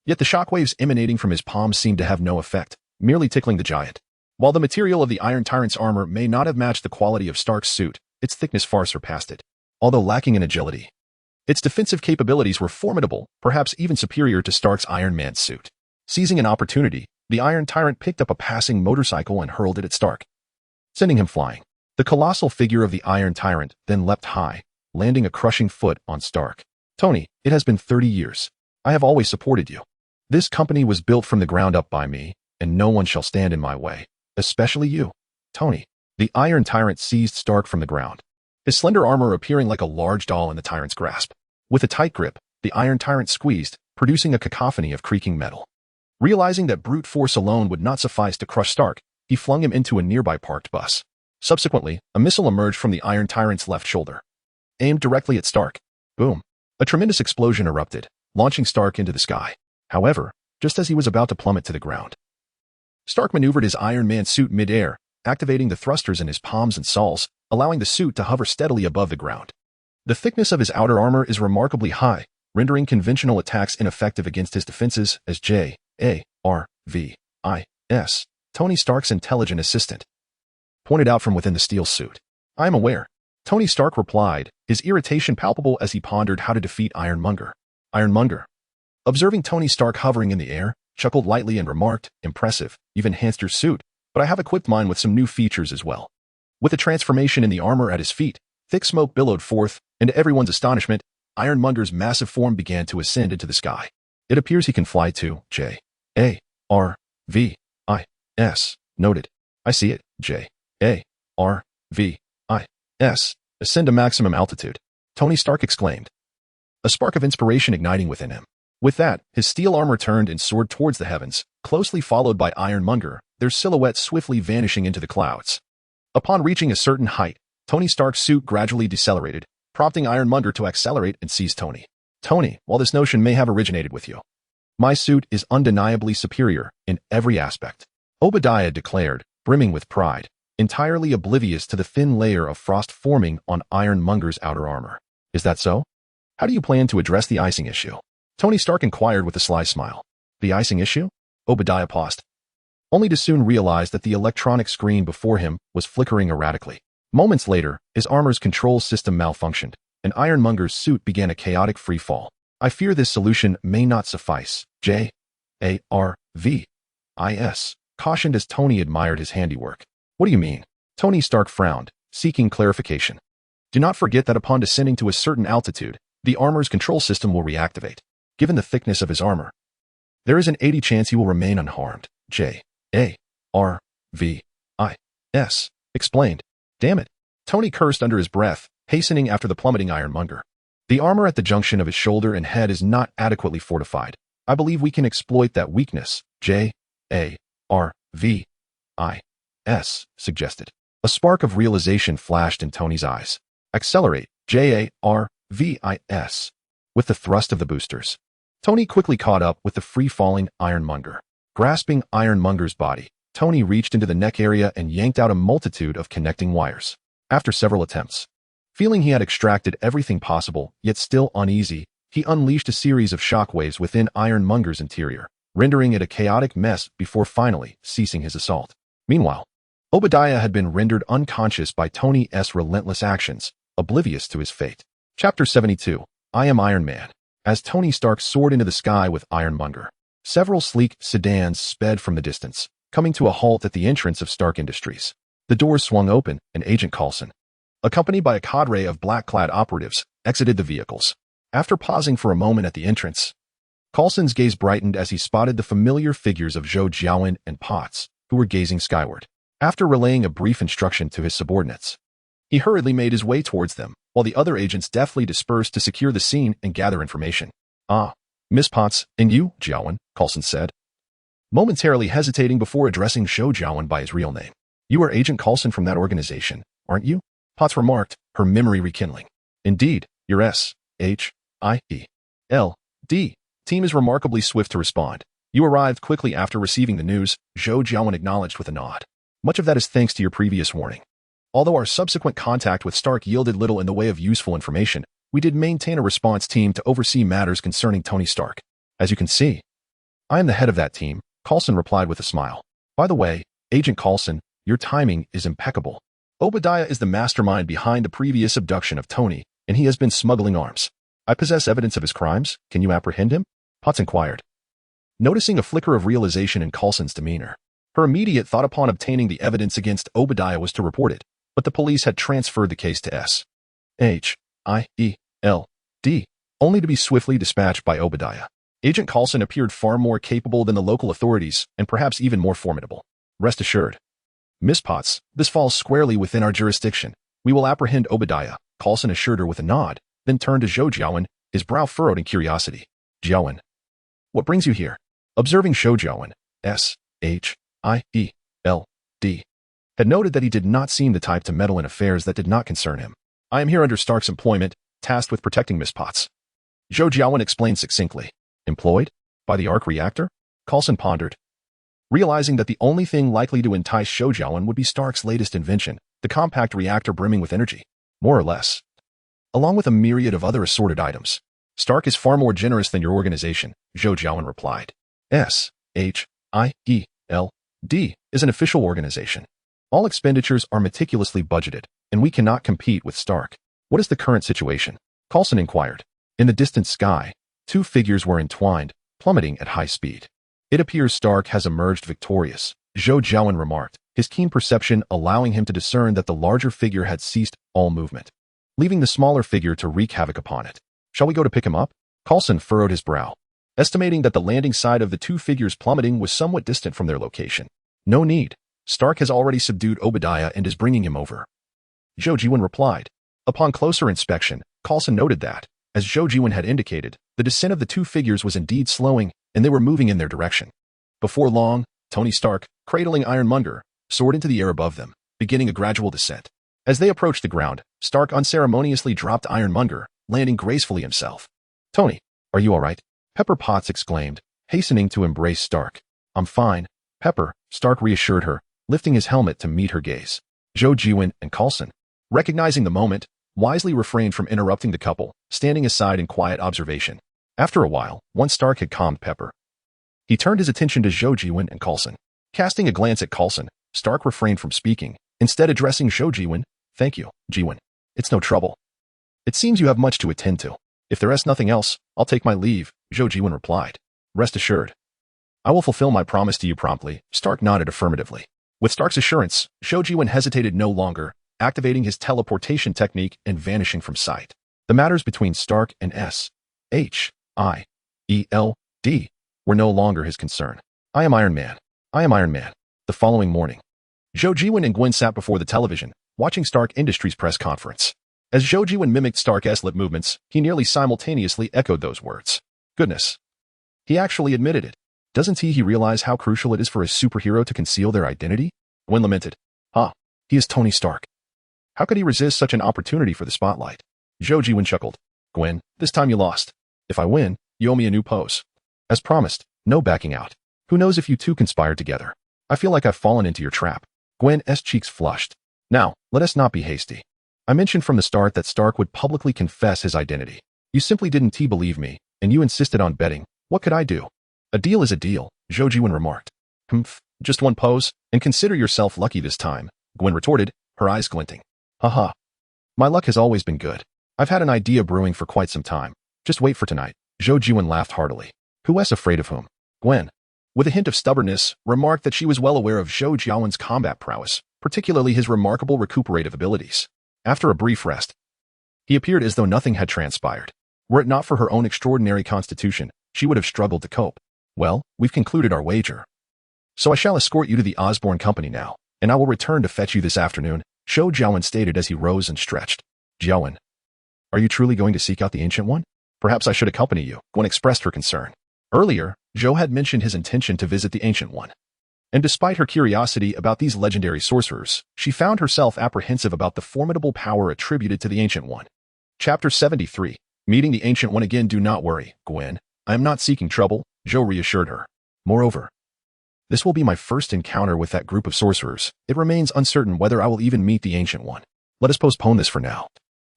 Speaker 1: Yet the shockwaves emanating from his palms seemed to have no effect, merely tickling the giant. While the material of the Iron Tyrant's armor may not have matched the quality of Stark's suit, its thickness far surpassed it. Although lacking in agility, its defensive capabilities were formidable, perhaps even superior to Stark's Iron Man suit. Seizing an opportunity, the Iron Tyrant picked up a passing motorcycle and hurled it at Stark, sending him flying. The colossal figure of the Iron Tyrant then leapt high, landing a crushing foot on Stark. Tony, it has been 30 years. I have always supported you. This company was built from the ground up by me, and no one shall stand in my way. Especially you, Tony. The Iron Tyrant seized Stark from the ground, his slender armor appearing like a large doll in the tyrant's grasp. With a tight grip, the Iron Tyrant squeezed, producing a cacophony of creaking metal. Realizing that brute force alone would not suffice to crush Stark, he flung him into a nearby parked bus. Subsequently, a missile emerged from the Iron Tyrant's left shoulder, aimed directly at Stark. Boom! A tremendous explosion erupted, launching Stark into the sky. However, just as he was about to plummet to the ground, Stark maneuvered his Iron Man suit mid-air, activating the thrusters in his palms and soles, allowing the suit to hover steadily above the ground. The thickness of his outer armor is remarkably high, rendering conventional attacks ineffective against his defenses as J.A.R.V.I.S., Tony Stark's intelligent assistant, pointed out from within the steel suit. I am aware, Tony Stark replied, his irritation palpable as he pondered how to defeat Ironmonger. Ironmonger, observing Tony Stark hovering in the air, chuckled lightly and remarked, impressive, you've enhanced your suit, but I have equipped mine with some new features as well. With a transformation in the armor at his feet, thick smoke billowed forth, and to everyone's astonishment, Ironmonger's massive form began to ascend into the sky. It appears he can fly too, J.A.R.V.I.S. noted. I see it, J.A.R.V.I.S. Ascend to maximum altitude, Tony Stark exclaimed, a spark of inspiration igniting within him. With that, his steel armor turned and soared towards the heavens, closely followed by Ironmonger, their silhouettes swiftly vanishing into the clouds. Upon reaching a certain height, Tony Stark's suit gradually decelerated, prompting Ironmonger to accelerate and seize Tony. Tony, while this notion may have originated with you, my suit is undeniably superior in every aspect, Obadiah declared, brimming with pride, entirely oblivious to the thin layer of frost forming on Ironmonger's outer armor. Is that so? How do you plan to address the icing issue? Tony Stark inquired with a sly smile. The icing issue? Obadiah paused, only to soon realize that the electronic screen before him was flickering erratically. Moments later, his armor's control system malfunctioned, and Ironmonger's suit began a chaotic free fall. I fear this solution may not suffice, J.A.R.V.I.S. cautioned as Tony admired his handiwork. What do you mean? Tony Stark frowned, seeking clarification. Do not forget that upon descending to a certain altitude, the armor's control system will reactivate. Given the thickness of his armor, there is an 80% chance he will remain unharmed, J.A.R.V.I.S. explained. Damn it. Tony cursed under his breath, hastening after the plummeting Ironmonger. The armor at the junction of his shoulder and head is not adequately fortified. I believe we can exploit that weakness, J.A.R.V.I.S. suggested. A spark of realization flashed in Tony's eyes. Accelerate, J.A.R.V.I.S. with the thrust of the boosters. Tony quickly caught up with the free-falling Ironmonger. Grasping Ironmonger's body, Tony reached into the neck area and yanked out a multitude of connecting wires. After several attempts, feeling he had extracted everything possible, yet still uneasy, he unleashed a series of shockwaves within Ironmonger's interior, rendering it a chaotic mess before finally ceasing his assault. Meanwhile, Obadiah had been rendered unconscious by Tony's relentless actions, oblivious to his fate. Chapter 72. I Am Iron Man. As Tony Stark soared into the sky with Ironmonger, several sleek sedans sped from the distance, coming to a halt at the entrance of Stark Industries. The doors swung open, and Agent Coulson, accompanied by a cadre of black-clad operatives, exited the vehicles. After pausing for a moment at the entrance, Coulson's gaze brightened as he spotted the familiar figures of Zhou Jiawen and Potts, who were gazing skyward. After relaying a brief instruction to his subordinates, he hurriedly made his way towards them, while the other agents deftly dispersed to secure the scene and gather information. Ah, Miss Potts, and you, Jiawen, Coulson said, momentarily hesitating before addressing Zhou Jiawen by his real name. You are Agent Coulson from that organization, aren't you? Potts remarked, her memory rekindling. Indeed, your S.H.I.E.L.D. team is remarkably swift to respond. You arrived quickly after receiving the news, Zhou Jiawen acknowledged with a nod. Much of that is thanks to your previous warning. Although our subsequent contact with Stark yielded little in the way of useful information, we did maintain a response team to oversee matters concerning Tony Stark. As you can see, I am the head of that team, Coulson replied with a smile. By the way, Agent Coulson, your timing is impeccable. Obadiah is the mastermind behind the previous abduction of Tony, and he has been smuggling arms. I possess evidence of his crimes. Can you apprehend him? Potts inquired, noticing a flicker of realization in Coulson's demeanor. Her immediate thought upon obtaining the evidence against Obadiah was to report it, but the police had transferred the case to S.H.I.E.L.D., only to be swiftly dispatched by Obadiah. Agent Coulson appeared far more capable than the local authorities and perhaps even more formidable. Rest assured, Miss Potts, this falls squarely within our jurisdiction. We will apprehend Obadiah, Coulson assured her with a nod, then turned to Zhou Jiawen, his brow furrowed in curiosity. Jiawen, what brings you here? Observing Zhou Jiawen, S.H.I.E.L.D., had noted that he did not seem the type to meddle in affairs that did not concern him. I am here under Stark's employment, tasked with protecting Miss Potts. Zhou Jiawen explained succinctly. Employed? By the arc reactor? Coulson pondered, realizing that the only thing likely to entice Zhou Jiawen would be Stark's latest invention, the compact reactor brimming with energy. More or less. Along with a myriad of other assorted items. Stark is far more generous than your organization, Zhou Jiawen replied. S.H.I.E.L.D. is an official organization. All expenditures are meticulously budgeted, and we cannot compete with Stark. What is the current situation? Coulson inquired. In the distant sky, two figures were entwined, plummeting at high speed. It appears Stark has emerged victorious, Zhou Jiawen remarked, his keen perception allowing him to discern that the larger figure had ceased all movement, leaving the smaller figure to wreak havoc upon it. Shall we go to pick him up? Coulson furrowed his brow, estimating that the landing site of the two figures plummeting was somewhat distant from their location. No need. Stark has already subdued Obadiah and is bringing him over. Zhou Jiawen replied. Upon closer inspection, Coulson noted that, as Zhou Jiawen had indicated, the descent of the two figures was indeed slowing, and they were moving in their direction. Before long, Tony Stark, cradling Ironmonger, soared into the air above them, beginning a gradual descent. As they approached the ground, Stark unceremoniously dropped Ironmonger, landing gracefully himself. Tony, are you all right? Pepper Potts exclaimed, hastening to embrace Stark. I'm fine, Pepper, Stark reassured her, lifting his helmet to meet her gaze. Zhou Jiawen and Coulson, recognizing the moment, wisely refrained from interrupting the couple, standing aside in quiet observation. After a while, once Stark had calmed Pepper, he turned his attention to Zhou Jiawen and Coulson. Casting a glance at Coulson, Stark refrained from speaking, instead addressing Zhou Jiawen. Thank you, Jiawen. It's no trouble. It seems you have much to attend to. If there is nothing else, I'll take my leave, Zhou Jiawen replied. Rest assured, I will fulfill my promise to you promptly. Stark nodded affirmatively. With Stark's assurance, Zhou Jiawen hesitated no longer, activating his teleportation technique and vanishing from sight. The matters between Stark and S.H.I.E.L.D. were no longer his concern. I am Iron Man. I am Iron Man. The following morning, Zhou Jiawen and Gwen sat before the television, watching Stark Industries' press conference. As Zhou Jiawen mimicked Stark's lip movements, he nearly simultaneously echoed those words. Goodness. He actually admitted it. Doesn't he realize how crucial it is for a superhero to conceal their identity? Gwen lamented. He is Tony Stark. How could he resist such an opportunity for the spotlight? Zhou Jiawen chuckled. Gwen, this time you lost. If I win, you owe me a new pose. As promised, no backing out. Who knows if you two conspired together? I feel like I've fallen into your trap. Gwen's cheeks flushed. Now, let us not be hasty. I mentioned from the start that Stark would publicly confess his identity. You simply didn't believe me, and you insisted on betting. What could I do? A deal is a deal, Zhou Jiawen remarked. Just one pose, and consider yourself lucky this time, Gwen retorted, her eyes glinting. Haha. My luck has always been good. I've had an idea brewing for quite some time. Just wait for tonight. Zhou Jiawen laughed heartily. Who's afraid of whom? Gwen, with a hint of stubbornness, remarked that she was well aware of Zhou Jiawen's combat prowess, particularly his remarkable recuperative abilities. After a brief rest, he appeared as though nothing had transpired. Were it not for her own extraordinary constitution, she would have struggled to cope. Well, we've concluded our wager. So I shall escort you to the Osborne Company now, and I will return to fetch you this afternoon, Zhou Jiawen stated as he rose and stretched. Jiawen, are you truly going to seek out the Ancient One? Perhaps I should accompany you, Gwen expressed her concern. Earlier, Zhou had mentioned his intention to visit the Ancient One. And despite her curiosity about these legendary sorcerers, she found herself apprehensive about the formidable power attributed to the Ancient One. Chapter 73. Meeting the Ancient One again. Do not worry, Gwen. I am not seeking trouble, Zhou reassured her. Moreover, this will be my first encounter with that group of sorcerers. It remains uncertain whether I will even meet the Ancient One. Let us postpone this for now,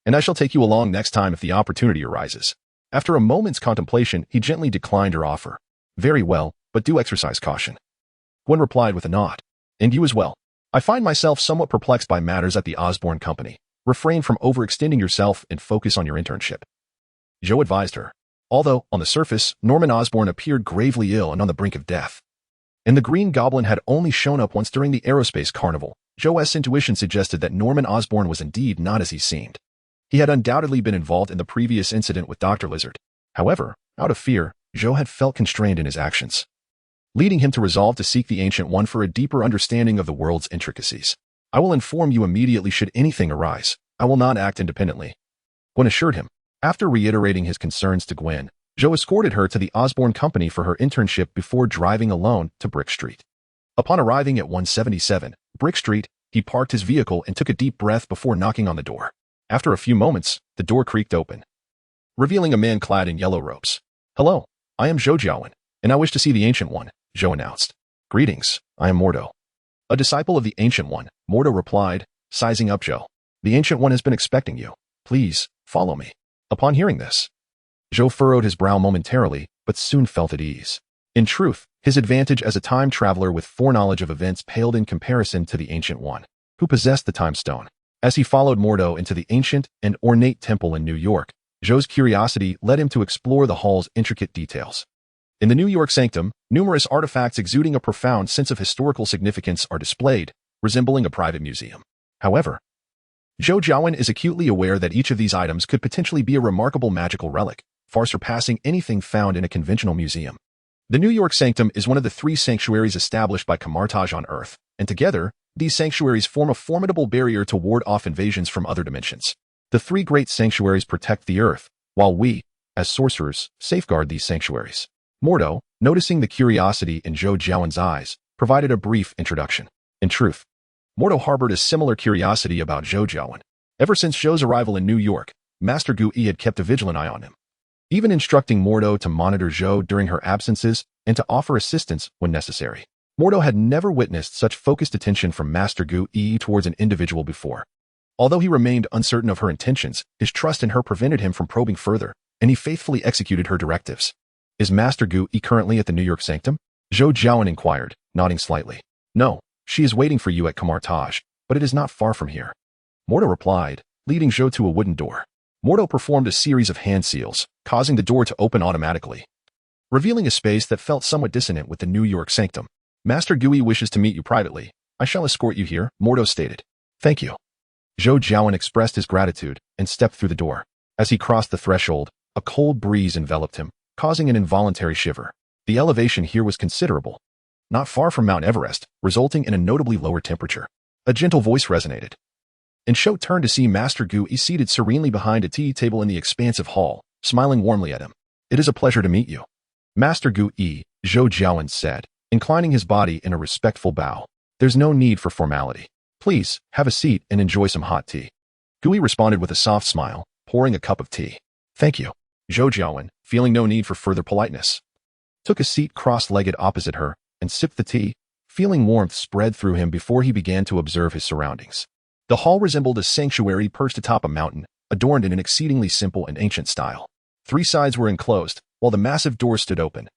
Speaker 1: and I shall take you along next time if the opportunity arises. After a moment's contemplation, he gently declined her offer. Very well, but do exercise caution. Gwen replied with a nod. And you as well. I find myself somewhat perplexed by matters at the Osborne Company. Refrain from overextending yourself and focus on your internship. Zhou advised her. Although, on the surface, Norman Osborn appeared gravely ill and on the brink of death. And the Green Goblin had only shown up once during the Aerospace Carnival. Zhou's intuition suggested that Norman Osborn was indeed not as he seemed. He had undoubtedly been involved in the previous incident with Dr. Lizard. However, out of fear, Zhou had felt constrained in his actions, leading him to resolve to seek the Ancient One for a deeper understanding of the world's intricacies. I will inform you immediately should anything arise. I will not act independently, Gwen assured him. After reiterating his concerns to Gwen, Zhou escorted her to the Osborne Company for her internship before driving alone to Brick Street. Upon arriving at 177 Brick Street, he parked his vehicle and took a deep breath before knocking on the door. After a few moments, the door creaked open, revealing a man clad in yellow robes. Hello, I am Zhou Jiawen, and I wish to see the Ancient One, Zhou announced. Greetings, I am Mordo. A disciple of the Ancient One, Mordo replied, sizing up Zhou. The Ancient One has been expecting you. Please, follow me. Upon hearing this, Zhou furrowed his brow momentarily, but soon felt at ease. In truth, his advantage as a time traveler with foreknowledge of events paled in comparison to the Ancient One, who possessed the Time Stone. As he followed Mordo into the ancient and ornate temple in New York, Zhou's curiosity led him to explore the hall's intricate details. In the New York sanctum, numerous artifacts exuding a profound sense of historical significance are displayed, resembling a private museum. However, Zhou Jiawen is acutely aware that each of these items could potentially be a remarkable magical relic, far surpassing anything found in a conventional museum. The New York Sanctum is one of the 3 sanctuaries established by Camartage on Earth, and together, these sanctuaries form a formidable barrier to ward off invasions from other dimensions. The 3 great sanctuaries protect the Earth, while we, as sorcerers, safeguard these sanctuaries. Mordo, noticing the curiosity in Zhou Jiawen's eyes, provided a brief introduction. In truth, Mordo harbored a similar curiosity about Zhou Jiawen. Ever since Zhou's arrival in New York, Master Gu Yi had kept a vigilant eye on him, even instructing Mordo to monitor Zhou during her absences and to offer assistance when necessary. Mordo had never witnessed such focused attention from Master Gu Yi towards an individual before. Although he remained uncertain of her intentions, his trust in her prevented him from probing further, and he faithfully executed her directives. Is Master Gu Yi currently at the New York Sanctum? Zhou Jiawen inquired, nodding slightly. No, she is waiting for you at Camartage, but it is not far from here. Mordo replied, leading Zhou to a wooden door. Mordo performed a series of hand seals, causing the door to open automatically, revealing a space that felt somewhat dissonant with the New York Sanctum. Master Gu Yi wishes to meet you privately. I shall escort you here, Mordo stated. Thank you. Zhou Jiawen expressed his gratitude and stepped through the door. As he crossed the threshold, a cold breeze enveloped him, causing an involuntary shiver. The elevation here was considerable, not far from Mount Everest, resulting in a notably lower temperature. A gentle voice resonated, and Zhou turned to see Master Gu Yi seated serenely behind a tea table in the expansive hall, smiling warmly at him. It is a pleasure to meet you. Master Gu Yi, Zhou Jiawen said, inclining his body in a respectful bow. There's no need for formality. Please, have a seat and enjoy some hot tea. Gu Yi responded with a soft smile, pouring a cup of tea. Thank you. Zhou Jiawen, feeling no need for further politeness, took a seat cross-legged opposite her and sipped the tea, feeling warmth spread through him before he began to observe his surroundings. The hall resembled a sanctuary perched atop a mountain, adorned in an exceedingly simple and ancient style. 3 sides were enclosed, while the massive doors stood open,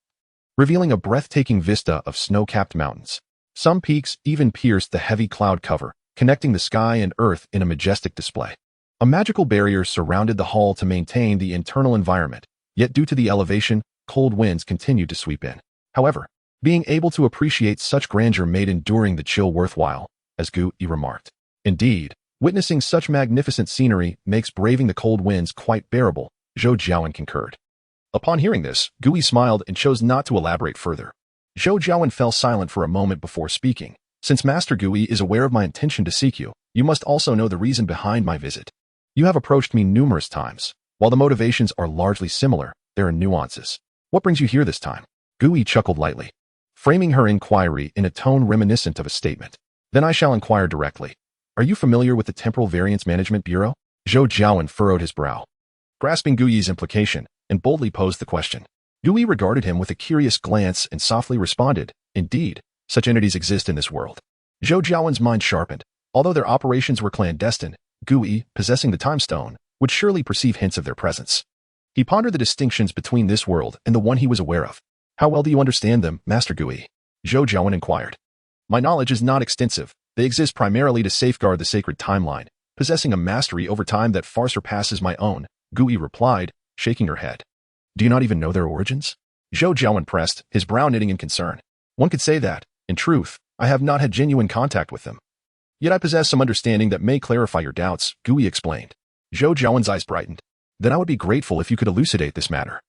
Speaker 1: revealing a breathtaking vista of snow-capped mountains. Some peaks even pierced the heavy cloud cover, connecting the sky and earth in a majestic display. A magical barrier surrounded the hall to maintain the internal environment, yet due to the elevation, cold winds continued to sweep in. However, being able to appreciate such grandeur made enduring the chill worthwhile, as Gu Yi remarked. Indeed, witnessing such magnificent scenery makes braving the cold winds quite bearable, Zhou Jiawen concurred. Upon hearing this, Gu Yi smiled and chose not to elaborate further. Zhou Jiawen fell silent for a moment before speaking. Since Master Gu Yi is aware of my intention to seek you, you must also know the reason behind my visit. You have approached me numerous times. While the motivations are largely similar, there are nuances. What brings you here this time? Gu Yi chuckled lightly, framing her inquiry in a tone reminiscent of a statement. Then I shall inquire directly. Are you familiar with the Temporal Variance Management Bureau? Zhou Jiawen furrowed his brow, grasping Gu Yi's implication, and boldly posed the question. Gui regarded him with a curious glance and softly responded, "Indeed, such entities exist in this world." Zhou Jiawen's mind sharpened. Although their operations were clandestine, Gui, possessing the Time Stone, would surely perceive hints of their presence. He pondered the distinctions between this world and the one he was aware of. "How well do you understand them, Master Gui?" Zhou Jiawen inquired. "My knowledge is not extensive. They exist primarily to safeguard the sacred timeline, possessing a mastery over time that far surpasses my own," Gui replied, shaking her head. "Do you not even know their origins?" Zhou Jiawen pressed, his brow knitting in concern. "One could say that, in truth, I have not had genuine contact with them. Yet I possess some understanding that may clarify your doubts," Gui explained. Zhou Jiawen's eyes brightened. "Then I would be grateful if you could elucidate this matter."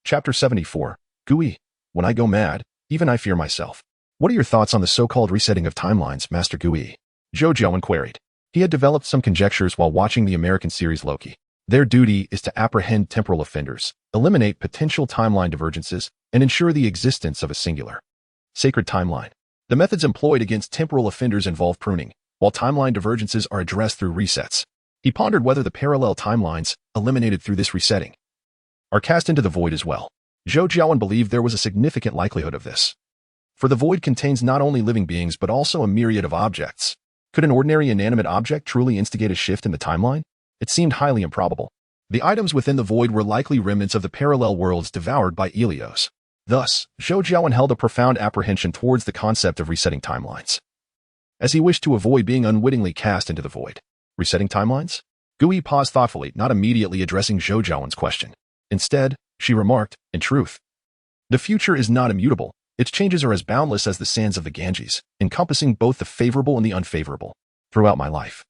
Speaker 1: Chapter 74. Gui. When I go mad, even I fear myself. What are your thoughts on the so-called resetting of timelines, Master Gui? Zhou Jiawen queried. He had developed some conjectures while watching the American series Loki. Their duty is to apprehend temporal offenders, eliminate potential timeline divergences, and ensure the existence of a singular sacred timeline. The methods employed against temporal offenders involve pruning, while timeline divergences are addressed through resets. He pondered whether the parallel timelines, eliminated through this resetting, are cast into the void as well. Zhou Jiawen believed there was a significant likelihood of this. For the void contains not only living beings but also a myriad of objects. Could an ordinary inanimate object truly instigate a shift in the timeline? It seemed highly improbable. The items within the void were likely remnants of the parallel worlds devoured by Helios. Thus, Zhou Jiawen held a profound apprehension towards the concept of resetting timelines, as he wished to avoid being unwittingly cast into the void. Resetting timelines? Gui paused thoughtfully, not immediately addressing Zhou Jiawen's question. Instead, she remarked, "In truth, the future is not immutable. Its changes are as boundless as the sands of the Ganges, encompassing both the favorable and the unfavorable. Throughout my life,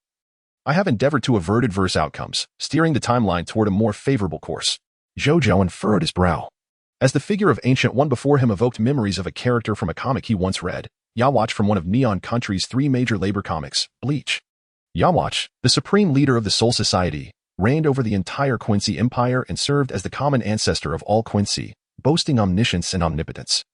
Speaker 1: I have endeavored to avert adverse outcomes, steering the timeline toward a more favorable course." Zhou Jiawen furrowed his brow. As the figure of Ancient One before him evoked memories of a character from a comic he once read, Yawatch from one of Neon Country's 3 major labor comics, Bleach. Yawatch, the supreme leader of the Soul Society, reigned over the entire Quincy Empire and served as the common ancestor of all Quincy, boasting omniscience and omnipotence.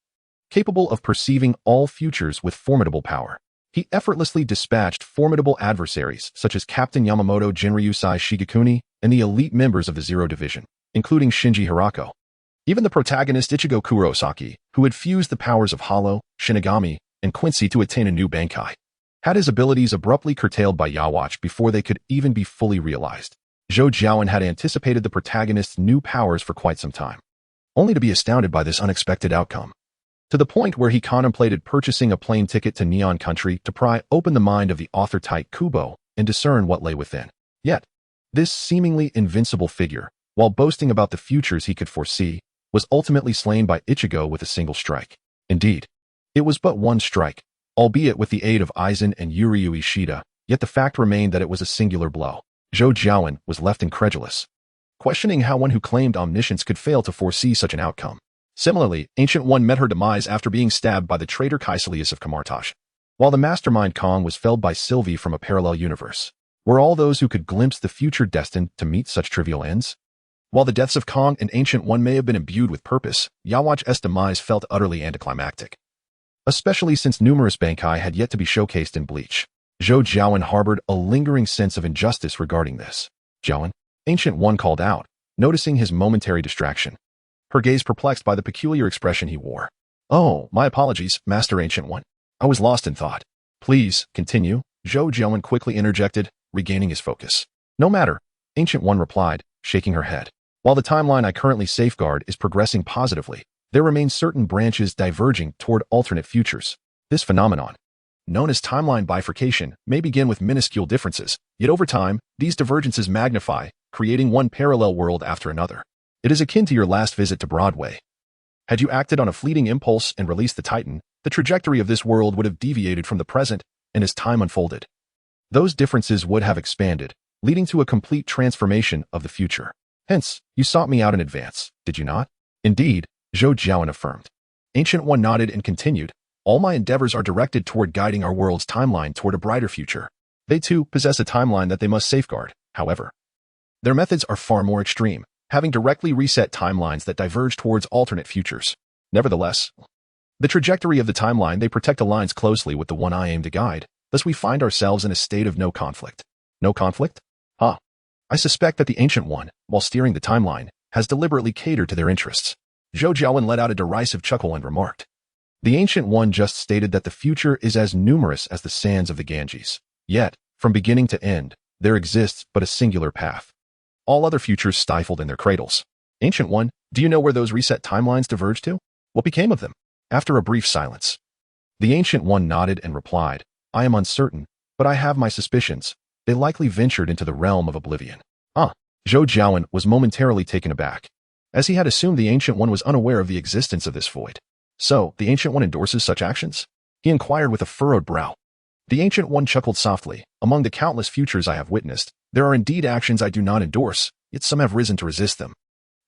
Speaker 1: Capable of perceiving all futures with formidable power, he effortlessly dispatched formidable adversaries such as Captain Yamamoto Jinryusai Shigekuni and the elite members of the Zero Division, including Shinji Hirako. Even the protagonist Ichigo Kurosaki, who had fused the powers of Hollow, Shinigami, and Quincy to attain a new Bankai, had his abilities abruptly curtailed by Yawatch before they could even be fully realized. Zhou Jiawen had anticipated the protagonist's new powers for quite some time, only to be astounded by this unexpected outcome. To the point where he contemplated purchasing a plane ticket to Neon Country to pry open the mind of the author-type Kubo and discern what lay within. Yet, this seemingly invincible figure, while boasting about the futures he could foresee, was ultimately slain by Ichigo with a single strike. Indeed, it was but one strike, albeit with the aid of Aizen and Yuryu Ishida, yet the fact remained that it was a singular blow. Zhou Jiawen was left incredulous, questioning how one who claimed omniscience could fail to foresee such an outcome. Similarly, Ancient One met her demise after being stabbed by the traitor Kaisalius of Kamartaj, while the mastermind Kong was felled by Sylvie from a parallel universe. Were all those who could glimpse the future destined to meet such trivial ends? While the deaths of Kong and Ancient One may have been imbued with purpose, Yawatch's demise felt utterly anticlimactic, especially since numerous Bankai had yet to be showcased in Bleach. Zhou Jiawen harbored a lingering sense of injustice regarding this. "Jiawen," Ancient One called out, noticing his momentary distraction, her gaze perplexed by the peculiar expression he wore. "Oh, my apologies, Master Ancient One. I was lost in thought." "Please, continue," Zhou Jiawen quickly interjected, regaining his focus. "No matter," Ancient One replied, shaking her head. "While the timeline I currently safeguard is progressing positively, there remain certain branches diverging toward alternate futures. This phenomenon, known as timeline bifurcation, may begin with minuscule differences, yet over time, these divergences magnify, creating one parallel world after another. It is akin to your last visit to Broadway. Had you acted on a fleeting impulse and released the Titan, the trajectory of this world would have deviated from the present, and as time unfolded, those differences would have expanded, leading to a complete transformation of the future. Hence, you sought me out in advance, did you not?" "Indeed," Zhou Jiawen affirmed. Ancient One nodded and continued, "All my endeavors are directed toward guiding our world's timeline toward a brighter future. They too possess a timeline that they must safeguard, however. Their methods are far more extreme, having directly reset timelines that diverge towards alternate futures. Nevertheless, the trajectory of the timeline they protect aligns closely with the one I aim to guide, thus we find ourselves in a state of no conflict." "No conflict? I suspect that the Ancient One, while steering the timeline, has deliberately catered to their interests." Zhou Jiawen let out a derisive chuckle and remarked, "The Ancient One just stated that the future is as numerous as the sands of the Ganges. Yet, from beginning to end, there exists but a singular path. All other futures stifled in their cradles. Ancient One, do you know where those reset timelines diverge to? What became of them?" After a brief silence, the Ancient One nodded and replied, "I am uncertain, but I have my suspicions. They likely ventured into the realm of oblivion." Zhou Jiawen was momentarily taken aback, as he had assumed the Ancient One was unaware of the existence of this void. "So, the Ancient One endorses such actions?" he inquired with a furrowed brow. The Ancient One chuckled softly. "Among the countless futures I have witnessed, there are indeed actions I do not endorse, yet some have risen to resist them."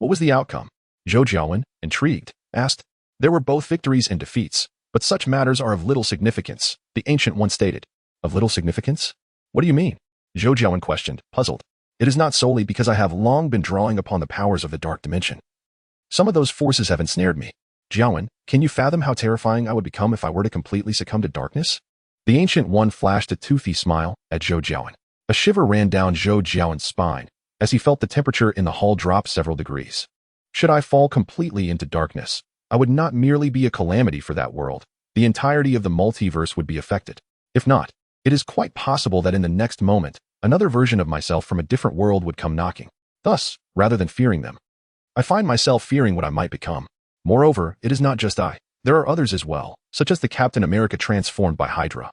Speaker 1: "What was the outcome?" Zhou Jiawen, intrigued, asked. "There were both victories and defeats, but such matters are of little significance," the Ancient One stated. "Of little significance? What do you mean?" Zhou Jiawen questioned, puzzled. "It is not solely because I have long been drawing upon the powers of the dark dimension. Some of those forces have ensnared me. Jiawen, can you fathom how terrifying I would become if I were to completely succumb to darkness?" The Ancient One flashed a toothy smile at Zhou Jiawen. A shiver ran down Zhou Jiawen's spine as he felt the temperature in the hall drop several degrees. Should I fall completely into darkness, I would not merely be a calamity for that world. The entirety of the multiverse would be affected. If not, it is quite possible that in the next moment, another version of myself from a different world would come knocking. Thus, rather than fearing them, I find myself fearing what I might become. Moreover, it is not just I. There are others as well, such as the Captain America transformed by Hydra,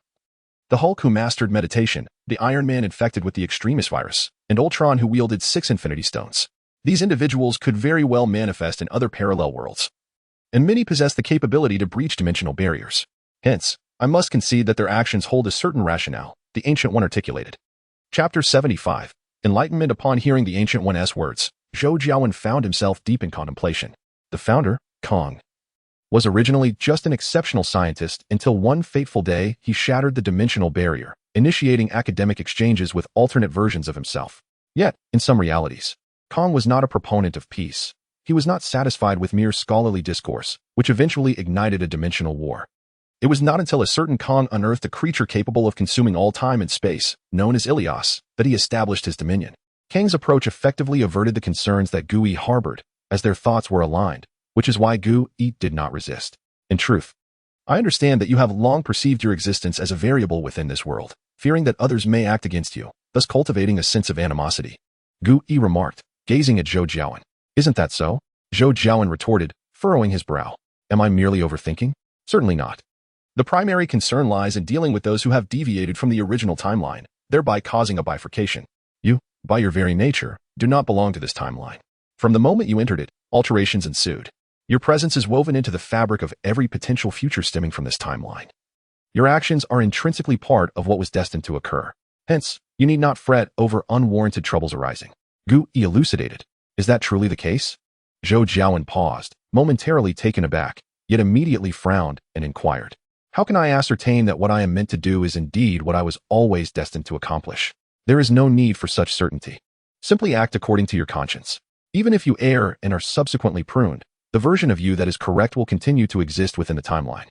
Speaker 1: the Hulk who mastered meditation, the Iron Man infected with the Extremis virus, and Ultron who wielded 6 Infinity Stones. These individuals could very well manifest in other parallel worlds, and many possess the capability to breach dimensional barriers. Hence, I must concede that their actions hold a certain rationale, the Ancient One articulated. Chapter 75. Enlightenment. Upon hearing the Ancient One's words, Zhou Jiawen found himself deep in contemplation. The founder, Kong, was originally just an exceptional scientist until one fateful day he shattered the dimensional barrier, initiating academic exchanges with alternate versions of himself. Yet, in some realities, Kong was not a proponent of peace. He was not satisfied with mere scholarly discourse, which eventually ignited a dimensional war. It was not until a certain Kong unearthed a creature capable of consuming all time and space, known as Ilias, that he established his dominion. Kang's approach effectively averted the concerns that Gui harbored, as their thoughts were aligned, which is why Gui did not resist. In truth, I understand that you have long perceived your existence as a variable within this world, fearing that others may act against you, thus cultivating a sense of animosity. Gui remarked, gazing at Zhou Jiawen. "Isn't that so?" Zhou Jiawen retorted, furrowing his brow. "Am I merely overthinking? Certainly not. The primary concern lies in dealing with those who have deviated from the original timeline, thereby causing a bifurcation. You, by your very nature, do not belong to this timeline. From the moment you entered it, alterations ensued. Your presence is woven into the fabric of every potential future stemming from this timeline. Your actions are intrinsically part of what was destined to occur. Hence, you need not fret over unwarranted troubles arising." Gui elucidated. "Is that truly the case?" Zhou Jiawen paused, momentarily taken aback, yet immediately frowned and inquired, "How can I ascertain that what I am meant to do is indeed what I was always destined to accomplish?" "There is no need for such certainty. Simply act according to your conscience. Even if you err and are subsequently pruned, the version of you that is correct will continue to exist within the timeline."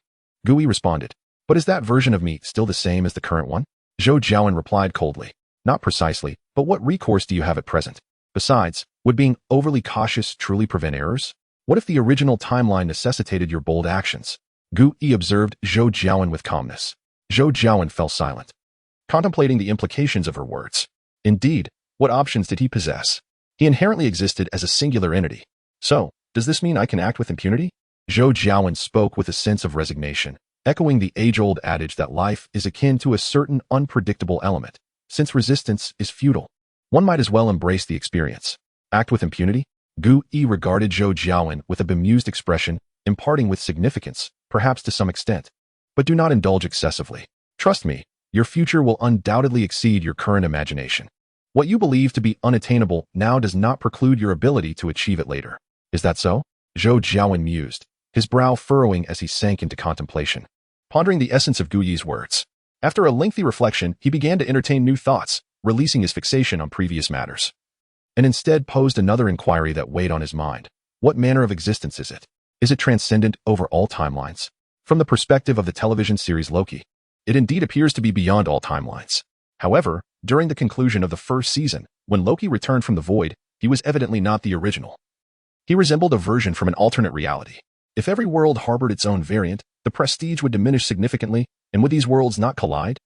Speaker 1: Gui responded, "But is that version of me still the same as the current one?" Zhou Jiawen replied coldly, "Not precisely, but what recourse do you have at present? Besides, would being overly cautious truly prevent errors? What if the original timeline necessitated your bold actions?" Gui observed Zhou Jiawen with calmness. Zhou Jiawen fell silent, contemplating the implications of her words. Indeed, what options did he possess? He inherently existed as a singular entity. So, does this mean I can act with impunity? Zhou Jiawen spoke with a sense of resignation, echoing the age-old adage that life is akin to a certain unpredictable element. Since resistance is futile, one might as well embrace the experience. Act with impunity? Gui regarded Zhou Jiawen with a bemused expression, imparting with significance, perhaps to some extent. But do not indulge excessively. Trust me, your future will undoubtedly exceed your current imagination. What you believe to be unattainable now does not preclude your ability to achieve it later. Is that so? Zhou Jiawen mused, his brow furrowing as he sank into contemplation, pondering the essence of Gui's words. After a lengthy reflection, he began to entertain new thoughts, releasing his fixation on previous matters, and instead posed another inquiry that weighed on his mind. What manner of existence is it? Is it transcendent over all timelines? From the perspective of the television series Loki, it indeed appears to be beyond all timelines. However, during the conclusion of the first season, when Loki returned from the void, he was evidently not the original. He resembled a version from an alternate reality. If every world harbored its own variant, the prestige would diminish significantly, and would these worlds not collide?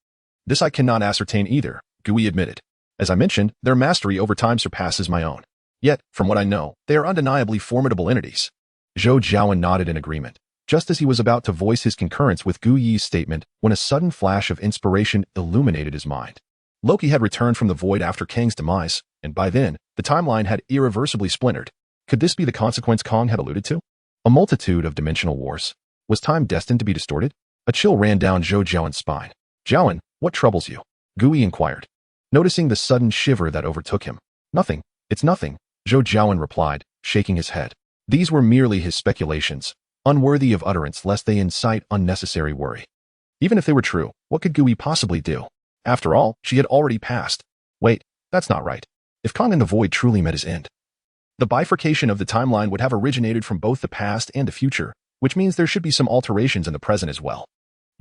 Speaker 1: This I cannot ascertain either, Gui admitted. As I mentioned, their mastery over time surpasses my own. Yet, from what I know, they are undeniably formidable entities. Zhou Jiawen nodded in agreement, just as he was about to voice his concurrence with Gu Yi's statement when a sudden flash of inspiration illuminated his mind. Loki had returned from the void after Kang's demise, and by then, the timeline had irreversibly splintered. Could this be the consequence Kang had alluded to? A multitude of dimensional wars. Was time destined to be distorted? A chill ran down Zhou Jiawen's spine. Jiawen, what troubles you? Gui inquired, noticing the sudden shiver that overtook him. Nothing. It's nothing, Zhou Jiawen replied, shaking his head. These were merely his speculations, unworthy of utterance lest they incite unnecessary worry. Even if they were true, what could Gui possibly do? After all, she had already passed. Wait, that's not right. If Kang in the void truly met his end, the bifurcation of the timeline would have originated from both the past and the future, which means there should be some alterations in the present as well.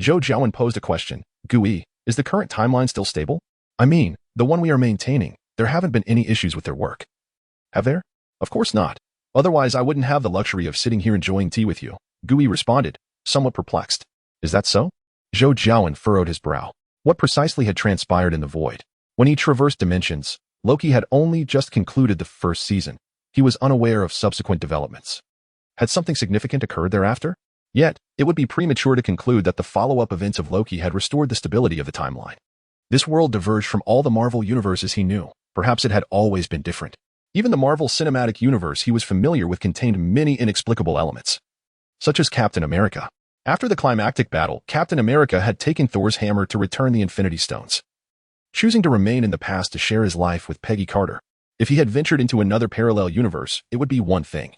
Speaker 1: Zhou Jiawen posed a question. Gui, is the current timeline still stable? I mean, the one we are maintaining, there haven't been any issues with their work. Have there? Of course not. Otherwise, I wouldn't have the luxury of sitting here enjoying tea with you, Gui responded, somewhat perplexed. Is that so? Zhou Jiawen furrowed his brow. What precisely had transpired in the void? When he traversed dimensions, Loki had only just concluded the first season. He was unaware of subsequent developments. Had something significant occurred thereafter? Yet, it would be premature to conclude that the follow-up events of Loki had restored the stability of the timeline. This world diverged from all the Marvel universes he knew. Perhaps it had always been different. Even the Marvel Cinematic Universe he was familiar with contained many inexplicable elements, such as Captain America. After the climactic battle, Captain America had taken Thor's hammer to return the Infinity Stones, choosing to remain in the past to share his life with Peggy Carter. If he had ventured into another parallel universe, it would be one thing.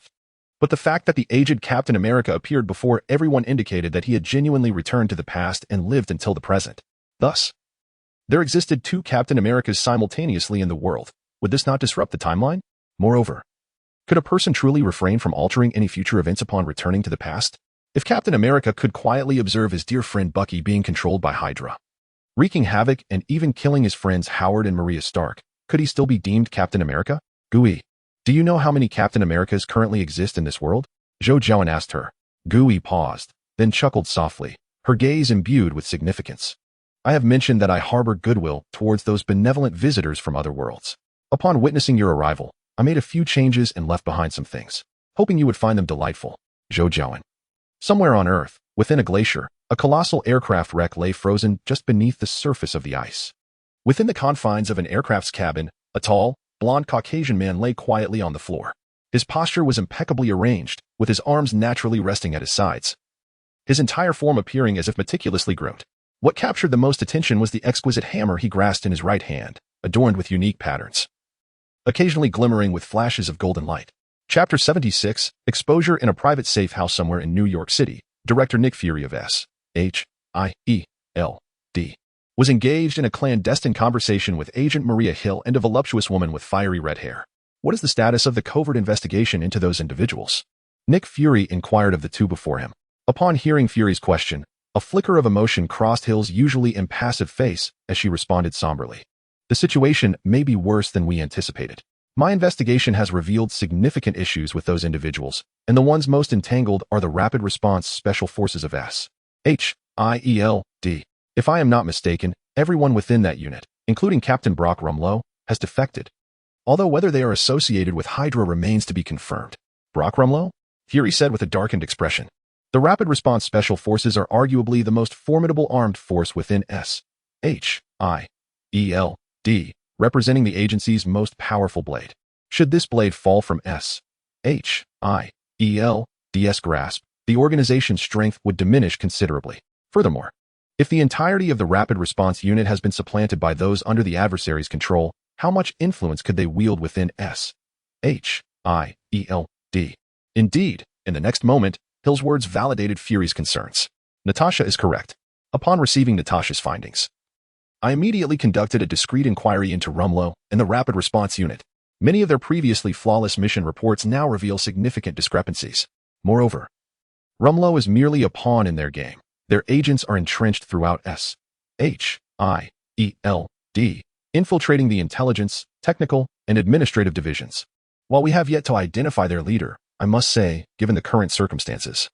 Speaker 1: But the fact that the aged Captain America appeared before everyone indicated that he had genuinely returned to the past and lived until the present. Thus, there existed two Captain Americas simultaneously in the world. Would this not disrupt the timeline? Moreover, could a person truly refrain from altering any future events upon returning to the past? If Captain America could quietly observe his dear friend Bucky being controlled by Hydra, wreaking havoc and even killing his friends Howard and Maria Stark, could he still be deemed Captain America? Gui, do you know how many Captain Americas currently exist in this world? Zhou Jiawen asked her. Gui paused, then chuckled softly, her gaze imbued with significance. I have mentioned that I harbor goodwill towards those benevolent visitors from other worlds. Upon witnessing your arrival, I made a few changes and left behind some things, hoping you would find them delightful. Zhou Jiawen. Somewhere on Earth, within a glacier, a colossal aircraft wreck lay frozen just beneath the surface of the ice. Within the confines of an aircraft's cabin, a tall, blond Caucasian man lay quietly on the floor. His posture was impeccably arranged, with his arms naturally resting at his sides, his entire form appearing as if meticulously groomed. What captured the most attention was the exquisite hammer he grasped in his right hand, adorned with unique patterns, occasionally glimmering with flashes of golden light. Chapter 76, Exposure in a Private Safe House Somewhere in New York City. Director Nick Fury of S.H.I.E.L.D. was engaged in a clandestine conversation with Agent Maria Hill and a voluptuous woman with fiery red hair. What is the status of the covert investigation into those individuals? Nick Fury inquired of the two before him. Upon hearing Fury's question, a flicker of emotion crossed Hill's usually impassive face as she responded somberly. The situation may be worse than we anticipated. My investigation has revealed significant issues with those individuals, and the ones most entangled are the Rapid Response Special Forces of S.H.I.E.L.D. If I am not mistaken, everyone within that unit, including Captain Brock Rumlow, has defected. Although whether they are associated with Hydra remains to be confirmed. Brock Rumlow? Fury said with a darkened expression. The Rapid Response Special Forces are arguably the most formidable armed force within S.H.I.E.L.D., representing the agency's most powerful blade. Should this blade fall from S.H.I.E.L.D.'s grasp, the organization's strength would diminish considerably. Furthermore, if the entirety of the Rapid Response Unit has been supplanted by those under the adversary's control, how much influence could they wield within S.H.I.E.L.D.? Indeed, in the next moment, Hill's words validated Fury's concerns. Natasha is correct. Upon receiving Natasha's findings, I immediately conducted a discreet inquiry into Rumlow and the Rapid Response Unit. Many of their previously flawless mission reports now reveal significant discrepancies. Moreover, Rumlow is merely a pawn in their game. Their agents are entrenched throughout S.H.I.E.L.D., infiltrating the intelligence, technical, and administrative divisions. While we have yet to identify their leader, I must say, given the current circumstances.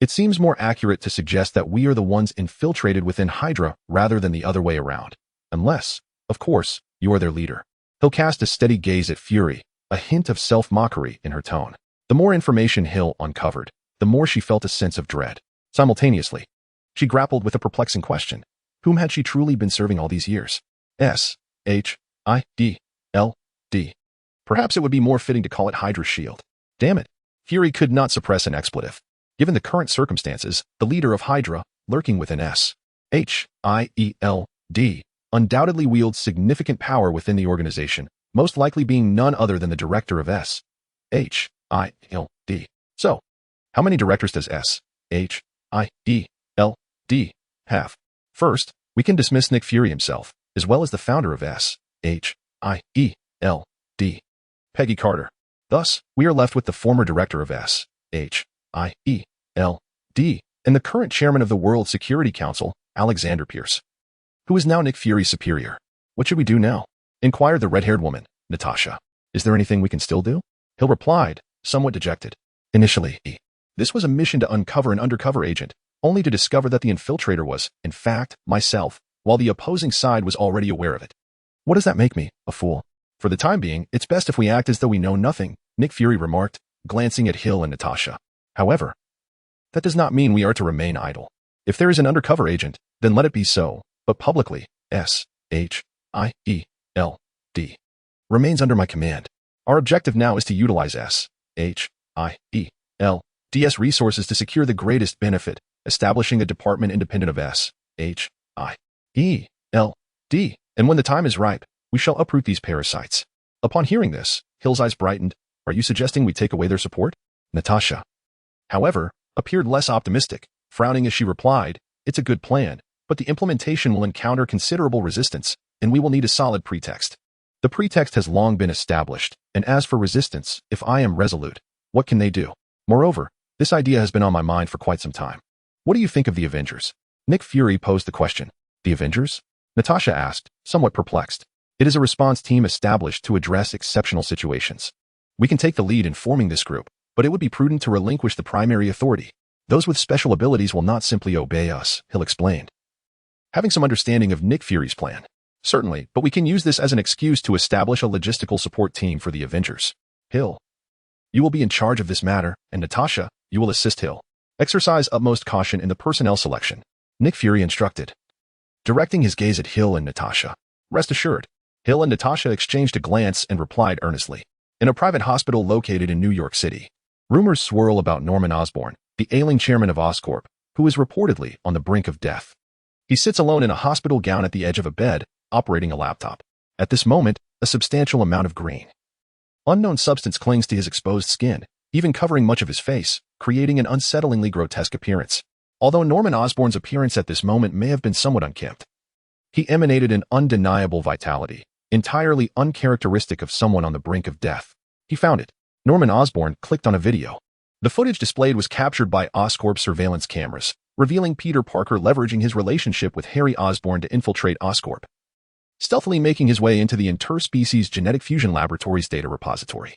Speaker 1: It seems more accurate to suggest that we are the ones infiltrated within Hydra rather than the other way around. Unless, of course, you are their leader. Hill cast a steady gaze at Fury, a hint of self-mockery in her tone. The more information Hill uncovered, the more she felt a sense of dread. Simultaneously, she grappled with a perplexing question. Whom had she truly been serving all these years? S-H-I-D-L-D. Perhaps it would be more fitting to call it Hydra's shield. Damn it. Fury could not suppress an expletive. Given the current circumstances, the leader of Hydra, lurking within S-H-I-E-L-D, undoubtedly wields significant power within the organization, most likely being none other than the director of S-H-I-L-D. So, how many directors does S-H-I-E-L-D have? First, we can dismiss Nick Fury himself, as well as the founder of S-H-I-E-L-D, Peggy Carter. Thus, we are left with the former director of S-H-I-E-L-D and the current chairman of the World Security Council, Alexander Pierce, who is now Nick Fury's superior. What should we do now? Inquired the red-haired woman, Natasha. Is there anything we can still do? Hill replied, somewhat dejected. Initially, this was a mission to uncover an undercover agent, only to discover that the infiltrator was, in fact, myself, while the opposing side was already aware of it. What does that make me? A fool? For the time being, it's best if we act as though we know nothing, Nick Fury remarked, glancing at Hill and Natasha. However, that does not mean we are to remain idle. If there is an undercover agent, then let it be so, but publicly, S-H-I-E-L-D remains under my command. Our objective now is to utilize S-H-I-E-L-D's resources to secure the greatest benefit, establishing a department independent of S-H-I-E-L-D, and when the time is ripe, we shall uproot these parasites. Upon hearing this, Hill's eyes brightened. Are you suggesting we take away their support? Natasha, however, appeared less optimistic, frowning as she replied, it's a good plan, but the implementation will encounter considerable resistance, and we will need a solid pretext. The pretext has long been established, and as for resistance, if I am resolute, what can they do? Moreover, this idea has been on my mind for quite some time. What do you think of the Avengers? Nick Fury posed the question. The Avengers? Natasha asked, somewhat perplexed. It is a response team established to address exceptional situations. We can take the lead in forming this group, but it would be prudent to relinquish the primary authority. Those with special abilities will not simply obey us, Hill explained. Having some understanding of Nick Fury's plan. Certainly, but we can use this as an excuse to establish a logistical support team for the Avengers. Hill, you will be in charge of this matter, and Natasha, you will assist Hill. Exercise utmost caution in the personnel selection, Nick Fury instructed. Directing his gaze at Hill and Natasha. Rest assured, Hill and Natasha exchanged a glance and replied earnestly. In a private hospital located in New York City, rumors swirl about Norman Osborn, the ailing chairman of Oscorp, who is reportedly on the brink of death. He sits alone in a hospital gown at the edge of a bed, operating a laptop. At this moment, a substantial amount of green unknown substance clings to his exposed skin, even covering much of his face, creating an unsettlingly grotesque appearance. Although Norman Osborn's appearance at this moment may have been somewhat unkempt, he emanated an undeniable vitality, entirely uncharacteristic of someone on the brink of death. He found it. Norman Osborn clicked on a video. The footage displayed was captured by Oscorp surveillance cameras, revealing Peter Parker leveraging his relationship with Harry Osborn to infiltrate Oscorp, stealthily making his way into the interspecies genetic fusion laboratory's data repository.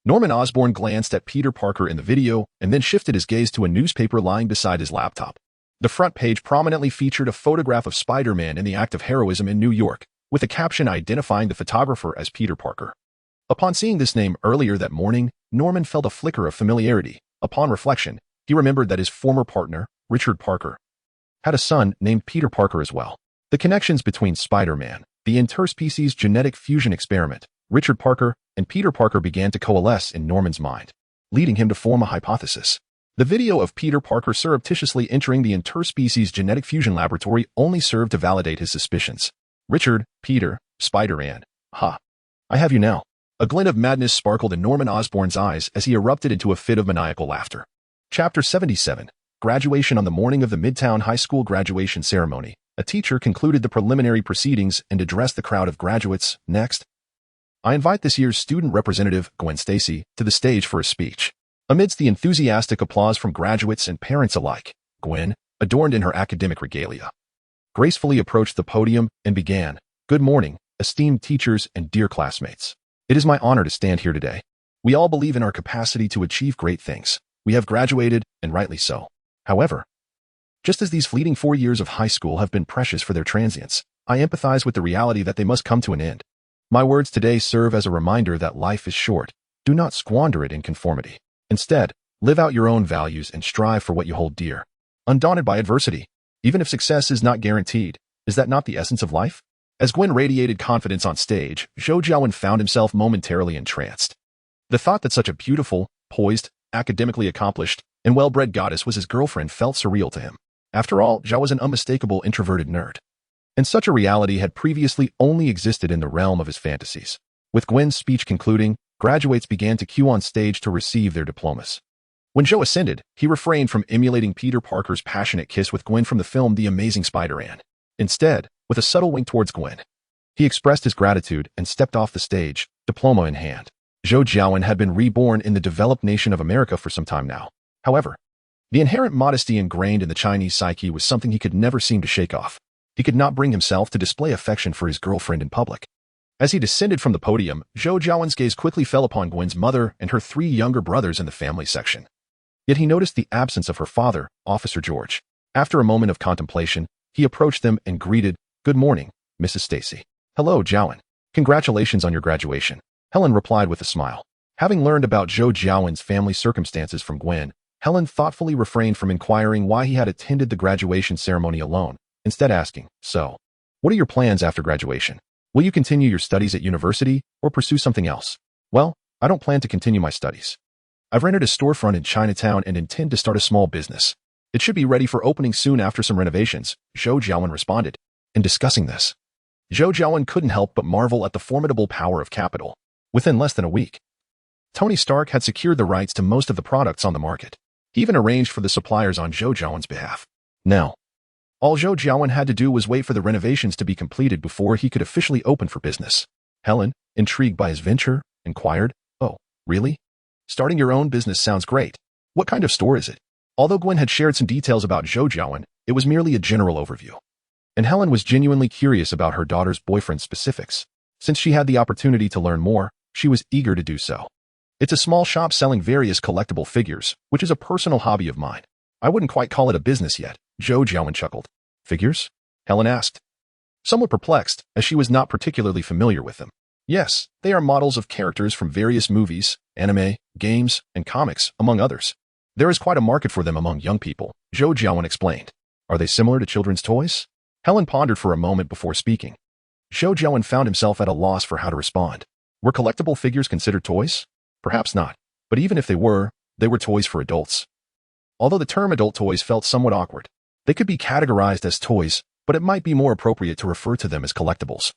Speaker 1: Norman Osborn glanced at Peter Parker in the video and then shifted his gaze to a newspaper lying beside his laptop. The front page prominently featured a photograph of Spider-Man in the act of heroism in New York, with a caption identifying the photographer as Peter Parker. Upon seeing this name earlier that morning, Norman felt a flicker of familiarity. Upon reflection, he remembered that his former partner, Richard Parker, had a son named Peter Parker as well. The connections between Spider-Man, the interspecies genetic fusion experiment, Richard Parker, and Peter Parker began to coalesce in Norman's mind, leading him to form a hypothesis. The video of Peter Parker surreptitiously entering the interspecies genetic fusion laboratory only served to validate his suspicions. Richard, Peter, Spider-Man. Ha! I have you now. A glint of madness sparkled in Norman Osborn's eyes as he erupted into a fit of maniacal laughter. Chapter 77. Graduation. On the morning of the Midtown High School graduation ceremony, a teacher concluded the preliminary proceedings and addressed the crowd of graduates. Next, I invite this year's student representative, Gwen Stacy, to the stage for a speech. Amidst the enthusiastic applause from graduates and parents alike, Gwen, adorned in her academic regalia, gracefully approached the podium and began, "Good morning, esteemed teachers and dear classmates. It is my honor to stand here today We all believe in our capacity to achieve great things. We have graduated, and rightly so. However, just as these fleeting 4 years of high school have been precious for their transience, I empathize with the reality that they must come to an end. My words today serve as a reminder that life is short. Do not squander it in conformity. Instead, live out your own values and strive for what you hold dear. Undaunted by adversity, even if success is not guaranteed, is that not the essence of life? As Gwen radiated confidence on stage, Zhou Jiawen found himself momentarily entranced. The thought that such a beautiful, poised, academically accomplished, and well-bred goddess was his girlfriend felt surreal to him. After all, Zhao was an unmistakable introverted nerd. And such a reality had previously only existed in the realm of his fantasies. With Gwen's speech concluding, graduates began to queue on stage to receive their diplomas. When Zhou ascended, he refrained from emulating Peter Parker's passionate kiss with Gwen from the film The Amazing Spider-Man. Instead, with a subtle wink towards Gwen, he expressed his gratitude and stepped off the stage, diploma in hand. Zhou Jiawen had been reborn in the developed nation of America for some time now. However, the inherent modesty ingrained in the Chinese psyche was something he could never seem to shake off. He could not bring himself to display affection for his girlfriend in public. As he descended from the podium, Zhou Jiawen's gaze quickly fell upon Gwen's mother and her 3 younger brothers in the family section. Yet he noticed the absence of her father, Officer George. After a moment of contemplation, he approached them and greeted, "Good morning, Mrs. Stacy." "Hello, Jiawen. Congratulations on your graduation," Helen replied with a smile. Having learned about Zhou Jiawen's family circumstances from Gwen, Helen thoughtfully refrained from inquiring why he had attended the graduation ceremony alone, instead asking, "So, what are your plans after graduation? Will you continue your studies at university or pursue something else?" "Well, I don't plan to continue my studies. I've rented a storefront in Chinatown and intend to start a small business. It should be ready for opening soon after some renovations," Zhou Jiawen responded. In discussing this, Zhou Jiawen couldn't help but marvel at the formidable power of capital. Within less than a week, Tony Stark had secured the rights to most of the products on the market. He even arranged for the suppliers on Zhou Jiawen's behalf. Now, all Zhou Jiawen had to do was wait for the renovations to be completed before he could officially open for business. Helen, intrigued by his venture, inquired, "Oh, really? Starting your own business sounds great. What kind of store is it?" Although Gwen had shared some details about Zhou Jiawen, it was merely a general overview. And Helen was genuinely curious about her daughter's boyfriend's specifics. Since she had the opportunity to learn more, she was eager to do so. "It's a small shop selling various collectible figures, which is a personal hobby of mine. I wouldn't quite call it a business yet," Zhou Jiawen chuckled. "Figures?" Helen asked, somewhat perplexed, as she was not particularly familiar with them. "Yes, they are models of characters from various movies, anime, games, and comics, among others. There is quite a market for them among young people," Zhou Jiawen explained. "Are they similar to children's toys?" Helen pondered for a moment before speaking. Zhou Jiawen found himself at a loss for how to respond. Were collectible figures considered toys? Perhaps not, but even if they were toys for adults. Although the term adult toys felt somewhat awkward, they could be categorized as toys, but it might be more appropriate to refer to them as collectibles.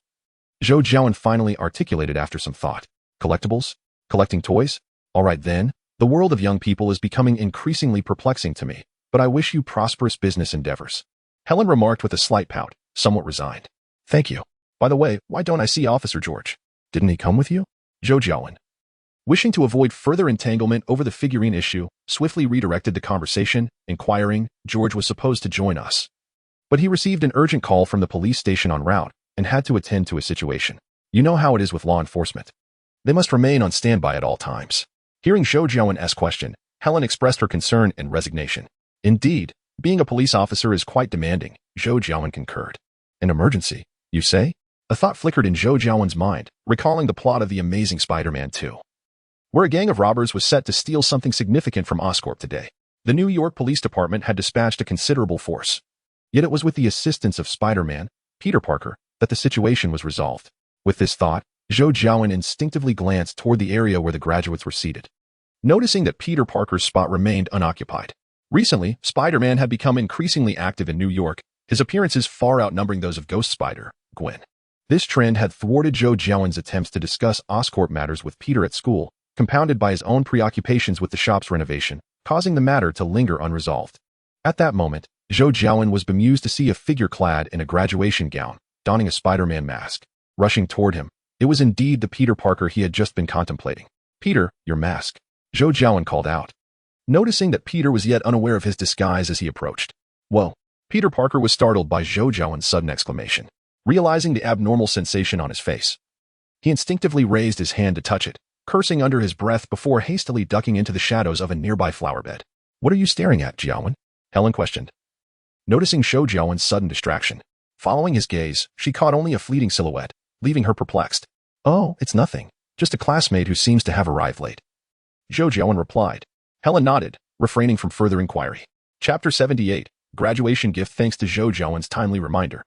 Speaker 1: Zhou Jiawen finally articulated after some thought. "Collectibles? Collecting toys? All right then, the world of young people is becoming increasingly perplexing to me, but I wish you prosperous business endeavors," Helen remarked with a slight pout, somewhat resigned. "Thank you. By the way, why don't I see Officer George? Didn't he come with you?" Zhou Jiawen, wishing to avoid further entanglement over the figurine issue, swiftly redirected the conversation, inquiring, "George was supposed to join us, but he received an urgent call from the police station en route and had to attend to a situation. You know how it is with law enforcement. They must remain on standby at all times." Hearing Zhou Jiawen's question, Helen expressed her concern and resignation. "Indeed, being a police officer is quite demanding," Zhou Jiawen concurred. "An emergency, you say?" A thought flickered in Zhou Jiawen's mind, recalling the plot of The Amazing Spider-Man 2, where a gang of robbers was set to steal something significant from Oscorp today. The New York Police Department had dispatched a considerable force. Yet it was with the assistance of Spider-Man, Peter Parker, that the situation was resolved. With this thought, Zhou Jiawen instinctively glanced toward the area where the graduates were seated, noticing that Peter Parker's spot remained unoccupied. Recently, Spider-Man had become increasingly active in New York, his appearances far outnumbering those of Ghost Spider, Gwen. This trend had thwarted Zhou Jiawen's attempts to discuss Oscorp matters with Peter at school, compounded by his own preoccupations with the shop's renovation, causing the matter to linger unresolved. At that moment, Zhou Jiawen was bemused to see a figure clad in a graduation gown, donning a Spider-Man mask. Rushing toward him, it was indeed the Peter Parker he had just been contemplating. "Peter, your mask," Zhou Jiawen called out, noticing that Peter was yet unaware of his disguise as he approached. "Whoa!" Peter Parker was startled by Zhou Jiawen's sudden exclamation. Realizing the abnormal sensation on his face, he instinctively raised his hand to touch it, cursing under his breath before hastily ducking into the shadows of a nearby flower bed. "What are you staring at, Jiawen?" Helen questioned. Noticing Zhou Jiawen's sudden distraction, following his gaze, she caught only a fleeting silhouette, leaving her perplexed. "Oh, it's nothing. Just a classmate who seems to have arrived late," Zhou Jiawen replied. Helen nodded, refraining from further inquiry. Chapter 78, Graduation Gift. Thanks to Zhou Jiawen's timely reminder,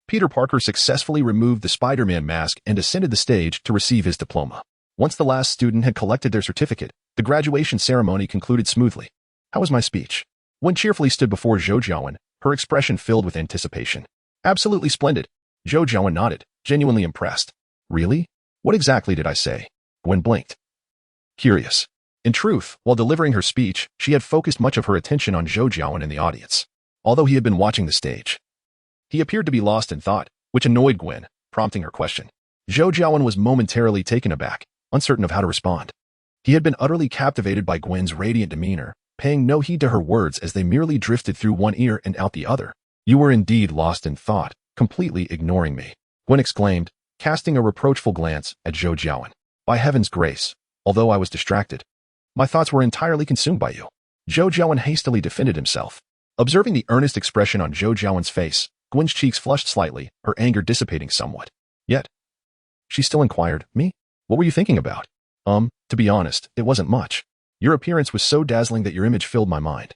Speaker 1: Peter Parker successfully removed the Spider-Man mask and ascended the stage to receive his diploma. Once the last student had collected their certificate, the graduation ceremony concluded smoothly. "How was my speech?" Gwen cheerfully stood before Zhou Jiawen, her expression filled with anticipation. "Absolutely splendid." Zhou Jiawen nodded, genuinely impressed. "Really? What exactly did I say?" Gwen blinked, curious. In truth, while delivering her speech, she had focused much of her attention on Zhou Jiawen and the audience. Although he had been watching the stage, he appeared to be lost in thought, which annoyed Gwen, prompting her question. Zhou Jiawen was momentarily taken aback, uncertain of how to respond. He had been utterly captivated by Gwen's radiant demeanor, paying no heed to her words as they merely drifted through one ear and out the other. "You were indeed lost in thought, completely ignoring me," Gwen exclaimed, casting a reproachful glance at Zhou Jiawen. "By heaven's grace, although I was distracted, my thoughts were entirely consumed by you." Zhou Jiawen hastily defended himself. Observing the earnest expression on Zhou Jiawen's face, Gwen's cheeks flushed slightly, her anger dissipating somewhat. Yet, she still inquired, "Me? What were you thinking about?" To be honest, it wasn't much. Your appearance was so dazzling that your image filled my mind."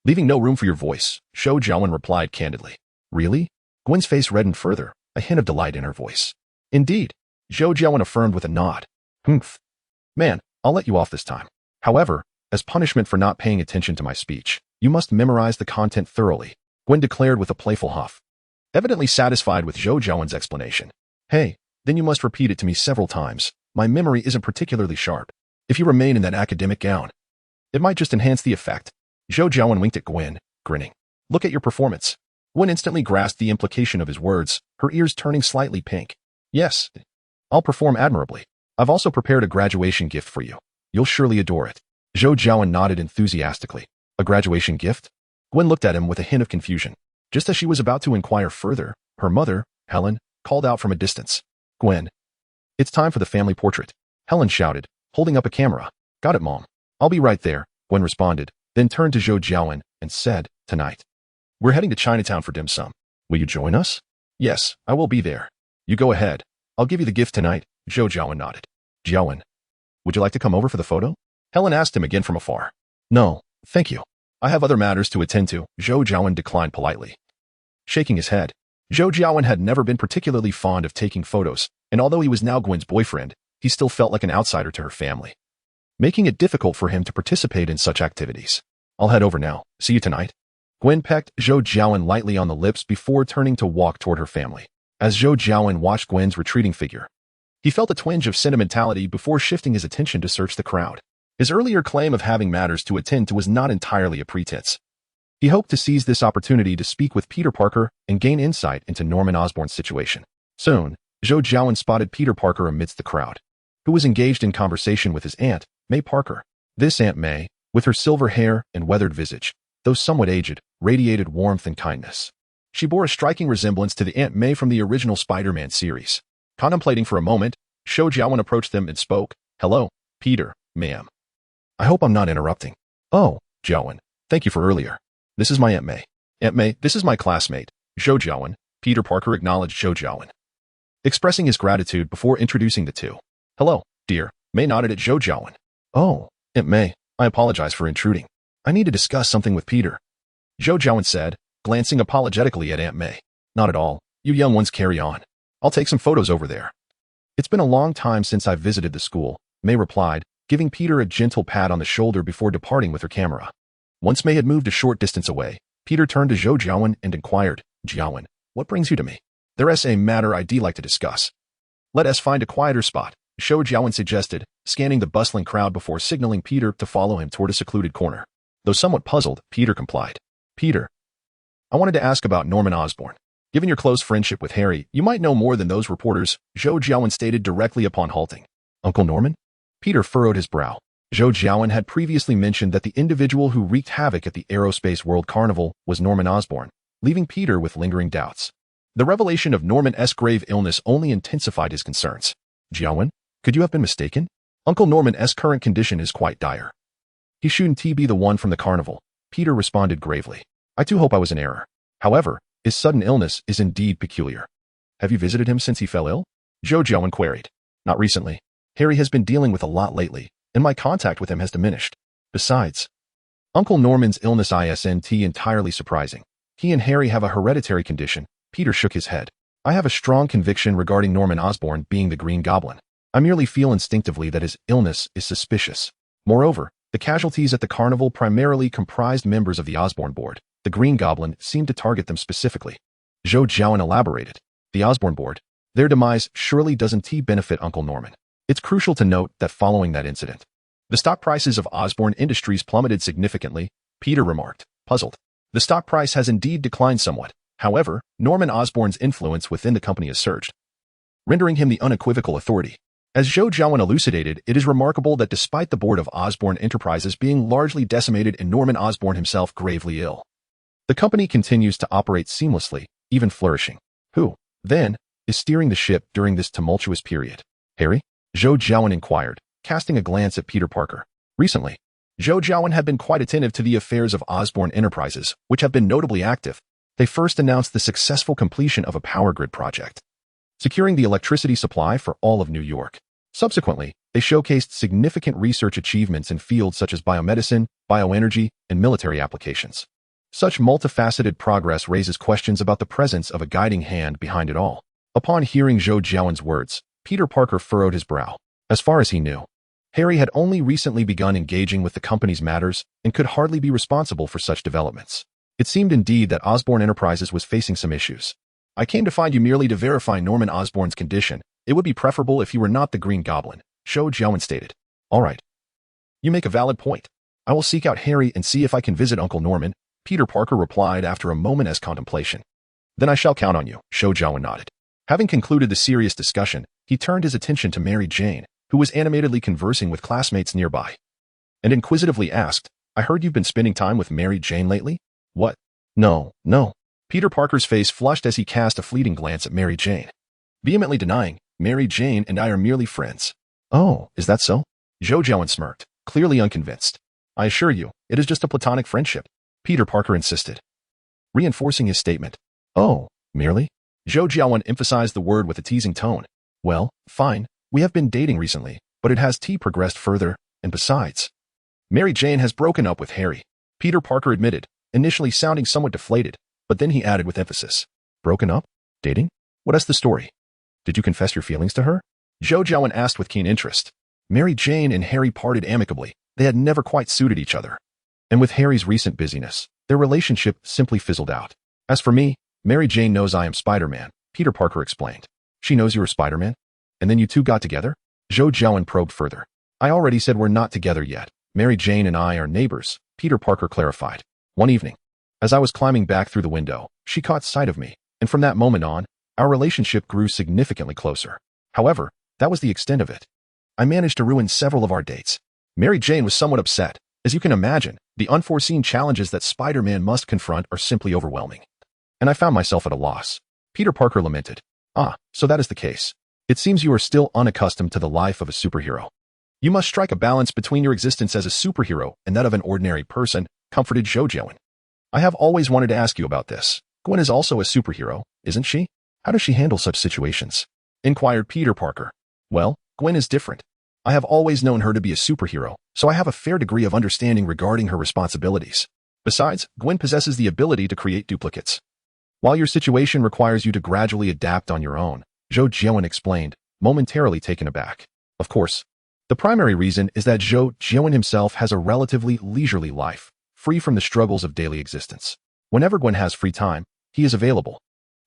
Speaker 1: Leaving no room for your voice, Zhou Jiawen replied candidly. "Really?" Gwen's face reddened further, a hint of delight in her voice. "Indeed," Zhou Jiawen affirmed with a nod. "Humph. Man, I'll let you off this time. However, as punishment for not paying attention to my speech, you must memorize the content thoroughly," Gwen declared with a playful huff. Evidently satisfied with Zhou Jiawen's explanation. "Hey, then you must repeat it to me several times. My memory isn't particularly sharp. If you remain in that academic gown, it might just enhance the effect." Zhou Jiawen winked at Gwen, grinning. "Look at your performance." Gwen instantly grasped the implication of his words, her ears turning slightly pink. "Yes, I'll perform admirably. I've also prepared a graduation gift for you. You'll surely adore it." Zhou Jiawen nodded enthusiastically. "A graduation gift?" Gwen looked at him with a hint of confusion. Just as she was about to inquire further, her mother, Helen, called out from a distance. "Gwen, it's time for the family portrait," Helen shouted, holding up a camera. "Got it, Mom. I'll be right there," Gwen responded, then turned to Zhou Jiawen and said, "Tonight, we're heading to Chinatown for dim sum. Will you join us?" "Yes, I will be there." "You go ahead. I'll give you the gift tonight," Zhou Jiawen nodded. "Jiawen, would you like to come over for the photo?" Helen asked him again from afar. "No, thank you. I have other matters to attend to," Zhou Jiawen declined politely. Shaking his head, Zhou Jiawen had never been particularly fond of taking photos, and although he was now Gwen's boyfriend, he still felt like an outsider to her family, making it difficult for him to participate in such activities. "I'll head over now. See you tonight." Gwen pecked Zhou Jiawen lightly on the lips before turning to walk toward her family. As Zhou Jiawen watched Gwen's retreating figure, he felt a twinge of sentimentality before shifting his attention to search the crowd. His earlier claim of having matters to attend to was not entirely a pretense. He hoped to seize this opportunity to speak with Peter Parker and gain insight into Norman Osborn's situation. Soon, Zhou Jiawen spotted Peter Parker amidst the crowd, who was engaged in conversation with his aunt, May Parker. This Aunt May, with her silver hair and weathered visage, though somewhat aged, radiated warmth and kindness. She bore a striking resemblance to the Aunt May from the original Spider-Man series. Contemplating for a moment, Zhou Jiawen approached them and spoke. "Hello, Peter, ma'am. I hope I'm not interrupting." "Oh, Jiawen, thank you for earlier. This is my Aunt May." "Aunt May, this is my classmate, Zhou Jiawen." Peter Parker acknowledged Zhou Jiawen, expressing his gratitude before introducing the two. "Hello, dear." May nodded at Zhou Jiawen. "Oh, Aunt May, I apologize for intruding. I need to discuss something with Peter," Zhou Jiawen said, glancing apologetically at Aunt May. "Not at all. You young ones carry on. I'll take some photos over there." "It's been a long time since I've visited the school," May replied, giving Peter a gentle pat on the shoulder before departing with her camera. Once May had moved a short distance away, Peter turned to Zhou Jiawen and inquired, "Jiawen, what brings you to me?" "There's a matter I'd like to discuss." "Let us find a quieter spot," Zhou Jiawen suggested, scanning the bustling crowd before signaling Peter to follow him toward a secluded corner. Though somewhat puzzled, Peter complied. "Peter, I wanted to ask about Norman Osborn. Given your close friendship with Harry, you might know more than those reporters," Zhou Jiawen stated directly upon halting. "Uncle Norman?" Peter furrowed his brow. Zhou Jiawen had previously mentioned that the individual who wreaked havoc at the Aerospace World Carnival was Norman Osborn, leaving Peter with lingering doubts. The revelation of Norman's grave illness only intensified his concerns. "Jiawen, could you have been mistaken?" Uncle Norman's current condition is quite dire. He shouldn't be the one from the carnival, Peter responded gravely. I too hope I was in error. However, his sudden illness is indeed peculiar. Have you visited him since he fell ill? Zhou Jiawen queried. Not recently. Harry has been dealing with a lot lately, and my contact with him has diminished. Besides, Uncle Norman's illness isn't entirely surprising. He and Harry have a hereditary condition. Peter shook his head. I have a strong conviction regarding Norman Osborn being the Green Goblin. I merely feel instinctively that his illness is suspicious. Moreover, the casualties at the carnival primarily comprised members of the Osborn board. The Green Goblin seemed to target them specifically. Zhou Jiawen elaborated. The Osborn board. Their demise surely doesn't benefit Uncle Norman. It's crucial to note that following that incident, the stock prices of Osborn Industries plummeted significantly, Peter remarked, puzzled. The stock price has indeed declined somewhat. However, Norman Osborn's influence within the company has surged, rendering him the unequivocal authority. As Zhou Jiawen elucidated, it is remarkable that despite the board of Osborn Enterprises being largely decimated and Norman Osborn himself gravely ill, the company continues to operate seamlessly, even flourishing. Who, then, is steering the ship during this tumultuous period? Harry? Zhou Jiawen inquired, casting a glance at Peter Parker. Recently, Zhou Jiawen had been quite attentive to the affairs of Osborn Enterprises, which have been notably active. They first announced the successful completion of a power grid project, securing the electricity supply for all of New York. Subsequently, they showcased significant research achievements in fields such as biomedicine, bioenergy, and military applications. Such multifaceted progress raises questions about the presence of a guiding hand behind it all. Upon hearing Zhou Jiawen's words, Peter Parker furrowed his brow. As far as he knew, Harry had only recently begun engaging with the company's matters and could hardly be responsible for such developments. It seemed indeed that Osborn Enterprises was facing some issues. I came to find you merely to verify Norman Osborn's condition. It would be preferable if you were not the Green Goblin, Zhou Jiawen stated. All right. You make a valid point. I will seek out Harry and see if I can visit Uncle Norman, Peter Parker replied after a moment's contemplation. Then I shall count on you, Zhou Jiawen nodded. Having concluded the serious discussion, he turned his attention to Mary Jane, who was animatedly conversing with classmates nearby, and inquisitively asked, I heard you've been spending time with Mary Jane lately? What? No. Peter Parker's face flushed as he cast a fleeting glance at Mary Jane, vehemently denying, Mary Jane and I are merely friends. Oh, is that so? Zhou Jiawen smirked, clearly unconvinced. I assure you, it is just a platonic friendship, Peter Parker insisted, reinforcing his statement. Oh, merely? Zhou Jiawen emphasized the word with a teasing tone. Well, fine, we have been dating recently, but it has progressed further, and besides, Mary Jane has broken up with Harry, Peter Parker admitted, initially sounding somewhat deflated, but then he added with emphasis. Broken up? Dating? What is the story? Did you confess your feelings to her? Zhou Jiawen asked with keen interest. Mary Jane and Harry parted amicably. They had never quite suited each other. And with Harry's recent busyness, their relationship simply fizzled out. As for me, Mary Jane knows I am Spider-Man, Peter Parker explained. She knows you are Spider-Man? And then you two got together? Zhou Jiawen probed further. I already said we're not together yet. Mary Jane and I are neighbors, Peter Parker clarified. One evening, as I was climbing back through the window, she caught sight of me, and from that moment on, our relationship grew significantly closer. However, that was the extent of it. I managed to ruin several of our dates. Mary Jane was somewhat upset. As you can imagine, the unforeseen challenges that Spider-Man must confront are simply overwhelming. And I found myself at a loss. Peter Parker lamented. Ah, so that is the case. It seems you are still unaccustomed to the life of a superhero. You must strike a balance between your existence as a superhero and that of an ordinary person, comforted Zhou Jiawen. I have always wanted to ask you about this. Gwen is also a superhero, isn't she? How does she handle such situations? Inquired Peter Parker. Well, Gwen is different. I have always known her to be a superhero, so I have a fair degree of understanding regarding her responsibilities. Besides, Gwen possesses the ability to create duplicates. While your situation requires you to gradually adapt on your own, Zhou Jiawen explained, momentarily taken aback. Of course, the primary reason is that Zhou Jiawen himself has a relatively leisurely life, free from the struggles of daily existence. Whenever Gwen has free time, he is available,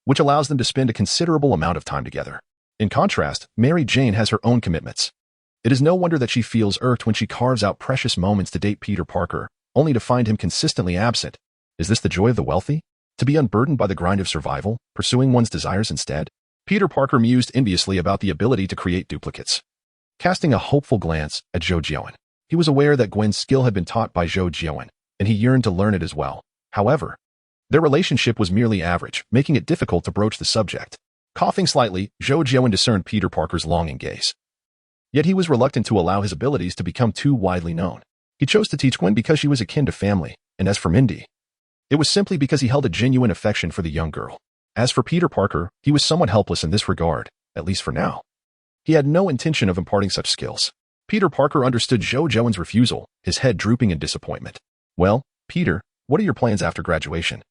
Speaker 1: which allows them to spend a considerable amount of time together. In contrast, Mary Jane has her own commitments. It is no wonder that she feels irked when she carves out precious moments to date Peter Parker, only to find him consistently absent. Is this the joy of the wealthy? To be unburdened by the grind of survival, pursuing one's desires instead? Peter Parker mused enviously about the ability to create duplicates, casting a hopeful glance at Zhou Jiawen. He was aware that Gwen's skill had been taught by Zhou Jiawen, and he yearned to learn it as well. However, their relationship was merely average, making it difficult to broach the subject. Coughing slightly, Zhou Jiawen discerned Peter Parker's longing gaze. Yet he was reluctant to allow his abilities to become too widely known. He chose to teach Gwen because she was akin to family, and as for Mindy, it was simply because he held a genuine affection for the young girl. As for Peter Parker, he was somewhat helpless in this regard, at least for now. He had no intention of imparting such skills. Peter Parker understood Zhou Jiawen's refusal, his head drooping in disappointment. Well, Peter, what are your plans after graduation?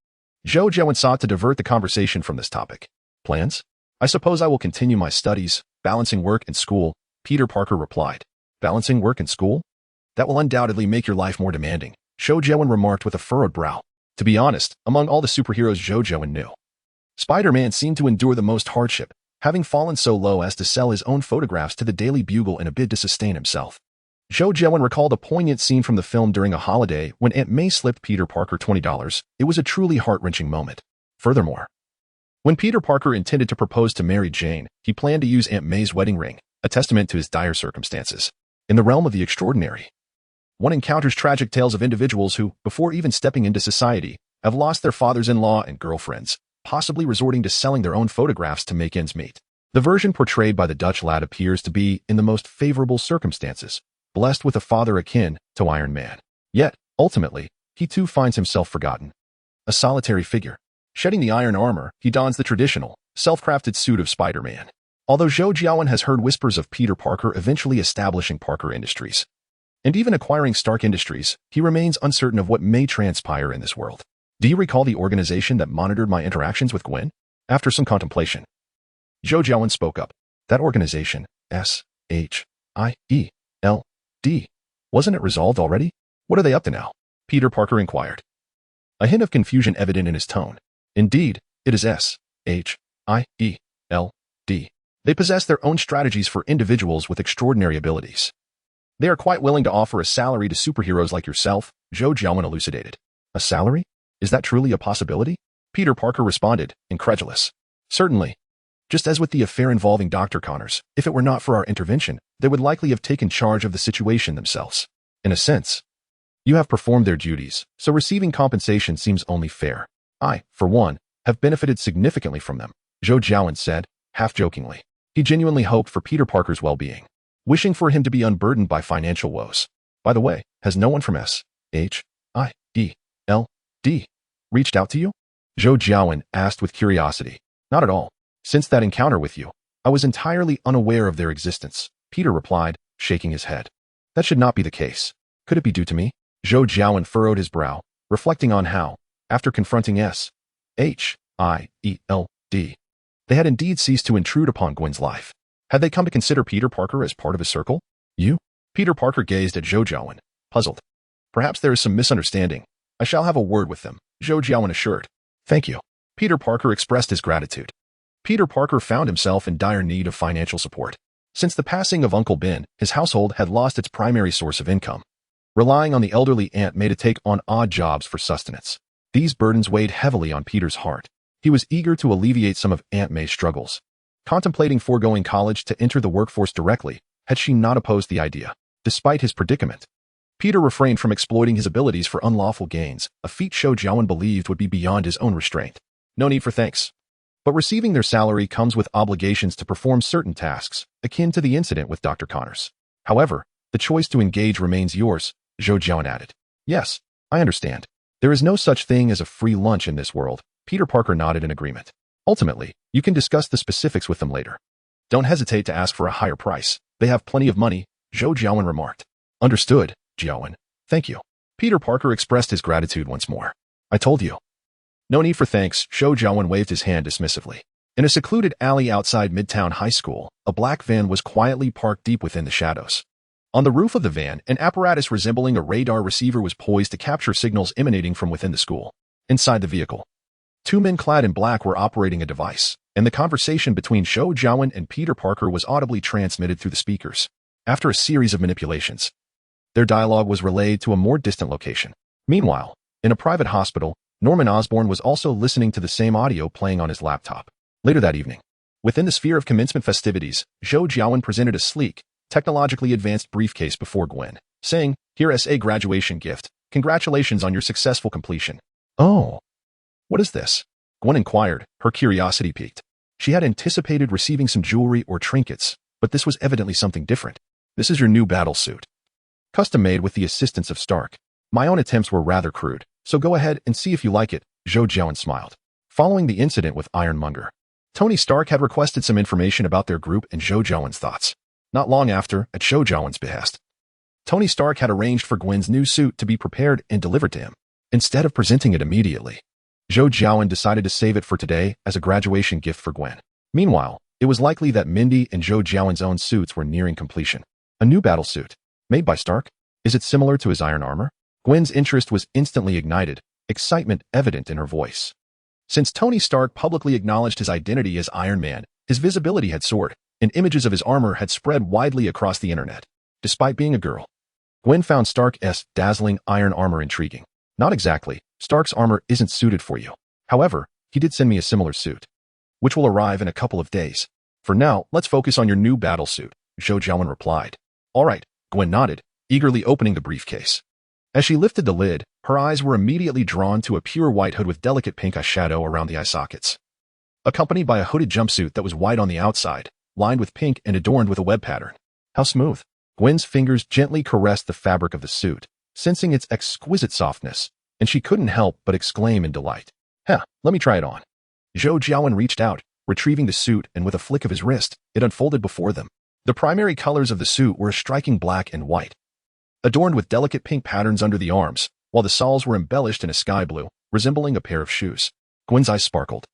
Speaker 1: Zhou Jiawen sought to divert the conversation from this topic. Plans? I suppose I will continue my studies, balancing work and school, Peter Parker replied. Balancing work and school? That will undoubtedly make your life more demanding, Zhou Jiawen remarked with a furrowed brow. To be honest, among all the superheroes Zhou Jiawen knew, Spider-Man seemed to endure the most hardship, having fallen so low as to sell his own photographs to the Daily Bugle in a bid to sustain himself. Zhou Jiawen recalled a poignant scene from the film during a holiday when Aunt May slipped Peter Parker $20. It was a truly heart-wrenching moment. Furthermore, when Peter Parker intended to propose to Mary Jane, he planned to use Aunt May's wedding ring, a testament to his dire circumstances. In the realm of the extraordinary, one encounters tragic tales of individuals who, before even stepping into society, have lost their fathers-in-law and girlfriends, possibly resorting to selling their own photographs to make ends meet. The version portrayed by the Dutch lad appears to be in the most favorable circumstances, blessed with a father akin to Iron Man. Yet, ultimately, he too finds himself forgotten. A solitary figure. Shedding the iron armor, he dons the traditional, self-crafted suit of Spider-Man. Although Zhou Jiawen has heard whispers of Peter Parker eventually establishing Parker Industries, and even acquiring Stark Industries, he remains uncertain of what may transpire in this world. Do you recall the organization that monitored my interactions with Gwen? After some contemplation, Zhou Jiawen spoke up. That organization, S-H-I-E-L-D, wasn't it resolved already? What are they up to now? Peter Parker inquired. A hint of confusion evident in his tone. Indeed, it is S-H-I-E-L-D. They possess their own strategies for individuals with extraordinary abilities. They are quite willing to offer a salary to superheroes like yourself, Zhou Jiawen elucidated. A salary? Is that truly a possibility? Peter Parker responded, incredulous. Certainly. Just as with the affair involving Dr. Connors, if it were not for our intervention, they would likely have taken charge of the situation themselves. In a sense, you have performed their duties, so receiving compensation seems only fair. I, for one, have benefited significantly from them, Zhou Jiawen said, half-jokingly. He genuinely hoped for Peter Parker's well-being, wishing for him to be unburdened by financial woes. By the way, has no one from S-H-I-E-L-D reached out to you? Zhou Jiawen asked with curiosity. Not at all. Since that encounter with you, I was entirely unaware of their existence, Peter replied, shaking his head. That should not be the case. Could it be due to me? Zhou Jiawen furrowed his brow, reflecting on how, after confronting S-H-I-E-L-D, they had indeed ceased to intrude upon Gwen's life. Had they come to consider Peter Parker as part of his circle? You? Peter Parker gazed at Zhou Jiawen, puzzled. Perhaps there is some misunderstanding. I shall have a word with them, Zhou Jiawen assured. Thank you. Peter Parker expressed his gratitude. Peter Parker found himself in dire need of financial support. Since the passing of Uncle Ben, his household had lost its primary source of income, relying on the elderly Aunt May to take on odd jobs for sustenance. These burdens weighed heavily on Peter's heart. He was eager to alleviate some of Aunt May's struggles, contemplating foregoing college to enter the workforce directly, had she not opposed the idea. Despite his predicament, Peter refrained from exploiting his abilities for unlawful gains, a feat Zhou Jiawen believed would be beyond his own restraint. No need for thanks. But receiving their salary comes with obligations to perform certain tasks, akin to the incident with Dr. Connors. However, the choice to engage remains yours, Zhou Jiawen added. Yes, I understand. There is no such thing as a free lunch in this world. Peter Parker nodded in agreement. Ultimately, you can discuss the specifics with them later. Don't hesitate to ask for a higher price. They have plenty of money, Zhou Jiawen remarked. Understood, Jiawen. Thank you. Peter Parker expressed his gratitude once more. I told you. No need for thanks, Zhou Jiawen waved his hand dismissively. In a secluded alley outside Midtown High School, a black van was quietly parked deep within the shadows. On the roof of the van, an apparatus resembling a radar receiver was poised to capture signals emanating from within the school. Inside the vehicle, two men clad in black were operating a device, and the conversation between Zhou Jiawen and Peter Parker was audibly transmitted through the speakers. After a series of manipulations, their dialogue was relayed to a more distant location. Meanwhile, in a private hospital, Norman Osborn was also listening to the same audio playing on his laptop. Later that evening, within the sphere of commencement festivities, Zhou Jiawen presented a sleek, technologically advanced briefcase before Gwen, saying, "Here's a graduation gift. Congratulations on your successful completion." Oh, what is this? Gwen inquired, her curiosity piqued. She had anticipated receiving some jewelry or trinkets, but this was evidently something different. This is your new battle suit. Custom made with the assistance of Stark. My own attempts were rather crude, so go ahead and see if you like it, Zhou Jiawen smiled. Following the incident with Ironmonger, Tony Stark had requested some information about their group and Zhou Jiawen's thoughts. Not long after, at Zhou Jiawen's behest, Tony Stark had arranged for Gwen's new suit to be prepared and delivered to him. Instead of presenting it immediately, Zhou Jiawen decided to save it for today as a graduation gift for Gwen. Meanwhile, it was likely that Mindy and Zhou Jiawen's own suits were nearing completion. A new battle suit, made by Stark? Is it similar to his iron armor? Gwen's interest was instantly ignited, excitement evident in her voice. Since Tony Stark publicly acknowledged his identity as Iron Man, his visibility had soared, and images of his armor had spread widely across the internet. Despite being a girl, Gwen found Stark's dazzling iron armor intriguing. Not exactly. Stark's armor isn't suited for you. However, he did send me a similar suit, which will arrive in a couple of days. For now, let's focus on your new battle suit, Zhou Jiawen replied. All right, Gwen nodded, eagerly opening the briefcase. As she lifted the lid, her eyes were immediately drawn to a pure white hood with delicate pink eyeshadow around the eye sockets, accompanied by a hooded jumpsuit that was white on the outside, lined with pink and adorned with a web pattern. How smooth. Gwen's fingers gently caressed the fabric of the suit, sensing its exquisite softness, and she couldn't help but exclaim in delight. Let me try it on. Zhou Jiawen reached out, retrieving the suit, and with a flick of his wrist, it unfolded before them. The primary colors of the suit were a striking black and white, adorned with delicate pink patterns under the arms, while the soles were embellished in a sky blue, resembling a pair of shoes. Gwen's eyes sparkled.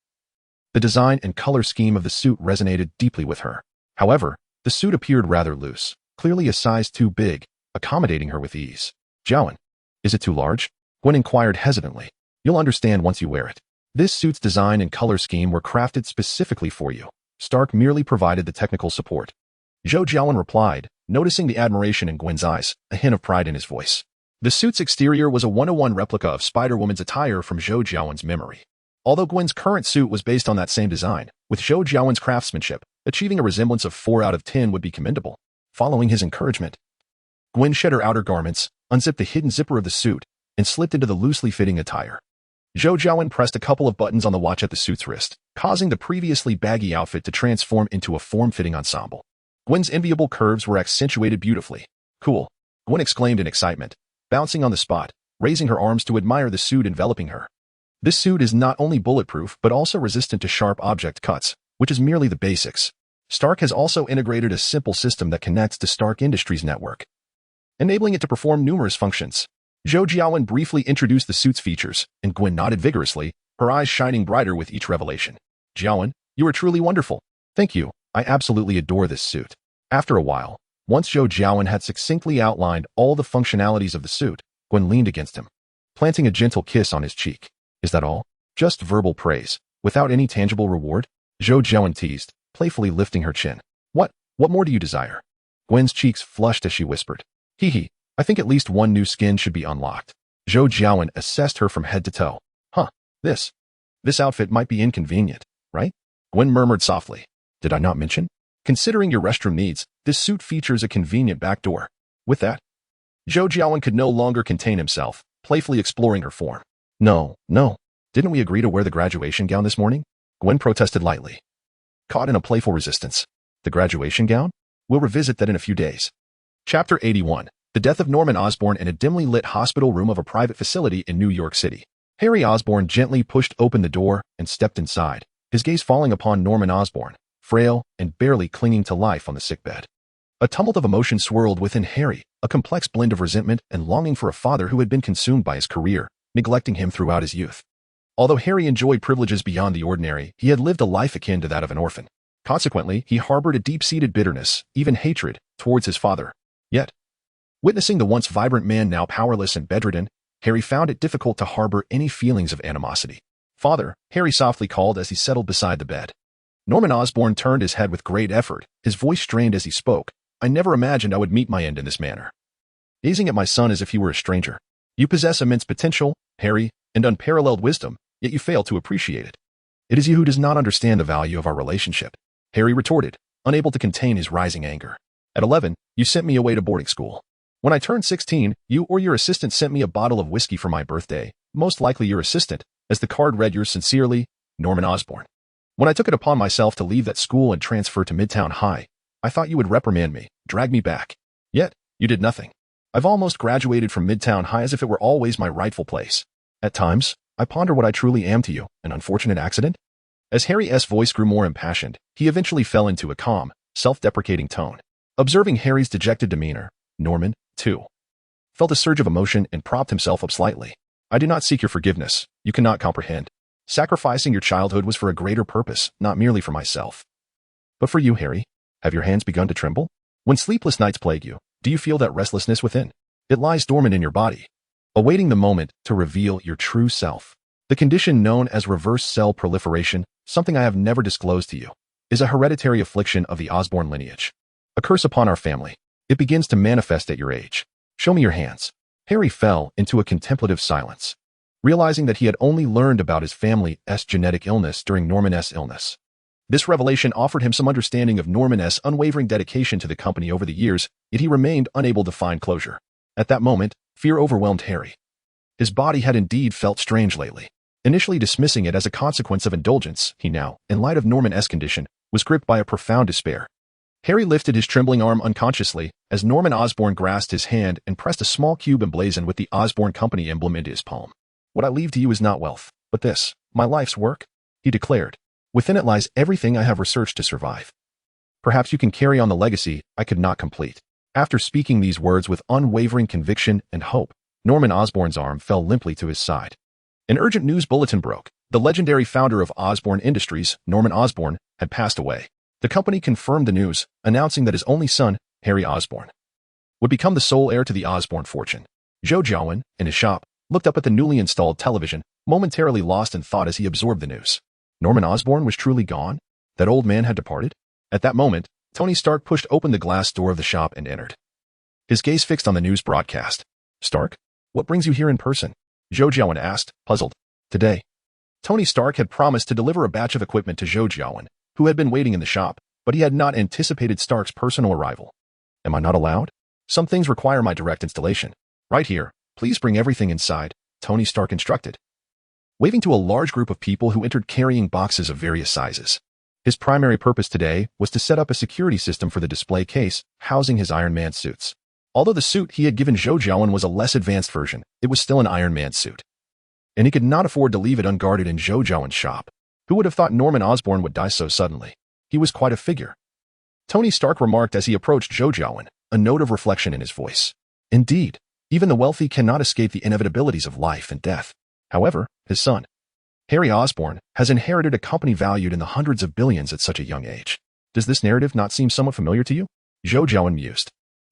Speaker 1: The design and color scheme of the suit resonated deeply with her. However, the suit appeared rather loose, clearly a size too big, accommodating her with ease. Jiawen, is it too large? Gwen inquired hesitantly. You'll understand once you wear it. This suit's design and color scheme were crafted specifically for you. Stark merely provided the technical support. Zhou Jiawen replied, noticing the admiration in Gwen's eyes, a hint of pride in his voice. The suit's exterior was a one-to-one replica of Spider-Woman's attire from Zhou Jiawen's memory. Although Gwen's current suit was based on that same design, with Zhou Jiawen's craftsmanship, achieving a resemblance of 4 out of 10 would be commendable. Following his encouragement, Gwen shed her outer garments, unzipped the hidden zipper of the suit, and slipped into the loosely fitting attire. Zhou Jiawen pressed a couple of buttons on the watch at the suit's wrist, causing the previously baggy outfit to transform into a form-fitting ensemble. Gwen's enviable curves were accentuated beautifully. Cool, Gwen exclaimed in excitement, bouncing on the spot, raising her arms to admire the suit enveloping her. This suit is not only bulletproof but also resistant to sharp object cuts, which is merely the basics. Stark has also integrated a simple system that connects to Stark Industries' network, enabling it to perform numerous functions. Zhou Jiawen briefly introduced the suit's features, and Gwen nodded vigorously, her eyes shining brighter with each revelation. Jiawen, you are truly wonderful. Thank you. I absolutely adore this suit. After a while, once Zhou Jiawen had succinctly outlined all the functionalities of the suit, Gwen leaned against him, planting a gentle kiss on his cheek. Is that all? Just verbal praise, without any tangible reward? Zhou Jiawen teased, playfully lifting her chin. What more do you desire? Gwen's cheeks flushed as she whispered. Hee, I think at least one new skin should be unlocked. Zhou Jiawen assessed her from head to toe. This outfit might be inconvenient, right? Gwen murmured softly. Did I not mention? Considering your restroom needs, this suit features a convenient back door. With that, Zhou Jiawen could no longer contain himself, playfully exploring her form. No. Didn't we agree to wear the graduation gown this morning? Gwen protested lightly, caught in a playful resistance. The graduation gown? We'll revisit that in a few days. Chapter 81. The death of Norman Osborn in a dimly lit hospital room of a private facility in New York City. Harry Osborn gently pushed open the door and stepped inside, his gaze falling upon Norman Osborn, frail and barely clinging to life on the sickbed. A tumult of emotion swirled within Harry, a complex blend of resentment and longing for a father who had been consumed by his career, neglecting him throughout his youth. Although Harry enjoyed privileges beyond the ordinary, he had lived a life akin to that of an orphan. Consequently, he harbored a deep-seated bitterness, even hatred, towards his father. Yet, witnessing the once vibrant man now powerless and bedridden, Harry found it difficult to harbor any feelings of animosity. Father, Harry softly called as he settled beside the bed. Norman Osborn turned his head with great effort, his voice strained as he spoke. I never imagined I would meet my end in this manner. Gazing at my son as if he were a stranger. You possess immense potential, Harry, and unparalleled wisdom, yet you fail to appreciate it. It is you who does not understand the value of our relationship, Harry retorted, unable to contain his rising anger. At 11, you sent me away to boarding school. When I turned 16, you or your assistant sent me a bottle of whiskey for my birthday, most likely your assistant, as the card read yours sincerely, Norman Osborn. When I took it upon myself to leave that school and transfer to Midtown High, I thought you would reprimand me, drag me back. Yet, you did nothing. I've almost graduated from Midtown High as if it were always my rightful place. At times, I ponder what I truly am to you, an unfortunate accident? As Harry's voice grew more impassioned, he eventually fell into a calm, self-deprecating tone. Observing Harry's dejected demeanor, Norman, too, felt a surge of emotion and propped himself up slightly. I do not seek your forgiveness. You cannot comprehend. Sacrificing your childhood was for a greater purpose, not merely for myself. But for you, Harry, have your hands begun to tremble? When sleepless nights plague you, do you feel that restlessness within? It lies dormant in your body, awaiting the moment to reveal your true self. The condition known as reverse cell proliferation, something I have never disclosed to you, is a hereditary affliction of the Osborn lineage. A curse upon our family. It begins to manifest at your age. Show me your hands. Harry fell into a contemplative silence, realizing that he had only learned about his family's genetic illness during Norman's illness. This revelation offered him some understanding of Norman's unwavering dedication to the company over the years, yet he remained unable to find closure. At that moment, fear overwhelmed Harry. His body had indeed felt strange lately. Initially dismissing it as a consequence of indulgence, he now, in light of Norman's condition, was gripped by a profound despair. Harry lifted his trembling arm unconsciously as Norman Osborn grasped his hand and pressed a small cube emblazoned with the Osborn Company emblem into his palm. What I leave to you is not wealth, but this, my life's work, he declared. Within it lies everything I have researched to survive. Perhaps you can carry on the legacy I could not complete. After speaking these words with unwavering conviction and hope, Norman Osborn's arm fell limply to his side. An urgent news bulletin broke. The legendary founder of Osborn Industries, Norman Osborn, had passed away. The company confirmed the news, announcing that his only son, Harry Osborn, would become the sole heir to the Osborn fortune. Zhou Jiawen, in his shop, looked up at the newly installed television, momentarily lost in thought as he absorbed the news. Norman Osborn was truly gone? That old man had departed? At that moment, Tony Stark pushed open the glass door of the shop and entered. His gaze fixed on the news broadcast. Stark? What brings you here in person? Zhou Jiawen asked, puzzled. Today. Tony Stark had promised to deliver a batch of equipment to Zhou Jiawen, who had been waiting in the shop, but he had not anticipated Stark's personal arrival. Am I not allowed? Some things require my direct installation. Right here, please bring everything inside, Tony Stark instructed, waving to a large group of people who entered carrying boxes of various sizes. His primary purpose today was to set up a security system for the display case housing his Iron Man suits. Although the suit he had given Zhou Jiawen was a less advanced version, it was still an Iron Man suit. And he could not afford to leave it unguarded in Zhou Jiawen's shop. Who would have thought Norman Osborn would die so suddenly? He was quite a figure. Tony Stark remarked as he approached Zhou Jiawen, a note of reflection in his voice. Indeed, even the wealthy cannot escape the inevitabilities of life and death. However, his son, Harry Osborn, has inherited a company valued in the hundreds of billions at such a young age. Does this narrative not seem somewhat familiar to you? Zhou Jiawen mused.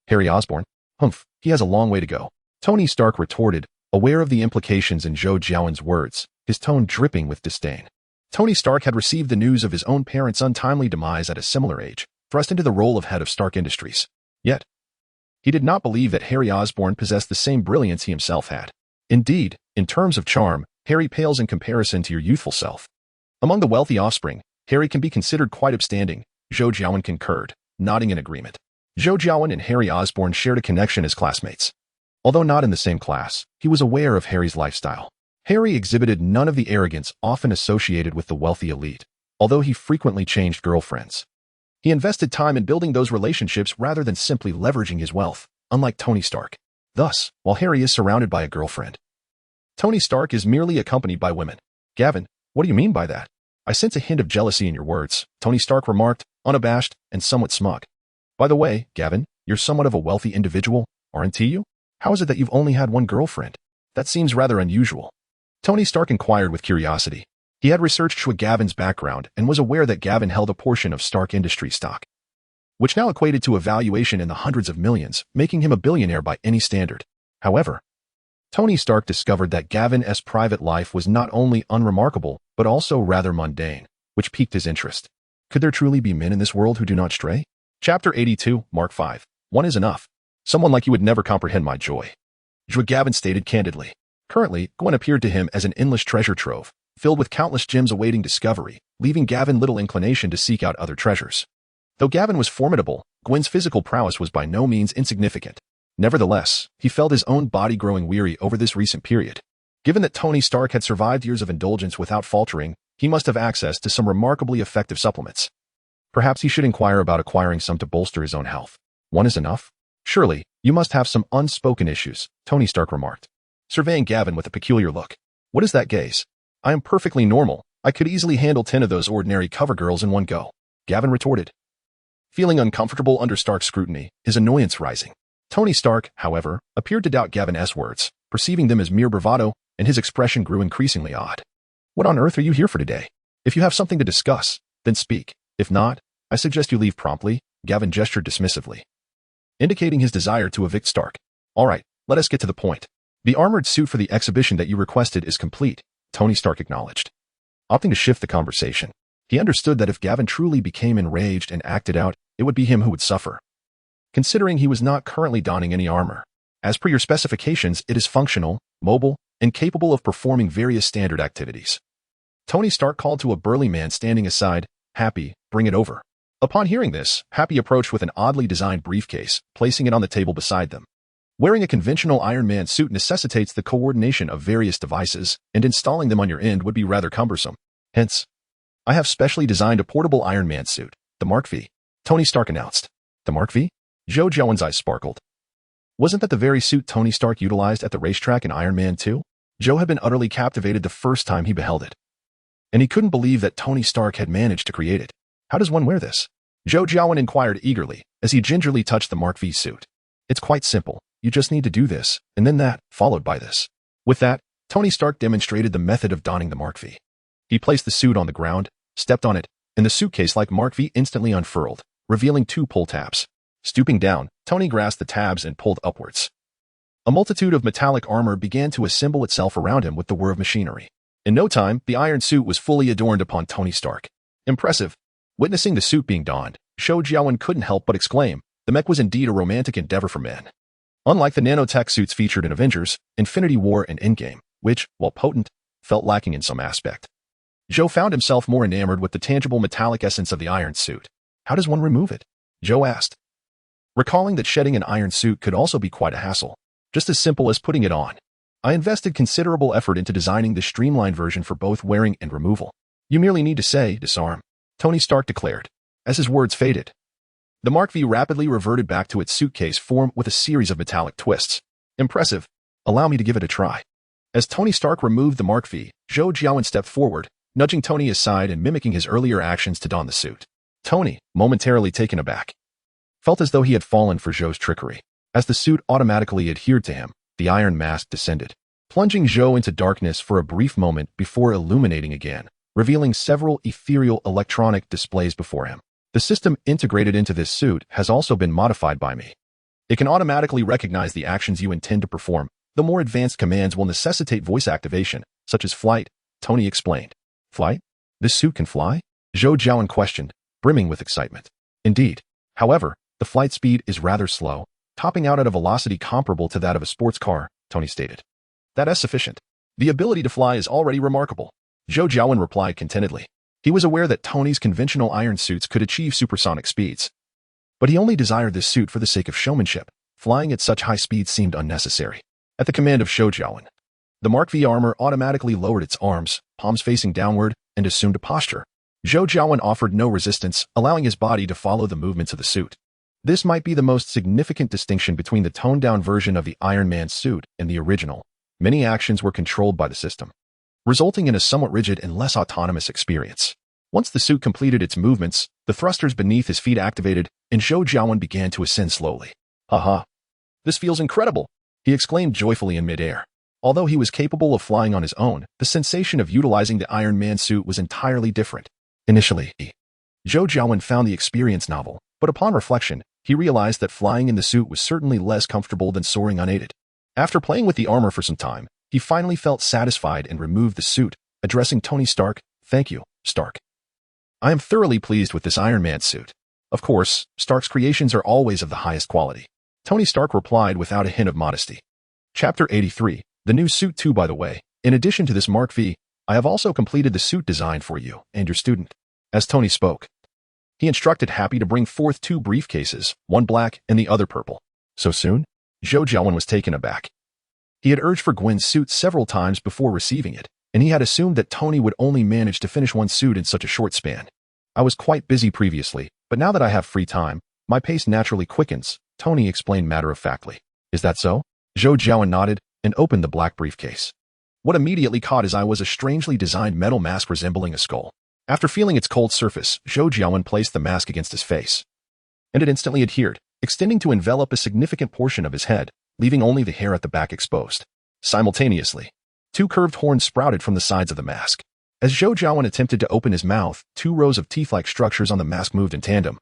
Speaker 1: Harry Osborn? Humph, he has a long way to go. Tony Stark retorted, aware of the implications in Zhou Jiawen's words, his tone dripping with disdain. Tony Stark had received the news of his own parents' untimely demise at a similar age, thrust into the role of head of Stark Industries. Yet, he did not believe that Harry Osborn possessed the same brilliance he himself had. Indeed, in terms of charm, Harry pales in comparison to your youthful self. Among the wealthy offspring, Harry can be considered quite upstanding, Zhou Jiawen concurred, nodding in agreement. Zhou Jiawen and Harry Osborn shared a connection as classmates. Although not in the same class, he was aware of Harry's lifestyle. Harry exhibited none of the arrogance often associated with the wealthy elite, although he frequently changed girlfriends. He invested time in building those relationships rather than simply leveraging his wealth, unlike Tony Stark. Thus, while Harry is surrounded by a girlfriend, Tony Stark is merely accompanied by women. Gavin, what do you mean by that? I sense a hint of jealousy in your words, Tony Stark remarked, unabashed and somewhat smug. By the way, Gavin, you're somewhat of a wealthy individual, aren't you? How is it that you've only had one girlfriend? That seems rather unusual. Tony Stark inquired with curiosity. He had researched Gavin's background and was aware that Gavin held a portion of Stark Industries stock, which now equated to a valuation in the hundreds of millions, making him a billionaire by any standard. However, Tony Stark discovered that Gavin's private life was not only unremarkable, but also rather mundane, which piqued his interest. Could there truly be men in this world who do not stray? Chapter 82, Mark 5. One is enough. Someone like you would never comprehend my joy. Gavin stated candidly. Currently, Gwen appeared to him as an endless treasure trove, filled with countless gems awaiting discovery, leaving Gavin little inclination to seek out other treasures. Though Gavin was formidable, Gwen's physical prowess was by no means insignificant. Nevertheless, he felt his own body growing weary over this recent period. Given that Tony Stark had survived years of indulgence without faltering, he must have access to some remarkably effective supplements. Perhaps he should inquire about acquiring some to bolster his own health. One is enough? Surely, you must have some unspoken issues, Tony Stark remarked, surveying Gavin with a peculiar look. What is that gaze? I am perfectly normal. I could easily handle 10 of those ordinary cover girls in one go, Gavin retorted. Feeling uncomfortable under Stark's scrutiny, his annoyance rising. Tony Stark, however, appeared to doubt Gavin's words, perceiving them as mere bravado, and his expression grew increasingly odd. What on earth are you here for today? If you have something to discuss, then speak. If not, I suggest you leave promptly, Gavin gestured dismissively, indicating his desire to evict Stark. All right, let us get to the point. The armored suit for the exhibition that you requested is complete, Tony Stark acknowledged. Opting to shift the conversation, he understood that if Gavin truly became enraged and acted out, it would be him who would suffer. Considering he was not currently donning any armor, as per your specifications, it is functional, mobile, and capable of performing various standard activities. Tony Stark called to a burly man standing aside. Happy, bring it over. Upon hearing this, Happy approached with an oddly designed briefcase, placing it on the table beside them. Wearing a conventional Iron Man suit necessitates the coordination of various devices, and installing them on your end would be rather cumbersome. Hence, I have specially designed a portable Iron Man suit, the Mark V, Tony Stark announced. The Mark V? Zhou Jiawen's eyes sparkled. Wasn't that the very suit Tony Stark utilized at the racetrack in Iron Man 2? Zhou had been utterly captivated the first time he beheld it, and he couldn't believe that Tony Stark had managed to create it. How does one wear this? Zhou Jiawen inquired eagerly, as he gingerly touched the Mark V suit. It's quite simple. You just need to do this, and then that, followed by this. With that, Tony Stark demonstrated the method of donning the Mark V. He placed the suit on the ground, stepped on it, and the suitcase-like Mark V instantly unfurled, revealing 2 pull tabs. Stooping down, Tony grasped the tabs and pulled upwards. A multitude of metallic armor began to assemble itself around him with the whir of machinery. In no time, the iron suit was fully adorned upon Tony Stark. Impressive. Witnessing the suit being donned, Zhou Jiawen couldn't help but exclaim, the mech was indeed a romantic endeavor for men. Unlike the nanotech suits featured in Avengers, Infinity War, and Endgame, which, while potent, felt lacking in some aspect, Zhou found himself more enamored with the tangible metallic essence of the iron suit. How does one remove it? Zhou asked, recalling that shedding an iron suit could also be quite a hassle, just as simple as putting it on. I invested considerable effort into designing the streamlined version for both wearing and removal. You merely need to say, disarm, Tony Stark declared. As his words faded, the Mark V rapidly reverted back to its suitcase form with a series of metallic twists. Impressive. Allow me to give it a try. As Tony Stark removed the Mark V, Zhou Jiawen stepped forward, nudging Tony aside and mimicking his earlier actions to don the suit. Tony, momentarily taken aback, felt as though he had fallen for Zhou's trickery. As the suit automatically adhered to him, the iron mask descended, plunging Zhou into darkness for a brief moment before illuminating again, revealing several ethereal electronic displays before him. The system integrated into this suit has also been modified by me. It can automatically recognize the actions you intend to perform. The more advanced commands will necessitate voice activation, such as flight, Tony explained. Flight? This suit can fly? Zhou Jiawen questioned, brimming with excitement. Indeed. However, the flight speed is rather slow, topping out at a velocity comparable to that of a sports car, Tony stated. That is sufficient. The ability to fly is already remarkable, Zhou Jiawen replied contentedly. He was aware that Tony's conventional iron suits could achieve supersonic speeds, but he only desired this suit for the sake of showmanship. Flying at such high speeds seemed unnecessary. At the command of Zhou Jiawen, the Mark V armor automatically lowered its arms, palms facing downward, and assumed a posture. Zhou Jiawen offered no resistance, allowing his body to follow the movements of the suit. This might be the most significant distinction between the toned-down version of the Iron Man suit and the original. Many actions were controlled by the system, resulting in a somewhat rigid and less autonomous experience. Once the suit completed its movements, the thrusters beneath his feet activated, and Zhou Jiawen began to ascend slowly. Haha. This feels incredible, he exclaimed joyfully in midair. Although he was capable of flying on his own, the sensation of utilizing the Iron Man suit was entirely different. Initially, Zhou Jiawen found the experience novel, but upon reflection, he realized that flying in the suit was certainly less comfortable than soaring unaided. After playing with the armor for some time, he finally felt satisfied and removed the suit, addressing Tony Stark. Thank you, Stark. I am thoroughly pleased with this Iron Man suit. Of course, Stark's creations are always of the highest quality, Tony Stark replied without a hint of modesty. Chapter 83. The new suit too, by the way. In addition to this Mark V, I have also completed the suit design for you and your student. As Tony spoke, he instructed Happy to bring forth 2 briefcases, one black and the other purple. So soon? Zhou Jiawen was taken aback. He had urged for Gwen's suit several times before receiving it, and he had assumed that Tony would only manage to finish one suit in such a short span. I was quite busy previously, but now that I have free time, my pace naturally quickens, Tony explained matter-of-factly. Is that so? Zhou Jiawen nodded and opened the black briefcase. What immediately caught his eye was a strangely designed metal mask resembling a skull. After feeling its cold surface, Zhou Jiawen placed the mask against his face. And it instantly adhered, extending to envelop a significant portion of his head, leaving only the hair at the back exposed. Simultaneously, two curved horns sprouted from the sides of the mask. As Zhou Jiawen attempted to open his mouth, two rows of teeth-like structures on the mask moved in tandem,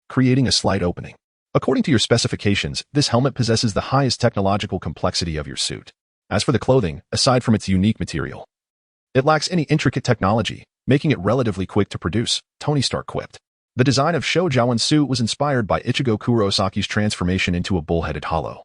Speaker 1: creating a slight opening. According to your specifications, this helmet possesses the highest technological complexity of your suit. As for the clothing, aside from its unique material, it lacks any intricate technology, making it relatively quick to produce, Tony Stark quipped. The design of Zhou Jiawen's suit was inspired by Ichigo Kurosaki's transformation into a bull-headed hollow,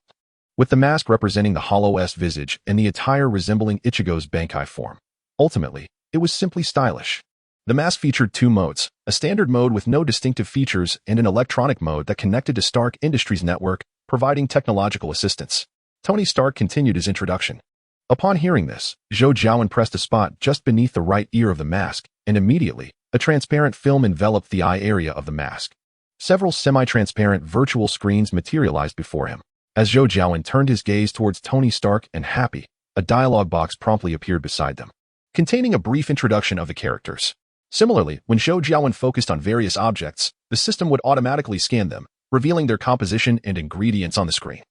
Speaker 1: with the mask representing the hollow-esque visage and the attire resembling Ichigo's Bankai form. Ultimately, it was simply stylish. The mask featured two modes, a standard mode with no distinctive features and an electronic mode that connected to Stark Industries' network, providing technological assistance. Tony Stark continued his introduction. Upon hearing this, Zhou Jiawen pressed a spot just beneath the right ear of the mask, and immediately, a transparent film enveloped the eye area of the mask. Several semi-transparent virtual screens materialized before him. As Zhou Jiawen turned his gaze towards Tony Stark and Happy, a dialogue box promptly appeared beside them, containing a brief introduction of the characters. Similarly, when Zhou Jiawen focused on various objects, the system would automatically scan them, revealing their composition and ingredients on the screen.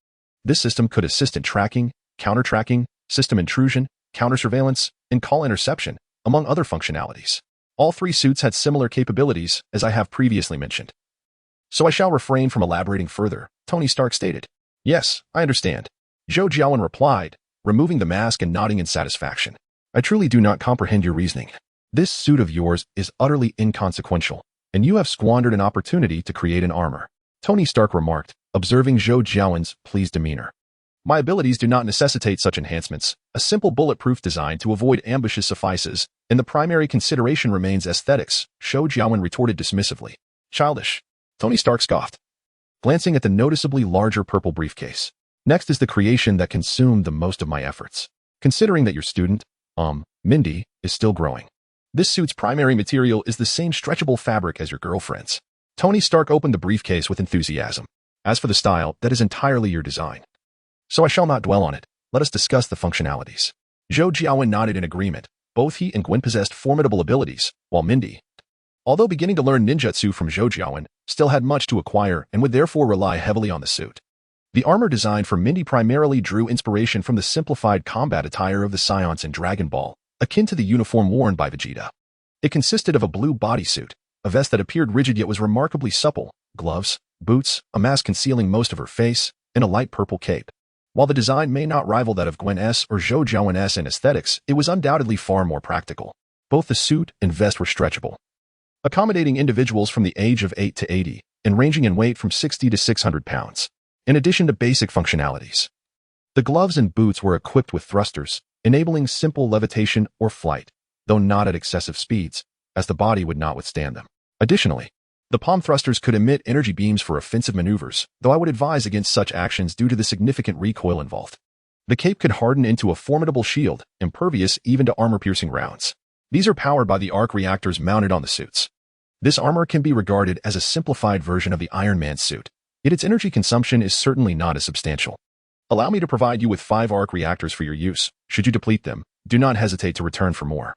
Speaker 1: This system could assist in tracking, counter-tracking, system intrusion, counter-surveillance, and call interception, among other functionalities. All three suits had similar capabilities, as I have previously mentioned. So I shall refrain from elaborating further, Tony Stark stated. Yes, I understand. Zhou Jiawen replied, removing the mask and nodding in satisfaction. I truly do not comprehend your reasoning. This suit of yours is utterly inconsequential, and you have squandered an opportunity to create an armor, Tony Stark remarked, observing Zhou Jiawen's pleased demeanor. My abilities do not necessitate such enhancements. A simple bulletproof design to avoid ambushes suffices, and the primary consideration remains aesthetics, Zhou Jiawen retorted dismissively. Childish. Tony Stark scoffed, glancing at the noticeably larger purple briefcase. Next is the creation that consumed the most of my efforts. Considering that your student, Mindy, is still growing. This suit's primary material is the same stretchable fabric as your girlfriend's. Tony Stark opened the briefcase with enthusiasm. As for the style, that is entirely your design. So I shall not dwell on it. Let us discuss the functionalities. Zhou Jiawen nodded in agreement. Both he and Gwen possessed formidable abilities, while Mindy, although beginning to learn ninjutsu from Zhou Jiawen, still had much to acquire and would therefore rely heavily on the suit. The armor designed for Mindy primarily drew inspiration from the simplified combat attire of the Scions in Dragon Ball, akin to the uniform worn by Vegeta. It consisted of a blue bodysuit, a vest that appeared rigid yet was remarkably supple, gloves, boots, a mask concealing most of her face, and a light purple cape. While the design may not rival that of Gwen S or Zhou Jiawen S in aesthetics, it was undoubtedly far more practical. Both the suit and vest were stretchable, accommodating individuals from the age of 8 to 80, and ranging in weight from 60 to 600 pounds. In addition to basic functionalities, the gloves and boots were equipped with thrusters, enabling simple levitation or flight, though not at excessive speeds, as the body would not withstand them. Additionally, the palm thrusters could emit energy beams for offensive maneuvers, though I would advise against such actions due to the significant recoil involved. The cape could harden into a formidable shield, impervious even to armor-piercing rounds. These are powered by the arc reactors mounted on the suits. This armor can be regarded as a simplified version of the Iron Man suit, yet its energy consumption is certainly not as substantial. Allow me to provide you with 5 arc reactors for your use. Should you deplete them, do not hesitate to return for more.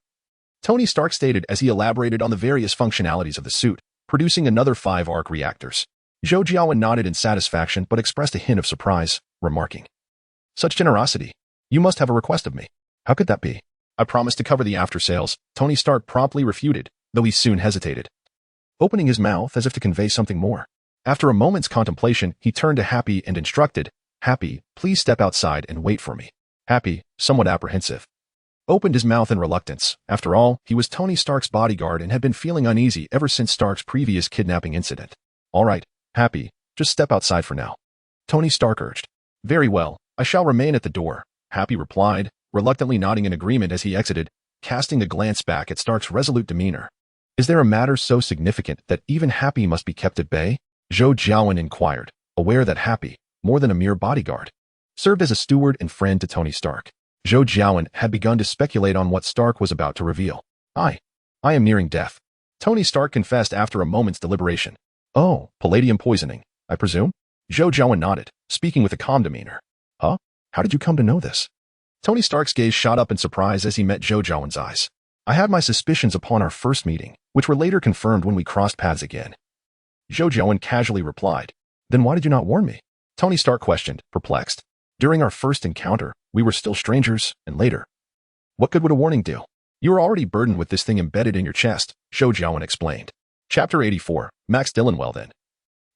Speaker 1: Tony Stark stated as he elaborated on the various functionalities of the suit, producing another 5 arc reactors. Zhou Jiawen nodded in satisfaction but expressed a hint of surprise, remarking, "Such generosity. You must have a request of me. How could that be?" "I promised to cover the after-sales," Tony Stark promptly refuted, though he soon hesitated, opening his mouth as if to convey something more. After a moment's contemplation, he turned to Happy and instructed, "Happy, please step outside and wait for me." Happy, somewhat apprehensive, opened his mouth in reluctance. After all, he was Tony Stark's bodyguard and had been feeling uneasy ever since Stark's previous kidnapping incident. "All right, Happy, just step outside for now," Tony Stark urged. "Very well, I shall remain at the door," Happy replied, reluctantly nodding in agreement as he exited, casting a glance back at Stark's resolute demeanor. "Is there a matter so significant that even Happy must be kept at bay?" Zhou Jiawen inquired, aware that Happy, more than a mere bodyguard, served as a steward and friend to Tony Stark. Zhou Jiawen had begun to speculate on what Stark was about to reveal. I am nearing death," Tony Stark confessed after a moment's deliberation. "Oh, palladium poisoning, I presume?" Zhou Jiawen nodded, speaking with a calm demeanor. Huh? How did you come to know this? Tony Stark's gaze shot up in surprise as he met Zhou Jiawen's eyes. I had my suspicions upon our first meeting, which were later confirmed when we crossed paths again. Zhou Jiawen casually replied. Then why did you not warn me? Tony Stark questioned, perplexed. During our first encounter, we were still strangers, and later. What good would a warning do? You were already burdened with this thing embedded in your chest, Zhou Jiawen explained. Chapter 84, Max Dillon. Well then.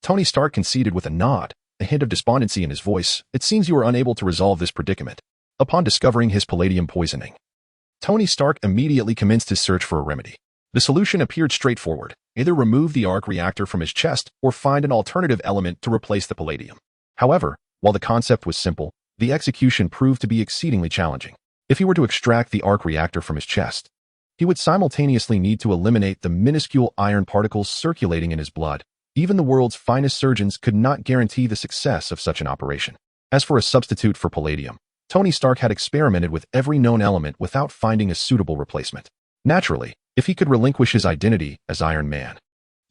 Speaker 1: Tony Stark conceded with a nod, a hint of despondency in his voice. It seems you were unable to resolve this predicament. Upon discovering his palladium poisoning, Tony Stark immediately commenced his search for a remedy. The solution appeared straightforward. Either remove the arc reactor from his chest or find an alternative element to replace the palladium. However, while the concept was simple, the execution proved to be exceedingly challenging. If he were to extract the arc reactor from his chest, he would simultaneously need to eliminate the minuscule iron particles circulating in his blood. Even the world's finest surgeons could not guarantee the success of such an operation. As for a substitute for palladium, Tony Stark had experimented with every known element without finding a suitable replacement. Naturally, if he could relinquish his identity as Iron Man,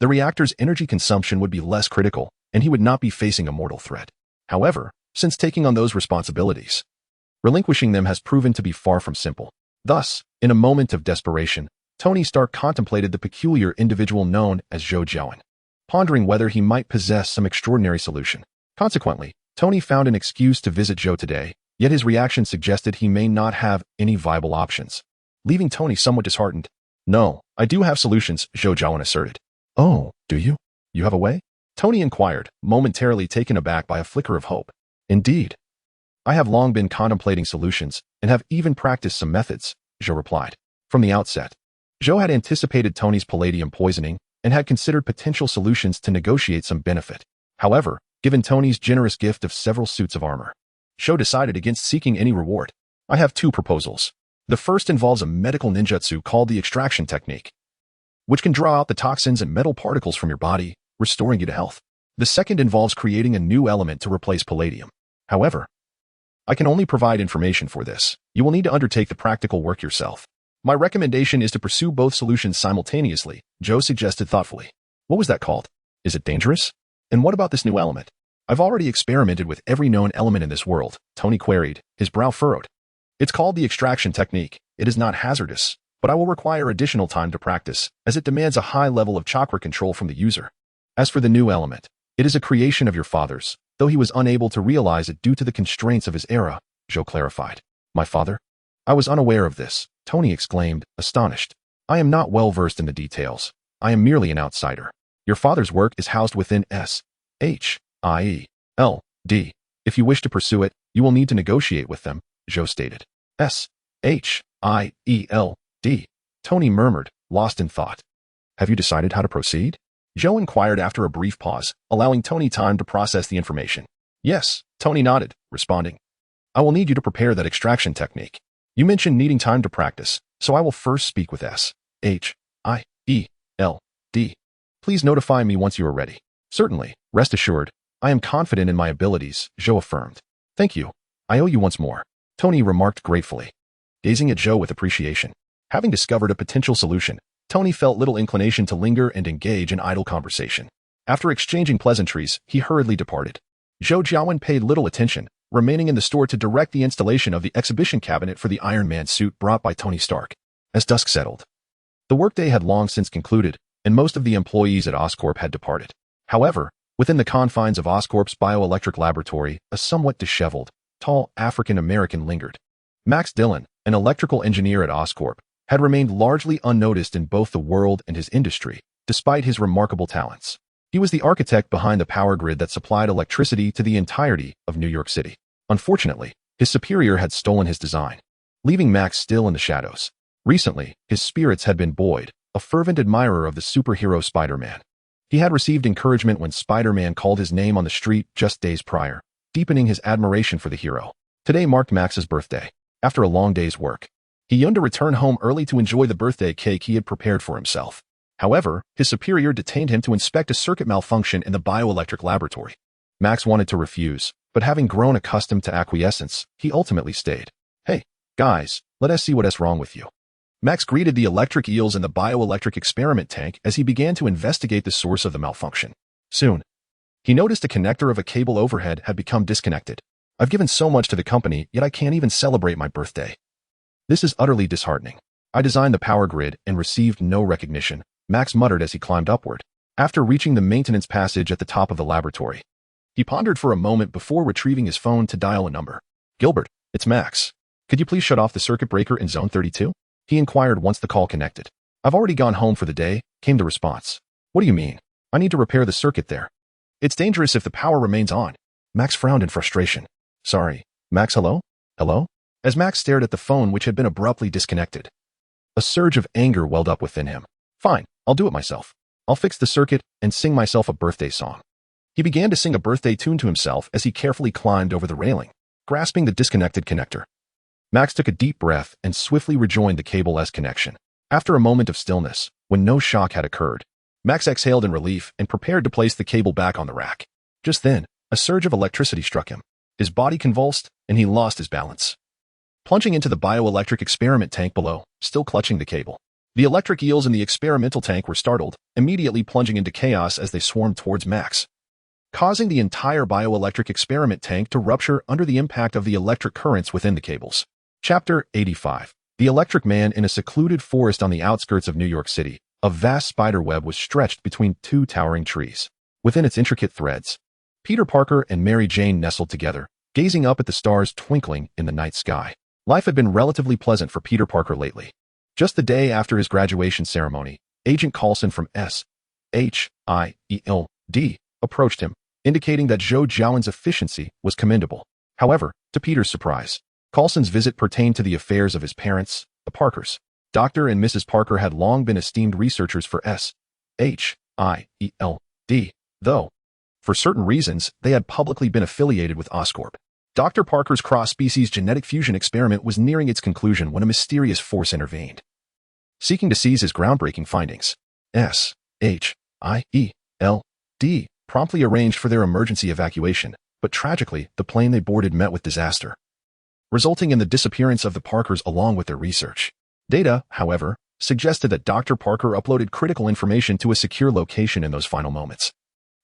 Speaker 1: the reactor's energy consumption would be less critical, and he would not be facing a mortal threat. However, since taking on those responsibilities, relinquishing them has proven to be far from simple. Thus, in a moment of desperation, Tony Stark contemplated the peculiar individual known as Zhou Jiawen, pondering whether he might possess some extraordinary solution. Consequently, Tony found an excuse to visit Zhou today, yet his reaction suggested he may not have any viable options, leaving Tony somewhat disheartened. No, I do have solutions, Zhou Jiawen asserted. Oh, do you? You have a way? Tony inquired, momentarily taken aback by a flicker of hope. Indeed. I have long been contemplating solutions and have even practiced some methods, Zhou replied. From the outset, Zhou had anticipated Tony's palladium poisoning and had considered potential solutions to negotiate some benefit. However, given Tony's generous gift of several suits of armor, Zhou decided against seeking any reward. I have two proposals. The first involves a medical ninjutsu called the extraction technique, which can draw out the toxins and metal particles from your body, restoring you to health. The second involves creating a new element to replace palladium. However, I can only provide information for this. You will need to undertake the practical work yourself. My recommendation is to pursue both solutions simultaneously, Zhou suggested thoughtfully. What was that called? Is it dangerous? And what about this new element? I've already experimented with every known element in this world, Tony queried, his brow furrowed. It's called the extraction technique. It is not hazardous, but I will require additional time to practice, as it demands a high level of chakra control from the user. As for the new element, it is a creation of your father's, though he was unable to realize it due to the constraints of his era, Zhou clarified. My father? I was unaware of this, Tony exclaimed, astonished. I am not well versed in the details. I am merely an outsider. Your father's work is housed within S.H.I.E.L.D. If you wish to pursue it, you will need to negotiate with them, Zhou stated. S.H.I.E.L.D. Tony murmured, lost in thought. Have you decided how to proceed? Zhou inquired after a brief pause, allowing Tony time to process the information. Yes, Tony nodded, responding. I will need you to prepare that extraction technique. You mentioned needing time to practice, so I will first speak with S.H.I.E.L.D. Please notify me once you are ready. Certainly, rest assured, I am confident in my abilities, Zhou affirmed. Thank you. I owe you once more, Tony remarked gratefully, gazing at Zhou with appreciation. Having discovered a potential solution, Tony felt little inclination to linger and engage in idle conversation. After exchanging pleasantries, he hurriedly departed. Zhou Jiawen paid little attention, remaining in the store to direct the installation of the exhibition cabinet for the Iron Man suit brought by Tony Stark. As dusk settled, the workday had long since concluded, and most of the employees at Oscorp had departed. However, within the confines of Oscorp's bioelectric laboratory, a somewhat disheveled, tall African-American lingered. Max Dillon, an electrical engineer at Oscorp, had remained largely unnoticed in both the world and his industry, despite his remarkable talents. He was the architect behind the power grid that supplied electricity to the entirety of New York City. Unfortunately, his superior had stolen his design, leaving Max still in the shadows. Recently, his spirits had been buoyed, a fervent admirer of the superhero Spider-Man. He had received encouragement when Spider-Man called his name on the street just days prior, deepening his admiration for the hero. Today marked Max's birthday. After a long day's work, he yearned to return home early to enjoy the birthday cake he had prepared for himself. However, his superior detained him to inspect a circuit malfunction in the bioelectric laboratory. Max wanted to refuse, but having grown accustomed to acquiescence, he ultimately stayed. Hey, guys, let us see what's wrong with you. Max greeted the electric eels in the bioelectric experiment tank as he began to investigate the source of the malfunction. Soon, He noticed a connector of a cable overhead had become disconnected. I've given so much to the company, yet I can't even celebrate my birthday. This is utterly disheartening. I designed the power grid and received no recognition, Max muttered as he climbed upward. After reaching the maintenance passage at the top of the laboratory, he pondered for a moment before retrieving his phone to dial a number. Gilbert, it's Max. Could you please shut off the circuit breaker in zone 32? He inquired once the call connected. I've already gone home for the day, came the response. What do you mean? I need to repair the circuit there. It's dangerous if the power remains on. Max frowned in frustration. Sorry. Max, hello? Hello? As Max stared at the phone which had been abruptly disconnected, a surge of anger welled up within him. Fine, I'll do it myself. I'll fix the circuit and sing myself a birthday song. He began to sing a birthday tune to himself as he carefully climbed over the railing, grasping the disconnected connector. Max took a deep breath and swiftly rejoined the cable's connection. After a moment of stillness, when no shock had occurred, Max exhaled in relief and prepared to place the cable back on the rack. Just then, a surge of electricity struck him. His body convulsed, and he lost his balance, plunging into the bioelectric experiment tank below, still clutching the cable. The electric eels in the experimental tank were startled, immediately plunging into chaos as they swarmed towards Max, causing the entire bioelectric experiment tank to rupture under the impact of the electric currents within the cables. Chapter 85. The Electric Man. In a secluded forest on the outskirts of New York City, a vast spider web was stretched between two towering trees. Within its intricate threads, Peter Parker and Mary Jane nestled together, gazing up at the stars twinkling in the night sky. Life had been relatively pleasant for Peter Parker lately. Just the day after his graduation ceremony, Agent Coulson from SHIELD approached him, indicating that Zhou Jiawen's efficiency was commendable. However, to Peter's surprise, Coulson's visit pertained to the affairs of his parents, the Parkers. Dr. and Mrs. Parker had long been esteemed researchers for SHIELD, though, for certain reasons, they had publicly been affiliated with Oscorp. Dr. Parker's cross-species genetic fusion experiment was nearing its conclusion when a mysterious force intervened, seeking to seize his groundbreaking findings. SHIELD promptly arranged for their emergency evacuation, but tragically, the plane they boarded met with disaster, resulting in the disappearance of the Parkers along with their research. Data, however, suggested that Dr. Parker uploaded critical information to a secure location in those final moments,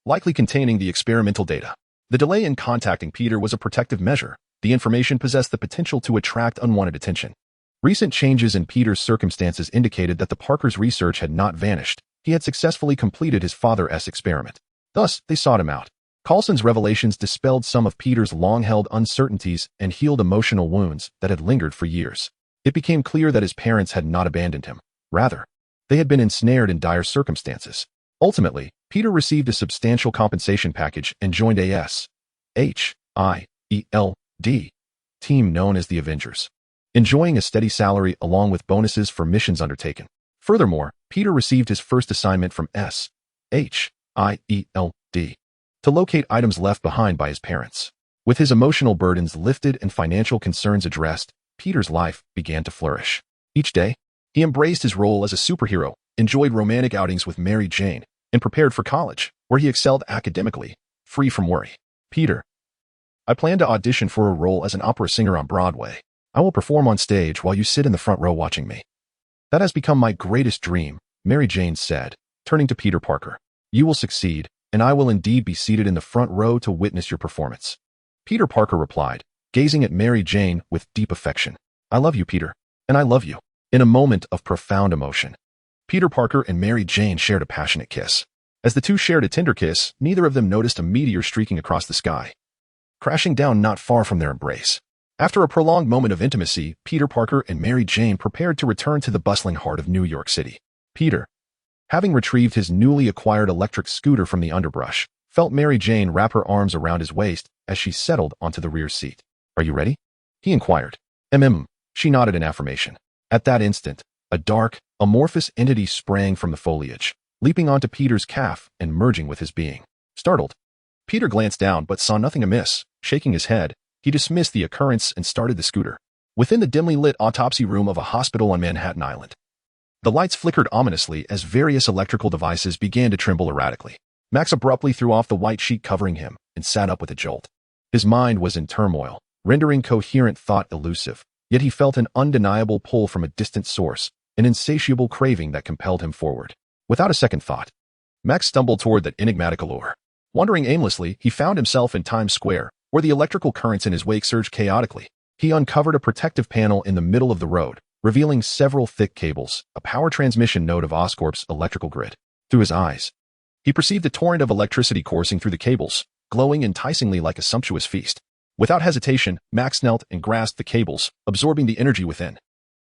Speaker 1: likely containing the experimental data. The delay in contacting Peter was a protective measure. The information possessed the potential to attract unwanted attention. Recent changes in Peter's circumstances indicated that the Parkers' research had not vanished. He had successfully completed his father's experiment. Thus, they sought him out. Coulson's revelations dispelled some of Peter's long-held uncertainties and healed emotional wounds that had lingered for years. It became clear that his parents had not abandoned him. Rather, they had been ensnared in dire circumstances. Ultimately, Peter received a substantial compensation package and joined a SHIELD team known as the Avengers, enjoying a steady salary along with bonuses for missions undertaken. Furthermore, Peter received his first assignment from SHIELD to locate items left behind by his parents. With his emotional burdens lifted and financial concerns addressed, Peter's life began to flourish. Each day, he embraced his role as a superhero, enjoyed romantic outings with Mary Jane, and prepared for college, where he excelled academically, free from worry. Peter, I plan to audition for a role as an opera singer on Broadway. I will perform on stage while you sit in the front row watching me. That has become my greatest dream, Mary Jane said, turning to Peter Parker. You will succeed, and I will indeed be seated in the front row to witness your performance. Peter Parker replied, gazing at Mary Jane with deep affection. I love you, Peter, and I love you. In a moment of profound emotion, Peter Parker and Mary Jane shared a passionate kiss. As the two shared a tender kiss, neither of them noticed a meteor streaking across the sky, crashing down not far from their embrace. After a prolonged moment of intimacy, Peter Parker and Mary Jane prepared to return to the bustling heart of New York City. Peter, having retrieved his newly acquired electric scooter from the underbrush, felt Mary Jane wrap her arms around his waist as she settled onto the rear seat. Are you ready? He inquired. She nodded in affirmation. At that instant, a dark, amorphous entity sprang from the foliage, leaping onto Peter's calf and merging with his being. Startled, Peter glanced down but saw nothing amiss. Shaking his head, he dismissed the occurrence and started the scooter. Within the dimly lit autopsy room of a hospital on Manhattan Island, the lights flickered ominously as various electrical devices began to tremble erratically. Max abruptly threw off the white sheet covering him and sat up with a jolt. His mind was in turmoil, rendering coherent thought elusive, yet he felt an undeniable pull from a distant source, an insatiable craving that compelled him forward. Without a second thought, Max stumbled toward that enigmatic allure. Wandering aimlessly, he found himself in Times Square, where the electrical currents in his wake surged chaotically. He uncovered a protective panel in the middle of the road, revealing several thick cables, a power transmission node of Oscorp's electrical grid. Through his eyes, he perceived a torrent of electricity coursing through the cables, glowing enticingly like a sumptuous feast. Without hesitation, Max knelt and grasped the cables, absorbing the energy within.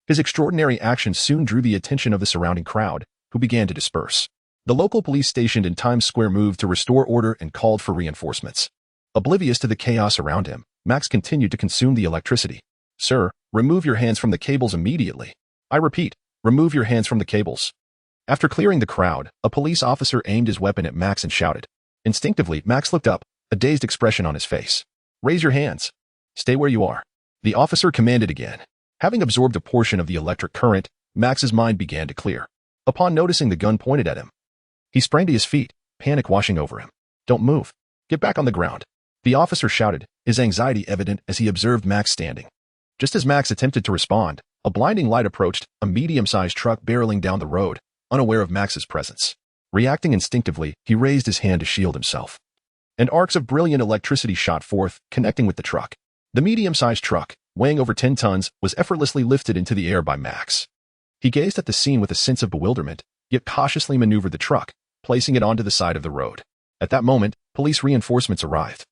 Speaker 1: His extraordinary action soon drew the attention of the surrounding crowd, who began to disperse. The local police stationed in Times Square moved to restore order and called for reinforcements. Oblivious to the chaos around him, Max continued to consume the electricity. "Sir, remove your hands from the cables immediately. I repeat, remove your hands from the cables." After clearing the crowd, a police officer aimed his weapon at Max and shouted. Instinctively, Max looked up, a dazed expression on his face. "Raise your hands. Stay where you are." The officer commanded again. Having absorbed a portion of the electric current, Max's mind began to clear. Upon noticing the gun pointed at him, he sprang to his feet, panic washing over him. "Don't move. Get back on the ground," the officer shouted, his anxiety evident as he observed Max standing. Just as Max attempted to respond, a blinding light approached, a medium-sized truck barreling down the road, unaware of Max's presence. Reacting instinctively, he raised his hand to shield himself. And arcs of brilliant electricity shot forth, connecting with the truck. The medium-sized truck, weighing over 10 tons, was effortlessly lifted into the air by Max. He gazed at the scene with a sense of bewilderment, yet cautiously maneuvered the truck, placing it onto the side of the road. At that moment, police reinforcements arrived.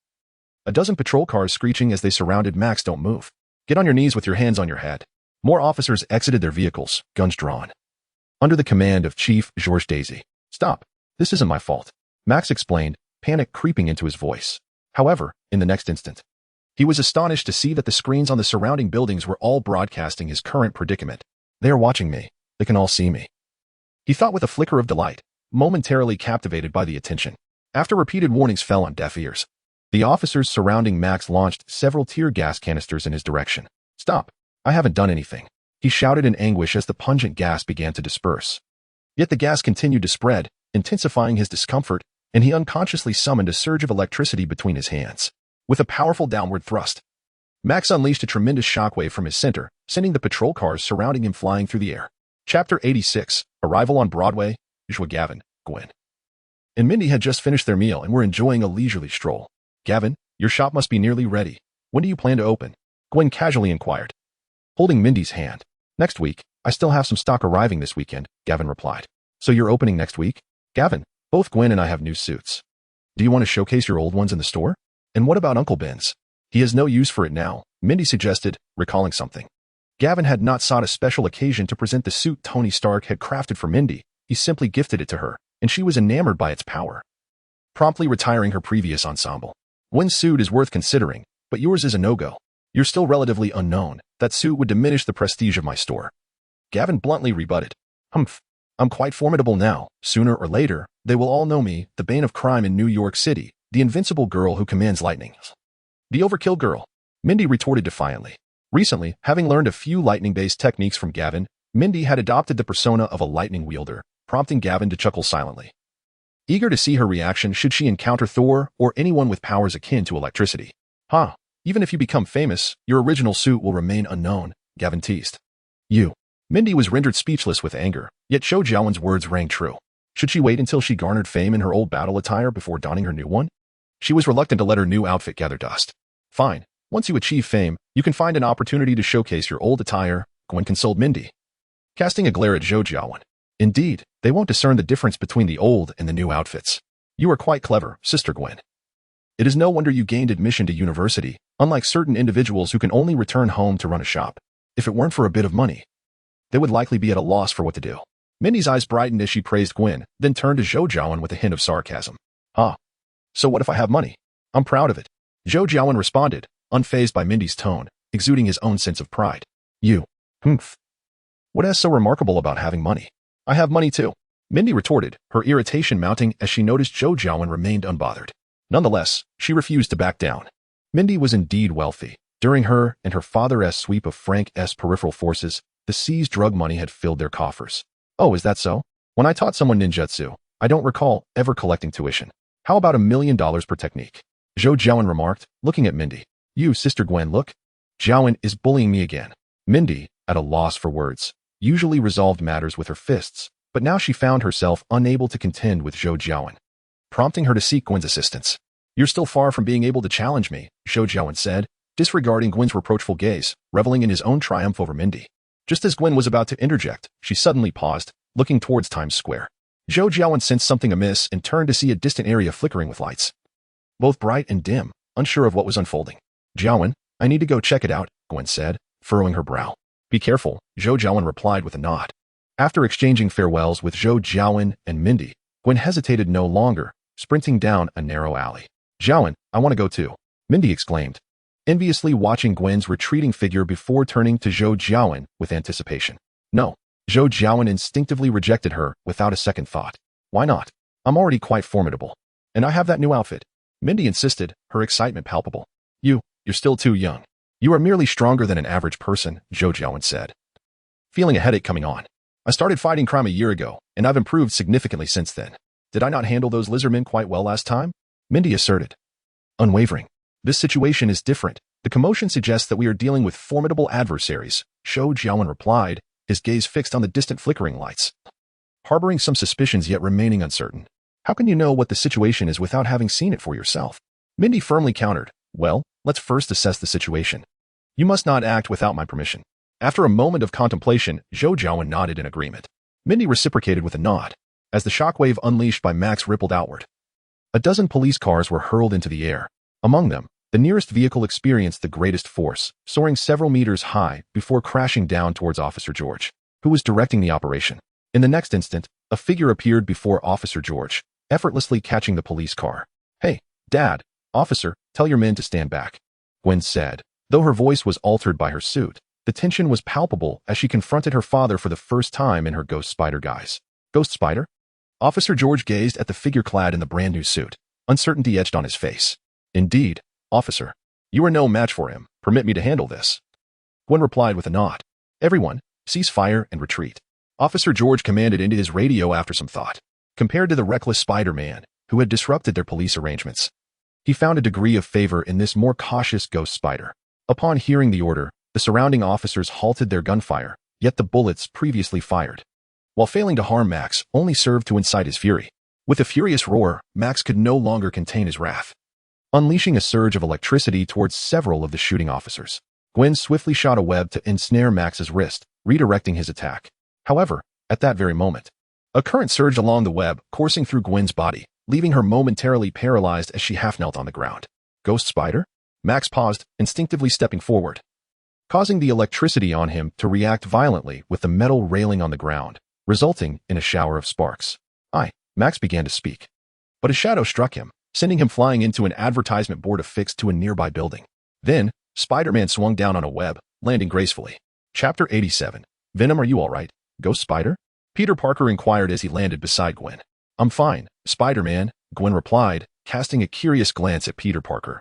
Speaker 1: A dozen patrol cars screeching as they surrounded Max. "Don't move. Get on your knees with your hands on your head." More officers exited their vehicles, guns drawn. Under the command of Chief Georges Daisy. "Stop. This isn't my fault," Max explained, panic creeping into his voice. However, in the next instant, he was astonished to see that the screens on the surrounding buildings were all broadcasting his current predicament. "They are watching me. They can all see me," he thought with a flicker of delight, momentarily captivated by the attention. After repeated warnings fell on deaf ears, the officers surrounding Max launched several tear gas canisters in his direction. "Stop. I haven't done anything," he shouted in anguish as the pungent gas began to disperse. Yet the gas continued to spread, intensifying his discomfort, and he unconsciously summoned a surge of electricity between his hands. With a powerful downward thrust, Max unleashed a tremendous shockwave from his center, sending the patrol cars surrounding him flying through the air. Chapter 86, Arrival on Broadway, Zhou Jiawen, Gwen. And Mindy had just finished their meal and were enjoying a leisurely stroll. "Gavin, your shop must be nearly ready. When do you plan to open?" Gwen casually inquired, holding Mindy's hand. "Next week. I still have some stock arriving this weekend," Gavin replied. "So you're opening next week?" "Gavin, both Gwen and I have new suits. Do you want to showcase your old ones in the store? And what about Uncle Ben's? He has no use for it now," Mindy suggested, recalling something. Gavin had not sought a special occasion to present the suit Tony Stark had crafted for Mindy. He simply gifted it to her, and she was enamored by its power, promptly retiring her previous ensemble. "Gwen's suit is worth considering, but yours is a no-go. You're still relatively unknown. That suit would diminish the prestige of my store," Gavin bluntly rebutted. "Humph. I'm quite formidable now. Sooner or later, they will all know me, the bane of crime in New York City, the invincible girl who commands lightning." "The overkill girl," Mindy retorted defiantly. Recently, having learned a few lightning-based techniques from Gavin, Mindy had adopted the persona of a lightning wielder, prompting Gavin to chuckle silently, eager to see her reaction should she encounter Thor or anyone with powers akin to electricity. "Huh. Even if you become famous, your original suit will remain unknown," Gavin teased. "You." Mindy was rendered speechless with anger, yet Zhou Jiawen's words rang true. Should she wait until she garnered fame in her old battle attire before donning her new one? She was reluctant to let her new outfit gather dust. "Fine. Once you achieve fame, you can find an opportunity to showcase your old attire," Gwen consoled Mindy, casting a glare at Zhou Jiawen. "Indeed, they won't discern the difference between the old and the new outfits. You are quite clever, Sister Gwen. It is no wonder you gained admission to university, unlike certain individuals who can only return home to run a shop. If it weren't for a bit of money, they would likely be at a loss for what to do." Mindy's eyes brightened as she praised Gwen, then turned to Zhou Jiawen with a hint of sarcasm. "Ah. So what if I have money? I'm proud of it," Zhou Jiawen responded, unfazed by Mindy's tone, exuding his own sense of pride. "You. Humph. What is so remarkable about having money?" "I have money too," Mindy retorted, her irritation mounting as she noticed Zhou Jiawen remained unbothered. Nonetheless, she refused to back down. Mindy was indeed wealthy. During her and her father's sweep of Frank's peripheral forces, the seized drug money had filled their coffers. "Oh, is that so? When I taught someone ninjutsu, I don't recall ever collecting tuition. How about $1 million per technique?" Zhou Jiawen remarked, looking at Mindy. "You, Sister Gwen, look. Jiawen is bullying me again." Mindy, at a loss for words, usually resolved matters with her fists, but now she found herself unable to contend with Zhou Jiawen. prompting her to seek Gwen's assistance. "You're still far from being able to challenge me," Zhou Jiawen said, disregarding Gwen's reproachful gaze, reveling in his own triumph over Mindy. Just as Gwen was about to interject, she suddenly paused, looking towards Times Square. Zhou Jiawen sensed something amiss and turned to see a distant area flickering with lights, both bright and dim, unsure of what was unfolding. "Jiawen, I need to go check it out," Gwen said, furrowing her brow. "Be careful," Zhou Jiawen replied with a nod. After exchanging farewells with Zhou Jiawen and Mindy, Gwen hesitated no longer, sprinting down a narrow alley. "Jiawen, I want to go too," Mindy exclaimed, enviously watching Gwen's retreating figure before turning to Zhou Jiawen with anticipation. "No." Zhou Jiawen instinctively rejected her without a second thought. "Why not? I'm already quite formidable. And I have that new outfit," Mindy insisted, her excitement palpable. You're still too young. You are merely stronger than an average person," Zhou Jiawen said, feeling a headache coming on. "I started fighting crime a year ago, and I've improved significantly since then. Did I not handle those lizardmen quite well last time?" Mindy asserted, unwavering. "This situation is different. The commotion suggests that we are dealing with formidable adversaries," Zhou Jiawen replied, his gaze fixed on the distant flickering lights, harboring some suspicions yet remaining uncertain. "How can you know what the situation is without having seen it for yourself?" Mindy firmly countered. "Well, let's first assess the situation. You must not act without my permission." After a moment of contemplation, Zhou Jiawen nodded in agreement. Mindy reciprocated with a nod. As the shockwave unleashed by Max rippled outward, a dozen police cars were hurled into the air. Among them, the nearest vehicle experienced the greatest force, soaring several meters high before crashing down towards Officer George, who was directing the operation. In the next instant, a figure appeared before Officer George, effortlessly catching the police car. "Hey, Dad, officer, tell your men to stand back," Gwen said. Though her voice was altered by her suit, the tension was palpable as she confronted her father for the first time in her Ghost Spider guise. "Ghost Spider?" Officer George gazed at the figure clad in the brand-new suit, uncertainty etched on his face. "Indeed, officer. You are no match for him. Permit me to handle this," Gwen replied with a nod. "Everyone, cease fire and retreat," Officer George commanded into his radio after some thought. Compared to the reckless Spider-Man, who had disrupted their police arrangements, he found a degree of favor in this more cautious Ghost Spider. Upon hearing the order, the surrounding officers halted their gunfire, yet the bullets previously fired, while failing to harm Max, only served to incite his fury. With a furious roar, Max could no longer contain his wrath, unleashing a surge of electricity towards several of the shooting officers. Gwen swiftly shot a web to ensnare Max's wrist, redirecting his attack. However, at that very moment, a current surged along the web, coursing through Gwen's body, leaving her momentarily paralyzed as she half-knelt on the ground. "Ghost Spider?" Max paused, instinctively stepping forward, causing the electricity on him to react violently with the metal railing on the ground, resulting in a shower of sparks. Max began to speak, but a shadow struck him, sending him flying into an advertisement board affixed to a nearby building. Then, Spider-Man swung down on a web, landing gracefully. Chapter 87. Venom, are you all right, Ghost Spider? Peter Parker inquired as he landed beside Gwen. "I'm fine, Spider-Man," Gwen replied, casting a curious glance at Peter Parker,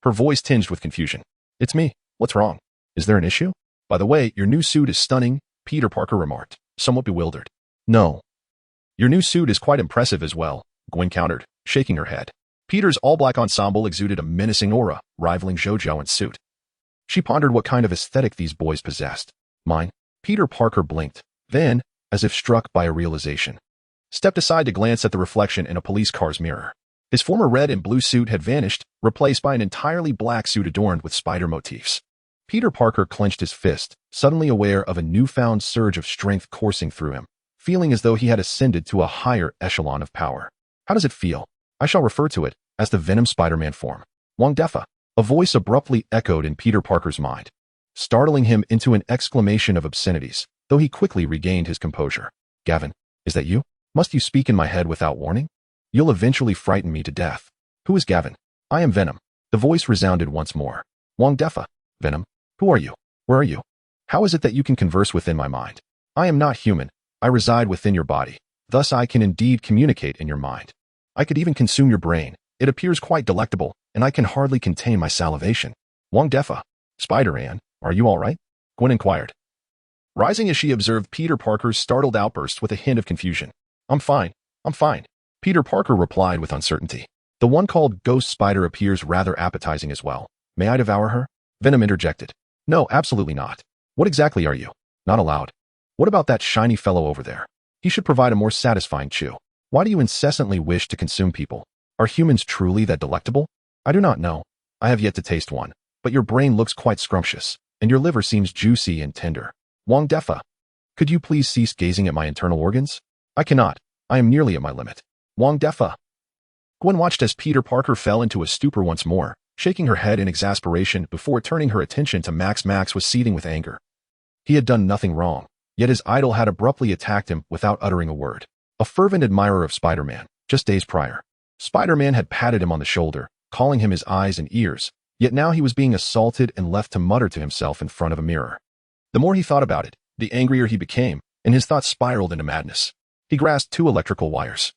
Speaker 1: her voice tinged with confusion. "It's me. What's wrong? Is there an issue?" "By the way, your new suit is stunning," Peter Parker remarked, somewhat bewildered. "No. Your new suit is quite impressive as well," Gwen countered, shaking her head. Peter's all-black ensemble exuded a menacing aura, rivaling Zhou Jiawen's suit. She pondered what kind of aesthetic these boys possessed. "Mine?" Peter Parker blinked, then, as if struck by a realization, stepped aside to glance at the reflection in a police car's mirror. His former red and blue suit had vanished, replaced by an entirely black suit adorned with spider motifs. Peter Parker clenched his fist, suddenly aware of a newfound surge of strength coursing through him, feeling as though he had ascended to a higher echelon of power. "How does it feel?" "I shall refer to it as the Venom Spider-Man form." "Wang Defa," a voice abruptly echoed in Peter Parker's mind, startling him into an exclamation of obscenities, though he quickly regained his composure. "Gavin, is that you? Must you speak in my head without warning? You'll eventually frighten me to death." "Who is Gavin?" "I am Venom." The voice resounded once more. "Wang Defa. Venom. Who are you? Where are you? How is it that you can converse within my mind?" "I am not human. I reside within your body. Thus I can indeed communicate in your mind. I could even consume your brain. It appears quite delectable, and I can hardly contain my salivation." "Wang Defa. Spider-Man, are you all right?" Gwen inquired, rising as she observed Peter Parker's startled outburst with a hint of confusion. I'm fine. Peter Parker replied with uncertainty. "The one called Ghost Spider appears rather appetizing as well. May I devour her?" Venom interjected. "No, absolutely not. What exactly are you?" "Not allowed." "What about that shiny fellow over there? He should provide a more satisfying chew." Why do you incessantly wish to consume people? Are humans truly that delectable? I do not know. I have yet to taste one, but your brain looks quite scrumptious, and your liver seems juicy and tender. Wang Defa. Could you please cease gazing at my internal organs? I cannot. I am nearly at my limit. Wang Defa. Gwen watched as Peter Parker fell into a stupor once more, shaking her head in exasperation before turning her attention to Max. Max was seething with anger. He had done nothing wrong, yet his idol had abruptly attacked him without uttering a word. A fervent admirer of Spider-Man, just days prior. Spider-Man had patted him on the shoulder, calling him his eyes and ears, yet now he was being assaulted and left to mutter to himself in front of a mirror. The more he thought about it, the angrier he became, and his thoughts spiraled into madness. He grasped 2 electrical wires,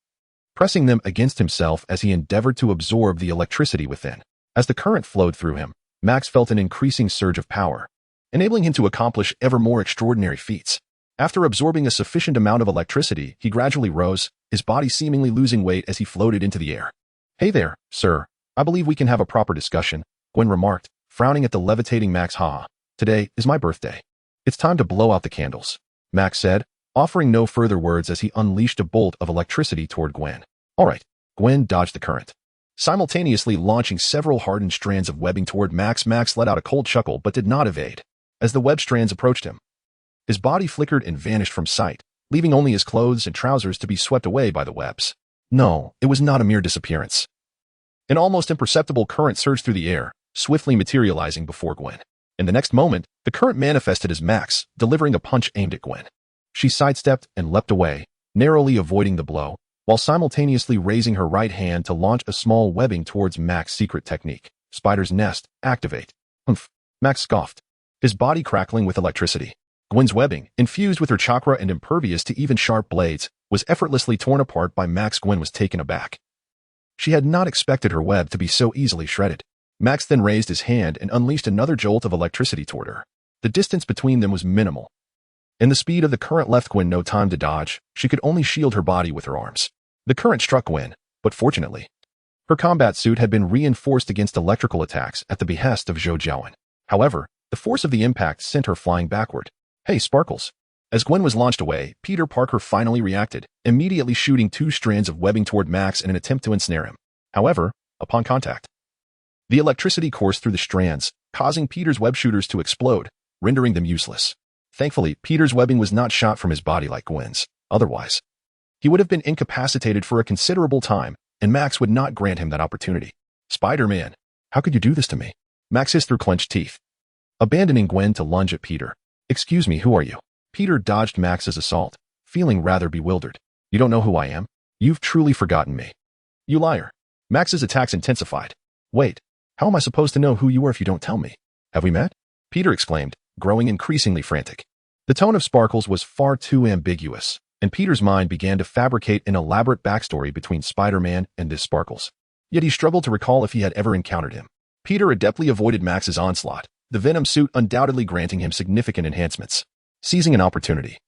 Speaker 1: pressing them against himself as he endeavored to absorb the electricity within. As the current flowed through him, Max felt an increasing surge of power, enabling him to accomplish ever more extraordinary feats. After absorbing a sufficient amount of electricity, he gradually rose, his body seemingly losing weight as he floated into the air. Hey there, sir. I believe we can have a proper discussion, Gwen remarked, frowning at the levitating Max. Ha! Today is my birthday. It's time to blow out the candles, Max said, offering no further words as he unleashed a bolt of electricity toward Gwen. All right. Gwen dodged the current, simultaneously launching several hardened strands of webbing toward Max. Max let out a cold chuckle but did not evade. As the web strands approached him, his body flickered and vanished from sight, leaving only his clothes and trousers to be swept away by the webs. No, it was not a mere disappearance. An almost imperceptible current surged through the air, swiftly materializing before Gwen. In the next moment, the current manifested as Max, delivering a punch aimed at Gwen. She sidestepped and leapt away, narrowly avoiding the blow, while simultaneously raising her right hand to launch a small webbing towards Max's secret technique. Spider's nest, activate. Humph. Max scoffed, his body crackling with electricity. Gwen's webbing, infused with her chakra and impervious to even sharp blades, was effortlessly torn apart by Max. Gwen was taken aback. She had not expected her web to be so easily shredded. Max then raised his hand and unleashed another jolt of electricity toward her. The distance between them was minimal, and the speed of the current left Gwen no time to dodge. She could only shield her body with her arms. The current struck Gwen, but fortunately, her combat suit had been reinforced against electrical attacks at the behest of Zhou Jiawen. However, the force of the impact sent her flying backward. Hey, Sparkles. As Gwen was launched away, Peter Parker finally reacted, immediately shooting 2 strands of webbing toward Max in an attempt to ensnare him. However, upon contact, the electricity coursed through the strands, causing Peter's web shooters to explode, rendering them useless. Thankfully, Peter's webbing was not shot from his body like Gwen's. Otherwise, he would have been incapacitated for a considerable time, and Max would not grant him that opportunity. Spider-Man, how could you do this to me? Max hissed through clenched teeth, abandoning Gwen to lunge at Peter. Excuse me, who are you? Peter dodged Max's assault, feeling rather bewildered. You don't know who I am? You've truly forgotten me. You liar. Max's attacks intensified. Wait, how am I supposed to know who you are if you don't tell me? Have we met? Peter exclaimed, growing increasingly frantic. The tone of Sparkles was far too ambiguous, and Peter's mind began to fabricate an elaborate backstory between Spider-Man and this Sparkles. Yet he struggled to recall if he had ever encountered him. Peter adeptly avoided Max's onslaught, the Venom suit undoubtedly granting him significant enhancements. Seizing an opportunity,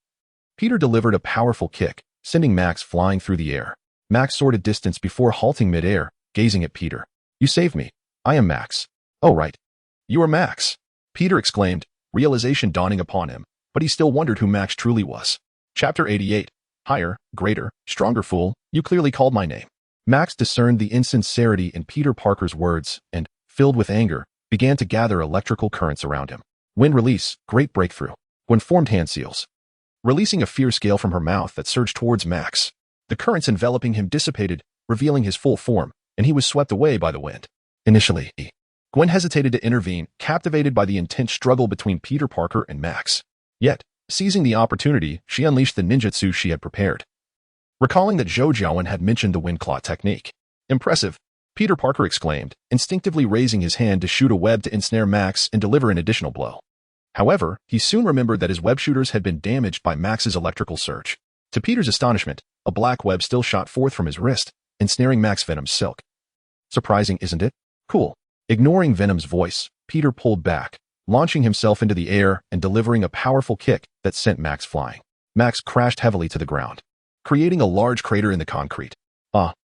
Speaker 1: Peter delivered a powerful kick, sending Max flying through the air. Max soared a distance before halting mid-air, gazing at Peter. You saved me. I am Max. Oh, right. You are Max. Peter exclaimed, realization dawning upon him, but he still wondered who Max truly was. Chapter 88. Higher, greater, stronger fool, you clearly called my name. Max discerned the insincerity in Peter Parker's words and, filled with anger, began to gather electrical currents around him. Wind release, great breakthrough. Gwen formed hand seals, releasing a fierce gale from her mouth that surged towards Max. The currents enveloping him dissipated, revealing his full form, and he was swept away by the wind. Initially, Gwen hesitated to intervene, captivated by the intense struggle between Peter Parker and Max. Yet, seizing the opportunity, she unleashed the ninjutsu she had prepared. Recalling that Zhou Jiawen had mentioned the wind claw technique. Impressive, Peter Parker exclaimed, instinctively raising his hand to shoot a web to ensnare Max and deliver an additional blow. However, he soon remembered that his web shooters had been damaged by Max's electrical surge. To Peter's astonishment, a black web still shot forth from his wrist, ensnaring Max Venom's silk. Surprising, isn't it? Cool. Ignoring Venom's voice, Peter pulled back, launching himself into the air and delivering a powerful kick that sent Max flying. Max crashed heavily to the ground, creating a large crater in the concrete.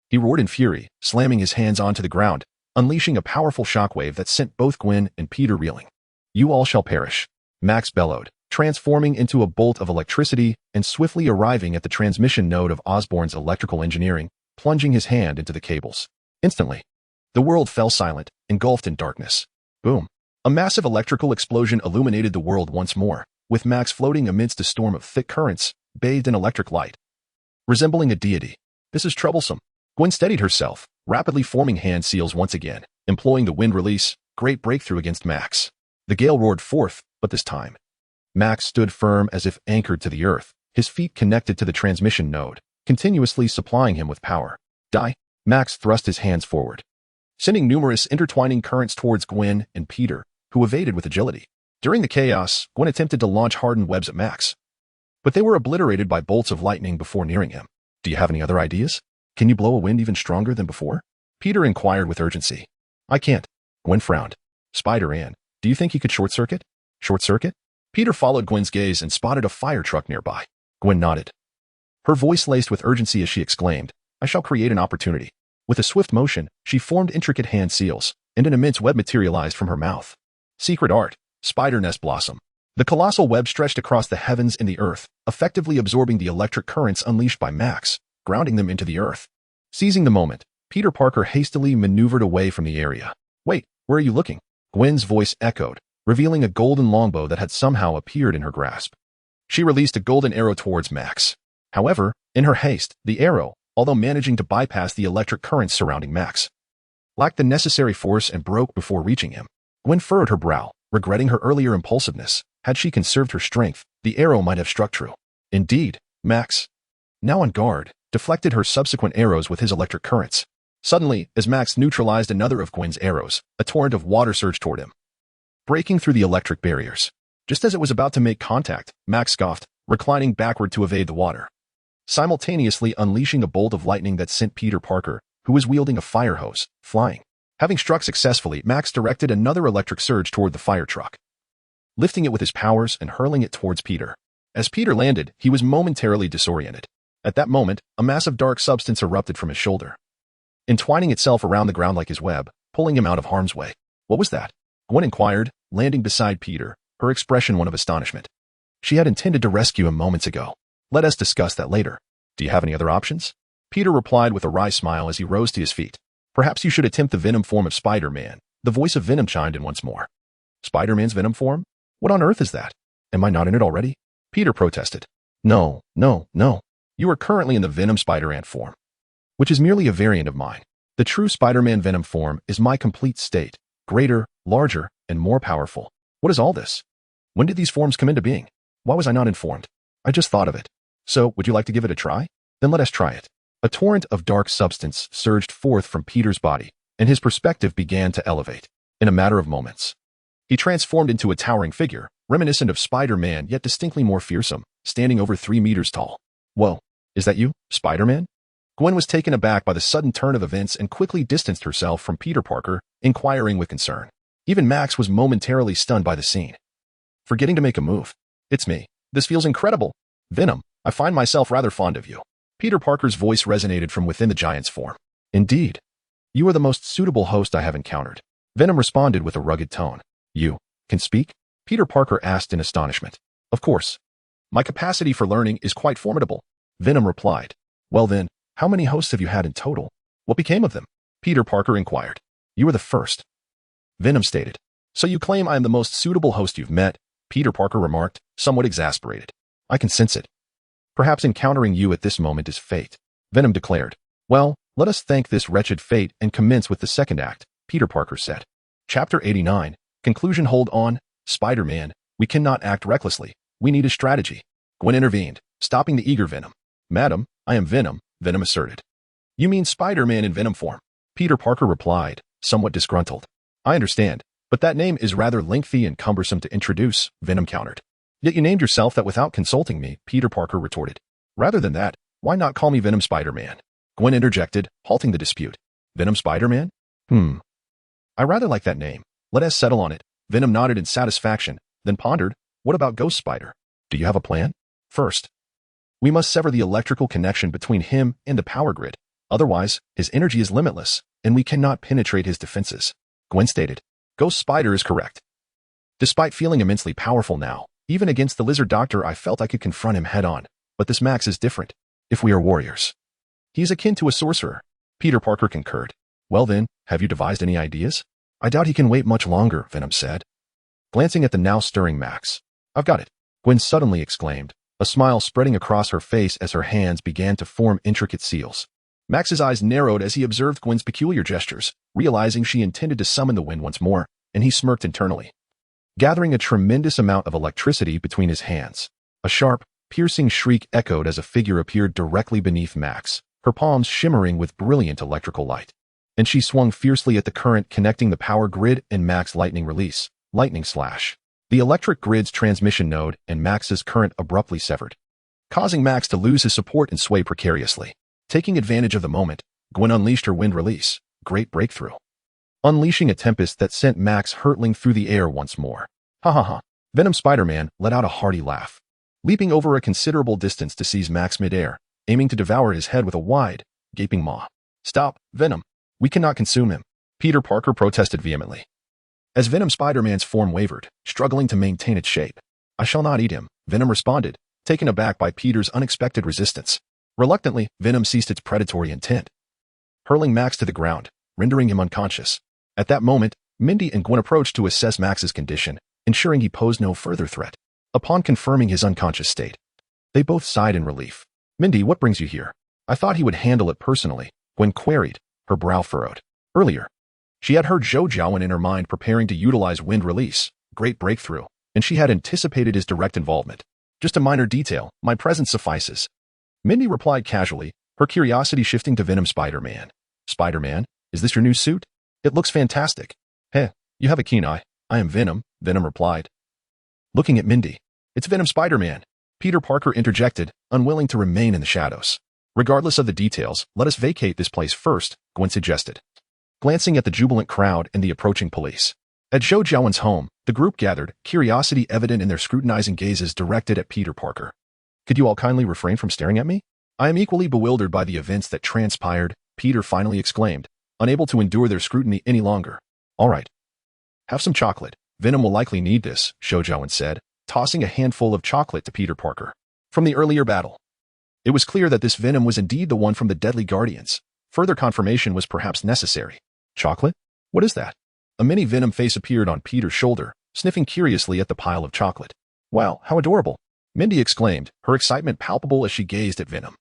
Speaker 1: He roared in fury, slamming his hands onto the ground, unleashing a powerful shockwave that sent both Gwen and Peter reeling. You all shall perish, Max bellowed, transforming into a bolt of electricity and swiftly arriving at the transmission node of Osborn's electrical engineering, plunging his hand into the cables. Instantly, the world fell silent, engulfed in darkness. Boom. A massive electrical explosion illuminated the world once more, with Max floating amidst a storm of thick currents, bathed in electric light. Resembling a deity. This is troublesome. Gwen steadied herself, rapidly forming hand seals once again, employing the wind release, great breakthrough against Max. The gale roared forth, but this time, Max stood firm as if anchored to the earth, his feet connected to the transmission node, continuously supplying him with power. Die. Max thrust his hands forward, sending numerous intertwining currents towards Gwen and Peter, who evaded with agility. During the chaos, Gwen attempted to launch hardened webs at Max, but they were obliterated by bolts of lightning before nearing him. Do you have any other ideas? Can you blow a wind even stronger than before? Peter inquired with urgency. I can't. Gwen frowned. Spider-Man, do you think he could short-circuit? Short-circuit? Peter followed Gwen's gaze and spotted a fire truck nearby. Gwen nodded, her voice laced with urgency as she exclaimed, I shall create an opportunity. With a swift motion, she formed intricate hand seals, and an immense web materialized from her mouth. Secret art, spider nest blossom. The colossal web stretched across the heavens and the earth, effectively absorbing the electric currents unleashed by Max, grounding them into the earth. Seizing the moment, Peter Parker hastily maneuvered away from the area. Wait, where are you looking? Gwen's voice echoed, revealing a golden longbow that had somehow appeared in her grasp. She released a golden arrow towards Max. However, in her haste, the arrow, although managing to bypass the electric currents surrounding Max, lacked the necessary force and broke before reaching him. Gwen furrowed her brow, regretting her earlier impulsiveness. Had she conserved her strength, the arrow might have struck true. Indeed, Max, now on guard, deflected her subsequent arrows with his electric currents. Suddenly, as Max neutralized another of Gwen's arrows, a torrent of water surged toward him, breaking through the electric barriers. Just as it was about to make contact, Max scoffed, reclining backward to evade the water, simultaneously unleashing a bolt of lightning that sent Peter Parker, who was wielding a fire hose, flying. Having struck successfully, Max directed another electric surge toward the fire truck, lifting it with his powers and hurling it towards Peter. As Peter landed, he was momentarily disoriented. At that moment, a massive dark substance erupted from his shoulder, entwining itself around the ground like his web, pulling him out of harm's way. What was that? Gwen inquired, landing beside Peter, her expression one of astonishment. She had intended to rescue him moments ago. Let us discuss that later. Do you have any other options? Peter replied with a wry smile as he rose to his feet. Perhaps you should attempt the Venom form of Spider-Man. The voice of Venom chimed in once more. Spider-Man's Venom form? What on earth is that? Am I not in it already? Peter protested. No. You are currently in the Venom Spider-Man form, which is merely a variant of mine. The true Spider-Man Venom form is my complete state, greater, larger, and more powerful. What is all this? When did these forms come into being? Why was I not informed? I just thought of it. So, would you like to give it a try? Then let us try it. A torrent of dark substance surged forth from Peter's body, and his perspective began to elevate. In a matter of moments, he transformed into a towering figure, reminiscent of Spider-Man yet distinctly more fearsome, standing over 3 meters tall. Whoa, is that you, Spider-Man? Gwen was taken aback by the sudden turn of events and quickly distanced herself from Peter Parker, inquiring with concern. Even Max was momentarily stunned by the scene, forgetting to make a move. It's me. This feels incredible. Venom, I find myself rather fond of you. Peter Parker's voice resonated from within the giant's form. Indeed. You are the most suitable host I have encountered. Venom responded with a rugged tone. You can speak? Peter Parker asked in astonishment. Of course. My capacity for learning is quite formidable. Venom replied. Well then, how many hosts have you had in total? What became of them? Peter Parker inquired. You were the first. Venom stated. So you claim I am the most suitable host you've met? Peter Parker remarked, somewhat exasperated. I can sense it. Perhaps encountering you at this moment is fate. Venom declared. Well, let us thank this wretched fate and commence with the second act, Peter Parker said. Chapter 89. Conclusion. Hold on, Spider-Man. We cannot act recklessly. We need a strategy. Gwen intervened, stopping the eager Venom. Madam, I am Venom, Venom asserted. You mean Spider-Man in Venom form? Peter Parker replied, somewhat disgruntled. I understand, but that name is rather lengthy and cumbersome to introduce, Venom countered. Yet you named yourself that without consulting me, Peter Parker retorted. Rather than that, why not call me Venom Spider-Man? Gwen interjected, halting the dispute. Venom Spider-Man? I rather like that name. Let us settle on it. Venom nodded in satisfaction, then pondered, what about Ghost Spider? Do you have a plan? First, we must sever the electrical connection between him and the power grid. Otherwise, his energy is limitless, and we cannot penetrate his defenses. Gwen stated. Ghost Spider is correct. Despite feeling immensely powerful now, Even against the lizard doctor, I felt I could confront him head-on. But this Max is different. If we are warriors, he is akin to a sorcerer. Peter Parker concurred. Well then, have you devised any ideas? I doubt he can wait much longer, Venom said, glancing at the now stirring Max. I've got it, Gwen suddenly exclaimed, a smile spreading across her face as her hands began to form intricate seals. Max's eyes narrowed as he observed Gwen's peculiar gestures, realizing she intended to summon the wind once more, and he smirked internally, gathering a tremendous amount of electricity between his hands. A sharp, piercing shriek echoed as a figure appeared directly beneath Max, her palms shimmering with brilliant electrical light. And she swung fiercely at the current connecting the power grid and Max's lightning release, lightning slash. The electric grid's transmission node and Max's current abruptly severed, causing Max to lose his support and sway precariously. Taking advantage of the moment, Gwen unleashed her wind release, great breakthrough, unleashing a tempest that sent Max hurtling through the air once more. Ha ha ha. Venom Spider-Man let out a hearty laugh, leaping over a considerable distance to seize Max midair, aiming to devour his head with a wide, gaping maw. Stop, Venom. We cannot consume him, Peter Parker protested vehemently, as Venom Spider-Man's form wavered, struggling to maintain its shape. I shall not eat him, Venom responded, taken aback by Peter's unexpected resistance. Reluctantly, Venom ceased its predatory intent, hurling Max to the ground, rendering him unconscious. At that moment, Mindy and Gwen approached to assess Max's condition, ensuring he posed no further threat. Upon confirming his unconscious state, they both sighed in relief. Mindy, what brings you here? I thought he would handle it personally, Gwen queried, her brow furrowed. Earlier, she had heard Zhou Jiawen in her mind preparing to utilize wind release, great breakthrough, and she had anticipated his direct involvement. Just a minor detail, my presence suffices, Mindy replied casually, her curiosity shifting to Venom Spider-Man. Spider-Man, is this your new suit? It looks fantastic. Heh, you have a keen eye. I am Venom, Venom replied, looking at Mindy. It's Venom Spider-Man, Peter Parker interjected, unwilling to remain in the shadows. Regardless of the details, let us vacate this place first, Gwen suggested, glancing at the jubilant crowd and the approaching police. At Zhou Jiawen's home, the group gathered, curiosity evident in their scrutinizing gazes directed at Peter Parker. Could you all kindly refrain from staring at me? I am equally bewildered by the events that transpired, Peter finally exclaimed, unable to endure their scrutiny any longer. All right. Have some chocolate. Venom will likely need this, Zhou Jiawen said, tossing a handful of chocolate to Peter Parker. From the earlier battle, it was clear that this Venom was indeed the one from the Deadly Guardians. Further confirmation was perhaps necessary. Chocolate? What is that? A mini Venom face appeared on Peter's shoulder, sniffing curiously at the pile of chocolate. Wow, how adorable, Mindy exclaimed, her excitement palpable as she gazed at Venom.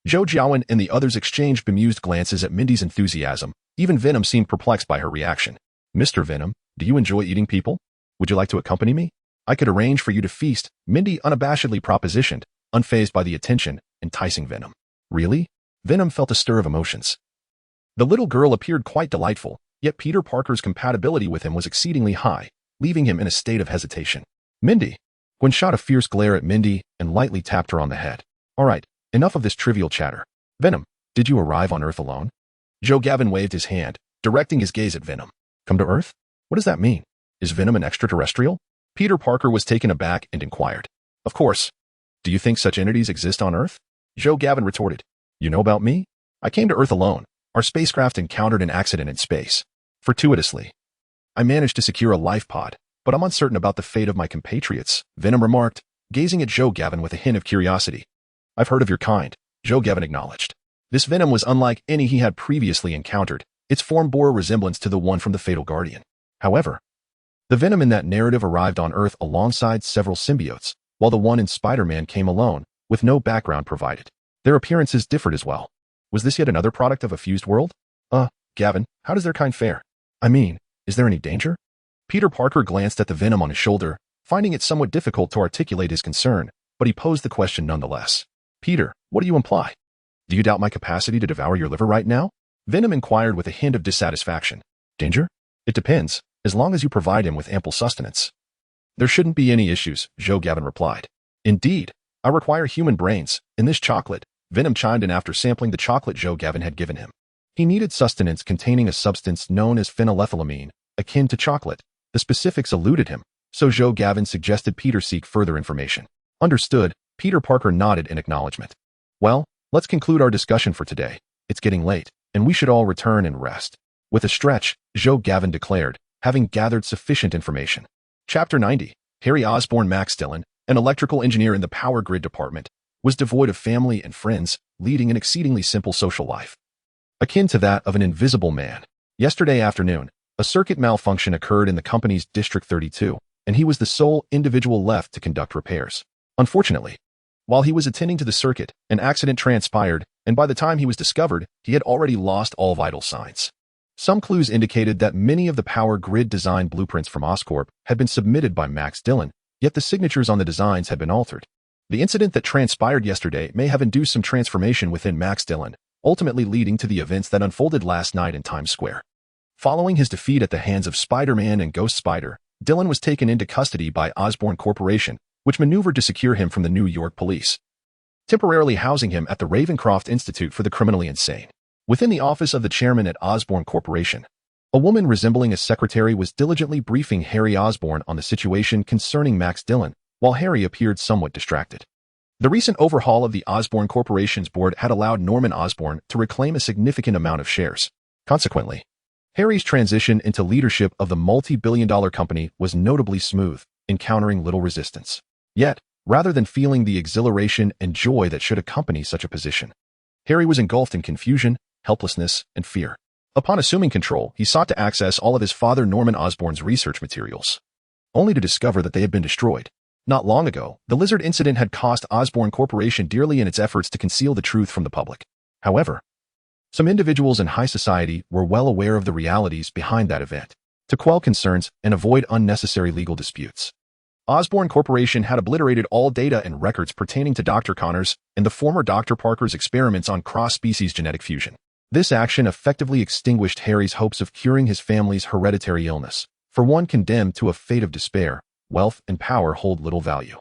Speaker 1: Zhou Jiawen and the others exchanged bemused glances at Mindy's enthusiasm. Even Venom seemed perplexed by her reaction. Mr. Venom, do you enjoy eating people? Would you like to accompany me? I could arrange for you to feast, Mindy unabashedly propositioned, unfazed by the attention, enticing Venom. Really? Venom felt a stir of emotions. The little girl appeared quite delightful, yet Peter Parker's compatibility with him was exceedingly high, leaving him in a state of hesitation. Mindy. Gwen shot a fierce glare at Mindy and lightly tapped her on the head. All right, enough of this trivial chatter. Venom, did you arrive on Earth alone? Zhou Jiawen waved his hand, directing his gaze at Venom. Come to Earth? What does that mean? Is Venom an extraterrestrial? Peter Parker was taken aback and inquired. Of course. Do you think such entities exist on Earth? Zhou Jiawen retorted. You know about me? I came to Earth alone. Our spacecraft encountered an accident in space. Fortuitously, I managed to secure a life pod, but I'm uncertain about the fate of my compatriots, Venom remarked, gazing at Zhou Jiawen with a hint of curiosity. I've heard of your kind, Zhou Jiawen acknowledged. This Venom was unlike any he had previously encountered. Its form bore a resemblance to the one from the Fatal Guardian. However, the Venom in that narrative arrived on Earth alongside several symbiotes, while the one in Spider-Man came alone, with no background provided. Their appearances differed as well. Was this yet another product of a fused world? Gavin, how does their kind fare? I mean, is there any danger? Peter Parker glanced at the Venom on his shoulder, finding it somewhat difficult to articulate his concern, but he posed the question nonetheless. Peter, what do you imply? Do you doubt my capacity to devour your liver right now? Venom inquired with a hint of dissatisfaction. Danger? It depends, as long as you provide him with ample sustenance. There shouldn't be any issues, Zhou Jiawen replied. Indeed, I require human brains, and this chocolate, Venom chimed in after sampling the chocolate Zhou Jiawen had given him. He needed sustenance containing a substance known as phenylethylamine, akin to chocolate. The specifics eluded him, so Zhou Jiawen suggested Peter seek further information. Understood, Peter Parker nodded in acknowledgement. Well, let's conclude our discussion for today. It's getting late, and we should all return and rest. With a stretch, Zhou Jiawen declared, having gathered sufficient information. Chapter 90. Harry Osborn Max Dillon, an electrical engineer in the power grid department, was devoid of family and friends, leading an exceedingly simple social life, akin to that of an invisible man. Yesterday afternoon, a circuit malfunction occurred in the company's District 32, and he was the sole individual left to conduct repairs. Unfortunately, while he was attending to the circuit, an accident transpired, and by the time he was discovered, he had already lost all vital signs. Some clues indicated that many of the power grid design blueprints from Oscorp had been submitted by Max Dillon, yet the signatures on the designs had been altered. The incident that transpired yesterday may have induced some transformation within Max Dillon, ultimately leading to the events that unfolded last night in Times Square. Following his defeat at the hands of Spider-Man and Ghost Spider, Dillon was taken into custody by Osborn Corporation, which maneuvered to secure him from the New York police, temporarily housing him at the Ravencroft Institute for the Criminally Insane. Within the office of the chairman at Osborn Corporation, a woman resembling a secretary was diligently briefing Harry Osborn on the situation concerning Max Dillon, while Harry appeared somewhat distracted. The recent overhaul of the Osborn Corporation's board had allowed Norman Osborn to reclaim a significant amount of shares. Consequently, Harry's transition into leadership of the multi-billion-dollar company was notably smooth, encountering little resistance. Yet, rather than feeling the exhilaration and joy that should accompany such a position, Harry was engulfed in confusion, helplessness, and fear. Upon assuming control, he sought to access all of his father Norman Osborn's research materials, only to discover that they had been destroyed. Not long ago, the lizard incident had cost Osborn Corporation dearly in its efforts to conceal the truth from the public. However, some individuals in high society were well aware of the realities behind that event. To quell concerns and avoid unnecessary legal disputes, Osborn Corporation had obliterated all data and records pertaining to Dr. Connors and the former Dr. Parker's experiments on cross-species genetic fusion. This action effectively extinguished Harry's hopes of curing his family's hereditary illness. For one condemned to a fate of despair, wealth and power hold little value.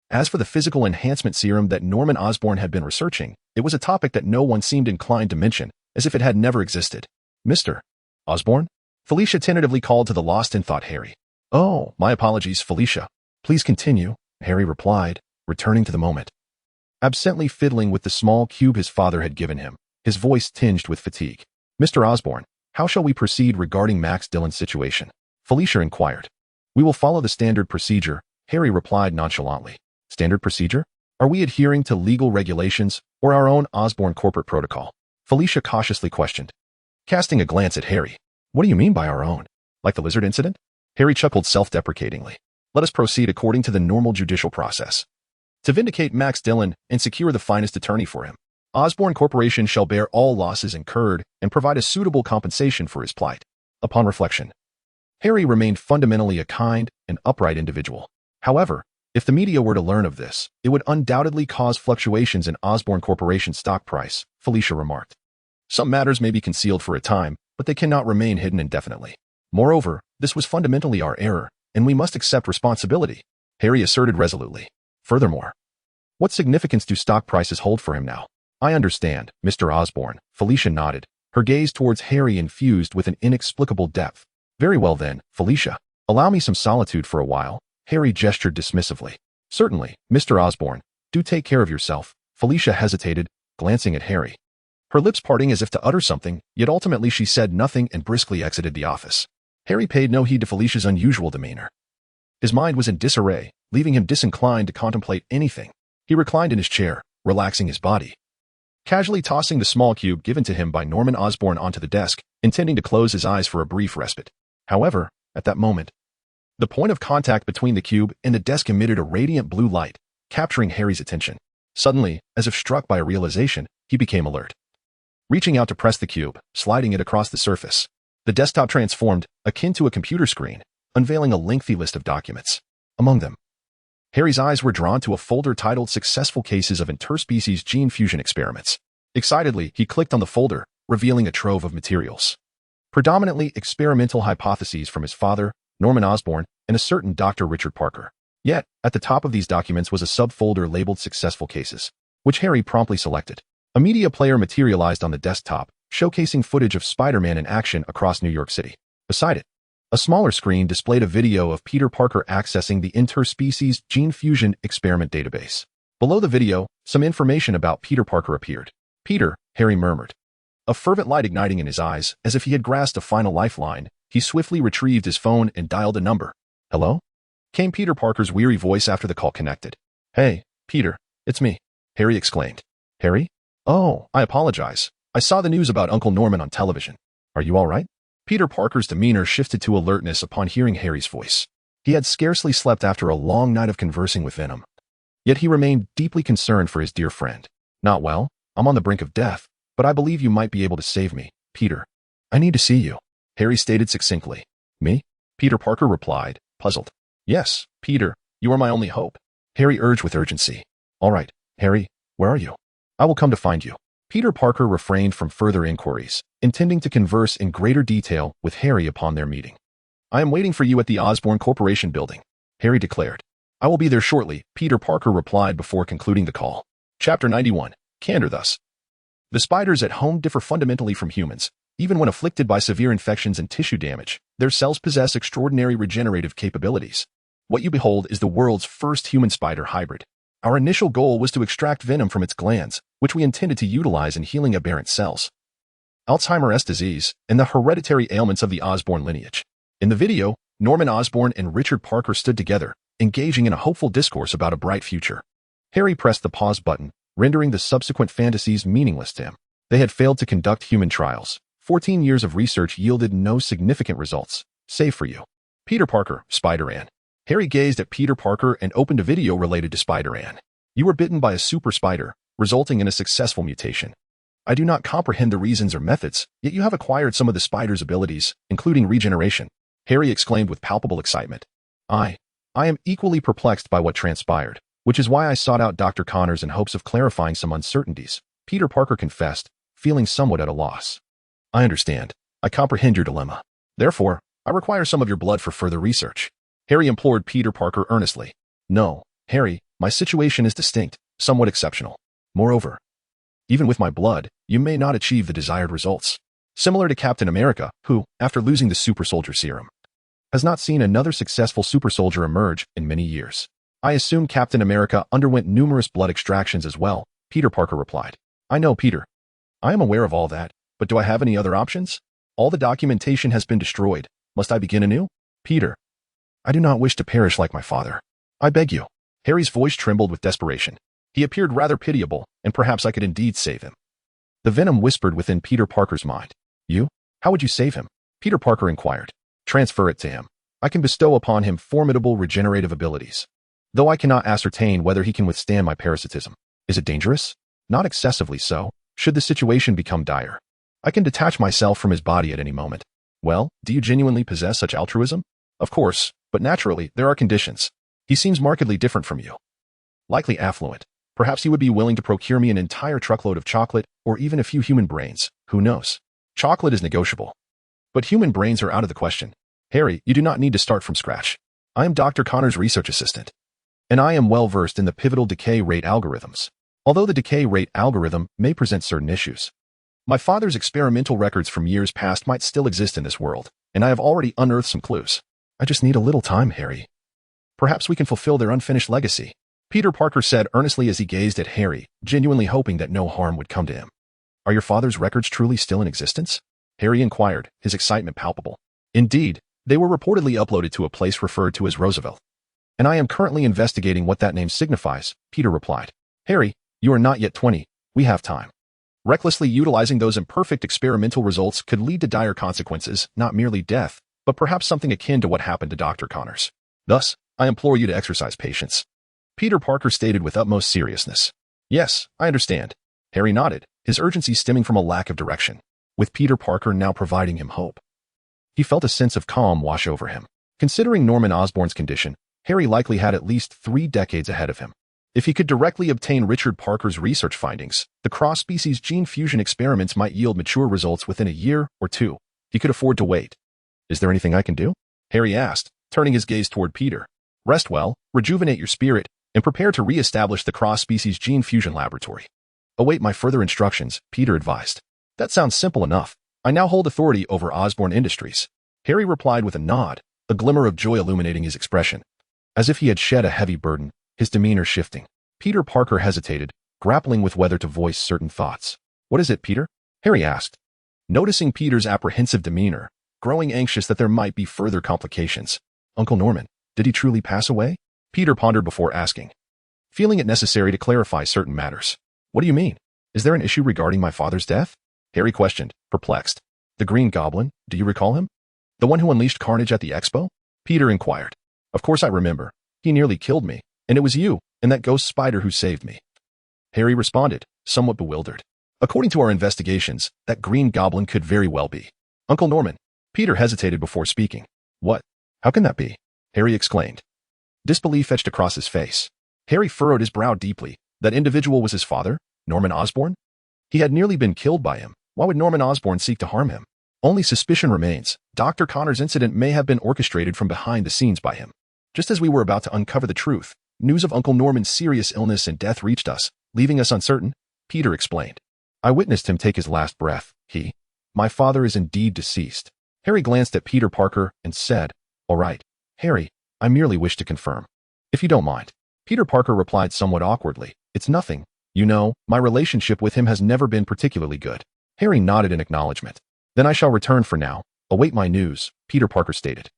Speaker 1: As for the physical enhancement serum that Norman Osborn had been researching, it was a topic that no one seemed inclined to mention, as if it had never existed. Mr. Osborn? Felicia tentatively called to the lost-in-thought Harry. Oh, my apologies, Felicia. Please continue, Harry replied, returning to the moment. Absently fiddling with the small cube his father had given him, his voice tinged with fatigue. Mr. Osborn, how shall we proceed regarding Max Dillon's situation? Felicia inquired. We will follow the standard procedure, Harry replied nonchalantly. Standard procedure? Are we adhering to legal regulations or our own Osborn corporate protocol? Felicia cautiously questioned, casting a glance at Harry. What do you mean by our own? Like the lizard incident? Harry chuckled self-deprecatingly. Let us proceed according to the normal judicial process. To vindicate Max Dillon and secure the finest attorney for him, Osborn Corporation shall bear all losses incurred and provide a suitable compensation for his plight. Upon reflection, Harry remained fundamentally a kind and upright individual. However, if the media were to learn of this, it would undoubtedly cause fluctuations in Osborn Corporation's stock price, Felicia remarked. Some matters may be concealed for a time, but they cannot remain hidden indefinitely. Moreover, this was fundamentally our error, and we must accept responsibility, Harry asserted resolutely. Furthermore, what significance do stock prices hold for him now? I understand, Mr. Osborn, Felicia nodded, her gaze towards Harry infused with an inexplicable depth. Very well then, Felicia. Allow me some solitude for a while, Harry gestured dismissively. Certainly, Mr. Osborn. Do take care of yourself, Felicia hesitated, glancing at Harry. Her lips parting as if to utter something, yet ultimately she said nothing and briskly exited the office. Harry paid no heed to Felicia's unusual demeanor. His mind was in disarray, leaving him disinclined to contemplate anything. He reclined in his chair, relaxing his body, casually tossing the small cube given to him by Norman Osborn onto the desk, intending to close his eyes for a brief respite. However, at that moment, the point of contact between the cube and the desk emitted a radiant blue light, capturing Harry's attention. Suddenly, as if struck by a realization, he became alert. Reaching out to press the cube, sliding it across the surface, the desktop transformed, akin to a computer screen, unveiling a lengthy list of documents. Among them, Harry's eyes were drawn to a folder titled Successful Cases of Interspecies Gene Fusion Experiments. Excitedly, he clicked on the folder, revealing a trove of materials. Predominantly experimental hypotheses from his father, Norman Osborn, and a certain Dr. Richard Parker. Yet, at the top of these documents was a subfolder labeled Successful Cases, which Harry promptly selected. A media player materialized on the desktop, showcasing footage of Spider-Man in action across New York City. Beside it, a smaller screen displayed a video of Peter Parker accessing the Interspecies Gene Fusion Experiment database. Below the video, some information about Peter Parker appeared. Peter, Harry murmured. A fervent light igniting in his eyes, as if he had grasped a final lifeline, he swiftly retrieved his phone and dialed a number. Hello? came Peter Parker's weary voice after the call connected. Hey, Peter, it's me, Harry exclaimed. Harry? Oh, I apologize. I saw the news about Uncle Norman on television. Are you all right? Peter Parker's demeanor shifted to alertness upon hearing Harry's voice. He had scarcely slept after a long night of conversing with Venom. Yet he remained deeply concerned for his dear friend. Not well. I'm on the brink of death, but I believe you might be able to save me, Peter. I need to see you, Harry stated succinctly. Me? Peter Parker replied, puzzled. Yes, Peter, you are my only hope, Harry urged with urgency. All right, Harry, where are you? I will come to find you. Peter Parker refrained from further inquiries, intending to converse in greater detail with Harry upon their meeting. I am waiting for you at the Osborn Corporation building, Harry declared. I will be there shortly, Peter Parker replied before concluding the call. Chapter 91. Candor thus. The spiders at home differ fundamentally from humans. Even when afflicted by severe infections and tissue damage, their cells possess extraordinary regenerative capabilities. What you behold is the world's first human-spider hybrid. Our initial goal was to extract venom from its glands, which we intended to utilize in healing aberrant cells, Alzheimer's disease, and the hereditary ailments of the Osborn lineage. In the video, Norman Osborn and Richard Parker stood together, engaging in a hopeful discourse about a bright future. Harry pressed the pause button, rendering the subsequent fantasies meaningless to him. They had failed to conduct human trials. 14 years of research yielded no significant results, save for you. Peter Parker, Spider-Man. Harry gazed at Peter Parker and opened a video related to Spider-Man. You were bitten by a super spider, resulting in a successful mutation. I do not comprehend the reasons or methods, yet you have acquired some of the spider's abilities, including regeneration, Harry exclaimed with palpable excitement. I am equally perplexed by what transpired, which is why I sought out Dr. Connors in hopes of clarifying some uncertainties, Peter Parker confessed, feeling somewhat at a loss. I understand. I comprehend your dilemma. Therefore, I require some of your blood for further research, Harry implored Peter Parker earnestly. No, Harry, my situation is distinct, somewhat exceptional. Moreover, even with my blood, you may not achieve the desired results. Similar to Captain America, who, after losing the super soldier serum, has not seen another successful super soldier emerge in many years. I assume Captain America underwent numerous blood extractions as well, Peter Parker replied. I know, Peter. I am aware of all that, but do I have any other options? All the documentation has been destroyed. Must I begin anew? Peter. I do not wish to perish like my father. I beg you. Harry's voice trembled with desperation. He appeared rather pitiable, and perhaps I could indeed save him. The venom whispered within Peter Parker's mind. You? How would you save him? Peter Parker inquired. Transfer it to him. I can bestow upon him formidable regenerative abilities. Though I cannot ascertain whether he can withstand my parasitism. Is it dangerous? Not excessively so, should the situation become dire. I can detach myself from his body at any moment. Well, do you genuinely possess such altruism? Of course, but naturally, there are conditions. He seems markedly different from you. Likely affluent. Perhaps he would be willing to procure me an entire truckload of chocolate, or even a few human brains. Who knows? Chocolate is negotiable. But human brains are out of the question. Harry, you do not need to start from scratch. I am Dr. Connor's research assistant. And I am well versed in the pivotal decay rate algorithms. Although the decay rate algorithm may present certain issues. My father's experimental records from years past might still exist in this world, and I have already unearthed some clues. I just need a little time, Harry. Perhaps we can fulfill their unfinished legacy, Peter Parker said earnestly as he gazed at Harry, genuinely hoping that no harm would come to him. Are your father's records truly still in existence? Harry inquired, his excitement palpable. Indeed, they were reportedly uploaded to a place referred to as Roosevelt. And I am currently investigating what that name signifies, Peter replied. Harry, you are not yet 20. We have time. Recklessly utilizing those imperfect experimental results could lead to dire consequences, not merely death, but perhaps something akin to what happened to Dr. Connors. Thus, I implore you to exercise patience. Peter Parker stated with utmost seriousness. Yes, I understand. Harry nodded, his urgency stemming from a lack of direction, with Peter Parker now providing him hope. He felt a sense of calm wash over him. Considering Norman Osborn's condition, Harry likely had at least 3 decades ahead of him. If he could directly obtain Richard Parker's research findings, the cross-species gene fusion experiments might yield mature results within a year or 2. He could afford to wait. Is there anything I can do? Harry asked, turning his gaze toward Peter. Rest well, rejuvenate your spirit, and prepare to re-establish the cross-species gene fusion laboratory. Await my further instructions, Peter advised. That sounds simple enough. I now hold authority over Osborn Industries. Harry replied with a nod, a glimmer of joy illuminating his expression. As if he had shed a heavy burden, his demeanor shifting. Peter Parker hesitated, grappling with whether to voice certain thoughts. What is it, Peter? Harry asked. Noticing Peter's apprehensive demeanor, growing anxious that there might be further complications. Uncle Norman. Did he truly pass away? Peter pondered before asking, feeling it necessary to clarify certain matters. What do you mean? Is there an issue regarding my father's death? Harry questioned, perplexed. The Green Goblin, do you recall him? The one who unleashed carnage at the expo? Peter inquired. Of course I remember. He nearly killed me, and it was you and that ghost spider who saved me. Harry responded, somewhat bewildered. According to our investigations, that Green Goblin could very well be Uncle Norman. Peter hesitated before speaking. What? How can that be? Harry exclaimed. Disbelief etched across his face. Harry furrowed his brow deeply. That individual was his father, Norman Osborn? He had nearly been killed by him. Why would Norman Osborn seek to harm him? Only suspicion remains. Dr. Connor's incident may have been orchestrated from behind the scenes by him. Just as we were about to uncover the truth, news of Uncle Norman's serious illness and death reached us, leaving us uncertain, Peter explained. I witnessed him take his last breath. My father is indeed deceased. Harry glanced at Peter Parker and said, All right, Harry, I merely wish to confirm. If you don't mind. Peter Parker replied somewhat awkwardly, It's nothing. You know, my relationship with him has never been particularly good. Harry nodded in acknowledgement. Then I shall return for now. Await my news, Peter Parker stated.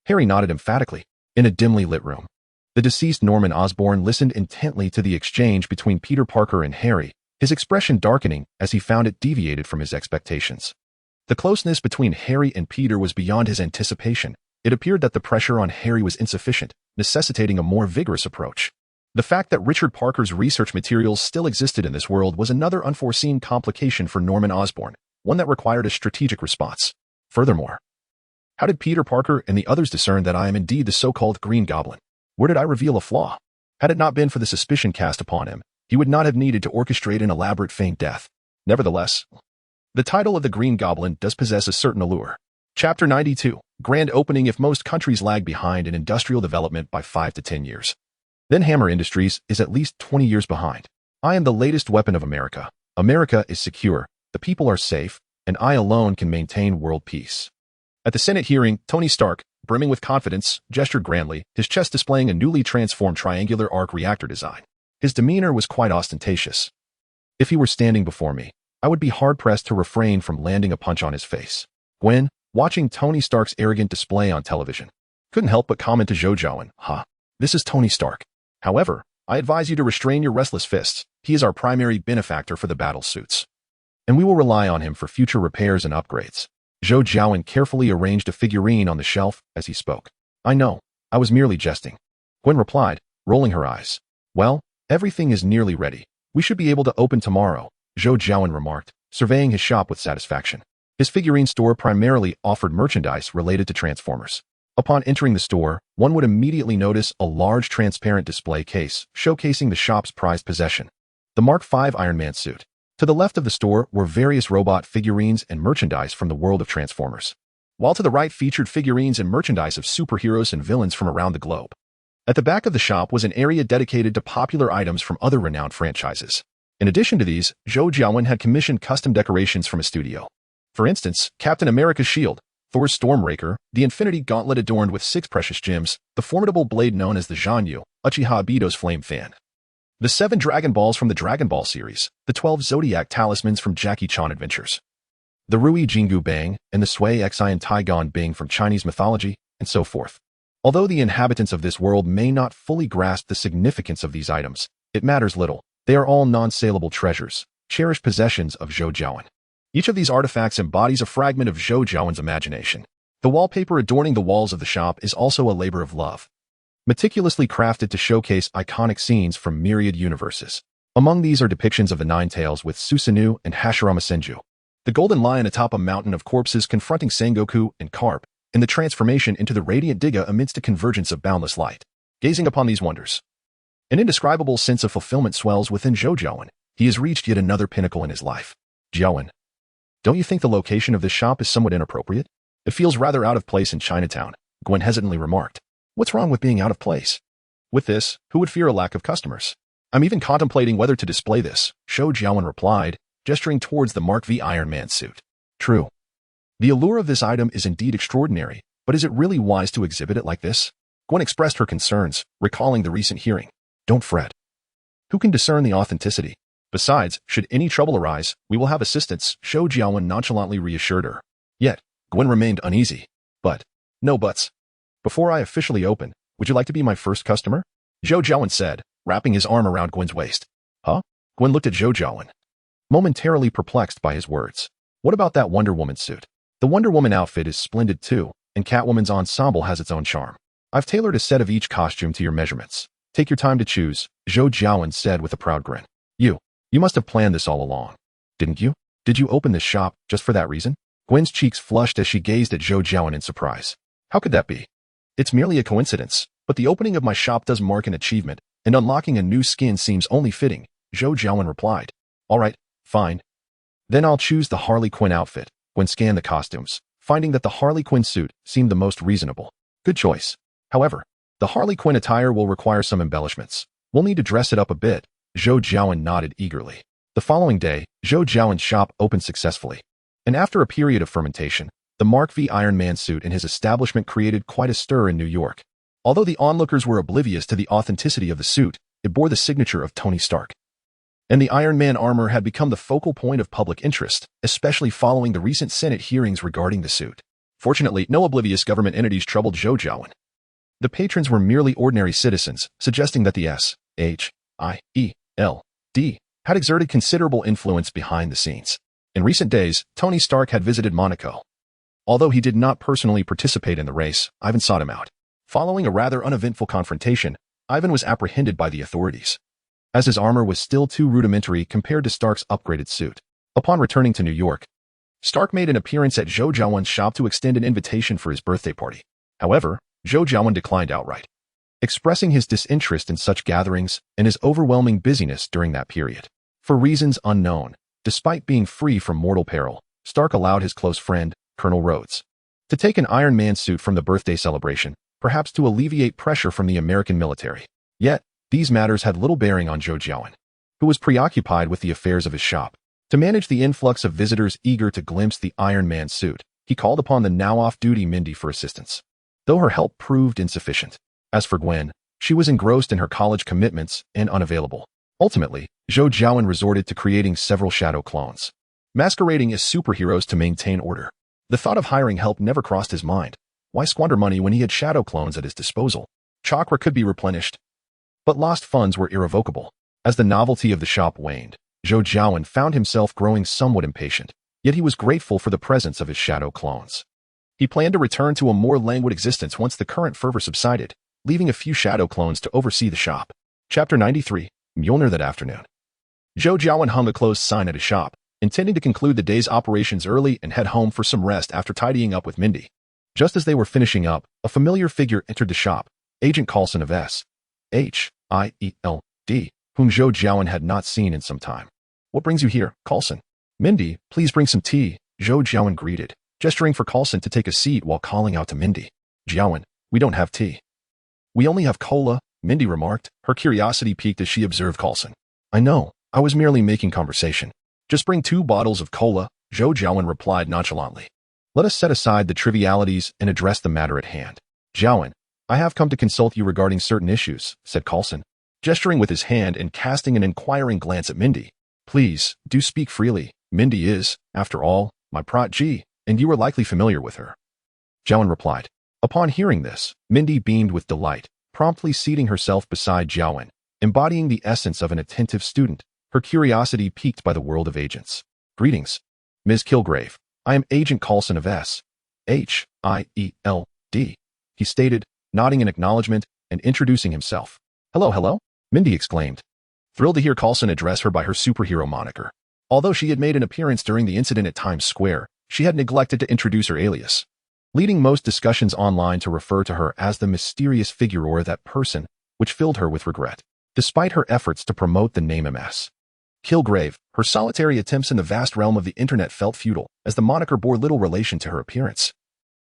Speaker 1: Harry nodded emphatically. In a dimly lit room, the deceased Norman Osborn listened intently to the exchange between Peter Parker and Harry, his expression darkening as he found it deviated from his expectations. The closeness between Harry and Peter was beyond his anticipation. It appeared that the pressure on Harry was insufficient, necessitating a more vigorous approach. The fact that Richard Parker's research materials still existed in this world was another unforeseen complication for Norman Osborn, one that required a strategic response. Furthermore, how did Peter Parker and the others discern that I am indeed the so-called Green Goblin? Where did I reveal a flaw? Had it not been for the suspicion cast upon him, he would not have needed to orchestrate an elaborate feigned death. Nevertheless, the title of the Green Goblin does possess a certain allure. Chapter 92, Grand Opening. If most countries lag behind in industrial development by 5 to 10 years, then Hammer Industries is at least 20 years behind. I am the latest weapon of America. America is secure, the people are safe, and I alone can maintain world peace. At the Senate hearing, Tony Stark, brimming with confidence, gestured grandly, his chest displaying a newly transformed triangular arc reactor design. His demeanor was quite ostentatious. If he were standing before me, I would be hard-pressed to refrain from landing a punch on his face. Gwen, watching Tony Stark's arrogant display on television, couldn't help but comment to Zhou Jiawen, This is Tony Stark. However, I advise you to restrain your restless fists. He is our primary benefactor for the battle suits, and we will rely on him for future repairs and upgrades. Zhou Jiawen carefully arranged a figurine on the shelf as he spoke. I know, I was merely jesting. Gwen replied, rolling her eyes. Well, everything is nearly ready. We should be able to open tomorrow, Zhou Jiawen remarked, surveying his shop with satisfaction. His figurine store primarily offered merchandise related to Transformers. Upon entering the store, one would immediately notice a large transparent display case showcasing the shop's prized possession, the Mark V Iron Man suit. To the left of the store were various robot figurines and merchandise from the world of Transformers, while to the right featured figurines and merchandise of superheroes and villains from around the globe. At the back of the shop was an area dedicated to popular items from other renowned franchises. In addition to these, Zhou Jiawen had commissioned custom decorations from a studio. For instance, Captain America's shield, Thor's Stormraker, the Infinity Gauntlet adorned with 6 precious gems, the formidable blade known as the Zhanyu, Uchiha Obito's flame fan, the 7 Dragon Balls from the Dragon Ball series, the 12 Zodiac talismans from Jackie Chan Adventures, the Rui Jingu Bang, and the Sui Xian Taigon Bing from Chinese mythology, and so forth. Although the inhabitants of this world may not fully grasp the significance of these items, it matters little. They are all non-saleable treasures, cherished possessions of Zhou Jiawen. Each of these artifacts embodies a fragment of Zhou Jiawen's imagination. The wallpaper adorning the walls of the shop is also a labor of love, meticulously crafted to showcase iconic scenes from myriad universes. Among these are depictions of the Nine Tails with Susanoo and Hashirama Senju, the golden lion atop a mountain of corpses confronting Sengoku and Carp, and the transformation into the radiant Diga amidst a convergence of boundless light. Gazing upon these wonders, an indescribable sense of fulfillment swells within Zhou Jiawen. He has reached yet another pinnacle in his life. Jiawen, don't you think the location of this shop is somewhat inappropriate? It feels rather out of place in Chinatown, Gwen hesitantly remarked. What's wrong with being out of place? With this, who would fear a lack of customers? I'm even contemplating whether to display this, Zhou Jiawen replied, gesturing towards the Mark V Iron Man suit. True. The allure of this item is indeed extraordinary, but is it really wise to exhibit it like this? Gwen expressed her concerns, recalling the recent hearing. Don't fret. Who can discern the authenticity? Besides, should any trouble arise, we will have assistance, Zhou Jiawen nonchalantly reassured her. Yet, Gwen remained uneasy. But, no buts. Before I officially open, would you like to be my first customer? Zhou Jiawen said, wrapping his arm around Gwen's waist. Huh? Gwen looked at Zhou Jiawen, momentarily perplexed by his words. What about that Wonder Woman suit? The Wonder Woman outfit is splendid too, and Catwoman's ensemble has its own charm. I've tailored a set of each costume to your measurements. Take your time to choose, Zhou Jiawen said with a proud grin. You must have planned this all along, didn't you? Did you open this shop just for that reason? Gwen's cheeks flushed as she gazed at Zhou Jiawen in surprise. How could that be? It's merely a coincidence, but the opening of my shop does mark an achievement, and unlocking a new skin seems only fitting, Zhou Jiawen replied. All right, fine. Then I'll choose the Harley Quinn outfit. Gwen scanned the costumes, finding that the Harley Quinn suit seemed the most reasonable. Good choice. However, the Harley Quinn attire will require some embellishments. We'll need to dress it up a bit. Zhou Jiawen nodded eagerly. The following day, Zhou Jiawen's shop opened successfully. And after a period of fermentation, the Mark V Iron Man suit in his establishment created quite a stir in New York. Although the onlookers were oblivious to the authenticity of the suit, it bore the signature of Tony Stark. And the Iron Man armor had become the focal point of public interest, especially following the recent Senate hearings regarding the suit. Fortunately, no oblivious government entities troubled Zhou Jiawen. The patrons were merely ordinary citizens, suggesting that the SHIELD had exerted considerable influence behind the scenes. In recent days, Tony Stark had visited Monaco. Although he did not personally participate in the race, Ivan sought him out. Following a rather uneventful confrontation, Ivan was apprehended by the authorities, as his armor was still too rudimentary compared to Stark's upgraded suit. Upon returning to New York, Stark made an appearance at Zhou Jiawen's shop to extend an invitation for his birthday party. However, Zhou Jiawen declined outright, expressing his disinterest in such gatherings and his overwhelming busyness during that period. For reasons unknown, despite being free from mortal peril, Stark allowed his close friend, Colonel Rhodes, to take an Iron Man suit from the birthday celebration, perhaps to alleviate pressure from the American military. Yet, these matters had little bearing on Zhou Jiawen, who was preoccupied with the affairs of his shop. To manage the influx of visitors eager to glimpse the Iron Man suit, he called upon the now off-duty Mindy for assistance, though her help proved insufficient. As for Gwen, she was engrossed in her college commitments and unavailable. Ultimately, Zhou Jiawen resorted to creating several shadow clones, masquerading as superheroes to maintain order. The thought of hiring help never crossed his mind. Why squander money when he had shadow clones at his disposal? Chakra could be replenished, but lost funds were irrevocable. As the novelty of the shop waned, Zhou Jiawen found himself growing somewhat impatient, yet he was grateful for the presence of his shadow clones. He planned to return to a more languid existence once the current fervor subsided, leaving a few shadow clones to oversee the shop. Chapter 93, Mjölnir. That afternoon, Zhou Jiawen hung a closed sign at his shop, intending to conclude the day's operations early and head home for some rest after tidying up with Mindy. Just as they were finishing up, a familiar figure entered the shop, Agent Coulson of SHIELD, whom Zhou Jiawen had not seen in some time. What brings you here, Coulson? Mindy, please bring some tea, Zhou Jiawen greeted, gesturing for Coulson to take a seat while calling out to Mindy. Jiawen, we don't have tea. We only have cola, Mindy remarked, her curiosity piqued as she observed Coulson. I know, I was merely making conversation. Just bring 2 bottles of cola, Zhou Jiawen replied nonchalantly. Let us set aside the trivialities and address the matter at hand. Jiawen, I have come to consult you regarding certain issues, said Coulson, gesturing with his hand and casting an inquiring glance at Mindy. Please, do speak freely. Mindy is, after all, my protégée, and you are likely familiar with her. Jiawen replied. Upon hearing this, Mindy beamed with delight, promptly seating herself beside Jiawen, embodying the essence of an attentive student, her curiosity piqued by the world of agents. Greetings, Ms. Kilgrave. I am Agent Coulson of SHIELD, he stated, nodding in acknowledgement and introducing himself. Hello, Mindy exclaimed, thrilled to hear Coulson address her by her superhero moniker. Although she had made an appearance during the incident at Times Square, she had neglected to introduce her alias, leading most discussions online to refer to her as the mysterious figure or that person, which filled her with regret. Despite her efforts to promote the name Ms. Kilgrave, her solitary attempts in the vast realm of the internet felt futile, as the moniker bore little relation to her appearance,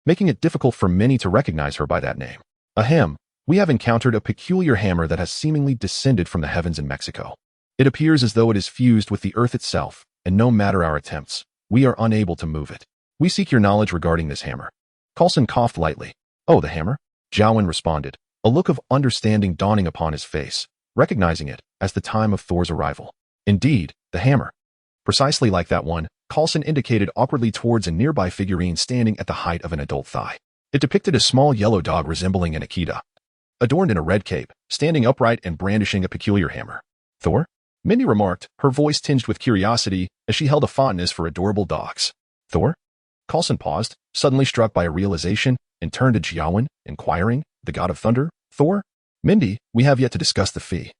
Speaker 1: making it difficult for many to recognize her by that name. Ahem, we have encountered a peculiar hammer that has seemingly descended from the heavens in Mexico. It appears as though it is fused with the earth itself, and no matter our attempts, we are unable to move it. We seek your knowledge regarding this hammer. Coulson coughed lightly. Oh, the hammer? Jiawen responded, a look of understanding dawning upon his face, recognizing it as the time of Thor's arrival. Indeed, the hammer. Precisely like that one, Coulson indicated awkwardly towards a nearby figurine standing at the height of an adult thigh. It depicted a small yellow dog resembling an Akita, adorned in a red cape, standing upright and brandishing a peculiar hammer. Thor? Mindy remarked, her voice tinged with curiosity as she held a fondness for adorable dogs. Thor? Coulson paused, suddenly struck by a realization, and turned to Jiawen, inquiring, the god of thunder, Thor? Mindy, we have yet to discuss the fee.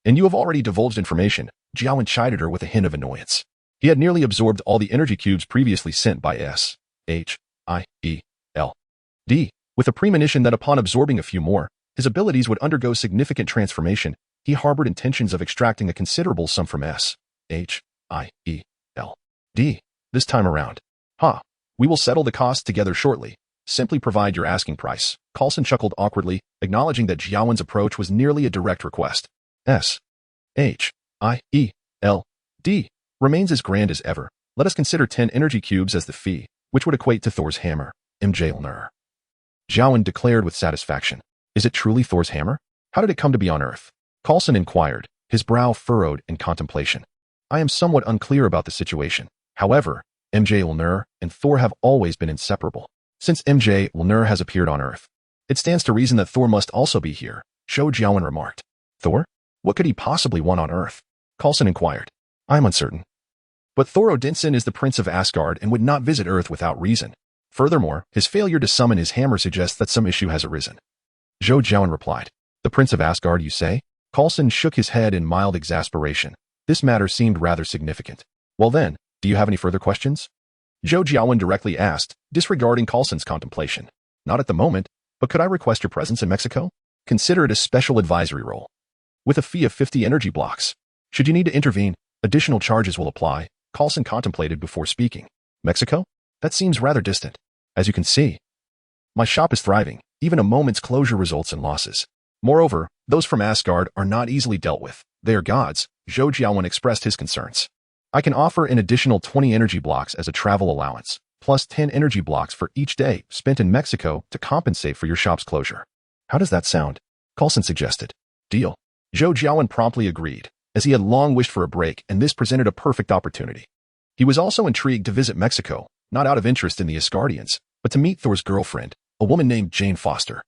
Speaker 1: And you have already divulged information, Jiawen chided her with a hint of annoyance. He had nearly absorbed all the energy cubes previously sent by S-H-I-E-L-D, with a premonition that upon absorbing a few more, his abilities would undergo significant transformation. He harbored intentions of extracting a considerable sum from S-H-I-E-L-D this time around. We will settle the costs together shortly. Simply provide your asking price. Coulson chuckled awkwardly, acknowledging that Jiawen's approach was nearly a direct request. S-H-I-E-L-D remains as grand as ever. Let us consider 10 energy cubes as the fee, which would equate to Thor's hammer, Mjölnir. Jiawen declared with satisfaction. Is it truly Thor's hammer? How did it come to be on Earth? Coulson inquired, his brow furrowed in contemplation. I am somewhat unclear about the situation. However, Mjölnir and Thor have always been inseparable. Since Mjölnir has appeared on Earth, it stands to reason that Thor must also be here, Zhou Jiawen remarked. Thor? What could he possibly want on Earth? Coulson inquired. I am uncertain. But Thor Odinson is the Prince of Asgard and would not visit Earth without reason. Furthermore, his failure to summon his hammer suggests that some issue has arisen. Zhou Jiawen replied. The Prince of Asgard, you say? Coulson shook his head in mild exasperation. This matter seemed rather significant. Well then, do you have any further questions? Zhou Jiawen directly asked, disregarding Coulson's contemplation. Not at the moment, but could I request your presence in Mexico? Consider it a special advisory role. With a fee of 50 energy blocks. Should you need to intervene, additional charges will apply, Coulson contemplated before speaking. Mexico? That seems rather distant. As you can see, my shop is thriving. Even a moment's closure results in losses. Moreover, those from Asgard are not easily dealt with. They are gods, Zhou Jiawen expressed his concerns. I can offer an additional 20 energy blocks as a travel allowance, plus 10 energy blocks for each day spent in Mexico to compensate for your shop's closure. How does that sound? Coulson suggested. Deal. Zhou Jiawen promptly agreed, as he had long wished for a break and this presented a perfect opportunity. He was also intrigued to visit Mexico, not out of interest in the Asgardians, but to meet Thor's girlfriend, a woman named Jane Foster.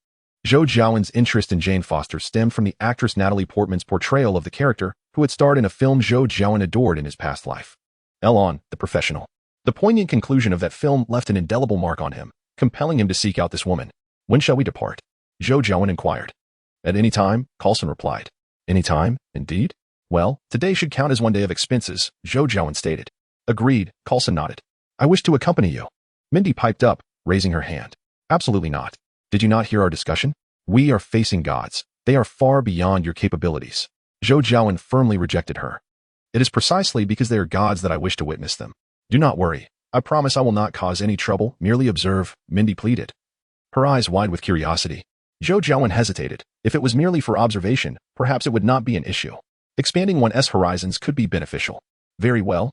Speaker 1: Zhou Jiawen's interest in Jane Foster stemmed from the actress Natalie Portman's portrayal of the character who had starred in a film Zhou Jiawen adored in his past life. Elon, the Professional. The poignant conclusion of that film left an indelible mark on him, compelling him to seek out this woman. When shall we depart? Zhou Jiawen inquired. At any time, Coulson replied. Any time, indeed? Well, today should count as one day of expenses, Zhou Jiawen stated. Agreed, Coulson nodded. I wish to accompany you. Mindy piped up, raising her hand. Absolutely not. Did you not hear our discussion? We are facing gods. They are far beyond your capabilities. Zhou Jiawen firmly rejected her. It is precisely because they are gods that I wish to witness them. Do not worry. I promise I will not cause any trouble, merely observe, Mindy pleaded. Her eyes wide with curiosity. Zhou Jiawen hesitated. If it was merely for observation, perhaps it would not be an issue. Expanding one's horizons could be beneficial. Very well.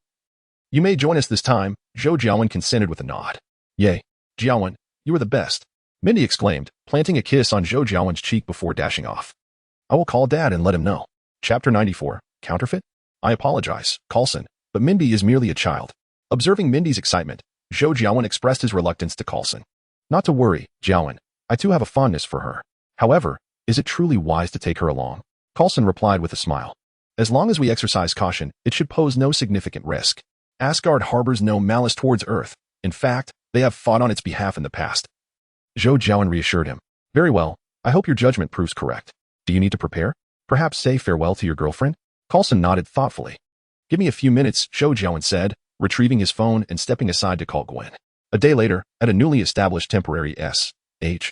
Speaker 1: You may join us this time, Zhou Jiawen consented with a nod. Yay, Jiawen, you are the best, Mindy exclaimed, planting a kiss on Zhou Jiawen's cheek before dashing off. I will call Dad and let him know. Chapter 94, Counterfeit? I apologize, Coulson, but Mindy is merely a child. Observing Mindy's excitement, Zhou Jiawen expressed his reluctance to Coulson. Not to worry, Jiawen. I too have a fondness for her. However, is it truly wise to take her along? Coulson replied with a smile. As long as we exercise caution, it should pose no significant risk. Asgard harbors no malice towards Earth. In fact, they have fought on its behalf in the past. Zhou Jiawen reassured him. Very well. I hope your judgment proves correct. Do you need to prepare? Perhaps say farewell to your girlfriend? Coulson nodded thoughtfully. Give me a few minutes, Zhou Jiawen said, retrieving his phone and stepping aside to call Gwen. A day later, at a newly established temporary S-H-I-E-L-D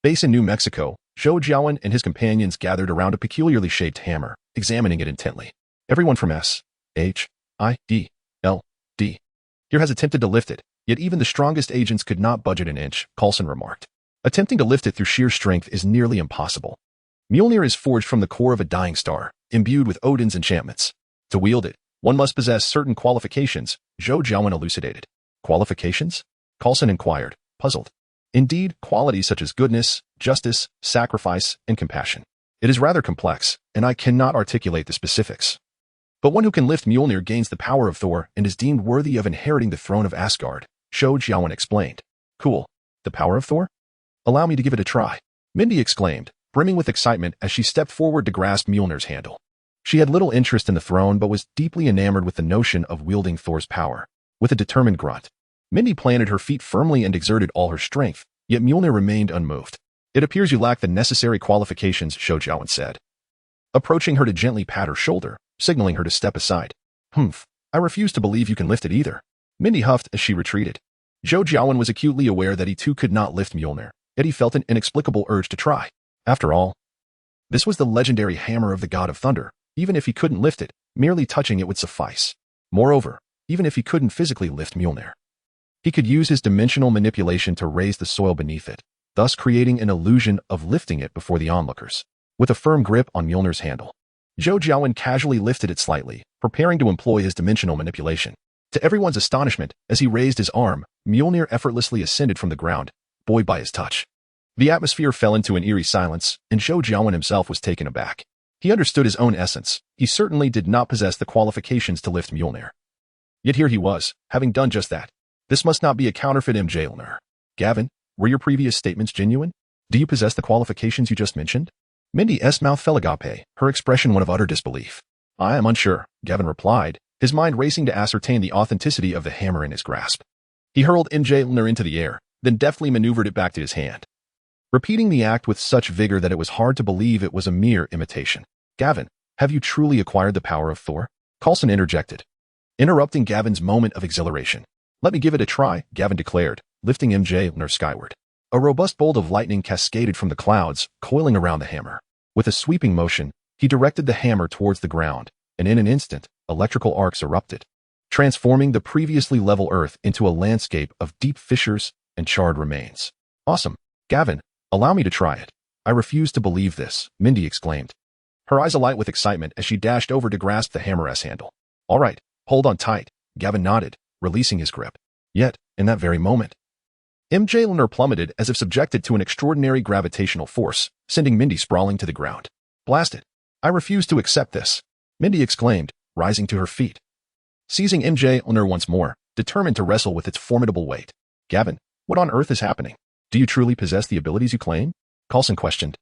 Speaker 1: base in New Mexico, Zhou Jiawen and his companions gathered around a peculiarly shaped hammer, examining it intently. Everyone from S-H-I-E-L-D here has attempted to lift it, yet even the strongest agents could not budge it an inch, Coulson remarked. Attempting to lift it through sheer strength is nearly impossible. Mjölnir is forged from the core of a dying star, imbued with Odin's enchantments. To wield it, one must possess certain qualifications, Zhou Jiawen elucidated. Qualifications? Coulson inquired, puzzled. Indeed, qualities such as goodness, justice, sacrifice, and compassion. It is rather complex, and I cannot articulate the specifics. But one who can lift Mjölnir gains the power of Thor and is deemed worthy of inheriting the throne of Asgard, Zhou Jiawen explained. Cool. The power of Thor? Allow me to give it a try. Mindy exclaimed, brimming with excitement as she stepped forward to grasp Mjölnir's handle. She had little interest in the throne but was deeply enamored with the notion of wielding Thor's power. With a determined grunt, Mindy planted her feet firmly and exerted all her strength, yet Mjölnir remained unmoved. It appears you lack the necessary qualifications, Zhou Jiawen said, approaching her to gently pat her shoulder, signaling her to step aside. Humph, I refuse to believe you can lift it either. Mindy huffed as she retreated. Zhou Jiawen was acutely aware that he too could not lift Mjölnir, yet he felt an inexplicable urge to try. After all, this was the legendary hammer of the god of thunder. Even if he couldn't lift it, merely touching it would suffice. Moreover, even if he couldn't physically lift Mjölnir, he could use his dimensional manipulation to raise the soil beneath it, thus creating an illusion of lifting it before the onlookers. With a firm grip on Mjölnir's handle, Zhou Jiawen casually lifted it slightly, preparing to employ his dimensional manipulation. To everyone's astonishment, as he raised his arm, Mjölnir effortlessly ascended from the ground, buoyed by his touch. The atmosphere fell into an eerie silence, and Zhou Jiawen himself was taken aback. He understood his own essence. He certainly did not possess the qualifications to lift Mjölnir. Yet here he was, having done just that. This must not be a counterfeit Mjölnir. Gavin, were your previous statements genuine? Do you possess the qualifications you just mentioned? Mindy's mouth fell agape, her expression one of utter disbelief. I am unsure, Gavin replied, his mind racing to ascertain the authenticity of the hammer in his grasp. He hurled Mjölnir into the air, then deftly maneuvered it back to his hand, repeating the act with such vigor that it was hard to believe it was a mere imitation. Gavin, have you truly acquired the power of Thor? Coulson interjected, interrupting Gavin's moment of exhilaration. Let me give it a try, Gavin declared, lifting Mjölnir skyward. A robust bolt of lightning cascaded from the clouds, coiling around the hammer. With a sweeping motion, he directed the hammer towards the ground, and in an instant, electrical arcs erupted, transforming the previously level earth into a landscape of deep fissures and charred remains. Awesome. Gavin, allow me to try it. I refuse to believe this, Mindy exclaimed, her eyes alight with excitement as she dashed over to grasp the hammer's handle. All right, hold on tight, Gavin nodded, releasing his grip. Yet, in that very moment, Mjölnir plummeted as if subjected to an extraordinary gravitational force, sending Mindy sprawling to the ground. Blast it. I refuse to accept this, Mindy exclaimed, rising to her feet. Seizing Mjölnir once more, determined to wrestle with its formidable weight. Gavin, what on earth is happening? Do you truly possess the abilities you claim? Coulson questioned,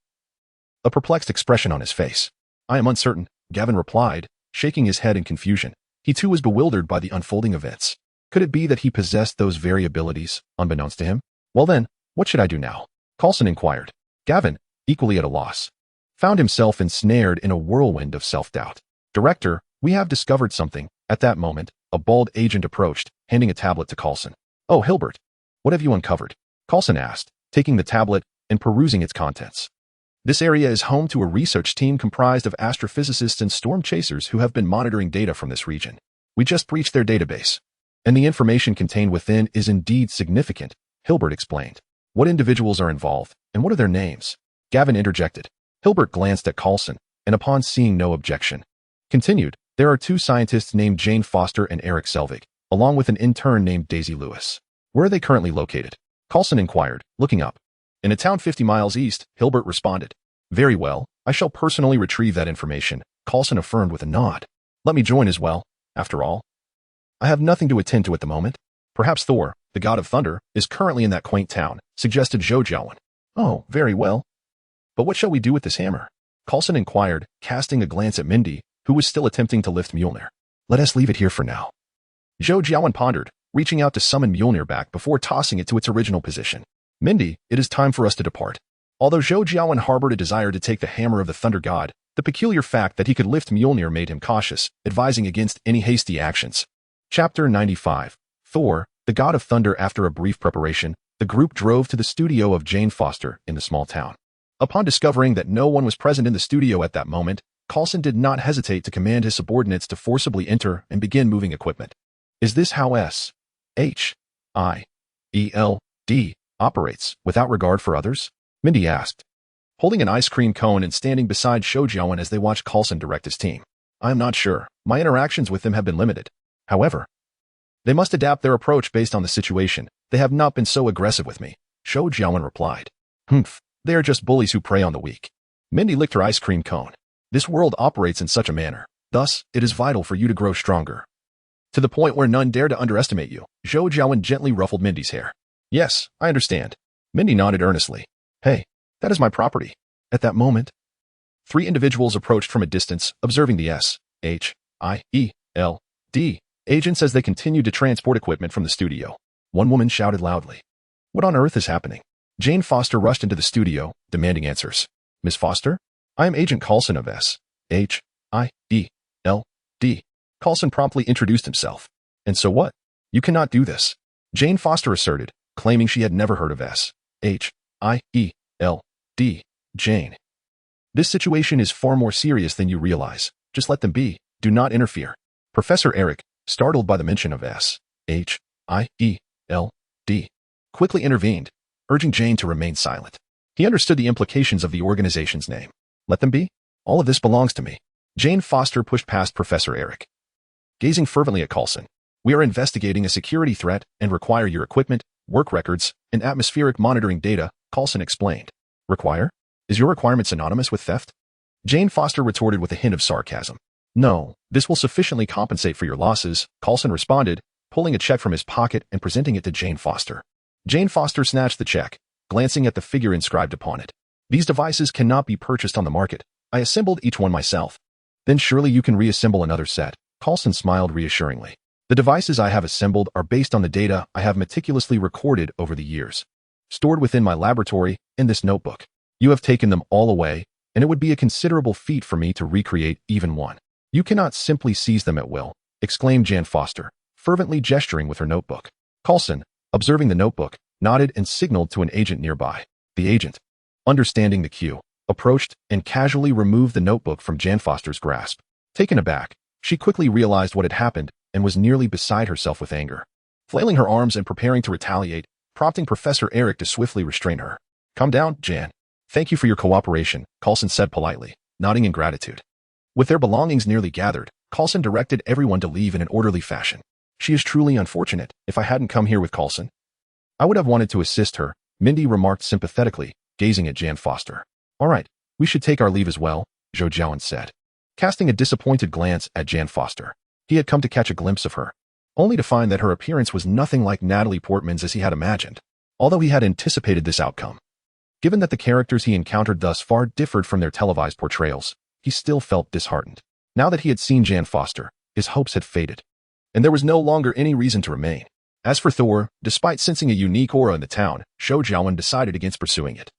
Speaker 1: a perplexed expression on his face. I am uncertain, Gavin replied, shaking his head in confusion. He too was bewildered by the unfolding events. Could it be that he possessed those very abilities, unbeknownst to him? Well then, what should I do now? Coulson inquired. Gavin, equally at a loss, found himself ensnared in a whirlwind of self-doubt. Director, we have discovered something. At that moment, a bald agent approached, handing a tablet to Coulson. Oh, Hilbert, what have you uncovered? Coulson asked, taking the tablet and perusing its contents. This area is home to a research team comprised of astrophysicists and storm chasers who have been monitoring data from this region. We just breached their database, and the information contained within is indeed significant, Hilbert explained. What individuals are involved, and what are their names? Gavin interjected. Hilbert glanced at Coulson, and upon seeing no objection, continued, there are 2 scientists named Jane Foster and Eric Selvig, along with an intern named Daisy Lewis. Where are they currently located? Coulson inquired, looking up. In a town 50 miles east, Hilbert responded. Very well, I shall personally retrieve that information, Coulson affirmed with a nod. Let me join as well. After all, I have nothing to attend to at the moment. Perhaps Thor, the god of thunder, is currently in that quaint town, suggested Zhou Jiawen. Oh, very well. But what shall we do with this hammer? Coulson inquired, casting a glance at Mindy, who was still attempting to lift Mjölnir. Let us leave it here for now. Zhou Jiawen pondered, reaching out to summon Mjölnir back before tossing it to its original position. Mindy, it is time for us to depart. Although Zhou Jiawen harbored a desire to take the hammer of the thunder god, the peculiar fact that he could lift Mjölnir made him cautious, advising against any hasty actions. Chapter 95. Thor, the god of thunder. After a brief preparation, the group drove to the studio of Jane Foster in the small town. Upon discovering that no one was present in the studio at that moment, Coulson did not hesitate to command his subordinates to forcibly enter and begin moving equipment. Is this how S.H.I.E.L.D. operates, without regard for others? Mindy asked, holding an ice cream cone and standing beside Zhou Jiawen as they watched Coulson direct his team. I am not sure. My interactions with them have been limited. However, they must adapt their approach based on the situation. They have not been so aggressive with me, Zhou Jiawen replied. Humph, they are just bullies who prey on the weak. Mindy licked her ice cream cone. This world operates in such a manner. Thus, it is vital for you to grow stronger, to the point where none dare to underestimate you. Zhou Jiawen gently ruffled Mindy's hair. Yes, I understand. Mindy nodded earnestly. Hey, that is my property. At that moment, three individuals approached from a distance, observing the SHIELD agents as they continued to transport equipment from the studio. One woman shouted loudly. What on earth is happening? Jane Foster rushed into the studio, demanding answers. Miss Foster? I am Agent Coulson of SHIELD. Coulson promptly introduced himself. And so what? You cannot do this. Jane Foster asserted, claiming she had never heard of SHIELD. Jane. This situation is far more serious than you realize. Just let them be. Do not interfere. Professor Eric, startled by the mention of SHIELD, quickly intervened, urging Jane to remain silent. He understood the implications of the organization's name. Let them be? All of this belongs to me. Jane Foster pushed past Professor Eric. Gazing fervently at Coulson, we are investigating a security threat and require your equipment, work records, and atmospheric monitoring data, Coulson explained. Require? Is your requirement synonymous with theft? Jane Foster retorted with a hint of sarcasm. No, this will sufficiently compensate for your losses, Coulson responded, pulling a check from his pocket and presenting it to Jane Foster. Jane Foster snatched the check, glancing at the figure inscribed upon it. These devices cannot be purchased on the market. I assembled each one myself. Then surely you can reassemble another set. Coulson smiled reassuringly. The devices I have assembled are based on the data I have meticulously recorded over the years, stored within my laboratory in this notebook. You have taken them all away, and it would be a considerable feat for me to recreate even one. You cannot simply seize them at will, exclaimed Jane Foster, fervently gesturing with her notebook. Coulson, observing the notebook, nodded and signaled to an agent nearby. The agent, understanding the cue, approached and casually removed the notebook from Jane Foster's grasp. Taken aback, she quickly realized what had happened and was nearly beside herself with anger. Flailing her arms and preparing to retaliate, prompting Professor Eric to swiftly restrain her. Calm down, Jan. Thank you for your cooperation, Coulson said politely, nodding in gratitude. With their belongings nearly gathered, Coulson directed everyone to leave in an orderly fashion. She is truly unfortunate. If I hadn't come here with Coulson, I would have wanted to assist her, Mindy remarked sympathetically, gazing at Jane Foster. All right, we should take our leave as well, Zhou Jiawen said, casting a disappointed glance at Jane Foster. He had come to catch a glimpse of her, only to find that her appearance was nothing like Natalie Portman's as he had imagined, although he had anticipated this outcome. Given that the characters he encountered thus far differed from their televised portrayals, he still felt disheartened. Now that he had seen Jane Foster, his hopes had faded, and there was no longer any reason to remain. As for Thor, despite sensing a unique aura in the town, Zhou Jiawen decided against pursuing it,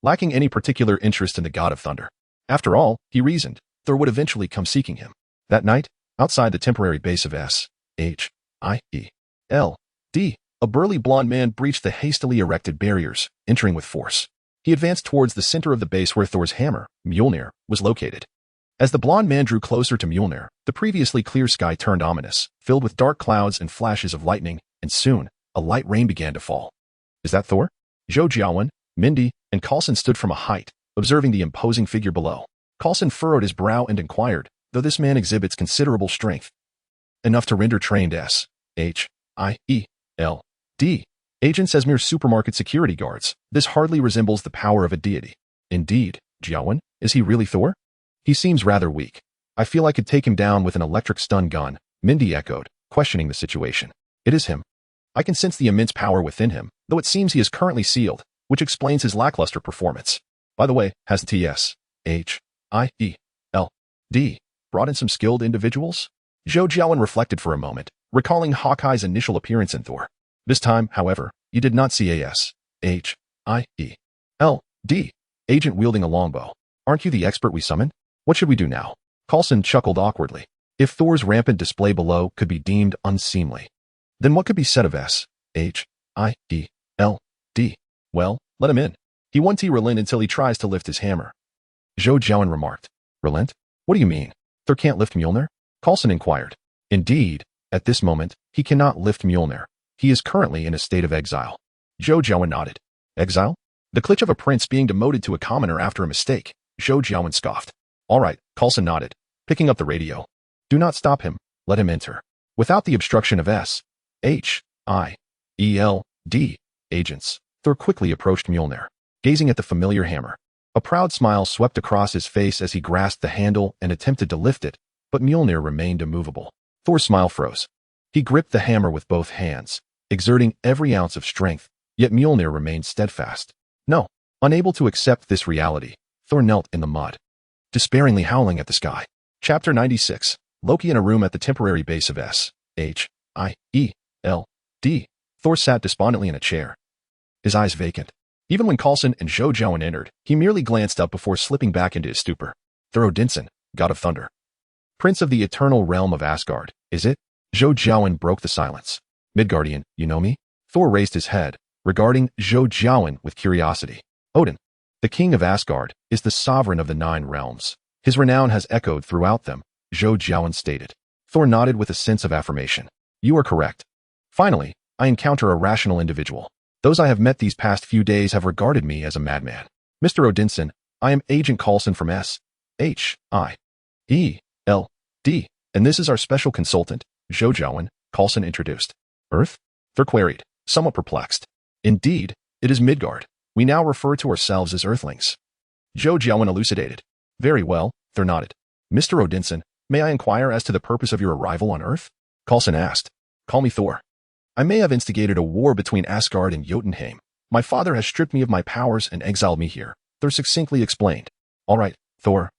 Speaker 1: lacking any particular interest in the god of thunder. After all, he reasoned, Thor would eventually come seeking him. That night, outside the temporary base of SHIELD, a burly blond man breached the hastily erected barriers, entering with force. He advanced towards the center of the base where Thor's hammer, Mjölnir, was located. As the blond man drew closer to Mjölnir, the previously clear sky turned ominous, filled with dark clouds and flashes of lightning, and soon, a light rain began to fall. Is that Thor? Zhou Jiawen, Mindy, and Coulson stood from a height, observing the imposing figure below. Coulson furrowed his brow and inquired, though this man exhibits considerable strength, enough to render trained SHIELD agents as mere supermarket security guards, this hardly resembles the power of a deity. Indeed, Jiawen, is he really Thor? He seems rather weak. I feel I could take him down with an electric stun gun, Mindy echoed, questioning the situation. It is him. I can sense the immense power within him, though it seems he is currently sealed, which explains his lackluster performance. By the way, has the SHIELD brought in some skilled individuals? Zhou Jiawen reflected for a moment, recalling Hawkeye's initial appearance in Thor. This time, however, he did not see a SHIELD agent wielding a longbow. Aren't you the expert we summoned? What should we do now? Coulson chuckled awkwardly. If Thor's rampant display below could be deemed unseemly, then what could be said of SHIELD? Well, let him in. He won't relent until he tries to lift his hammer. Zhou Jiawen remarked. Relent? What do you mean? Thor can't lift Mjölnir? Coulson inquired. Indeed, at this moment, he cannot lift Mjölnir. He is currently in a state of exile. Zhou Jiawen nodded. Exile? The glitch of a prince being demoted to a commoner after a mistake. Zhou Jiawen scoffed. All right, Coulson nodded, picking up the radio. Do not stop him. Let him enter. Without the obstruction of SHIELD agents, Thor quickly approached Mjölnir, gazing at the familiar hammer. A proud smile swept across his face as he grasped the handle and attempted to lift it, but Mjölnir remained immovable. Thor's smile froze. He gripped the hammer with both hands, exerting every ounce of strength, Yet Mjölnir remained steadfast. No, unable to accept this reality, Thor knelt in the mud, despairingly howling at the sky. Chapter 96. Loki in a room at the temporary base of S.H.I.E.L.D. Thor sat despondently in a chair, his eyes vacant. Even when Coulson and Zhou Jiawen entered, he merely glanced up before slipping back into his stupor. Thor Odinson, God of Thunder, Prince of the eternal realm of Asgard, is it? Zhou Jiawen broke the silence. Midgardian, you know me? Thor raised his head, regarding Zhou Jiawen with curiosity. Odin, the king of Asgard, is the sovereign of the 9 realms. His renown has echoed throughout them, Zhou Jiawen stated. Thor nodded with a sense of affirmation. You are correct. Finally, I encounter a rational individual. Those I have met these past few days have regarded me as a madman. Mr. Odinson, I am Agent Coulson from S.H.I.E.L.D., and this is our special consultant, Zhou Jiawen, Coulson introduced. Earth? Thor queried, somewhat perplexed. Indeed, it is Midgard. We now refer to ourselves as Earthlings. Zhou Jiawen elucidated. Very well, Thor nodded. Mr. Odinson, may I inquire as to the purpose of your arrival on Earth? Coulson asked. Call me Thor. I may have instigated a war between Asgard and Jotunheim. My father has stripped me of my powers and exiled me here, Thor succinctly explained. All right, Thor.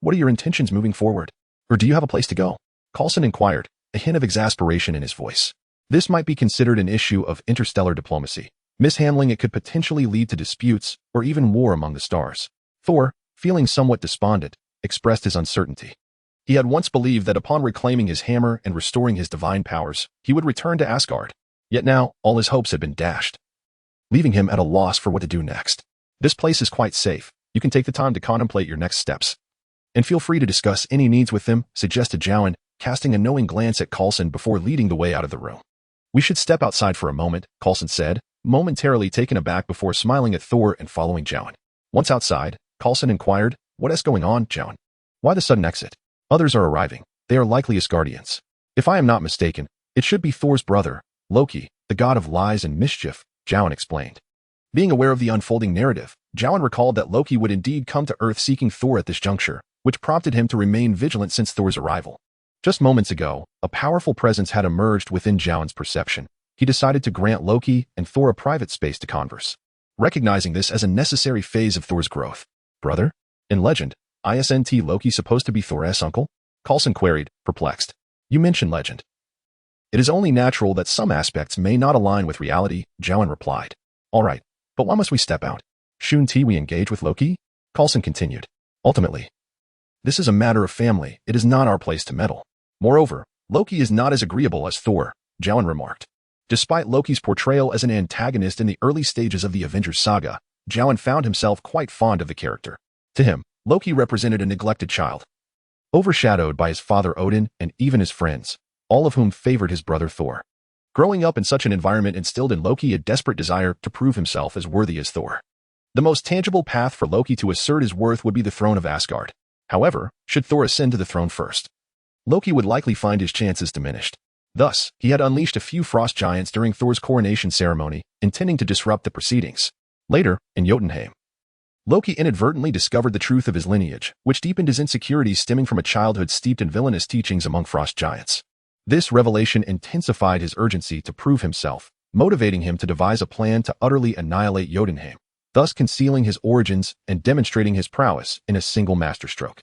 Speaker 1: What are your intentions moving forward? Or do you have a place to go? Coulson inquired, a hint of exasperation in his voice. This might be considered an issue of interstellar diplomacy. Mishandling it could potentially lead to disputes or even war among the stars. Thor, feeling somewhat despondent, expressed his uncertainty. He had once believed that upon reclaiming his hammer and restoring his divine powers, he would return to Asgard. Yet now, all his hopes had been dashed, leaving him at a loss for what to do next. This place is quite safe. You can take the time to contemplate your next steps. And feel free to discuss any needs with them, suggested Jiawen, casting a knowing glance at Coulson before leading the way out of the room. We should step outside for a moment, Coulson said, momentarily taken aback before smiling at Thor and following Jiawen. Once outside, Coulson inquired, what is going on, Jiawen? Why the sudden exit? Others are arriving. They are likely Asgardians. If I am not mistaken, it should be Thor's brother, Loki, the god of lies and mischief, Jiawen explained. Being aware of the unfolding narrative, Jiawen recalled that Loki would indeed come to Earth seeking Thor at this juncture, which prompted him to remain vigilant since Thor's arrival. Just moments ago, a powerful presence had emerged within Jiawen's perception. He decided to grant Loki and Thor a private space to converse, recognizing this as a necessary phase of Thor's growth. Brother? In legend, isn't Loki supposed to be Thor's uncle? Coulson queried, perplexed. You mentioned legend. It is only natural that some aspects may not align with reality, Jiawen replied. All right, but why must we step out? Shouldn't we engage with Loki? Coulson continued. Ultimately, this is a matter of family. It is not our place to meddle. Moreover, Loki is not as agreeable as Thor, Jiawen remarked. Despite Loki's portrayal as an antagonist in the early stages of the Avengers saga, Jiawen found himself quite fond of the character. To him, Loki represented a neglected child, overshadowed by his father Odin and even his friends, all of whom favored his brother Thor. Growing up in such an environment instilled in Loki a desperate desire to prove himself as worthy as Thor. The most tangible path for Loki to assert his worth would be the throne of Asgard. However, should Thor ascend to the throne first, Loki would likely find his chances diminished. Thus, he had unleashed a few frost giants during Thor's coronation ceremony, intending to disrupt the proceedings. Later, in Jotunheim, Loki inadvertently discovered the truth of his lineage, which deepened his insecurities stemming from a childhood steeped in villainous teachings among frost giants. This revelation intensified his urgency to prove himself, motivating him to devise a plan to utterly annihilate Jotunheim, thus concealing his origins and demonstrating his prowess in a single masterstroke.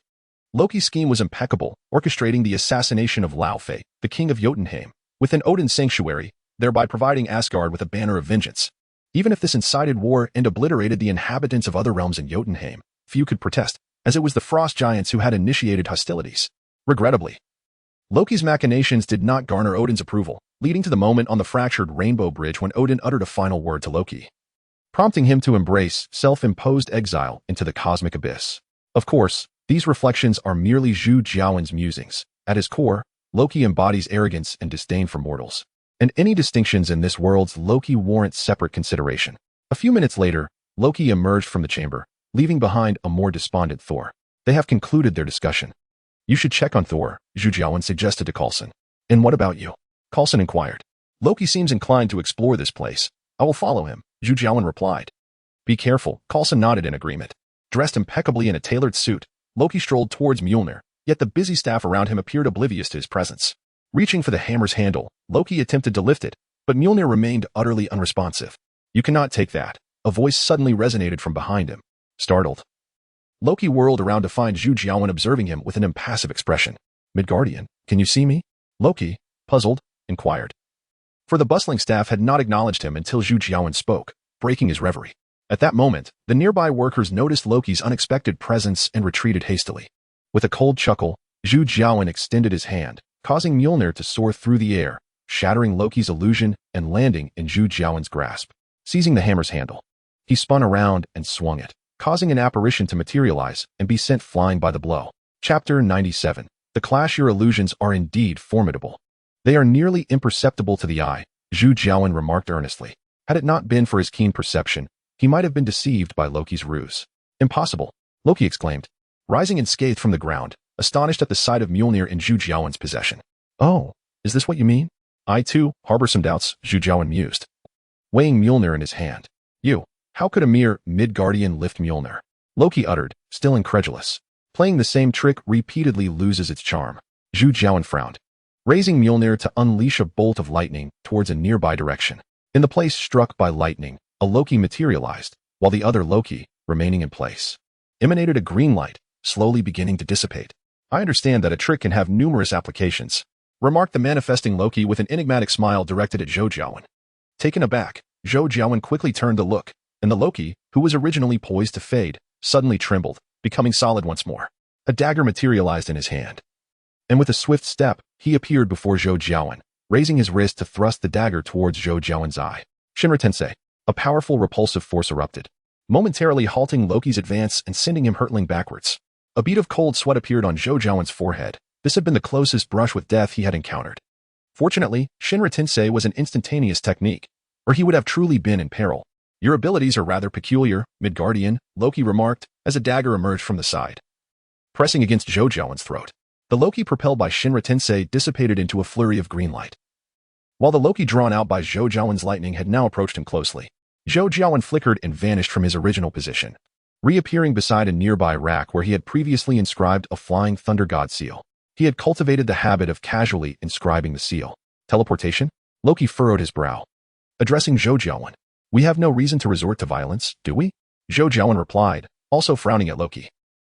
Speaker 1: Loki's scheme was impeccable, orchestrating the assassination of Laufey, the king of Jotunheim, within Odin's sanctuary, thereby providing Asgard with a banner of vengeance. Even if this incited war and obliterated the inhabitants of other realms in Jotunheim, few could protest, as it was the frost giants who had initiated hostilities. Regrettably, Loki's machinations did not garner Odin's approval, leading to the moment on the fractured Rainbow Bridge when Odin uttered a final word to Loki, prompting him to embrace self-imposed exile into the cosmic abyss. Of course, these reflections are merely Zhou Jiawen's musings. At his core, Loki embodies arrogance and disdain for mortals. And any distinctions in this world's Loki warrant separate consideration. A few minutes later, Loki emerged from the chamber, leaving behind a more despondent Thor. They have concluded their discussion. You should check on Thor, Zhou Jiawen suggested to Coulson. And what about you? Coulson inquired. Loki seems inclined to explore this place. I will follow him, Zhou Jiawen replied. Be careful, Coulson nodded in agreement. Dressed impeccably in a tailored suit, Loki strolled towards Mjölnir, yet the busy staff around him appeared oblivious to his presence. Reaching for the hammer's handle, Loki attempted to lift it, but Mjölnir remained utterly unresponsive. You cannot take that. A voice suddenly resonated from behind him. Startled, Loki whirled around to find Zhou Jiawen observing him with an impassive expression. Midgardian, can you see me? Loki, puzzled, inquired. For the bustling staff had not acknowledged him until Zhou Jiawen spoke, breaking his reverie. At that moment, the nearby workers noticed Loki's unexpected presence and retreated hastily. With a cold chuckle, Zhou Jiawen extended his hand, causing Mjölnir to soar through the air, shattering Loki's illusion and landing in Zhou Jiawen's grasp. Seizing the hammer's handle, he spun around and swung it, causing an apparition to materialize and be sent flying by the blow. Chapter 97. The clash. Your illusions are indeed formidable. They are nearly imperceptible to the eye, Zhou Jiawen remarked earnestly. Had it not been for his keen perception, he might have been deceived by Loki's ruse. Impossible, Loki exclaimed, rising unscathed from the ground, astonished at the sight of Mjölnir in Zhou Jiawen's possession. Oh, is this what you mean? I too harbor some doubts, Zhou Jiawen mused, weighing Mjölnir in his hand. How could a mere Midgardian lift Mjölnir? Loki uttered, still incredulous. Playing the same trick repeatedly loses its charm. Zhou Jiawen frowned, raising Mjölnir to unleash a bolt of lightning towards a nearby direction. In the place struck by lightning, a Loki materialized, while the other Loki, remaining in place, emanated a green light, slowly beginning to dissipate. I understand that a trick can have numerous applications, remarked the manifesting Loki with an enigmatic smile directed at Zhou Jiawen. Taken aback, Zhou Jiawen quickly turned to look, and the Loki, who was originally poised to fade, suddenly trembled, becoming solid once more. A dagger materialized in his hand. And with a swift step, he appeared before Zhou Jiawen, raising his wrist to thrust the dagger towards Zhou Jiawen's eye. Shinra Tensei. A powerful repulsive force erupted, momentarily halting Loki's advance and sending him hurtling backwards. A bead of cold sweat appeared on Zhou Jiawen's forehead. This had been the closest brush with death he had encountered. Fortunately, Shinra Tensei was an instantaneous technique, or he would have truly been in peril. Your abilities are rather peculiar, Midgardian, Loki remarked, as a dagger emerged from the side, pressing against Zhou Jiawen's throat. The Loki propelled by Shinra Tensei dissipated into a flurry of green light, while the Loki drawn out by Zhou Jiawen's lightning had now approached him closely. Zhou Jiawen flickered and vanished from his original position, reappearing beside a nearby rack where he had previously inscribed a flying thunder god seal. He had cultivated the habit of casually inscribing the seal. Teleportation? Loki furrowed his brow, addressing Zhou Jiawen. We have no reason to resort to violence, do we? Zhou Jiawen replied, also frowning at Loki.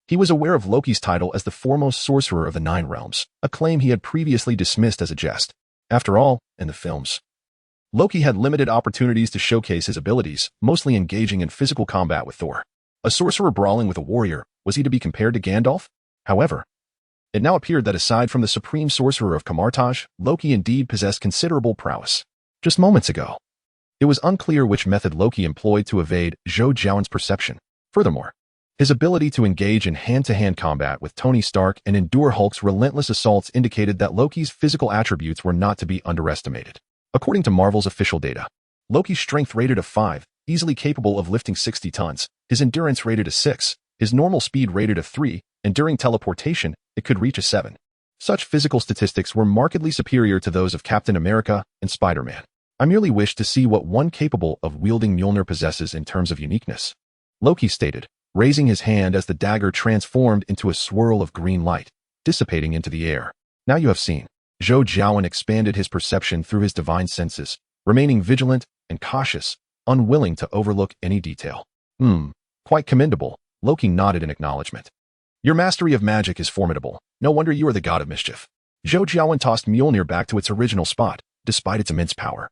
Speaker 1: He was aware of Loki's title as the foremost sorcerer of the Nine Realms, a claim he had previously dismissed as a jest. After all, in the films, Loki had limited opportunities to showcase his abilities, mostly engaging in physical combat with Thor. A sorcerer brawling with a warrior, was he to be compared to Gandalf? However, it now appeared that aside from the supreme sorcerer of Kamartaj, Loki indeed possessed considerable prowess. Just moments ago, it was unclear which method Loki employed to evade Zhou Jiawen's perception. Furthermore, his ability to engage in hand-to-hand combat with Tony Stark and endure Hulk's relentless assaults indicated that Loki's physical attributes were not to be underestimated. According to Marvel's official data, Loki's strength rated a 5, easily capable of lifting 60 tons, his endurance rated a 6, his normal speed rated a 3, and during teleportation, it could reach a 7. Such physical statistics were markedly superior to those of Captain America and Spider-Man. I merely wish to see what one capable of wielding Mjölnir possesses in terms of uniqueness, Loki stated, raising his hand as the dagger transformed into a swirl of green light, dissipating into the air. Now you have seen. Zhou Jiawen expanded his perception through his divine senses, remaining vigilant and cautious, unwilling to overlook any detail. Quite commendable, Loki nodded in acknowledgement. Your mastery of magic is formidable. No wonder you are the god of mischief. Zhou Jiawen tossed Mjölnir back to its original spot, despite its immense power.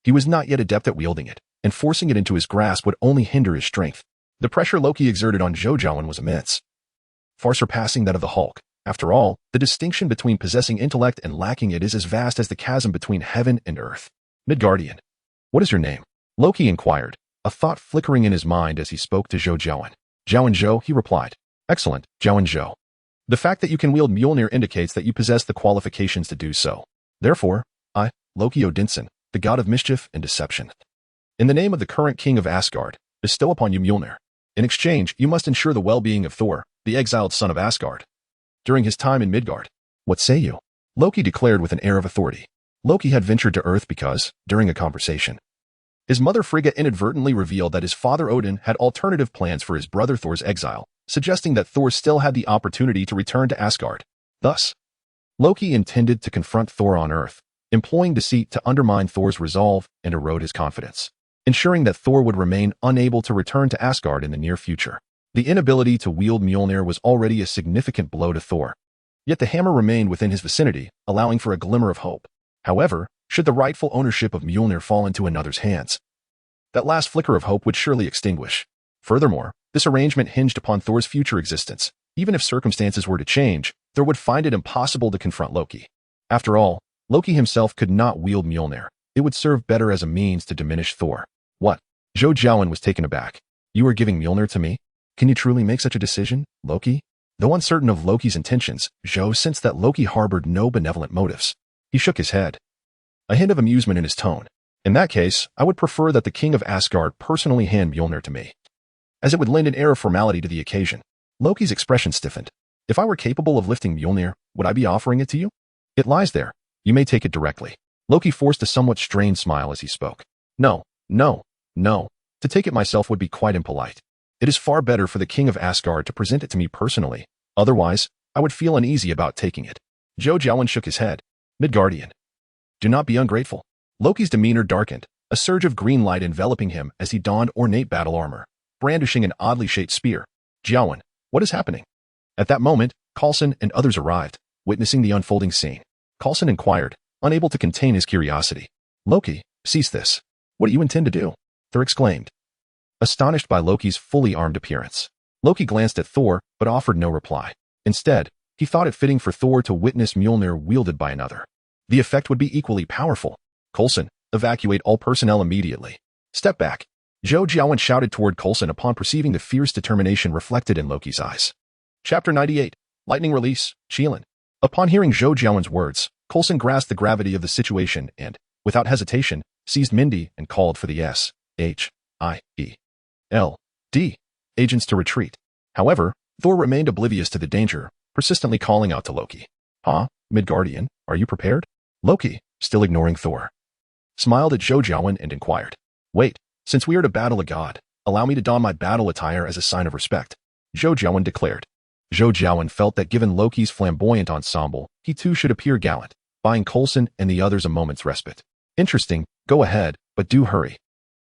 Speaker 1: He was not yet adept at wielding it, and forcing it into his grasp would only hinder his strength. The pressure Loki exerted on Zhou Jiawen was immense, far surpassing that of the Hulk. After all, the distinction between possessing intellect and lacking it is as vast as the chasm between heaven and earth. Midgardian, what is your name? Loki inquired, a thought flickering in his mind as he spoke to Zhou Jiawen. Jiawen Zhou, he replied. Excellent, Jiawen Zhou. The fact that you can wield Mjölnir indicates that you possess the qualifications to do so. Therefore, I, Loki Odinson, the god of mischief and deception, in the name of the current king of Asgard, bestow upon you Mjölnir. In exchange, you must ensure the well-being of Thor, the exiled son of Asgard, during his time in Midgard. What say you? Loki declared with an air of authority. Loki had ventured to Earth because, during a conversation, his mother Frigga inadvertently revealed that his father Odin had alternative plans for his brother Thor's exile, suggesting that Thor still had the opportunity to return to Asgard. Thus, Loki intended to confront Thor on Earth, employing deceit to undermine Thor's resolve and erode his confidence. ensuring that Thor would remain unable to return to Asgard in the near future. The inability to wield Mjölnir was already a significant blow to Thor. Yet the hammer remained within his vicinity, allowing for a glimmer of hope. However, should the rightful ownership of Mjölnir fall into another's hands, that last flicker of hope would surely extinguish. Furthermore, this arrangement hinged upon Thor's future existence. Even if circumstances were to change, Thor would find it impossible to confront Loki. After all, Loki himself could not wield Mjölnir. It would serve better as a means to diminish Thor. What? Zhou Jiawen was taken aback. You are giving Mjölnir to me? Can you truly make such a decision, Loki? Though uncertain of Loki's intentions, Zhou sensed that Loki harbored no benevolent motives. He shook his head, a hint of amusement in his tone. In that case, I would prefer that the king of Asgard personally hand Mjölnir to me, as it would lend an air of formality to the occasion. Loki's expression stiffened. If I were capable of lifting Mjölnir, would I be offering it to you? It lies there. You may take it directly. Loki forced a somewhat strained smile as he spoke. No. To take it myself would be quite impolite. It is far better for the king of Asgard to present it to me personally. Otherwise, I would feel uneasy about taking it. Zhou Jiawen shook his head. Midgardian, do not be ungrateful. Loki's demeanor darkened, a surge of green light enveloping him as he donned ornate battle armor, brandishing an oddly shaped spear. Jiawen, what is happening? At that moment, Coulson and others arrived, witnessing the unfolding scene. Coulson inquired, unable to contain his curiosity. Loki, cease this. What do you intend to do? Thor exclaimed, astonished by Loki's fully armed appearance. Loki glanced at Thor, but offered no reply. Instead, he thought it fitting for Thor to witness Mjölnir wielded by another. The effect would be equally powerful. Coulson, evacuate all personnel immediately. Step back. Zhou Jiawen shouted toward Coulson upon perceiving the fierce determination reflected in Loki's eyes. Chapter 98. Lightning Release, Qilin. Upon hearing Zhou Jiawen's words, Coulson grasped the gravity of the situation and, without hesitation, seized Mindy and called for the S.H.I.E.L.D. agents to retreat. However, Thor remained oblivious to the danger, persistently calling out to Loki. Midgardian, are you prepared? Loki, still ignoring Thor, smiled at Zhou Jiawen and inquired. Wait, since we are to battle a god, allow me to don my battle attire as a sign of respect, Zhou Jiawen declared. Zhou Jiawen felt that given Loki's flamboyant ensemble, he too should appear gallant, buying Coulson and the others a moment's respite. Interesting, go ahead, but do hurry.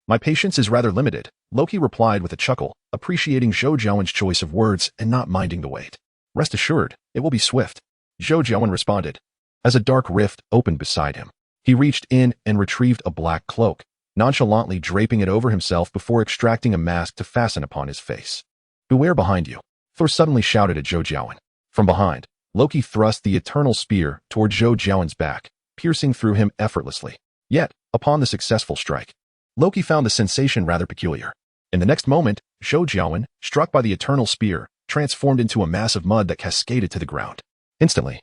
Speaker 1: My patience is rather limited, Loki replied with a chuckle, appreciating Zhou Jiawen's choice of words and not minding the wait. Rest assured, it will be swift, Zhou Jiawen responded. As a dark rift opened beside him, he reached in and retrieved a black cloak, nonchalantly draping it over himself before extracting a mask to fasten upon his face. Beware behind you, Thor suddenly shouted at Zhou Jiawen. From behind, Loki thrust the eternal spear toward Zhou Jiawen's back, piercing through him effortlessly. Yet, upon the successful strike, Loki found the sensation rather peculiar. In the next moment, Zhou Jiawen, struck by the eternal spear, transformed into a mass of mud that cascaded to the ground. Instantly,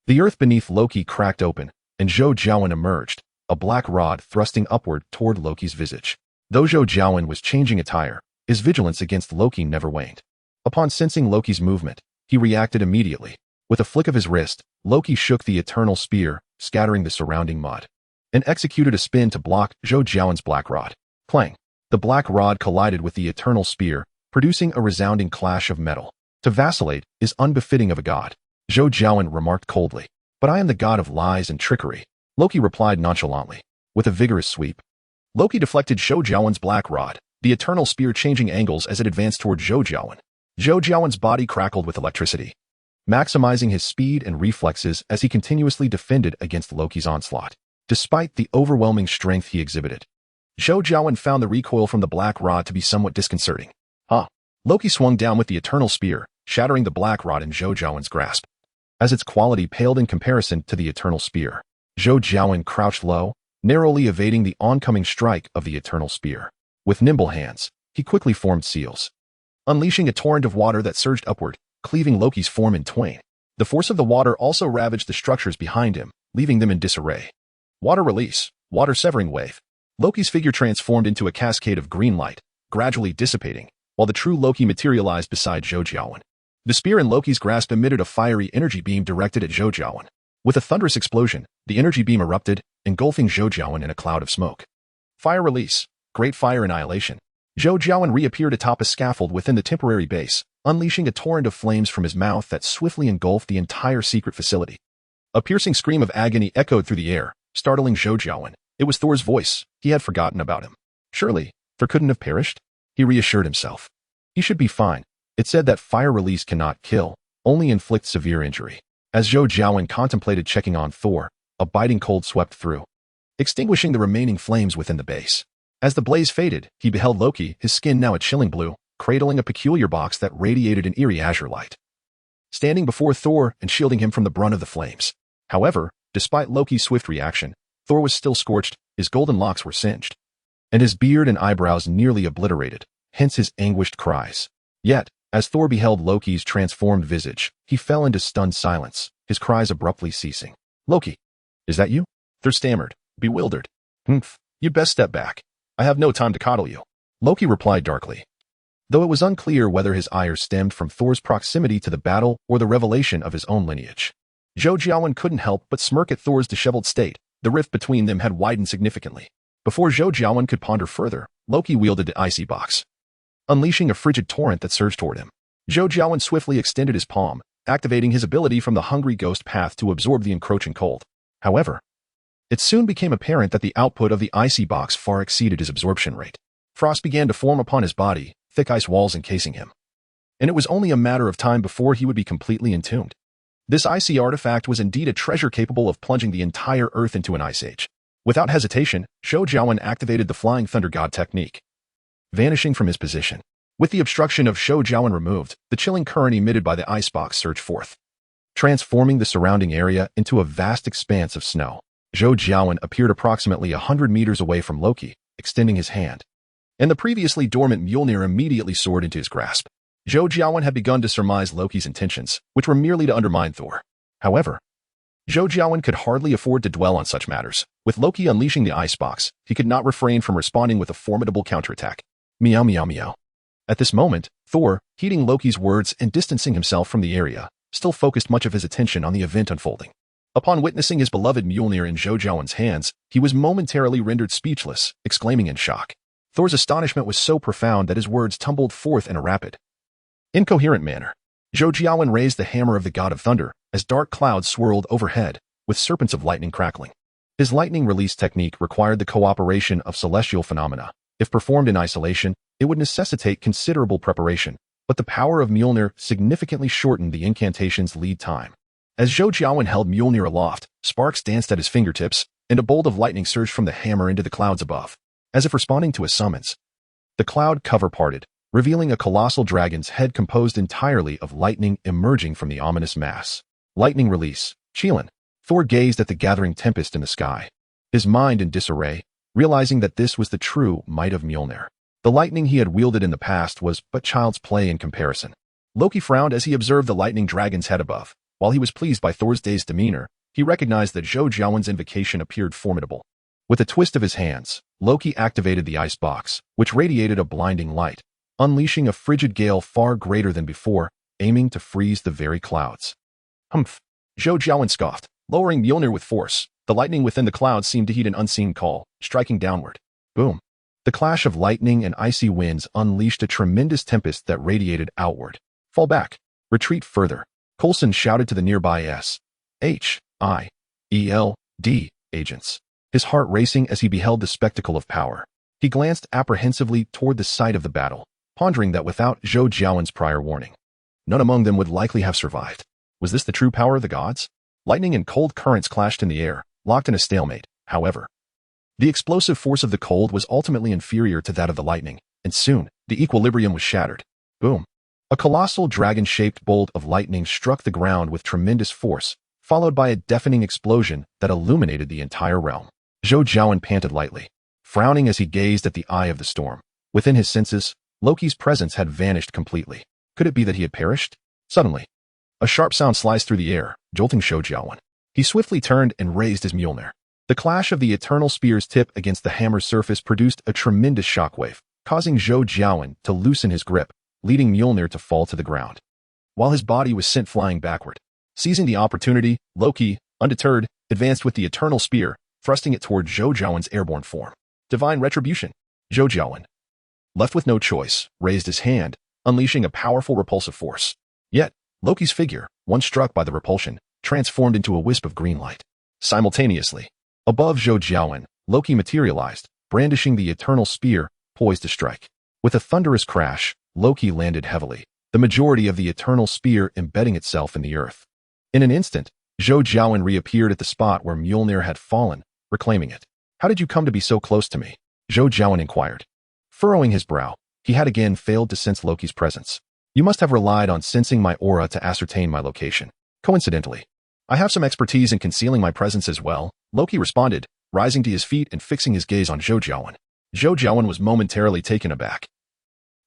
Speaker 1: the earth beneath Loki cracked open, and Zhou Jiawen emerged, a black rod thrusting upward toward Loki's visage. Though Zhou Jiawen was changing attire, his vigilance against Loki never waned. Upon sensing Loki's movement, he reacted immediately. With a flick of his wrist, Loki shook the eternal spear, scattering the surrounding mud, and executed a spin to block Zhou Jiawen's black rod. Clang! The black rod collided with the eternal spear, producing a resounding clash of metal. To vacillate is unbefitting of a god, Zhou Jiawen remarked coldly. But I am the god of lies and trickery, Loki replied nonchalantly. With a vigorous sweep, Loki deflected Zhou Jiawen's black rod, the eternal spear changing angles as it advanced toward Zhou Jiawen. Zhou Jiawen's body crackled with electricity, maximizing his speed and reflexes as he continuously defended against Loki's onslaught. Despite the overwhelming strength he exhibited, Zhou Jiawen found the recoil from the black rod to be somewhat disconcerting. Loki swung down with the eternal spear, shattering the black rod in Zhou Jiawen's grasp. As its quality paled in comparison to the eternal spear, Zhou Jiawen crouched low, narrowly evading the oncoming strike of the eternal spear. With nimble hands, he quickly formed seals, unleashing a torrent of water that surged upward, cleaving Loki's form in twain. The force of the water also ravaged the structures behind him, leaving them in disarray. Water release, water severing wave. Loki's figure transformed into a cascade of green light, gradually dissipating, while the true Loki materialized beside Zhou Jiawen. The spear in Loki's grasp emitted a fiery energy beam directed at Zhou Jiawen. With a thunderous explosion, the energy beam erupted, engulfing Zhou Jiawen in a cloud of smoke. Fire release, great fire annihilation. Zhou Jiawen reappeared atop a scaffold within the temporary base, unleashing a torrent of flames from his mouth that swiftly engulfed the entire secret facility. A piercing scream of agony echoed through the air, startling Zhou Jiawen. It was Thor's voice. He had forgotten about him. Surely, Thor couldn't have perished? He reassured himself. He should be fine. It said that fire release cannot kill, only inflict severe injury. As Zhou Jiawen contemplated checking on Thor, a biting cold swept through, extinguishing the remaining flames within the base. As the blaze faded, he beheld Loki, his skin now a chilling blue, cradling a peculiar box that radiated an eerie azure light, standing before Thor and shielding him from the brunt of the flames. However, despite Loki's swift reaction, Thor was still scorched, his golden locks were singed, and his beard and eyebrows nearly obliterated, hence his anguished cries. Yet, as Thor beheld Loki's transformed visage, he fell into stunned silence, his cries abruptly ceasing. "Loki, is that you?" Thor stammered, bewildered. "Humph, you'd best step back. I have no time to coddle you," Loki replied darkly. Though it was unclear whether his ire stemmed from Thor's proximity to the battle or the revelation of his own lineage. Zhou Jiawen couldn't help but smirk at Thor's disheveled state. The rift between them had widened significantly. Before Zhou Jiawen could ponder further, Loki wielded the icy box, unleashing a frigid torrent that surged toward him. Zhou Jiawen swiftly extended his palm, activating his ability from the hungry ghost path to absorb the encroaching cold. However, it soon became apparent that the output of the icy box far exceeded his absorption rate. Frost began to form upon his body, thick ice walls encasing him, and it was only a matter of time before he would be completely entombed. This icy artifact was indeed a treasure capable of plunging the entire Earth into an ice age. Without hesitation, Zhou Jiawen activated the Flying Thunder God technique, vanishing from his position. With the obstruction of Zhou Jiawen removed, the chilling current emitted by the icebox surged forth, transforming the surrounding area into a vast expanse of snow. Zhou Jiawen appeared approximately 100 meters away from Loki, extending his hand, and the previously dormant Mjölnir immediately soared into his grasp. Zhou Jiawen had begun to surmise Loki's intentions, which were merely to undermine Thor. However, Zhou Jiawen could hardly afford to dwell on such matters. With Loki unleashing the icebox, he could not refrain from responding with a formidable counterattack. Meow meow meow. At this moment, Thor, heeding Loki's words and distancing himself from the area, still focused much of his attention on the event unfolding. Upon witnessing his beloved Mjölnir in Zhou Jiawen's hands, he was momentarily rendered speechless, exclaiming in shock. Thor's astonishment was so profound that his words tumbled forth in a rapid, incoherent manner. Zhou Jiawen raised the hammer of the God of Thunder, as dark clouds swirled overhead, with serpents of lightning crackling. His lightning release technique required the cooperation of celestial phenomena. If performed in isolation, it would necessitate considerable preparation, but the power of Mjölnir significantly shortened the incantation's lead time. As Zhou Jiawen held Mjölnir aloft, sparks danced at his fingertips, and a bolt of lightning surged from the hammer into the clouds above. As if responding to a summons, the cloud cover parted, revealing a colossal dragon's head composed entirely of lightning emerging from the ominous mass. Lightning release. Chilin. Thor gazed at the gathering tempest in the sky, his mind in disarray, realizing that this was the true might of Mjölnir. The lightning he had wielded in the past was but child's play in comparison. Loki frowned as he observed the lightning dragon's head above. While he was pleased by Thor's dazed demeanor, he recognized that Zhou Jiawen's invocation appeared formidable. With a twist of his hands, Loki activated the ice box, which radiated a blinding light, unleashing a frigid gale far greater than before, aiming to freeze the very clouds. Humph! Zhou Jiawen scoffed, lowering Mjölnir with force. The lightning within the clouds seemed to heed an unseen call, striking downward. Boom! The clash of lightning and icy winds unleashed a tremendous tempest that radiated outward. Fall back! Retreat further! Coulson shouted to the nearby S.H.I.E.L.D. agents, his heart racing as he beheld the spectacle of power. He glanced apprehensively toward the site of the battle, pondering that without Zhou Jiawen's prior warning, none among them would likely have survived. Was this the true power of the gods? Lightning and cold currents clashed in the air, locked in a stalemate. However, the explosive force of the cold was ultimately inferior to that of the lightning, and soon, the equilibrium was shattered. Boom! A colossal dragon-shaped bolt of lightning struck the ground with tremendous force, followed by a deafening explosion that illuminated the entire realm. Zhou Jiawen panted lightly, frowning as he gazed at the eye of the storm. Within his senses, Loki's presence had vanished completely. Could it be that he had perished? Suddenly, a sharp sound sliced through the air, jolting Zhou Jiawen. He swiftly turned and raised his Mjölnir. The clash of the eternal spear's tip against the hammer's surface produced a tremendous shockwave, causing Zhou Jiawen to loosen his grip, leading Mjölnir to fall to the ground, while his body was sent flying backward. Seizing the opportunity, Loki, undeterred, advanced with the eternal spear, thrusting it toward Zhou Jiawen's airborne form. Divine retribution. Zhou Jiawen, left with no choice, raised his hand, unleashing a powerful repulsive force. Yet, Loki's figure, once struck by the repulsion, transformed into a wisp of green light. Simultaneously, above Zhou Jiawen, Loki materialized, brandishing the eternal spear, poised to strike. With a thunderous crash, Loki landed heavily, the majority of the eternal spear embedding itself in the earth. In an instant, Zhou Jiawen reappeared at the spot where Mjölnir had fallen, reclaiming it. "How did you come to be so close to me?" Zhou Jiawen inquired. Furrowing his brow, he had again failed to sense Loki's presence. "You must have relied on sensing my aura to ascertain my location. Coincidentally, I have some expertise in concealing my presence as well," Loki responded, rising to his feet and fixing his gaze on Zhou Jiawen. Zhou Jiawen was momentarily taken aback.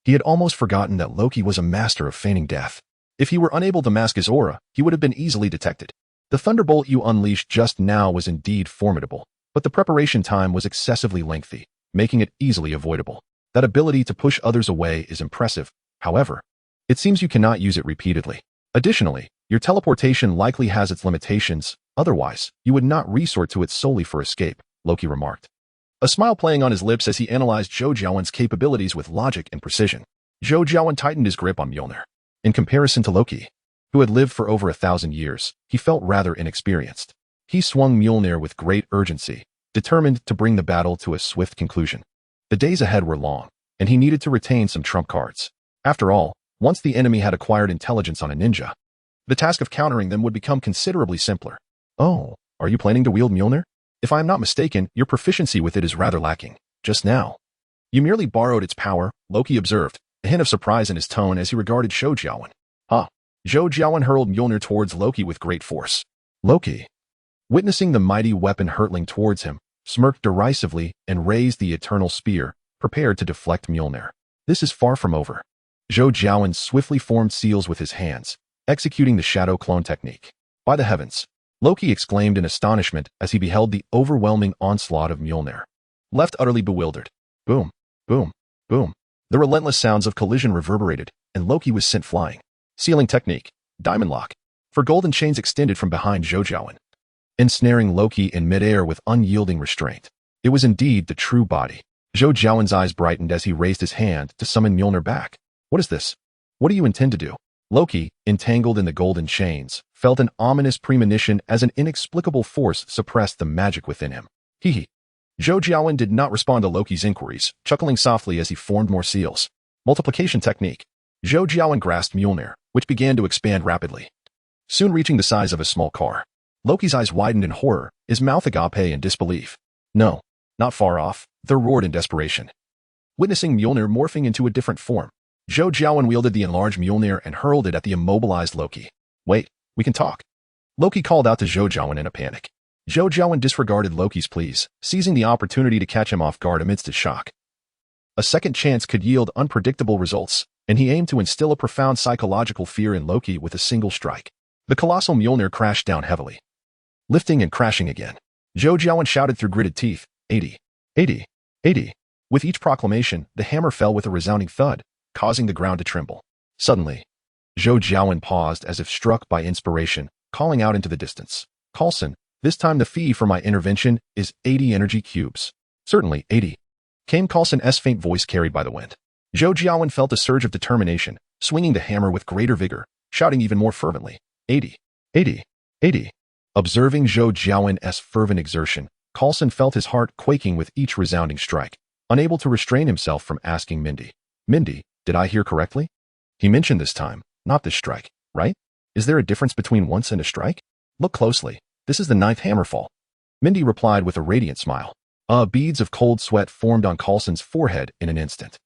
Speaker 1: He had almost forgotten that Loki was a master of feigning death. If he were unable to mask his aura, he would have been easily detected. The thunderbolt you unleashed just now was indeed formidable, but the preparation time was excessively lengthy, making it easily avoidable. That ability to push others away is impressive. However, it seems you cannot use it repeatedly. Additionally, your teleportation likely has its limitations, otherwise, you would not resort to it solely for escape, Loki remarked. A smile playing on his lips as he analyzed Zhou Jiawen's capabilities with logic and precision. Zhou Jiawen tightened his grip on Mjölnir. In comparison to Loki, who had lived for over 1,000 years, he felt rather inexperienced. He swung Mjölnir with great urgency, determined to bring the battle to a swift conclusion. The days ahead were long, and he needed to retain some trump cards. After all, once the enemy had acquired intelligence on a ninja, the task of countering them would become considerably simpler. "Oh, are you planning to wield Mjölnir? If I am not mistaken, your proficiency with it is rather lacking. Just now, you merely borrowed its power," Loki observed, a hint of surprise in his tone as he regarded Zhou Jiawen. "Huh." Zhou Jiawen hurled Mjölnir towards Loki with great force. Loki, witnessing the mighty weapon hurtling towards him, smirked derisively and raised the eternal spear, prepared to deflect Mjölnir. "This is far from over." Zhou Jiawen swiftly formed seals with his hands, executing the shadow clone technique. "By the heavens!" Loki exclaimed in astonishment as he beheld the overwhelming onslaught of Mjölnir. Left utterly bewildered. Boom, boom, boom. The relentless sounds of collision reverberated, and Loki was sent flying. Sealing technique, diamond lock, for golden chains extended from behind Zhou Jiawen, ensnaring Loki in midair with unyielding restraint. It was indeed the true body. Zhou Jiawen's eyes brightened as he raised his hand to summon Mjölnir back. "What is this? What do you intend to do?" Loki, entangled in the golden chains, felt an ominous premonition as an inexplicable force suppressed the magic within him. Hee. Zhou Jiawen did not respond to Loki's inquiries, chuckling softly as he formed more seals. Multiplication technique. Zhou Jiawen grasped Mjölnir, which began to expand rapidly, soon reaching the size of a small car. Loki's eyes widened in horror, his mouth agape in disbelief. "No, not far off," they roared in desperation. Witnessing Mjölnir morphing into a different form, Zhou Jiawen wielded the enlarged Mjölnir and hurled it at the immobilized Loki. "Wait, we can talk." Loki called out to Zhou Jiawen in a panic. Zhou Jiawen disregarded Loki's pleas, seizing the opportunity to catch him off guard amidst his shock. A second chance could yield unpredictable results, and he aimed to instill a profound psychological fear in Loki with a single strike. The colossal Mjölnir crashed down heavily, lifting and crashing again. Zhou Jiawen shouted through gritted teeth, 80, 80, 80. With each proclamation, the hammer fell with a resounding thud, causing the ground to tremble. Suddenly, Zhou Jiawen paused as if struck by inspiration, calling out into the distance. "Coulson, this time the fee for my intervention is 80 energy cubes." "Certainly, 80. Came Coulson's faint voice carried by the wind. Zhou Jiawen felt a surge of determination, swinging the hammer with greater vigor, shouting even more fervently, 80, 80, 80. Observing Zhou Jiawen's fervent exertion, Coulson felt his heart quaking with each resounding strike, unable to restrain himself from asking Mindy, "Mindy, did I hear correctly? He mentioned this time, not this strike, right? Is there a difference between once and a strike? Look closely. This is the 9th hammerfall." Mindy replied with a radiant smile. Beads of cold sweat formed on Coulson's forehead in an instant.